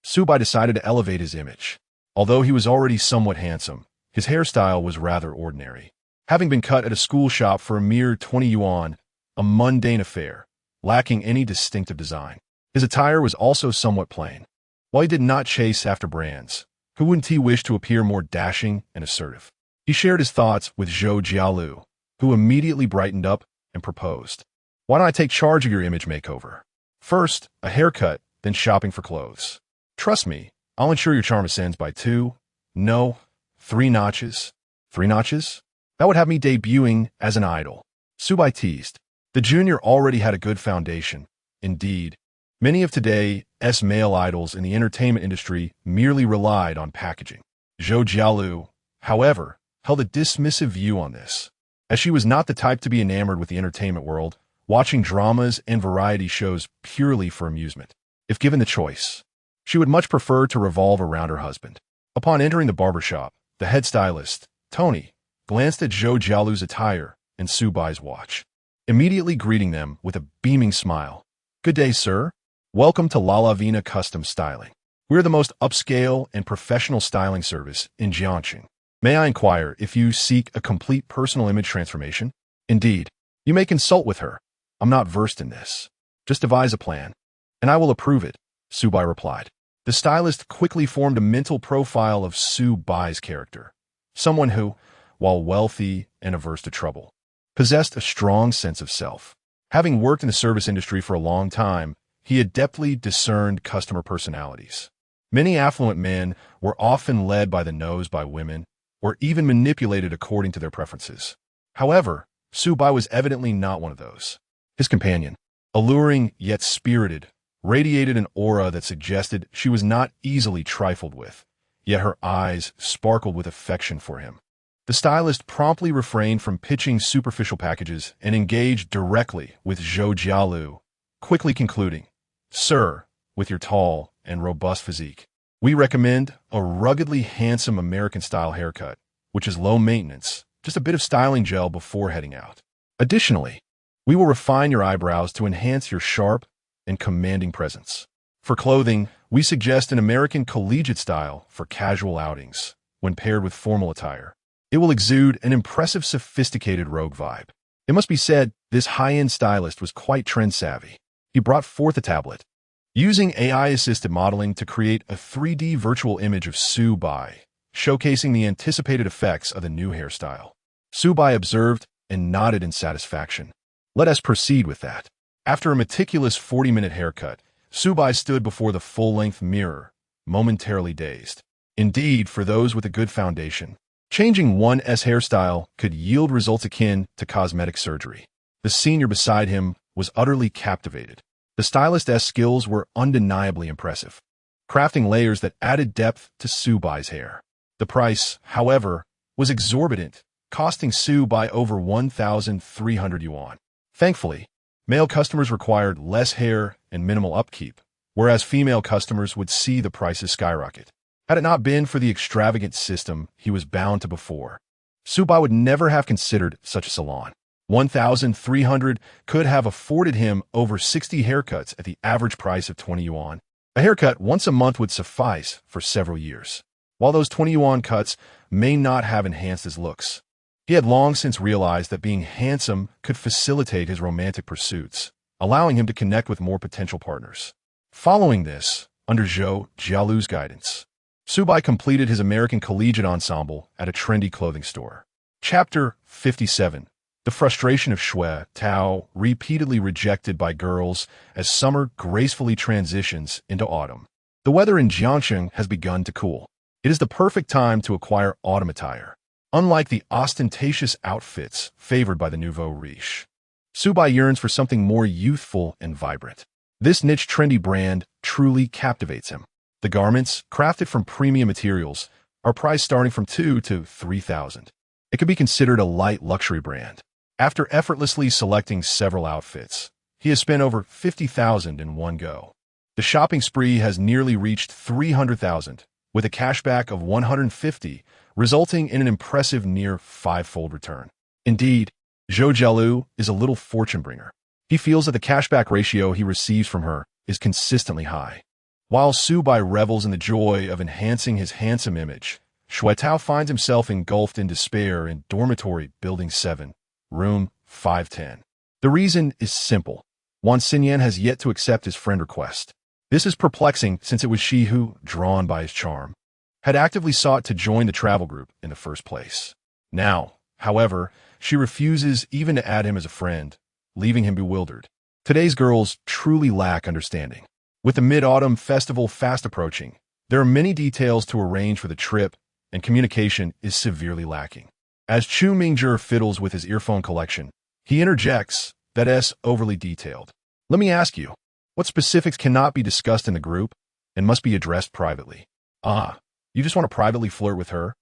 Su Bai decided to elevate his image. Although he was already somewhat handsome, his hairstyle was rather ordinary. Having been cut at a school shop for a mere 20 yuan, a mundane affair, lacking any distinctive design. His attire was also somewhat plain. While he did not chase after brands, who wouldn't he wish to appear more dashing and assertive? He shared his thoughts with Zhou Jialu, who immediately brightened up and proposed. Why don't I take charge of your image makeover? First, a haircut, then shopping for clothes. Trust me, I'll ensure your charm ascends by 2, no, 3 notches. 3 notches? That would have me debuting as an idol. Su Bai teased. The junior already had a good foundation. Indeed, many of today's male idols in the entertainment industry merely relied on packaging. Zhou Jialu, however, held a dismissive view on this. As she was not the type to be enamored with the entertainment world, watching dramas and variety shows purely for amusement. If given the choice, she would much prefer to revolve around her husband. Upon entering the barbershop, the head stylist, Tony, glanced at Zhou Jialu's attire and Su Bai's watch, immediately greeting them with a beaming smile. Good day, sir. Welcome to La Lavina Custom Styling. We're the most upscale and professional styling service in Jiangxing. May I inquire if you seek a complete personal image transformation? Indeed, you may consult with her. I'm not versed in this. Just devise a plan, and I will approve it, Su Bai replied. The stylist quickly formed a mental profile of Su Bai's character, someone who, while wealthy and averse to trouble, possessed a strong sense of self. Having worked in the service industry for a long time, he adeptly discerned customer personalities. Many affluent men were often led by the nose by women, or even manipulated according to their preferences. However, Su Bai was evidently not one of those. His companion, alluring yet spirited, radiated an aura that suggested she was not easily trifled with, yet her eyes sparkled with affection for him. The stylist promptly refrained from pitching superficial packages and engaged directly with Zhou Jialu, quickly concluding, Sir, with your tall and robust physique, we recommend a ruggedly handsome American-style haircut, which is low maintenance, just a bit of styling gel before heading out. Additionally, we will refine your eyebrows to enhance your sharp and commanding presence. For clothing, we suggest an American collegiate style for casual outings, when paired with formal attire. It will exude an impressive, sophisticated rogue vibe. It must be said, this high-end stylist was quite trend-savvy. He brought forth a tablet, using AI-assisted modeling to create a 3D virtual image of Su Bai, showcasing the anticipated effects of the new hairstyle. Su Bai observed and nodded in satisfaction. Let us proceed with that. After a meticulous 40-minute haircut, Subai stood before the full-length mirror, momentarily dazed. Indeed, for those with a good foundation, changing one's hairstyle could yield results akin to cosmetic surgery. The senior beside him was utterly captivated. The stylist's skills were undeniably impressive, crafting layers that added depth to Subai's hair. The price, however, was exorbitant, costing Subai over 1,300 yuan. Thankfully, male customers required less hair and minimal upkeep, whereas female customers would see the prices skyrocket. Had it not been for the extravagant system he was bound to before, Subai would never have considered such a salon. 1,300 could have afforded him over 60 haircuts at the average price of 20 yuan. A haircut once a month would suffice for several years. While those 20 yuan cuts may not have enhanced his looks, he had long since realized that being handsome could facilitate his romantic pursuits, allowing him to connect with more potential partners. Following this, under Zhou Jialu's guidance, Subai completed his American collegiate ensemble at a trendy clothing store. Chapter 57. The frustration of Shui Tao, repeatedly rejected by girls as summer gracefully transitions into autumn. The weather in Jiangsheng has begun to cool. It is the perfect time to acquire autumn attire. Unlike the ostentatious outfits favored by the nouveau riche, Subai yearns for something more youthful and vibrant. This niche trendy brand truly captivates him. The garments, crafted from premium materials, are priced starting from 2,000 to 3,000. It could be considered a light luxury brand. After effortlessly selecting several outfits, he has spent over 50,000 in one go. The shopping spree has nearly reached 300,000, with a cashback of 150, resulting in an impressive near five-fold return. Indeed, Zhou Jialu is a little fortune-bringer. He feels that the cashback ratio he receives from her is consistently high. While Subai revels in the joy of enhancing his handsome image, Shui Tao finds himself engulfed in despair in dormitory building 7, room 510. The reason is simple. Wan Xinyan has yet to accept his friend request. This is perplexing since it was she who, drawn by his charm, had actively sought to join the travel group in the first place. Now, however, she refuses even to add him as a friend, leaving him bewildered. Today's girls truly lack understanding. With the Mid-Autumn Festival fast approaching, there are many details to arrange for the trip, and communication is severely lacking. As Chu Mingjie fiddles with his earphone collection, he interjects, "That's overly detailed. Let me ask you, what specifics cannot be discussed in the group and must be addressed privately?" "Ah, you just want to privately flirt with her?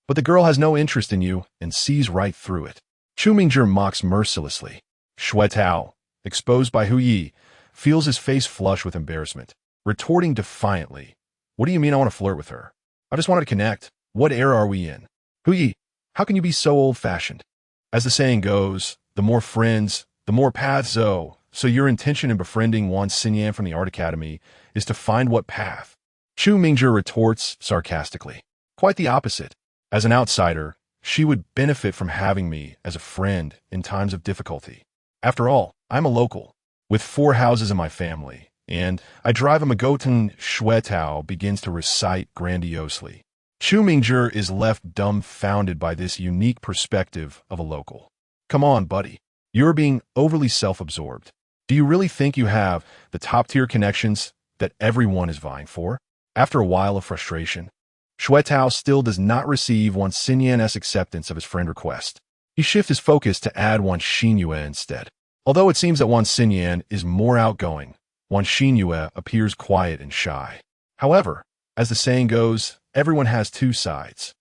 But the girl has no interest in you and sees right through it." Chu Mingjie mocks mercilessly. Shui Tao, exposed by Hu Yi, feels his face flush with embarrassment, retorting defiantly, "What do you mean I want to flirt with her? I just wanted to connect. What era are we in? Hu Yi, how can you be so old-fashioned? As the saying goes, the more friends, the more paths. So your intention in befriending Wan Xinyan from the Art Academy is to find what path?" Chu Mingjie retorts sarcastically. "Quite the opposite. As an outsider, she would benefit from having me as a friend in times of difficulty. After all, I'm a local, with 4 houses in my family, and I drive a Magotan." Shui Tao begins to recite grandiosely. Chu Mingjie is left dumbfounded by this unique perspective of a local. "Come on, buddy. You're being overly self-absorbed. Do you really think you have the top-tier connections that everyone is vying for?" After a while of frustration, Shui Tao still does not receive Wan Xinyan's acceptance of his friend request. He shifts his focus to add Wan Xinyue instead. Although it seems that Wan Xinyan is more outgoing, Wan Xinyue appears quiet and shy. However, as the saying goes, everyone has 2 sides.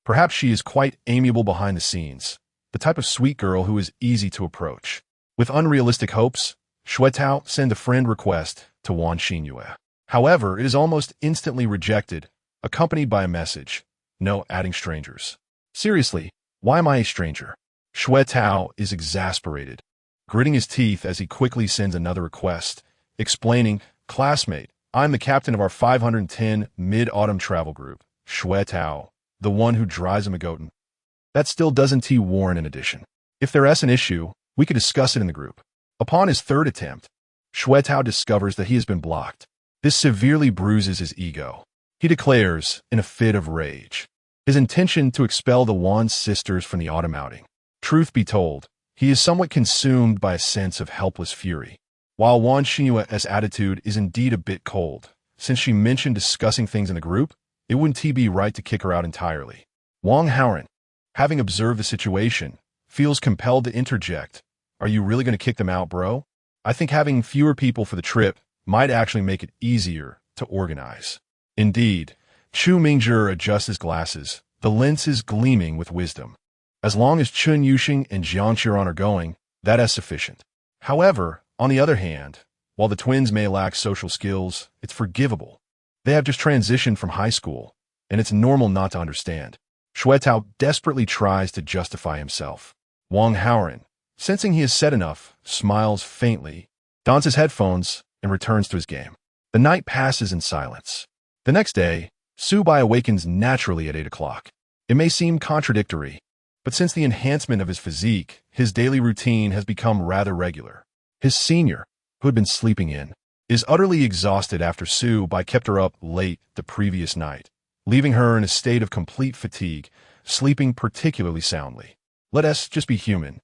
Perhaps she is quite amiable behind the scenes, the type of sweet girl who is easy to approach. With unrealistic hopes, Shui Tao sends a friend request to Wan Xinyue. However, it is almost instantly rejected, accompanied by a message, "No adding strangers." Seriously, why am I a stranger? Shui Tao is exasperated, gritting his teeth as he quickly sends another request, explaining, "Classmate, I'm the captain of our 510 Mid-Autumn Travel Group, Shui Tao, the one who drives a Magotan." That still doesn't warrant an addition. If there's an issue, we could discuss it in the group. Upon his 3rd attempt, Shui Tao discovers that he has been blocked. This severely bruises his ego. He declares, in a fit of rage, his intention to expel the Wan sisters from the autumn outing. Truth be told, he is somewhat consumed by a sense of helpless fury. While Wan Xinyua's attitude is indeed a bit cold, since she mentioned discussing things in the group, it wouldn't be right to kick her out entirely. Wang Haoran, having observed the situation, feels compelled to interject. Are you really going to kick them out, bro? I think having fewer people for the trip might actually make it easier to organize. Indeed, Chu Mingzhi adjusts his glasses, the lenses gleaming with wisdom. As long as Chun Yuxing and Jiang Qiran are going, that is sufficient. However, on the other hand, while the twins may lack social skills, it's forgivable. They have just transitioned from high school, and it's normal not to understand. Shuetao desperately tries to justify himself. Wang Haoran, sensing he has said enough, smiles faintly, dons his headphones, and returns to his game. The night passes in silence. The next day, Su Bai awakens naturally at 8 o'clock. It may seem contradictory, but since the enhancement of his physique, his daily routine has become rather regular. His senior, who had been sleeping in, is utterly exhausted after Su Bai kept her up late the previous night, leaving her in a state of complete fatigue, sleeping particularly soundly. Let us just be human,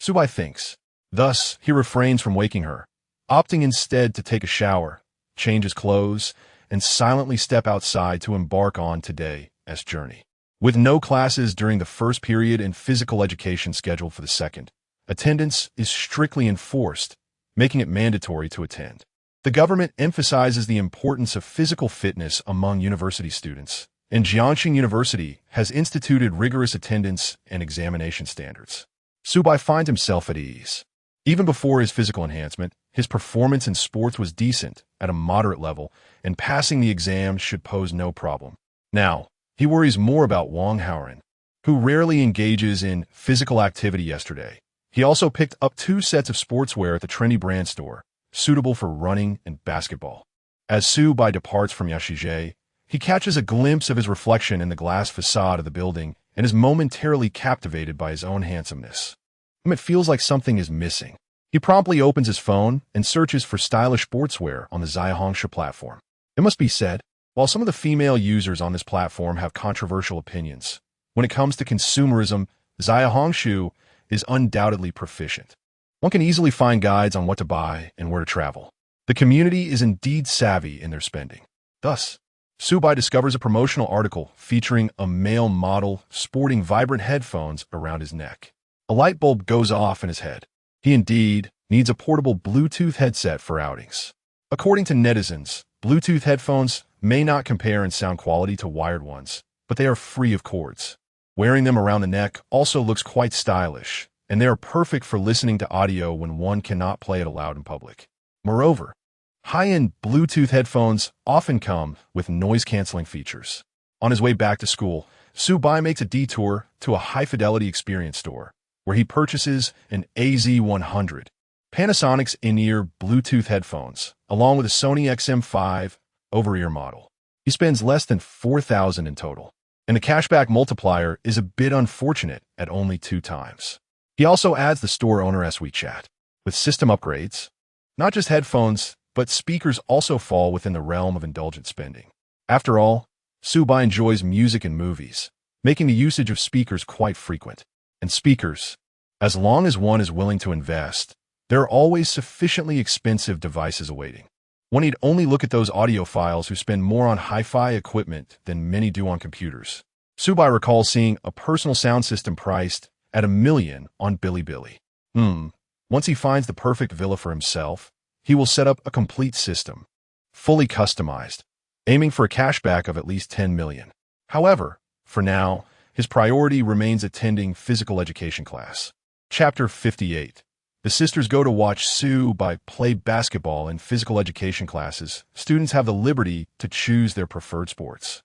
Su Bai thinks. Thus, he refrains from waking her, opting instead to take a shower, change his clothes, and silently step outside to embark on today's journey. With no classes during the first period and physical education scheduled for the second, attendance is strictly enforced, making it mandatory to attend. The government emphasizes the importance of physical fitness among university students, and Jiangxing University has instituted rigorous attendance and examination standards. Su Bai finds himself at ease. Even before his physical enhancement, his performance in sports was decent, at a moderate level, and passing the exam should pose no problem. Now, he worries more about Wang Haoran, who rarely engages in physical activity yesterday. He also picked up 2 sets of sportswear at the trendy brand store, suitable for running and basketball. As Su Bai departs from Yashizhe, he catches a glimpse of his reflection in the glass facade of the building and is momentarily captivated by his own handsomeness. It feels like something is missing. He promptly opens his phone and searches for stylish sportswear on the Zaihongshu platform. It must be said, while some of the female users on this platform have controversial opinions, when it comes to consumerism, Zaihongshu is undoubtedly proficient. One can easily find guides on what to buy and where to travel. The community is indeed savvy in their spending. Thus, Su Bai discovers a promotional article featuring a male model sporting vibrant headphones around his neck. A light bulb goes off in his head. He indeed needs a portable Bluetooth headset for outings. According to netizens, Bluetooth headphones may not compare in sound quality to wired ones, but they are free of cords. Wearing them around the neck also looks quite stylish, and they are perfect for listening to audio when one cannot play it aloud in public. Moreover, high-end Bluetooth headphones often come with noise-canceling features. On his way back to school, Su Bai makes a detour to a high-fidelity experience store, where he purchases an AZ100, Panasonic's in-ear Bluetooth headphones, along with a Sony XM5 over-ear model. He spends less than $4,000 in total, and the cashback multiplier is a bit unfortunate at only 2 times. He also adds the store owner's WeChat. With system upgrades, not just headphones, but speakers also fall within the realm of indulgent spending. After all, Su Bai enjoys music and movies, making the usage of speakers quite frequent. And speakers, as long as one is willing to invest, there are always sufficiently expensive devices awaiting. One need only look at those audiophiles who spend more on hi-fi equipment than many do on computers. Su Bai recalls seeing a personal sound system priced at $1 million on Bilibili. Once he finds the perfect villa for himself, he will set up a complete system, fully customized, aiming for a cashback of at least $10 million. However, for now, his priority remains attending physical education class. Chapter 58. The sisters go to watch Su Bai play basketball in physical education classes. Students have the liberty to choose their preferred sports,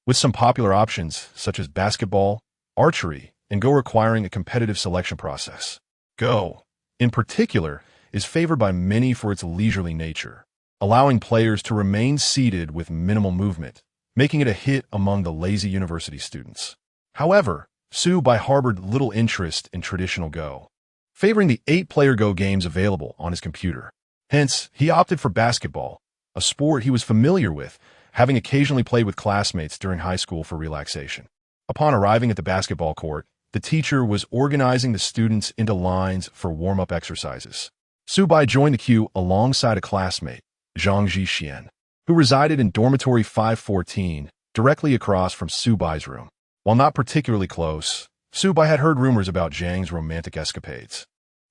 with some popular options such as basketball, archery, and Go requiring a competitive selection process. Go, in particular, is favored by many for its leisurely nature, allowing players to remain seated with minimal movement, making it a hit among the lazy university students. However, Su Bai harbored little interest in traditional Go, favoring the 8-player Go games available on his computer. Hence, he opted for basketball, a sport he was familiar with, having occasionally played with classmates during high school for relaxation. Upon arriving at the basketball court, the teacher was organizing the students into lines for warm-up exercises. Subai joined the queue alongside a classmate, Zhang Zhixian, who resided in dormitory 514, directly across from Subai's room. While not particularly close, Subai had heard rumors about Zhang's romantic escapades.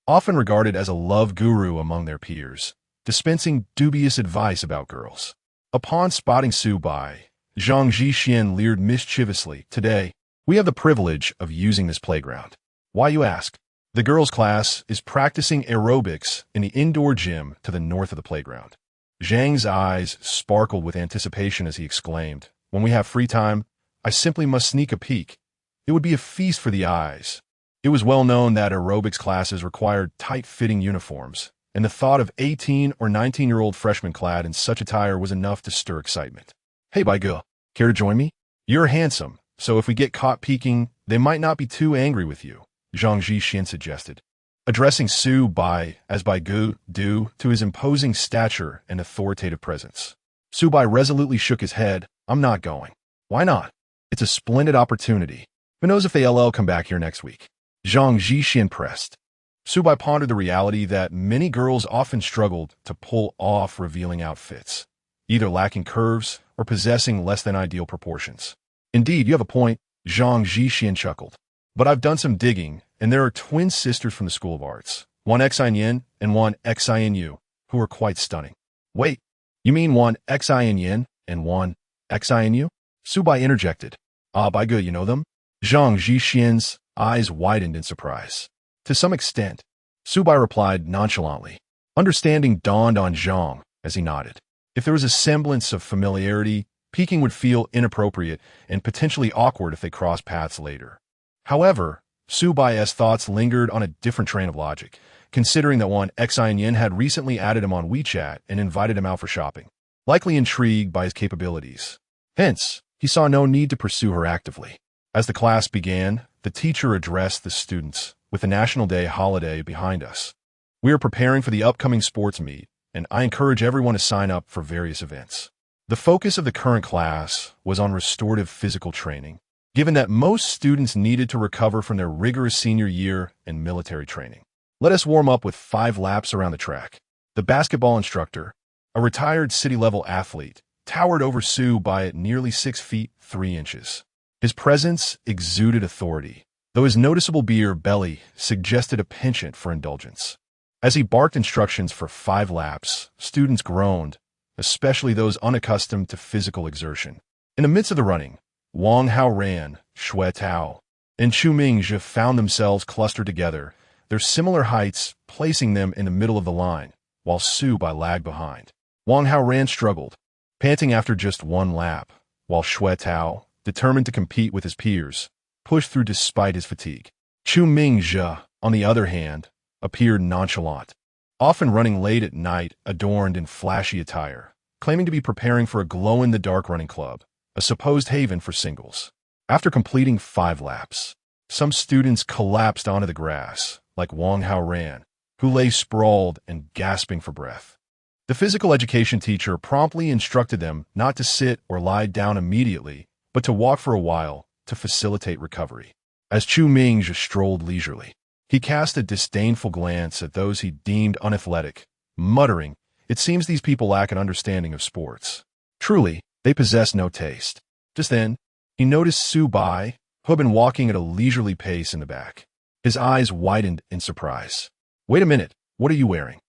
Often regarded as a love guru among their peers, dispensing dubious advice about girls. Upon spotting Subai, Zhang Zhixian leered mischievously, "Today, we have the privilege of using this playground." "Why, you ask?" "The girls' class is practicing aerobics in the indoor gym to the north of the playground." Zhang's eyes sparkled with anticipation as he exclaimed, "When we have free time, I simply must sneak a peek. It would be a feast for the eyes." It was well known that aerobics classes required tight-fitting uniforms, and the thought of 18 or 19-year-old freshmen clad in such attire was enough to stir excitement. "Hey, Baigu, care to join me? You're handsome, so if we get caught peeking, they might not be too angry with you," Zhang Zhixian suggested, addressing Subai as Baigu due to his imposing stature and authoritative presence. Subai resolutely shook his head. "I'm not going." "Why not? It's a splendid opportunity. Who knows if they'll come back here next week?" Zhang Zhixian pressed. Subai pondered the reality that many girls often struggled to pull off revealing outfits, either lacking curves or possessing less than ideal proportions. "Indeed, you have a point," Zhang Zhixian chuckled. "But I've done some digging, and there are twin sisters from the School of Arts, one Xin and one Xin, who are quite stunning." "Wait, you mean one Xin and one Xin?" Subai interjected. "Ah, Baigu, you know them?" Zhang Zhixian's eyes widened in surprise. "To some extent," Subai replied nonchalantly. Understanding dawned on Zhang as he nodded. If there was a semblance of familiarity, peeking would feel inappropriate and potentially awkward if they crossed paths later. However, Subai's thoughts lingered on a different train of logic, considering that one Xin had recently added him on WeChat and invited him out for shopping, likely intrigued by his capabilities. Hence, he saw no need to pursue her actively. As the class began, the teacher addressed the students, with the National Day holiday behind us. "We are preparing for the upcoming sports meet, and I encourage everyone to sign up for various events." The focus of the current class was on restorative physical training, given that most students needed to recover from their rigorous senior year and military training. "Let us warm up with 5 laps around the track." The basketball instructor, a retired city-level athlete, towered over Subai at nearly 6 feet 3 inches. His presence exuded authority, though his noticeable beer belly suggested a penchant for indulgence. As he barked instructions for 5 laps, students groaned, especially those unaccustomed to physical exertion. In the midst of the running, Wang Hao ran, Shui Tao, and Chu Mingzhe found themselves clustered together, their similar heights placing them in the middle of the line, while Subai lagged behind. Wang Hao ran struggled, panting after just 1 lap, while Shui Tao, determined to compete with his peers, pushed through despite his fatigue. Chu Mingzhe, on the other hand, appeared nonchalant, often running late at night adorned in flashy attire, claiming to be preparing for a glow-in-the-dark running club, a supposed haven for singles. After completing 5 laps, some students collapsed onto the grass, like Wang Hao ran, who lay sprawled and gasping for breath. The physical education teacher promptly instructed them not to sit or lie down immediately, but to walk for a while to facilitate recovery. As Chu Mingzhe strolled leisurely, he cast a disdainful glance at those he deemed unathletic, muttering, "It seems these people lack an understanding of sports. Truly, they possess no taste." Just then, he noticed Subai, who had been walking at a leisurely pace in the back. His eyes widened in surprise. "Wait a minute, what are you wearing?"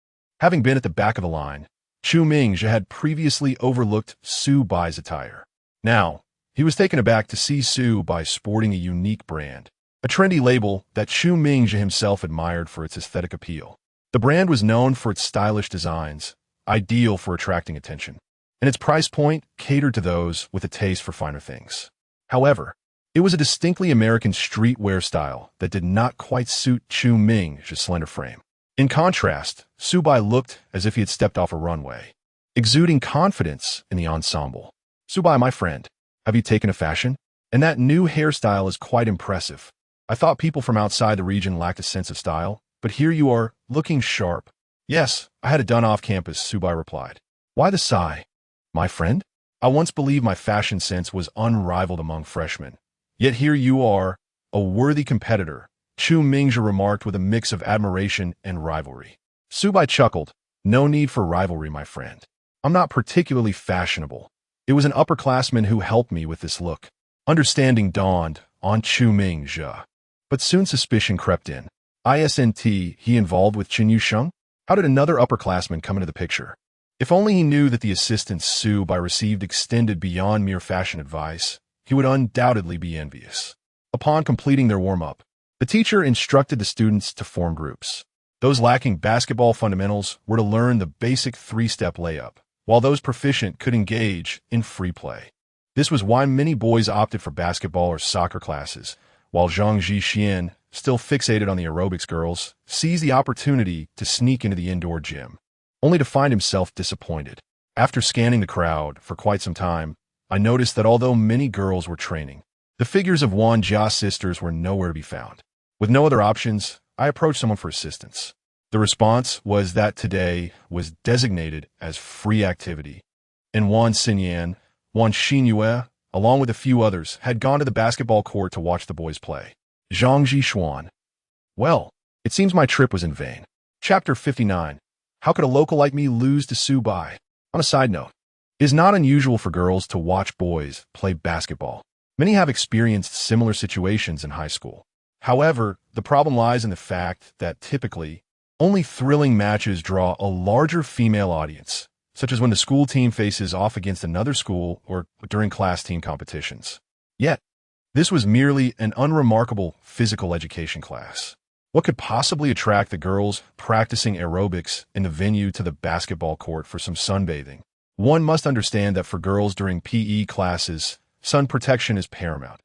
Having been at the back of the line, Chu Mingzhe had previously overlooked Subai's attire. Now, he was taken aback to see Subai sporting a unique brand, a trendy label that Chu Mingzhe himself admired for its aesthetic appeal. The brand was known for its stylish designs, ideal for attracting attention, and its price point catered to those with a taste for finer things. However, it was a distinctly American streetwear style that did not quite suit Chu Mingzhe's slender frame. In contrast, Subai looked as if he had stepped off a runway, exuding confidence in the ensemble. "Subai, my friend, have you taken a fashion? And that new hairstyle is quite impressive. I thought people from outside the region lacked a sense of style, but here you are, looking sharp." "Yes, I had it done off campus," Subai replied. "Why the sigh? My friend? I once believed my fashion sense was unrivaled among freshmen. Yet here you are, a worthy competitor, Chu Mingzhe remarked with a mix of admiration and rivalry. Su Bai chuckled. No need for rivalry, my friend. I'm not particularly fashionable. It was an upperclassman who helped me with this look. Understanding dawned on Chu Mingzhe. But soon suspicion crept in. Isn't he involved with Qin Yusheng? How did another upperclassman come into the picture? If only he knew that the assistant Su Bai received extended beyond mere fashion advice, he would undoubtedly be envious. Upon completing their warm-up, the teacher instructed the students to form groups. Those lacking basketball fundamentals were to learn the basic three-step layup, while those proficient could engage in free play. This was why many boys opted for basketball or soccer classes, while Zhang Zhixian, still fixated on the aerobics girls, seized the opportunity to sneak into the indoor gym, only to find himself disappointed. After scanning the crowd for quite some time, I noticed that although many girls were training, the figures of Wan Jia sisters were nowhere to be found. With no other options, I approached someone for assistance. The response was that today was designated as free activity, and Wan Xinyan, Wan Xinyue, along with a few others, had gone to the basketball court to watch the boys play. Zhang Zhishuan. Well, it seems my trip was in vain. Chapter 59. How could a local like me lose to Su Bai? On a side note, it is not unusual for girls to watch boys play basketball. Many have experienced similar situations in high school. However, the problem lies in the fact that typically, only thrilling matches draw a larger female audience, such as when the school team faces off against another school or during class team competitions. Yet, this was merely an unremarkable physical education class. What could possibly attract the girls practicing aerobics in the venue to the basketball court for some sunbathing? One must understand that for girls during PE classes, sun protection is paramount.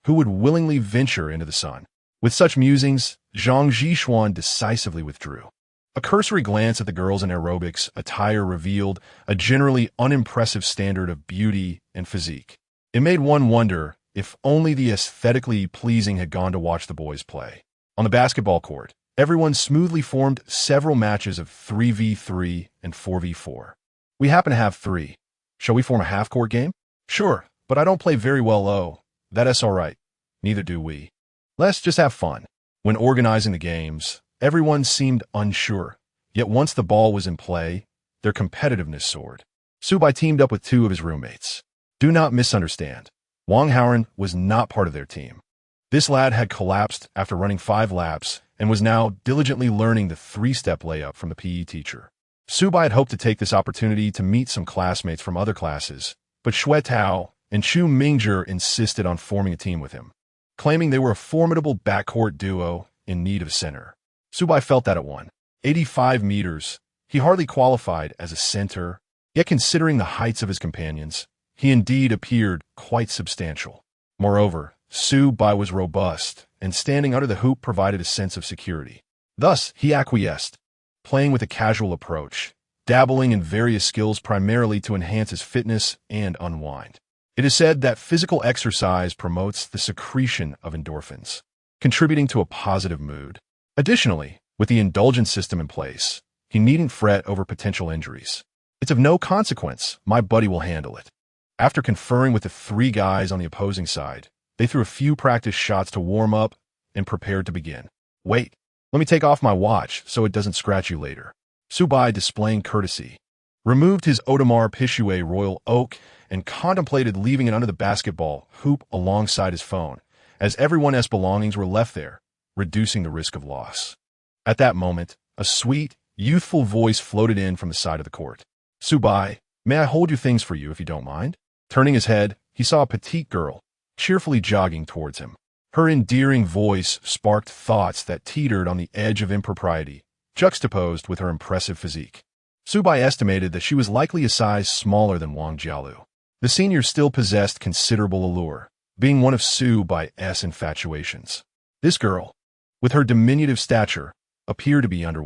Who would willingly venture into the sun? With such musings, Zhang Zhishuan decisively withdrew. A cursory glance at the girls in aerobics attire revealed a generally unimpressive standard of beauty and physique. It made one wonder if only the aesthetically pleasing had gone to watch the boys play. On the basketball court, everyone smoothly formed several matches of 3v3 and 4v4. We happen to have 3. Shall we form a half-court game? Sure, but I don't play very well low. That's all right. Neither do we. Let's just have fun. When organizing the games, everyone seemed unsure. Yet once the ball was in play, their competitiveness soared. Su Bai teamed up with 2 of his roommates. Do not misunderstand. Wang Haoren was not part of their team. This lad had collapsed after running 5 laps and was now diligently learning the 3-step layup from the PE teacher. Su Bai had hoped to take this opportunity to meet some classmates from other classes, but Xue Tao and Chu Mingzhe insisted on forming a team with him, claiming they were a formidable backcourt duo in need of a center. Su Bai felt that at 185 meters, he hardly qualified as a center, yet considering the heights of his companions, he indeed appeared quite substantial. Moreover, Su Bai was robust, and standing under the hoop provided a sense of security. Thus, he acquiesced, playing with a casual approach, dabbling in various skills primarily to enhance his fitness and unwind. It is said that physical exercise promotes the secretion of endorphins, contributing to a positive mood. Additionally, with the Indulgent system in place, he needn't fret over potential injuries. It's of no consequence, my buddy will handle it. After conferring with the 3 guys on the opposing side, they threw a few practice shots to warm up and prepared to begin. Wait, let me take off my watch so it doesn't scratch you later. Su Bai, displaying courtesy, removed his Audemars Piguet Royal Oak and contemplated leaving it under the basketball hoop alongside his phone, as everyone else's belongings were left there, reducing the risk of loss. At that moment, a sweet, youthful voice floated in from the side of the court. Su Bai, may I hold your things for you if you don't mind? Turning his head, he saw a petite girl, cheerfully jogging towards him. Her endearing voice sparked thoughts that teetered on the edge of impropriety, juxtaposed with her impressive physique. Su Bai estimated that she was likely a size smaller than Wang Jialu. The senior still possessed considerable allure, being one of Su Bai's infatuations. This girl, with her diminutive stature, appeared to be under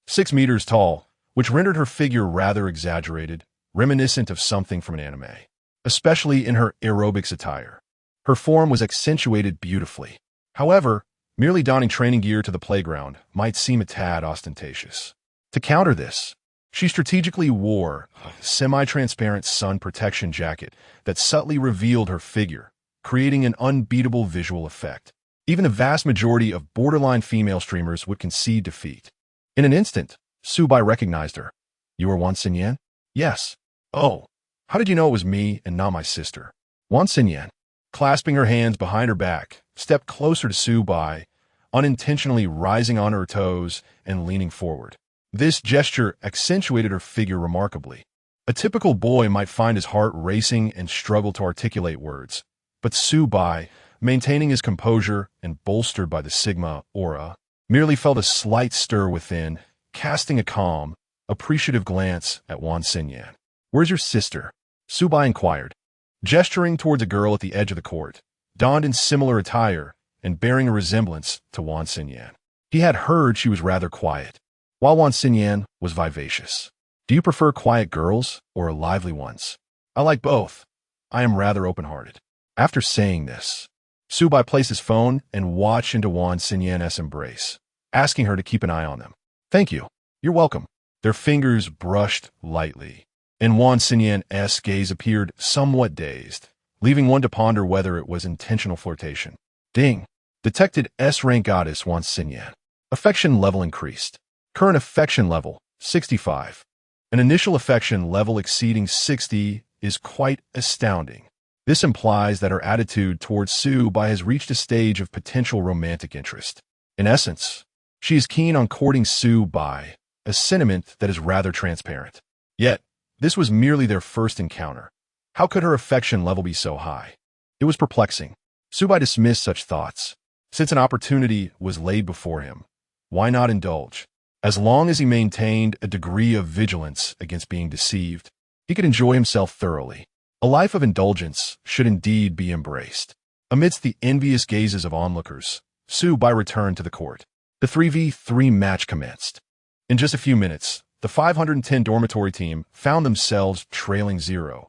6 meters tall, which rendered her figure rather exaggerated, reminiscent of something from an anime, especially in her aerobics attire. Her form was accentuated beautifully. However, merely donning training gear to the playground might seem a tad ostentatious. To counter this, she strategically wore a semi-transparent sun protection jacket that subtly revealed her figure, creating an unbeatable visual effect. Even the vast majority of borderline female streamers would concede defeat. In an instant, Subai recognized her. You are Wan Xinyan? Yes. Oh, how did you know it was me and not my sister? Wan Xinyan, clasping her hands behind her back, stepped closer to Subai, unintentionally rising on her toes and leaning forward. This gesture accentuated her figure remarkably. A typical boy might find his heart racing and struggle to articulate words, but Subai, maintaining his composure and bolstered by the Sigma aura, merely felt a slight stir within, casting a calm, appreciative glance at Wan Xinyan. Where's your sister? Subai inquired, gesturing towards a girl at the edge of the court, donned in similar attire and bearing a resemblance to Wan Xinyan. He had heard she was rather quiet, while Wan Xinyan was vivacious. Do you prefer quiet girls or lively ones? I like both. I am rather open-hearted. After saying this, Subai placed his phone and watched into Wan Xinyan's embrace, asking her to keep an eye on them. Thank you. You're welcome. Their fingers brushed lightly, and Wan Xinyan's gaze appeared somewhat dazed, leaving one to ponder whether it was intentional flirtation. Ding. Detected S-rank goddess Wan Xinyan. Affection level increased. Current affection level, 65. An initial affection level exceeding 60 is quite astounding. This implies that her attitude towards Subai has reached a stage of potential romantic interest. In essence, she is keen on courting Subai, a sentiment that is rather transparent. Yet, this was merely their first encounter. How could her affection level be so high? It was perplexing. Subai dismissed such thoughts. Since an opportunity was laid before him, why not indulge? As long as he maintained a degree of vigilance against being deceived, he could enjoy himself thoroughly. A life of indulgence should indeed be embraced. Amidst the envious gazes of onlookers, Subai returned to the court. The 3v3 match commenced. In just a few minutes, the 510 dormitory team found themselves trailing 0-5.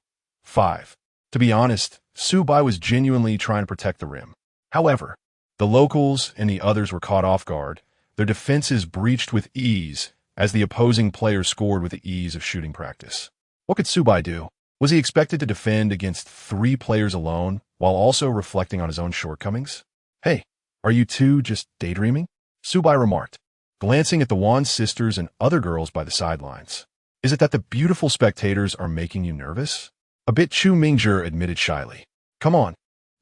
To be honest, Subai was genuinely trying to protect the rim. However, the locals and the others were caught off guard, their defenses breached with ease as the opposing players scored with the ease of shooting practice. What could Subai do? Was he expected to defend against 3 players alone while also reflecting on his own shortcomings? Hey, are you two just daydreaming? Subai remarked, glancing at the Wan sisters and other girls by the sidelines. Is it that the beautiful spectators are making you nervous? A bit. Chu Mingzhe admitted shyly. Come on,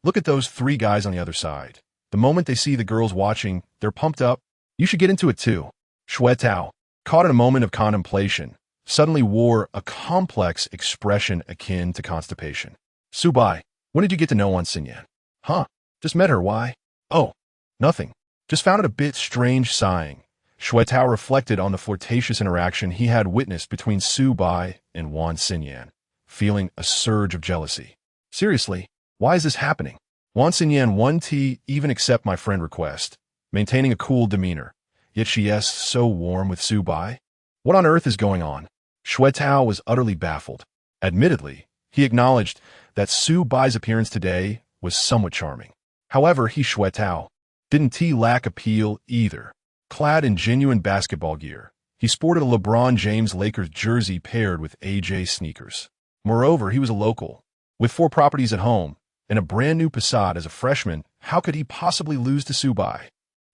look at those 3 guys on the other side. The moment they see the girls watching, they're pumped up. You should get into it too. Shui Tao, caught in a moment of contemplation, suddenly wore a complex expression akin to constipation. Subai, when did you get to know Wan Xinyan? Huh, just met her, why? Oh, nothing. Just found it a bit strange. Sighing, Shui Tao reflected on the flirtatious interaction he had witnessed between Subai and Wan Xinyan, feeling a surge of jealousy. Seriously, why is this happening? Wan Xinyan won't even accept my friend request, maintaining a cool demeanor, yet she is so warm with Subai. What on earth is going on? Shui Tao was utterly baffled. Admittedly, he acknowledged that Subai's appearance today was somewhat charming. However, Shui Tao didn't lack appeal either. Clad in genuine basketball gear, he sported a LeBron James Lakers jersey paired with AJ sneakers. Moreover, he was a local, with 4 properties at home and a brand new Passat as a freshman. How could he possibly lose to Subai?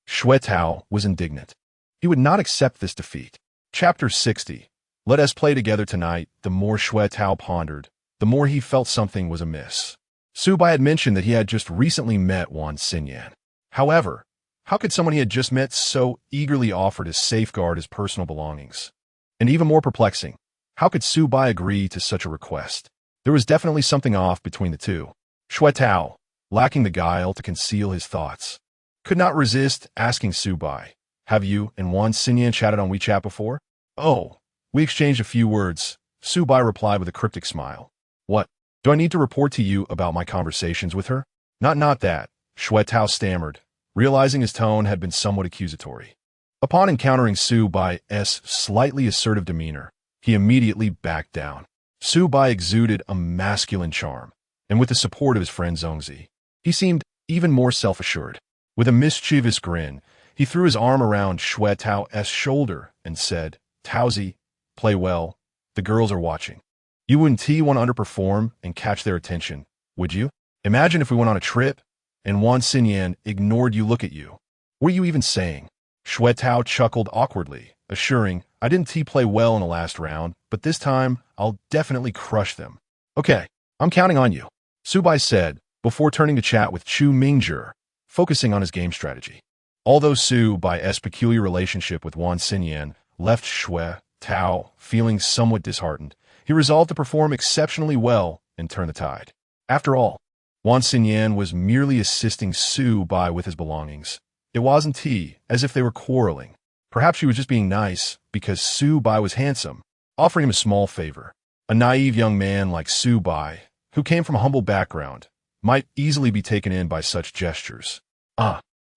Shui Tao was indignant. He would not accept this defeat. Chapter 60. Let us play together tonight. The more Shui Tao pondered, the more he felt something was amiss. Subai had mentioned that he had just recently met Wan Xinyan. However, how could someone he had just met so eagerly offer to safeguard his personal belongings? And even more perplexing, how could Subai agree to such a request? There was definitely something off between the two. Shui Tao, lacking the guile to conceal his thoughts, could not resist asking Subai, have you and Wan Xinyan chatted on WeChat before? Oh, we exchanged a few words, Subai replied with a cryptic smile. What? Do I need to report to you about my conversations with her? Not that, Shui Tao stammered, realizing his tone had been somewhat accusatory. Upon encountering Subai's slightly assertive demeanor, he immediately backed down. Subai exuded a masculine charm, and with the support of his friend Zhongzi, he seemed even more self-assured. With a mischievous grin, he threw his arm around Shui Tao's shoulder and said, Taozi, play well. The girls are watching. You wouldn't want to underperform and catch their attention, would you? Imagine if we went on a trip and Wan Xinyan ignored you look at you. What are you even saying? Shui Tao chuckled awkwardly, assuring, I didn't play well in the last round, but this time I'll definitely crush them. Okay, I'm counting on you, Su Bai said, before turning to chat with Chu Mingzhi, focusing on his game strategy. Although Su Bai's peculiar relationship with Wan Xinyan left Shui Tao feeling somewhat disheartened, he resolved to perform exceptionally well and turn the tide. After all, Wan Xinyan was merely assisting Su Bai with his belongings. It wasn't as if they were quarreling. Perhaps she was just being nice because Su Bai was handsome, offering him a small favor. A naive young man like Su Bai, who came from a humble background, might easily be taken in by such gestures.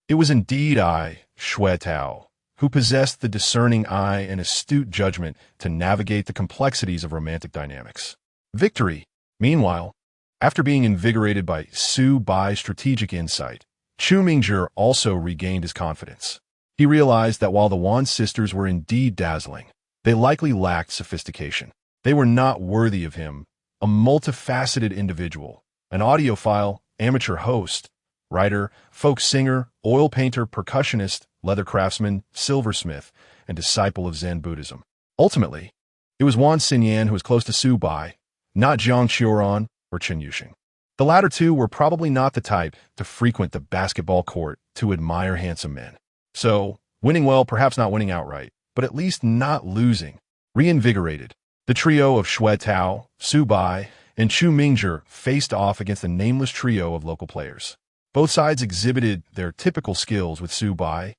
It was indeed Shui Tao, who possessed the discerning eye and astute judgment to navigate the complexities of romantic dynamics. Victory, meanwhile, after being invigorated by Su Bai's strategic insight, Chu Mingzhi also regained his confidence. He realized that while the Wan sisters were indeed dazzling, they likely lacked sophistication. They were not worthy of him, a multifaceted individual, an audiophile, amateur host, writer, folk singer, oil painter, percussionist, leather craftsman, silversmith, and disciple of Zen Buddhism. Ultimately, it was Wan Xinyan who was close to Su Bai, not Jiang Qiuran or Chen Yuxing. The latter two were probably not the type to frequent the basketball court to admire handsome men. So, winning well, perhaps not winning outright, but at least not losing. Reinvigorated, the trio of Shui Tao, Su Bai, and Chu Mingzhi faced off against a nameless trio of local players. Both sides exhibited their typical skills, with Su Bai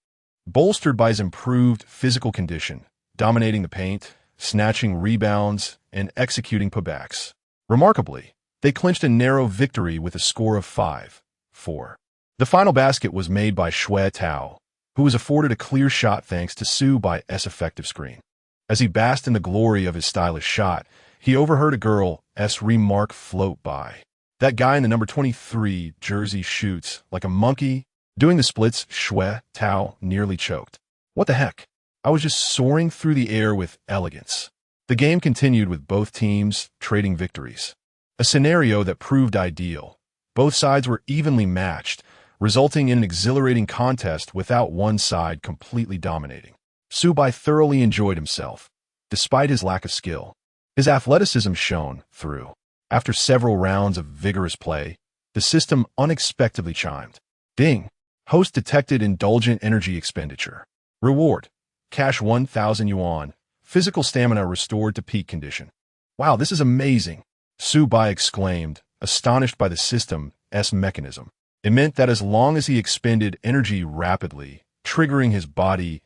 bolstered by his improved physical condition, dominating the paint, snatching rebounds, and executing putbacks. Remarkably, they clinched a narrow victory with a score of 5-4. The final basket was made by Shui Tao, who was afforded a clear shot thanks to Su Bai's effective screen. As he basked in the glory of his stylish shot, he overheard a girl's remark float by. That guy in the number 23 jersey shoots like a monkey. Doing the splits, Shui Tao nearly choked. What the heck? I was just soaring through the air with elegance. The game continued with both teams trading victories. A scenario that proved ideal. Both sides were evenly matched, resulting in an exhilarating contest without one side completely dominating. Su Bai thoroughly enjoyed himself, despite his lack of skill. His athleticism shone through. After several rounds of vigorous play, the system unexpectedly chimed. Ding! Host detected indulgent energy expenditure. Reward: cash 1,000 yuan. Physical stamina restored to peak condition. Wow, this is amazing! Su Bai exclaimed, astonished by the system's mechanism. It meant that as long as he expended energy rapidly, triggering his body's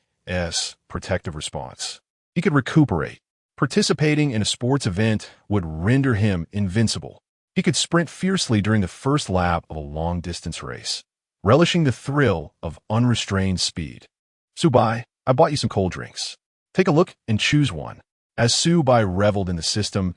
protective response, he could recuperate. Participating in a sports event would render him invincible. He could sprint fiercely during the first lap of a long-distance race, relishing the thrill of unrestrained speed. Su Bai, I bought you some cold drinks. Take a look and choose one. As Su Bai reveled in the system's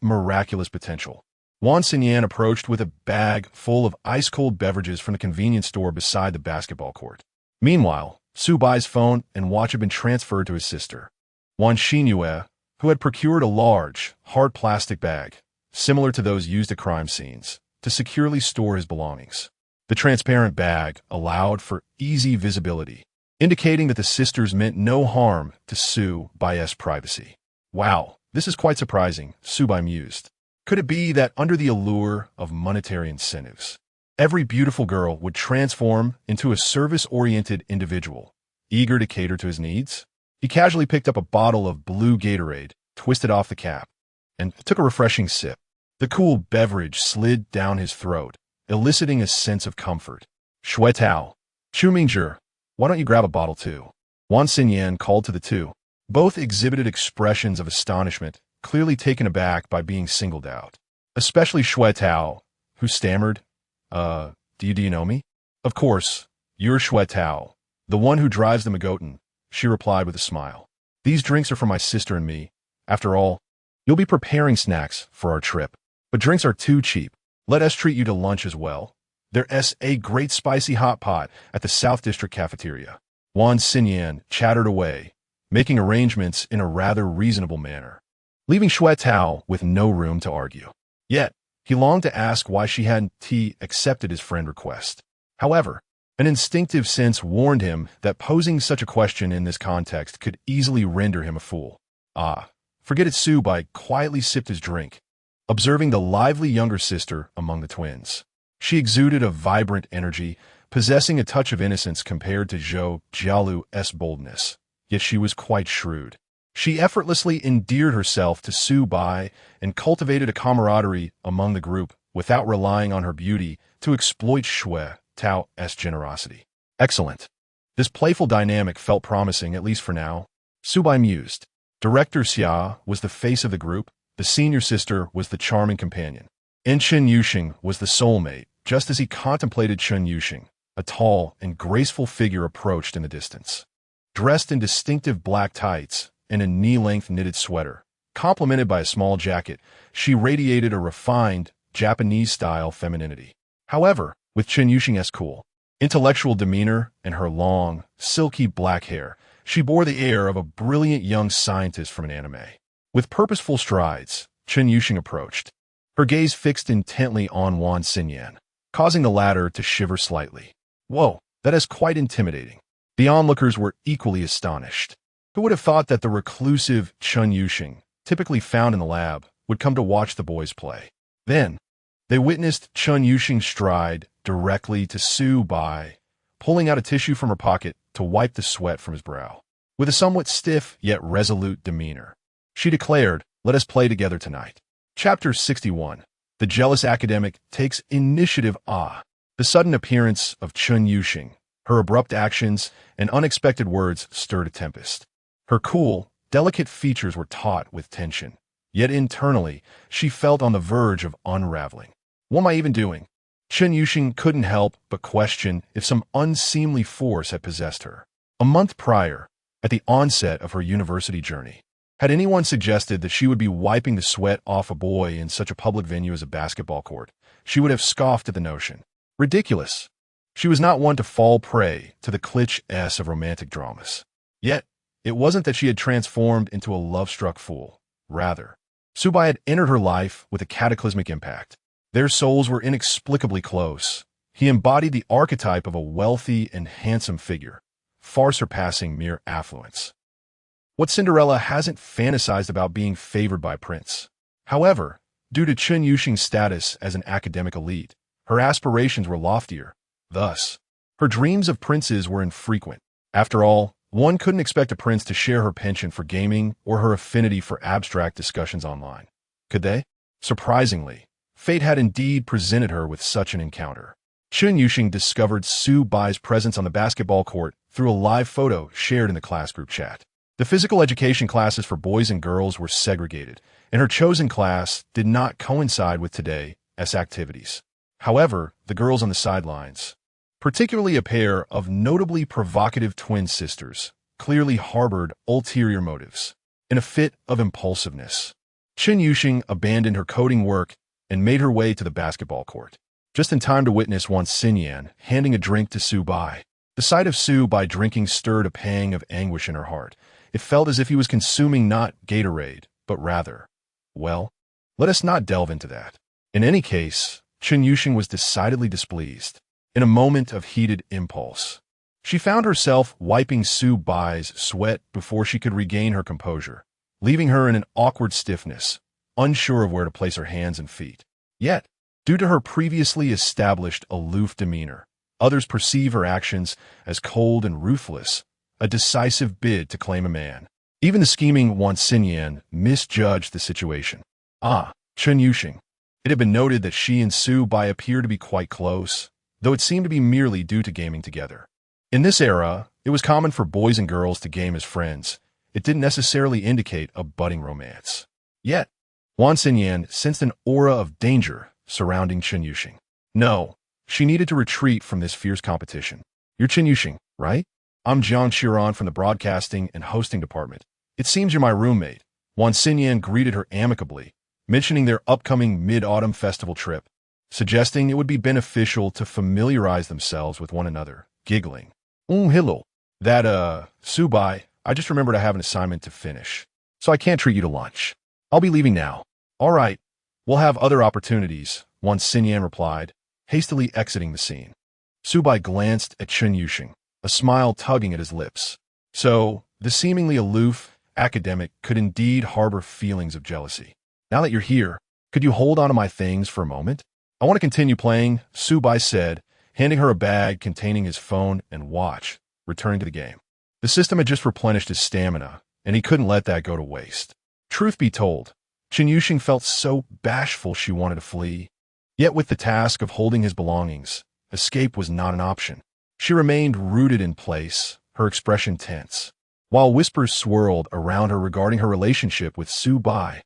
miraculous potential, Wan Xinyan approached with a bag full of ice-cold beverages from the convenience store beside the basketball court. Meanwhile, Su Bai's phone and watch had been transferred to his sister, Wan Xinyue, who had procured a large, hard plastic bag, similar to those used at crime scenes, to securely store his belongings. The transparent bag allowed for easy visibility, indicating that the sisters meant no harm to Su Bai's privacy. Wow, this is quite surprising, Su Bai mused. Could it be that under the allure of monetary incentives, every beautiful girl would transform into a service-oriented individual, eager to cater to his needs? He casually picked up a bottle of blue Gatorade, twisted off the cap, and took a refreshing sip. The cool beverage slid down his throat, eliciting a sense of comfort. Shui Tao, Chu Mingzhi, why don't you grab a bottle too? Wan Xinyan called to the two. Both exhibited expressions of astonishment, clearly taken aback by being singled out. Especially Shui Tao, who stammered, do you know me? Of course, you're Shui Tao, the one who drives the Magotan, she replied with a smile. These drinks are for my sister and me. After all, you'll be preparing snacks for our trip. But drinks are too cheap. Let us treat you to lunch as well. There's a great spicy hot pot at the South District cafeteria. Wan Xinyan chattered away, making arrangements in a rather reasonable manner, leaving Shui Tao with no room to argue. Yet, he longed to ask why she hadn't accepted his friend's request. However, an instinctive sense warned him that posing such a question in this context could easily render him a fool. Forget it, Subai quietly sipped his drink, observing the lively younger sister among the twins. She exuded a vibrant energy, possessing a touch of innocence compared to Zhou Jialu's boldness. Yet she was quite shrewd. She effortlessly endeared herself to Su Bai and cultivated a camaraderie among the group without relying on her beauty to exploit Shui Tao's generosity. Excellent. This playful dynamic felt promising, at least for now. Su Bai mused. Director Xia was the face of the group, the senior sister was the charming companion, and Chen Yuxing was the soulmate. Just as he contemplated, Chen Yuxing, a tall and graceful figure, approached in the distance. Dressed in distinctive black tights and a knee-length knitted sweater, complemented by a small jacket, she radiated a refined, Japanese-style femininity. However, with Chen Yuxing's cool, intellectual demeanor and her long, silky black hair, she bore the air of a brilliant young scientist from an anime. With purposeful strides, Chen Yuxing approached, her gaze fixed intently on Wan Xinyan, causing the latter to shiver slightly. Whoa, that is quite intimidating. The onlookers were equally astonished. Who would have thought that the reclusive Chen Yuxing, typically found in the lab, would come to watch the boys play? Then, they witnessed Chen Yuxing stride directly to Su Bai, pulling out a tissue from her pocket to wipe the sweat from his brow. With a somewhat stiff yet resolute demeanor, she declared, "Let us play together tonight." Chapter 61. The jealous academic takes initiative. The sudden appearance of Chen Yuxing, her abrupt actions, and unexpected words stirred a tempest. Her cool, delicate features were taut with tension, yet internally, she felt on the verge of unraveling. What am I even doing? Chen Yuxing couldn't help but question if some unseemly force had possessed her. A month prior, at the onset of her university journey, had anyone suggested that she would be wiping the sweat off a boy in such a public venue as a basketball court, she would have scoffed at the notion. Ridiculous. She was not one to fall prey to the cliches of romantic dramas. Yet, it wasn't that she had transformed into a love-struck fool. Rather, Subai had entered her life with a cataclysmic impact. Their souls were inexplicably close. He embodied the archetype of a wealthy and handsome figure, far surpassing mere affluence. What Cinderella hasn't fantasized about being favored by a prince? However, due to Chen Yuxing's status as an academic elite, her aspirations were loftier. Thus, her dreams of princes were infrequent. After all, one couldn't expect a prince to share her penchant for gaming or her affinity for abstract discussions online. Could they? Surprisingly, fate had indeed presented her with such an encounter. Chen Yuxing discovered Su Bai's presence on the basketball court through a live photo shared in the class group chat. The physical education classes for boys and girls were segregated, and her chosen class did not coincide with today's activities. However, the girls on the sidelines, particularly a pair of notably provocative twin sisters, clearly harbored ulterior motives. In a fit of impulsiveness, Chen Yuxing abandoned her coding work and made her way to the basketball court, just in time to witness Wan Xinyan handing a drink to Su Bai. The sight of Su Bai drinking stirred a pang of anguish in her heart. It felt as if he was consuming not Gatorade, but rather, well, let us not delve into that. In any case, Chen Yuxing was decidedly displeased. In a moment of heated impulse, she found herself wiping Su Bai's sweat before she could regain her composure, leaving her in an awkward stiffness, unsure of where to place her hands and feet. Yet, due to her previously established aloof demeanor, others perceive her actions as cold and ruthless, a decisive bid to claim a man. Even the scheming Wan Xinyan misjudged the situation. Chen Yuxing. It had been noted that she and Su Bai appeared to be quite close, though it seemed to be merely due to gaming together. In this era, it was common for boys and girls to game as friends. It didn't necessarily indicate a budding romance. Yet, Wan Xinyan sensed an aura of danger surrounding Chen Yuxing. No, she needed to retreat from this fierce competition. You're Chen Yuxing, right? I'm Jiang Qiran from the Broadcasting and Hosting Department. It seems you're my roommate. Wan Xinyan greeted her amicably, mentioning their upcoming mid-autumn festival trip, suggesting it would be beneficial to familiarize themselves with one another, giggling. Hello. That, Su Bai, I just remembered I have an assignment to finish, so I can't treat you to lunch. I'll be leaving now. All right. We'll have other opportunities, Wan Xinyan replied, hastily exiting the scene. Subai glanced at Chun Yushing, a smile tugging at his lips. So, the seemingly aloof academic could indeed harbor feelings of jealousy. Now that you're here, could you hold on to my things for a moment? I want to continue playing, Subai said, handing her a bag containing his phone and watch, returning to the game. The system had just replenished his stamina, and he couldn't let that go to waste. Truth be told, Chun Yushing felt so bashful she wanted to flee. Yet with the task of holding his belongings, escape was not an option. She remained rooted in place, her expression tense, while whispers swirled around her regarding her relationship with Subai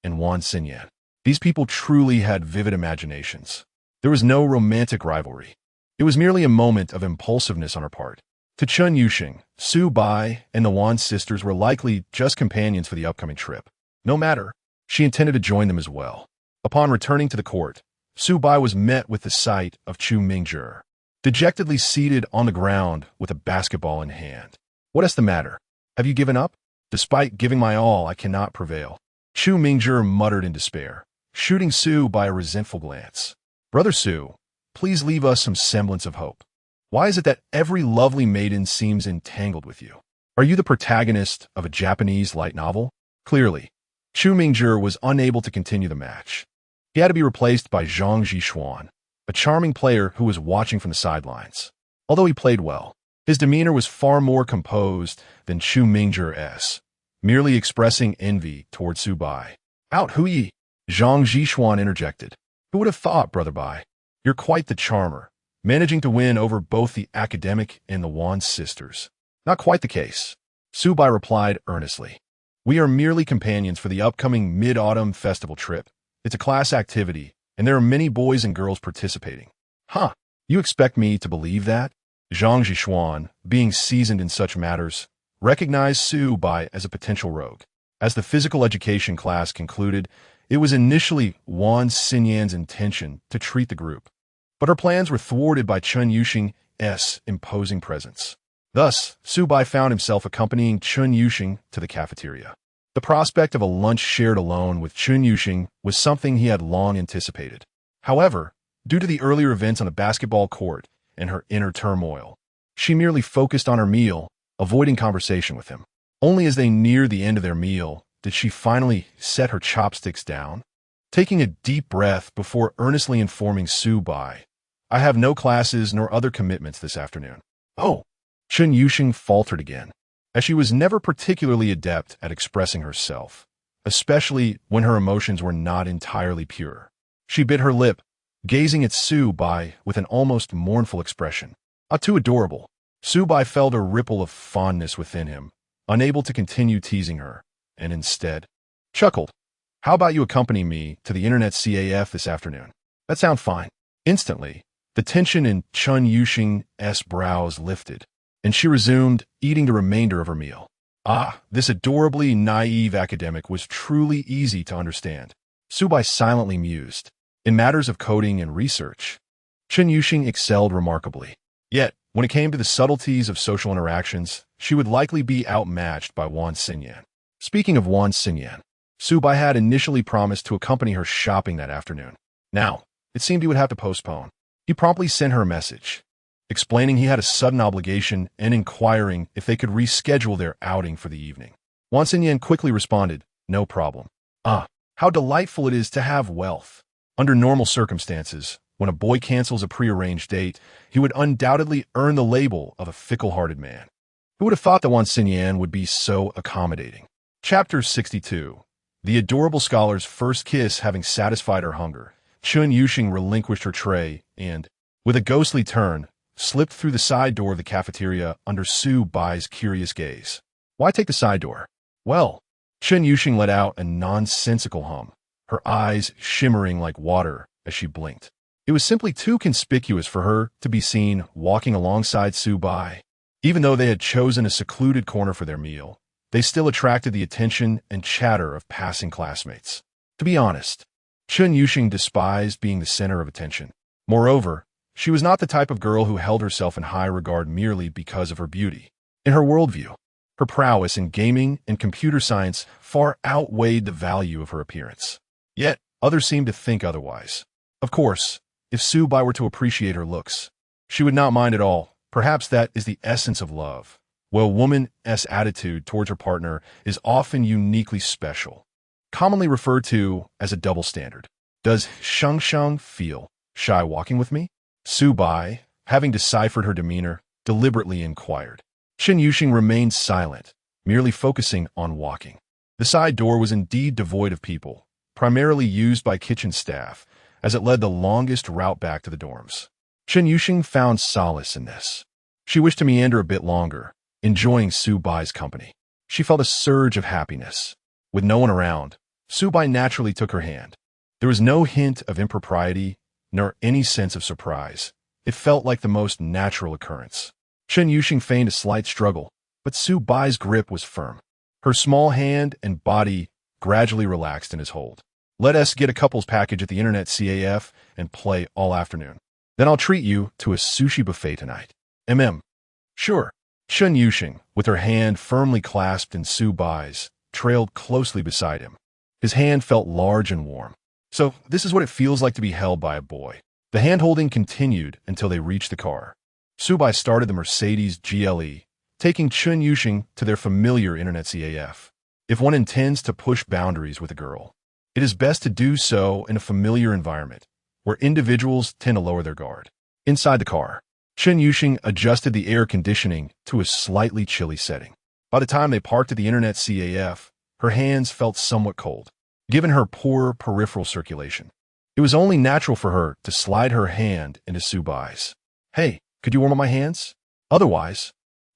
and Wan Xinyan. These people truly had vivid imaginations. There was no romantic rivalry. It was merely a moment of impulsiveness on her part. To Chun Yushing, Subai and the Wan sisters were likely just companions for the upcoming trip. No matter, she intended to join them as well. Upon returning to the court, Subai was met with the sight of Chu Mingjie, dejectedly seated on the ground with a basketball in hand. What is the matter? Have you given up? Despite giving my all, I cannot prevail. Chu Mingjie muttered in despair, shooting Subai a resentful glance. Brother Su, please leave us some semblance of hope. Why is it that every lovely maiden seems entangled with you? Are you the protagonist of a Japanese light novel? Clearly, Chu Mingjie was unable to continue the match. He had to be replaced by Zhang Zhixuan, a charming player who was watching from the sidelines. Although he played well, his demeanor was far more composed than Chu Mingjie's, merely expressing envy toward Subai. Out, Huyi! Zhang Zhixuan interjected. Who would have thought, Brother Bai? You're quite the charmer, managing to win over both the academic and the Wan sisters. Not quite the case, Subai replied earnestly. We are merely companions for the upcoming mid-autumn festival trip. It's a class activity, and there are many boys and girls participating. Huh, you expect me to believe that? Zhang Zhixuan, being seasoned in such matters, recognized Subai as a potential rogue. As the physical education class concluded, it was initially Wan Xinyan's intention to treat the group, but her plans were thwarted by Chun Yushing's imposing presence. Thus, Subai found himself accompanying Chun Yushing to the cafeteria. The prospect of a lunch shared alone with Chun Yushing was something he had long anticipated. However, due to the earlier events on the basketball court and her inner turmoil, she merely focused on her meal, avoiding conversation with him. Only as they neared the end of their meal did she finally set her chopsticks down, taking a deep breath before earnestly informing Subai, I have no classes nor other commitments this afternoon. Oh, Chun Yushing faltered again, as she was never particularly adept at expressing herself, especially when her emotions were not entirely pure. She bit her lip, gazing at Subai with an almost mournful expression. Too adorable. Subai felt a ripple of fondness within him, unable to continue teasing her, and instead chuckled. How about you accompany me to the internet CAF this afternoon? That sounds fine. Instantly, the tension in Chun Yushing's brows lifted, and she resumed eating the remainder of her meal. This adorably naive academic was truly easy to understand. Subai silently mused. In matters of coding and research, Chun Yushing excelled remarkably. Yet, when it came to the subtleties of social interactions, she would likely be outmatched by Wan Xinyan. Speaking of Wan Xinyan, Subai had initially promised to accompany her shopping that afternoon. Now, it seemed he would have to postpone. He promptly sent her a message, explaining he had a sudden obligation and inquiring if they could reschedule their outing for the evening. Wan Xinyan quickly responded, no problem. How delightful it is to have wealth. Under normal circumstances, when a boy cancels a prearranged date, he would undoubtedly earn the label of a fickle-hearted man. Who would have thought that Wan Xinyan would be so accommodating? Chapter 62. The adorable scholar's first kiss having satisfied her hunger, Chun Yushing relinquished her tray and, with a ghostly turn, slipped through the side door of the cafeteria under Subai's curious gaze. Why take the side door? Well, Chun Yushing let out a nonsensical hum, her eyes shimmering like water as she blinked. It was simply too conspicuous for her to be seen walking alongside Subai. Even though they had chosen a secluded corner for their meal, they still attracted the attention and chatter of passing classmates. To be honest, Chun Yushing despised being the center of attention. Moreover, she was not the type of girl who held herself in high regard merely because of her beauty. In her worldview, her prowess in gaming and computer science far outweighed the value of her appearance. Yet, others seemed to think otherwise. Of course, if Subai were to appreciate her looks, She would not mind at all. Perhaps that is the essence of love. Well, woman's attitude towards her partner is often uniquely special, commonly referred to as a double standard. Does Shang feel shy walking with me? Su Bai, having deciphered her demeanor, deliberately inquired. Chen Yuxing remained silent, merely focusing on walking. The side door was indeed devoid of people, primarily used by kitchen staff, as it led the longest route back to the dorms. Chen Yuxing found solace in this. She wished to meander a bit longer, enjoying Su Bai's company. She felt a surge of happiness. With no one around, Su Bai naturally took her hand. There was no hint of impropriety, nor any sense of surprise. It felt like the most natural occurrence. Chen Yuxing feigned a slight struggle, but Su Bai's grip was firm. Her small hand and body gradually relaxed in his hold. Let us get a couples package at the internet CAF and play all afternoon. Then I'll treat you to a sushi buffet tonight. Sure. Chen Yuxing, with her hand firmly clasped in Su Bai's, trailed closely beside him. His hand felt large and warm. So, this is what it feels like to be held by a boy. The hand-holding continued until they reached the car. Su Bai started the Mercedes GLE, taking Chen Yuxing to their familiar internet CAF. If one intends to push boundaries with a girl, it is best to do so in a familiar environment, where individuals tend to lower their guard. Inside the car, Chen Yuxing adjusted the air conditioning to a slightly chilly setting. By the time they parked at the internet CAF, her hands felt somewhat cold. Given her poor peripheral circulation, it was only natural for her to slide her hand into Su Bai's. Hey, could you warm up my hands? Otherwise,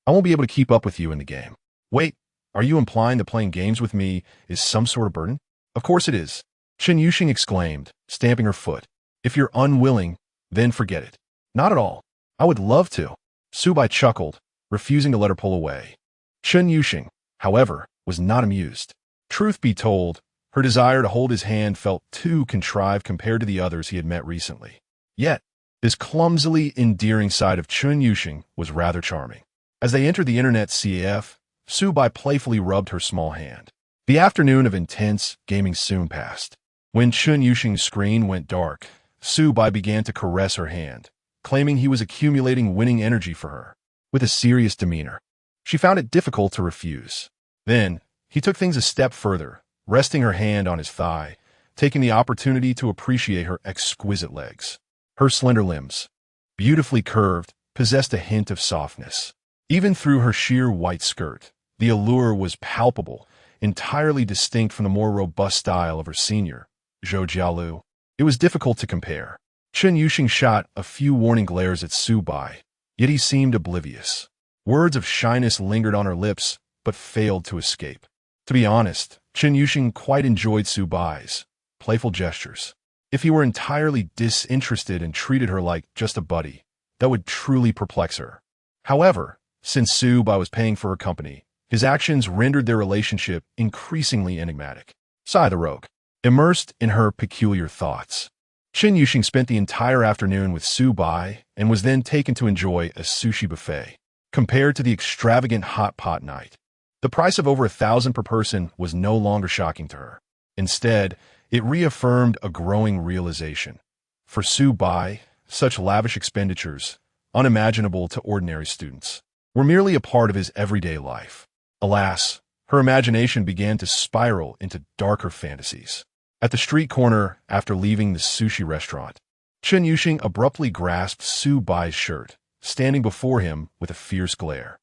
I won't be able to keep up with you in the game. Wait, are you implying that playing games with me is some sort of burden? Of course it is. Chen Yuxing exclaimed, stamping her foot. If you're unwilling, then forget it. Not at all. I would love to. Su Bai chuckled, refusing to let her pull away. Chen Yuxing, however, was not amused. Truth be told, her desire to hold his hand felt too contrived compared to the others he had met recently. Yet, this clumsily endearing side of Chen Yuxing was rather charming. As they entered the internet CAF, Su Bai playfully rubbed her small hand. The afternoon of intense gaming soon passed. When Chen Yuxing's screen went dark, Su Bai began to caress her hand, claiming he was accumulating winning energy for her. With a serious demeanor, she found it difficult to refuse. Then, he took things a step further, resting her hand on his thigh, taking the opportunity to appreciate her exquisite legs. Her slender limbs, beautifully curved, possessed a hint of softness. Even through her sheer white skirt, the allure was palpable, entirely distinct from the more robust style of her senior, Zhou Jialu. It was difficult to compare. Chen Yuxing shot a few warning glares at Su Bai, yet he seemed oblivious. Words of shyness lingered on her lips, but failed to escape. To be honest, Chen Yuxing quite enjoyed Su Bai's playful gestures. If he were entirely disinterested and treated her like just a buddy, that would truly perplex her. However, since Su Bai was paying for her company, his actions rendered their relationship increasingly enigmatic. Sai the rogue, immersed in her peculiar thoughts. Chen Yuxing spent the entire afternoon with Su Bai and was then taken to enjoy a sushi buffet. Compared to the extravagant hot pot night, the price of over 1,000 per person was no longer shocking to her. Instead, it reaffirmed a growing realization. For Su Bai, such lavish expenditures, unimaginable to ordinary students, were merely a part of his everyday life. Alas, her imagination began to spiral into darker fantasies. At the street corner, after leaving the sushi restaurant, Chen Yuxing abruptly grasped Su Bai's shirt, standing before him with a fierce glare.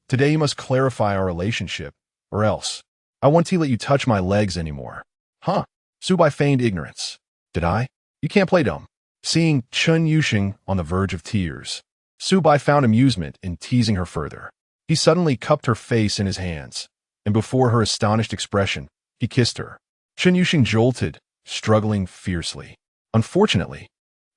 Today you must clarify our relationship, or else I won't let you touch my legs anymore. Huh? Su Bai feigned ignorance. Did I? You can't play dumb. Seeing Chen Yuxing on the verge of tears, Su Bai found amusement in teasing her further. He suddenly cupped her face in his hands, and before her astonished expression, he kissed her. Chen Yuxing jolted, struggling fiercely. Unfortunately,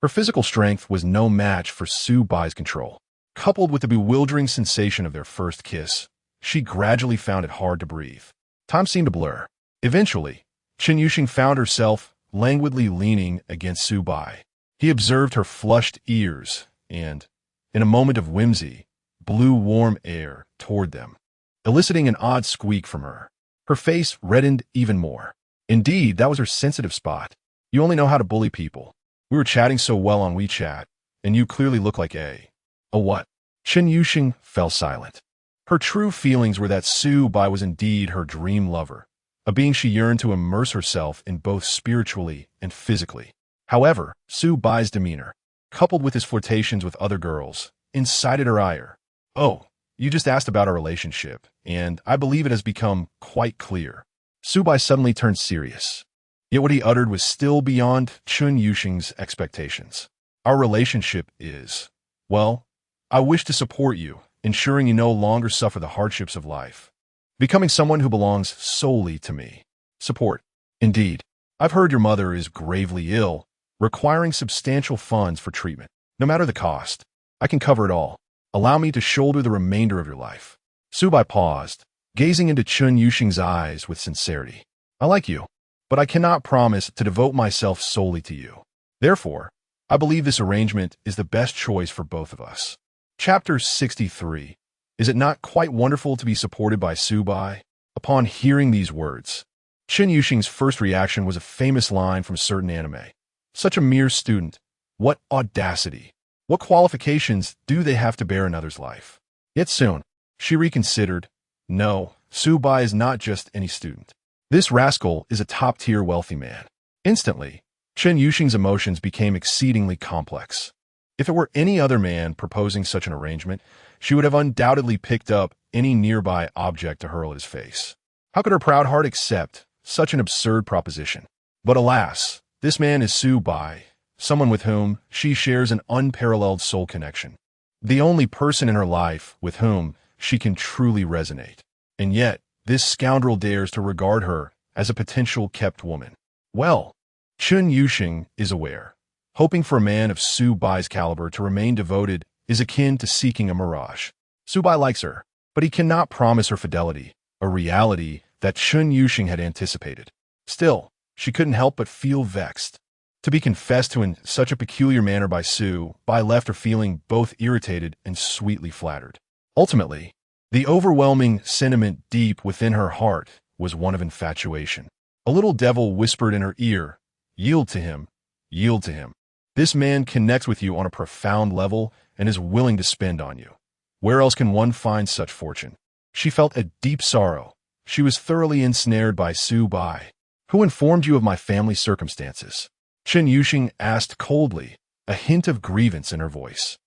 her physical strength was no match for Su Bai's control. Coupled with the bewildering sensation of their first kiss, she gradually found it hard to breathe. Time seemed to blur. Eventually, Chen Yuxing found herself languidly leaning against Su Bai. He observed her flushed ears and, in a moment of whimsy, blew warm air toward them, eliciting an odd squeak from her. Her face reddened even more. Indeed, that was her sensitive spot. You only know how to bully people. We were chatting so well on WeChat, and you clearly look like a what? Chen Yuxing fell silent. Her true feelings were that Su Bai was indeed her dream lover, a being she yearned to immerse herself in both spiritually and physically. However, Su Bai's demeanor, coupled with his flirtations with other girls, incited her ire. "Oh, you just asked about our relationship, and I believe it has become quite clear." Su Bai suddenly turned serious. Yet what he uttered was still beyond Chen Yuxing's expectations. "Our relationship is, well, I wish to support you, ensuring you no longer suffer the hardships of life, becoming someone who belongs solely to me." Support. Indeed. I've heard your mother is gravely ill, requiring substantial funds for treatment. No matter the cost, I can cover it all. Allow me to shoulder the remainder of your life. Su Bai paused, gazing into Chen Yuxing's eyes with sincerity. "I like you, but I cannot promise to devote myself solely to you. Therefore, I believe this arrangement is the best choice for both of us." Chapter 63. Is it not quite wonderful to be supported by Su Bai? Upon hearing these words, Chen Yuxing's first reaction was a famous line from a certain anime. "Such a mere student. What audacity! What qualifications do they have to bear another's life?" Yet soon, she reconsidered. No, Su Bai is not just any student. This rascal is a top-tier wealthy man. Instantly, Chen Yuxing's emotions became exceedingly complex. If it were any other man proposing such an arrangement, she would have undoubtedly picked up any nearby object to hurl at his face. How could her proud heart accept such an absurd proposition? But alas, this man is Su Bai, someone with whom she shares an unparalleled soul connection, the only person in her life with whom she can truly resonate. And yet, this scoundrel dares to regard her as a potential kept woman. Well, Chen Yuxing is aware. Hoping for a man of Su Bai's caliber to remain devoted is akin to seeking a mirage. Su Bai likes her, but he cannot promise her fidelity, a reality that Chen Yuxing had anticipated. Still, she couldn't help but feel vexed. To be confessed to in such a peculiar manner by Su Bai left her feeling both irritated and sweetly flattered. Ultimately, the overwhelming sentiment deep within her heart was one of infatuation. A little devil whispered in her ear, "Yield to him, yield to him. This man connects with you on a profound level and is willing to spend on you. Where else can one find such fortune?" She felt a deep sorrow. She was thoroughly ensnared by Su Bai. "Who informed you of my family circumstances?" Chen Yuxing asked coldly, a hint of grievance in her voice.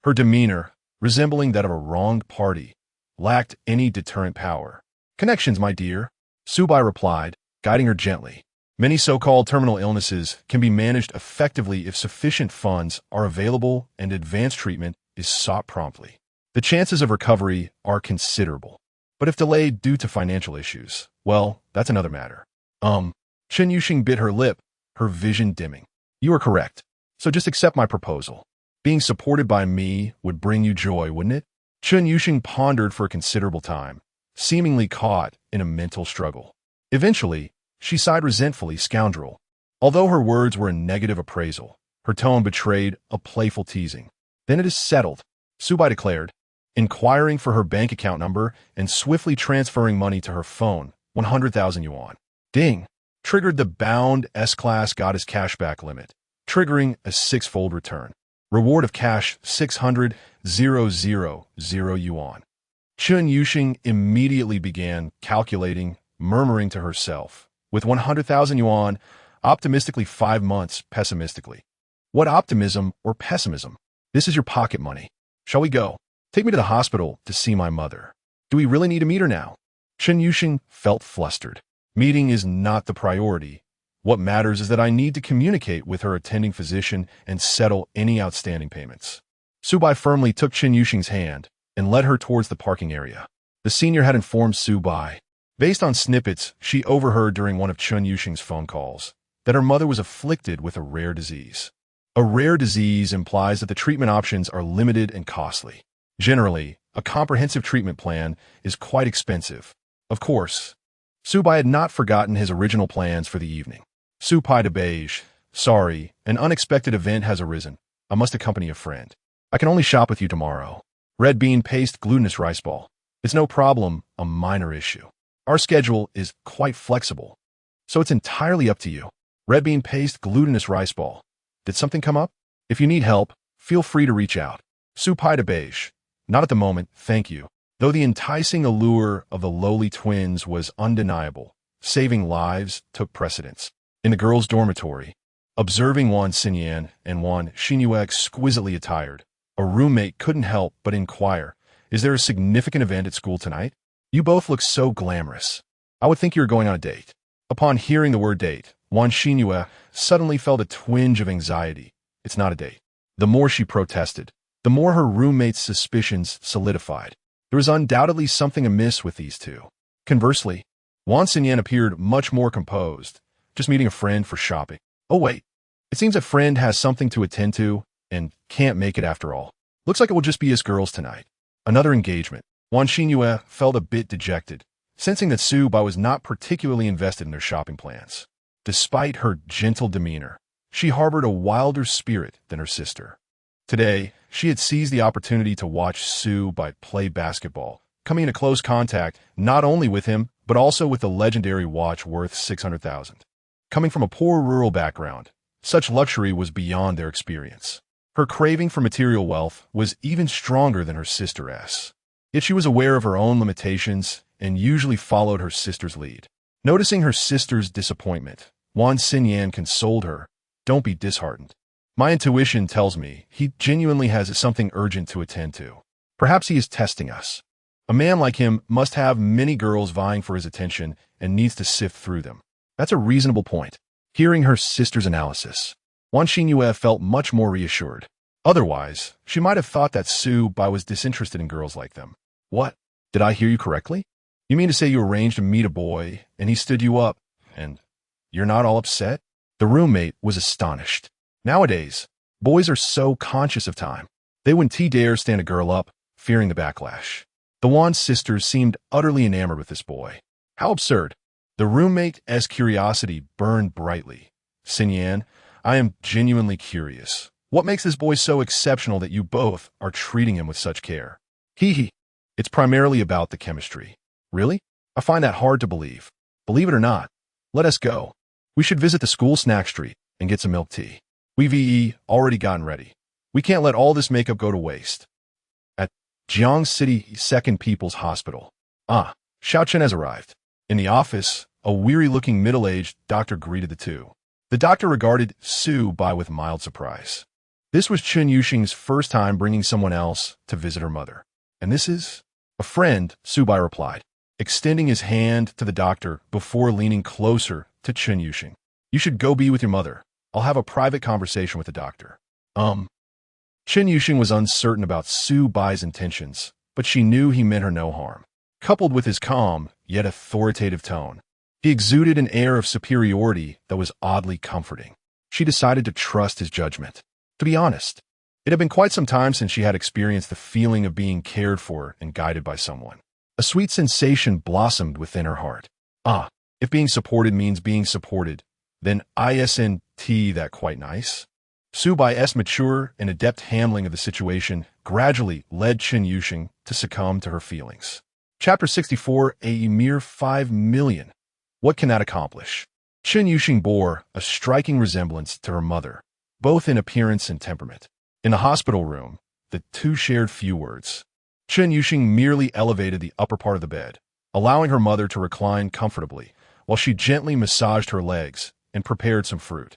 Her demeanor, resembling that of a wronged party, lacked any deterrent power. "Connections, my dear," Su Bai replied, guiding her gently. "Many so-called terminal illnesses can be managed effectively if sufficient funds are available and advanced treatment is sought promptly. The chances of recovery are considerable. But if delayed due to financial issues, well, that's another matter." Chen Yuxing bit her lip, her vision dimming. "You are correct. So just accept my proposal. Being supported by me would bring you joy, wouldn't it?" Chen Yuxing pondered for a considerable time, seemingly caught in a mental struggle. Eventually, she sighed resentfully, "Scoundrel." Although her words were a negative appraisal, her tone betrayed a playful teasing. "Then it is settled," Su Bai declared, inquiring for her bank account number and swiftly transferring money to her phone, 100,000 yuan. Ding! Triggered the bound S-Class Goddess cashback limit, triggering a six-fold return. Reward of cash 600,000 yuan. Chen Yuxing immediately began calculating, murmuring to herself. With 100,000 yuan, optimistically 5 months, pessimistically. What optimism or pessimism? This is your pocket money. Shall we go? Take me to the hospital to see my mother. Do we really need to meet her now? Chen Yuxing felt flustered. Meeting is not the priority. What matters is that I need to communicate with her attending physician and settle any outstanding payments. Su Bai firmly took Chen Yuxing's hand and led her towards the parking area. The senior had informed Su Bai, based on snippets she overheard during one of Chen Yuxing's phone calls, that her mother was afflicted with a rare disease. A rare disease implies that the treatment options are limited and costly. Generally, a comprehensive treatment plan is quite expensive. Of course, Su Bai had not forgotten his original plans for the evening. Su Pai de Beige, sorry, an unexpected event has arisen. I must accompany a friend. I can only shop with you tomorrow. Red bean paste glutinous rice ball. It's no problem, a minor issue. Our schedule is quite flexible, so it's entirely up to you. Red bean paste glutinous rice ball. Did something come up? If you need help, feel free to reach out. Su Pai de Beige. Not at the moment, thank you. Though the enticing allure of the lowly twins was undeniable, saving lives took precedence. In the girls' dormitory, observing Wan Xinyan and Wan Xinyu exquisitely attired, a roommate couldn't help but inquire, "Is there a significant event at school tonight? You both look so glamorous. I would think you were going on a date." Upon hearing the word date, Wan Xinyu suddenly felt a twinge of anxiety. It's not a date. The more she protested, the more her roommate's suspicions solidified. There was undoubtedly something amiss with these two. Conversely, Wan Xinyan appeared much more composed, just meeting a friend for shopping. Oh wait, it seems a friend has something to attend to and can't make it after all. Looks like it will just be us girls tonight. Another engagement. Wan Xinyu felt a bit dejected, sensing that Su Bai was not particularly invested in their shopping plans. Despite her gentle demeanor, she harbored a wilder spirit than her sister. Today, she had seized the opportunity to watch Su Bai play basketball, coming into close contact not only with him, but also with the legendary watch worth 600,000. Coming from a poor rural background, such luxury was beyond their experience. Her craving for material wealth was even stronger than her sister's. Yet she was aware of her own limitations and usually followed her sister's lead. Noticing her sister's disappointment, Wan Xinyan consoled her, "Don't be disheartened. My intuition tells me he genuinely has something urgent to attend to. Perhaps he is testing us. A man like him must have many girls vying for his attention and needs to sift through them." That's a reasonable point. Hearing her sister's analysis, Wan Xinyu felt much more reassured. Otherwise, she might have thought that Su Bai was disinterested in girls like them. What? Did I hear you correctly? You mean to say you arranged to meet a boy, and he stood you up, and you're not all upset? The roommate was astonished. Nowadays, boys are so conscious of time. They wouldn't dare stand a girl up, fearing the backlash. The Wan sisters seemed utterly enamored with this boy. How absurd. The roommate's curiosity burned brightly. "Xinyan, I am genuinely curious. What makes this boy so exceptional that you both are treating him with such care?" "Hee. It's primarily about the chemistry." "Really? I find that hard to believe." "Believe it or not, let us go. We should visit the school snack street and get some milk tea. We've already gotten ready. We can't let all this makeup go to waste." At Jiang City Second People's Hospital. Xiao Chen has arrived. In the office, a weary-looking middle-aged doctor greeted the two. The doctor regarded Su Bai with mild surprise. This was Chen Yuxing's first time bringing someone else to visit her mother. "And this is?" "A friend," Su Bai replied, extending his hand to the doctor before leaning closer to Chen Yuxing. "You should go be with your mother. I'll have a private conversation with the doctor." Chen Yuxing was uncertain about Su Bai's intentions, but she knew he meant her no harm. Coupled with his calm, yet authoritative tone, he exuded an air of superiority that was oddly comforting. She decided to trust his judgment. To be honest, it had been quite some time since she had experienced the feeling of being cared for and guided by someone. A sweet sensation blossomed within her heart. If being supported means being supported, then isn't that quite nice? Su Bai's mature and adept handling of the situation gradually led Chen Yuxing to succumb to her feelings. Chapter 64, a mere 5 million. What can that accomplish? Chen Yuxing bore a striking resemblance to her mother, both in appearance and temperament. In the hospital room, the two shared few words. Chen Yuxing merely elevated the upper part of the bed, allowing her mother to recline comfortably, while she gently massaged her legs and prepared some fruit.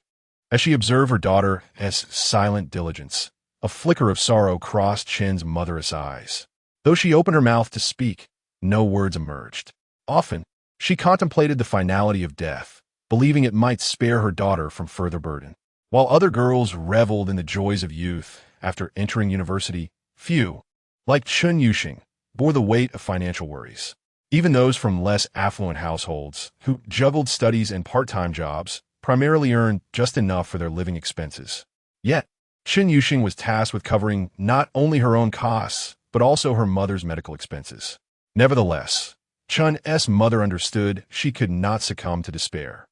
As she observed her daughter's silent diligence, a flicker of sorrow crossed Chen's mother's eyes. Though she opened her mouth to speak, no words emerged. Often, she contemplated the finality of death, believing it might spare her daughter from further burden. While other girls reveled in the joys of youth after entering university, few, like Chen Yuxing, bore the weight of financial worries. Even those from less affluent households, who juggled studies and part-time jobs, primarily earned just enough for their living expenses. Yet, Chen Yuxing was tasked with covering not only her own costs, but also her mother's medical expenses. Nevertheless, Chen's mother understood she could not succumb to despair.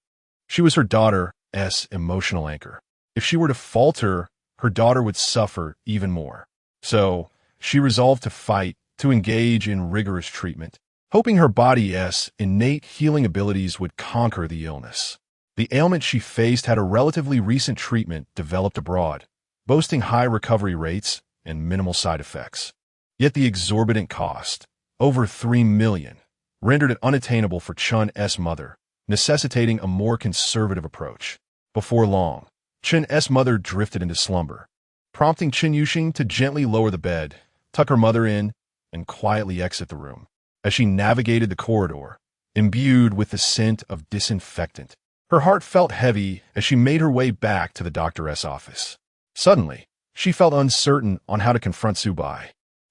She was her daughter's emotional anchor. If she were to falter, her daughter would suffer even more. So, she resolved to fight, to engage in rigorous treatment, hoping her body's innate healing abilities would conquer the illness. The ailment she faced had a relatively recent treatment developed abroad, boasting high recovery rates and minimal side effects. Yet the exorbitant cost, over $3 million, rendered it unattainable for Chun's mother, necessitating a more conservative approach. Before long, Chun's mother drifted into slumber, prompting Chen Yuxing to gently lower the bed, tuck her mother in, and quietly exit the room. As she navigated the corridor, imbued with the scent of disinfectant, her heart felt heavy as she made her way back to the doctor's office. Suddenly, she felt uncertain on how to confront Subai.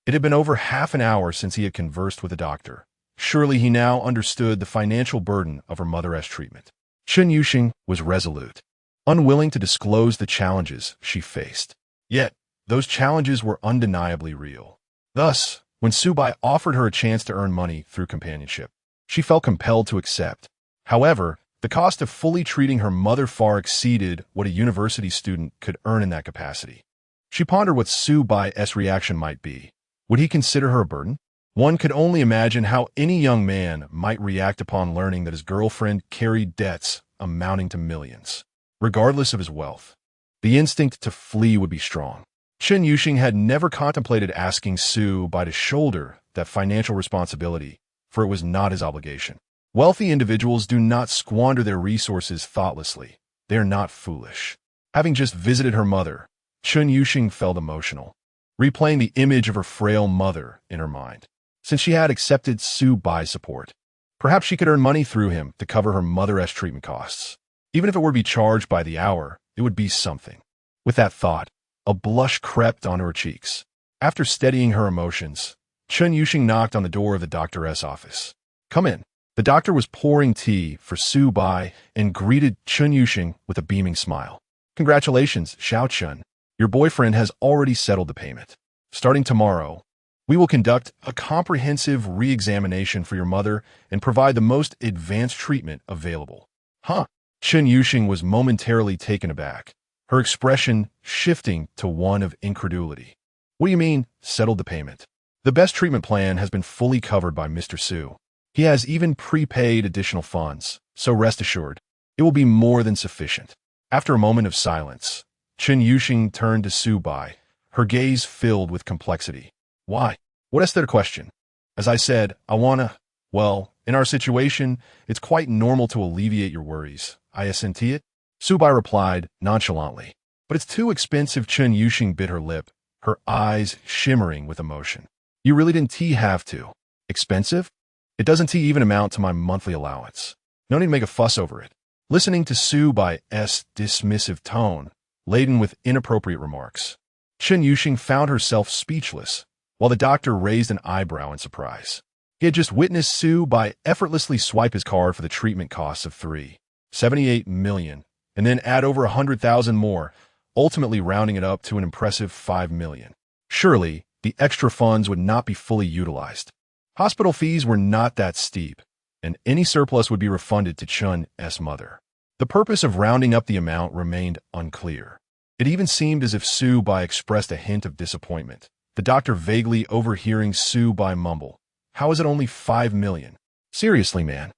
It had been over half an hour since he had conversed with the doctor. Surely he now understood the financial burden of her mother's treatment. Chen Yuxing was resolute, unwilling to disclose the challenges she faced. Yet, those challenges were undeniably real. Thus, when Subai offered her a chance to earn money through companionship, she felt compelled to accept. However, the cost of fully treating her mother far exceeded what a university student could earn in that capacity. She pondered what Subai's reaction might be. Would he consider her a burden? One could only imagine how any young man might react upon learning that his girlfriend carried debts amounting to millions. Regardless of his wealth, the instinct to flee would be strong. Chen Yuxing had never contemplated asking Subai to shoulder that financial responsibility, for it was not his obligation. Wealthy individuals do not squander their resources thoughtlessly. They are not foolish. Having just visited her mother, Chen Yuxing felt emotional, replaying the image of her frail mother in her mind. Since she had accepted Subai's support, perhaps she could earn money through him to cover her mother's treatment costs. Even if it were to be charged by the hour, it would be something. With that thought, a blush crept onto her cheeks. After steadying her emotions, Chen Yuxing knocked on the door of the doctor's office. "Come in." The doctor was pouring tea for Subai and greeted Chen Yuxing with a beaming smile. "Congratulations, Xiao Chen. Your boyfriend has already settled the payment. Starting tomorrow, we will conduct a comprehensive re-examination for your mother and provide the most advanced treatment available." "Huh?" Chen Yuxing was momentarily taken aback, her expression shifting to one of incredulity. "What do you mean, settled the payment?" "The best treatment plan has been fully covered by Mr. Su. He has even prepaid additional funds, so rest assured, it will be more than sufficient." After a moment of silence, Chen Yuxing turned to Subai, her gaze filled with complexity. "Why? What is there to question? As I said, well, in our situation, it's quite normal to alleviate your worries. I assent it." Subai replied nonchalantly. "But it's too expensive." Chen Yuxing bit her lip, her eyes shimmering with emotion. "You really didn't have to. Expensive? It doesn't even amount to my monthly allowance. No need to make a fuss over it." Listening to Subai's dismissive tone, laden with inappropriate remarks, Chen Yuxing found herself speechless, while the doctor raised an eyebrow in surprise. He had just witnessed Subai effortlessly swipe his card for the treatment costs of $3.78 million, and then add over 100,000 more, ultimately rounding it up to an impressive $5 million. Surely, the extra funds would not be fully utilized. Hospital fees were not that steep, and any surplus would be refunded to Chun's mother. The purpose of rounding up the amount remained unclear. It even seemed as if Subai expressed a hint of disappointment, the doctor vaguely overhearing Subai mumble, "How is it only $5 million? Seriously, man,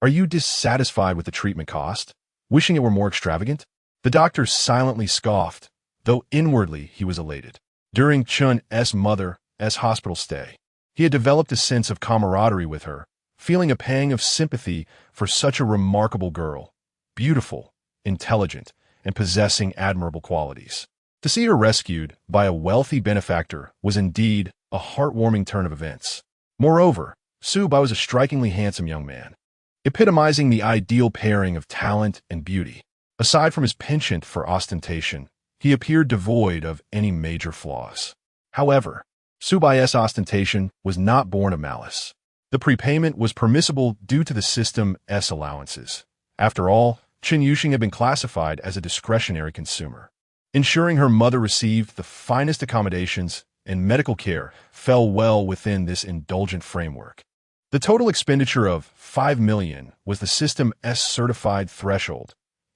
are you dissatisfied with the treatment cost? Wishing it were more extravagant?" The doctor silently scoffed, though inwardly he was elated. During Chun's mother's hospital stay, he had developed a sense of camaraderie with her, feeling a pang of sympathy for such a remarkable girl, beautiful, intelligent, and possessing admirable qualities. To see her rescued by a wealthy benefactor was indeed a heartwarming turn of events. Moreover, Subai was a strikingly handsome young man, epitomizing the ideal pairing of talent and beauty. Aside from his penchant for ostentation, he appeared devoid of any major flaws. However, Subai's ostentation was not born of malice. The prepayment was permissible due to the system's allowances. After all, Chen Yuxing had been classified as a discretionary consumer. Ensuring her mother received the finest accommodations and medical care fell well within this indulgent framework. The total expenditure of $5 million was the system's certified threshold.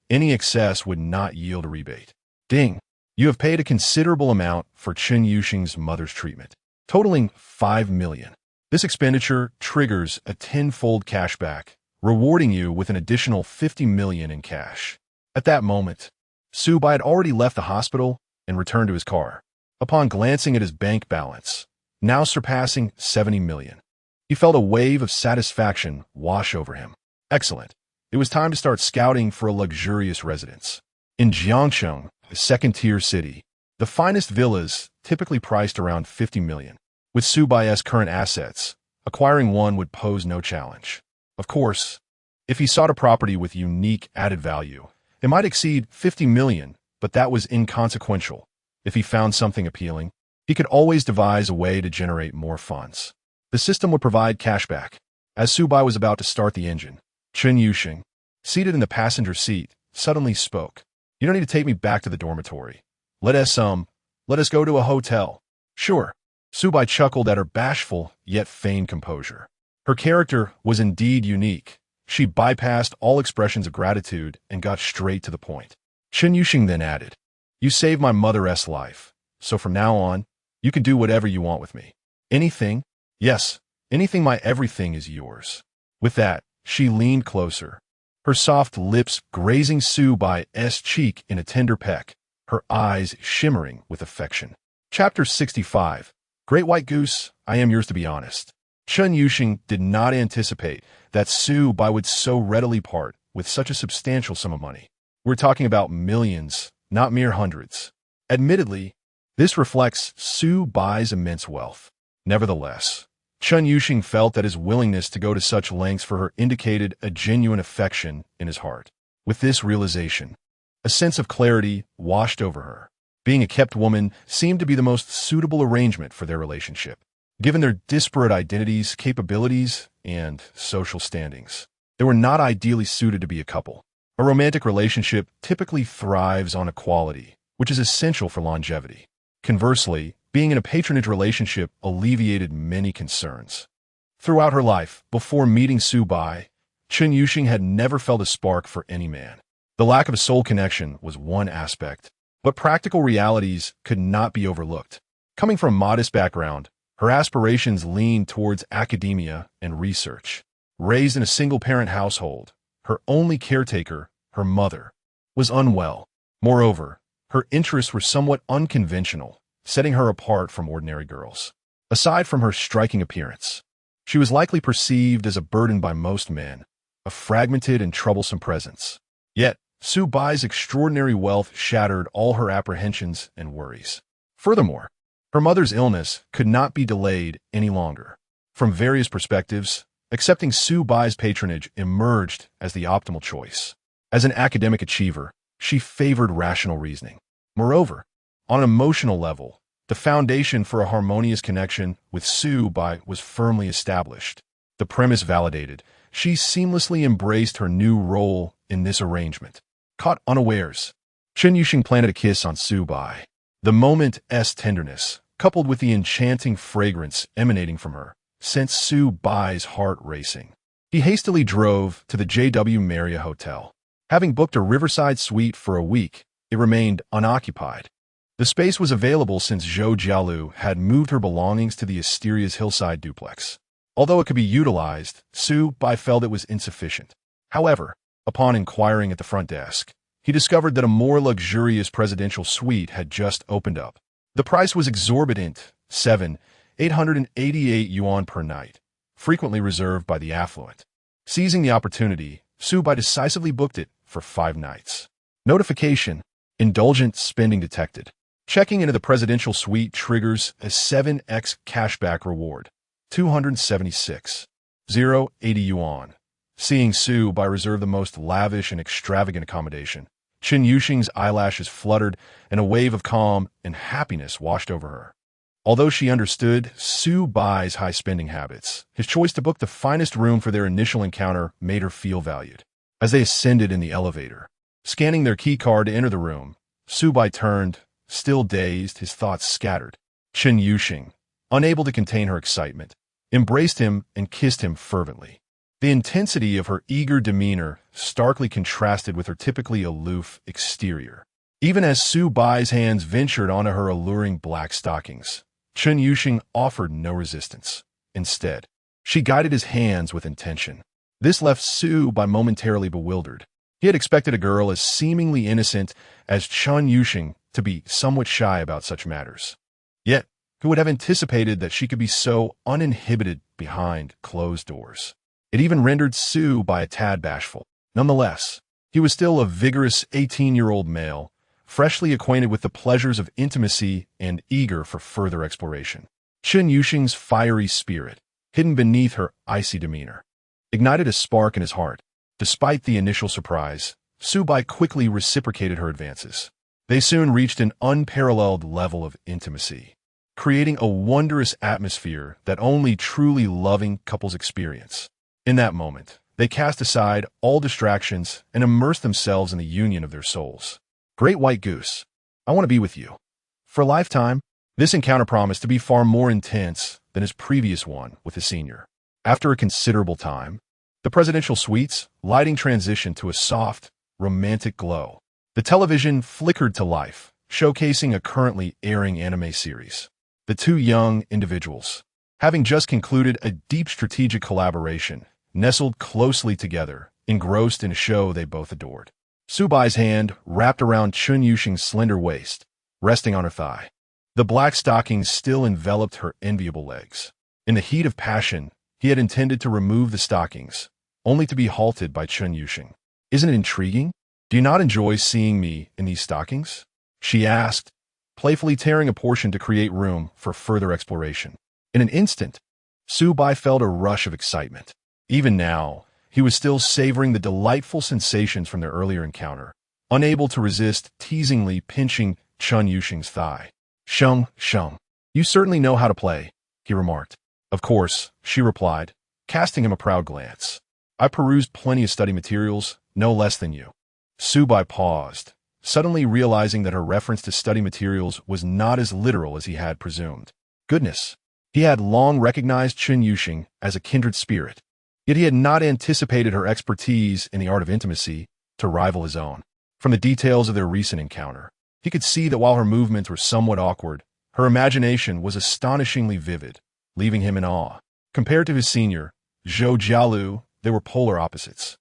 Any excess would not yield a rebate. Ding! You have paid a considerable amount for Chen Yuxing's mother's treatment, totaling $5 million. This expenditure triggers a tenfold cashback, rewarding you with an additional $50 million in cash. At that moment, Subai had already left the hospital and returned to his car. Upon glancing at his bank balance, now surpassing 70 million, he felt a wave of satisfaction wash over him. Excellent. It was time to start scouting for a luxurious residence. In Jiangcheng, a second-tier city, the finest villas typically priced around 50 million. With Su Bai's current assets, acquiring one would pose no challenge. Of course, if he sought a property with unique added value, it might exceed 50 million, but that was inconsequential. If he found something appealing, he could always devise a way to generate more funds. The system would provide cashback. As Su Bai was about to start the engine, Chen Yuxing, seated in the passenger seat, suddenly spoke. You don't need to take me back to the dormitory. Let us go to a hotel. Sure. Su Bai chuckled at her bashful yet feigned composure. Her character was indeed unique. She bypassed all expressions of gratitude and got straight to the point. Chen Yuxing then added, You saved my mother's life, so from now on, you can do whatever you want with me. Anything? Yes, anything. My everything is yours. With that, she leaned closer, her soft lips grazing Su Bai's cheek in a tender peck, her eyes shimmering with affection. Chapter 65. Great White Goose, I am yours to be honest. Chen Yuxing did not anticipate that Su Bai would so readily part with such a substantial sum of money. We're talking about millions, not mere hundreds. Admittedly, this reflects Su Bai's immense wealth. Nevertheless, Chen Yuxing felt that his willingness to go to such lengths for her indicated a genuine affection in his heart. With this realization, a sense of clarity washed over her. Being a kept woman seemed to be the most suitable arrangement for their relationship, given their disparate identities, capabilities, and social standings. They were not ideally suited to be a couple. A romantic relationship typically thrives on equality, which is essential for longevity. Conversely, being in a patronage relationship alleviated many concerns. Throughout her life, before meeting Su Bai, Chen Yuxing had never felt a spark for any man. The lack of a soul connection was one aspect, but practical realities could not be overlooked. Coming from a modest background, her aspirations leaned towards academia and research. Raised in a single-parent household, her only caretaker, her mother, was unwell. Moreover, her interests were somewhat unconventional, setting her apart from ordinary girls. Aside from her striking appearance, she was likely perceived as a burden by most men, a fragmented and troublesome presence. Yet, Su Bai's extraordinary wealth shattered all her apprehensions and worries. Furthermore, her mother's illness could not be delayed any longer. From various perspectives, accepting Su Bai's patronage emerged as the optimal choice. As an academic achiever, she favored rational reasoning. Moreover, on an emotional level, the foundation for a harmonious connection with Su Bai was firmly established. The premise validated, she seamlessly embraced her new role in this arrangement. Caught unawares, Chen Yuxing planted a kiss on Su Bai. The moment's tenderness, coupled with the enchanting fragrance emanating from her, sent Su Bai's heart racing. He hastily drove to the JW Marriott Hotel. Having booked a riverside suite for a week, it remained unoccupied. The space was available since Zhou Jialu had moved her belongings to the Asteria's hillside duplex. Although it could be utilized, Su Bai felt it was insufficient. However, upon inquiring at the front desk, he discovered that a more luxurious presidential suite had just opened up. The price was exorbitant, 888 yuan per night, frequently reserved by the affluent. Seizing the opportunity, Su Bai decisively booked it for 5 nights. Notification: Indulgent spending detected. Checking into the presidential suite triggers a 7x cashback reward, 276,080 yuan. Seeing Su Bai reserve the most lavish and extravagant accommodation, Chen Yuxing's eyelashes fluttered and a wave of calm and happiness washed over her. Although she understood Su Bai's high spending habits, his choice to book the finest room for their initial encounter made her feel valued. As they ascended in the elevator, scanning their key card to enter the room, Su Bai turned, still dazed, his thoughts scattered. Chen Yuxing, unable to contain her excitement, embraced him and kissed him fervently. The intensity of her eager demeanor starkly contrasted with her typically aloof exterior. Even as Su Bai's hands ventured onto her alluring black stockings, Chen Yuxing offered no resistance. Instead, she guided his hands with intention. This left Su Bai momentarily bewildered. He had expected a girl as seemingly innocent as Chen Yuxing to be somewhat shy about such matters. Yet, who would have anticipated that she could be so uninhibited behind closed doors? It even rendered Su-bai a tad bashful. Nonetheless, he was still a vigorous 18-year-old male, freshly acquainted with the pleasures of intimacy and eager for further exploration. Chen Yuxing's fiery spirit, hidden beneath her icy demeanor, ignited a spark in his heart. Despite the initial surprise, Su-bai quickly reciprocated her advances. They soon reached an unparalleled level of intimacy, creating a wondrous atmosphere that only truly loving couples experience. In that moment, they cast aside all distractions and immersed themselves in the union of their souls. Great White Goose, I want to be with you. For a lifetime, this encounter promised to be far more intense than his previous one with his senior. After a considerable time, the presidential suite's lighting transitioned to a soft, romantic glow. The television flickered to life, showcasing a currently airing anime series. The two young individuals, having just concluded a deep strategic collaboration, nestled closely together, engrossed in a show they both adored. Su-bai's hand wrapped around Chen Yuxing's slender waist, resting on her thigh. The black stockings still enveloped her enviable legs. In the heat of passion, he had intended to remove the stockings, only to be halted by Chen Yuxing. Isn't it intriguing? Do you not enjoy seeing me in these stockings? She asked, playfully tearing a portion to create room for further exploration. In an instant, Su-bai felt a rush of excitement. Even now, he was still savoring the delightful sensations from their earlier encounter, unable to resist teasingly pinching Chen Yuxing's thigh. Sheng, you certainly know how to play, he remarked. Of course, she replied, casting him a proud glance. I perused plenty of study materials, no less than you. Su-bai paused, suddenly realizing that her reference to study materials was not as literal as he had presumed. Goodness, he had long recognized Chen Yuxing as a kindred spirit, yet he had not anticipated her expertise in the art of intimacy to rival his own. From the details of their recent encounter, he could see that while her movements were somewhat awkward, her imagination was astonishingly vivid, leaving him in awe. Compared to his senior, Zhou Jialu, they were polar opposites.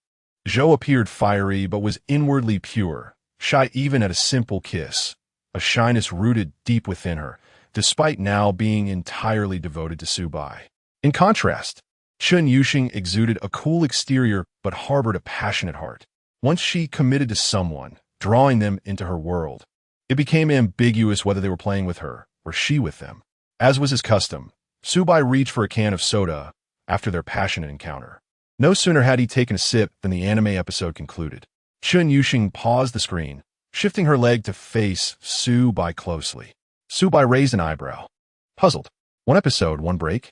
Zhou appeared fiery but was inwardly pure, shy even at a simple kiss, a shyness rooted deep within her, despite now being entirely devoted to Su-bai. In contrast, Chen Yuxing exuded a cool exterior but harbored a passionate heart. Once she committed to someone, drawing them into her world, it became ambiguous whether they were playing with her or she with them. As was his custom, Su-bai reached for a can of soda after their passionate encounter. No sooner had he taken a sip than the anime episode concluded. Chen Yuxing paused the screen, shifting her leg to face Su-bai closely. Su-bai raised an eyebrow. Puzzled. One episode, one break?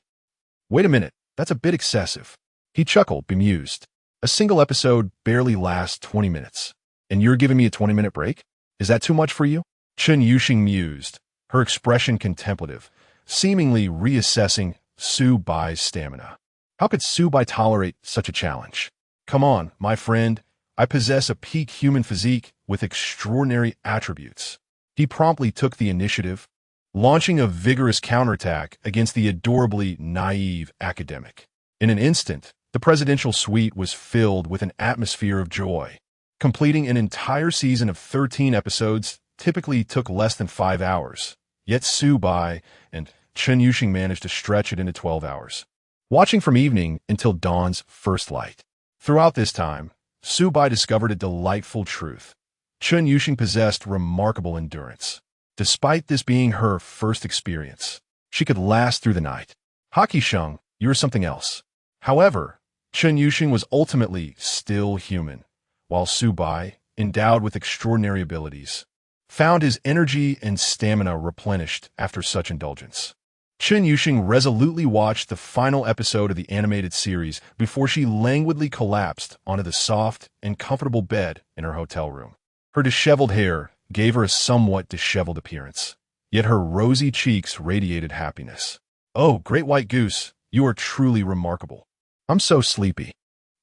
Wait a minute, that's a bit excessive. He chuckled, bemused. A single episode barely lasts 20 minutes. And you're giving me a 20-minute break? Is that too much for you? Chen Yuxing mused, her expression contemplative, seemingly reassessing Su-bai's stamina. How could Su-bai tolerate such a challenge? Come on, my friend. I possess a peak human physique with extraordinary attributes. He promptly took the initiative, launching a vigorous counterattack against the adorably naive academic. In an instant, the presidential suite was filled with an atmosphere of joy. Completing an entire season of 13 episodes typically took less than 5 hours, yet Su-bai and Chen Yuxing managed to stretch it into 12 hours, watching from evening until dawn's first light. Throughout this time, Su-bai discovered a delightful truth. Chen Yuxing possessed remarkable endurance. Despite this being her first experience, she could last through the night. Haki Sheng, you're something else. However, Chen Yuxing was ultimately still human, while Su-bai, endowed with extraordinary abilities, found his energy and stamina replenished after such indulgence. Chen Yuxing resolutely watched the final episode of the animated series before she languidly collapsed onto the soft and comfortable bed in her hotel room. Her disheveled hair gave her a somewhat disheveled appearance, yet her rosy cheeks radiated happiness. Oh, Great White Goose, you are truly remarkable. I'm so sleepy.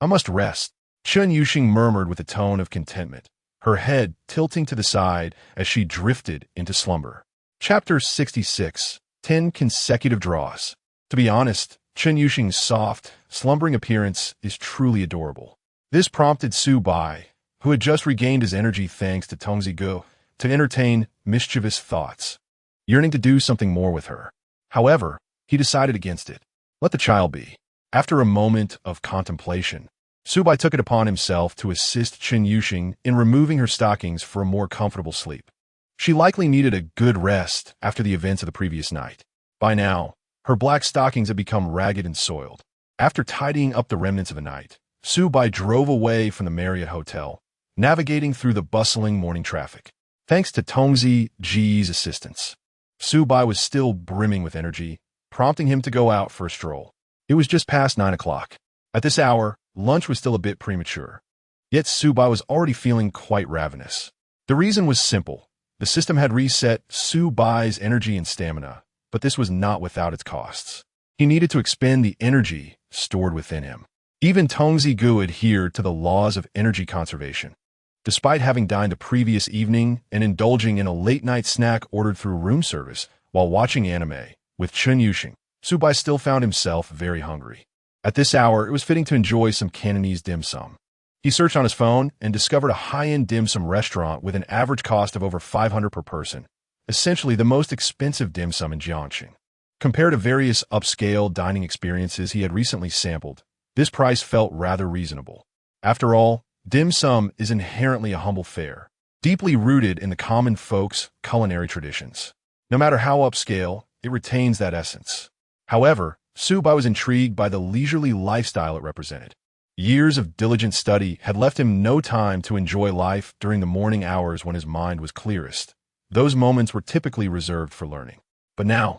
I must rest. Chen Yuxing murmured with a tone of contentment, her head tilting to the side as she drifted into slumber. Chapter 66. 10 consecutive draws. To be honest, Chen Yuxing's soft, slumbering appearance is truly adorable. This prompted Su-bai, who had just regained his energy thanks to Tongzi Go, to entertain mischievous thoughts, yearning to do something more with her. However, he decided against it. Let the child be. After a moment of contemplation, Subai took it upon himself to assist Chen Yuxing in removing her stockings for a more comfortable sleep. She likely needed a good rest after the events of the previous night. By now, her black stockings had become ragged and soiled. After tidying up the remnants of the night, Subai drove away from the Marriott Hotel, navigating through the bustling morning traffic. Thanks to Tongzi Ji's assistance, Subai was still brimming with energy, prompting him to go out for a stroll. It was just past 9 o'clock. At this hour, lunch was still a bit premature. Yet Subai was already feeling quite ravenous. The reason was simple. The system had reset Subai's energy and stamina, but this was not without its costs. He needed to expend the energy stored within him. Even Tongzi Gu adhered to the laws of energy conservation. Despite having dined the previous evening and indulging in a late-night snack ordered through room service while watching anime with Chen Yuxing, Subai still found himself very hungry. At this hour, it was fitting to enjoy some Cantonese dim sum. He searched on his phone and discovered a high-end dim sum restaurant with an average cost of over 500 per person, essentially the most expensive dim sum in Jiangxing. Compared to various upscale dining experiences he had recently sampled, this price felt rather reasonable. After all, dim sum is inherently a humble fare, deeply rooted in the common folk's culinary traditions. No matter how upscale, it retains that essence. However, Subai was intrigued by the leisurely lifestyle it represented. Years of diligent study had left him no time to enjoy life during the morning hours when his mind was clearest. Those moments were typically reserved for learning. But now,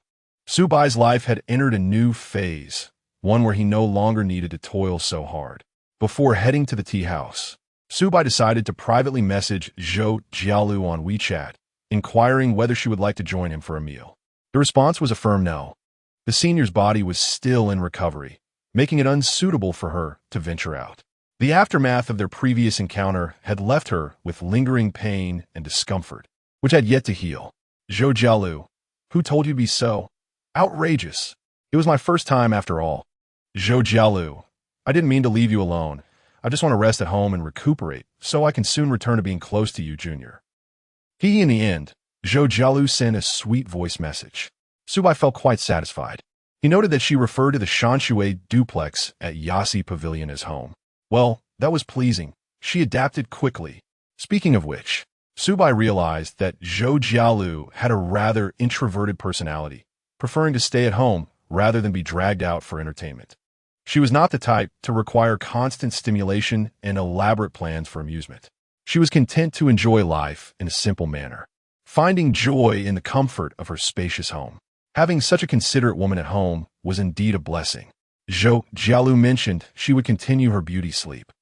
Subai's life had entered a new phase, one where he no longer needed to toil so hard. Before heading to the tea house, Subai decided to privately message Zhou Jialu on WeChat, inquiring whether she would like to join him for a meal. The response was a firm no. The senior's body was still in recovery, making it unsuitable for her to venture out. The aftermath of their previous encounter had left her with lingering pain and discomfort, which had yet to heal. Zhou Jialu, who told you to be so? Outrageous. It was my first time after all. Zhou Jialu, I didn't mean to leave you alone. I just want to rest at home and recuperate, so I can soon return to being close to you, Junior. In the end, Zhou Jialu sent a sweet voice message. Subai felt quite satisfied. He noted that she referred to the Shanshui duplex at Yasi Pavilion as home. Well, that was pleasing. She adapted quickly. Speaking of which, Subai realized that Zhou Jialu had a rather introverted personality, preferring to stay at home rather than be dragged out for entertainment. She was not the type to require constant stimulation and elaborate plans for amusement. She was content to enjoy life in a simple manner, finding joy in the comfort of her spacious home. Having such a considerate woman at home was indeed a blessing. Zhou Jialu mentioned she would continue her beauty sleep.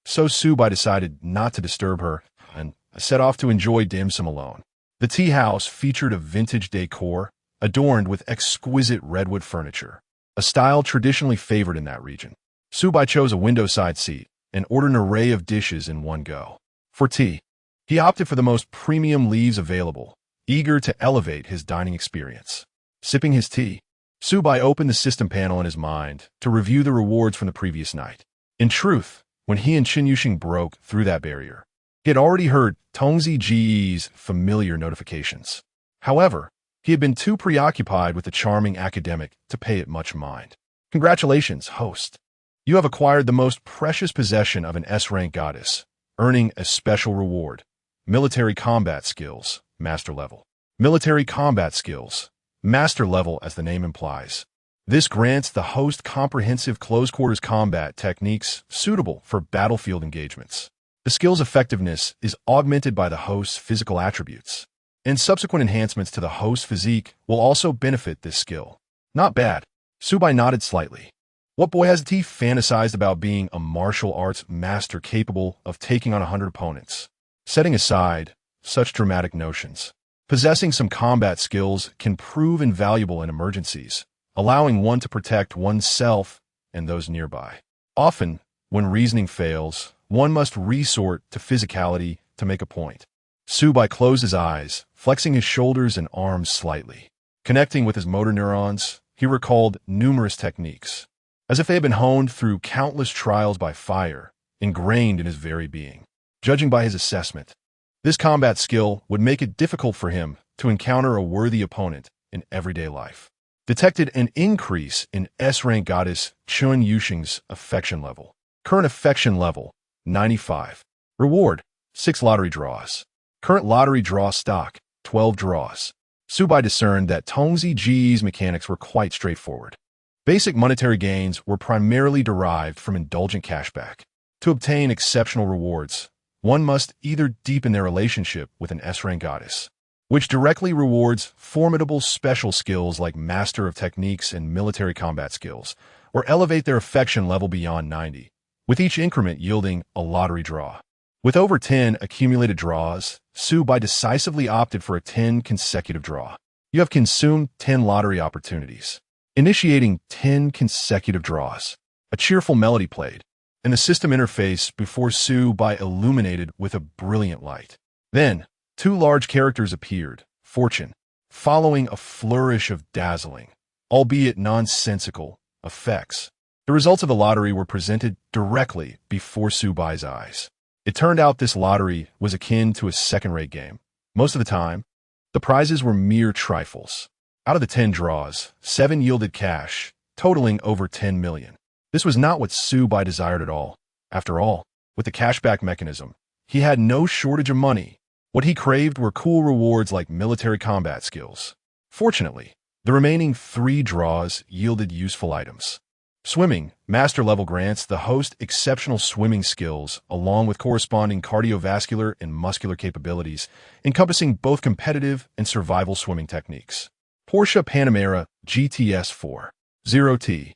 So Subai decided not to disturb her and set off to enjoy dim sum alone. The tea house featured a vintage decor adorned with exquisite redwood furniture, a style traditionally favored in that region. Subai chose a window-side seat and ordered an array of dishes in one go. For tea, he opted for the most premium leaves available, eager to elevate his dining experience. Sipping his tea, Subai opened the system panel in his mind to review the rewards from the previous night. In truth, when he and Chen Yuxing broke through that barrier, he had already heard Tongzi Ji's familiar notifications. However, he had been too preoccupied with the charming academic to pay it much mind. Congratulations, host. You have acquired the most precious possession of an S-rank goddess, earning a special reward. Military combat skills, master level. Military combat skills. Master level, as the name implies. This grants the host comprehensive close-quarters combat techniques suitable for battlefield engagements. The skill's effectiveness is augmented by the host's physical attributes, and subsequent enhancements to the host's physique will also benefit this skill. Not bad. Subai nodded slightly. What boy hasn't he fantasized about being a martial arts master capable of taking on 100 opponents? Setting aside such dramatic notions, possessing some combat skills can prove invaluable in emergencies, allowing one to protect oneself and those nearby. Often, when reasoning fails, one must resort to physicality to make a point. Subai closed his eyes, flexing his shoulders and arms slightly. Connecting with his motor neurons, he recalled numerous techniques, as if they had been honed through countless trials by fire, ingrained in his very being. Judging by his assessment, This combat skill would make it difficult for him to encounter a worthy opponent in everyday life. Detected an increase in S-rank goddess Chun Yuxing's affection level. Current affection level, 95. Reward, 6 lottery draws. Current lottery draw stock, 12 draws. Subai discerned that Tongzi Ji's mechanics were quite straightforward. Basic monetary gains were primarily derived from indulgent cashback. To obtain exceptional rewards, one must either deepen their relationship with an S-rank goddess, which directly rewards formidable special skills like master of techniques and military combat skills, or elevate their affection level beyond 90, with each increment yielding a lottery draw. With over 10 accumulated draws, Subai decisively opted for a 10 consecutive draw. You have consumed 10 lottery opportunities. Initiating 10 consecutive draws. A cheerful melody played, and the system interface before Subai illuminated with a brilliant light. Then, 2 large characters appeared, fortune, following a flourish of dazzling, albeit nonsensical, effects. The results of the lottery were presented directly before Subai's eyes. It turned out this lottery was akin to a second-rate game. Most of the time, the prizes were mere trifles. Out of the 10 draws, 7 yielded cash, totaling over 10 million. This was not what Subai desired at all. After all, with the cashback mechanism, he had no shortage of money. What he craved were cool rewards like military combat skills. Fortunately, the remaining 3 draws yielded useful items. Swimming, master level grants the host exceptional swimming skills along with corresponding cardiovascular and muscular capabilities, encompassing both competitive and survival swimming techniques. Porsche Panamera GTS 4.0T.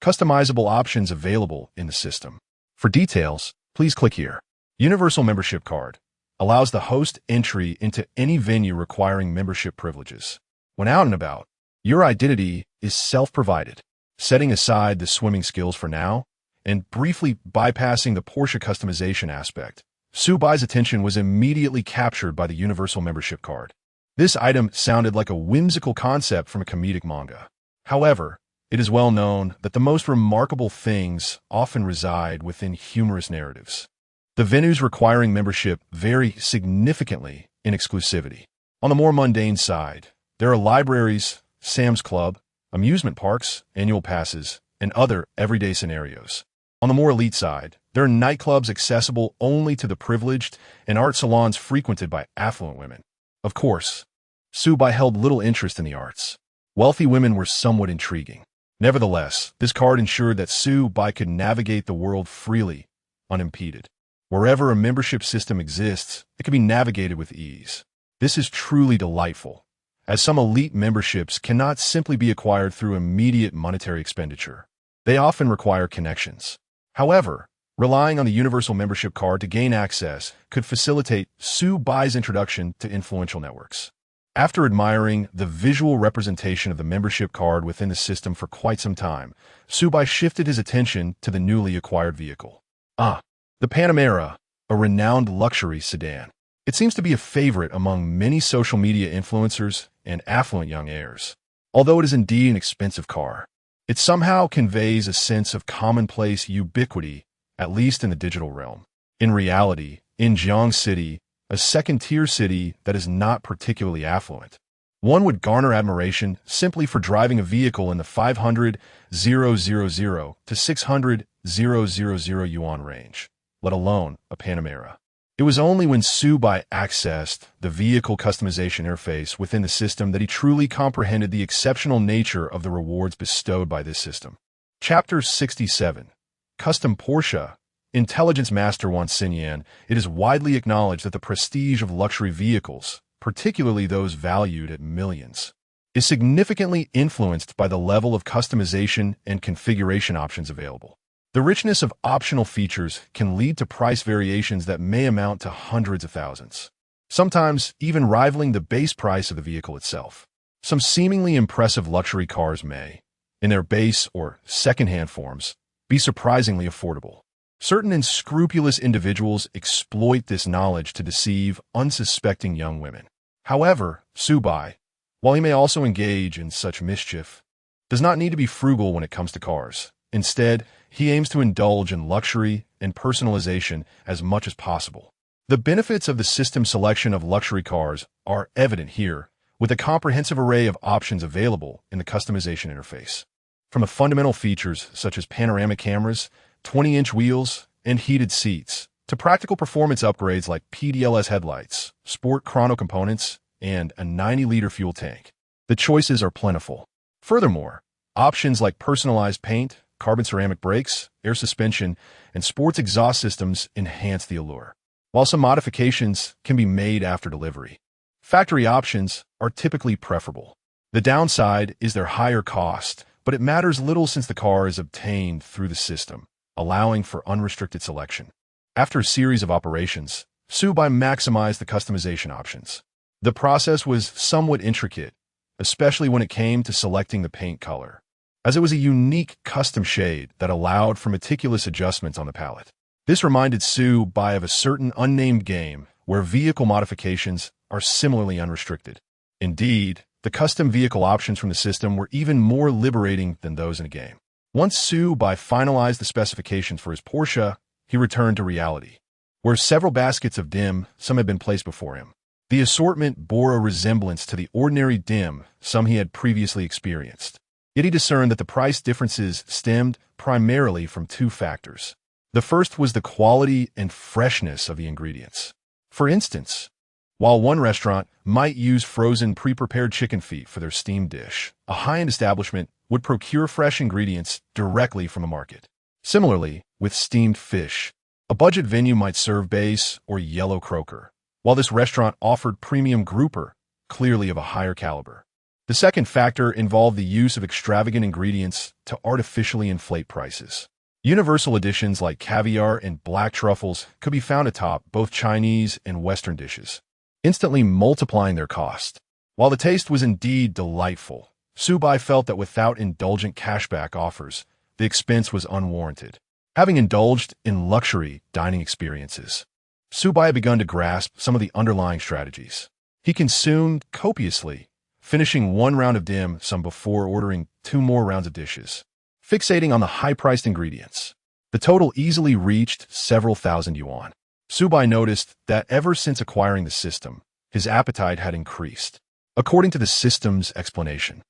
Customizable options available in the system. For details, please click here. Universal Membership Card allows the host entry into any venue requiring membership privileges. When out and about, your identity is self-provided. Setting aside the swimming skills for now, and briefly bypassing the Porsche customization aspect, Subai's attention was immediately captured by the Universal Membership Card. This item sounded like a whimsical concept from a comedic manga. However, it is well known that the most remarkable things often reside within humorous narratives. The venues requiring membership vary significantly in exclusivity. On the more mundane side, there are libraries, Sam's Club, amusement parks, annual passes, and other everyday scenarios. On the more elite side, there are nightclubs accessible only to the privileged and art salons frequented by affluent women. Of course, Subai held little interest in the arts. Wealthy women were somewhat intriguing. Nevertheless, this card ensured that Subai could navigate the world freely, unimpeded. Wherever a membership system exists, it can be navigated with ease. This is truly delightful, as some elite memberships cannot simply be acquired through immediate monetary expenditure. They often require connections. However, relying on the Universal Membership Card to gain access could facilitate Subai's introduction to influential networks. After admiring the visual representation of the membership card within the system for quite some time, Subai shifted his attention to the newly acquired vehicle. The Panamera, a renowned luxury sedan. It seems to be a favorite among many social media influencers and affluent young heirs. Although it is indeed an expensive car, it somehow conveys a sense of commonplace ubiquity, at least in the digital realm. In reality, in Jiang City, a second-tier city that is not particularly affluent, one would garner admiration simply for driving a vehicle in the 500,000 to 600,000 yuan range, let alone a Panamera. It was only when Subai accessed the vehicle customization interface within the system that he truly comprehended the exceptional nature of the rewards bestowed by this system. Chapter 67. Custom Porsche. Intelligence Master Wan Xinyan, it is widely acknowledged that the prestige of luxury vehicles, particularly those valued at millions, is significantly influenced by the level of customization and configuration options available. The richness of optional features can lead to price variations that may amount to hundreds of thousands, sometimes even rivaling the base price of the vehicle itself. Some seemingly impressive luxury cars may, in their base or second-hand forms, be surprisingly affordable. Certain unscrupulous individuals exploit this knowledge to deceive unsuspecting young women. However, Subai, while he may also engage in such mischief, does not need to be frugal when it comes to cars. Instead, he aims to indulge in luxury and personalization as much as possible. The benefits of the system's selection of luxury cars are evident here, with a comprehensive array of options available in the customization interface. From the fundamental features such as panoramic cameras, 20-inch wheels, and heated seats, to practical performance upgrades like PDLS headlights, sport chrono components, and a 90-liter fuel tank. The choices are plentiful. Furthermore, options like personalized paint, carbon ceramic brakes, air suspension, and sports exhaust systems enhance the allure. While some modifications can be made after delivery, factory options are typically preferable. The downside is their higher cost, but it matters little since the car is obtained through the system, allowing for unrestricted selection. After a series of operations, Subai maximized the customization options. The process was somewhat intricate, especially when it came to selecting the paint color, as it was a unique custom shade that allowed for meticulous adjustments on the palette. This reminded Subai of a certain unnamed game where vehicle modifications are similarly unrestricted. Indeed, the custom vehicle options from the system were even more liberating than those in a game. Once Subai finalized the specifications for his Porsche, he returned to reality, where several baskets of dim some had been placed before him. The assortment bore a resemblance to the ordinary dim some he had previously experienced. Yet he discerned that the price differences stemmed primarily from two factors. The first was the quality and freshness of the ingredients. For instance, while one restaurant might use frozen pre-prepared chicken feet for their steamed dish, a high-end establishment would procure fresh ingredients directly from the market. Similarly, with steamed fish, a budget venue might serve bass or yellow croaker, while this restaurant offered premium grouper, clearly of a higher caliber. The second factor involved the use of extravagant ingredients to artificially inflate prices. Universal additions like caviar and black truffles could be found atop both Chinese and Western dishes, instantly multiplying their cost. While the taste was indeed delightful, Subai felt that without indulgent cashback offers, the expense was unwarranted. Having indulged in luxury dining experiences, Subai had begun to grasp some of the underlying strategies. He consumed copiously, finishing one round of dim sum before ordering 2 more rounds of dishes, fixating on the high-priced ingredients. The total easily reached several thousand yuan. Subai noticed that ever since acquiring the system, his appetite had increased. According to the system's explanation,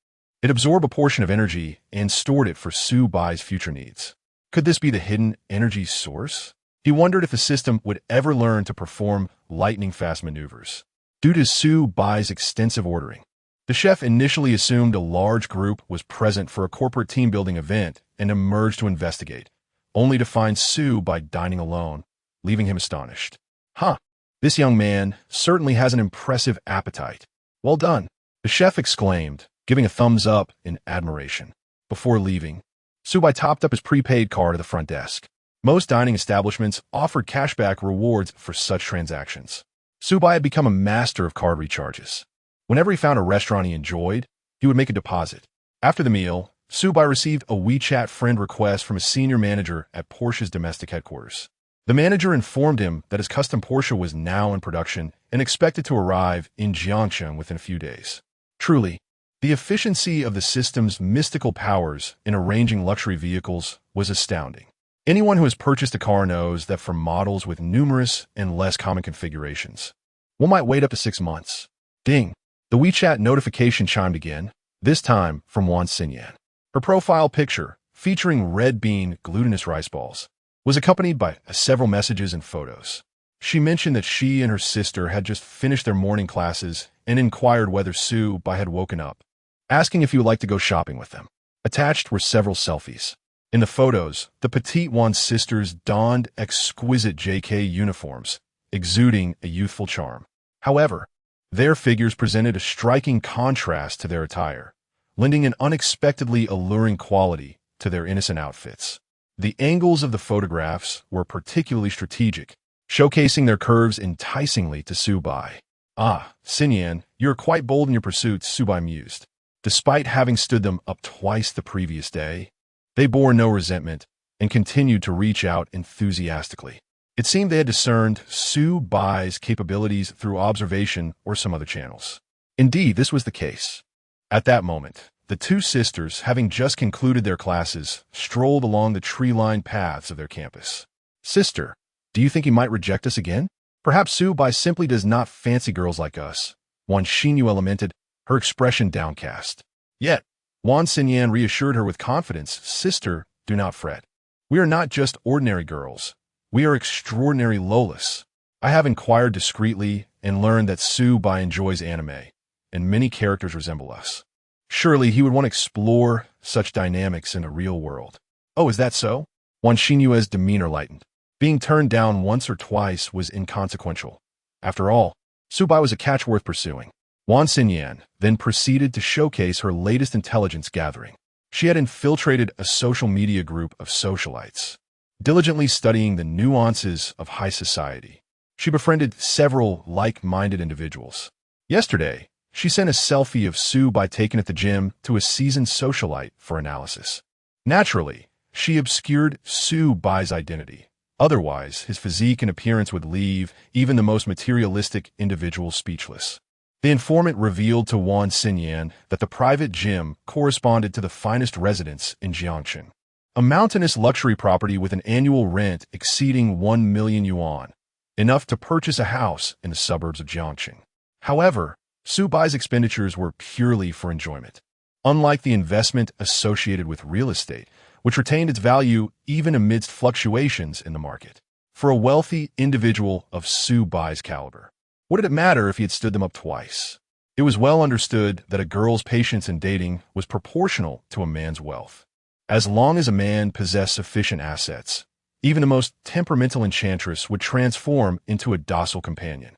it absorbed a portion of energy and stored it for Subai's future needs. Could this be the hidden energy source? He wondered if the system would ever learn to perform lightning-fast maneuvers. Due to Subai's extensive ordering, the chef initially assumed a large group was present for a corporate team-building event and emerged to investigate, only to find Subai dining alone, leaving him astonished. This young man certainly has an impressive appetite. Well done, the chef exclaimed, giving a thumbs up in admiration. Before leaving, Subai topped up his prepaid card at the front desk. Most dining establishments offered cashback rewards for such transactions. Subai had become a master of card recharges. Whenever he found a restaurant he enjoyed, he would make a deposit. After the meal, Subai received a WeChat friend request from a senior manager at Porsche's domestic headquarters. The manager informed him that his custom Porsche was now in production and expected to arrive in Jiangshan within a few days. Truly, the efficiency of the system's mystical powers in arranging luxury vehicles was astounding. Anyone who has purchased a car knows that for models with numerous and less common configurations, one might wait up to 6 months. Ding! The WeChat notification chimed again, this time from Wan Xinyan. Her profile picture, featuring red bean glutinous rice balls, was accompanied by several messages and photos. She mentioned that she and her sister had just finished their morning classes and inquired whether Subai had woken up, asking if he would like to go shopping with them. Attached were several selfies. In the photos, the petite Wan sisters donned exquisite JK uniforms, exuding a youthful charm. However, their figures presented a striking contrast to their attire, lending an unexpectedly alluring quality to their innocent outfits. The angles of the photographs were particularly strategic, showcasing their curves enticingly to Subai. Xinyan, you are quite bold in your pursuits, Subai mused. Despite having stood them up twice the previous day, they bore no resentment and continued to reach out enthusiastically. It seemed they had discerned Subai's capabilities through observation or some other channels. Indeed, this was the case. At that moment, the two sisters, having just concluded their classes, strolled along the tree-lined paths of their campus. Sister, do you think he might reject us again? Perhaps Su Bai simply does not fancy girls like us, Wan Xinyu lamented, her expression downcast. Yet, Wan Xinyan reassured her with confidence, Sister, do not fret. We are not just ordinary girls. We are extraordinary Lolas. I have inquired discreetly and learned that Su Bai enjoys anime, and many characters resemble us. Surely he would want to explore such dynamics in a real world. Oh, is that so? Wan Xinyue's demeanor lightened. Being turned down once or twice was inconsequential. After all, Su Bai was a catch worth pursuing. Wan Xinyan then proceeded to showcase her latest intelligence gathering. She had infiltrated a social media group of socialites, diligently studying the nuances of high society. She befriended several like-minded individuals. Yesterday, she sent a selfie of Su Bai taken at the gym to a seasoned socialite for analysis. Naturally, she obscured Su Bai's identity. Otherwise, his physique and appearance would leave even the most materialistic individual speechless. The informant revealed to Wan Xinyan that the private gym corresponded to the finest residence in Jiangxin, a mountainous luxury property with an annual rent exceeding 1 million yuan, enough to purchase a house in the suburbs of Jiangxin. However, Su Bai's expenditures were purely for enjoyment. Unlike the investment associated with real estate, which retained its value even amidst fluctuations in the market. For a wealthy individual of Su Bai's caliber, what did it matter if he had stood them up twice? It was well understood that a girl's patience in dating was proportional to a man's wealth. As long as a man possessed sufficient assets, even the most temperamental enchantress would transform into a docile companion.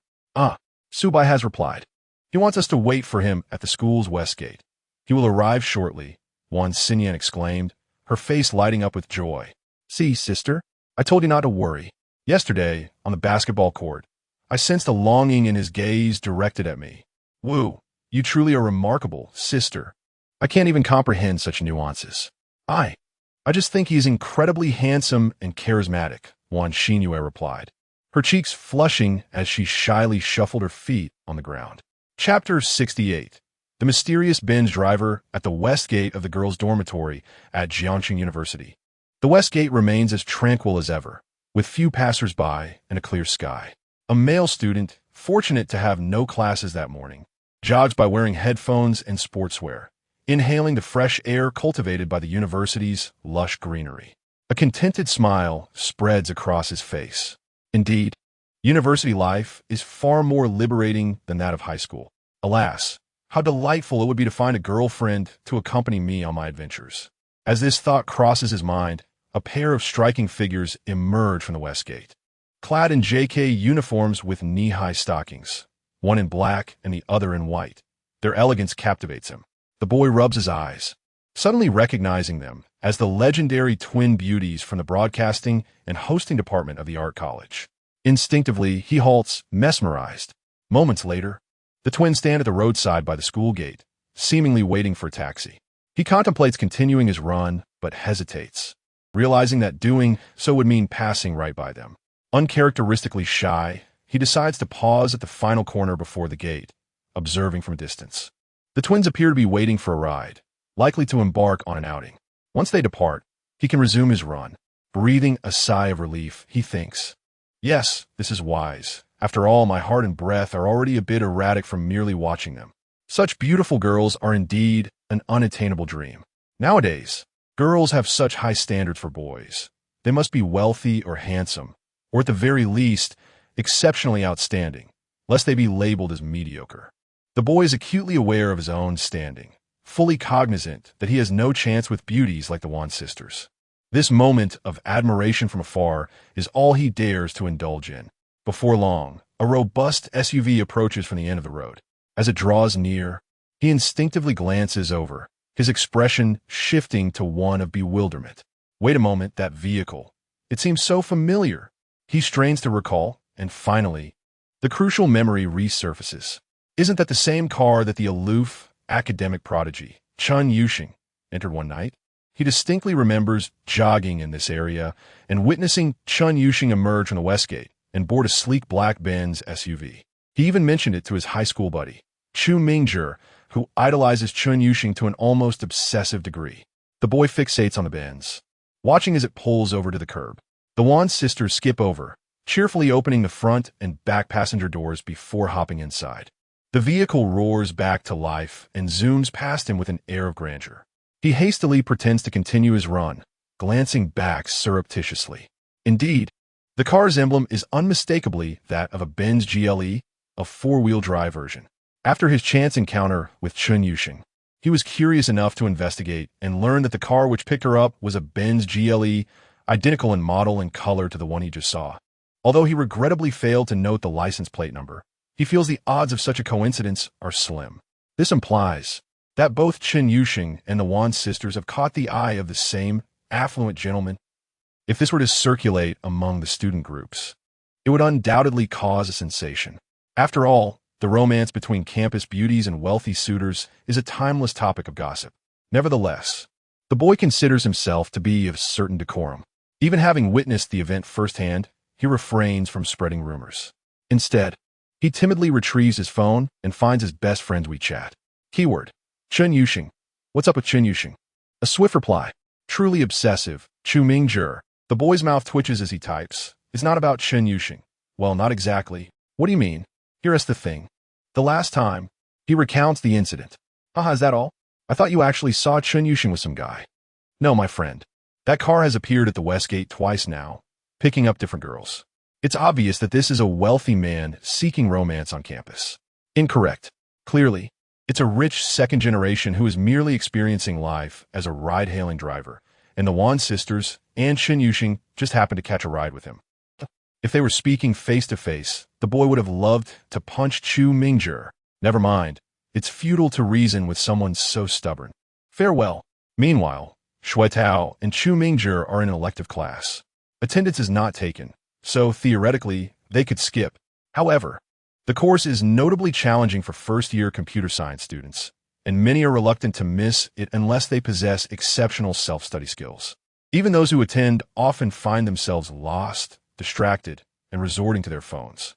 Su Bai has replied. He wants us to wait for him at the school's west gate. He will arrive shortly, Wan Xinyan exclaimed, her face lighting up with joy. See, sister, I told you not to worry. Yesterday, on the basketball court, I sensed a longing in his gaze directed at me. Woo, you truly are remarkable, sister. I can't even comprehend such nuances. I just think he is incredibly handsome and charismatic, Wan Xinyu replied, her cheeks flushing as she shyly shuffled her feet on the ground. Chapter 68. The mysterious Benz driver at the west gate of the girls' dormitory at Jiangxin University. The west gate remains as tranquil as ever, with few passers-by and a clear sky. A male student, fortunate to have no classes that morning, jogs by wearing headphones and sportswear, inhaling the fresh air cultivated by the university's lush greenery. A contented smile spreads across his face. Indeed, university life is far more liberating than that of high school. Alas, how delightful it would be to find a girlfriend to accompany me on my adventures. As this thought crosses his mind, a pair of striking figures emerge from the west gate, clad in JK uniforms with knee-high stockings, one in black and the other in white. Their elegance captivates him. The boy rubs his eyes, suddenly recognizing them as the legendary twin beauties from the broadcasting and hosting department of the art college. Instinctively, he halts, mesmerized. Moments later, the twins stand at the roadside by the school gate, seemingly waiting for a taxi. He contemplates continuing his run, but hesitates, realizing that doing so would mean passing right by them. Uncharacteristically shy, he decides to pause at the final corner before the gate, observing from a distance. The twins appear to be waiting for a ride, likely to embark on an outing. Once they depart, he can resume his run. Breathing a sigh of relief, he thinks, yes, this is wise. After all, my heart and breath are already a bit erratic from merely watching them. Such beautiful girls are indeed an unattainable dream. Nowadays, girls have such high standards for boys. They must be wealthy or handsome, or at the very least, exceptionally outstanding, lest they be labeled as mediocre. The boy is acutely aware of his own standing, fully cognizant that he has no chance with beauties like the Wan sisters. This moment of admiration from afar is all he dares to indulge in. Before long, a robust SUV approaches from the end of the road. As it draws near, he instinctively glances over, his expression shifting to one of bewilderment. Wait a moment, that vehicle. It seems so familiar. He strains to recall, and finally, the crucial memory resurfaces. Isn't that the same car that the aloof, academic prodigy, Chun Yuxing, entered one night? He distinctly remembers jogging in this area and witnessing Chun Yuxing emerge from the west gate and board a sleek black Benz SUV. He even mentioned it to his high school buddy, Chu Mingjie, who idolizes Chun Yuxing to an almost obsessive degree. The boy fixates on the Benz, watching as it pulls over to the curb. The Wan sisters skip over, cheerfully opening the front and back passenger doors before hopping inside. The vehicle roars back to life and zooms past him with an air of grandeur. He hastily pretends to continue his run, glancing back surreptitiously. Indeed, the car's emblem is unmistakably that of a Benz GLE, a four-wheel drive version. After his chance encounter with Chun Yuxing, he was curious enough to investigate and learn that the car which picked her up was a Benz GLE, identical in model and color to the one he just saw. Although he regrettably failed to note the license plate number, he feels the odds of such a coincidence are slim. This implies that both Chun Yuxing and the Wan sisters have caught the eye of the same affluent gentleman. If this were to circulate among the student groups, it would undoubtedly cause a sensation. After all, the romance between campus beauties and wealthy suitors is a timeless topic of gossip. Nevertheless, the boy considers himself to be of certain decorum. Even having witnessed the event firsthand, he refrains from spreading rumors. Instead, he timidly retrieves his phone and finds his best friend's WeChat. Keyword: Chun Yuxing. What's up with Chun Yuxing? A swift reply. Truly obsessive, Chu Mingjie. The boy's mouth twitches as he types. It's not about Chun Yuxing. Well, not exactly. What do you mean? Here's the thing. The last time, he recounts the incident. Haha, is that all? I thought you actually saw Chun Yuxing with some guy. No, my friend. That car has appeared at the Westgate twice now, picking up different girls. It's obvious that this is a wealthy man seeking romance on campus. Incorrect. Clearly, it's a rich second generation who is merely experiencing life as a ride-hailing driver, and the Wan sisters and Chun Yuxing just happened to catch a ride with him. If they were speaking face-to-face, the boy would have loved to punch Chu Mingjie. Never mind. It's futile to reason with someone so stubborn. Farewell. Meanwhile, Shui Tao and Chu Mingjie are in an elective class. Attendance is not taken, so theoretically, they could skip. However, the course is notably challenging for first-year computer science students, and many are reluctant to miss it unless they possess exceptional self-study skills. Even those who attend often find themselves lost, distracted, and resorting to their phones.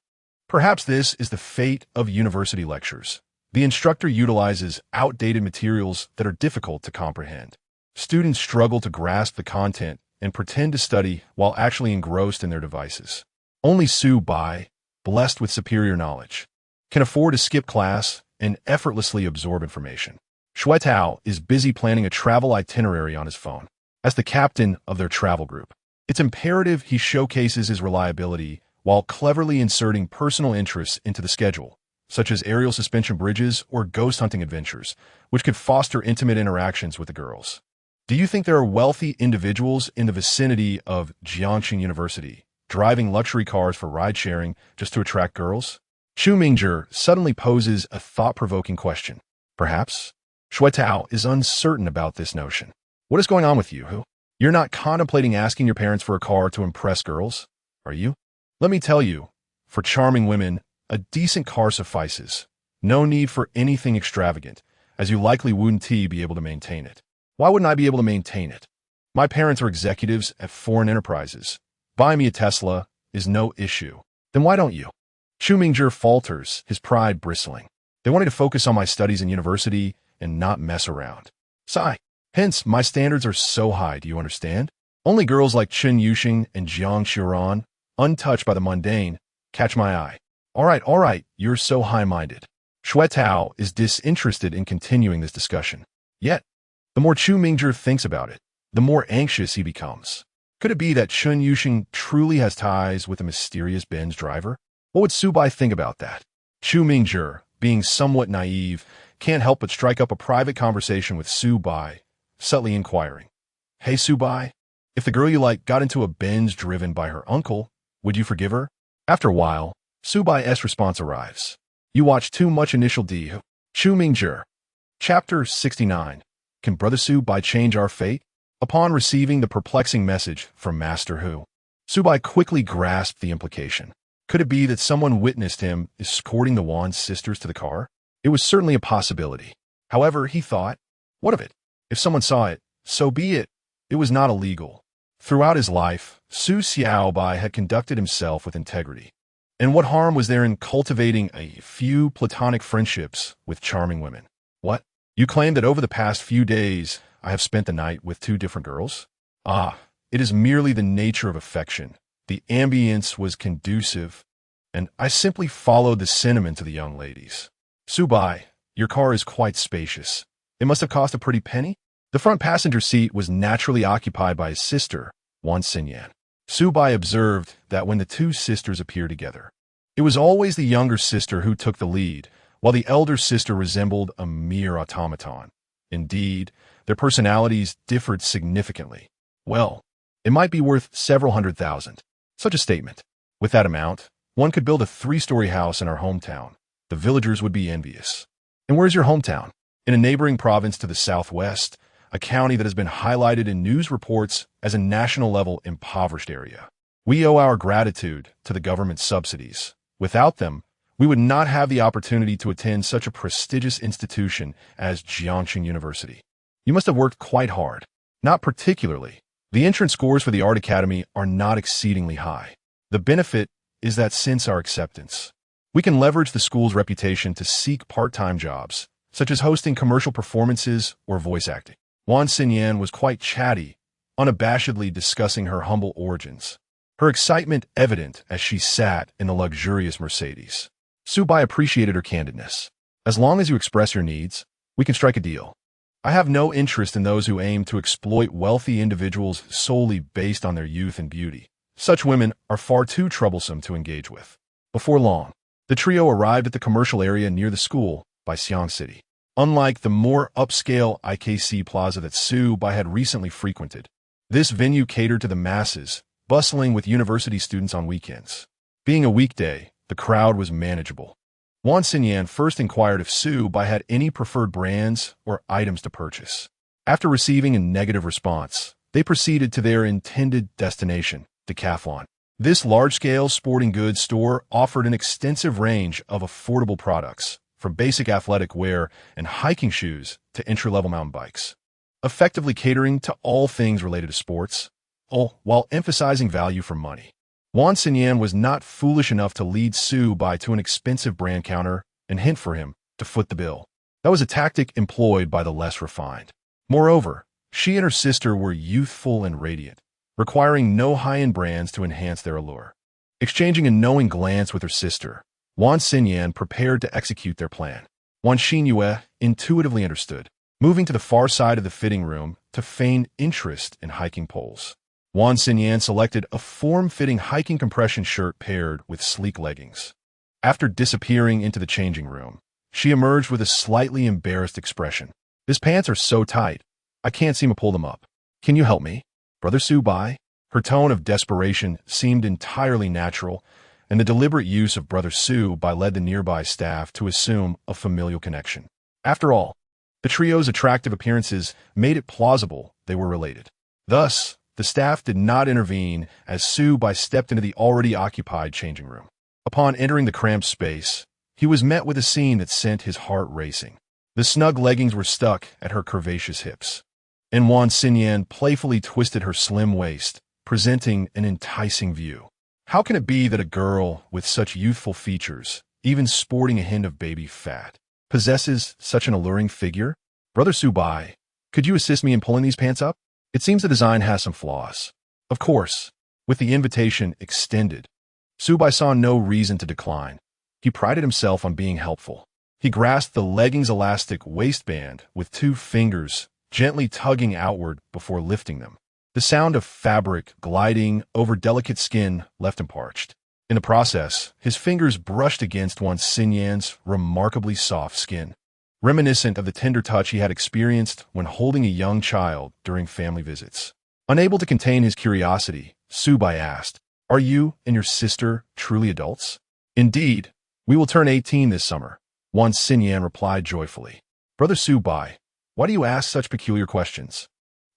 Perhaps this is the fate of university lectures. The instructor utilizes outdated materials that are difficult to comprehend. Students struggle to grasp the content and pretend to study while actually engrossed in their devices. Only Su Bai, blessed with superior knowledge, can afford to skip class and effortlessly absorb information. Shui Tao is busy planning a travel itinerary on his phone. As the captain of their travel group, it's imperative he showcases his reliability while cleverly inserting personal interests into the schedule, such as aerial suspension bridges or ghost hunting adventures, which could foster intimate interactions with the girls. Do you think there are wealthy individuals in the vicinity of Jiangxing University driving luxury cars for ride-sharing just to attract girls? Chu Mingjie suddenly poses a thought-provoking question. Perhaps? Shui Tao is uncertain about this notion. What is going on with you? You're not contemplating asking your parents for a car to impress girls, are you? Let me tell you, for charming women, a decent car suffices. No need for anything extravagant, as you likely wouldn't be able to maintain it. Why wouldn't I be able to maintain it? My parents are executives at foreign enterprises. Buy me a Tesla is no issue. Then why don't you? Chu Mingjie falters, his pride bristling. They wanted to focus on my studies in university and not mess around. Sigh. Hence, my standards are so high, do you understand? Only girls like Chun Yuxing and Jiang Xiran, untouched by the mundane, catch my eye. All right, you're so high-minded. Shui Tao is disinterested in continuing this discussion. Yet, the more Chu Mingjie thinks about it, the more anxious he becomes. Could it be that Chun Yuxing truly has ties with a mysterious Benz driver? What would Su Bai think about that? Chu Mingjie, being somewhat naive, can't help but strike up a private conversation with Su Bai, subtly inquiring, Hey Su Bai, if the girl you like got into a Benz driven by her uncle, would you forgive her? After a while, Su Bai's response arrives. You watch too much Initial D. Chu Mingjie. Chapter 69. Can Brother Su Bai change our fate? Upon receiving the perplexing message from Master Hu, Su Bai quickly grasped the implication. Could it be that someone witnessed him escorting the Wan sisters to the car? It was certainly a possibility. However, he thought, what of it? If someone saw it, so be it. It was not illegal. Throughout his life, Su Xiaobai had conducted himself with integrity. And what harm was there in cultivating a few platonic friendships with charming women? What? You claim that over the past few days, I have spent the night with 2 different girls? Ah, it is merely the nature of affection, The ambience was conducive, and I simply followed the sentiment of the young ladies. "Subai, your car is quite spacious. It must have cost a pretty penny?" The front passenger seat was naturally occupied by his sister, Wan Xinyan. Subai observed that when the two sisters appeared together, it was always the younger sister who took the lead, while the elder sister resembled a mere automaton. Indeed, their personalities differed significantly. Well, it might be worth several $100,000. Such a statement. With that amount, one could build a 3-story house in our hometown. The villagers would be envious. And where's your hometown? In a neighboring province to the southwest, a county that has been highlighted in news reports as a national-level impoverished area. We owe our gratitude to the government subsidies. Without them, we would not have the opportunity to attend such a prestigious institution as Jiangxing University. You must have worked quite hard. Not particularly. The entrance scores for the Art Academy are not exceedingly high. The benefit is that since our acceptance, we can leverage the school's reputation to seek part-time jobs, such as hosting commercial performances or voice acting. Wan Xinyan was quite chatty, unabashedly discussing her humble origins, her excitement evident as she sat in the luxurious Mercedes. Subai appreciated her candidness. "As long as you express your needs, we can strike a deal. I have no interest in those who aim to exploit wealthy individuals solely based on their youth and beauty. Such women are far too troublesome to engage with." Before long, the trio arrived at the commercial area near the school by Xi'an City. Unlike the more upscale IKC Plaza that Subai had recently frequented, this venue catered to the masses, bustling with university students on weekends. Being a weekday, the crowd was manageable. Wan Xinyan first inquired if Subai had any preferred brands or items to purchase. After receiving a negative response, they proceeded to their intended destination, Decathlon. This large-scale sporting goods store offered an extensive range of affordable products, from basic athletic wear and hiking shoes to entry-level mountain bikes, effectively catering to all things related to sports, all while emphasizing value for money. Wan Xinyan was not foolish enough to lead Subai to an expensive brand counter and hint for him to foot the bill. That was a tactic employed by the less refined. Moreover, she and her sister were youthful and radiant, requiring no high-end brands to enhance their allure. Exchanging a knowing glance with her sister, Wan Xinyan prepared to execute their plan. Wan Xinyue intuitively understood, moving to the far side of the fitting room to feign interest in hiking poles. Wan Xinyan selected a form-fitting hiking compression shirt paired with sleek leggings. After disappearing into the changing room, she emerged with a slightly embarrassed expression. "These pants are so tight, I can't seem to pull them up. Can you help me, Brother Subai?" Her tone of desperation seemed entirely natural, and the deliberate use of Brother Subai led the nearby staff to assume a familial connection. After all, the trio's attractive appearances made it plausible they were related. Thus, the staff did not intervene as Subai stepped into the already occupied changing room. Upon entering the cramped space, he was met with a scene that sent his heart racing. The snug leggings were stuck at her curvaceous hips, and Wan Xinyan playfully twisted her slim waist, presenting an enticing view. How can it be that a girl with such youthful features, even sporting a hint of baby fat, possesses such an alluring figure? "Brother Subai, could you assist me in pulling these pants up? It seems the design has some flaws." Of course, with the invitation extended, Subai saw no reason to decline. He prided himself on being helpful. He grasped the leggings' elastic waistband with 2 fingers, gently tugging outward before lifting them. The sound of fabric gliding over delicate skin left him parched. In the process, his fingers brushed against Wan Xinyan's remarkably soft skin, reminiscent of the tender touch he had experienced when holding a young child during family visits. Unable to contain his curiosity, Subai asked, "Are you and your sister truly adults?" "Indeed, we will turn 18 this summer," Wan Xinyan replied joyfully. "Brother Subai, why do you ask such peculiar questions?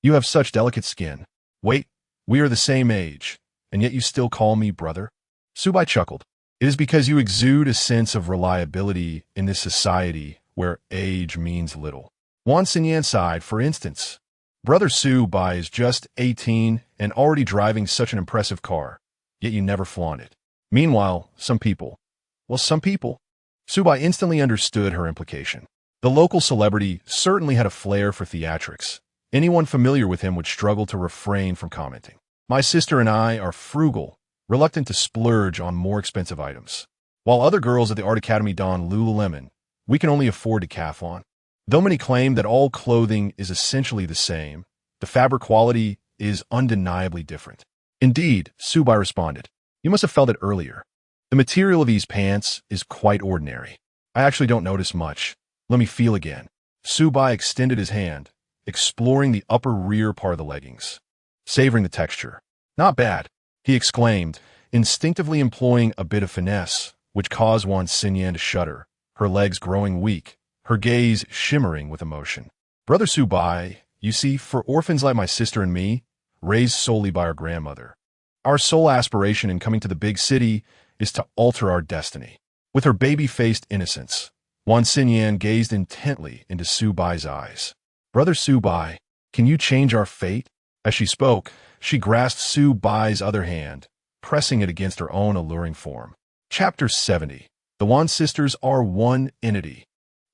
You have such delicate skin. Wait, we are the same age, and yet you still call me brother?" Subai chuckled. "It is because you exude a sense of reliability in this society where age means little." Wan Xinyan sighed. "For instance, Brother Subai is just 18 and already driving such an impressive car, yet you never flaunt it. Meanwhile, some people... Subai instantly understood her implication. The local celebrity certainly had a flair for theatrics. Anyone familiar with him would struggle to refrain from commenting. "My sister and I are frugal reluctant to splurge on more expensive items. While other girls at the art academy don Lululemon, we can only afford Decathlon. Though many claim that all clothing is essentially the same, the fabric quality is undeniably different. Indeed, Subai responded, you must have felt it earlier. The material of these pants is quite ordinary. I actually don't notice much. Let me feel again. Subai extended his hand, exploring the upper rear part of the leggings, savoring the texture. Not bad, he exclaimed, instinctively employing a bit of finesse, which caused Wan Xinyan to shudder, her legs growing weak, her gaze shimmering with emotion. Brother Subai, you see, for orphans like my sister and me, raised solely by our grandmother, our sole aspiration in coming to the big city is to alter our destiny. With her baby-faced innocence, Wan Xinyan gazed intently into Subai's eyes. Brother Subai, can you change our fate? As she spoke, she grasped Subai's other hand, pressing it against her own alluring form. Chapter 70. The Wan sisters are one entity.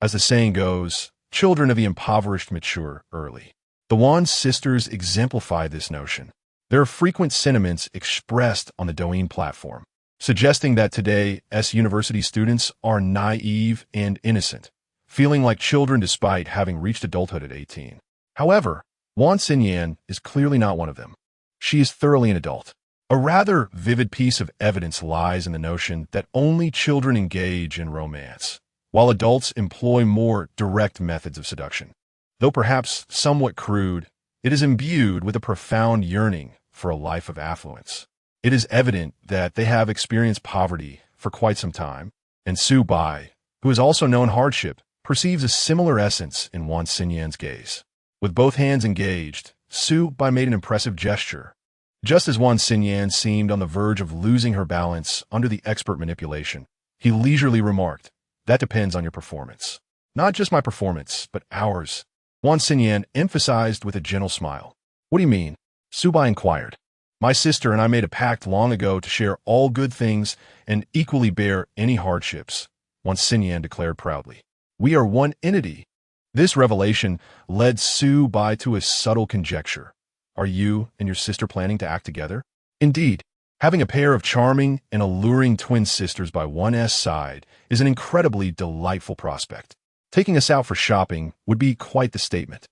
As the saying goes, children of the impoverished mature early. The Wan sisters exemplify this notion. There are frequent sentiments expressed on the Douyin platform, suggesting that today's university students are naive and innocent, feeling like children despite having reached adulthood at 18. However, Wan Xinyan is clearly not one of them. She is thoroughly an adult. A rather vivid piece of evidence lies in the notion that only children engage in romance, while adults employ more direct methods of seduction. Though perhaps somewhat crude, it is imbued with a profound yearning for a life of affluence. It is evident that they have experienced poverty for quite some time, and Subai, who has also known hardship, perceives a similar essence in Wan Xinyan's gaze. With both hands engaged, Subai made an impressive gesture. Just as Wan Xinyan seemed on the verge of losing her balance under the expert manipulation, he leisurely remarked, that depends on your performance. Not just my performance, but ours. Wan Xinyan emphasized with a gentle smile. What do you mean? Subai inquired. My sister and I made a pact long ago to share all good things and equally bear any hardships, Wan Xinyan declared proudly. We are one entity. This revelation led Subai to a subtle conjecture. Are you and your sister planning to act together? Indeed, having a pair of charming and alluring twin sisters by one's side is an incredibly delightful prospect. Taking us out for shopping would be quite the statement.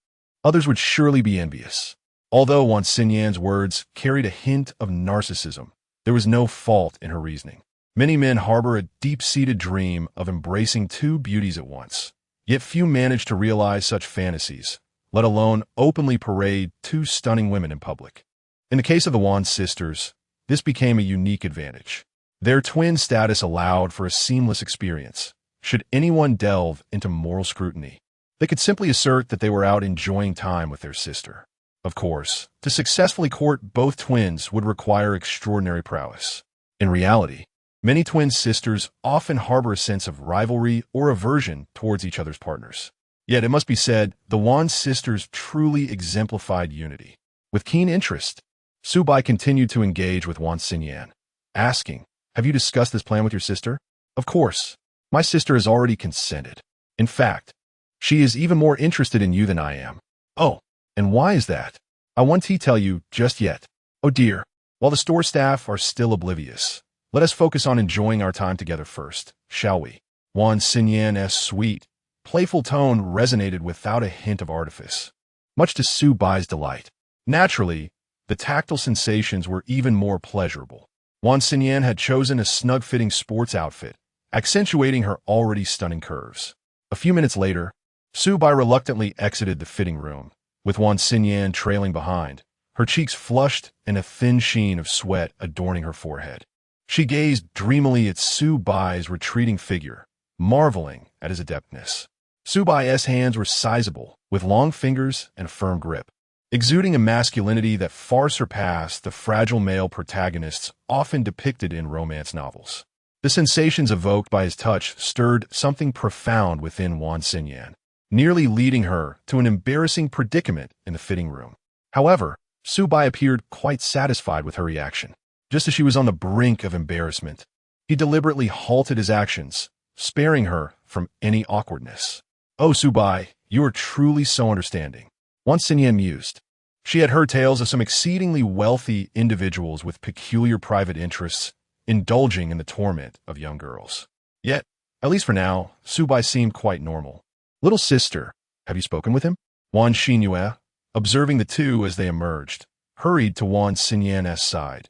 Others would surely be envious. Although Wan Xinyan's words carried a hint of narcissism, there was no fault in her reasoning. Many men harbor a deep-seated dream of embracing two beauties at once, yet few manage to realize such fantasies, let alone openly parade two stunning women in public. In the case of the Wan sisters, this became a unique advantage. Their twin status allowed for a seamless experience. Should anyone delve into moral scrutiny, they could simply assert that they were out enjoying time with their sister. Of course, to successfully court both twins would require extraordinary prowess. In reality, many twin sisters often harbor a sense of rivalry or aversion towards each other's partners. Yet it must be said, the Wan sisters truly exemplified unity. With keen interest, Subai continued to engage with Wan Xinyan, asking, have you discussed this plan with your sister? Of course. My sister has already consented. In fact, she is even more interested in you than I am. Oh, and why is that? I won't tell you just yet. Oh dear, while the store staff are still oblivious, let us focus on enjoying our time together first, shall we? Wan Xinyan's sweet, playful tone resonated without a hint of artifice, much to Subai's delight. Naturally, the tactile sensations were even more pleasurable. Wan Xinyan had chosen a snug-fitting sports outfit, accentuating her already stunning curves. A few minutes later, Subai reluctantly exited the fitting room, with Wan Xinyan trailing behind, her cheeks flushed and a thin sheen of sweat adorning her forehead. She gazed dreamily at Subai's retreating figure, marveling at his adeptness. Subai's hands were sizable, with long fingers and a firm grip, exuding a masculinity that far surpassed the fragile male protagonists often depicted in romance novels. The sensations evoked by his touch stirred something profound within Wan Xinyan, nearly leading her to an embarrassing predicament in the fitting room. However, Subai appeared quite satisfied with her reaction. Just as she was on the brink of embarrassment, he deliberately halted his actions, sparing her from any awkwardness. Oh, Subai, you are truly so understanding. Wan Xinyan mused. She had heard tales of some exceedingly wealthy individuals with peculiar private interests indulging in the torment of young girls. Yet, at least for now, Subai seemed quite normal. Little sister, have you spoken with him? Wan Xinyue, observing the two as they emerged, hurried to Wan Xinyan's side,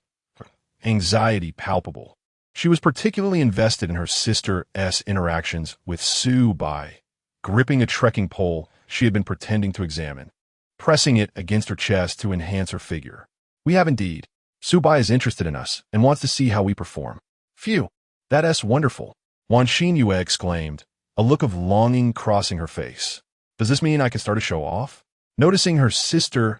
anxiety palpable. She was particularly invested in her sister's interactions with Subai, gripping a trekking pole she had been pretending to examine, pressing it against her chest to enhance her figure. We have indeed. Subai is interested in us and wants to see how we perform. Phew, that's wonderful, Wan Xinyue exclaimed, a look of longing crossing her face. Does this mean I can start to show off? Noticing her sister's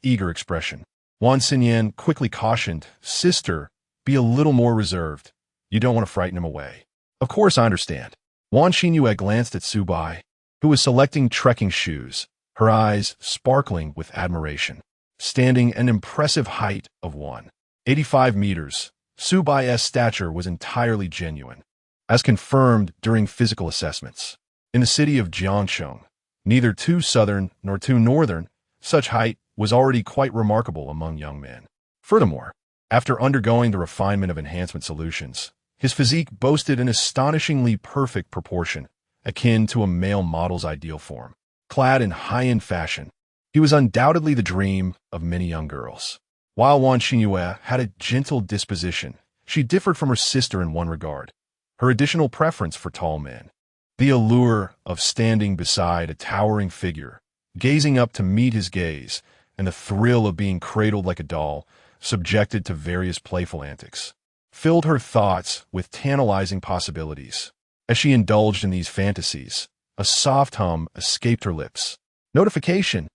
eager expression, Wan Xinyan quickly cautioned, Sister, be a little more reserved. You don't want to frighten him away. Of course I understand. Wan Xinyue glanced at Subai, who was selecting trekking shoes, her eyes sparkling with admiration. Standing an impressive height of 185 meters, Subai's stature was entirely genuine, as confirmed during physical assessments. In the city of Jiangsheng, neither too southern nor too northern, such height was already quite remarkable among young men. Furthermore, after undergoing the refinement of enhancement solutions, his physique boasted an astonishingly perfect proportion, akin to a male model's ideal form. Clad in high-end fashion, he was undoubtedly the dream of many young girls. While Wan Xinyue had a gentle disposition, she differed from her sister in one regard: her additional preference for tall men. The allure of standing beside a towering figure, gazing up to meet his gaze, and the thrill of being cradled like a doll, subjected to various playful antics, filled her thoughts with tantalizing possibilities. As she indulged in these fantasies, a soft hum escaped her lips. Notification!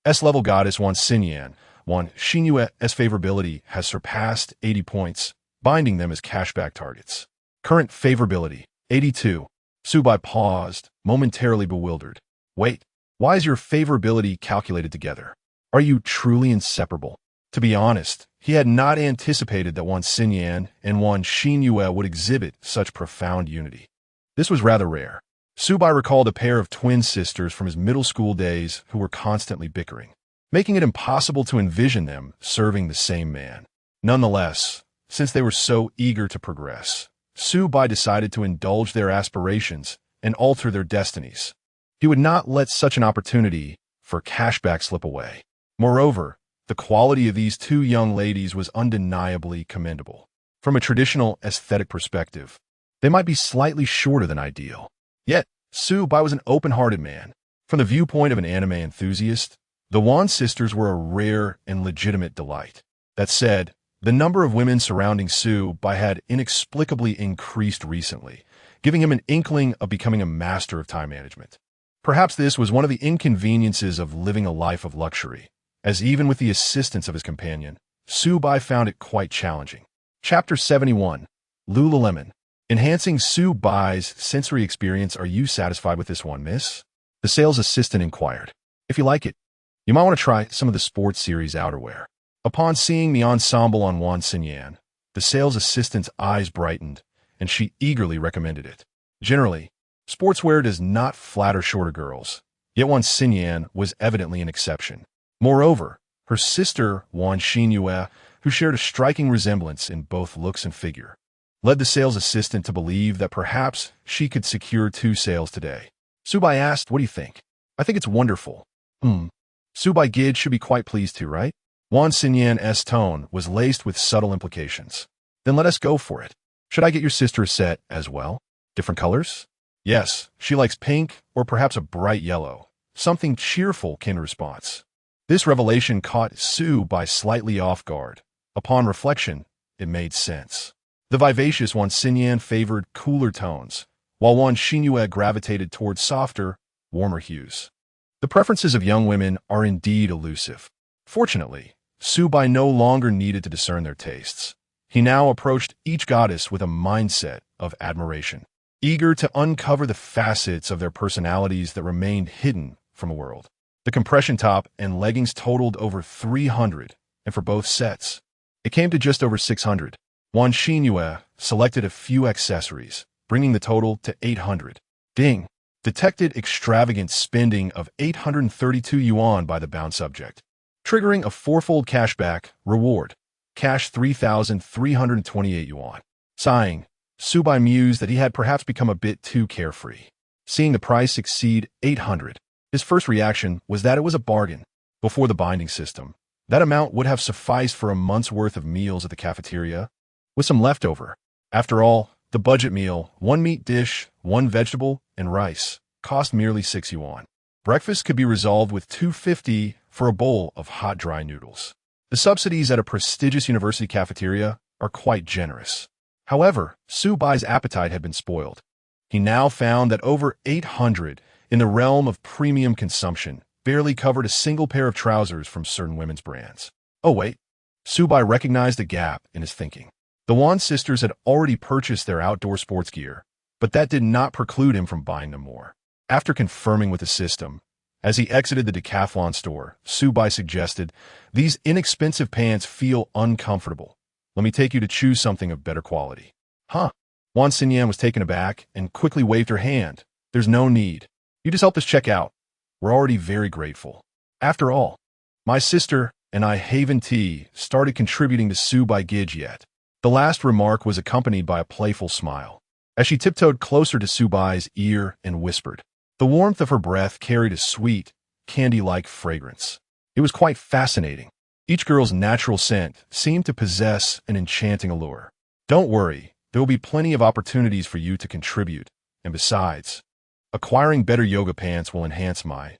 S-level goddess Wan Xinyan, Wan Xinyue's favorability has surpassed 80 points, binding them as cashback targets. Current favorability, 82. Subai paused, momentarily bewildered. Wait, why is your favorability calculated together? Are you truly inseparable? To be honest, he had not anticipated that Wan Xinyan and Wan Xinyue would exhibit such profound unity. This was rather rare. Subai recalled a pair of twin sisters from his middle school days who were constantly bickering, making it impossible to envision them serving the same man. Nonetheless, since they were so eager to progress, Subai decided to indulge their aspirations and alter their destinies. He would not let such an opportunity for cashback slip away. Moreover, the quality of these two young ladies was undeniably commendable. From a traditional aesthetic perspective, they might be slightly shorter than ideal. Yet, Subai was an open-hearted man. From the viewpoint of an anime enthusiast, the Wan sisters were a rare and legitimate delight. That said, the number of women surrounding Subai had inexplicably increased recently, giving him an inkling of becoming a master of time management. Perhaps this was one of the inconveniences of living a life of luxury, as even with the assistance of his companion, Subai found it quite challenging. Chapter 71. Lululemon. Enhancing Subai's sensory experience. Are you satisfied with this one, miss? The sales assistant inquired. If you like it, you might want to try some of the sports series outerwear. Upon seeing the ensemble on Wan Xinyan, the sales assistant's eyes brightened, and she eagerly recommended it. Generally, sportswear does not flatter shorter girls, yet Wan Xinyan was evidently an exception. Moreover, her sister, Wan Xinyue, who shared a striking resemblance in both looks and figure, led the sales assistant to believe that perhaps she could secure 2 sales today. Subai asked, what do you think? I think it's wonderful. Subai Gid should be quite pleased too, right? Wan Xinyan's tone was laced with subtle implications. Then let us go for it. Should I get your sister a set as well? Different colors? Yes, she likes pink or perhaps a bright yellow. Something cheerful came in response. This revelation caught Subai slightly off guard. Upon reflection, it made sense. The vivacious Wan Xinyan favored cooler tones, while Wan Xinyue gravitated towards softer, warmer hues. The preferences of young women are indeed elusive. Fortunately, Subai no longer needed to discern their tastes. He now approached each goddess with a mindset of admiration, eager to uncover the facets of their personalities that remained hidden from the world. The compression top and leggings totaled over 300, and for both sets, it came to just over 600. Wan Xinyue selected a few accessories, bringing the total to 800. Ding! Detected extravagant spending of 832 yuan by the bound subject. triggering a fourfold cashback reward. Cash 3,328 yuan. Sighing, Subai mused that he had perhaps become a bit too carefree. Seeing the price exceed 800, his first reaction was that it was a bargain. Before the binding system, that amount would have sufficed for a month's worth of meals at the cafeteria, with some leftover. After all, the budget meal, one meat dish, one vegetable, and rice, cost merely 6 yuan. Breakfast could be resolved with 250 for a bowl of hot dry noodles. The subsidies at a prestigious university cafeteria are quite generous. However, Subai's appetite had been spoiled. He now found that over 800 in the realm of premium consumption barely covered a single pair of trousers from certain women's brands. Oh wait, Subai recognized a gap in his thinking. The Wan sisters had already purchased their outdoor sports gear, but that did not preclude him from buying them more. After confirming with the system, as he exited the decathlon store, Subai suggested, "These inexpensive pants feel uncomfortable. Let me take you to choose something of better quality." Huh? Wan Xinyan was taken aback and quickly waved her hand. "There's no need. You just help us check out. We're already very grateful. After all, my sister and I Haven Tea started contributing to Subai Gij yet." The last remark was accompanied by a playful smile, as she tiptoed closer to Subai's ear and whispered. The warmth of her breath carried a sweet, candy-like fragrance. It was quite fascinating. Each girl's natural scent seemed to possess an enchanting allure. "Don't worry, there will be plenty of opportunities for you to contribute, and besides, acquiring better yoga pants will enhance my,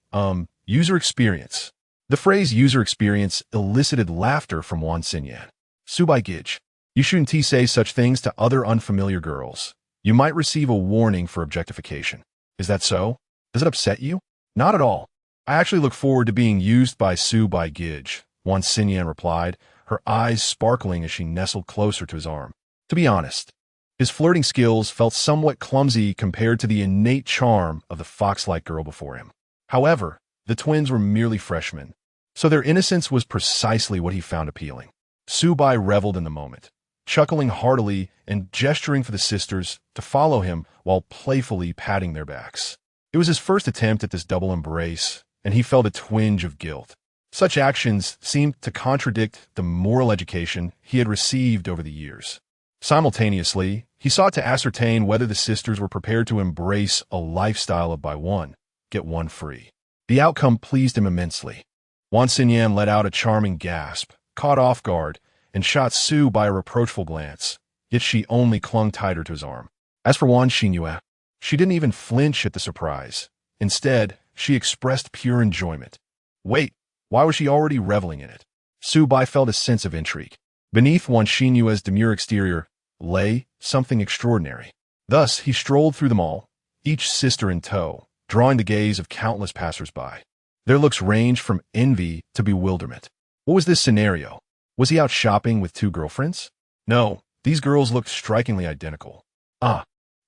user experience." The phrase user experience elicited laughter from Wan Xinyan. "Subai Gij, you shouldn't say such things to other unfamiliar girls. You might receive a warning for objectification. Is that so? Does it upset you?" "Not at all. I actually look forward to being used by Subai Gij," Wan Xinyan replied, her eyes sparkling as she nestled closer to his arm. To be honest, his flirting skills felt somewhat clumsy compared to the innate charm of the fox-like girl before him. However, the twins were merely freshmen, so their innocence was precisely what he found appealing. Subai reveled in the moment, chuckling heartily and gesturing for the sisters to follow him while playfully patting their backs. It was his first attempt at this double embrace, and he felt a twinge of guilt. Such actions seemed to contradict the moral education he had received over the years. Simultaneously, he sought to ascertain whether the sisters were prepared to embrace a lifestyle of buy one, get one free. The outcome pleased him immensely. Wan Xinyan let out a charming gasp, caught off guard, and shot Su by a reproachful glance, yet she only clung tighter to his arm. As for Wan Xinyan, she didn't even flinch at the surprise. Instead, she expressed pure enjoyment. Wait, why was she already reveling in it? Subai felt a sense of intrigue. Beneath Wan Xinyue's demure exterior lay something extraordinary. Thus, he strolled through them all, each sister in tow, drawing the gaze of countless passers-by. Their looks ranged from envy to bewilderment. What was this scenario? Was he out shopping with two girlfriends? No, these girls looked strikingly identical.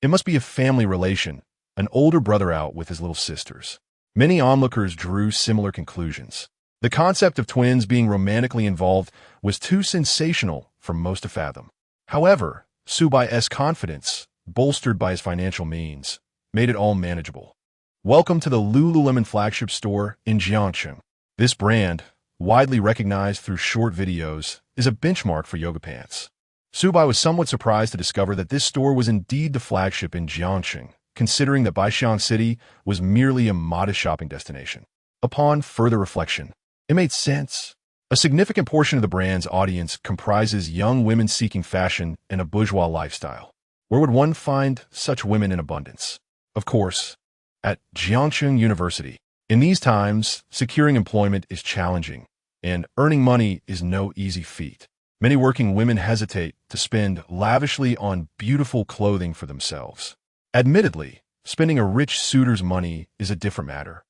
It must be a family relation, an older brother out with his little sisters. Many onlookers drew similar conclusions. The concept of twins being romantically involved was too sensational for most to fathom. However, Subai's confidence, bolstered by his financial means, made it all manageable. Welcome to the Lululemon flagship store in Jiangcheng. This brand, widely recognized through short videos, is a benchmark for yoga pants. Subai was somewhat surprised to discover that this store was indeed the flagship in Jiangcheng, considering that Baishan City was merely a modest shopping destination. Upon further reflection, it made sense. A significant portion of the brand's audience comprises young women seeking fashion and a bourgeois lifestyle. Where would one find such women in abundance? Of course, at Jiangcheng University. In these times, securing employment is challenging, and earning money is no easy feat. Many working women hesitate to spend lavishly on beautiful clothing for themselves. Admittedly, spending a rich suitor's money is a different matter.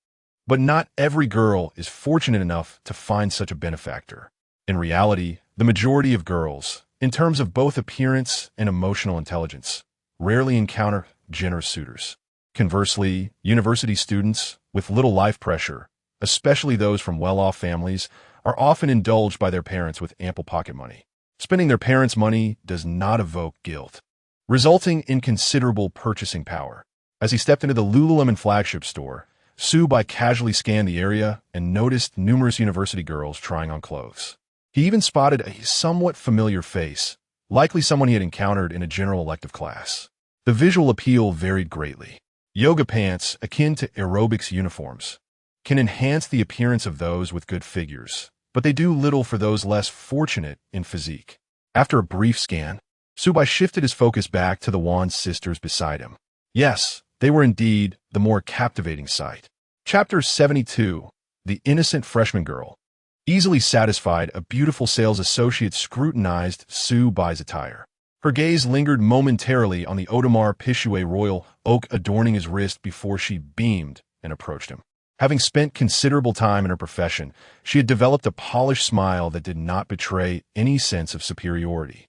But not every girl is fortunate enough to find such a benefactor. In reality, the majority of girls, in terms of both appearance and emotional intelligence, rarely encounter generous suitors. Conversely, university students with little life pressure, especially those from well-off families, are often indulged by their parents with ample pocket money. Spending their parents' money does not evoke guilt, resulting in considerable purchasing power. As he stepped into the Lululemon flagship store, Su-bai casually scanned the area and noticed numerous university girls trying on clothes. He even spotted a somewhat familiar face, likely someone he had encountered in a general elective class. The visual appeal varied greatly. Yoga pants, akin to aerobics uniforms, can enhance the appearance of those with good figures, but they do little for those less fortunate in physique. After a brief scan, Su-bai shifted his focus back to the Yuan sisters beside him. Yes, they were indeed the more captivating sight. Chapter 72. The Innocent Freshman Girl. Easily satisfied, a beautiful sales associate scrutinized Su-bai's attire. Her gaze lingered momentarily on the Audemars Piguet royal oak adorning his wrist before she beamed and approached him. Having spent considerable time in her profession, she had developed a polished smile that did not betray any sense of superiority.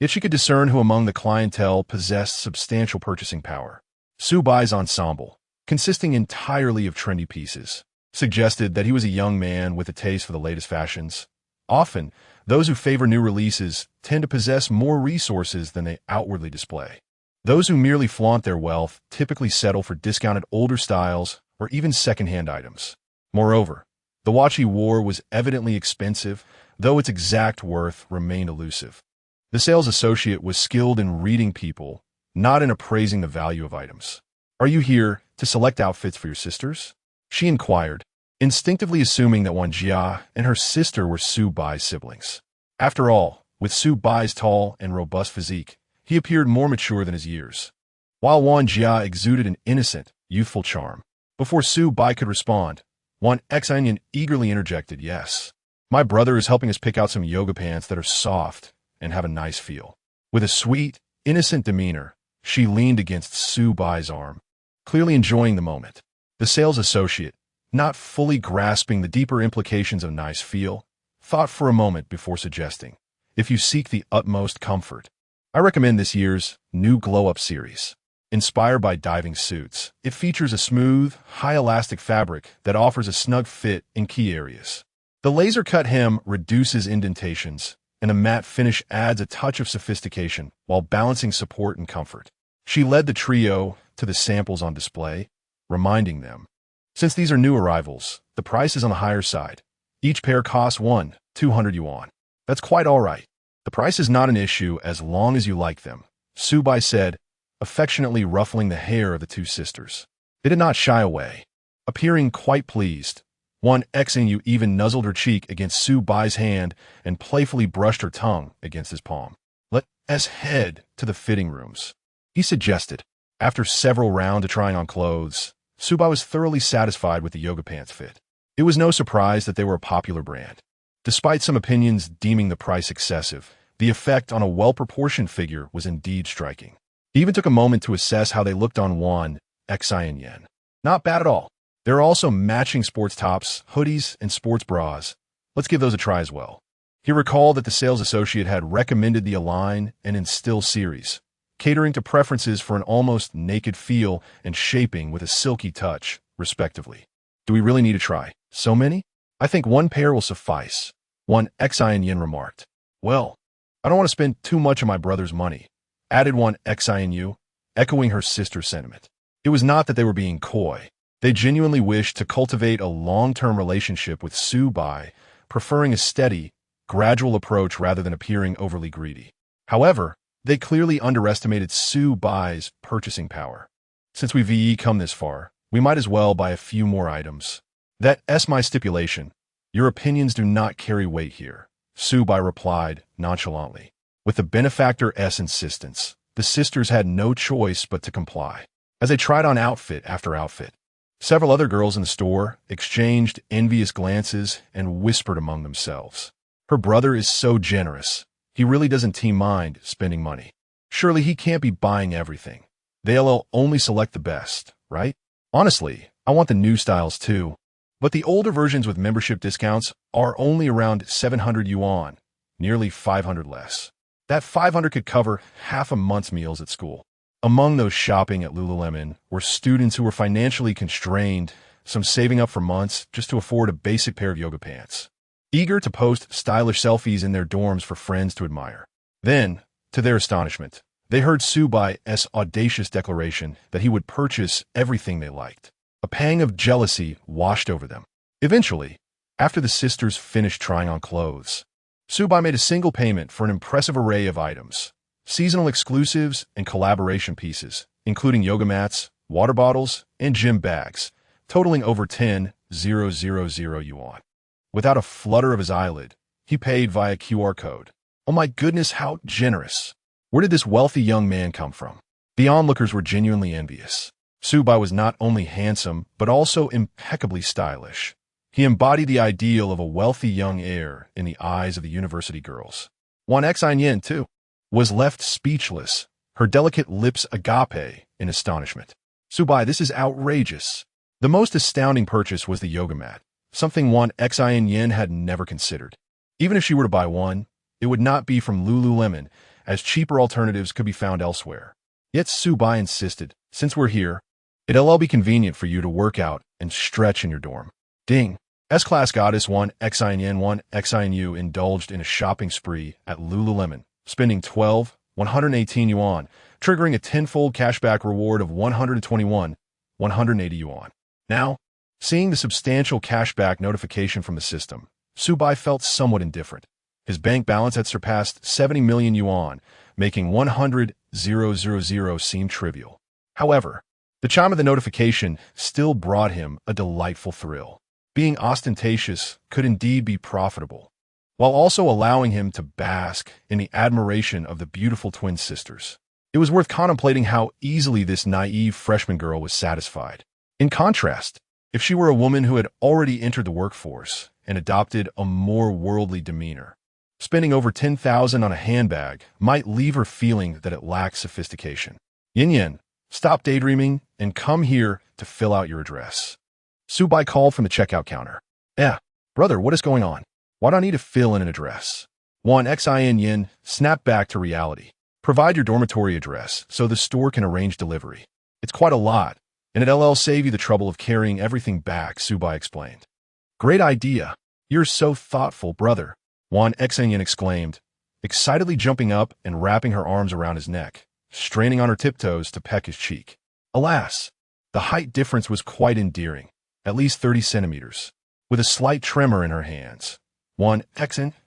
Yet she could discern who among the clientele possessed substantial purchasing power. Su-bai's ensemble, consisting entirely of trendy pieces, suggested that he was a young man with a taste for the latest fashions. Often, those who favor new releases tend to possess more resources than they outwardly display. Those who merely flaunt their wealth typically settle for discounted older styles or even second-hand items. Moreover, the watch he wore was evidently expensive, though its exact worth remained elusive. The sales associate was skilled in reading people, not in appraising the value of items. "Are you here to select outfits for your sisters?" she inquired, instinctively assuming that Jia and her sister were Su-bai's siblings. After all, with Su-bai's tall and robust physique, he appeared more mature than his years, while Jia exuded an innocent, youthful charm. Before Su-bai could respond, Xianyan eagerly interjected, "Yes, my brother is helping us pick out some yoga pants that are soft and have a nice feel." With a sweet, innocent demeanor, she leaned against Su-bai's arm, clearly enjoying the moment. The sales associate, not fully grasping the deeper implications of nice feel, thought for a moment before suggesting, "If you seek the utmost comfort, I recommend this year's new Glow Up series. Inspired by diving suits, it features a smooth, high-elastic fabric that offers a snug fit in key areas. The laser-cut hem reduces indentations, and a matte finish adds a touch of sophistication while balancing support and comfort." She led the trio to the samples on display, reminding them, "Since these are new arrivals, the price is on the higher side. Each pair costs 200 yuan. That's quite all right. The price is not an issue as long as you like them," Su-bai said, affectionately ruffling the hair of the two sisters. They did not shy away. Appearing quite pleased, Xianyu even nuzzled her cheek against Su-bai's hand and playfully brushed her tongue against his palm. "Let us head to the fitting rooms," he suggested. After several rounds of trying on clothes, Su-bai was thoroughly satisfied with the yoga pants fit. It was no surprise that they were a popular brand. Despite some opinions deeming the price excessive, the effect on a well-proportioned figure was indeed striking. He even took a moment to assess how they looked on Xianyan. Not bad at all. There are also matching sports tops, hoodies, and sports bras. Let's give those a try as well. He recalled that the sales associate had recommended the Align and Instill series, catering to preferences for an almost naked feel and shaping with a silky touch, respectively. "Do we really need to try so many? I think one pair will suffice," Xianyan remarked. "Well, I don't want to spend too much of my brother's money," added Xianyu, echoing her sister's sentiment. It was not that they were being coy. They genuinely wished to cultivate a long-term relationship with Su-bai, preferring a steady, gradual approach rather than appearing overly greedy. However, they clearly underestimated Su-bai's purchasing power. "Since we've come this far, we might as well buy a few more items. That's my stipulation. Your opinions do not carry weight here," Su-bai replied nonchalantly. With the benefactor's insistence, the sisters had no choice but to comply. As they tried on outfit after outfit, several other girls in the store exchanged envious glances and whispered among themselves, "Her brother is so generous. He really doesn't mind spending money. Surely he can't be buying everything. They'll only select the best, right? Honestly, I want the new styles too. But the older versions with membership discounts are only around 700 yuan, nearly 500 less. That 500 could cover half a month's meals at school." Among those shopping at Lululemon were students who were financially constrained, some saving up for months just to afford a basic pair of yoga pants, eager to post stylish selfies in their dorms for friends to admire. Then, to their astonishment, they heard Su-bai's audacious declaration that he would purchase everything they liked. A pang of jealousy washed over them. Eventually, after the sisters finished trying on clothes, Subai made a single payment for an impressive array of items, seasonal exclusives and collaboration pieces, including yoga mats, water bottles, and gym bags, totaling over 10,000 yuan. Without a flutter of his eyelid, he paid via QR code. Oh my goodness, how generous! Where did this wealthy young man come from? The onlookers were genuinely envious. Subai was not only handsome, but also impeccably stylish. He embodied the ideal of a wealthy young heir in the eyes of the university girls. Yuan Yen, too, was left speechless, her delicate lips agape in astonishment. Subai, this is outrageous. The most astounding purchase was the yoga mat, something Yuan Yen had never considered. Even if she were to buy one, it would not be from Lululemon, as cheaper alternatives could be found elsewhere. Yet Subai insisted, since we're here, it'll all be convenient for you to work out and stretch in your dorm. Ding! S-Class goddess Yuan Yu indulged in a shopping spree at Lululemon, spending 118 yuan, triggering a tenfold cashback reward of 180 yuan. Now, seeing the substantial cashback notification from the system, Subai felt somewhat indifferent. His bank balance had surpassed 70 million yuan, making 100,000 seem trivial. However, the chime of the notification still brought him a delightful thrill. Being ostentatious could indeed be profitable, while also allowing him to bask in the admiration of the beautiful twin sisters. It was worth contemplating how easily this naive freshman girl was satisfied. In contrast, if she were a woman who had already entered the workforce and adopted a more worldly demeanor, spending over 10,000 on a handbag might leave her feeling that it lacked sophistication. Yin, stop daydreaming and come here to fill out your address. Subai called from the checkout counter. Brother, what is going on? Why do I need to fill in an address? Yuan Yin snapped back to reality. Provide your dormitory address so the store can arrange delivery. It's quite a lot, and it'll save you the trouble of carrying everything back, Subai explained. Great idea. You're so thoughtful, brother, Yuan Yin exclaimed, excitedly jumping up and wrapping her arms around his neck, straining on her tiptoes to peck his cheek. Alas, the height difference was quite endearing, at least 30 centimeters. With a slight tremor in her hands, Yuan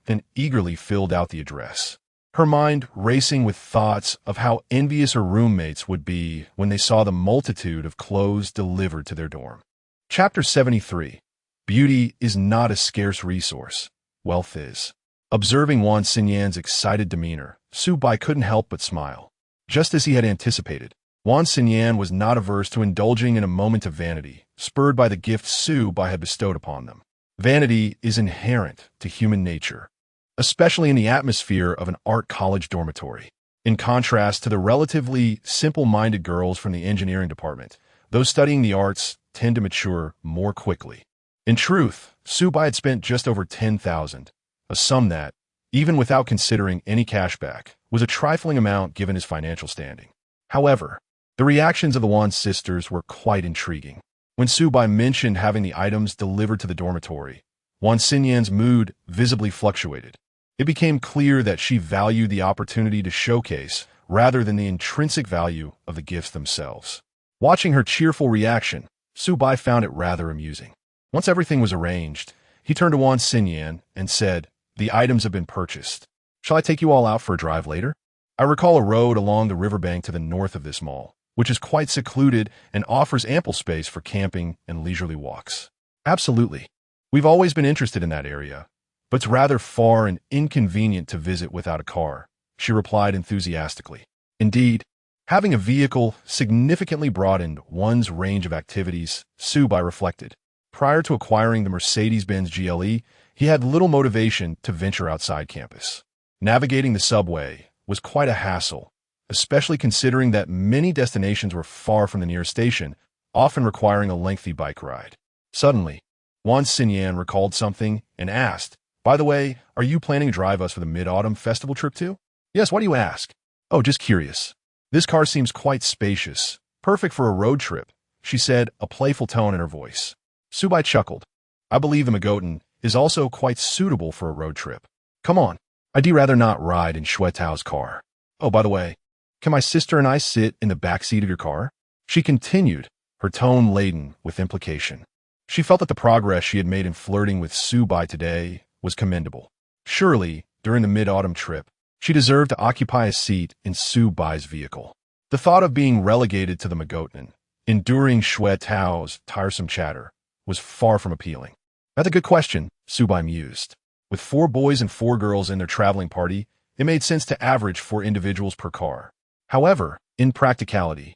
Yin eagerly filled out the address, her mind racing with thoughts of how envious her roommates would be when they saw the multitude of clothes delivered to their dorm. Chapter 73. Beauty is not a scarce resource. Wealth is. Observing Yuan Xinyan's excited demeanor, Subai couldn't help but smile. Just as he had anticipated, Yuan Xinyan was not averse to indulging in a moment of vanity, spurred by the gifts Subai had bestowed upon them. Vanity is inherent to human nature, especially in the atmosphere of an art college dormitory. In contrast to the relatively simple-minded girls from the engineering department, those studying the arts tend to mature more quickly. In truth, Subai had spent just over 10,000, a sum that, even without considering any cashback, was a trifling amount given his financial standing. However, the reactions of the Yuan sisters were quite intriguing. When Subai mentioned having the items delivered to the dormitory, Yuan Xinyan's mood visibly fluctuated. It became clear that she valued the opportunity to showcase rather than the intrinsic value of the gifts themselves. Watching her cheerful reaction, Subai found it rather amusing. Once everything was arranged, he turned to Yuan Xinyan and said, "The items have been purchased. Shall I take you all out for a drive later? I recall a road along the riverbank to the north of this mall, which is quite secluded and offers ample space for camping and leisurely walks." Absolutely. We've always been interested in that area, but it's rather far and inconvenient to visit without a car, she replied enthusiastically. Indeed, having a vehicle significantly broadened one's range of activities, Subai reflected. Prior to acquiring the Mercedes-Benz GLE, he had little motivation to venture outside campus. Navigating the subway was quite a hassle, especially considering that many destinations were far from the nearest station, often requiring a lengthy bike ride. Suddenly, Yuan Xinyan recalled something and asked, "By the way, are you planning to drive us for the Mid-Autumn Festival trip too?" "Yes, why do you ask?" "Oh, just curious. This car seems quite spacious, perfect for a road trip," she said, a playful tone in her voice. Subai chuckled. "I believe the Magotan is also quite suitable for a road trip. Come on, I'd rather not ride in Xuetao's car. Oh, by the way, can my sister and I sit in the back seat of your car?" She continued, her tone laden with implication. She felt that the progress she had made in flirting with Su Bai today was commendable. Surely, during the mid-autumn trip, she deserved to occupy a seat in Su Bai's vehicle. The thought of being relegated to the Magotan, enduring Shui Tao's tiresome chatter, was far from appealing. That's a good question, Su Bai mused. With 4 boys and 4 girls in their traveling party, it made sense to average 4 individuals per car. However, in practicality,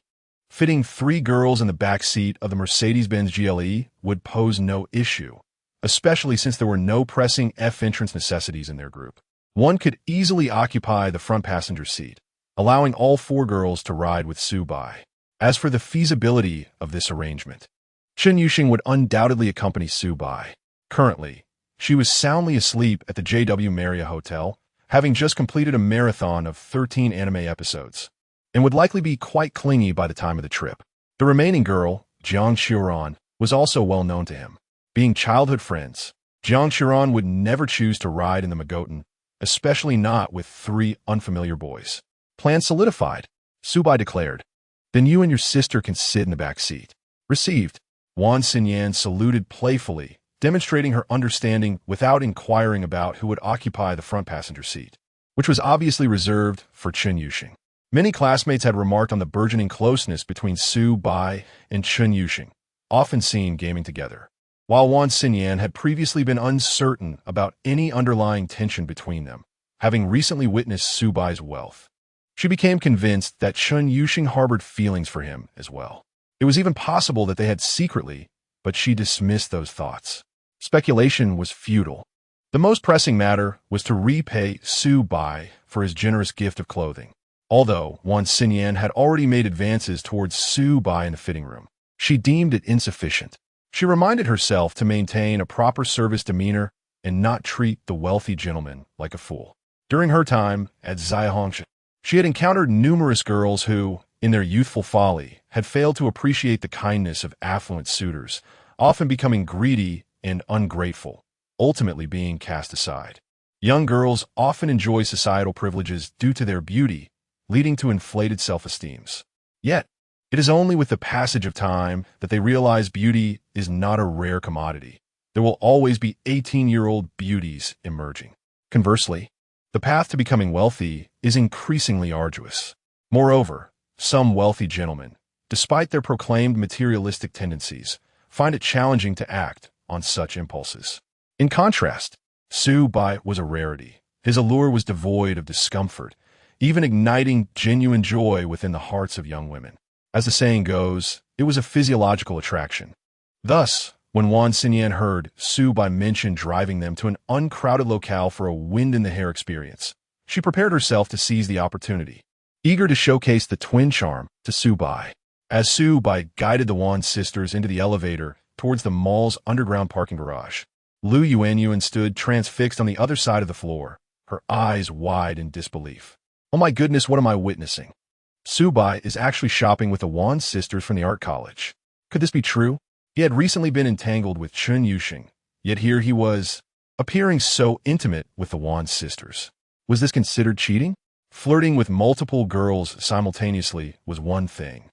fitting 3 girls in the back seat of the Mercedes-Benz GLE would pose no issue, especially since there were no pressing F-entrance necessities in their group. One could easily occupy the front passenger seat, allowing all 4 girls to ride with Su Bai. As for the feasibility of this arrangement, Chen Yuxing would undoubtedly accompany Su Bai. Currently, she was soundly asleep at the JW Marriott Hotel, having just completed a marathon of 13 anime episodes, and would likely be quite clingy by the time of the trip. The remaining girl, Jiang Xiuran, was also well known to him. Being childhood friends, Jiang Xiuran would never choose to ride in the Magotan, especially not with 3 unfamiliar boys. Plan solidified, Su Bai declared. Then you and your sister can sit in the back seat. Received. Wan Xinyan saluted playfully, demonstrating her understanding without inquiring about who would occupy the front passenger seat, which was obviously reserved for Chen Yuxing. Many classmates had remarked on the burgeoning closeness between Su Bai and Chen Yuxing, often seen gaming together. While Wan Xinyan had previously been uncertain about any underlying tension between them, having recently witnessed Su Bai's wealth, she became convinced that Chen Yuxing harbored feelings for him as well. It was even possible that they had secretly, but she dismissed those thoughts. Speculation was futile. The most pressing matter was to repay Su Bai for his generous gift of clothing. Although Wan Xinyan had already made advances towards Su Bai in the fitting room, she deemed it insufficient. She reminded herself to maintain a proper service demeanor and not treat the wealthy gentleman like a fool. During her time at Zaihongshan, she had encountered numerous girls who, in their youthful folly, had failed to appreciate the kindness of affluent suitors, often becoming greedy and ungrateful, ultimately being cast aside. Young girls often enjoy societal privileges due to their beauty, leading to inflated self-esteems. Yet, it is only with the passage of time that they realize beauty is not a rare commodity. There will always be 18-year-old beauties emerging. Conversely, the path to becoming wealthy is increasingly arduous. Moreover, some wealthy gentlemen, despite their proclaimed materialistic tendencies, find it challenging to act on such impulses. In contrast, Su Bai was a rarity. His allure was devoid of discomfort, even igniting genuine joy within the hearts of young women. As the saying goes, it was a physiological attraction. Thus, when Wan Xinyan heard Su Bai mention driving them to an uncrowded locale for a wind-in-the-hair experience, she prepared herself to seize the opportunity, eager to showcase the twin charm to Su Bai. As Su Bai guided the Wan sisters into the elevator towards the mall's underground parking garage, Lu Yuanyuan stood transfixed on the other side of the floor, her eyes wide in disbelief. Oh my goodness, what am I witnessing? Su Bai is actually shopping with the Wan sisters from the art college. Could this be true? He had recently been entangled with Chen Yuxing, yet here he was, appearing so intimate with the Wan sisters. Was this considered cheating? Flirting with multiple girls simultaneously was one thing.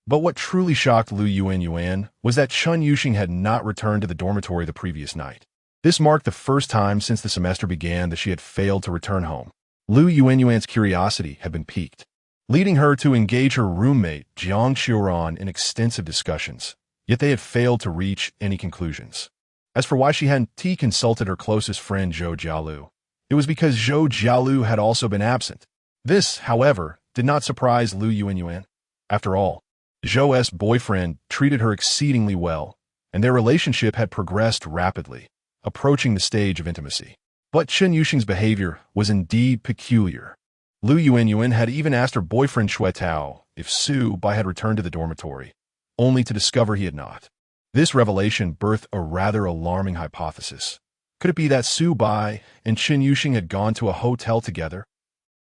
But what truly shocked Lu Yuanyuan was that Chen Yuxing had not returned to the dormitory the previous night. This marked the first time since the semester began that she had failed to return home. Lu Yuanyuan's curiosity had been piqued, leading her to engage her roommate Jiang Xiuran in extensive discussions, yet they had failed to reach any conclusions. As for why she hadn't consulted her closest friend Zhou Jialu, it was because Zhou Jialu had also been absent. This, however, did not surprise Lu Yuanyuan. After all, Zhou's boyfriend treated her exceedingly well, and their relationship had progressed rapidly, approaching the stage of intimacy. But Chen Yuxing's behavior was indeed peculiar. Lu Yuanyuan had even asked her boyfriend Shui Tao if Su Bai had returned to the dormitory, only to discover he had not. This revelation birthed a rather alarming hypothesis. Could it be that Su Bai and Chen Yuxing had gone to a hotel together?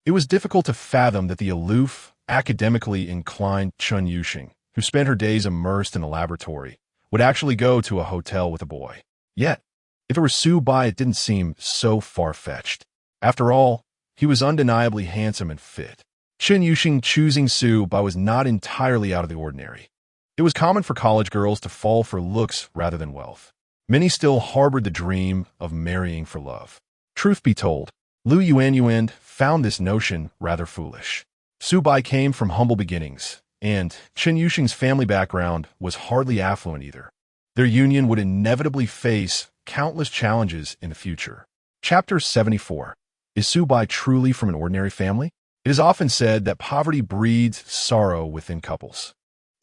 It was difficult to fathom that the aloof, academically inclined Chen Yuxing, who spent her days immersed in a laboratory, would actually go to a hotel with a boy. Yet, if it were Su Bai, it didn't seem so far-fetched. After all, he was undeniably handsome and fit. Chen Yuxing choosing Su Bai was not entirely out of the ordinary. It was common for college girls to fall for looks rather than wealth. Many still harbored the dream of marrying for love. Truth be told, Lu Yuanyuan found this notion rather foolish. Su Bai came from humble beginnings, and Chen Yuxing's family background was hardly affluent either. Their union would inevitably face countless challenges in the future. Chapter 74. Is Su Bai truly from an ordinary family? It is often said that poverty breeds sorrow within couples.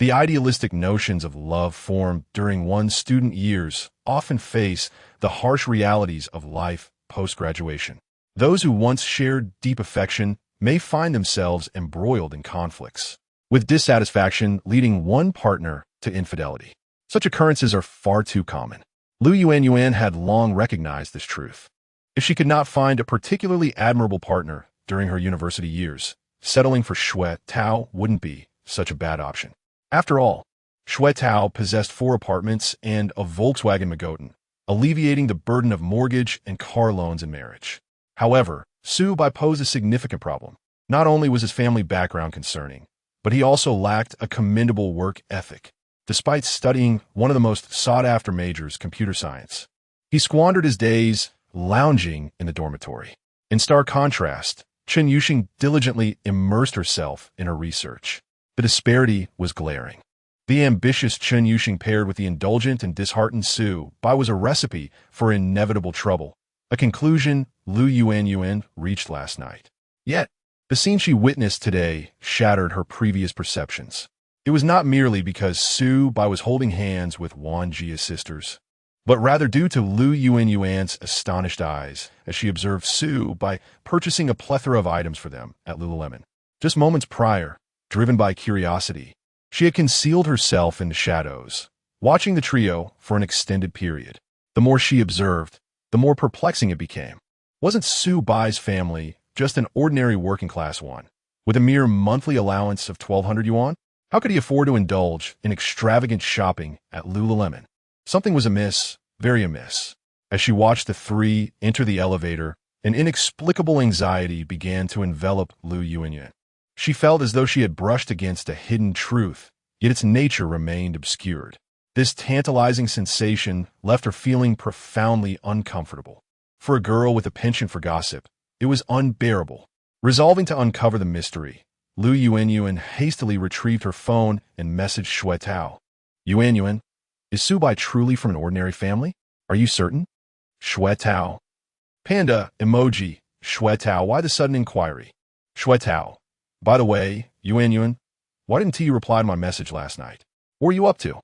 The idealistic notions of love formed during one's student years often face the harsh realities of life post-graduation. Those who once shared deep affection may find themselves embroiled in conflicts, with dissatisfaction leading one partner to infidelity. Such occurrences are far too common. Lu Yuanyuan had long recognized this truth. If she could not find a particularly admirable partner during her university years, settling for Xue Tao wouldn't be such a bad option. After all, Xue Tao possessed 4 apartments and a Volkswagen Magotan, alleviating the burden of mortgage and car loans in marriage. However, Su Bai posed a significant problem. Not only was his family background concerning, but he also lacked a commendable work ethic. Despite studying one of the most sought-after majors, computer science, he squandered his days lounging in the dormitory. In stark contrast, Chen Yuxing diligently immersed herself in her research. The disparity was glaring. The ambitious Chen Yuxing paired with the indulgent and disheartened Su Bai was a recipe for inevitable trouble, a conclusion Lu Yuanyuan reached last night. Yet, the scene she witnessed today shattered her previous perceptions. It was not merely because Su Bai was holding hands with Wan Jia's sisters, but rather due to Lu Yuanyuan's astonished eyes as she observed Su Bai purchasing a plethora of items for them at Lululemon. Just moments prior, driven by curiosity, she had concealed herself in the shadows, watching the trio for an extended period. The more she observed, the more perplexing it became. Wasn't Su Bai's family just an ordinary working-class one, with a mere monthly allowance of 1,200 yuan? How could he afford to indulge in extravagant shopping at Lululemon? Something was amiss, very amiss. As she watched the 3 enter the elevator, an inexplicable anxiety began to envelop Lu Yuanyuan. She felt as though she had brushed against a hidden truth, yet its nature remained obscured. This tantalizing sensation left her feeling profoundly uncomfortable. For a girl with a penchant for gossip, it was unbearable. Resolving to uncover the mystery, Lu Yuanyuan hastily retrieved her phone and messaged Xue Tao. Yuanyuan, is Su Bai truly from an ordinary family? Are you certain? Xue Tao. Panda emoji. Xue Tao, why the sudden inquiry? Xue Tao. By the way, Yuanyuan, why didn't you reply to my message last night? What were you up to?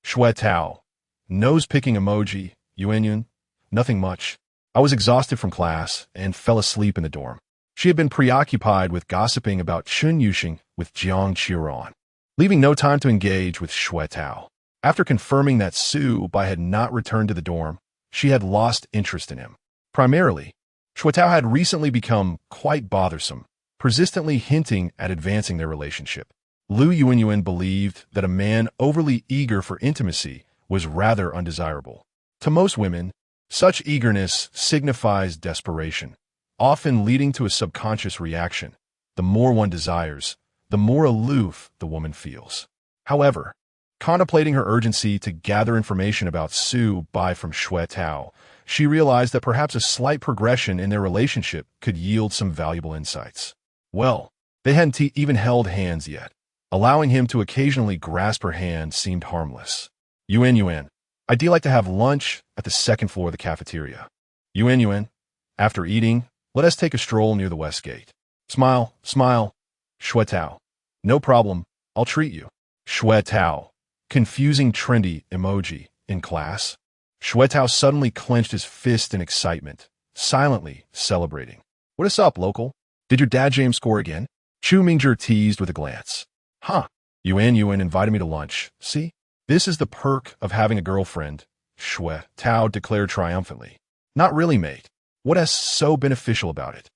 Xue Tao. Nose-picking emoji. Yuanyuan. Nothing much. I was exhausted from class and fell asleep in the dorm. She had been preoccupied with gossiping about Chen Yuxing with Jiang Qiran, leaving no time to engage with Xue Tao. After confirming that Su Bai had not returned to the dorm, she had lost interest in him. Primarily, Xue Tao had recently become quite bothersome, persistently hinting at advancing their relationship. Lu Yuanyuan believed that a man overly eager for intimacy was rather undesirable. To most women, such eagerness signifies desperation, often leading to a subconscious reaction. The more one desires, the more aloof the woman feels. However, contemplating her urgency to gather information about Su Bai from Xue Tao, she realized that perhaps a slight progression in their relationship could yield some valuable insights. Well, they hadn't even held hands yet. Allowing him to occasionally grasp her hand seemed harmless. Yuanyuan, I'd like to have lunch at the 2nd floor of the cafeteria. Yuanyuan, after eating, let us take a stroll near the west gate. Smile, smile. Xue Tao. No problem, I'll treat you. Xue Tao. Confusing trendy emoji. In class? Xue Tao suddenly clenched his fist in excitement, silently celebrating. What is up, local? Did your dad James score again? Chu Mingzhi teased with a glance. Huh. Yuanyuan invited me to lunch. See? This is the perk of having a girlfriend, Xue Tao declared triumphantly. Not really, mate. What is so beneficial about it?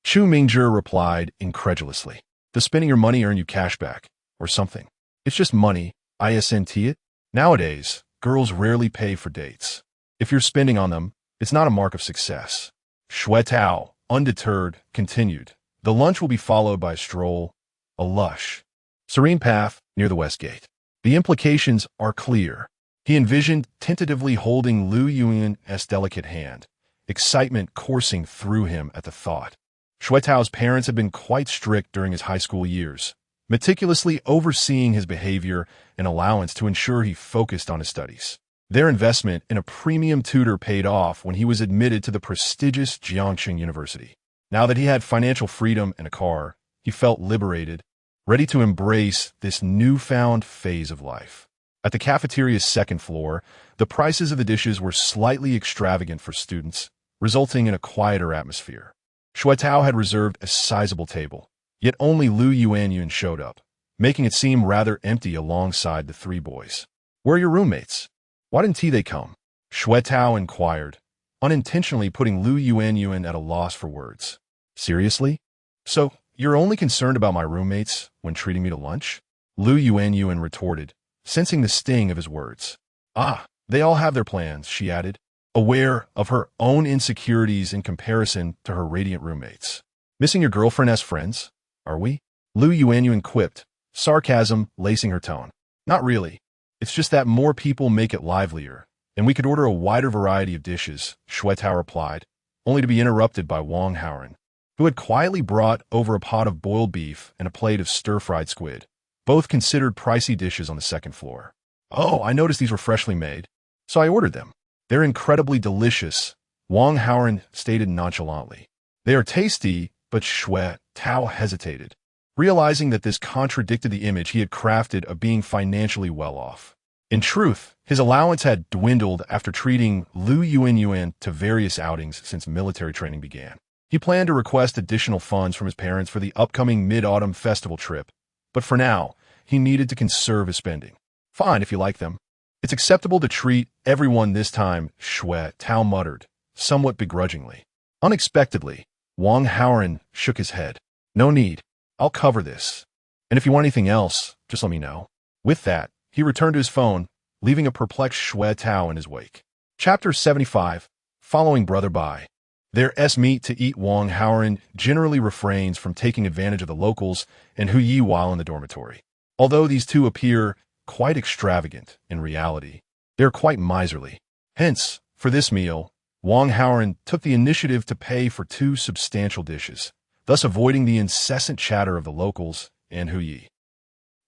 Chu Mingzhi replied incredulously. Does spending your money earn you cashback, or something? It's just money, isn't it? Nowadays, girls rarely pay for dates. If you're spending on them, it's not a mark of success. Xue Tao, undeterred, continued. The lunch will be followed by a stroll, a lush, serene path near the west gate. The implications are clear. He envisioned tentatively holding Lu Yuan's delicate hand, excitement coursing through him at the thought. Xuetao's parents had been quite strict during his high school years, meticulously overseeing his behavior and allowance to ensure he focused on his studies. Their investment in a premium tutor paid off when he was admitted to the prestigious Jiangxing University. Now that he had financial freedom and a car, he felt liberated, ready to embrace this newfound phase of life. At the cafeteria's second floor, the prices of the dishes were slightly extravagant for students, resulting in a quieter atmosphere. Xuetao had reserved a sizable table, yet only Lu Yuanyuan showed up, making it seem rather empty alongside the three boys. "Where are your roommates? Why didn't they come?" Xuetao inquired, unintentionally putting Lu Yuanyuan at a loss for words. "Seriously? So, you're only concerned about my roommates when treating me to lunch?" Lu Yuanyuan retorted, sensing the sting of his words. "Ah, they all have their plans," she added, aware of her own insecurities in comparison to her radiant roommates. "Missing your girlfriend as friends, are we?" Lu Yuanyuan quipped, sarcasm lacing her tone. "Not really. It's just that more people make it livelier, and we could order a wider variety of dishes," Xuetao replied, only to be interrupted by Wang Haoren, who had quietly brought over a pot of boiled beef and a plate of stir-fried squid, both considered pricey dishes on the second floor. "Oh, I noticed these were freshly made, so I ordered them. They're incredibly delicious," Wang Haoren stated nonchalantly. "They are tasty," but Xuetao hesitated, realizing that this contradicted the image he had crafted of being financially well-off. In truth, his allowance had dwindled after treating Lu Yuanyuan to various outings since military training began. He planned to request additional funds from his parents for the upcoming mid-autumn festival trip, but for now, he needed to conserve his spending. "Fine if you like them. It's acceptable to treat everyone this time," Xuetao muttered, somewhat begrudgingly. Unexpectedly, Wang Haoren shook his head. "No need. I'll cover this. And if you want anything else, just let me know." With that, he returned to his phone, leaving a perplexed Xuetao in his wake. Chapter 75. Following Brother Bai. There's meat to eat. Wang Haoren generally refrains from taking advantage of the locals and Hu Yi while in the dormitory. Although these two appear quite extravagant, in reality, they are quite miserly. Hence, for this meal, Wang Haoren took the initiative to pay for 2 substantial dishes, thus avoiding the incessant chatter of the locals and Hu Yi.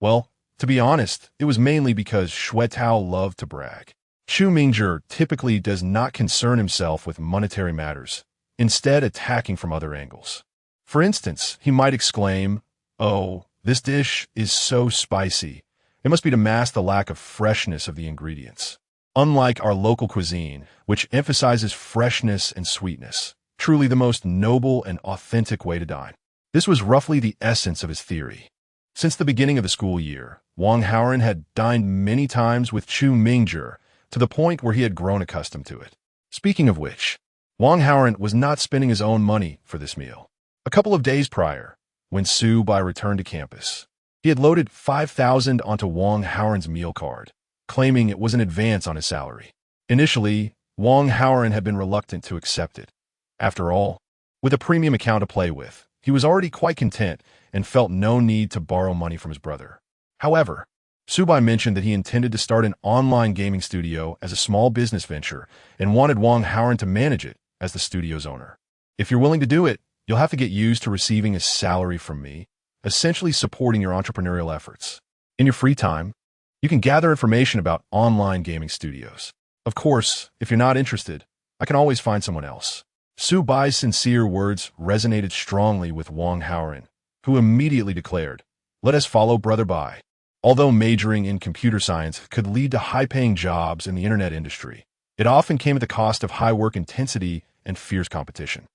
Well, to be honest, it was mainly because Xuetao loved to brag. Chu Mingzhi typically does not concern himself with monetary matters, instead attacking from other angles. For instance, he might exclaim, "Oh, this dish is so spicy. It must be to mask the lack of freshness of the ingredients." Unlike our local cuisine, which emphasizes freshness and sweetness, truly the most noble and authentic way to dine. This was roughly the essence of his theory. Since the beginning of the school year, Wang Haoren had dined many times with Chu Mingzhi, to the point where he had grown accustomed to it. Speaking of which, Wang Haoren was not spending his own money for this meal. A couple of days prior, when Su Bai returned to campus, he had loaded 5,000 onto Wang Haoren's meal card, claiming it was an advance on his salary. Initially, Wang Haoren had been reluctant to accept it. After all, with a premium account to play with, he was already quite content and felt no need to borrow money from his brother. However, Su Bai mentioned that he intended to start an online gaming studio as a small business venture and wanted Wang Haoren to manage it as the studio's owner. "If you're willing to do it, you'll have to get used to receiving a salary from me, essentially supporting your entrepreneurial efforts. In your free time, you can gather information about online gaming studios. Of course, if you're not interested, I can always find someone else." Su Bai's sincere words resonated strongly with Wang Haoren, who immediately declared, "Let us follow Brother Bai." Although majoring in computer science could lead to high-paying jobs in the internet industry, it often came at the cost of high work intensity and fierce competition.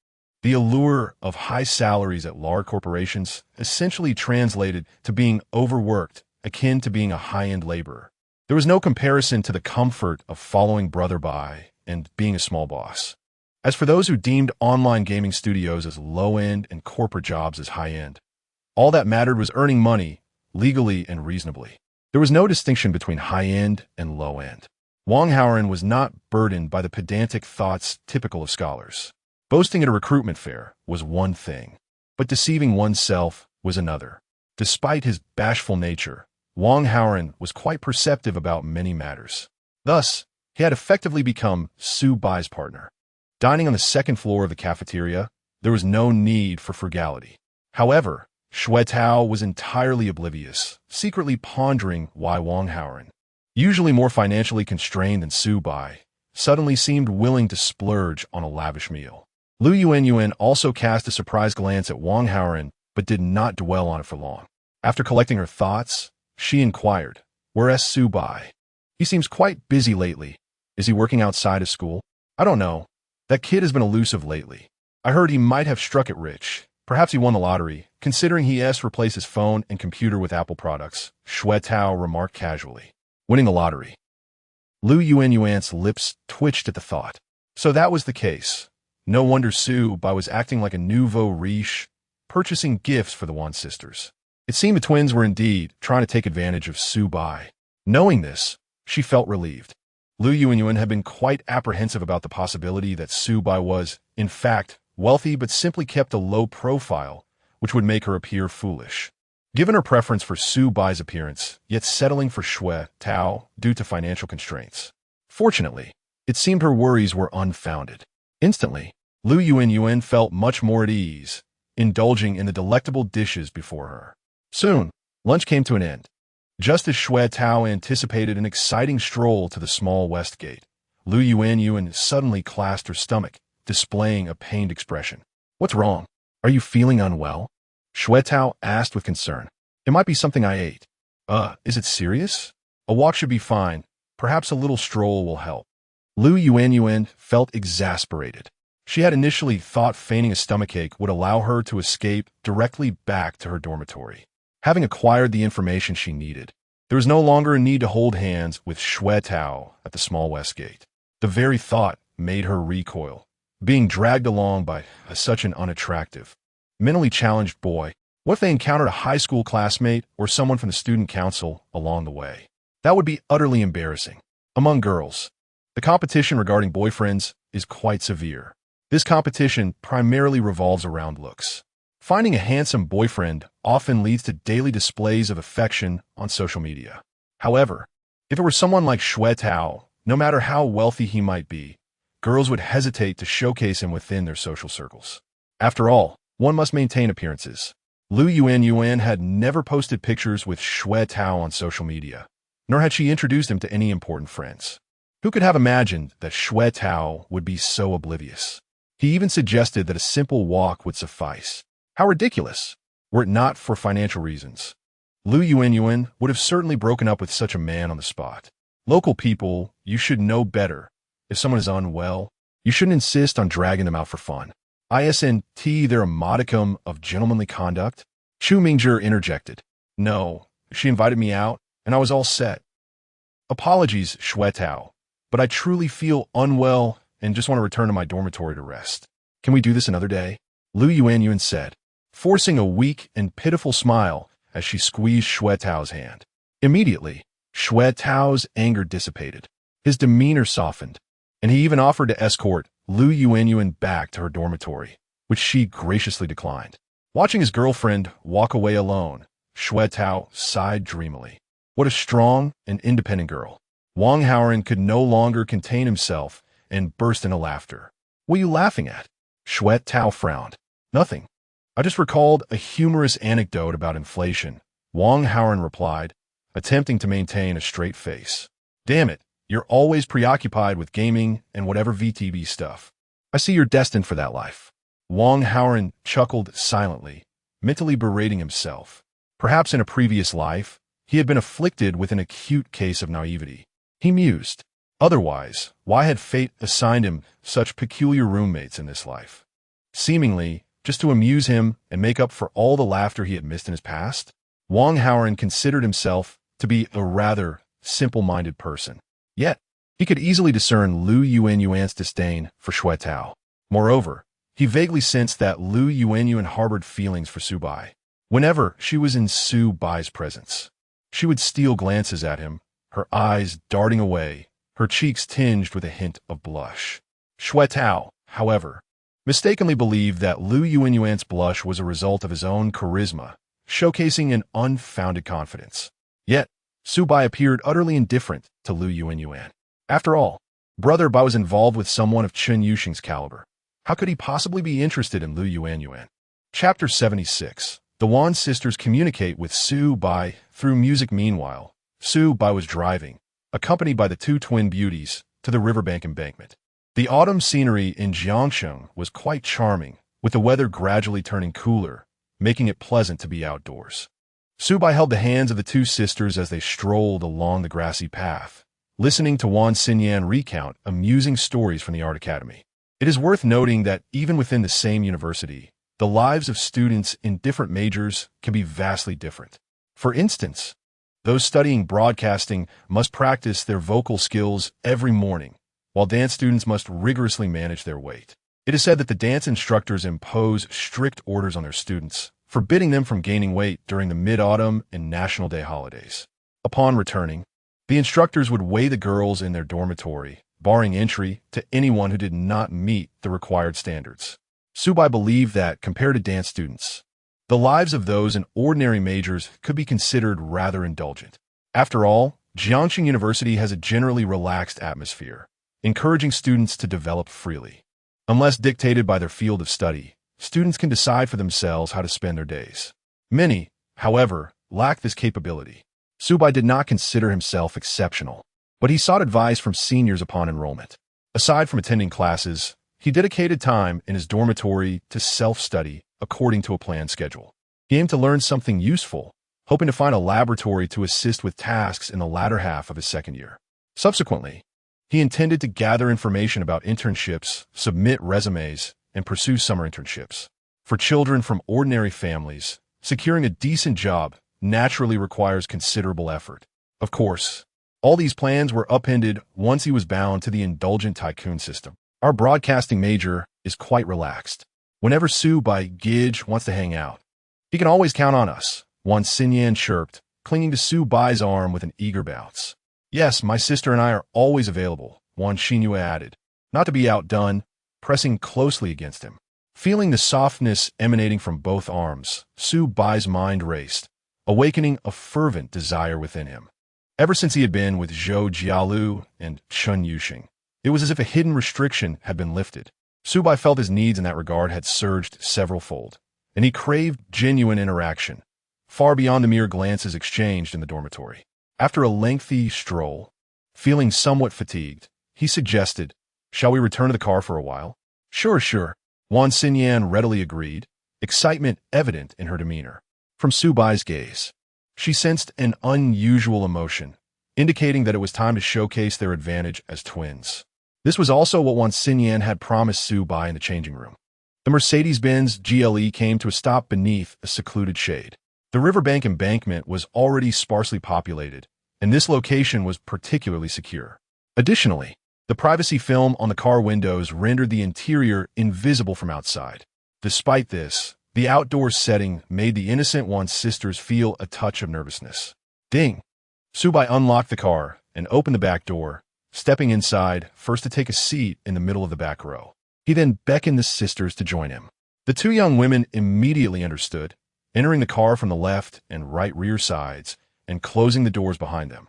The allure of high salaries at large corporations essentially translated to being overworked, akin to being a high-end laborer. There was no comparison to the comfort of following Brother Bai and being a small boss. As for those who deemed online gaming studios as low-end and corporate jobs as high-end, all that mattered was earning money, legally and reasonably. There was no distinction between high-end and low-end. Wang Haoren was not burdened by the pedantic thoughts typical of scholars. Boasting at a recruitment fair was one thing, but deceiving oneself was another. Despite his bashful nature, Wang Haoran was quite perceptive about many matters. Thus, he had effectively become Su Bai's partner. Dining on the second floor of the cafeteria, there was no need for frugality. However, Xue Tao was entirely oblivious, secretly pondering why Wang Haoran, usually more financially constrained than Su Bai, suddenly seemed willing to splurge on a lavish meal. Lu Yuanyuan also cast a surprised glance at Wang Haoran, but did not dwell on it for long. After collecting her thoughts, she inquired, "Where's Su Bai? He seems quite busy lately. Is he working outside of school?" "I don't know. That kid has been elusive lately. I heard he might have struck it rich. Perhaps he won the lottery, considering he has replaced his phone and computer with Apple products," Xue Tao remarked casually. Winning the lottery. Lu Yuanyuan's lips twitched at the thought. So that was the case. No wonder Su Bai was acting like a nouveau riche, purchasing gifts for the Wan sisters. It seemed the twins were indeed trying to take advantage of Su Bai. Knowing this, she felt relieved. Lu Yuanyuan had been quite apprehensive about the possibility that Su Bai was, in fact, wealthy but simply kept a low profile, which would make her appear foolish. Given her preference for Su Bai's appearance, yet settling for Xue Tao due to financial constraints. Fortunately, it seemed her worries were unfounded. Instantly, Lu Yuanyuan felt much more at ease, indulging in the delectable dishes before her. Soon, lunch came to an end. Just as Xue Tao anticipated an exciting stroll to the small west gate, Lu Yuanyuan suddenly clasped her stomach, displaying a pained expression. "What's wrong? Are you feeling unwell?" Xue Tao asked with concern. "It might be something I ate." Is it serious? A walk should be fine. Perhaps a little stroll will help." Lu Yuanyuan felt exasperated. She had initially thought feigning a stomachache would allow her to escape directly back to her dormitory. Having acquired the information she needed, there was no longer a need to hold hands with Xue Tao at the small west gate. The very thought made her recoil, being dragged along by such an unattractive, mentally challenged boy. What if they encountered a high school classmate or someone from the student council along the way? That would be utterly embarrassing. Among girls, the competition regarding boyfriends is quite severe. This competition primarily revolves around looks. Finding a handsome boyfriend often leads to daily displays of affection on social media. However, if it were someone like Xue Tao, no matter how wealthy he might be, girls would hesitate to showcase him within their social circles. After all, one must maintain appearances. Lu Yuanyuan had never posted pictures with Xue Tao on social media, nor had she introduced him to any important friends. Who could have imagined that Xue Tao would be so oblivious? He even suggested that a simple walk would suffice. How ridiculous! Were it not for financial reasons, Lu Yuanyuan would have certainly broken up with such a man on the spot. Local people, you should know better. If someone is unwell, you shouldn't insist on dragging them out for fun. Isn't there a modicum of gentlemanly conduct? Chu Mingzhi interjected. "No, she invited me out, and I was all set." "Apologies, Xue Tao, but I truly feel unwell and just want to return to my dormitory to rest. Can we do this another day?" Lu Yuanyuan said, forcing a weak and pitiful smile as she squeezed Xue Tao's hand. Immediately, Xue Tao's anger dissipated. His demeanor softened, and he even offered to escort Lu Yuanyuan back to her dormitory, which she graciously declined. Watching his girlfriend walk away alone, Xue Tao sighed dreamily. What a strong and independent girl. Wang Haoran could no longer contain himself and burst into laughter. "What are you laughing at?" Xue Tao frowned. "Nothing. I just recalled a humorous anecdote about inflation," Wang Haoran replied, attempting to maintain a straight face. "Damn it, you're always preoccupied with gaming and whatever VTB stuff. I see you're destined for that life." Wang Haoran chuckled silently, mentally berating himself. Perhaps in a previous life, he had been afflicted with an acute case of naivety. He mused. Otherwise, why had fate assigned him such peculiar roommates in this life? Seemingly, just to amuse him and make up for all the laughter he had missed in his past? Wang Haoran considered himself to be a rather simple-minded person. Yet, he could easily discern Lu Yuanyuan's disdain for Xue Tao. Moreover, he vaguely sensed that Lu Yuanyuan harbored feelings for Su Bai. Whenever she was in Su Bai's presence, she would steal glances at him, her eyes darting away, her cheeks tinged with a hint of blush. Xue Tao, however, mistakenly believed that Lu Yuanyuan's blush was a result of his own charisma, showcasing an unfounded confidence. Yet, Su Bai appeared utterly indifferent to Lu Yuan. After all, Brother Bai was involved with someone of Chen Yuxing's caliber. How could he possibly be interested in Lu Yuan? Chapter 76. The Wan sisters communicate with Su Bai through music. Meanwhile, Su Bai was driving, accompanied by the two twin beauties, to the riverbank embankment. The autumn scenery in Jiangsheng was quite charming, with the weather gradually turning cooler, making it pleasant to be outdoors. Su Bai held the hands of the two sisters as they strolled along the grassy path, listening to Wan Xinyan recount amusing stories from the art academy. It is worth noting that even within the same university, the lives of students in different majors can be vastly different. For instance, those studying broadcasting must practice their vocal skills every morning, while dance students must rigorously manage their weight. It is said that the dance instructors impose strict orders on their students, forbidding them from gaining weight during the Mid-Autumn and National Day holidays. Upon returning, the instructors would weigh the girls in their dormitory, barring entry to anyone who did not meet the required standards. Su Bai believed that, compared to dance students, the lives of those in ordinary majors could be considered rather indulgent. After all, Jiangxing University has a generally relaxed atmosphere, encouraging students to develop freely. Unless dictated by their field of study, students can decide for themselves how to spend their days. Many, however, lack this capability. Su Bai did not consider himself exceptional, but he sought advice from seniors upon enrollment. Aside from attending classes, he dedicated time in his dormitory to self-study according to a planned schedule. He aimed to learn something useful, hoping to find a laboratory to assist with tasks in the latter half of his second year. Subsequently, he intended to gather information about internships, submit resumes, and pursue summer internships. For children from ordinary families, securing a decent job naturally requires considerable effort. Of course, all these plans were upended once he was bound to the Indulgent Tycoon System. Our broadcasting major is quite relaxed. Whenever Su Bai Gij wants to hang out, he can always count on us, Wan Xinyan chirped, clinging to Su Bai's arm with an eager bounce. Yes, my sister and I are always available, Wan Xinyue added, not to be outdone, pressing closely against him. Feeling the softness emanating from both arms, Su Bai's mind raced, awakening a fervent desire within him. Ever since he had been with Zhou Jialu and Chen Yuxing, it was as if a hidden restriction had been lifted. Su Bai felt his needs in that regard had surged several-fold, and he craved genuine interaction, far beyond the mere glances exchanged in the dormitory. After a lengthy stroll, feeling somewhat fatigued, he suggested, "Shall we return to the car for a while?" Sure. Wan Xinyan readily agreed, excitement evident in her demeanor. From Su Bai's gaze, she sensed an unusual emotion, indicating that it was time to showcase their advantage as twins. This was also what Wan Xinyan had promised Su Bai in the changing room. The Mercedes-Benz GLE came to a stop beneath a secluded shade. The riverbank embankment was already sparsely populated, and this location was particularly secure. Additionally, the privacy film on the car windows rendered the interior invisible from outside. Despite this, the outdoor setting made the innocent Wan sisters feel a touch of nervousness. Ding! Su Bai unlocked the car and opened the back door, stepping inside first to take a seat in the middle of the back row. He then beckoned the sisters to join him. The two young women immediately understood, entering the car from the left and right rear sides and closing the doors behind them.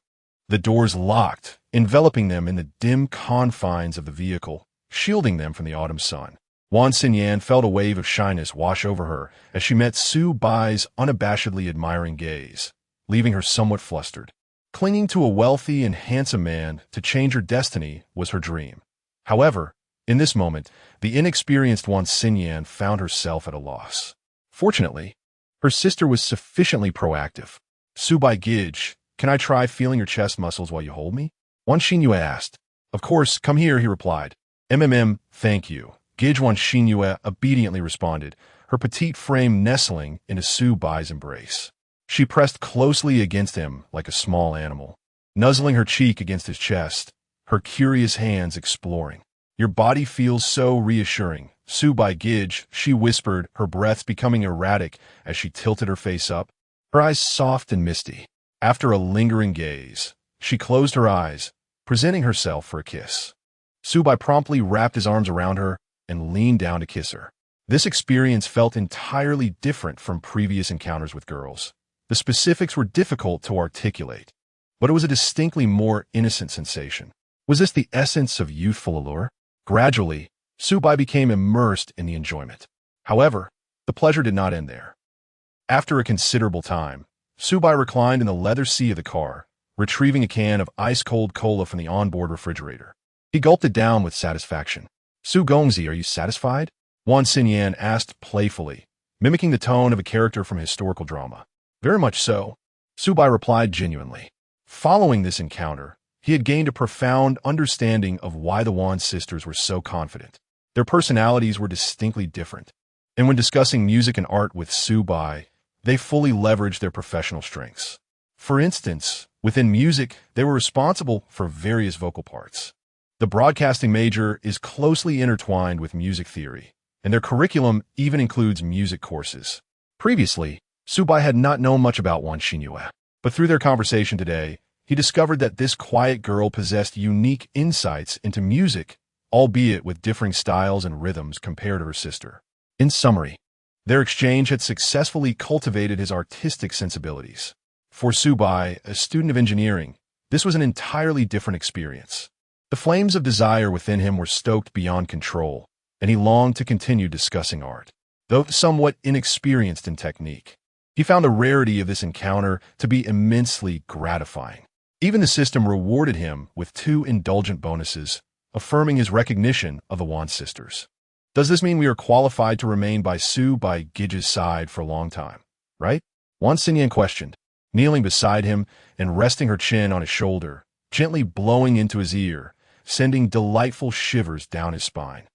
The doors locked, enveloping them in the dim confines of the vehicle, shielding them from the autumn sun. Wan Xinyan felt a wave of shyness wash over her as she met Su Bai's unabashedly admiring gaze, leaving her somewhat flustered. Clinging to a wealthy and handsome man to change her destiny was her dream. However, in this moment, the inexperienced Wan Xinyan found herself at a loss. Fortunately, her sister was sufficiently proactive. "Su Bai Gij, can I try feeling your chest muscles while you hold me?" Wan Xinyue asked. "Of course, come here," he replied. Thank you." Gij Wan Xinyue obediently responded, her petite frame nestling into Su Bai's embrace. She pressed closely against him like a small animal, nuzzling her cheek against his chest, her curious hands exploring. "Your body feels so reassuring, Su Bai Gij," she whispered, her breaths becoming erratic as she tilted her face up, her eyes soft and misty. After a lingering gaze, she closed her eyes, presenting herself for a kiss. Su Bai promptly wrapped his arms around her and leaned down to kiss her. This experience felt entirely different from previous encounters with girls. The specifics were difficult to articulate, but it was a distinctly more innocent sensation. Was this the essence of youthful allure? Gradually, Subai became immersed in the enjoyment. However, the pleasure did not end there. After a considerable time, Subai reclined in the leather seat of the car, retrieving a can of ice-cold cola from the onboard refrigerator. He gulped it down with satisfaction. "Su Gongzi, are you satisfied?" Wan Xinyan asked playfully, mimicking the tone of a character from a historical drama. "Very much so," Subai replied genuinely. Following this encounter, he had gained a profound understanding of why the Wan sisters were so confident. Their personalities were distinctly different, and when discussing music and art with Subai, they fully leveraged their professional strengths. For instance, within music, they were responsible for various vocal parts. The broadcasting major is closely intertwined with music theory, and their curriculum even includes music courses. Previously, Subai had not known much about Wan Xinyue, but through their conversation today, he discovered that this quiet girl possessed unique insights into music, albeit with differing styles and rhythms compared to her sister. In summary, their exchange had successfully cultivated his artistic sensibilities. For Subai, a student of engineering, this was an entirely different experience. The flames of desire within him were stoked beyond control, and he longed to continue discussing art. Though somewhat inexperienced in technique, he found the rarity of this encounter to be immensely gratifying. Even the system rewarded him with 2 indulgent bonuses, affirming his recognition of the Wan sisters. "Does this mean we are qualified to remain by Subai Gij's side for a long time, right?" Wan Xinyan questioned, kneeling beside him and resting her chin on his shoulder, gently blowing into his ear, sending delightful shivers down his spine.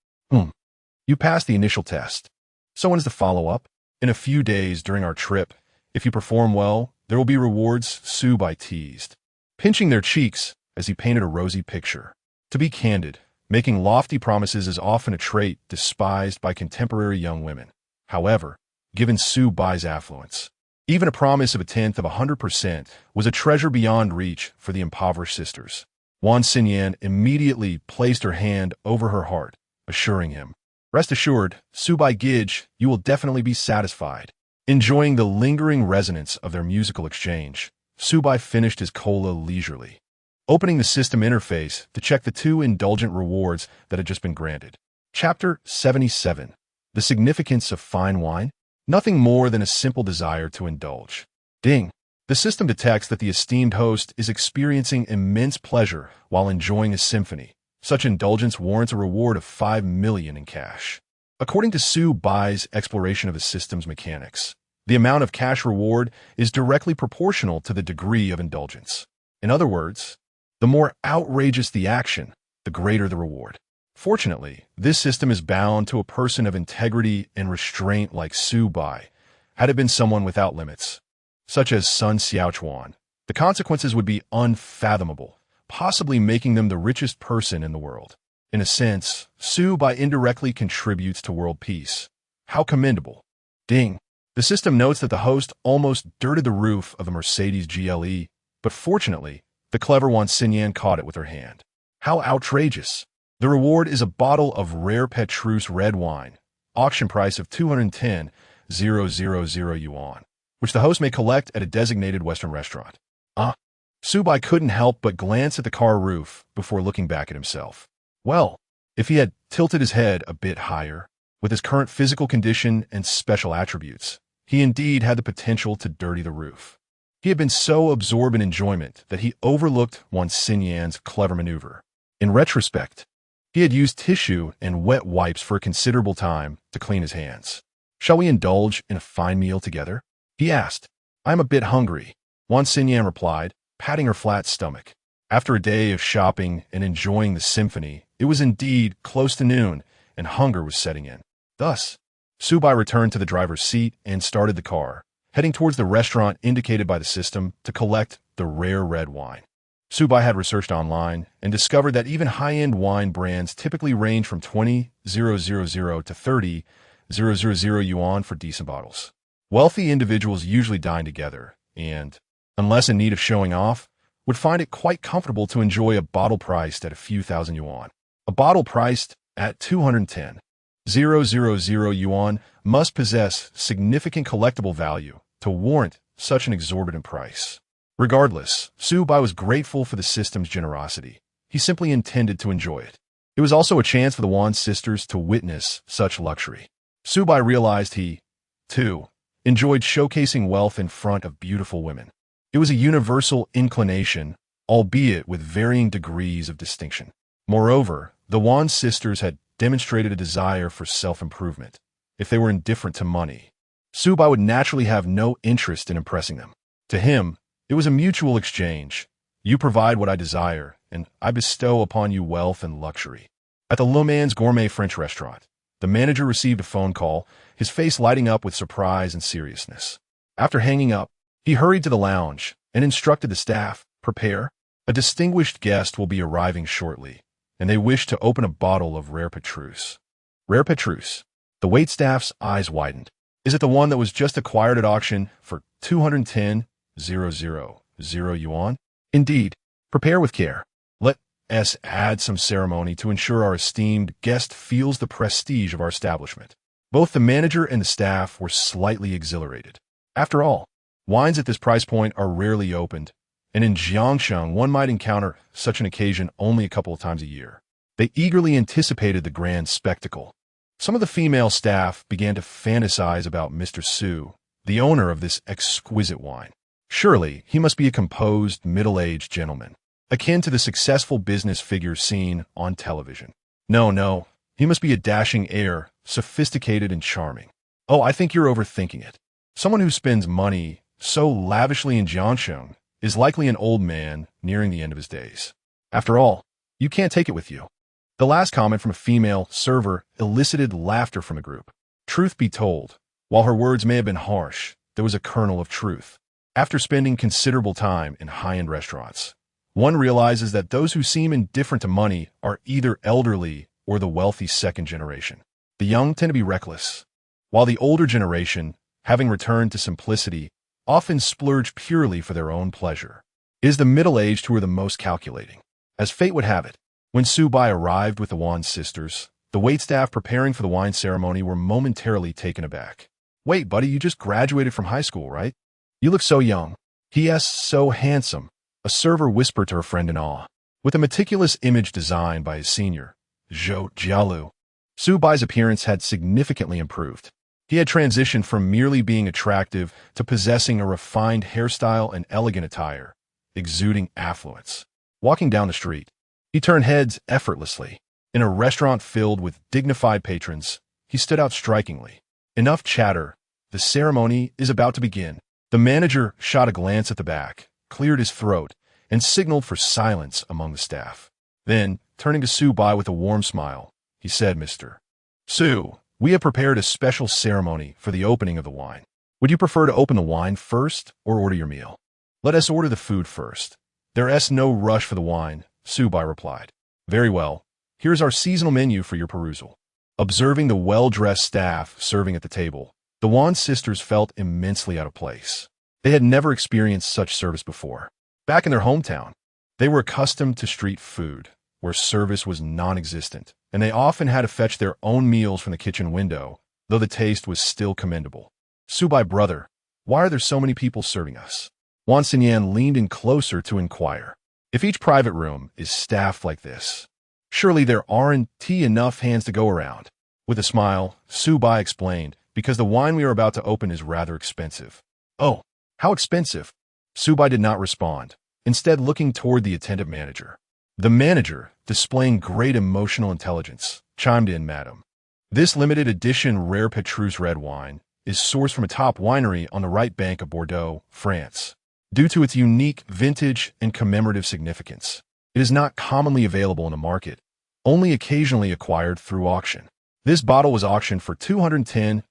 You passed the initial test. So when's the follow-up?" "In a few days during our trip. If you perform well, there will be rewards," Subai teased, pinching their cheeks as he painted a rosy picture. To be candid, making lofty promises is often a trait despised by contemporary young women. However, given Subai's affluence, even a promise of a tenth of 100% was a treasure beyond reach for the impoverished sisters. Wan Xinyan immediately placed her hand over her heart, assuring him, "Rest assured, Subai Gij, you will definitely be satisfied." Enjoying the lingering resonance of their musical exchange, Subai finished his cola leisurely, opening the system interface to check the 2 indulgent rewards that had just been granted. Chapter 77. The Significance of Fine Wine? Nothing more than a simple desire to indulge. Ding. The system detects that the esteemed host is experiencing immense pleasure while enjoying a symphony. Such indulgence warrants a reward of 5 million in cash. According to Subai's exploration of the system's mechanics, the amount of cash reward is directly proportional to the degree of indulgence. In other words, the more outrageous the action, the greater the reward. Fortunately, this system is bound to a person of integrity and restraint like Subai. Had it been someone without limits, such as Sun Xiaochuan, the consequences would be unfathomable, possibly making them the richest person in the world. In a sense, Subai indirectly contributes to world peace. How commendable. Ding. The system notes that the host almost dirted the roof of the Mercedes GLE, but fortunately, the clever Wan Xinyan caught it with her hand. How outrageous. The reward is a bottle of rare Petrus red wine, auction price of 210,000 yuan, which the host may collect at a designated Western restaurant. Subai couldn't help but glance at the car roof before looking back at himself. Well, if he had tilted his head a bit higher, with his current physical condition and special attributes, he indeed had the potential to dirty the roof. He had been so absorbed in enjoyment that he overlooked Wan Xinyan's clever maneuver. In retrospect, he had used tissue and wet wipes for a considerable time to clean his hands. "Shall we indulge in a fine meal together?" he asked. "I'm a bit hungry," Wan Xinyan replied, patting her flat stomach. After a day of shopping and enjoying the symphony, it was indeed close to noon, and hunger was setting in. Thus, Subai returned to the driver's seat and started the car, heading towards the restaurant indicated by the system to collect the rare red wine. Subai had researched online and discovered that even high-end wine brands typically range from 20,000 to 30,000 yuan for decent bottles. Wealthy individuals usually dine together and, unless in need of showing off, would find it quite comfortable to enjoy a bottle priced at a few thousand yuan. A bottle priced at 210,000 yuan must possess significant collectible value to warrant such an exorbitant price. Regardless, Su Bai was grateful for the system's generosity. He simply intended to enjoy it. It was also a chance for the Yuan sisters to witness such luxury. Su Bai realized he, too, enjoyed showcasing wealth in front of beautiful women. It was a universal inclination, albeit with varying degrees of distinction. Moreover, the Yuan sisters had demonstrated a desire for self-improvement. If they were indifferent to money, Su Bai would naturally have no interest in impressing them. To him, it was a mutual exchange. You provide what I desire, and I bestow upon you wealth and luxury. At the Le Mans Gourmet French restaurant, the manager received a phone call, his face lighting up with surprise and seriousness. After hanging up, he hurried to the lounge and instructed the staff, prepare. A distinguished guest will be arriving shortly, and they wish to open a bottle of rare Petrus. Rare Petrus. The waitstaff's eyes widened. Is it the one that was just acquired at auction for 210,000 yuan? Indeed. Prepare with care. Let us add some ceremony to ensure our esteemed guest feels the prestige of our establishment. Both the manager and the staff were slightly exhilarated. After all, wines at this price point are rarely opened, and in Jiangshan one might encounter such an occasion only a couple of times a year. They eagerly anticipated the grand spectacle. Some of the female staff began to fantasize about Mr. Su, the owner of this exquisite wine. Surely, he must be a composed, middle-aged gentleman, akin to the successful business figures seen on television. No, he must be a dashing heir, sophisticated and charming. Oh, I think you're overthinking it. Someone who spends money so lavishly in Jiangshan is likely an old man nearing the end of his days. After all, you can't take it with you. The last comment from a female server elicited laughter from the group. Truth be told, while her words may have been harsh, there was a kernel of truth. After spending considerable time in high-end restaurants, one realizes that those who seem indifferent to money are either elderly or the wealthy second generation. The young tend to be reckless, while the older generation, having returned to simplicity, often splurge purely for their own pleasure. It is the middle-aged who are the most calculating. As fate would have it, when Su Bai arrived with the Yuan sisters, the waitstaff preparing for the wine ceremony were momentarily taken aback. Wait, buddy, you just graduated from high school, right? You look so young. P.S. so handsome, a server whispered to her friend in awe. With a meticulous image designed by his senior, Zhou Jialu, Su Bai's appearance had significantly improved. He had transitioned from merely being attractive to possessing a refined hairstyle and elegant attire, exuding affluence. Walking down the street, he turned heads effortlessly. In a restaurant filled with dignified patrons, he stood out strikingly. Enough chatter. The ceremony is about to begin. The manager shot a glance at the back, cleared his throat, and signaled for silence among the staff. Then, turning to Su Bai with a warm smile, he said, Mr. Su, we have prepared a special ceremony for the opening of the wine. Would you prefer to open the wine first or order your meal? Let us order the food first. There is no rush for the wine, Su Bai replied. Very well. Here's our seasonal menu for your perusal. Observing the well-dressed staff serving at the table, the Yuan sisters felt immensely out of place. They had never experienced such service before. Back in their hometown, they were accustomed to street food, where service was non-existent, and they often had to fetch their own meals from the kitchen window, though the taste was still commendable. Su Bai, brother, why are there so many people serving us? Wan Xinyan leaned in closer to inquire. If each private room is staffed like this, surely there aren't enough hands to go around. With a smile, Su Bai explained, because the wine we are about to open is rather expensive. Oh, how expensive? Su Bai did not respond, instead looking toward the attentive manager. The manager, displaying great emotional intelligence, chimed in, Madam. This limited edition rare Petrus red wine is sourced from a top winery on the right bank of Bordeaux, France. Due to its unique vintage and commemorative significance, it is not commonly available in the market, only occasionally acquired through auction. This bottle was auctioned for 210,000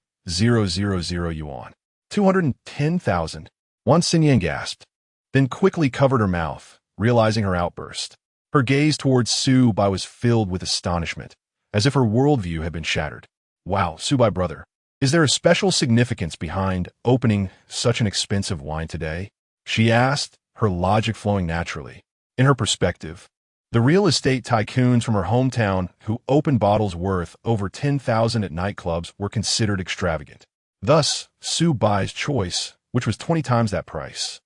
yuan. 210,000. Wan Xinyan gasped, then quickly covered her mouth, realizing her outburst. Her gaze towards Su Bai was filled with astonishment, as if her worldview had been shattered. Wow, Su Bai, brother, is there a special significance behind opening such an expensive wine today? She asked, her logic flowing naturally. In her perspective, the real estate tycoons from her hometown who opened bottles worth over 10,000 at nightclubs were considered extravagant. Thus, Su Bai's choice which was 20 times that price,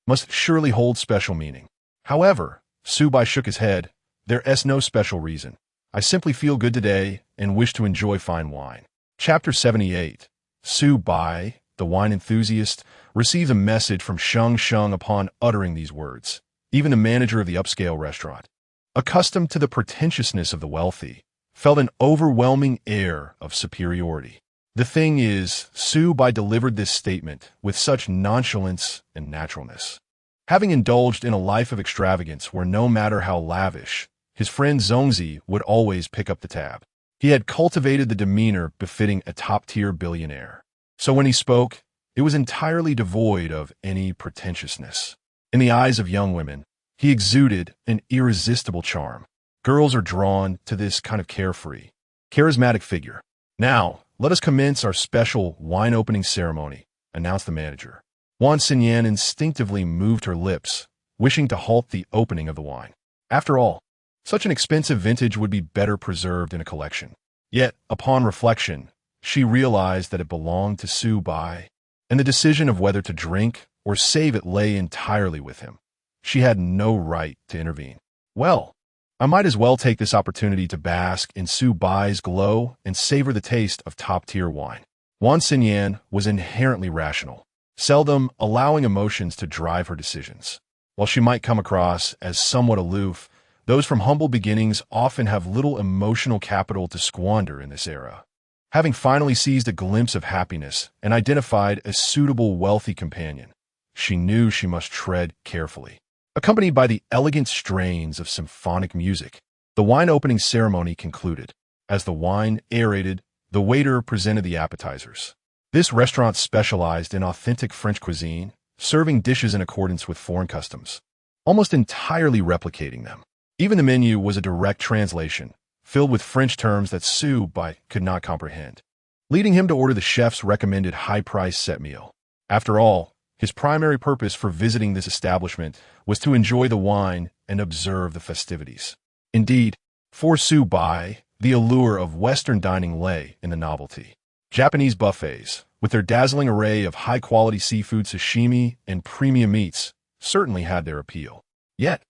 must surely hold special meaning. However, Su Bai shook his head. There's no special reason. I simply feel good today and wish to enjoy fine wine. Chapter 78. Su Bai, the wine enthusiast, receives a message from Sheng Sheng upon uttering these words. Even the manager of the upscale restaurant, accustomed to the pretentiousness of the wealthy, felt an overwhelming air of superiority. The thing is, Su Bai delivered this statement with such nonchalance and naturalness. Having indulged in a life of extravagance where no matter how lavish, his friend Zongzi would always pick up the tab. He had cultivated the demeanor befitting a top-tier billionaire. So when he spoke, it was entirely devoid of any pretentiousness. In the eyes of young women, he exuded an irresistible charm. Girls are drawn to this kind of carefree, charismatic figure. Now, let us commence our special wine opening ceremony, announced the manager. Wan Xinyan instinctively moved her lips, wishing to halt the opening of the wine. After all, such an expensive vintage would be better preserved in a collection. Yet, upon reflection, she realized that it belonged to Su Bai, and the decision of whether to drink or save it lay entirely with him. She had no right to intervene. Well, I might as well take this opportunity to bask in Su Bai's glow and savor the taste of top-tier wine. Wan Xinyan was inherently rational, seldom allowing emotions to drive her decisions. While she might come across as somewhat aloof, those from humble beginnings often have little emotional capital to squander in this era. Having finally seized a glimpse of happiness and identified a suitable wealthy companion, she knew she must tread carefully. Accompanied by the elegant strains of symphonic music, the wine opening ceremony concluded. As the wine aerated, the waiter presented the appetizers. This restaurant specialized in authentic French cuisine, serving dishes in accordance with foreign customs, almost entirely replicating them. Even the menu was a direct translation, filled with French terms that Su Bai could not comprehend, leading him to order the chef's recommended high-priced set meal. After all, his primary purpose for visiting this establishment was to enjoy the wine and observe the festivities. Indeed, for Su Bai, the allure of Western dining lay in the novelty. Japanese buffets, with their dazzling array of high-quality seafood sashimi and premium meats, certainly had their appeal. Yet,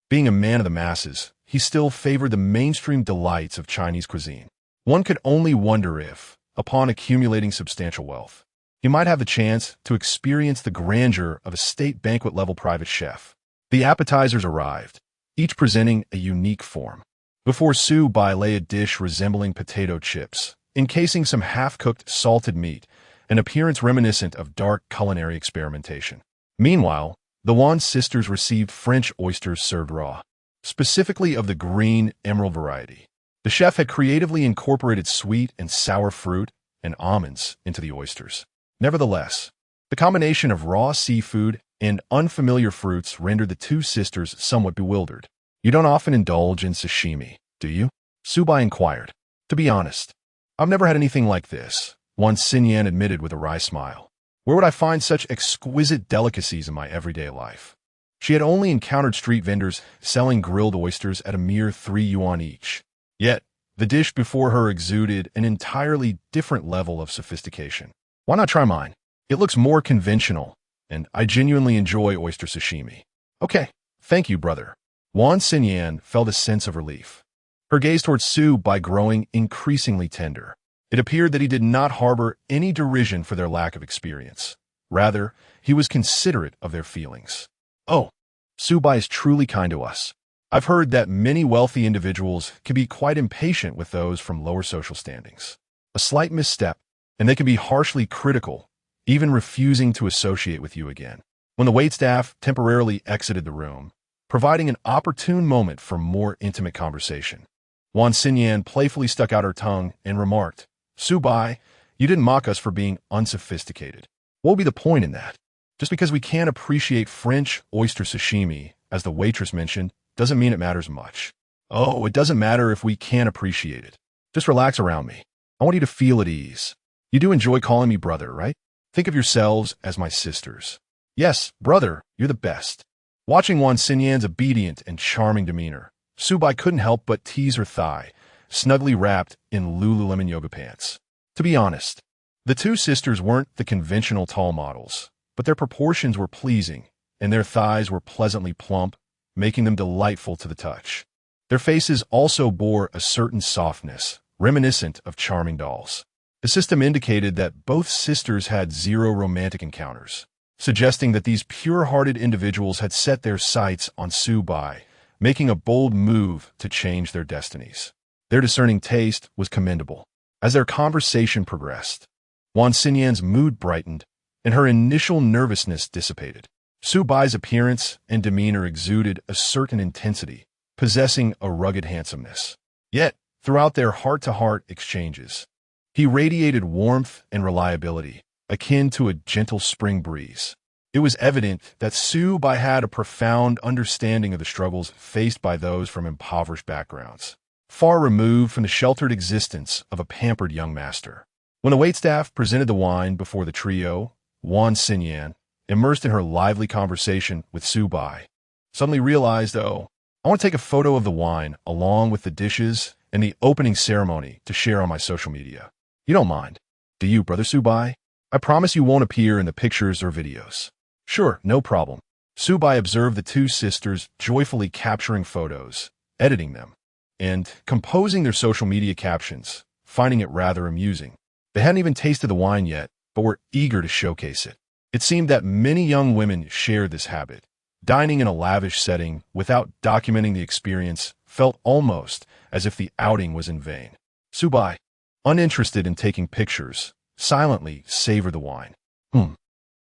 being a man of the masses, he still favored the mainstream delights of Chinese cuisine. One could only wonder if, upon accumulating substantial wealth, he might have the chance to experience the grandeur of a state banquet-level private chef. The appetizers arrived, each presenting a unique form. Before Su Bai lay a dish resembling potato chips, encasing some half-cooked salted meat, an appearance reminiscent of dark culinary experimentation. Meanwhile, the Wan sisters received French oysters served raw, specifically of the green emerald variety. The chef had creatively incorporated sweet and sour fruit and almonds into the oysters. Nevertheless, the combination of raw seafood and unfamiliar fruits rendered the two sisters somewhat bewildered. You don't often indulge in sashimi, do you? Su Bai inquired. To be honest, I've never had anything like this, Wan Xinyan admitted with a wry smile. Where would I find such exquisite delicacies in my everyday life? She had only encountered street vendors selling grilled oysters at a mere 3 yuan each. Yet, the dish before her exuded an entirely different level of sophistication. Why not try mine? It looks more conventional, and I genuinely enjoy oyster sashimi. Okay, thank you, brother. Wan Xinyan felt a sense of relief. Her gaze towards Su Bai growing increasingly tender. It appeared that he did not harbor any derision for their lack of experience. Rather, he was considerate of their feelings. Oh, Su Bai is truly kind to us. I've heard that many wealthy individuals can be quite impatient with those from lower social standings. A slight misstep, and they can be harshly critical, even refusing to associate with you again. When the waitstaff temporarily exited the room, providing an opportune moment for more intimate conversation, Wan Xinyan playfully stuck out her tongue and remarked, Su Bai, you didn't mock us for being unsophisticated. What would be the point in that? Just because we can't appreciate French oyster sashimi, as the waitress mentioned, doesn't mean it matters much. Oh, it doesn't matter if we can't appreciate it. Just relax around me. I want you to feel at ease. You do enjoy calling me brother, right? Think of yourselves as my sisters. Yes, brother, you're the best. Watching Wan Xinyan's obedient and charming demeanor, Su Bai couldn't help but tease her thigh, snugly wrapped in Lululemon yoga pants. To be honest, the two sisters weren't the conventional tall models, but their proportions were pleasing, and their thighs were pleasantly plump, making them delightful to the touch. Their faces also bore a certain softness, reminiscent of charming dolls. The system indicated that both sisters had zero romantic encounters, suggesting that these pure-hearted individuals had set their sights on Su Bai, making a bold move to change their destinies. Their discerning taste was commendable. As their conversation progressed, Wan Xinyan's mood brightened, and her initial nervousness dissipated. Su Bai's appearance and demeanor exuded a certain intensity, possessing a rugged handsomeness. Yet, throughout their heart-to-heart exchanges, he radiated warmth and reliability, akin to a gentle spring breeze. It was evident that Su Bai had a profound understanding of the struggles faced by those from impoverished backgrounds, far removed from the sheltered existence of a pampered young master. When the waitstaff presented the wine before the trio, Wan Xinyan, immersed in her lively conversation with Su Bai, suddenly realized, I want to take a photo of the wine along with the dishes and the opening ceremony to share on my social media. You don't mind, do you, Brother Su Bai? I promise you won't appear in the pictures or videos. Sure, no problem. Su Bai observed the two sisters joyfully capturing photos, editing them, and composing their social media captions, finding it rather amusing. They hadn't even tasted the wine yet, but were eager to showcase it. It seemed that many young women shared this habit. Dining in a lavish setting without documenting the experience felt almost as if the outing was in vain. Su Bai, uninterested in taking pictures, silently savored the wine.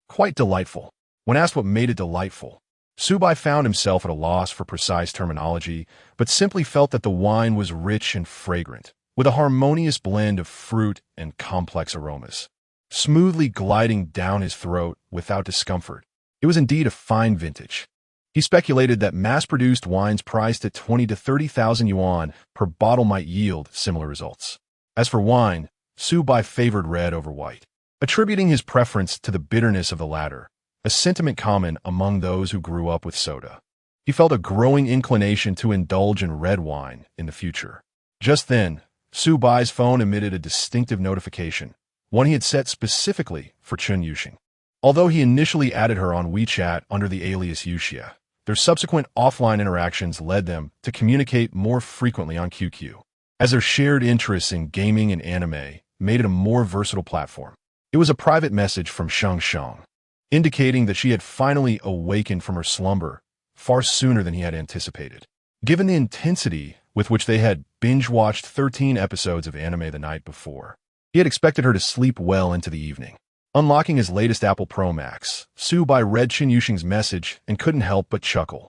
Quite delightful. When asked what made it delightful, Su Bai found himself at a loss for precise terminology, but simply felt that the wine was rich and fragrant, with a harmonious blend of fruit and complex aromas, smoothly gliding down his throat without discomfort. It was indeed a fine vintage. He speculated that mass-produced wines priced at 20 to 30,000 yuan per bottle might yield similar results. As for wine, Su Bai favored red over white, attributing his preference to the bitterness of the latter, a sentiment common among those who grew up with soda. He felt a growing inclination to indulge in red wine in the future. Just then, Su Bai's phone emitted a distinctive notification, one he had set specifically for Chun Yuxing. Although he initially added her on WeChat under the alias Yuxia, their subsequent offline interactions led them to communicate more frequently on QQ, as their shared interests in gaming and anime made it a more versatile platform. It was a private message from Shang Shang, indicating that she had finally awakened from her slumber far sooner than he had anticipated. Given the intensity with which they had binge-watched 13 episodes of anime the night before, he had expected her to sleep well into the evening. Unlocking his latest Apple Pro Max, Su Bai read Chun Yuxing's message and couldn't help but chuckle,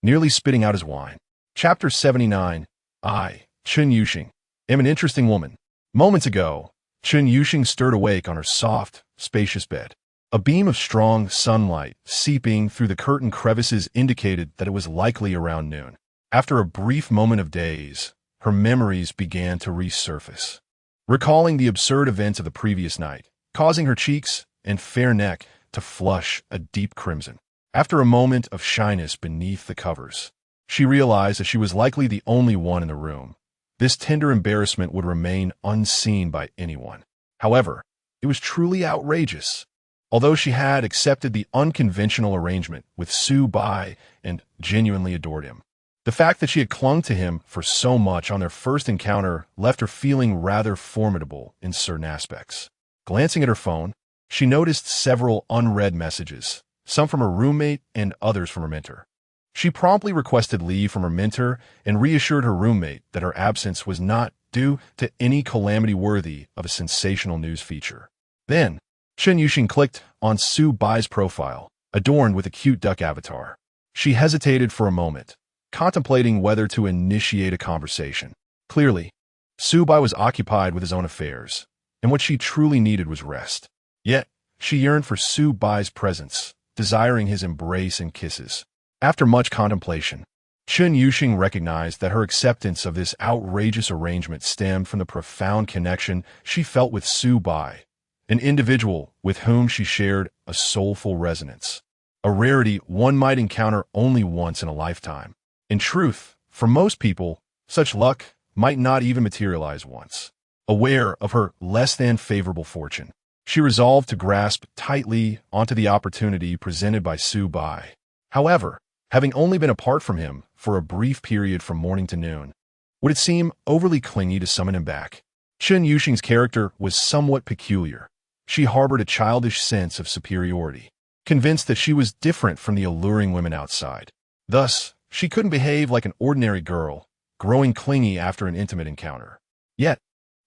nearly spitting out his wine. Chapter 79. I, Chun Yuxing, am an interesting woman. Moments ago, Chun Yuxing stirred awake on her soft, spacious bed. A beam of strong sunlight seeping through the curtain crevices indicated that it was likely around noon. After a brief moment of daze, her memories began to resurface, recalling the absurd events of the previous night, causing her cheeks and fair neck to flush a deep crimson. After a moment of shyness beneath the covers, she realized that she was likely the only one in the room. This tender embarrassment would remain unseen by anyone. However, it was truly outrageous. Although she had accepted the unconventional arrangement with Su Bai and genuinely adored him, the fact that she had clung to him for so much on their first encounter left her feeling rather formidable in certain aspects. Glancing at her phone, she noticed several unread messages, some from her roommate and others from her mentor. She promptly requested leave from her mentor and reassured her roommate that her absence was not due to any calamity worthy of a sensational news feature. Then, Chun Yuxing clicked on Su Bai's profile, adorned with a cute duck avatar. She hesitated for a moment, contemplating whether to initiate a conversation. Clearly, Su Bai was occupied with his own affairs, and what she truly needed was rest. Yet, she yearned for Su Bai's presence, desiring his embrace and kisses. After much contemplation, Chun Yuxing recognized that her acceptance of this outrageous arrangement stemmed from the profound connection she felt with Su Bai, an individual with whom she shared a soulful resonance, a rarity one might encounter only once in a lifetime. In truth, for most people, such luck might not even materialize once. Aware of her less-than-favorable fortune, She resolved to grasp tightly onto the opportunity presented by Su Bai. However, having only been apart from him for a brief period from morning to noon, would it seem overly clingy to summon him back? Chen Yuxing's character was somewhat peculiar. She harbored a childish sense of superiority, convinced that she was different from the alluring women outside. Thus, she couldn't behave like an ordinary girl, growing clingy after an intimate encounter. Yet,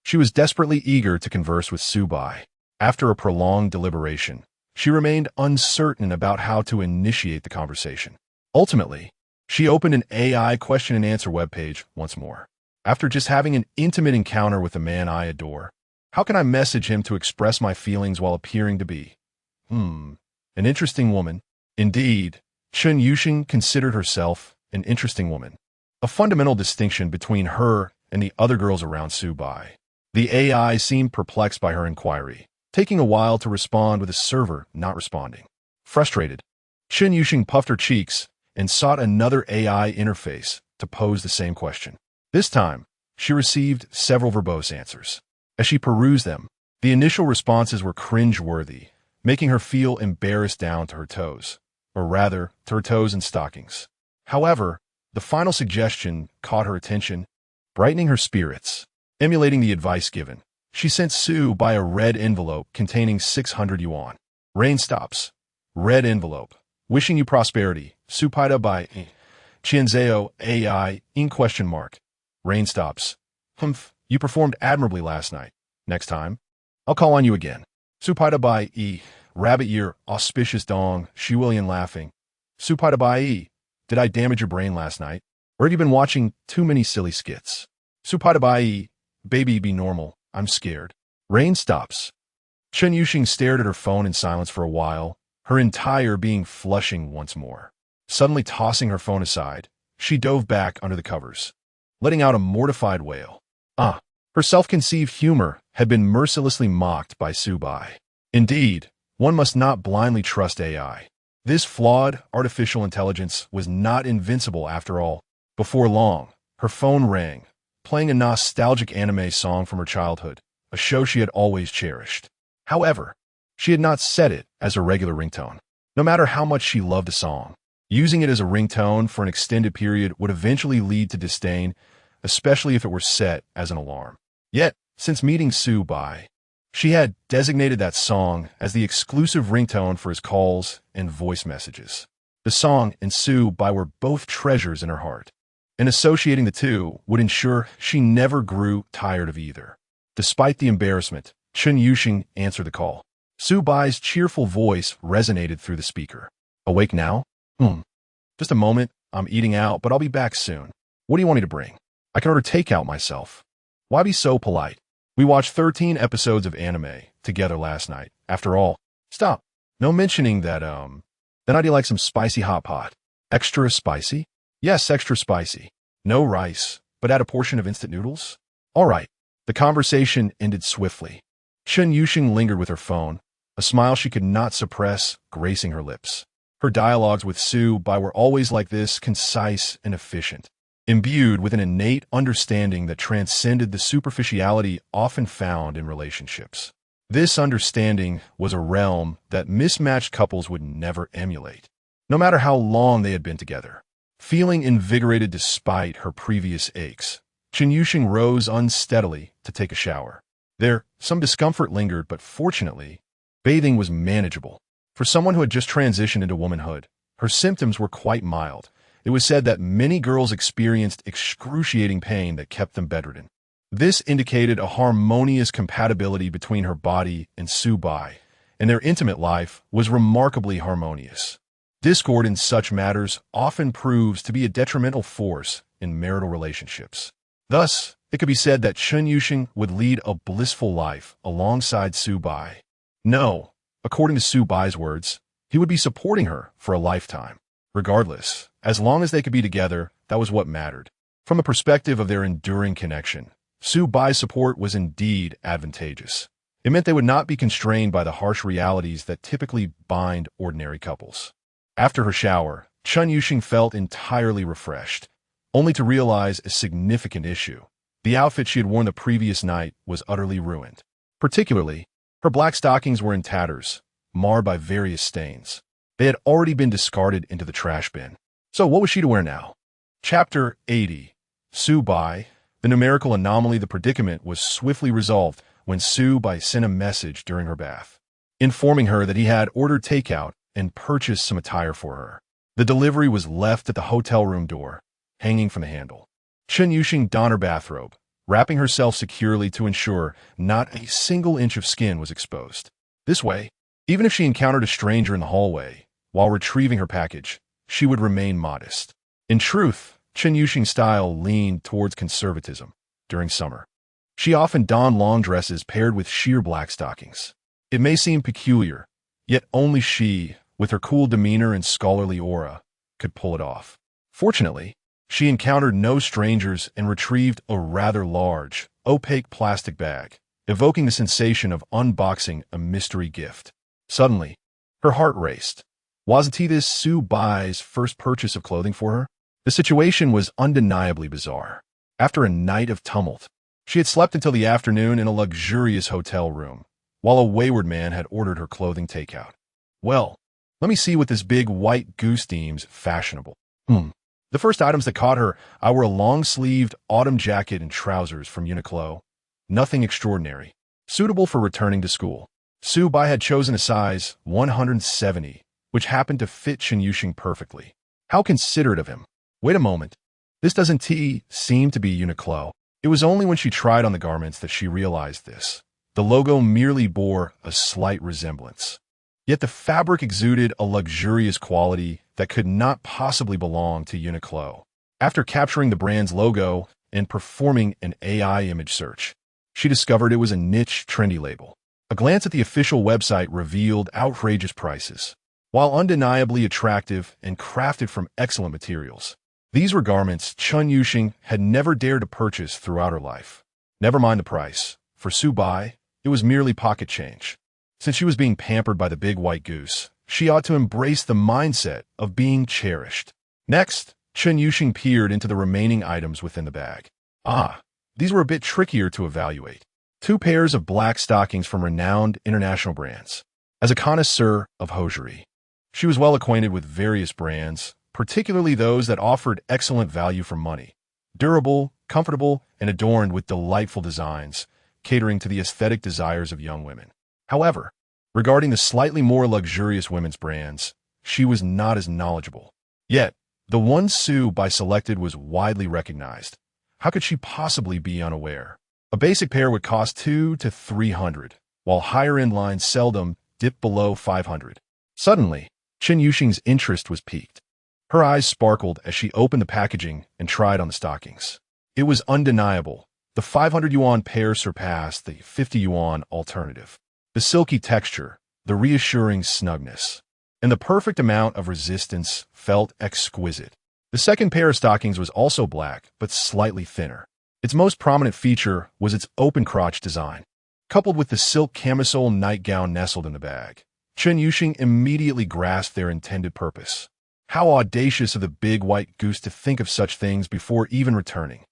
she was desperately eager to converse with Su Bai. After a prolonged deliberation, she remained uncertain about how to initiate the conversation. Ultimately, she opened an AI question-and-answer webpage once more. After just having an intimate encounter with a man I adore, how can I message him to express my feelings while appearing to be, an interesting woman? Indeed, Chen Yuxing considered herself an interesting woman, a fundamental distinction between her and the other girls around Su Bai. The AI seemed perplexed by her inquiry, taking a while to respond with the server not responding. Frustrated, Chen Yuxing puffed her cheeks and sought another AI interface to pose the same question. This time, she received several verbose answers. As she perused them, the initial responses were cringe-worthy, making her feel embarrassed down to her toes, or rather, to her toes and stockings. However, the final suggestion caught her attention, brightening her spirits. Emulating the advice given, she sent Su Bai a red envelope containing 600 yuan. Rain stops. Red envelope. Wishing you prosperity. Su Bai Qianzhao AI in question mark. Rain stops. You performed admirably last night. Next time, I'll call on you again. Su Bai Rabbit year auspicious dong. Shi Willian laughing. Su Bai did I damage your brain last night? Or have you been watching too many silly skits? Su Bai baby be normal. I'm scared. Rain stops. Chen Yuxing stared at her phone in silence for a while, her entire being flushing once more. Suddenly tossing her phone aside, she dove back under the covers, letting out a mortified wail. Her self-conceived humor had been mercilessly mocked by Su Bai. Indeed, one must not blindly trust AI. This flawed artificial intelligence was not invincible after all. Before long, her phone rang, playing a nostalgic anime song from her childhood, a show she had always cherished. However, she had not set it as a regular ringtone. No matter how much she loved the song, using it as a ringtone for an extended period would eventually lead to disdain, especially if it were set as an alarm. Yet, since meeting Su Bai, she had designated that song as the exclusive ringtone for his calls and voice messages. The song and Su Bai were both treasures in her heart, and associating the two would ensure she never grew tired of either. Despite the embarrassment, Chen Yuxing answered the call. Su Bai's cheerful voice resonated through the speaker. Awake now? Just a moment, I'm eating out, but I'll be back soon. What do you want me to bring? I can order takeout myself. Why be so polite? We watched 13 episodes of anime together last night. After all, stop. No mentioning that, then I'd like some spicy hot pot. Extra spicy? Yes, extra spicy. No rice, but add a portion of instant noodles? All right. The conversation ended swiftly. Chen Yuxing lingered with her phone, a smile she could not suppress gracing her lips. Her dialogues with Su Bai were always like this, concise and efficient, imbued with an innate understanding that transcended the superficiality often found in relationships. This understanding was a realm that mismatched couples would never emulate, no matter how long they had been together. Feeling invigorated despite her previous aches, Chen Yuxing rose unsteadily to take a shower. There, some discomfort lingered, but fortunately, bathing was manageable. For someone who had just transitioned into womanhood, her symptoms were quite mild. It was said that many girls experienced excruciating pain that kept them bedridden. This indicated a harmonious compatibility between her body and Su Bai, and their intimate life was remarkably harmonious. Discord in such matters often proves to be a detrimental force in marital relationships. Thus, it could be said that Chen Yuxing would lead a blissful life alongside Su Bai. No, according to Su Bai's words, he would be supporting her for a lifetime. Regardless, as long as they could be together, that was what mattered. From the perspective of their enduring connection, Su Bai's support was indeed advantageous. It meant they would not be constrained by the harsh realities that typically bind ordinary couples. After her shower, Chen Yuxing felt entirely refreshed, only to realize a significant issue. The outfit she had worn the previous night was utterly ruined. Particularly, Her black stockings were in tatters, marred by various stains. They had already been discarded into the trash bin. So what was she to wear now? Chapter 80. Sue Bai. The numerical anomaly, the predicament, was swiftly resolved when Sue Bai sent a message during her bath, informing her that he had ordered takeout and purchased some attire for her. The delivery was left at the hotel room door, hanging from the handle. Chen Yuxing donned her bathrobe, wrapping herself securely to ensure not a single inch of skin was exposed. This way, even if she encountered a stranger in the hallway while retrieving her package, she would remain modest. In truth, Chen Yuxing's style leaned towards conservatism during summer. She often donned long dresses paired with sheer black stockings. It may seem peculiar, yet only she, with her cool demeanor and scholarly aura, could pull it off. Fortunately, she encountered no strangers and retrieved a rather large, opaque plastic bag, evoking the sensation of unboxing a mystery gift. Suddenly, her heart raced. Wasn't this Sue Bai's first purchase of clothing for her? The situation was undeniably bizarre. After a night of tumult, she had slept until the afternoon in a luxurious hotel room, while a wayward man had ordered her clothing takeout. Well, let me see what this big white goose deems fashionable. The first items that caught her eye were a long-sleeved autumn jacket and trousers from Uniqlo. Nothing extraordinary, suitable for returning to school. Sue Bai had chosen a size 170, which happened to fit Chen Yuxing perfectly. How considerate of him. Wait a moment. This doesn't seem to be Uniqlo. It was only when she tried on the garments that she realized this. The logo merely bore a slight resemblance. Yet the fabric exuded a luxurious quality that could not possibly belong to Uniqlo. After capturing the brand's logo and performing an AI image search, she discovered it was a niche, trendy label. A glance at the official website revealed outrageous prices. While undeniably attractive and crafted from excellent materials, these were garments Chen Yuxing had never dared to purchase throughout her life. Never mind the price. For Sue Bai, it was merely pocket change. Since she was being pampered by the big white goose, she ought to embrace the mindset of being cherished. Next, Chen Yuxing peered into the remaining items within the bag. These were a bit trickier to evaluate. 2 pairs of black stockings from renowned international brands. As a connoisseur of hosiery, she was well acquainted with various brands, particularly those that offered excellent value for money. Durable, comfortable, and adorned with delightful designs, catering to the aesthetic desires of young women. However, regarding the slightly more luxurious women's brands, she was not as knowledgeable. Yet, the one Sue Bai selected was widely recognized. How could she possibly be unaware? A basic pair would cost $200 to $300, while higher-end lines seldom dipped below $500. Suddenly, Chen Yuxing's interest was piqued. Her eyes sparkled as she opened the packaging and tried on the stockings. It was undeniable. The 500 yuan pair surpassed the 50 yuan alternative. The silky texture, the reassuring snugness, and the perfect amount of resistance felt exquisite. The second pair of stockings was also black, but slightly thinner. Its most prominent feature was its open crotch design. Coupled with the silk camisole nightgown nestled in the bag, Chen Yuxing immediately grasped their intended purpose. How audacious of the big white goose to think of such things before even returning.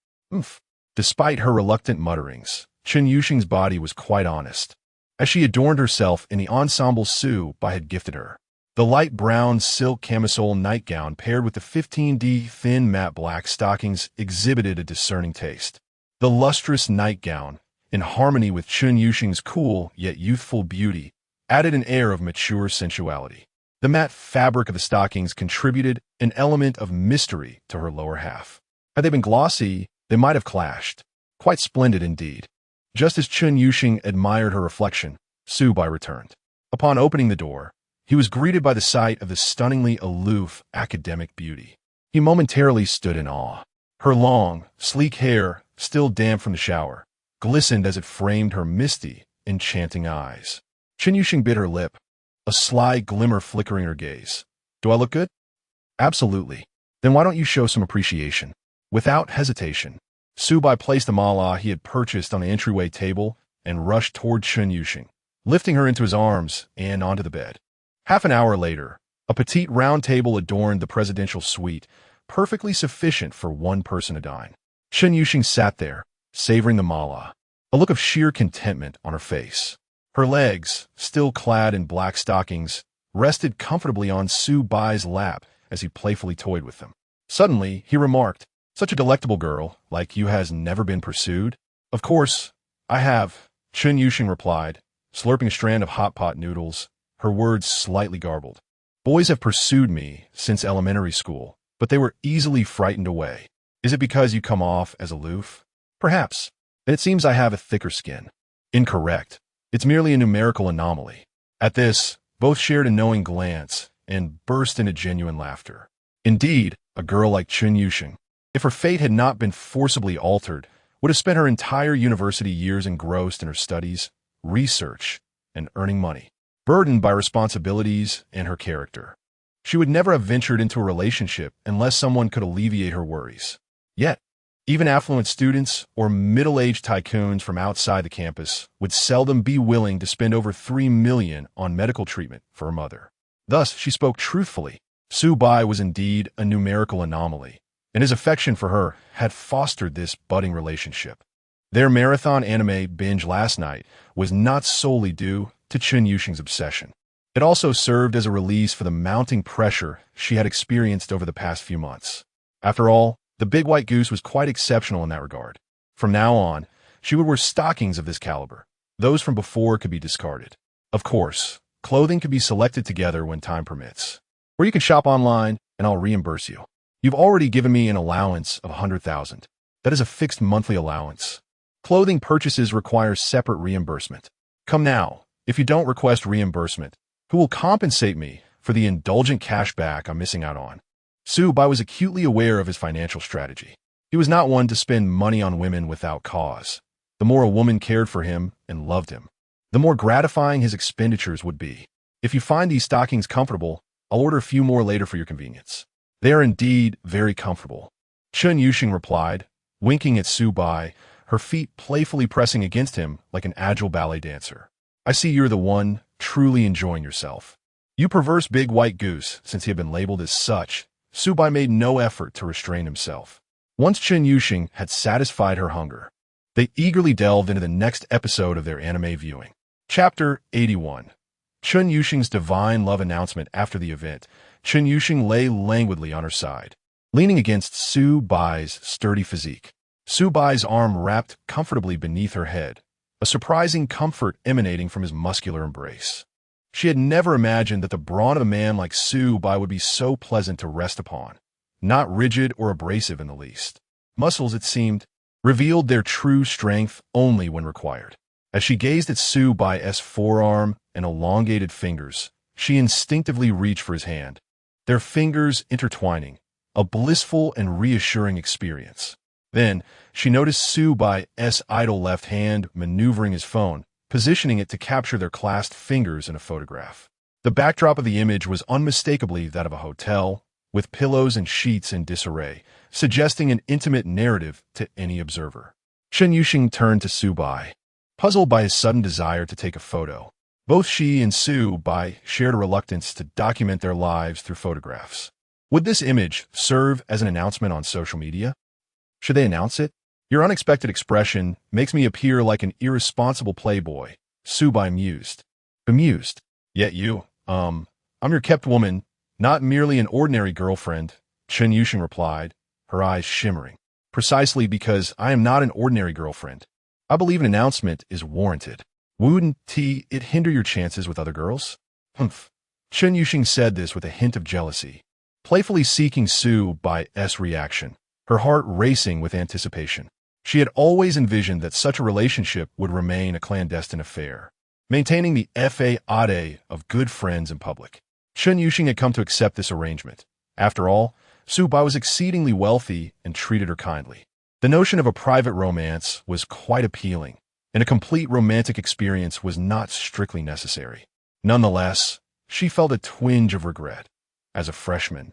Despite her reluctant mutterings, Chen Yuxing's body was quite honest, as she adorned herself in the ensemble Sue Bai had gifted her. The light brown silk camisole nightgown paired with the 15D thin matte black stockings exhibited a discerning taste. The lustrous nightgown, in harmony with Chen Yuxing's cool yet youthful beauty, added an air of mature sensuality. The matte fabric of the stockings contributed an element of mystery to her lower half. Had they been glossy, they might have clashed. Quite splendid indeed. Just as Chen Yuxing admired her reflection, Sue Bai returned. Upon opening the door, he was greeted by the sight of the stunningly aloof academic beauty. He momentarily stood in awe. Her long, sleek hair, still damp from the shower, glistened as it framed her misty, enchanting eyes. Chen Yuxing bit her lip, a sly glimmer flickering her gaze. Do I look good? Absolutely. Then why don't you show some appreciation? Without hesitation, Sue Bai placed the mala he had purchased on the entryway table and rushed toward Chen Yuxing, lifting her into his arms and onto the bed. Half an hour later, a petite round table adorned the presidential suite, perfectly sufficient for one person to dine. Chen Yuxing sat there, savoring the mala, a look of sheer contentment on her face. Her legs, still clad in black stockings, rested comfortably on Su Bai's lap as he playfully toyed with them. Suddenly, he remarked, "Such a delectable girl, like you has never been pursued?" "Of course, I have," Chun Yusheng replied, slurping a strand of hot pot noodles, her words slightly garbled. "Boys have pursued me since elementary school, but they were easily frightened away. Is it because you come off as aloof?" "Perhaps. Then it seems I have a thicker skin." "Incorrect. It's merely a numerical anomaly." At this, both shared a knowing glance and burst into genuine laughter. Indeed, a girl like Chun Yusheng, if her fate had not been forcibly altered, would have spent her entire university years engrossed in her studies, research, and earning money, burdened by responsibilities and her character. She would never have ventured into a relationship unless someone could alleviate her worries. Yet, even affluent students or middle-aged tycoons from outside the campus would seldom be willing to spend over $3 million on medical treatment for her mother. Thus, she spoke truthfully. Su Bai was indeed a numerical anomaly, and his affection for her had fostered this budding relationship. Their marathon anime binge last night was not solely due to Chun Yusheng's obsession. It also served as a release for the mounting pressure she had experienced over the past few months. After all, the big white goose was quite exceptional in that regard. From now on, she would wear stockings of this caliber. Those from before could be discarded. Of course, clothing could be selected together when time permits. Or you can shop online and I'll reimburse you. You've already given me an allowance of 100,000. That is a fixed monthly allowance. Clothing purchases require separate reimbursement. Come now, if you don't request reimbursement, who will compensate me for the indulgent cashback I'm missing out on? Su Bai was acutely aware of his financial strategy. He was not one to spend money on women without cause. The more a woman cared for him and loved him, the more gratifying his expenditures would be. If you find these stockings comfortable, I'll order a few more later for your convenience. They are indeed very comfortable. Chun Yusheng replied, winking at Su Bai, her feet playfully pressing against him like an agile ballet dancer. "I see you're the one truly enjoying yourself." "You perverse big white goose," since he had been labeled as such, Su Bai made no effort to restrain himself. Once Chun Yusheng had satisfied her hunger, they eagerly delved into the next episode of their anime viewing. Chapter 81. Chun Yusheng's divine love announcement. After the event, Chun Yusheng lay languidly on her side, leaning against Su Bai's sturdy physique. Su Bai's arm wrapped comfortably beneath her head, a surprising comfort emanating from his muscular embrace. She had never imagined that the brawn of a man like Su Bai would be so pleasant to rest upon, not rigid or abrasive in the least. Muscles, it seemed, revealed their true strength only when required. As she gazed at Su Bai's forearm and elongated fingers, she instinctively reached for his hand, their fingers intertwining, a blissful and reassuring experience. Then, she noticed Su Bai's idle left hand maneuvering his phone, positioning it to capture their clasped fingers in a photograph. The backdrop of the image was unmistakably that of a hotel, with pillows and sheets in disarray, suggesting an intimate narrative to any observer. Chun Yusheng turned to Su Bai, puzzled by his sudden desire to take a photo. Both she and Su Bai shared a reluctance to document their lives through photographs. Would this image serve as an announcement on social media? Should they announce it? "Your unexpected expression makes me appear like an irresponsible playboy," Su Bai mused. Bemused. "Yet you, I'm your kept woman, not merely an ordinary girlfriend," Chun Yusheng replied, her eyes shimmering. "Precisely because I am not an ordinary girlfriend. I believe an announcement is warranted. Wouldn't it hinder your chances with other girls?" "Humph." Chun Yusheng said this with a hint of jealousy, playfully seeking Su Bai's reaction, her heart racing with anticipation. She had always envisioned that such a relationship would remain a clandestine affair, maintaining the faade of good friends in public. Chun Yusheng had come to accept this arrangement. After all, Su Bai was exceedingly wealthy and treated her kindly. The notion of a private romance was quite appealing, and a complete romantic experience was not strictly necessary. Nonetheless, she felt a twinge of regret. As a freshman,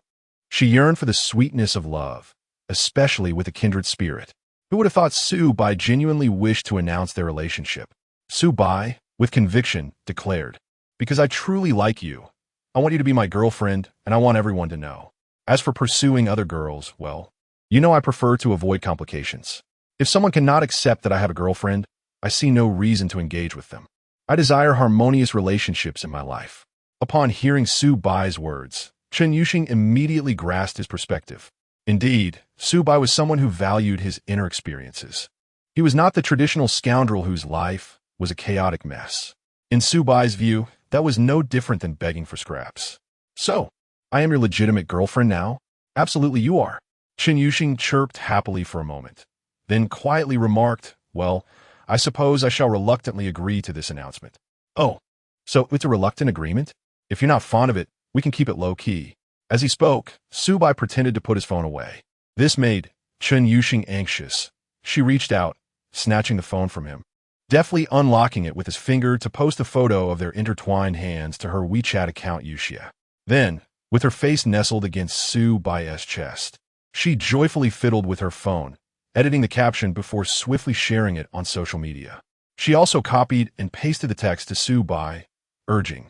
she yearned for the sweetness of love, especially with a kindred spirit. Who would have thought Su Bai genuinely wished to announce their relationship? Su Bai, with conviction, declared, "Because I truly like you. I want you to be my girlfriend, and I want everyone to know. As for pursuing other girls, well, you know I prefer to avoid complications. If someone cannot accept that I have a girlfriend, I see no reason to engage with them. I desire harmonious relationships in my life. Upon hearing Su Bai's words, Chen Yuxing immediately grasped his perspective. Indeed, Su Bai was someone who valued his inner experiences. He was not the traditional scoundrel whose life was a chaotic mess. In Su Bai's view, that was no different than begging for scraps. So, I am your legitimate girlfriend now? Absolutely you are. Chen Yuxing chirped happily for a moment, then quietly remarked, well, I suppose I shall reluctantly agree to this announcement. Oh, so it's a reluctant agreement? If you're not fond of it, we can keep it low-key. As he spoke, Su Bai pretended to put his phone away. This made Chen Yuxing anxious. She reached out, snatching the phone from him, deftly unlocking it with his finger to post a photo of their intertwined hands to her WeChat account Yuxia. Then, with her face nestled against Su Bai's chest, she joyfully fiddled with her phone, editing the caption before swiftly sharing it on social media. She also copied and pasted the text to Su Bai, urging,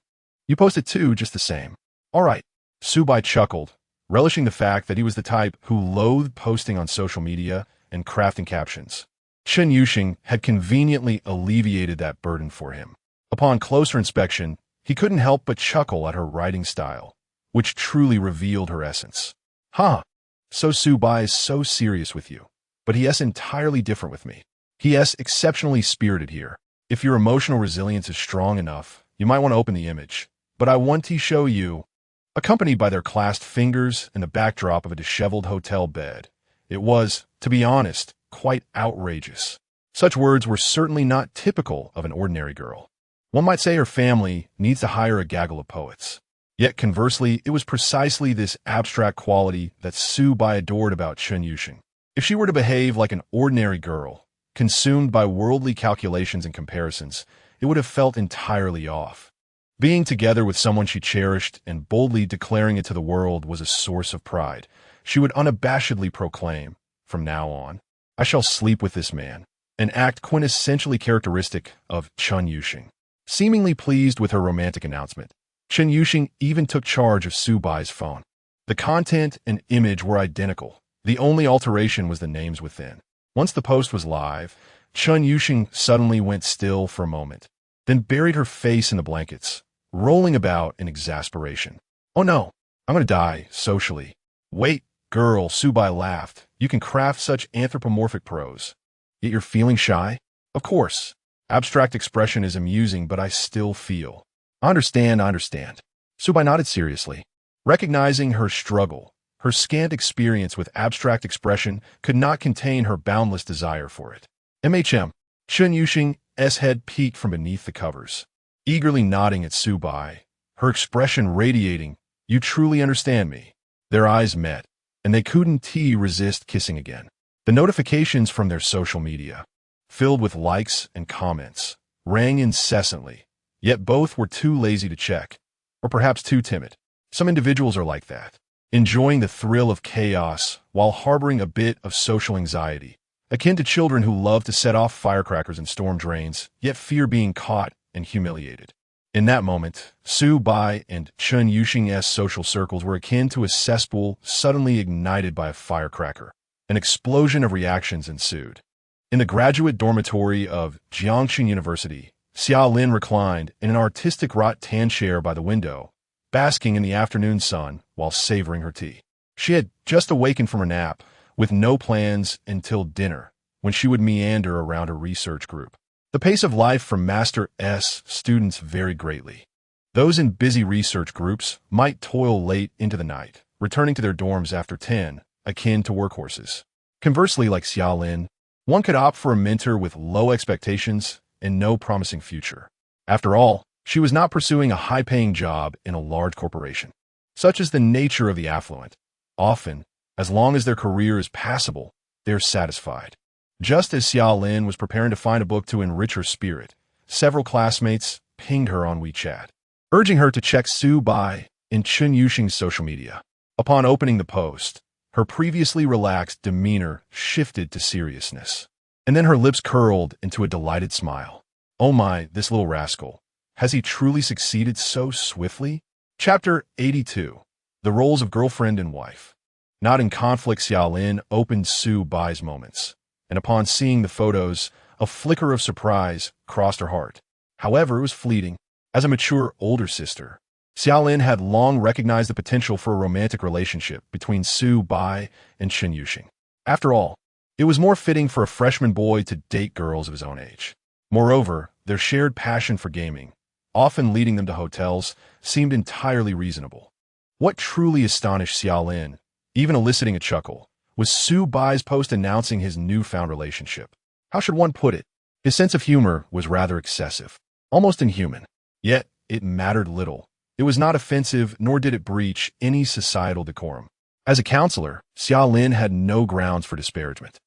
"You posted too, just the same." All right. Su Bai chuckled, relishing the fact that he was the type who loathed posting on social media and crafting captions. Chen Yuxing had conveniently alleviated that burden for him. Upon closer inspection, he couldn't help but chuckle at her writing style, which truly revealed her essence. Huh. So Su Bai is so serious with you. But he is entirely different with me. He is exceptionally spirited here. If your emotional resilience is strong enough, you might want to open the image. But I want to show you, accompanied by their clasped fingers and the backdrop of a disheveled hotel bed. It was, to be honest, quite outrageous. Such words were certainly not typical of an ordinary girl. One might say her family needs to hire a gaggle of poets. Yet conversely, it was precisely this abstract quality that Su Bai adored about Chen Yuxing. If she were to behave like an ordinary girl, consumed by worldly calculations and comparisons, it would have felt entirely off. Being together with someone she cherished and boldly declaring it to the world was a source of pride. She would unabashedly proclaim, from now on, I shall sleep with this man, an act quintessentially characteristic of Chen Yuxing. Seemingly pleased with her romantic announcement, Chen Yuxing even took charge of Su Bai's phone. The content and image were identical. The only alteration was the names within. Once the post was live, Chen Yuxing suddenly went still for a moment, then buried her face in the blankets, rolling about in exasperation. Oh no, I'm gonna die, socially. Wait, girl, Su Bai laughed. You can craft such anthropomorphic prose. Yet you're feeling shy? Of course. Abstract expression is amusing, but I still feel. I understand. Su Bai nodded seriously. Recognizing her struggle, her scant experience with abstract expression could not contain her boundless desire for it. Chen Yuxing's head peeked from beneath the covers, eagerly nodding at Su Bai, her expression radiating, you truly understand me. Their eyes met, and they couldn't resist kissing again. The notifications from their social media, filled with likes and comments, rang incessantly, yet both were too lazy to check, or perhaps too timid. Some individuals are like that, enjoying the thrill of chaos while harboring a bit of social anxiety, akin to children who love to set off firecrackers and storm drains, yet fear being caught and humiliated. In that moment, Su Bai and Chen Yuxing's social circles were akin to a cesspool suddenly ignited by a firecracker. An explosion of reactions ensued. In the graduate dormitory of Jiangxin University, Xia Lin reclined in an artistic wrought tan chair by the window, basking in the afternoon sun while savoring her tea. She had just awakened from her nap, with no plans until dinner, when she would meander around her research group. The pace of life for Master S students varied greatly. Those in busy research groups might toil late into the night, returning to their dorms after 10, akin to workhorses. Conversely, like Xia Lin, one could opt for a mentor with low expectations and no promising future. After all, she was not pursuing a high-paying job in a large corporation. Such is the nature of the affluent. Often, as long as their career is passable, they are satisfied. Just as Xia Lin was preparing to find a book to enrich her spirit, several classmates pinged her on WeChat, urging her to check Su Bai and Chen Yuxing's social media. Upon opening the post, her previously relaxed demeanor shifted to seriousness, and then her lips curled into a delighted smile. Oh my, this little rascal. Has he truly succeeded so swiftly? Chapter 82. The Roles of Girlfriend and Wife. Not in conflict, Xia Lin opened Su Bai's moments, and upon seeing the photos, a flicker of surprise crossed her heart. However, it was fleeting. As a mature older sister, Xiaolin had long recognized the potential for a romantic relationship between Su Bai and Chen Yuxing. After all, it was more fitting for a freshman boy to date girls of his own age. Moreover, their shared passion for gaming, often leading them to hotels, seemed entirely reasonable. What truly astonished Xiaolin, even eliciting a chuckle, was Su Bai's post announcing his newfound relationship. How should one put it? His sense of humor was rather excessive, almost inhuman. Yet, it mattered little. It was not offensive, nor did it breach any societal decorum. As a counselor, Xiaolin had no grounds for disparagement.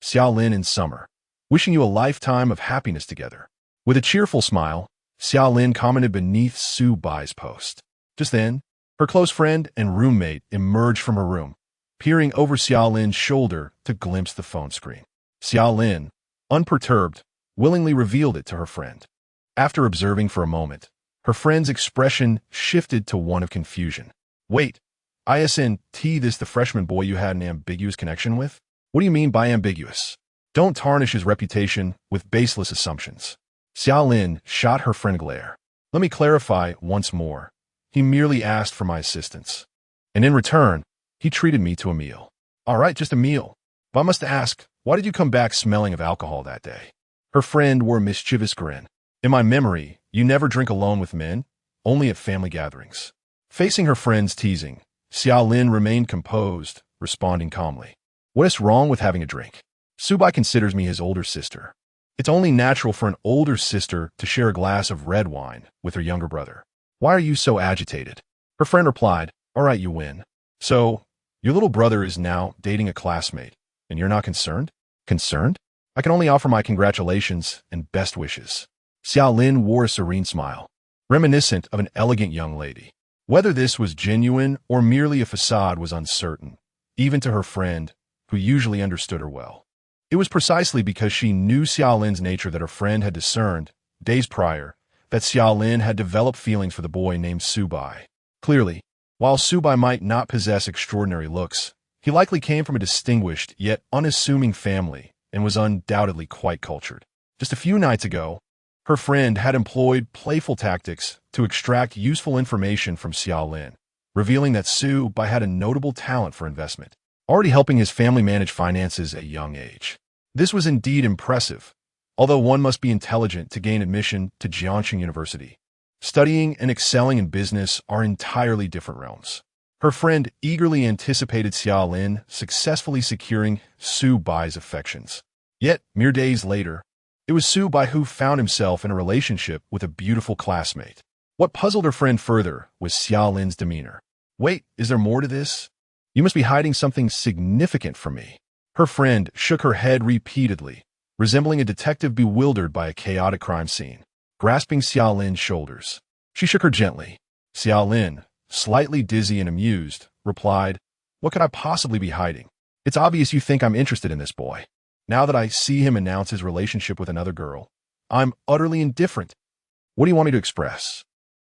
Xiaolin in summer, wishing you a lifetime of happiness together. With a cheerful smile, Xiaolin commented beneath Su Bai's post. Just then, her close friend and roommate emerged from her room, peering over Xiaolin's shoulder to glimpse the phone screen. Xiaolin, unperturbed, willingly revealed it to her friend. After observing for a moment, her friend's expression shifted to one of confusion. Wait, isn't this the freshman boy you had an ambiguous connection with? What do you mean by ambiguous? Don't tarnish his reputation with baseless assumptions. Xiaolin shot her friend a glare. Let me clarify once more. He merely asked for my assistance. And in return, he treated me to a meal. All right, just a meal. But I must ask, why did you come back smelling of alcohol that day? Her friend wore a mischievous grin. In my memory, you never drink alone with men, only at family gatherings. Facing her friend's teasing, Xiaolin remained composed, responding calmly. What is wrong with having a drink? Su Bai considers me his older sister. It's only natural for an older sister to share a glass of red wine with her younger brother. Why are you so agitated? Her friend replied, all right, you win. So, your little brother is now dating a classmate, and you're not concerned? Concerned? I can only offer my congratulations and best wishes. Xiaolin wore a serene smile, reminiscent of an elegant young lady. Whether this was genuine or merely a facade was uncertain, even to her friend, who usually understood her well. It was precisely because she knew Xiaolin's nature that her friend had discerned, days prior, that Xiaolin had developed feelings for the boy named Su Bai. Clearly, while Su Bai might not possess extraordinary looks, he likely came from a distinguished yet unassuming family and was undoubtedly quite cultured. Just a few nights ago, her friend had employed playful tactics to extract useful information from Xiaolin, revealing that Su Bai had a notable talent for investment, already helping his family manage finances at a young age. This was indeed impressive, although one must be intelligent to gain admission to Jiangxing University. Studying and excelling in business are entirely different realms. Her friend eagerly anticipated Xiaolin successfully securing Su Bai's affections. Yet, mere days later, it was Su Bai who found himself in a relationship with a beautiful classmate. What puzzled her friend further was Xiaolin's demeanor. Wait, is there more to this? You must be hiding something significant from me. Her friend shook her head repeatedly, resembling a detective bewildered by a chaotic crime scene, grasping Xiaolin's shoulders. She shook her gently. Xiaolin, slightly dizzy and amused, replied, what could I possibly be hiding? It's obvious you think I'm interested in this boy. Now that I see him announce his relationship with another girl, I'm utterly indifferent. What do you want me to express?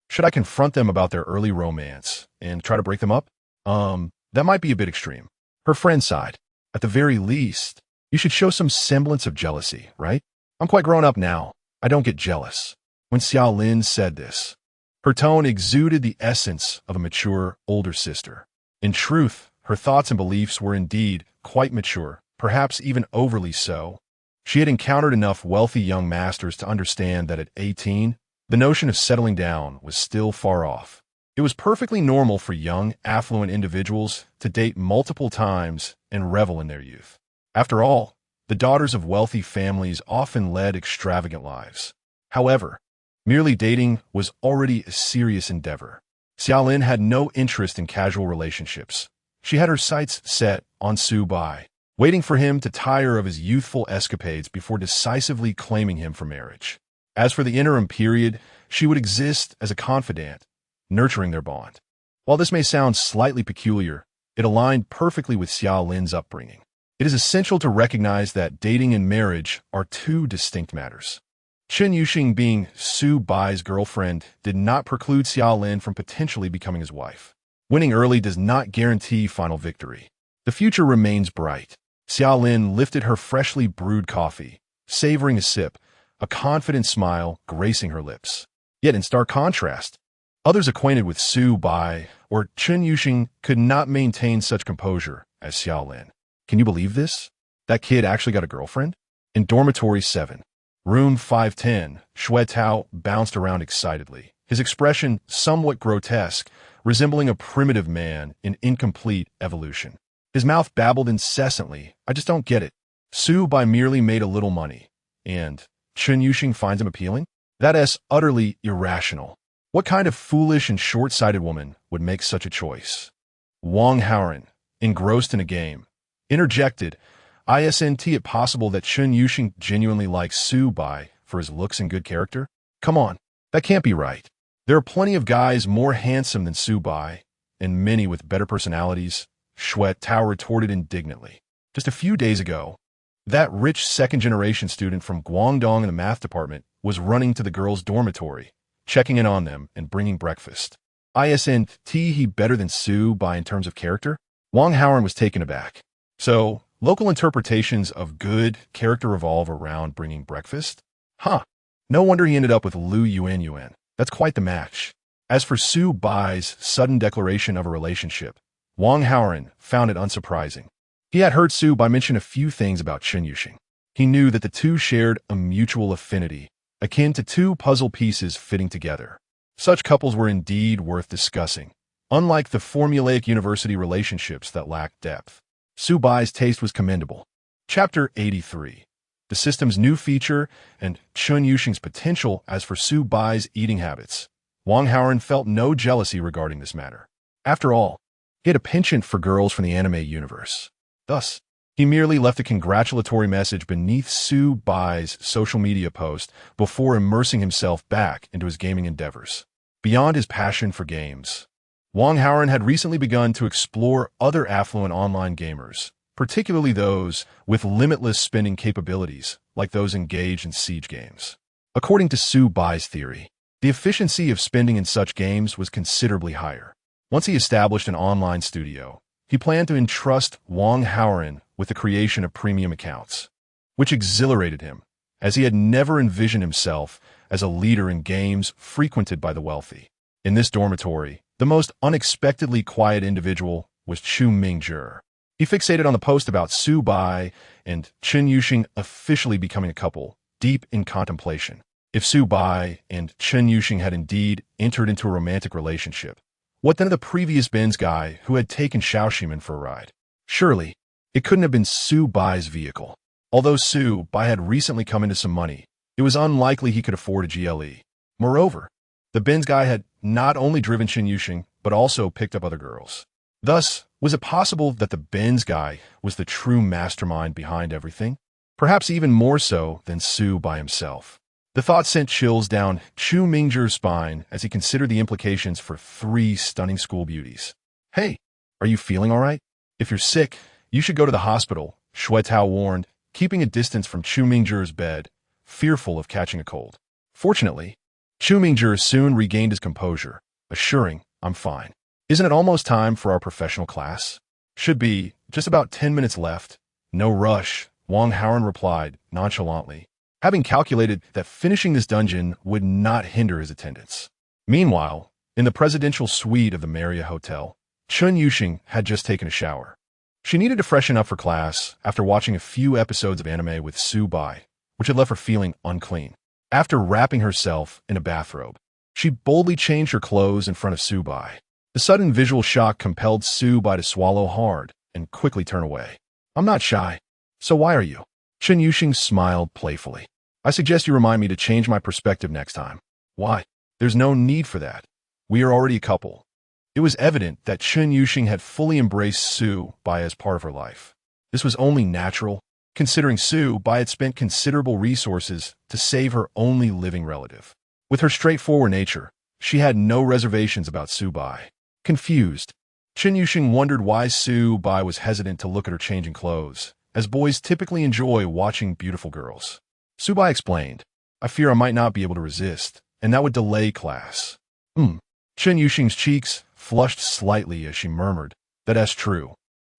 Should I confront them about their early romance and try to break them up? That might be a bit extreme. Her friend sighed. At the very least, you should show some semblance of jealousy, right? I'm quite grown up now. I don't get jealous. When Xiaolin said this, her tone exuded the essence of a mature, older sister. In truth, her thoughts and beliefs were indeed quite mature, perhaps even overly so. She had encountered enough wealthy young masters to understand that at 18, the notion of settling down was still far off. It was perfectly normal for young, affluent individuals to date multiple times and revel in their youth. After all, the daughters of wealthy families often led extravagant lives. However, merely dating was already a serious endeavor. Xiaolin had no interest in casual relationships. She had her sights set on Su Bai, waiting for him to tire of his youthful escapades before decisively claiming him for marriage. As for the interim period, she would exist as a confidant, nurturing their bond. While this may sound slightly peculiar, it aligned perfectly with Xiaolin's upbringing. It is essential to recognize that dating and marriage are two distinct matters. Chen Yuxing being Su Bai's girlfriend did not preclude Xiaolin from potentially becoming his wife. Winning early does not guarantee final victory. The future remains bright. Xiaolin lifted her freshly brewed coffee, savoring a sip, a confident smile gracing her lips. Yet in stark contrast, others acquainted with Su Bai or Chen Yuxing could not maintain such composure as Xiaolin. Can you believe this? That kid actually got a girlfriend? In dormitory 7, room 510, Shui Tao bounced around excitedly, his expression somewhat grotesque, resembling a primitive man in incomplete evolution. His mouth babbled incessantly. I just don't get it. Su Bai merely made a little money, and Chen Yuxing finds him appealing? That is utterly irrational. What kind of foolish and short-sighted woman would make such a choice? Wang Haoren, engrossed in a game, interjected, Isn't it possible that Chen Yuxing genuinely likes Su Bai for his looks and good character? Come on, that can't be right. There are plenty of guys more handsome than Su Bai, and many with better personalities, Shui Tao retorted indignantly. Just a few days ago, that rich second-generation student from Guangdong in the math department was running to the girls' dormitory, checking in on them and bringing breakfast. Isn't he better than Su Bai in terms of character? Wang Haoren was taken aback. So, local interpretations of good character revolve around bringing breakfast? Huh. No wonder he ended up with Lu Yuan. That's quite the match. As for Su Bai's sudden declaration of a relationship, Wang Haoren found it unsurprising. He had heard Su Bai mention a few things about Chen Yuxing. He knew that the two shared a mutual affinity, akin to two puzzle pieces fitting together. Such couples were indeed worth discussing, unlike the formulaic university relationships that lacked depth. Su Bai's taste was commendable. Chapter 83. The system's new feature and Chen Yuxing's potential. As for Su Bai's eating habits, Wang Haoren felt no jealousy regarding this matter. After all, he had a penchant for girls from the anime universe. Thus, he merely left a congratulatory message beneath Su Bai's social media post before immersing himself back into his gaming endeavors. Beyond his passion for games, Wang Haoren had recently begun to explore other affluent online gamers, particularly those with limitless spending capabilities, like those engaged in siege games. According to Su Bai's theory, the efficiency of spending in such games was considerably higher. Once he established an online studio, he planned to entrust Wang Haoren with the creation of premium accounts, which exhilarated him, as he had never envisioned himself as a leader in games frequented by the wealthy. In this dormitory, the most unexpectedly quiet individual was Chu Mingzhi. He fixated on the post about Su Bai and Chen Yuxing officially becoming a couple, deep in contemplation. If Su Bai and Chen Yuxing had indeed entered into a romantic relationship, what then of the previous Ben's guy who had taken Xiaoximan for a ride? Surely, it couldn't have been Su Bai's vehicle. Although Su Bai had recently come into some money, it was unlikely he could afford a GLE. Moreover, the Ben's guy had not only driven Chen Yuxing, but also picked up other girls. Thus, was it possible that the Ben's guy was the true mastermind behind everything? Perhaps even more so than Su Bai himself. The thought sent chills down Chu Mingzhi's spine as he considered the implications for 3 stunning school beauties. Hey, are you feeling all right? If you're sick, you should go to the hospital, Shui Tao warned, keeping a distance from Chu Mingzhi's bed, fearful of catching a cold. Fortunately, Chu Mingzhi soon regained his composure, assuring, I'm fine. Isn't it almost time for our professional class? Should be, just about 10 minutes left. No rush, Wang Haoren replied, nonchalantly, having calculated that finishing this dungeon would not hinder his attendance. Meanwhile, in the presidential suite of the Marriott Hotel, Chen Yuxing had just taken a shower. She needed to freshen up for class after watching a few episodes of anime with Su Bai, which had left her feeling unclean. After wrapping herself in a bathrobe, she boldly changed her clothes in front of Su Bai. The sudden visual shock compelled Su Bai to swallow hard and quickly turn away. I'm not shy. So why are you? Chen Yuxing smiled playfully. I suggest you remind me to change my perspective next time. Why? There's no need for that. We are already a couple. It was evident that Chen Yuxing had fully embraced Su Bai as part of her life. This was only natural, considering Su Bai had spent considerable resources to save her only living relative. With her straightforward nature, she had no reservations about Su Bai. Confused, Chen Yuxing wondered why Su Bai was hesitant to look at her changing clothes, as boys typically enjoy watching beautiful girls. Su Bai explained, I fear I might not be able to resist, and that would delay class. Chen Yuxing's cheeks flushed slightly as she murmured, that's true.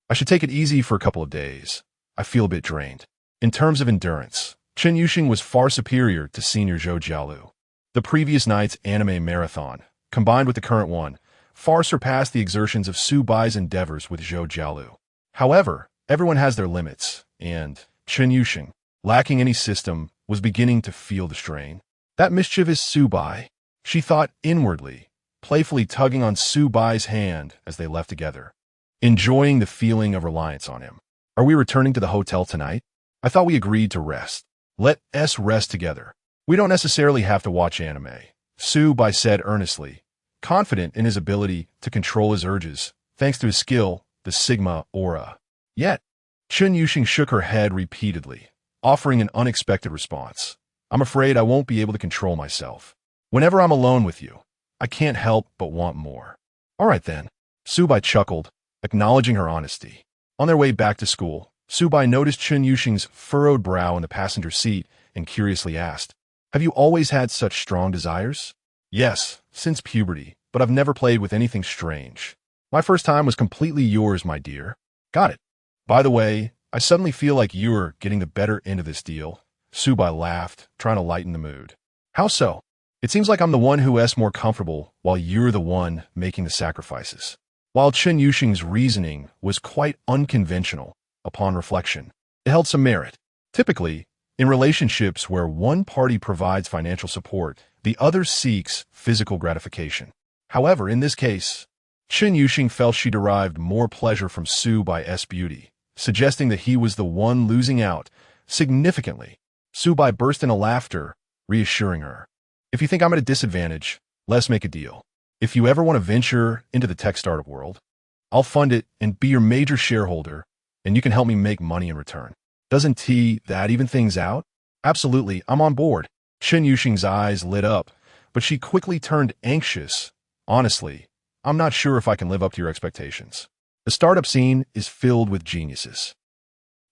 I should take it easy for a couple of days. I feel a bit drained. In terms of endurance, Chen Yuxing was far superior to senior Zhou Jialu. The previous night's anime marathon, combined with the current one, far surpassed the exertions of Su Bai's endeavors with Zhou Jialu. However, everyone has their limits, and Chen Yuxing, lacking any system, was beginning to feel the strain. That mischievous Su Bai, she thought inwardly, playfully tugging on Su Bai's hand as they left together, enjoying the feeling of reliance on him. Are we returning to the hotel tonight? I thought we agreed to rest. Let us rest together. We don't necessarily have to watch anime, Su Bai said earnestly, confident in his ability to control his urges, thanks to his skill, the Sigma Aura. Yet, Chen Yuxing shook her head repeatedly, offering an unexpected response. I'm afraid I won't be able to control myself. Whenever I'm alone with you, I can't help but want more. All right then, Su Bai chuckled, acknowledging her honesty. On their way back to school, Su Bai noticed Chen Yuxing's furrowed brow in the passenger seat and curiously asked, Have you always had such strong desires? Yes, since puberty, but I've never played with anything strange. My first time was completely yours, my dear. Got it. By the way, I suddenly feel like you're getting the better end of this deal. Su Bai laughed, trying to lighten the mood. How so? It seems like I'm the one who is more comfortable while you're the one making the sacrifices. While Chen Yuxing's reasoning was quite unconventional, upon reflection, it held some merit. Typically, in relationships where one party provides financial support, the other seeks physical gratification. However, in this case, Chen Yuxing felt she derived more pleasure from Su Bai's beauty, suggesting that he was the one losing out significantly. Su Bai burst into laughter, reassuring her. If you think I'm at a disadvantage, let's make a deal. If you ever want to venture into the tech startup world, I'll fund it and be your major shareholder, and you can help me make money in return. Doesn't that even things out? Absolutely, I'm on board. Chen Yuxing's eyes lit up, but she quickly turned anxious. Honestly, I'm not sure if I can live up to your expectations. The startup scene is filled with geniuses.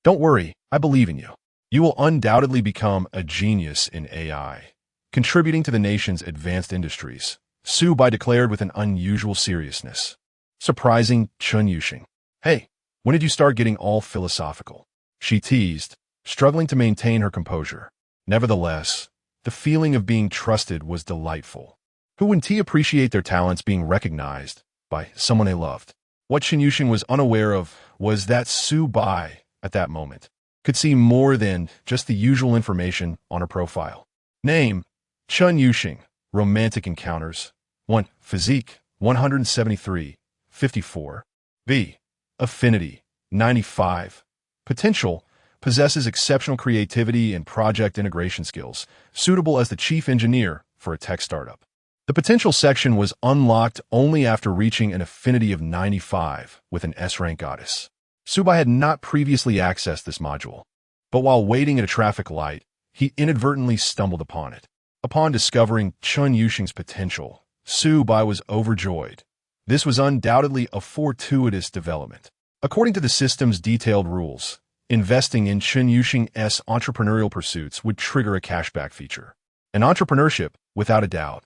Don't worry, I believe in you. You will undoubtedly become a genius in AI, contributing to the nation's advanced industries, Su Bai declared with an unusual seriousness, surprising Chen Yuxing. Hey, when did you start getting all philosophical? She teased, struggling to maintain her composure. Nevertheless, the feeling of being trusted was delightful. Who wouldn't appreciate their talents being recognized by someone they loved? What Chen Yuxing was unaware of was that Su Bai, at that moment, could see more than just the usual information on her profile. Name, Chen Yuxing. Romantic encounters. 1. Physique, 173, 54. B. Affinity, 95. Potential, possesses exceptional creativity and project integration skills, suitable as the chief engineer for a tech startup. The potential section was unlocked only after reaching an affinity of 95 with an S-rank goddess. Su Bai had not previously accessed this module, but while waiting at a traffic light, he inadvertently stumbled upon it. Upon discovering Chen Yuxing's potential, Su Bai was overjoyed. This was undoubtedly a fortuitous development. According to the system's detailed rules, investing in Chen Yuxing's entrepreneurial pursuits would trigger a cashback feature. And entrepreneurship, without a doubt,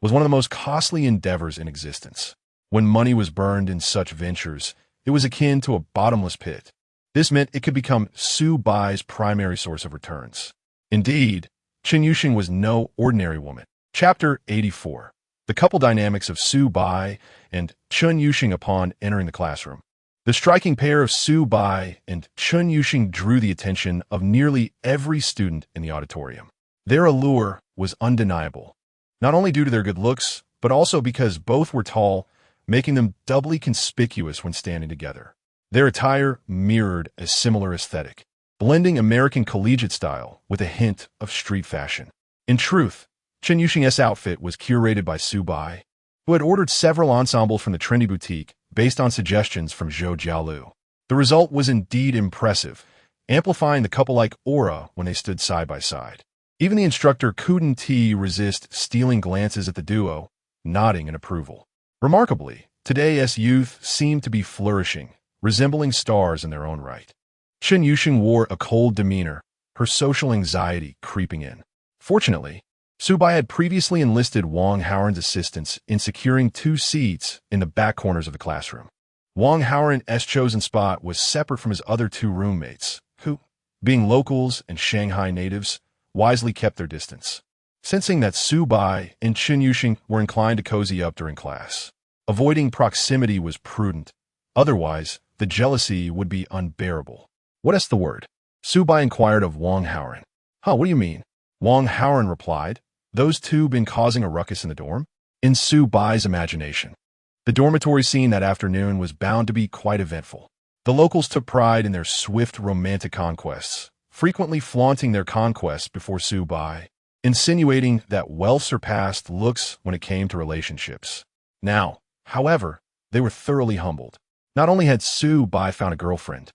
was one of the most costly endeavors in existence. When money was burned in such ventures, it was akin to a bottomless pit. This meant it could become Su Bai's primary source of returns. Indeed, Chen Yuxing was no ordinary woman. Chapter 84. The couple dynamics of Su Bai and Chen Yuxing upon entering the classroom. The striking pair of Su Bai and Chen Yuxing drew the attention of nearly every student in the auditorium. Their allure was undeniable, not only due to their good looks, but also because both were tall, making them doubly conspicuous when standing together. Their attire mirrored a similar aesthetic, blending American collegiate style with a hint of street fashion. In truth, Chen Yuxing's outfit was curated by Su Bai, who had ordered several ensembles from the trendy boutique based on suggestions from Zhou Jialu. The result was indeed impressive, amplifying the couple-like aura when they stood side by side. Even the instructor couldn't resist stealing glances at the duo, nodding in approval. Remarkably, today's youth seemed to be flourishing, resembling stars in their own right. Chen Yuxing wore a cold demeanor, her social anxiety creeping in. Fortunately, Su Bai had previously enlisted Wang Haoren's assistance in securing 2 seats in the back corners of the classroom. Wang Haoren's chosen spot was separate from his other 2 roommates, who, Being locals and Shanghai natives, wisely kept their distance, sensing that Su Bai and Chen Yuxing were inclined to cozy up during class. Avoiding proximity was prudent. Otherwise, the jealousy would be unbearable. "What's the word?" Su Bai inquired of Wang Haoran. "Huh, what do you mean?" Wang Haoran replied, "Those two been causing a ruckus in the dorm?" In Su Bai's imagination, the dormitory scene that afternoon was bound to be quite eventful. The locals took pride in their swift romantic conquests, frequently flaunting their conquests before Su Bai, insinuating that well surpassed looks when it came to relationships. Now, however, they were thoroughly humbled. Not only had Su Bai found a girlfriend,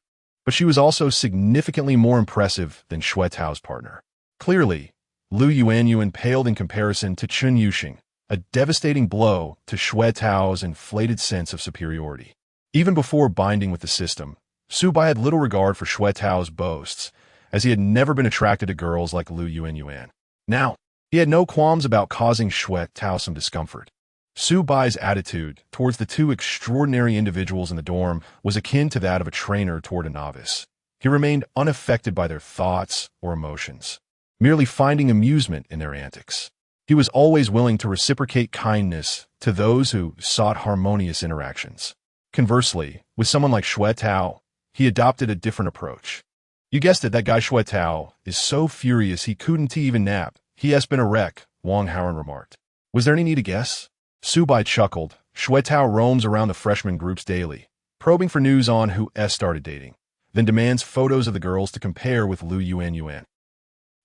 but she was also significantly more impressive than Xue Tao's partner. Clearly, Lu Yuanyuan paled in comparison to Chen Yuxing, a devastating blow to Xue Tao's inflated sense of superiority. Even before binding with the system, Su Bai had little regard for Xue Tao's boasts, as he had never been attracted to girls like Lu Yuanyuan. Now, he had no qualms about causing Xue Tao some discomfort. Su Bai's attitude towards the two extraordinary individuals in the dorm was akin to that of a trainer toward a novice. He remained unaffected by their thoughts or emotions, merely finding amusement in their antics. He was always willing to reciprocate kindness to those who sought harmonious interactions. Conversely, with someone like Xue Tao, he adopted a different approach. "You guessed it, that guy Xue Tao is so furious he couldn't even nap. He has been a wreck," Wang Haoran remarked. "Was there any need to guess?" Su Bai chuckled. "Xue Tao roams around the freshman groups daily, probing for news on who started dating, then demands photos of the girls to compare with Lu Yuanyuan."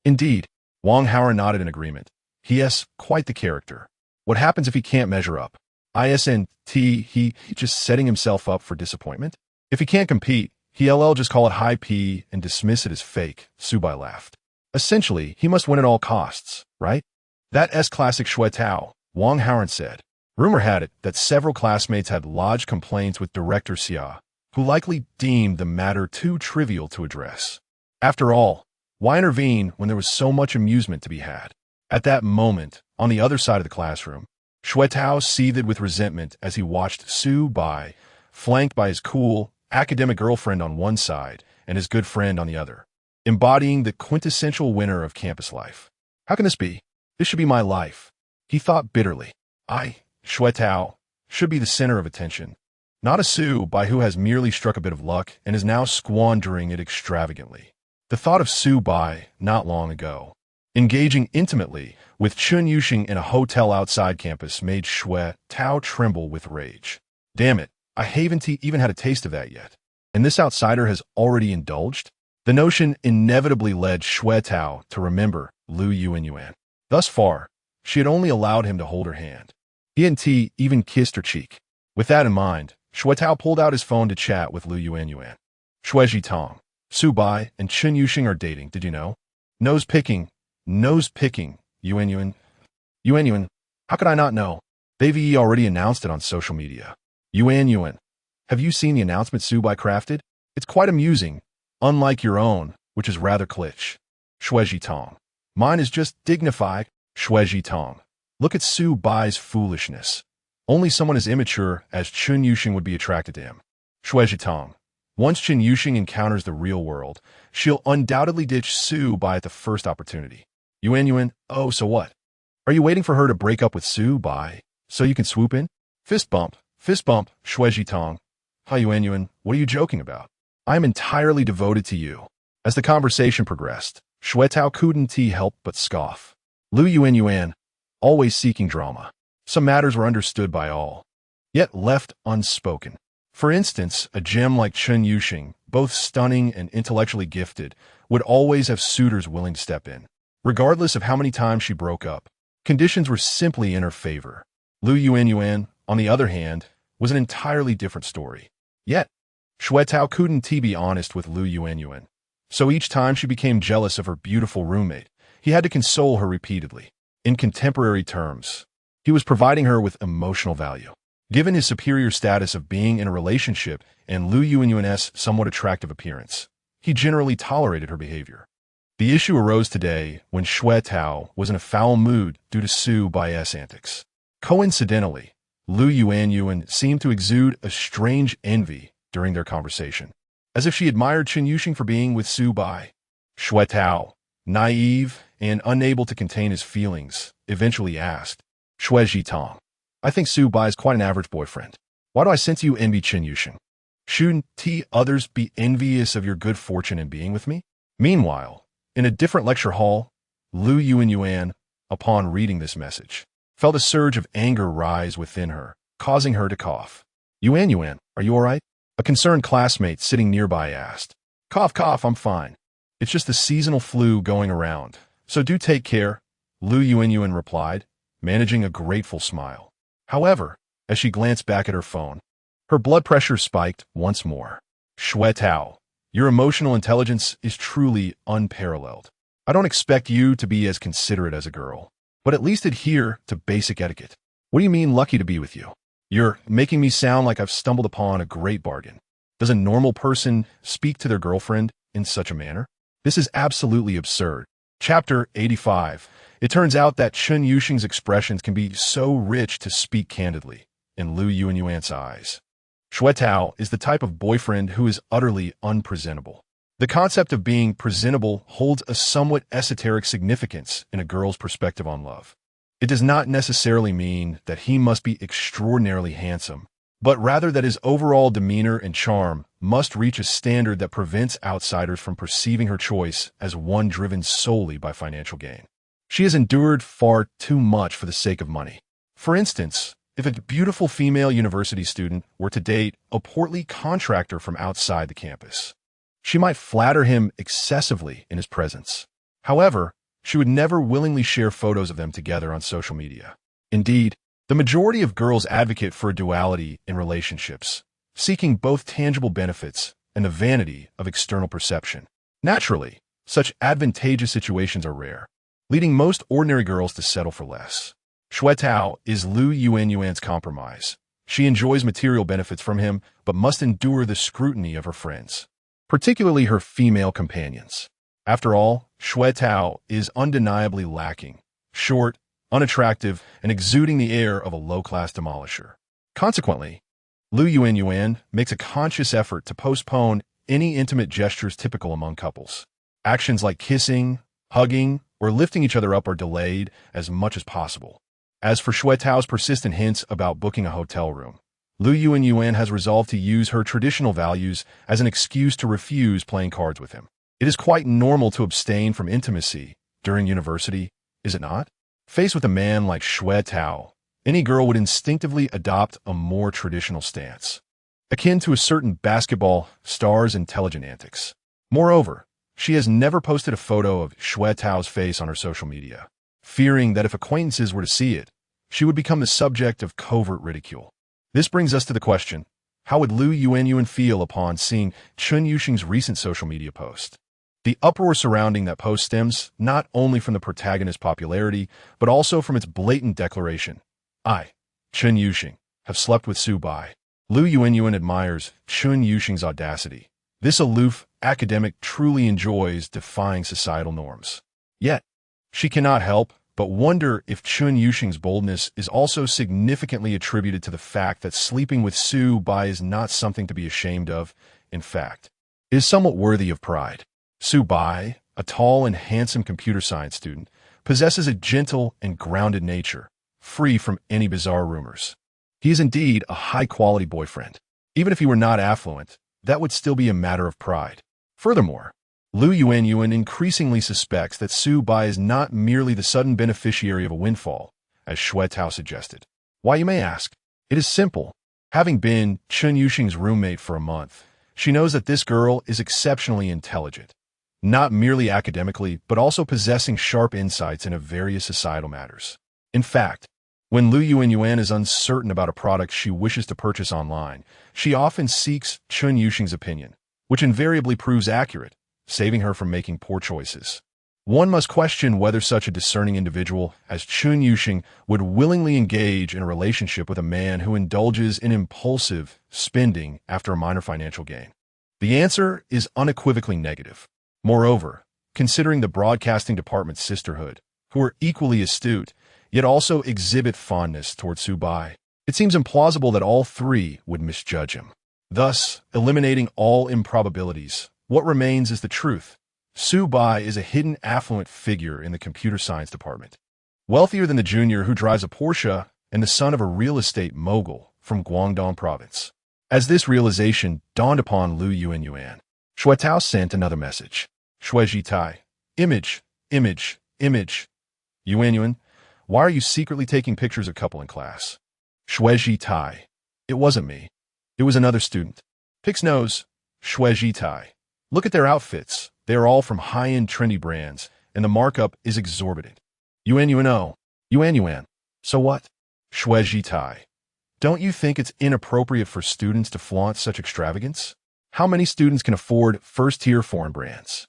"Indeed," Wang Haoran nodded in agreement. "He is quite the character. What happens if he can't measure up? Isn't he just setting himself up for disappointment? If he can't compete, he'll just call it high P and dismiss it as fake," Su Bai laughed. "Essentially, he must win at all costs, right?" "That's classic Xue Tao," Wang Haoran said. Rumor had it that several classmates had lodged complaints with Director Xia, who likely deemed the matter too trivial to address. After all, why intervene when there was so much amusement to be had? At that moment, on the other side of the classroom, Xue Tao seethed with resentment as he watched Su Bai, flanked by his cool, academic girlfriend on one side and his good friend on the other, embodying the quintessential winner of campus life. "How can this be? This should be my life," he thought bitterly. Xue Tao, should be the center of attention, not a Su Bai who has merely struck a bit of luck and is now squandering it extravagantly. The thought of Su Bai, not long ago, engaging intimately with Chen Yuxing in a hotel outside campus made Xue Tao tremble with rage. Damn it, I haven't even had a taste of that yet. And this outsider has already indulged? The notion inevitably led Xue Tao to remember Lu Yuanyuan. Thus far, she had only allowed him to hold her hand. He hadn't even kissed her cheek. With that in mind, Xue Tao pulled out his phone to chat with Lu Yuanyuan. "Xue Jitong, Su Bai and Chen Yuxing are dating, did you know? Nose picking, Yuanyuan. Yuanyuan, how could I not know? They've already announced it on social media. Yuanyuan, have you seen the announcement Su Bai crafted? It's quite amusing, unlike your own, which is rather kitsch. Xue Jitong, mine is just dignified. Xue Jitong, look at Su Bai's foolishness. Only someone as immature as Chen Yuxing would be attracted to him. Xue Jitong, once Chen Yuxing encounters the real world, she'll undoubtedly ditch Su Bai at the first opportunity. Yuanyuan, oh, so what? Are you waiting for her to break up with Su Bai so you can swoop in? Fist bump, Xue Jitong. Hi, Yuanyuan, what are you joking about? I am entirely devoted to you. As the conversation progressed, Xue Tao couldn't help but scoff. Lu Yuanyuan, always seeking drama. Some matters were understood by all, yet left unspoken. For instance, a gem like Chen Yuxing, both stunning and intellectually gifted, would always have suitors willing to step in. Regardless of how many times she broke up, conditions were simply in her favor. Lu Yuanyuan, on the other hand, was an entirely different story. Yet, Xue Tao couldn't be honest with Lu Yuanyuan. So each time she became jealous of her beautiful roommate, he had to console her repeatedly. In contemporary terms, he was providing her with emotional value. Given his superior status of being in a relationship and Lu Yuanyuan's somewhat attractive appearance, he generally tolerated her behavior. The issue arose today when Xue Tao was in a foul mood due to Su Bai's antics. Coincidentally, Lu Yuanyuan seemed to exude a strange envy during their conversation, as if she admired Chen Yuxing for being with Su Bai. Shui Tao, naive and unable to contain his feelings, eventually asked, Shui Jitong, I think Su Bai is quite an average boyfriend. Why do I sense you envy Chen Yusheng? Shouldn't others be envious of your good fortune in being with me? Meanwhile, in a different lecture hall, Lu Yuan, upon reading this message, felt a surge of anger rise within her, causing her to cough. Yuan, are you all right? A concerned classmate sitting nearby asked. Cough, I'm fine. It's just the seasonal flu going around, so do take care, Lu Yuan replied, managing a grateful smile. However, as she glanced back at her phone, her blood pressure spiked once more. Shui Tao, your emotional intelligence is truly unparalleled. I don't expect you to be as considerate as a girl, but at least adhere to basic etiquette. What do you mean lucky to be with you? You're making me sound like I've stumbled upon a great bargain. Does a normal person speak to their girlfriend in such a manner? This is absolutely absurd. Chapter 85. It turns out that Chen Yusheng's expressions can be so rich to speak candidly, in Lu Yuan's eyes. Shui Tao is the type of boyfriend who is utterly unpresentable. The concept of being presentable holds a somewhat esoteric significance in a girl's perspective on love. It does not necessarily mean that he must be extraordinarily handsome, but rather that his overall demeanor and charm must reach a standard that prevents outsiders from perceiving her choice as one driven solely by financial gain. She has endured far too much for the sake of money. For instance, if a beautiful female university student were to date a portly contractor from outside the campus, she might flatter him excessively in his presence. However, she would never willingly share photos of them together on social media. Indeed, the majority of girls advocate for a duality in relationships, seeking both tangible benefits and the vanity of external perception. Naturally, such advantageous situations are rare, leading most ordinary girls to settle for less. Shui Tao is Lu Yuan's compromise. She enjoys material benefits from him, but must endure the scrutiny of her friends, particularly her female companions. After all, Shui Tao is undeniably lacking, short, unattractive, and exuding the air of a low-class demolisher. Consequently, Lu Yuan makes a conscious effort to postpone any intimate gestures typical among couples. Actions like kissing, hugging, or lifting each other up are delayed as much as possible. As for Shui Tao's persistent hints about booking a hotel room, Lu Yuan has resolved to use her traditional values as an excuse to refuse playing cards with him. It is quite normal to abstain from intimacy during university, is it not? Faced with a man like Shui Tao, any girl would instinctively adopt a more traditional stance, akin to a certain basketball star's intelligent antics. Moreover, she has never posted a photo of Shui Tao's face on her social media, fearing that if acquaintances were to see it, she would become the subject of covert ridicule. This brings us to the question, how would Lu Yuan feel upon seeing Chen Yusheng's recent social media post? The uproar surrounding that post stems not only from the protagonist's popularity, but also from its blatant declaration, I, Chen Yusheng, have slept with Su Bai. Lu Yuan admires Chen Yusheng's audacity. This aloof academic truly enjoys defying societal norms. Yet, she cannot help but wonder if Chen Yusheng's boldness is also significantly attributed to the fact that sleeping with Su Bai is not something to be ashamed of. In fact, it is somewhat worthy of pride. Su Bai, a tall and handsome computer science student, possesses a gentle and grounded nature, free from any bizarre rumors. He is indeed a high-quality boyfriend. Even if he were not affluent, that would still be a matter of pride. Furthermore, Lu Yuan increasingly suspects that Su Bai is not merely the sudden beneficiary of a windfall, as Shui Tao suggested. Why, you may ask? It is simple. Having been Chen Yusheng's roommate for a month, she knows that this girl is exceptionally intelligent, not merely academically, but also possessing sharp insights into various societal matters. In fact, when Lu Yuan is uncertain about a product she wishes to purchase online, she often seeks Chen Yusheng's opinion, which invariably proves accurate, saving her from making poor choices. One must question whether such a discerning individual as Chen Yusheng would willingly engage in a relationship with a man who indulges in impulsive spending after a minor financial gain. The answer is unequivocally negative. Moreover, considering the broadcasting department's sisterhood, who are equally astute, yet also exhibit fondness toward Su Bai, it seems implausible that all three would misjudge him. Thus, eliminating all improbabilities, what remains is the truth. Su Bai is a hidden affluent figure in the computer science department. Wealthier than the junior who drives a Porsche and the son of a real estate mogul from Guangdong province. As this realization dawned upon Lu Yuan, Shuetao sent another message. Shueji Tai. Image. Yuan, why are you secretly taking pictures of couple in class? Shueji Tai. It wasn't me. It was another student. Pix knows. Shueji Tai. Look at their outfits. They are all from high-end trendy brands, and the markup is exorbitant. Yuan. So what? Shueji Tai. Don't you think it's inappropriate for students to flaunt such extravagance? How many students can afford first-tier foreign brands?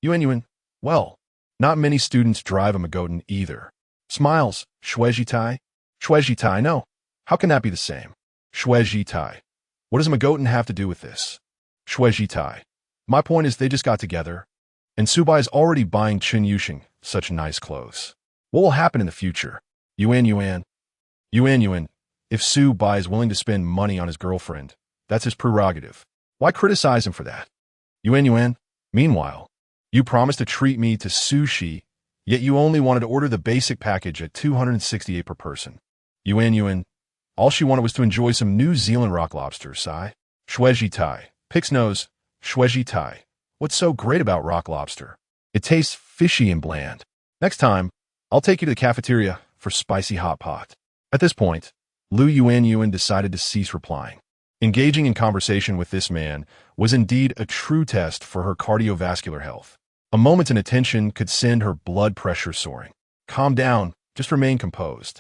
Yuan. Well, not many students drive a Magotan either. Smiles. Shueji Tai, no. How can that be the same? Shueji Tai. What does a Magotan have to do with this? Shueji Tai. My point is they just got together, and Su Bai is already buying Chen Yuxing such nice clothes. What will happen in the future? Yuan. If Su Bai is willing to spend money on his girlfriend, that's his prerogative. Why criticize him for that? Yuan. Meanwhile, you promised to treat me to sushi, yet you only wanted to order the basic package at 268 per person. Yuan. All she wanted was to enjoy some New Zealand rock lobster, sigh. Shueji Tai. Pix knows. Shueji Tai. What's so great about rock lobster? It tastes fishy and bland. Next time, I'll take you to the cafeteria for spicy hot pot. At this point, Lu Yuan decided to cease replying. Engaging in conversation with this man was indeed a true test for her cardiovascular health. A moment's inattention could send her blood pressure soaring. Calm down, just remain composed.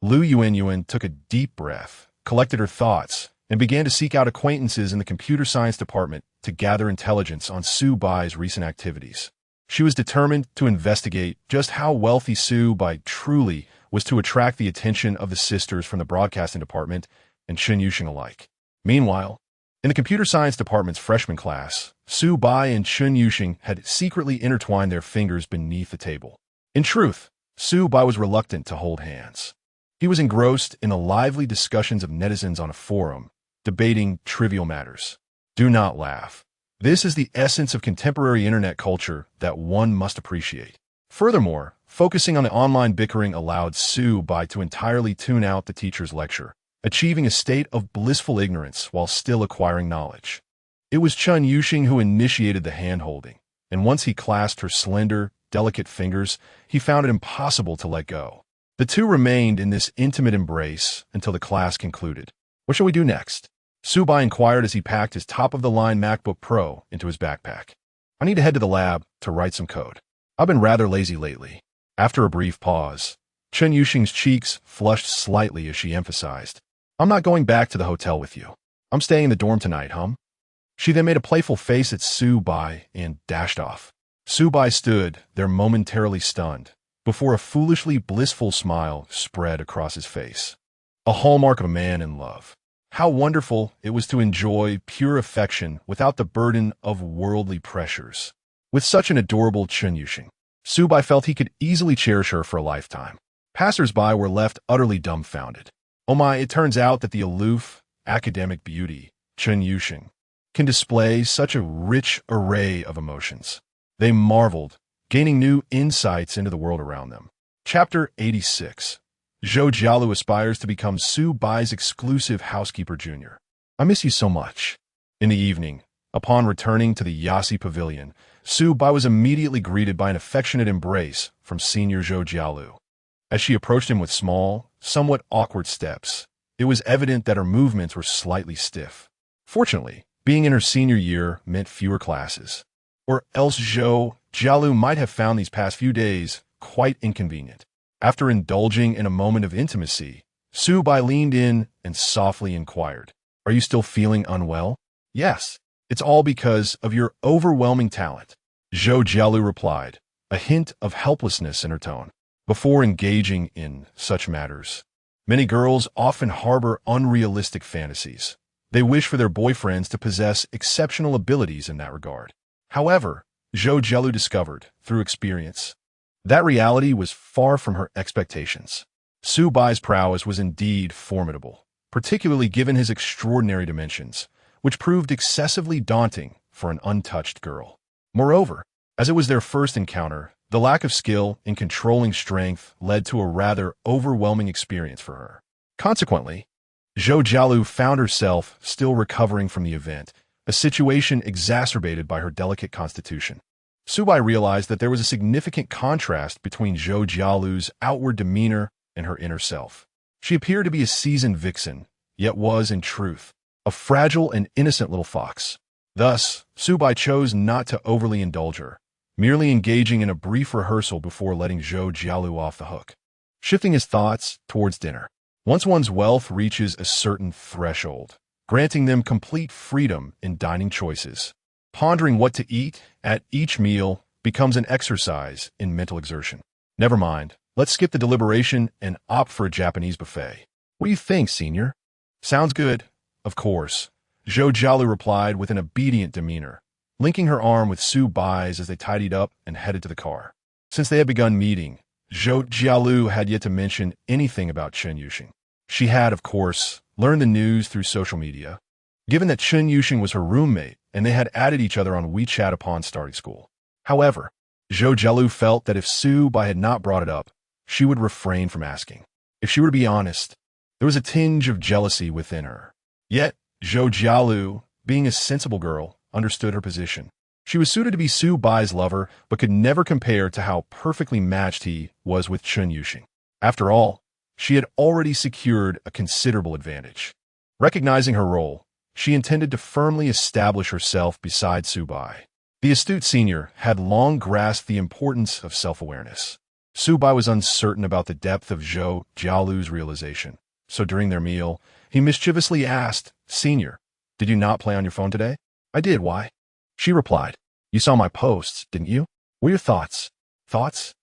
Lu Yuan took a deep breath, collected her thoughts, and began to seek out acquaintances in the computer science department to gather intelligence on Su Bai's recent activities. She was determined to investigate just how wealthy Su Bai truly was to attract the attention of the sisters from the broadcasting department and Chen Yuxing alike. Meanwhile, in the computer science department's freshman class, Su Bai and Chen Yuxing had secretly intertwined their fingers beneath the table. In truth, Su Bai was reluctant to hold hands. He was engrossed in the lively discussions of netizens on a forum, debating trivial matters. Do not laugh. This is the essence of contemporary internet culture that one must appreciate. Furthermore, focusing on the online bickering allowed Su Bai to entirely tune out the teacher's lecture, achieving a state of blissful ignorance while still acquiring knowledge. It was Chen Yuxing who initiated the hand-holding, and once he clasped her slender, delicate fingers, he found it impossible to let go. The two remained in this intimate embrace until the class concluded. What shall we do next? Su Bai inquired as he packed his top-of-the-line MacBook Pro into his backpack. I need to head to the lab to write some code. I've been rather lazy lately. After a brief pause, Chen Yuxing's cheeks flushed slightly as she emphasized, I'm not going back to the hotel with you. I'm staying in the dorm tonight, She then made a playful face at Su Bai and dashed off. Su Bai stood there momentarily stunned, before a foolishly blissful smile spread across his face. A hallmark of a man in love. How wonderful it was to enjoy pure affection without the burden of worldly pressures. With such an adorable Chen Yuxing, Su Bai felt he could easily cherish her for a lifetime. Passers-by were left utterly dumbfounded. Oh my, it turns out that the aloof, academic beauty, Chen Yuxing, can display such a rich array of emotions. They marveled, gaining new insights into the world around them. Chapter 86. Zhou Jialu aspires to become Su Bai's exclusive housekeeper junior. I miss you so much. In the evening, upon returning to the Yasi Pavilion, Su Bai was immediately greeted by an affectionate embrace from senior Zhou Jialu. As she approached him with small, somewhat awkward steps, it was evident that her movements were slightly stiff. Fortunately, being in her senior year meant fewer classes, or else Zhou Jialu might have found these past few days quite inconvenient. After indulging in a moment of intimacy, Su Bai leaned in and softly inquired, Are you still feeling unwell? Yes, it's all because of your overwhelming talent, Zhou Jialu replied, a hint of helplessness in her tone. Before engaging in such matters, many girls often harbor unrealistic fantasies. They wish for their boyfriends to possess exceptional abilities in that regard. However, Zhou Jialu discovered, through experience, that reality was far from her expectations. Su Bai's prowess was indeed formidable, particularly given his extraordinary dimensions, which proved excessively daunting for an untouched girl. Moreover, As it was their first encounter, the lack of skill in controlling strength led to a rather overwhelming experience for her. Consequently, Zhou Jialu found herself still recovering from the event, a situation exacerbated by her delicate constitution. Subai realized that there was a significant contrast between Zhou Jialu's outward demeanor and her inner self. She appeared to be a seasoned vixen, yet was, in truth, a fragile and innocent little fox. Thus, Subai chose not to overly indulge her, merely engaging in a brief rehearsal before letting Zhou Jialu off the hook. Shifting his thoughts towards dinner. Once one's wealth reaches a certain threshold, granting them complete freedom in dining choices, pondering what to eat at each meal becomes an exercise in mental exertion. Never mind, let's skip the deliberation and opt for a Japanese buffet. What do you think, senior? Sounds good, of course, Zhou Jialu replied with an obedient demeanor, linking her arm with Su Bai's as they tidied up and headed to the car. Since they had begun meeting, Zhou Jialu had yet to mention anything about Chen Yuxing. She had, of course, learned the news through social media, given that Chen Yuxing was her roommate and they had added each other on WeChat upon starting school. However, Zhou Jialu felt that if Su Bai had not brought it up, she would refrain from asking. If she were to be honest, there was a tinge of jealousy within her. Yet, Zhou Jialu, being a sensible girl, understood her position. She was suited to be Su Bai's lover, but could never compare to how perfectly matched he was with Chen Yuxing. After all, she had already secured a considerable advantage. Recognizing her role, she intended to firmly establish herself beside Su Bai. The astute senior had long grasped the importance of self-awareness. Su Bai was uncertain about the depth of Zhou Jialu's realization, so during their meal, he mischievously asked, "Senior, did you not play on your phone today?" "I did, why?" She replied, "You saw my posts, didn't you? What are your thoughts?" "Thoughts?"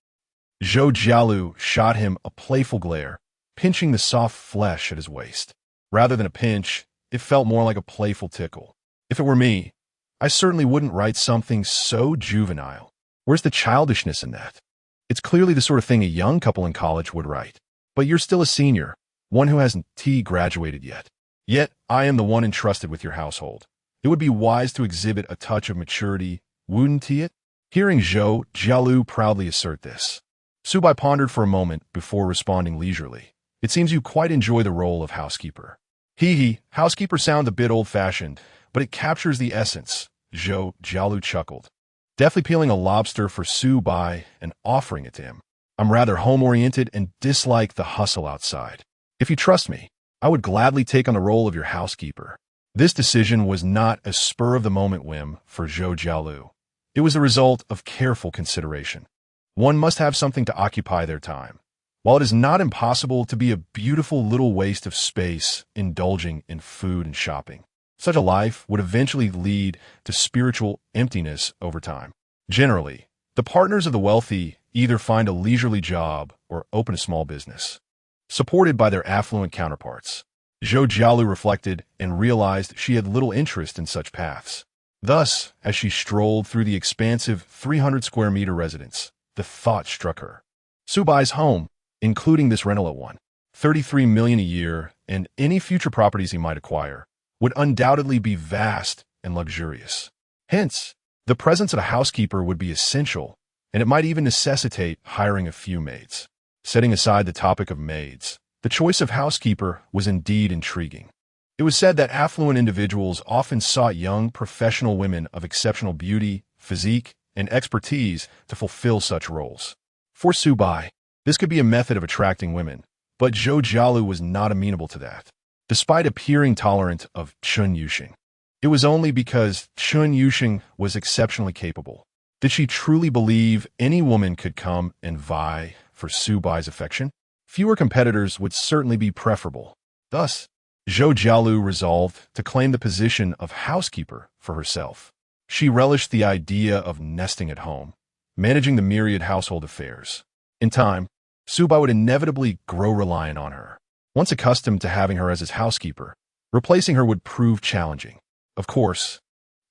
Zhou Jialu shot him a playful glare, pinching the soft flesh at his waist. Rather than a pinch, it felt more like a playful tickle. "If it were me, I certainly wouldn't write something so juvenile. Where's the childishness in that? It's clearly the sort of thing a young couple in college would write. But you're still a senior, one who hasn't graduated yet. Yet, I am the one entrusted with your household. It would be wise to exhibit a touch of maturity, wouldn't it?" Hearing Zhou Jialu proudly assert this, Subai pondered for a moment before responding leisurely. "It seems you quite enjoy the role of housekeeper." Hee, housekeeper sounds a bit old-fashioned, but it captures the essence, Zhou Jialu chuckled, deftly peeling a lobster for Su Bai and offering it to him. "I'm rather home-oriented and dislike the hustle outside. If you trust me, I would gladly take on the role of your housekeeper." This decision was not a spur-of-the-moment whim for Zhou Jialu. It was the result of careful consideration. One must have something to occupy their time. While it is not impossible to be a beautiful little waste of space indulging in food and shopping, such a life would eventually lead to spiritual emptiness over time. Generally, the partners of the wealthy either find a leisurely job or open a small business, supported by their affluent counterparts. Zhou Jialu reflected and realized she had little interest in such paths. Thus, as she strolled through the expansive 300-square-meter residence, the thought struck her. Su Bai's home, including this rental at $1.33 million a year and any future properties he might acquire, would undoubtedly be vast and luxurious. Hence, the presence of a housekeeper would be essential, and it might even necessitate hiring a few maids. Setting aside the topic of maids, the choice of housekeeper was indeed intriguing. It was said that affluent individuals often sought young, professional women of exceptional beauty, physique, and expertise to fulfill such roles. For Su Bai, this could be a method of attracting women, but Zhou Jialu was not amenable to that. Despite appearing tolerant of Chen Yuxing, it was only because Chen Yuxing was exceptionally capable. Did she truly believe any woman could come and vie for Su Bai's affection? Fewer competitors would certainly be preferable. Thus, Zhou Jialu resolved to claim the position of housekeeper for herself. She relished the idea of nesting at home, managing the myriad household affairs. In time, Su Bai would inevitably grow reliant on her. Once accustomed to having her as his housekeeper, replacing her would prove challenging. Of course,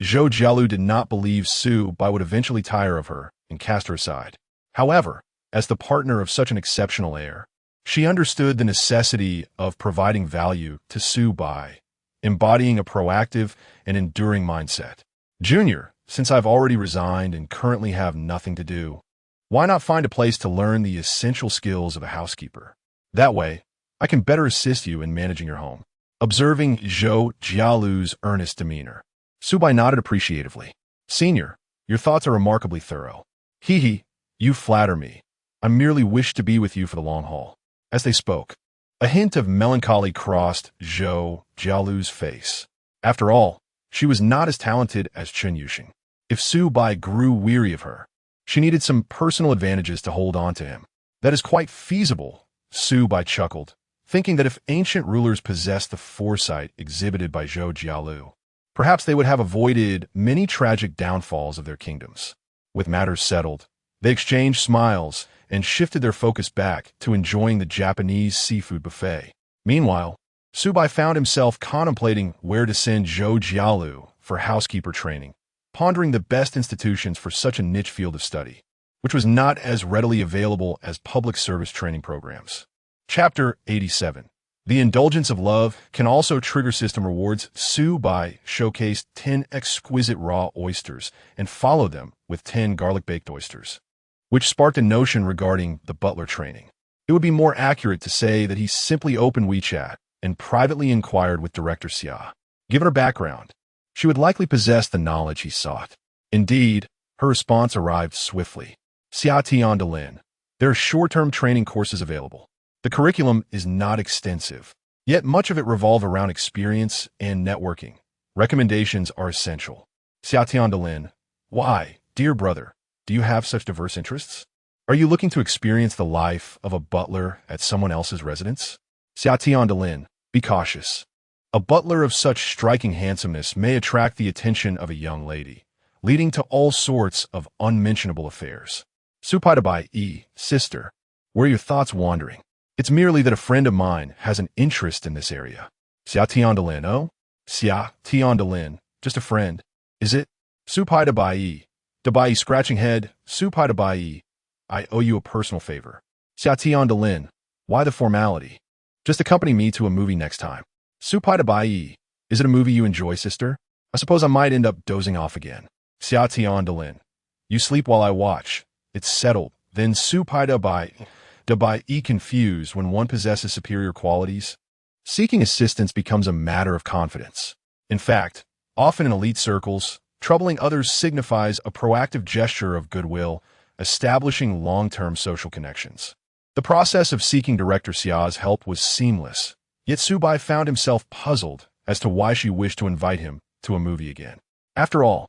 Zhou Jialu did not believe Su Bai would eventually tire of her and cast her aside. However, as the partner of such an exceptional heir, she understood the necessity of providing value to Su Bai, embodying a proactive and enduring mindset. "Junior, since I've already resigned and currently have nothing to do, why not find a place to learn the essential skills of a housekeeper? That way, I can better assist you in managing your home. Observing Zhou Jialu's earnest demeanor, Subai nodded appreciatively. Senior, your thoughts are remarkably thorough. Hee, you flatter me. I merely wish to be with you for the long haul. As they spoke, a hint of melancholy crossed Zhou Jialu's face. After all, she was not as talented as Chen Yuxing. If Subai grew weary of her, she needed some personal advantages to hold on to him. That is quite feasible, Subai chuckled, thinking that if ancient rulers possessed the foresight exhibited by Zhou Jialu, perhaps they would have avoided many tragic downfalls of their kingdoms. With matters settled, they exchanged smiles and shifted their focus back to enjoying the Japanese seafood buffet. Meanwhile, Subai found himself contemplating where to send Zhou Jialu for housekeeper training, pondering the best institutions for such a niche field of study, which was not as readily available as public service training programs. Chapter 87. The Indulgence of Love can also trigger system rewards. Subai showcased 10 exquisite raw oysters and followed them with 10 garlic-baked oysters, which sparked a notion regarding the butler training. It would be more accurate to say that he simply opened WeChat and privately inquired with Director Xia. Given her background, she would likely possess the knowledge he sought. Indeed, her response arrived swiftly. Xia Tiandalin, there are short-term training courses available. The curriculum is not extensive, yet much of it revolves around experience and networking. Recommendations are essential. Xia Tiandalin, why, dear brother, do you have such diverse interests? Are you looking to experience the life of a butler at someone else's residence? Xia Tiandalin, be cautious. A butler of such striking handsomeness may attract the attention of a young lady, leading to all sorts of unmentionable affairs. Supaidabai, sister, where are your thoughts wandering? It's merely that a friend of mine has an interest in this area. Xia Tiandalin, oh? Xia Tiandalin, just a friend, is it? Supaidabai, Dabai scratching head, Supaidabai, I owe you a personal favor. Xia Tiandalin, why the formality? Just accompany me to a movie next time. Supaidabai, is it a movie you enjoy, sister? I suppose I might end up dozing off again. Xia Tiandalin, you sleep while I watch. It's settled. Then Supaidabai, Dabai confused when one possesses superior qualities. Seeking assistance becomes a matter of confidence. In fact, often in elite circles, troubling others signifies a proactive gesture of goodwill, establishing long-term social connections. The process of seeking Director Xia's help was seamless, yet Subai found himself puzzled as to why she wished to invite him to a movie again. After all,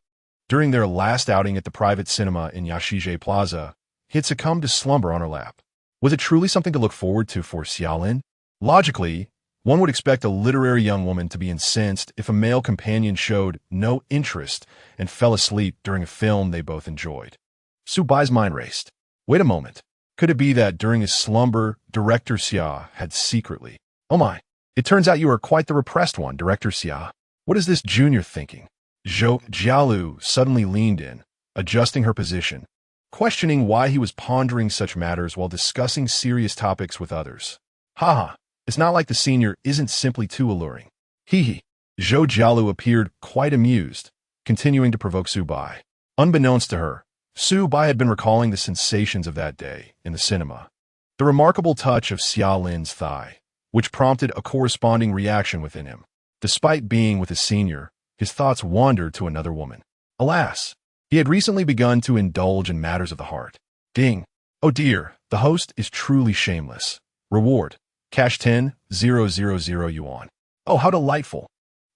during their last outing at the private cinema in Yashije Plaza, he had succumbed to slumber on her lap. Was it truly something to look forward to for Xiaolin? Logically, one would expect a literary young woman to be incensed if a male companion showed no interest and fell asleep during a film they both enjoyed. Subai's mind raced. Wait a moment. Could it be that during his slumber, Director Xia had secretly... Oh my, it turns out you are quite the repressed one, Director Xia. What is this junior thinking? Zhou Jialu suddenly leaned in, adjusting her position, questioning why he was pondering such matters while discussing serious topics with others. Haha, it's not like the senior isn't simply too alluring. Hee. Zhou Jialu appeared quite amused, continuing to provoke Subai. Unbeknownst to her, Subai had been recalling the sensations of that day in the cinema. The remarkable touch of Xiaolin's thigh, which prompted a corresponding reaction within him. Despite being with his senior, his thoughts wandered to another woman. Alas, he had recently begun to indulge in matters of the heart. Ding. Oh dear, the host is truly shameless. Reward. Cash 10,000 yuan. Oh, how delightful.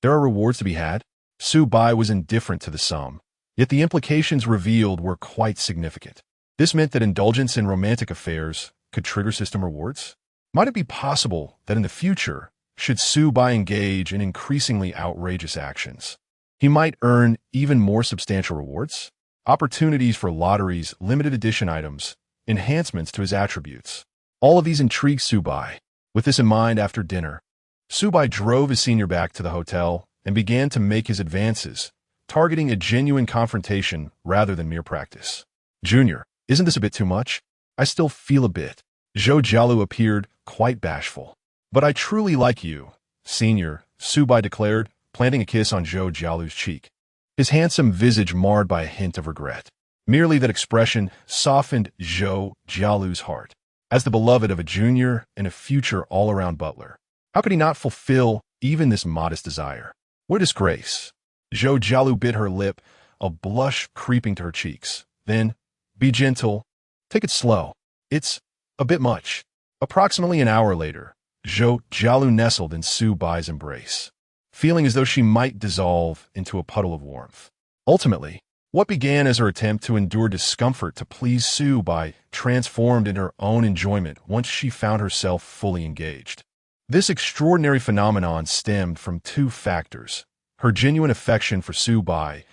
There are rewards to be had. Subai was indifferent to the sum, yet the implications revealed were quite significant. This meant that indulgence in romantic affairs could trigger system rewards? Might it be possible that in the future, should Subai engage in increasingly outrageous actions, he might earn even more substantial rewards? Opportunities for lotteries, limited edition items, enhancements to his attributes. All of these intrigued Subai. With this in mind, after dinner, Subai drove his senior back to the hotel and began to make his advances, targeting a genuine confrontation rather than mere practice. Junior, isn't this a bit too much? I still feel a bit. Zhou Jialu appeared quite bashful. But I truly like you, senior, Subai declared, planting a kiss on Zhou Jialu's cheek. his handsome visage marred by a hint of regret. Merely that expression softened Zhou Jialu's heart. As the beloved of a junior and a future all-around butler, how could he not fulfill even this modest desire? What a disgrace! Zhou Jialu bit her lip, a blush creeping to her cheeks. Then, be gentle. Take it slow. It's a bit much. Approximately an hour later, Zhou Jialu nestled in Su Bai's embrace, feeling as though she might dissolve into a puddle of warmth. Ultimately, what began as her attempt to endure discomfort to please Su Bai transformed into her own enjoyment once she found herself fully engaged. This extraordinary phenomenon stemmed from two factors: her genuine affection for Su Bai,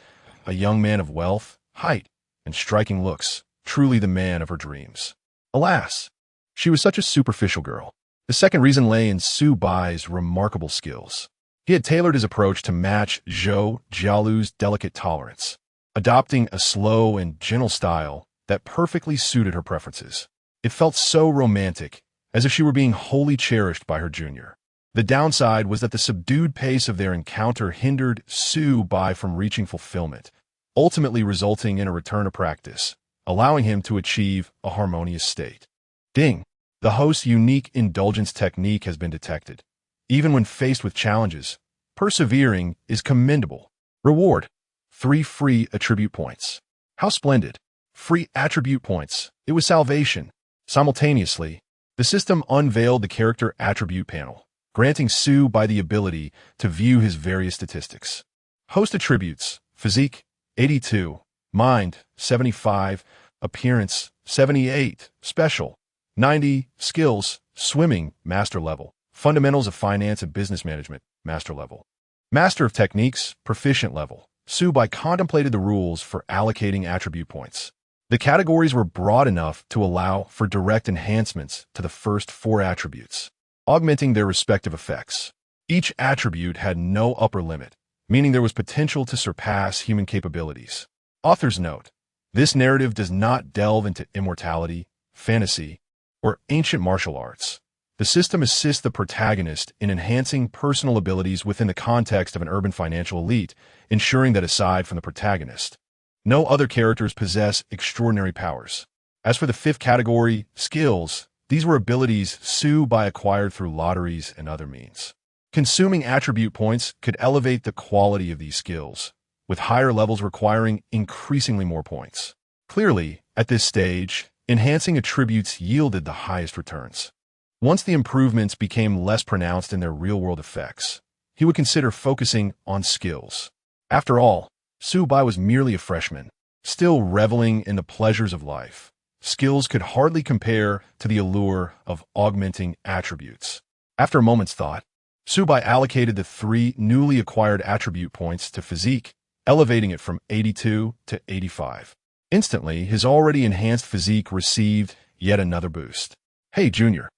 a young man of wealth, height, and striking looks, truly the man of her dreams. Alas, she was such a superficial girl. The second reason lay in Su Bai's remarkable skills. He had tailored his approach to match Zhou Jialu's delicate tolerance, adopting a slow and gentle style that perfectly suited her preferences. It felt so romantic, as if she were being wholly cherished by her junior. The downside was that the subdued pace of their encounter hindered Su Bai from reaching fulfillment, ultimately resulting in a return to practice, allowing him to achieve a harmonious state. Ding! The host's unique indulgence technique has been detected. Even when faced with challenges, persevering is commendable. Reward: 3 free attribute points. How splendid! Free attribute points. It was salvation. Simultaneously, the system unveiled the character attribute panel, granting Su Bai the ability to view his various statistics. Host attributes: physique, 82, mind, 75, appearance, 78, special, 90, skills, swimming, master level, fundamentals of finance and business management, master level, master of techniques, proficient level. Su Bai contemplated the rules for allocating attribute points. The categories were broad enough to allow for direct enhancements to the first 4 attributes, augmenting their respective effects. Each attribute had no upper limit, meaning there was potential to surpass human capabilities. Author's note: this narrative does not delve into immortality, fantasy, or ancient martial arts. The system assists the protagonist in enhancing personal abilities within the context of an urban financial elite, ensuring that aside from the protagonist, no other characters possess extraordinary powers. As for the 5th category, skills, these were abilities Su Bai acquired through lotteries and other means. Consuming attribute points could elevate the quality of these skills, with higher levels requiring increasingly more points. Clearly, at this stage, enhancing attributes yielded the highest returns. Once the improvements became less pronounced in their real-world effects, he would consider focusing on skills. After all, Su Bai was merely a freshman, still reveling in the pleasures of life. Skills could hardly compare to the allure of augmenting attributes. After a moment's thought, Su Bai allocated the 3 newly acquired attribute points to physique, elevating it from 82 to 85. Instantly, his already enhanced physique received yet another boost. Hey, Junior,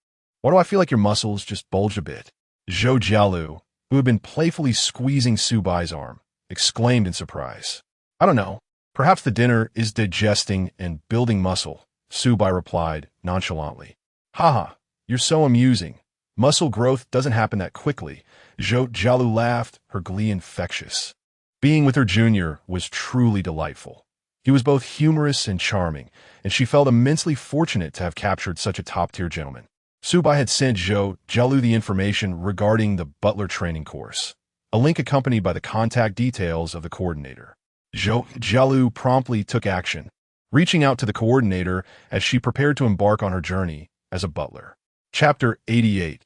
why do I feel like your muscles just bulge a bit? Zhou Jialu, who had been playfully squeezing Su Bai's arm, exclaimed in surprise. I don't know. Perhaps the dinner is digesting and building muscle, Su Bai replied nonchalantly. Haha, you're so amusing. Muscle growth doesn't happen that quickly. Zhou Jialu laughed, her glee infectious. Being with her junior was truly delightful. He was both humorous and charming, and she felt immensely fortunate to have captured such a top-tier gentleman. Su Bai had sent Zhou Jialu the information regarding the butler training course, a link accompanied by the contact details of the coordinator. Zhou Jialu promptly took action, reaching out to the coordinator as she prepared to embark on her journey as a butler. Chapter 88.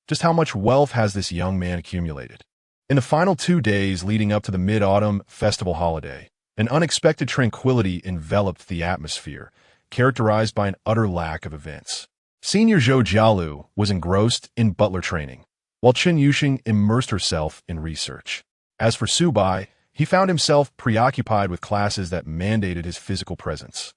Just how much wealth has this young man accumulated? In the final 2 days leading up to the Mid-Autumn Festival holiday, an unexpected tranquility enveloped the atmosphere, characterized by an utter lack of events. Senior Zhou Jialu was engrossed in butler training, while Chen Yuxing immersed herself in research. As for Su Bai, he found himself preoccupied with classes that mandated his physical presence.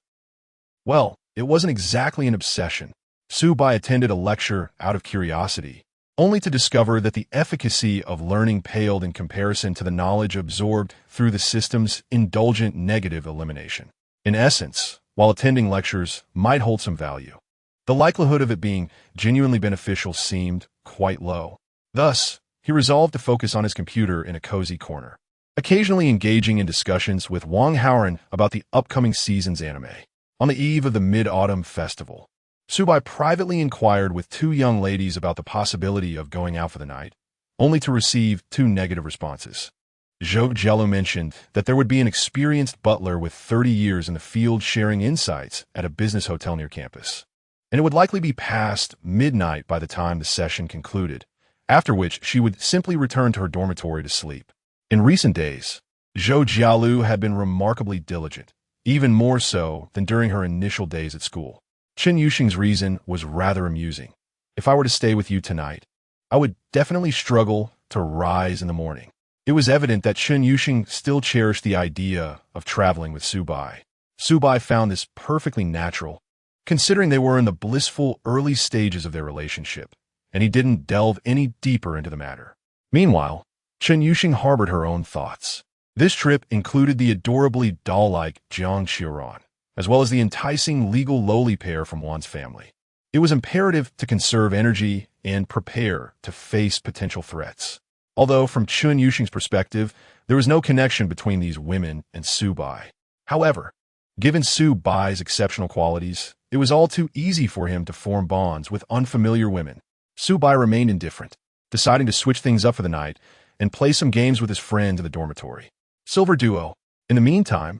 Well, it wasn't exactly an obsession. Su Bai attended a lecture out of curiosity, only to discover that the efficacy of learning paled in comparison to the knowledge absorbed through the system's indulgent negative elimination. In essence, while attending lectures might hold some value, the likelihood of it being genuinely beneficial seemed quite low. Thus, he resolved to focus on his computer in a cozy corner. occasionally engaging in discussions with Wang Haoran about the upcoming season's anime. On the eve of the Mid-Autumn Festival, Subai privately inquired with two young ladies about the possibility of going out for the night, only to receive two negative responses. Zhou Jielu mentioned that there would be an experienced butler with 30 years in the field sharing insights at a business hotel near campus, and it would likely be past midnight by the time the session concluded, after which she would simply return to her dormitory to sleep. In recent days, Zhou Jielu had been remarkably diligent, even more so than during her initial days at school. Chen Yuxing's reason was rather amusing. If I were to stay with you tonight, I would definitely struggle to rise in the morning. It was evident that Chen Yuxing still cherished the idea of traveling with Subai. Subai found this perfectly natural, considering they were in the blissful early stages of their relationship, and he didn't delve any deeper into the matter. Meanwhile, Chen Yuxing harbored her own thoughts. This trip included the adorably doll-like Jiang Qiuran, as well as the enticing legal lowly pair from Wan's family. It was imperative to conserve energy and prepare to face potential threats. Although, from Chen Yuxing's perspective, there was no connection between these women and Subai. However, given Subai's exceptional qualities, it was all too easy for him to form bonds with unfamiliar women. Subai remained indifferent, deciding to switch things up for the night and play some games with his friends in the dormitory. Silver Duo. In the meantime,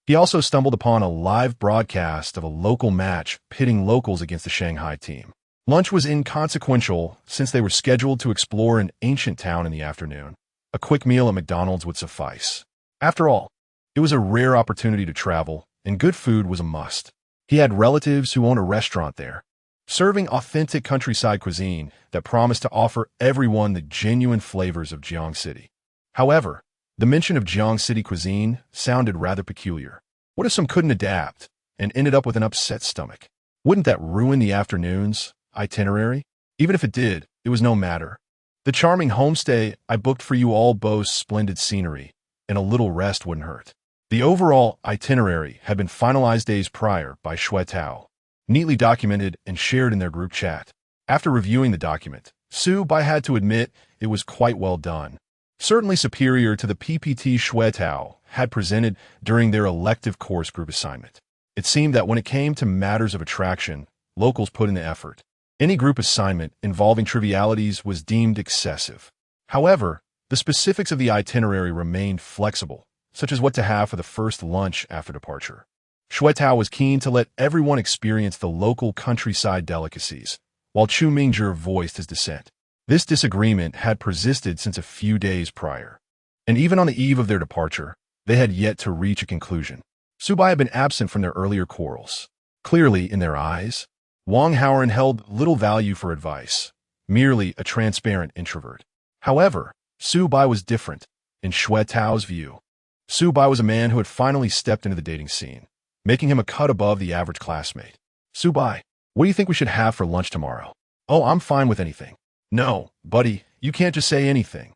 he also stumbled upon a live broadcast of a local match pitting locals against the Shanghai team. Lunch was inconsequential since they were scheduled to explore an ancient town in the afternoon. A quick meal at McDonald's would suffice. After all, it was a rare opportunity to travel, and good food was a must. He had relatives who owned a restaurant there, serving authentic countryside cuisine that promised to offer everyone the genuine flavors of Jiang City. However, the mention of Jiang City cuisine sounded rather peculiar. What if some couldn't adapt and ended up with an upset stomach? Wouldn't that ruin the afternoon's itinerary? Even if it did, it was no matter. The charming homestay I booked for you all boasts splendid scenery, and a little rest wouldn't hurt. The overall itinerary had been finalized days prior by Shui Tao, neatly documented and shared in their group chat. After reviewing the document, Subai had to admit it was quite well done. Certainly superior to the PPT Shui Tao had presented during their elective course group assignment. It seemed that when it came to matters of attraction, locals put in the effort. Any group assignment involving trivialities was deemed excessive. However, the specifics of the itinerary remained flexible, such as what to have for the first lunch after departure. Shui Tao was keen to let everyone experience the local countryside delicacies, while Chu Mingzhi voiced his dissent. This disagreement had persisted since a few days prior, and even on the eve of their departure, they had yet to reach a conclusion. Subai had been absent from their earlier quarrels. Clearly, in their eyes, Wang Haoran held little value for advice, merely a transparent introvert. However, Subai was different, in Shui Tao's view. Subai was a man who had finally stepped into the dating scene, making him a cut above the average classmate. Subai, what do you think we should have for lunch tomorrow? Oh, I'm fine with anything. No, buddy, you can't just say anything.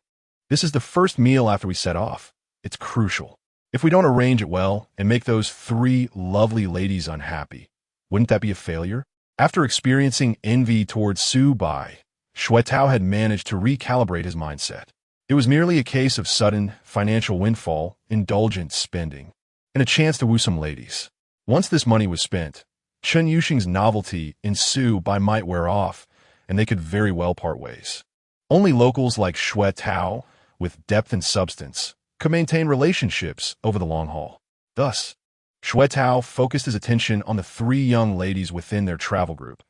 This is the first meal after we set off. It's crucial. If we don't arrange it well and make those three lovely ladies unhappy, wouldn't that be a failure? After experiencing envy towards Subai, Shui Tao had managed to recalibrate his mindset. It was merely a case of sudden financial windfall, indulgent spending, and a chance to woo some ladies. Once this money was spent, Chen Yuxing's novelty in Subai might wear off, and they could very well part ways. Only locals like Shui Tao, with depth and substance, could maintain relationships over the long haul. Thus, Shui Tao focused his attention on the three young ladies within their travel group,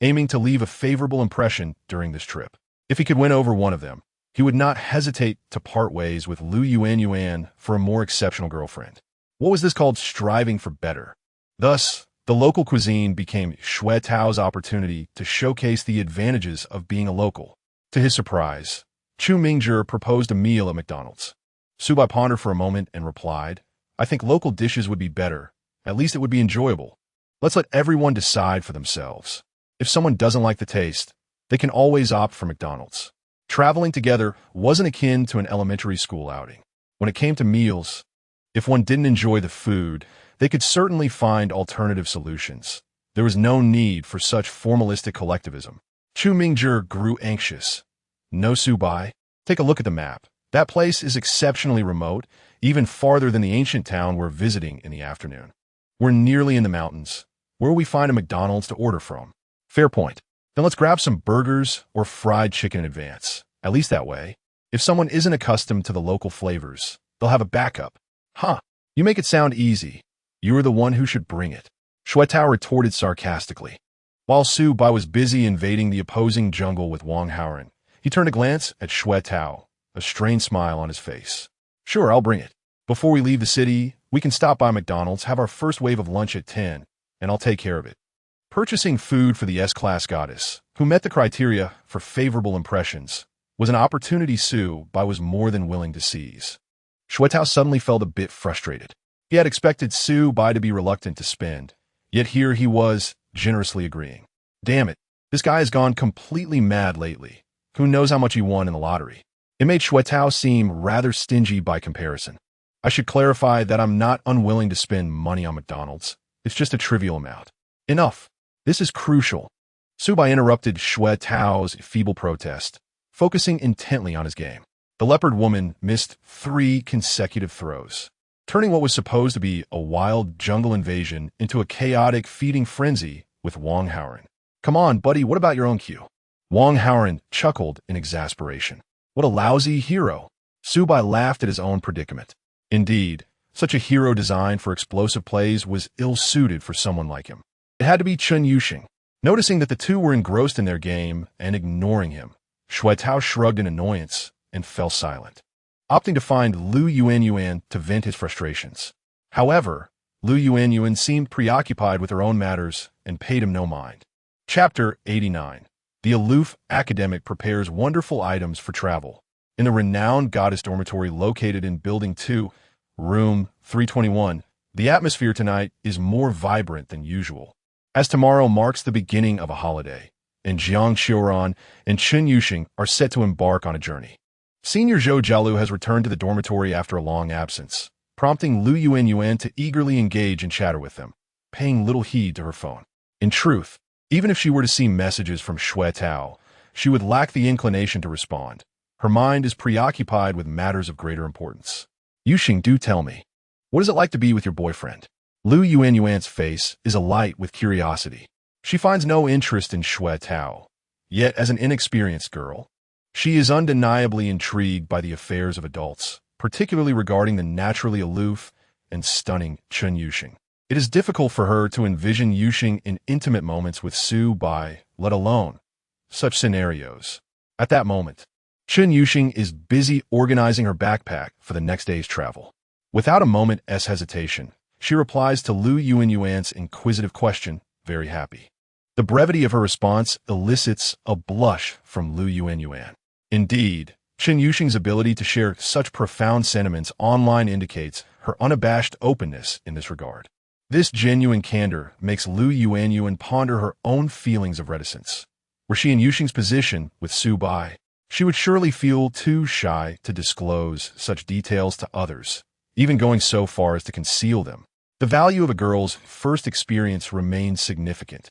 aiming to leave a favorable impression during this trip. If he could win over one of them, he would not hesitate to part ways with Lu Yuan for a more exceptional girlfriend. What was this called? Striving for better. Thus, the local cuisine became Shui Tao's opportunity to showcase the advantages of being a local. To his surprise, Chu Mingzhi proposed a meal at McDonald's. Subai pondered for a moment and replied, I think local dishes would be better. At least it would be enjoyable. Let's let everyone decide for themselves. If someone doesn't like the taste, they can always opt for McDonald's. Traveling together wasn't akin to an elementary school outing. When it came to meals, if one didn't enjoy the food, they could certainly find alternative solutions. There was no need for such formalistic collectivism. Chu Mingzhi grew anxious. No, Subai. Take a look at the map. That place is exceptionally remote, even farther than the ancient town we're visiting in the afternoon. We're nearly in the mountains. Where will we find a McDonald's to order from? Fair point. Then let's grab some burgers or fried chicken in advance. At least that way, if someone isn't accustomed to the local flavors, they'll have a backup. Huh, you make it sound easy. You are the one who should bring it. Shuetao retorted sarcastically. While Su Bai was busy invading the opposing jungle with Wang Haoren, he turned a glance at Shuetao, a strained smile on his face. Sure, I'll bring it. Before we leave the city, we can stop by McDonald's, have our first wave of lunch at 10, and I'll take care of it. Purchasing food for the S-class goddess, who met the criteria for favorable impressions, was an opportunity Su Bai was more than willing to seize. Shuetao suddenly felt a bit frustrated. He had expected Su Bai to be reluctant to spend, yet here he was, generously agreeing. Damn it, this guy has gone completely mad lately. Who knows how much he won in the lottery? It made Shuetao seem rather stingy by comparison. I should clarify that I'm not unwilling to spend money on McDonald's. It's just a trivial amount. Enough. This is crucial. Su Bai interrupted Shuetao's feeble protest, focusing intently on his game. The leopard woman missed 3 consecutive throws, turning what was supposed to be a wild jungle invasion into a chaotic feeding frenzy with Wang Haoren. Come on, buddy, what about your own cue? Wang Haoren chuckled in exasperation. What a lousy hero. Su Bai laughed at his own predicament. Indeed, such a hero designed for explosive plays was ill-suited for someone like him. It had to be Chen Yuxing. Noticing that the two were engrossed in their game and ignoring him, Shuetao shrugged in annoyance and fell silent, opting to find Lu Yuan to vent his frustrations. However, Lu Yuan seemed preoccupied with her own matters and paid him no mind. Chapter 89. The aloof academic prepares wonderful items for travel. In the renowned goddess dormitory located in Building 2, Room 321, the atmosphere tonight is more vibrant than usual, as tomorrow marks the beginning of a holiday, and Jiang Xiuran and Chen Yuxing are set to embark on a journey. Senior Zhou Jialu has returned to the dormitory after a long absence, prompting Lu Yuan to eagerly engage in chatter with them, paying little heed to her phone. In truth, even if she were to see messages from Shuetao, she would lack the inclination to respond. Her mind is preoccupied with matters of greater importance. Yuxing, do tell me, what is it like to be with your boyfriend? Lu Yuan's face is alight with curiosity. She finds no interest in Shuetao, yet as an inexperienced girl, she is undeniably intrigued by the affairs of adults, particularly regarding the naturally aloof and stunning Chen Yuxing. It is difficult for her to envision Yuxing in intimate moments with Su Bai, let alone such scenarios. At that moment, Chen Yuxing is busy organizing her backpack for the next day's travel. Without a moment's hesitation, she replies to Lu Yuan's inquisitive question, very happy. The brevity of her response elicits a blush from Lu Yuan. Indeed, Chen Yuxing's ability to share such profound sentiments online indicates her unabashed openness in this regard. This genuine candor makes Lu Yuan ponder her own feelings of reticence. Were she in Yuxing's position with Su Bai, she would surely feel too shy to disclose such details to others, even going so far as to conceal them. The value of a girl's first experience remains significant,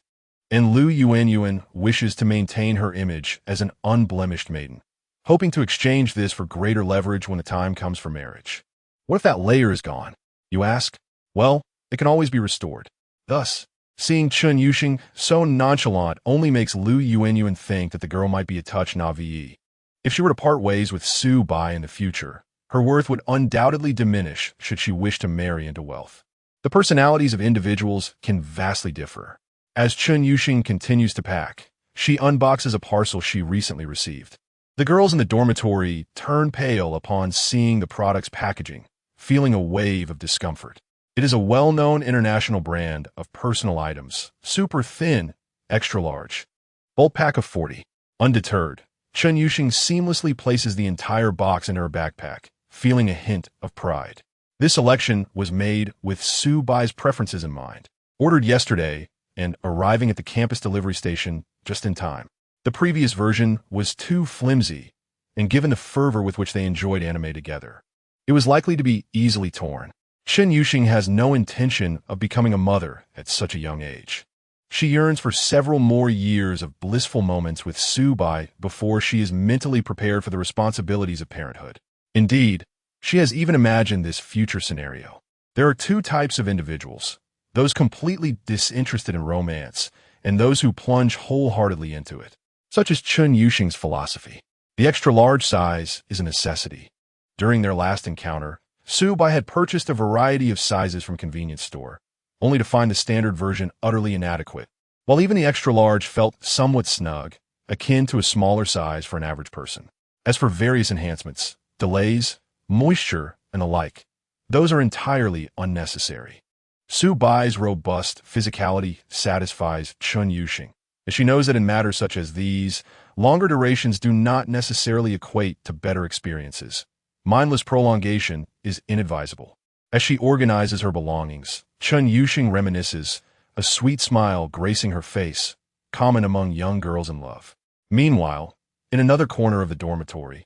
and Lu Yuan wishes to maintain her image as an unblemished maiden, hoping to exchange this for greater leverage when the time comes for marriage. What if that layer is gone, you ask? Well, it can always be restored. Thus, seeing Chen Yuxing so nonchalant only makes Lu Yuan think that the girl might be a touch naive. If she were to part ways with Su Bai in the future, her worth would undoubtedly diminish should she wish to marry into wealth. The personalities of individuals can vastly differ. As Chen Yuxing continues to pack, she unboxes a parcel she recently received. The girls in the dormitory turn pale upon seeing the product's packaging, feeling a wave of discomfort. It is a well-known international brand of personal items, super thin, extra large. Bulk pack of 40. Undeterred, Chen Yuxing seamlessly places the entire box into her backpack, feeling a hint of pride. This selection was made with Su Bai's preferences in mind, ordered yesterday and arriving at the campus delivery station just in time. The previous version was too flimsy, and given the fervor with which they enjoyed anime together, it was likely to be easily torn. Chen Yuxing has no intention of becoming a mother at such a young age. She yearns for several more years of blissful moments with Su Bai before she is mentally prepared for the responsibilities of parenthood. Indeed, she has even imagined this future scenario. There are two types of individuals: those completely disinterested in romance, and those who plunge wholeheartedly into it, such as Chun Yuxing's philosophy. The extra-large size is a necessity. During their last encounter, Su Bai had purchased a variety of sizes from convenience store, only to find the standard version utterly inadequate, while even the extra-large felt somewhat snug, akin to a smaller size for an average person. As for various enhancements, delays, moisture, and the like, those are entirely unnecessary. Su Bai's robust physicality satisfies Chun Yuxing, as she knows that in matters such as these, longer durations do not necessarily equate to better experiences. Mindless prolongation is inadvisable. As she organizes her belongings, Chun Yuxing reminisces, a sweet smile gracing her face, common among young girls in love. Meanwhile, in another corner of the dormitory,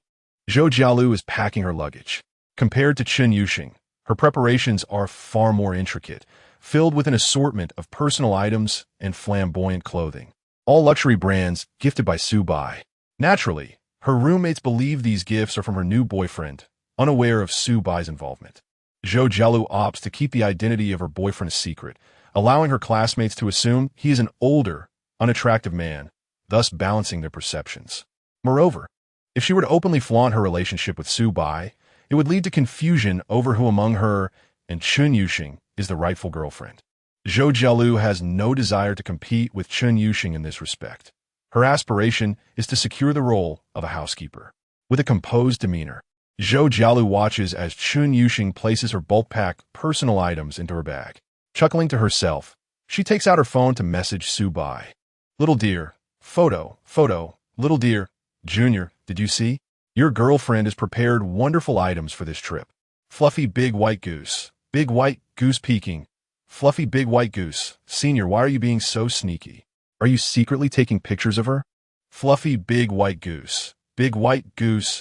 Zhou Jialu is packing her luggage. Compared to Chun Yuxing, her preparations are far more intricate, filled with an assortment of personal items and flamboyant clothing, all luxury brands gifted by Su Bai. Naturally, her roommates believe these gifts are from her new boyfriend, unaware of Su Bai's involvement. Zhou Jialu opts to keep the identity of her boyfriend a secret, allowing her classmates to assume he is an older, unattractive man, thus balancing their perceptions. Moreover, if she were to openly flaunt her relationship with Su Bai, it would lead to confusion over who among her and Chun Yuxing is the rightful girlfriend. Zhou Jialu has no desire to compete with Chun Yuxing in this respect. Her aspiration is to secure the role of a housekeeper. With a composed demeanor, Zhou Jialu watches as Chun Yuxing places her bulk-pack personal items into her bag. Chuckling to herself, she takes out her phone to message Su Bai. "Little dear, photo, little dear, Junior, did you see? Your girlfriend has prepared wonderful items for this trip. Fluffy big white goose peeking. Fluffy big white goose. Senior, why are you being so sneaky? Are you secretly taking pictures of her? Fluffy big white goose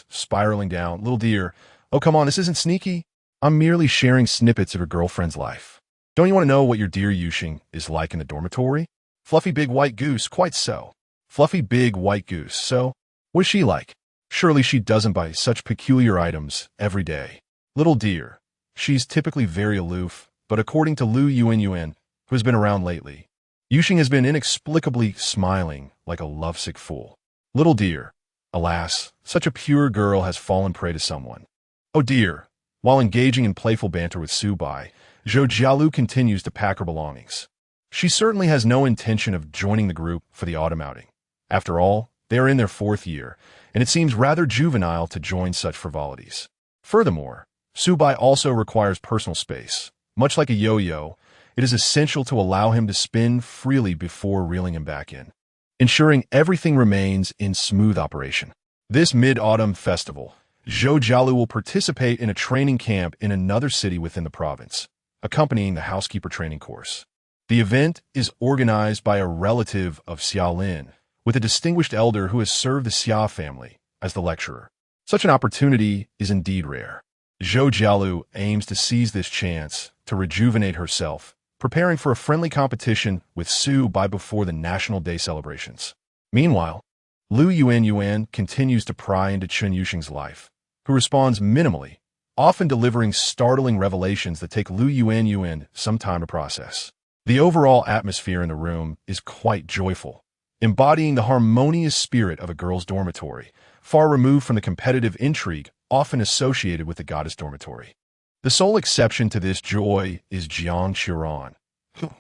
spiraling down. Little dear, oh come on, this isn't sneaky. I'm merely sharing snippets of your girlfriend's life. Don't you want to know what your dear Yuxing is like in the dormitory? Fluffy big white goose, quite so. Fluffy big white goose, so? What's she like? Surely she doesn't buy such peculiar items every day. Little dear, she's typically very aloof, but according to Lu Yuan, who has been around lately, Yuxing has been inexplicably smiling like a lovesick fool. Little dear, alas, such a pure girl has fallen prey to someone. Oh dear." While engaging in playful banter with Su Bai, Zhou Jialu continues to pack her belongings. She certainly has no intention of joining the group for the autumn outing. After all, they are in their 4th year, and it seems rather juvenile to join such frivolities. Furthermore, Su Bai also requires personal space. Much like a yo-yo, it is essential to allow him to spin freely before reeling him back in, ensuring everything remains in smooth operation. This mid-autumn festival, Zhou Jialu will participate in a training camp in another city within the province, accompanying the housekeeper training course. The event is organized by a relative of Xiaolin, with a distinguished elder who has served the Xia family as the lecturer. Such an opportunity is indeed rare. Zhou Jialu aims to seize this chance to rejuvenate herself, preparing for a friendly competition with Su Bai before the National Day celebrations. Meanwhile, Lu Yuan continues to pry into Chun Yuxing's life, who responds minimally, often delivering startling revelations that take Lu Yuan some time to process. The overall atmosphere in the room is quite joyful, embodying the harmonious spirit of a girl's dormitory, far removed from the competitive intrigue often associated with the goddess dormitory. The sole exception to this joy is Jiang Qiran, who,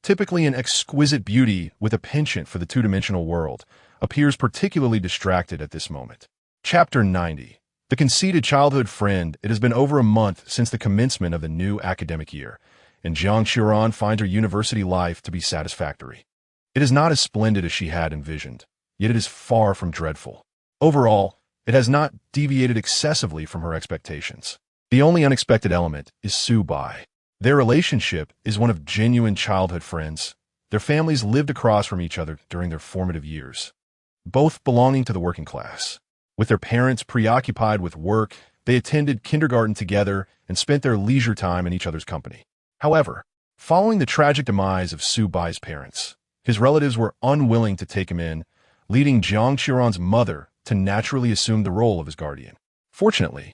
typically an exquisite beauty with a penchant for the two-dimensional world, appears particularly distracted at this moment. Chapter 90. The conceited childhood friend. It has been over a month since the commencement of the new academic year, and Jiang Qiran finds her university life to be satisfactory. It is not as splendid as she had envisioned, yet it is far from dreadful. Overall, it has not deviated excessively from her expectations. The only unexpected element is Su Bai. Their relationship is one of genuine childhood friends. Their families lived across from each other during their formative years, both belonging to the working class. With their parents preoccupied with work, they attended kindergarten together and spent their leisure time in each other's company. However, following the tragic demise of Su Bai's parents, his relatives were unwilling to take him in, leading Jiang Qiran's mother to naturally assume the role of his guardian. Fortunately,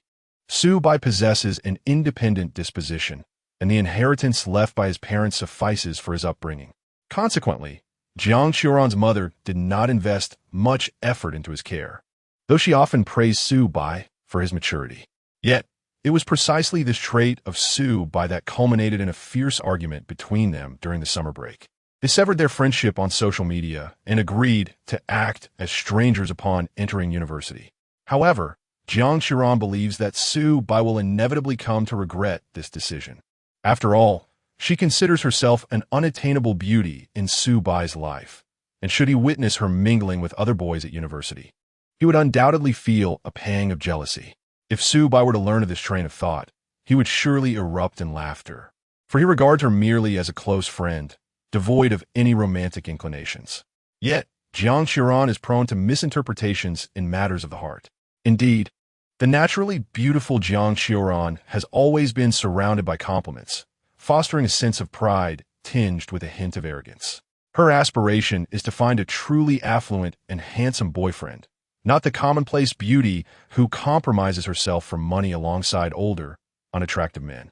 Su Bai possesses an independent disposition, and the inheritance left by his parents suffices for his upbringing. Consequently, Jiang Qiuran's mother did not invest much effort into his care, though she often praised Su Bai for his maturity. Yet, it was precisely this trait of Su Bai that culminated in a fierce argument between them during the summer break. They severed their friendship on social media and agreed to act as strangers upon entering university. However, Jiang Qiuran believes that Su Bai will inevitably come to regret this decision. After all, she considers herself an unattainable beauty in Su Bai's life, and should he witness her mingling with other boys at university, he would undoubtedly feel a pang of jealousy. If Su Bai were to learn of this train of thought, he would surely erupt in laughter, for he regards her merely as a close friend, devoid of any romantic inclinations. Yet, Jiang Qiuran is prone to misinterpretations in matters of the heart. Indeed, the naturally beautiful Jiang Qiuran has always been surrounded by compliments, fostering a sense of pride tinged with a hint of arrogance. Her aspiration is to find a truly affluent and handsome boyfriend, not the commonplace beauty who compromises herself for money alongside older, unattractive men,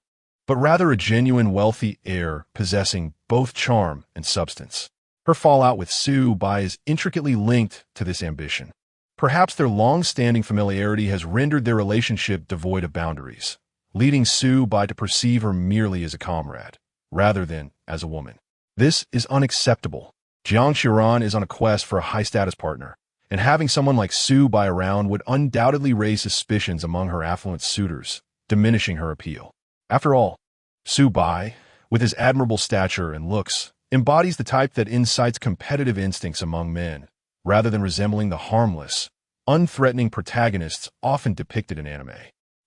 but rather a genuine wealthy heir possessing both charm and substance. Her fallout with Su Bai is intricately linked to this ambition. Perhaps their long-standing familiarity has rendered their relationship devoid of boundaries, leading Su Bai to perceive her merely as a comrade, rather than as a woman. This is unacceptable. Jiang Qiuran is on a quest for a high-status partner, and having someone like Su Bai around would undoubtedly raise suspicions among her affluent suitors, diminishing her appeal. After all, Su Bai, with his admirable stature and looks, embodies the type that incites competitive instincts among men, rather than resembling the harmless, unthreatening protagonists often depicted in anime.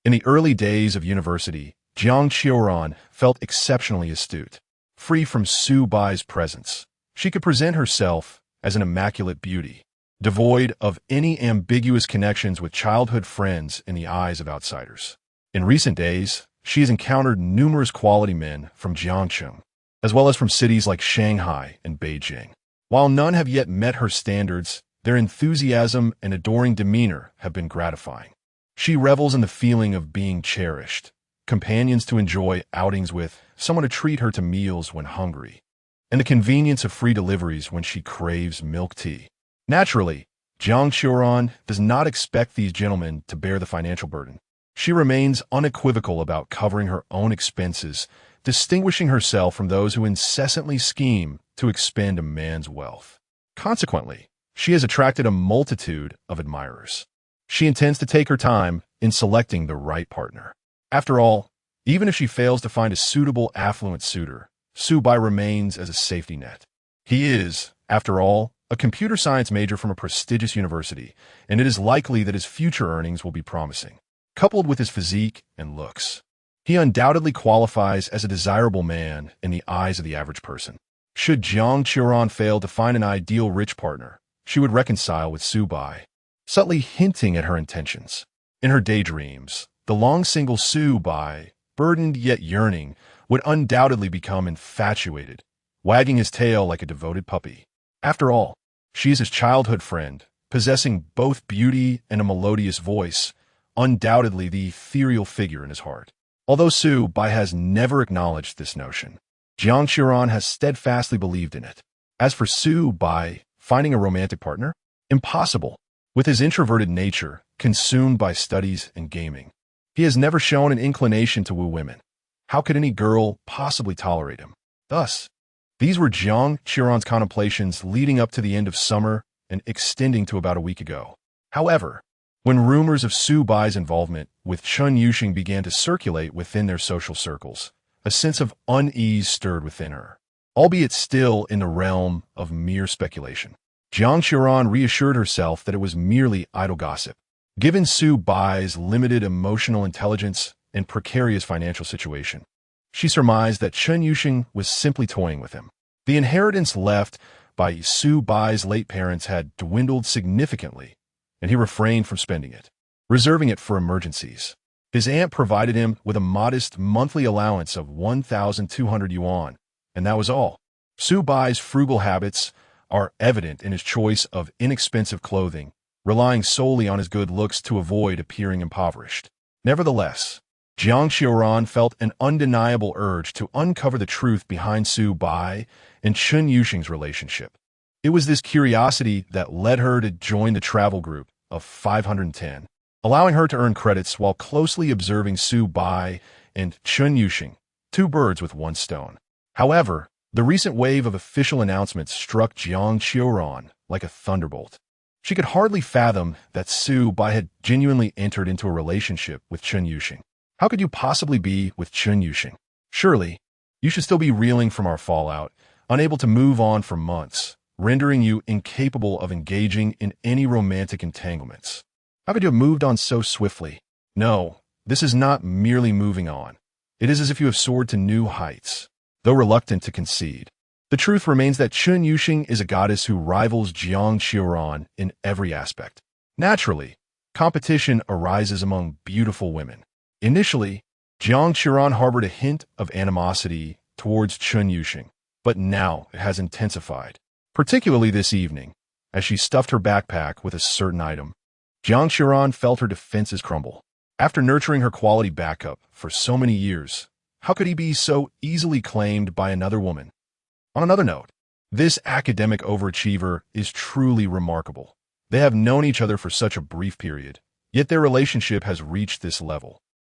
In the early days of university, Jiang Qiuran felt exceptionally astute. Free from Su Bai's presence, she could present herself as an immaculate beauty, devoid of any ambiguous connections with childhood friends in the eyes of outsiders. In recent days, she has encountered numerous quality men from Jiangcheng, as well as from cities like Shanghai and Beijing. While none have yet met her standards, their enthusiasm and adoring demeanor have been gratifying. She revels in the feeling of being cherished, companions to enjoy outings with, someone to treat her to meals when hungry, and the convenience of free deliveries when she craves milk tea. Naturally, Jiang Qiuran does not expect these gentlemen to bear the financial burden. She remains unequivocal about covering her own expenses, distinguishing herself from those who incessantly scheme to expend a man's wealth. Consequently, she has attracted a multitude of admirers. She intends to take her time in selecting the right partner. After all, even if she fails to find a suitable affluent suitor, Su Bai remains as a safety net. He is, after all, a computer science major from a prestigious university, and it is likely that his future earnings will be promising. Coupled with his physique and looks, he undoubtedly qualifies as a desirable man in the eyes of the average person. Should Jiang Qiuran fail to find an ideal rich partner, she would reconcile with Su Bai, subtly hinting at her intentions. In her daydreams, the long single Su Bai, burdened yet yearning, would undoubtedly become infatuated, wagging his tail like a devoted puppy. After all, she is his childhood friend, possessing both beauty and a melodious voice, undoubtedly the ethereal figure in his heart. Although Su Bai has never acknowledged this notion, Jiang Qiuran has steadfastly believed in it. As for Su Bai, finding a romantic partner? Impossible. With his introverted nature, consumed by studies and gaming, he has never shown an inclination to woo women. How could any girl possibly tolerate him? Thus, these were Jiang Qiuran's contemplations leading up to the end of summer and extending to about a week ago. However, when rumors of Su Bai's involvement with Chun Yuxing began to circulate within their social circles, a sense of unease stirred within her, albeit still in the realm of mere speculation. Jiang Qiuran reassured herself that it was merely idle gossip. Given Su Bai's limited emotional intelligence and precarious financial situation, she surmised that Chun Yuxing was simply toying with him. The inheritance left by Su Bai's late parents had dwindled significantly, and he refrained from spending it, reserving it for emergencies. His aunt provided him with a modest monthly allowance of 1,200 yuan, and that was all. Su Bai's frugal habits are evident in his choice of inexpensive clothing, relying solely on his good looks to avoid appearing impoverished. Nevertheless, Jiang Xiaoran felt an undeniable urge to uncover the truth behind Su Bai and Chun Yuxing's relationship. It was this curiosity that led her to join the travel group of 510, allowing her to earn credits while closely observing Su Bai and Chun Yuxing, two birds with one stone. However, the recent wave of official announcements struck Jiang Xiaoran like a thunderbolt. She could hardly fathom that Su Bai had genuinely entered into a relationship with Chun Yuxing. How could you possibly be with Chun Yuxing? Surely, you should still be reeling from our fallout, unable to move on for months, rendering you incapable of engaging in any romantic entanglements. How could you have moved on so swiftly? No, this is not merely moving on. It is as if you have soared to new heights, though reluctant to concede. The truth remains that Chun Yuxing is a goddess who rivals Jiang Xiaoran in every aspect. Naturally, competition arises among beautiful women. Initially, Jiang Xiaoran harbored a hint of animosity towards Chun Yuxing, but now it has intensified, particularly this evening, as she stuffed her backpack with a certain item. Jiang Xiaoran felt her defenses crumble. After nurturing her quality backup for so many years, how could he be so easily claimed by another woman? On another note, this academic overachiever is truly remarkable. They have known each other for such a brief period, yet their relationship has reached this level.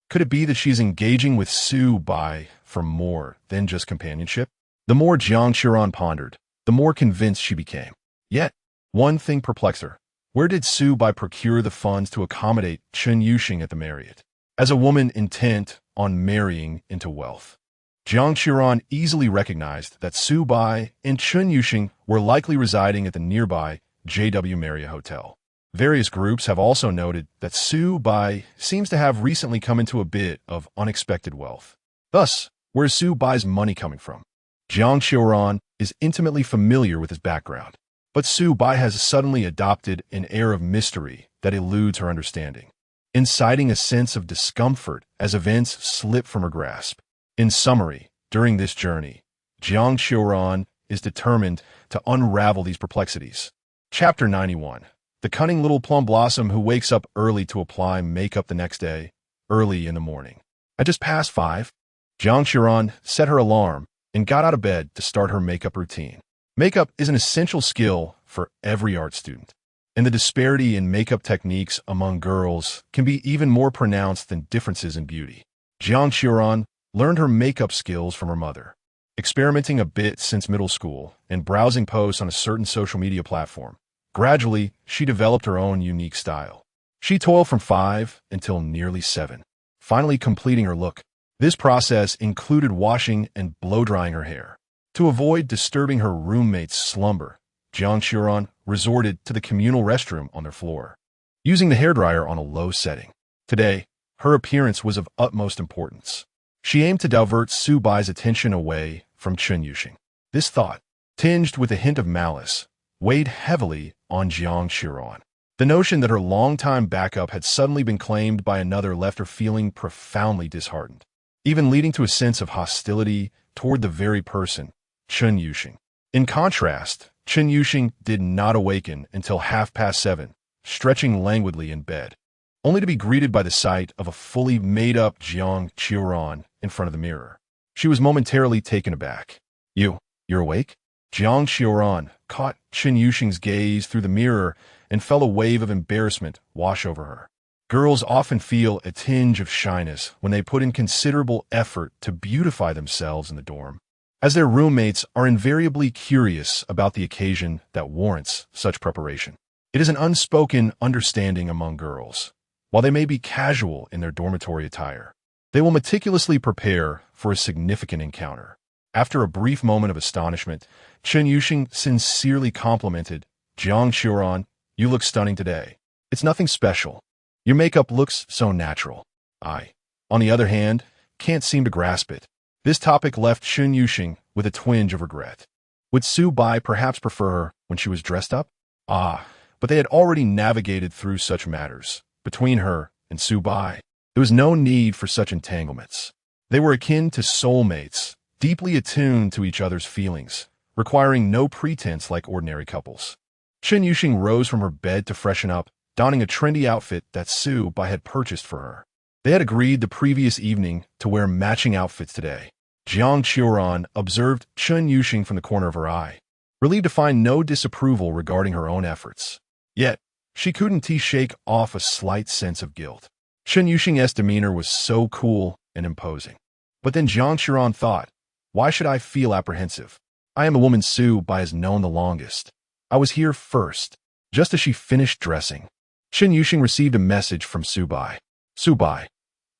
Could it be that she's engaging with Su Bai for more than just companionship? The more Jiang Xiaoran pondered, the more convinced she became. Yet, one thing perplexed her. Where did Su Bai procure the funds to accommodate Chun Yuxing at the Marriott? As a woman intent on marrying into wealth, Jiang Xiaoran easily recognized that Su Bai and Chun Yuxing were likely residing at the nearby JW Marriott Hotel. Various groups have also noted that Su Bai seems to have recently come into a bit of unexpected wealth. Thus, where is Su Bai's money coming from? Jiang Xiaoran is intimately familiar with his background, but Su Bai has suddenly adopted an air of mystery that eludes her understanding, inciting a sense of discomfort as events slip from her grasp. In summary, during this journey, Jiang Xiaoran is determined to unravel these perplexities. Chapter 91. The cunning little plum blossom who wakes up early to apply makeup the next day, early in the morning. At just past 5, Jiang Xiaoran set her alarm and got out of bed to start her makeup routine. Makeup is an essential skill for every art student, and the disparity in makeup techniques among girls can be even more pronounced than differences in beauty. Jiang Xiaoran learned her makeup skills from her mother, experimenting a bit since middle school and browsing posts on a certain social media platform. Gradually, she developed her own unique style. She toiled from 5 until nearly 7, finally completing her look. This process included washing and blow-drying her hair. To avoid disturbing her roommate's slumber, Jiang Xiaoran resorted to the communal restroom on their floor, using the hairdryer on a low setting. Today, her appearance was of utmost importance. She aimed to divert Su Bai's attention away from Chun Yuxing. This thought, tinged with a hint of malice, weighed heavily on Jiang Xiaoran. The notion that her longtime backup had suddenly been claimed by another left her feeling profoundly disheartened, even leading to a sense of hostility toward the very person, Chun Yuxing. In contrast, Chun Yuxing did not awaken until 7:30, stretching languidly in bed, only to be greeted by the sight of a fully made-up Jiang Xiaoran in front of the mirror. She was momentarily taken aback. You're awake? Jiang Xiaoran caught Chun Yuxing's gaze through the mirror and felt a wave of embarrassment wash over her. Girls often feel a tinge of shyness when they put in considerable effort to beautify themselves in the dorm, as their roommates are invariably curious about the occasion that warrants such preparation. It is an unspoken understanding among girls. While they may be casual in their dormitory attire, they will meticulously prepare for a significant encounter. After a brief moment of astonishment, Chun Yuxing sincerely complimented Jiang Xiaoran. You look stunning today. It's nothing special. Your makeup looks so natural. I, on the other hand, can't seem to grasp it. This topic left Chun Yuxing with a twinge of regret. Would Su Bai perhaps prefer her when she was dressed up? But they had already navigated through such matters. Between her and Su Bai, there was no need for such entanglements. They were akin to soulmates, deeply attuned to each other's feelings, requiring no pretense like ordinary couples. Chun Yuxing rose from her bed to freshen up, donning a trendy outfit that Su Bai had purchased for her. They had agreed the previous evening to wear matching outfits today. Jiang Qiuran observed Chen Yuxing from the corner of her eye, relieved to find no disapproval regarding her own efforts. Yet, she couldn't shake off a slight sense of guilt. Chen Yuxing's demeanor was so cool and imposing. But then Jiang Qiuran thought, why should I feel apprehensive? I am the woman Su Bai has known the longest. I was here first. Just as she finished dressing, Chen Yuxing received a message from Su Bai. Su Bai,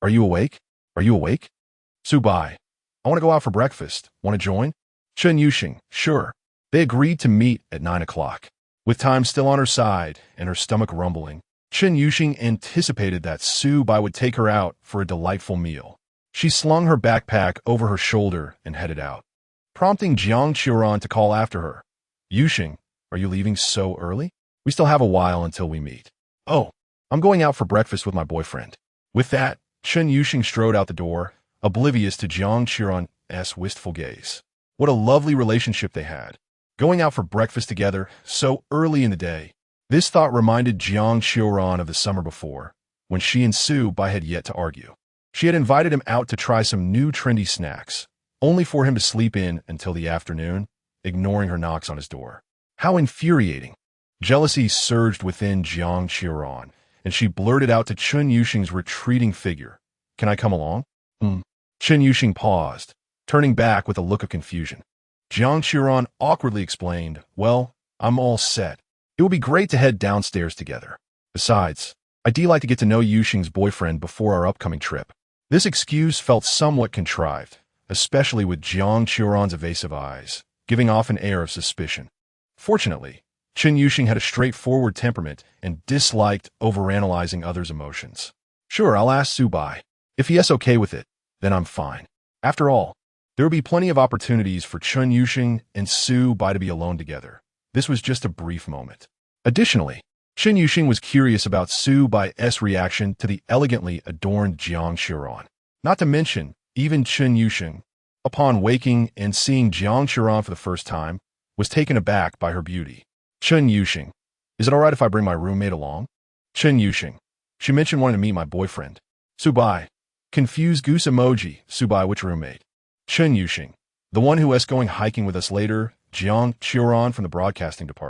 are you awake? Are you awake? Su Bai, I want to go out for breakfast. Want to join? Chen Yuxing, sure. They agreed to meet at 9 o'clock. With time still on her side and her stomach rumbling, Chen Yuxing anticipated that Su Bai would take her out for a delightful meal. She slung her backpack over her shoulder and headed out, prompting Jiang Qiuran to call after her. Yuxing, are you leaving so early? We still have a while until we meet. Oh, I'm going out for breakfast with my boyfriend. With that, Chen Yuxing strode out the door, oblivious to Jiang Qiuran's wistful gaze. What a lovely relationship they had. Going out for breakfast together so early in the day. This thought reminded Jiang Qiuran of the summer before, when she and Su Bai had yet to argue. She had invited him out to try some new trendy snacks, only for him to sleep in until the afternoon, ignoring her knocks on his door. How infuriating. Jealousy surged within Jiang Qiuran, and she blurted out to Chen Yuxing's retreating figure, "Can I come along?" Chen Yuxing paused, turning back with a look of confusion. Jiang Qiuran awkwardly explained, "Well, I'm all set. It would be great to head downstairs together. Besides, I'd like to get to know Yuxing's boyfriend before our upcoming trip." This excuse felt somewhat contrived, especially with Jiang Qiuran's evasive eyes, giving off an air of suspicion. Fortunately, Chen Yuxing had a straightforward temperament and disliked overanalyzing others' emotions. "Sure, I'll ask Su Bai. If he's okay with it, then I'm fine." After all, there would be plenty of opportunities for Chen Yuxing and Su Bai to be alone together. This was just a brief moment. Additionally, Chen Yuxing was curious about Su Bai's reaction to the elegantly adorned Jiang Qiuran. Not to mention, even Chen Yuxing, upon waking and seeing Jiang Qiuran for the first time, was taken aback by her beauty. "Chen Yuxing, is it all right if I bring my roommate along?" Chen Yuxing, she mentioned wanting to meet my boyfriend. Su Bai, confused goose emoji. Su Bai, which roommate? Chen Yuxing, the one who is going hiking with us later. Jiang Qiuran from the broadcasting department.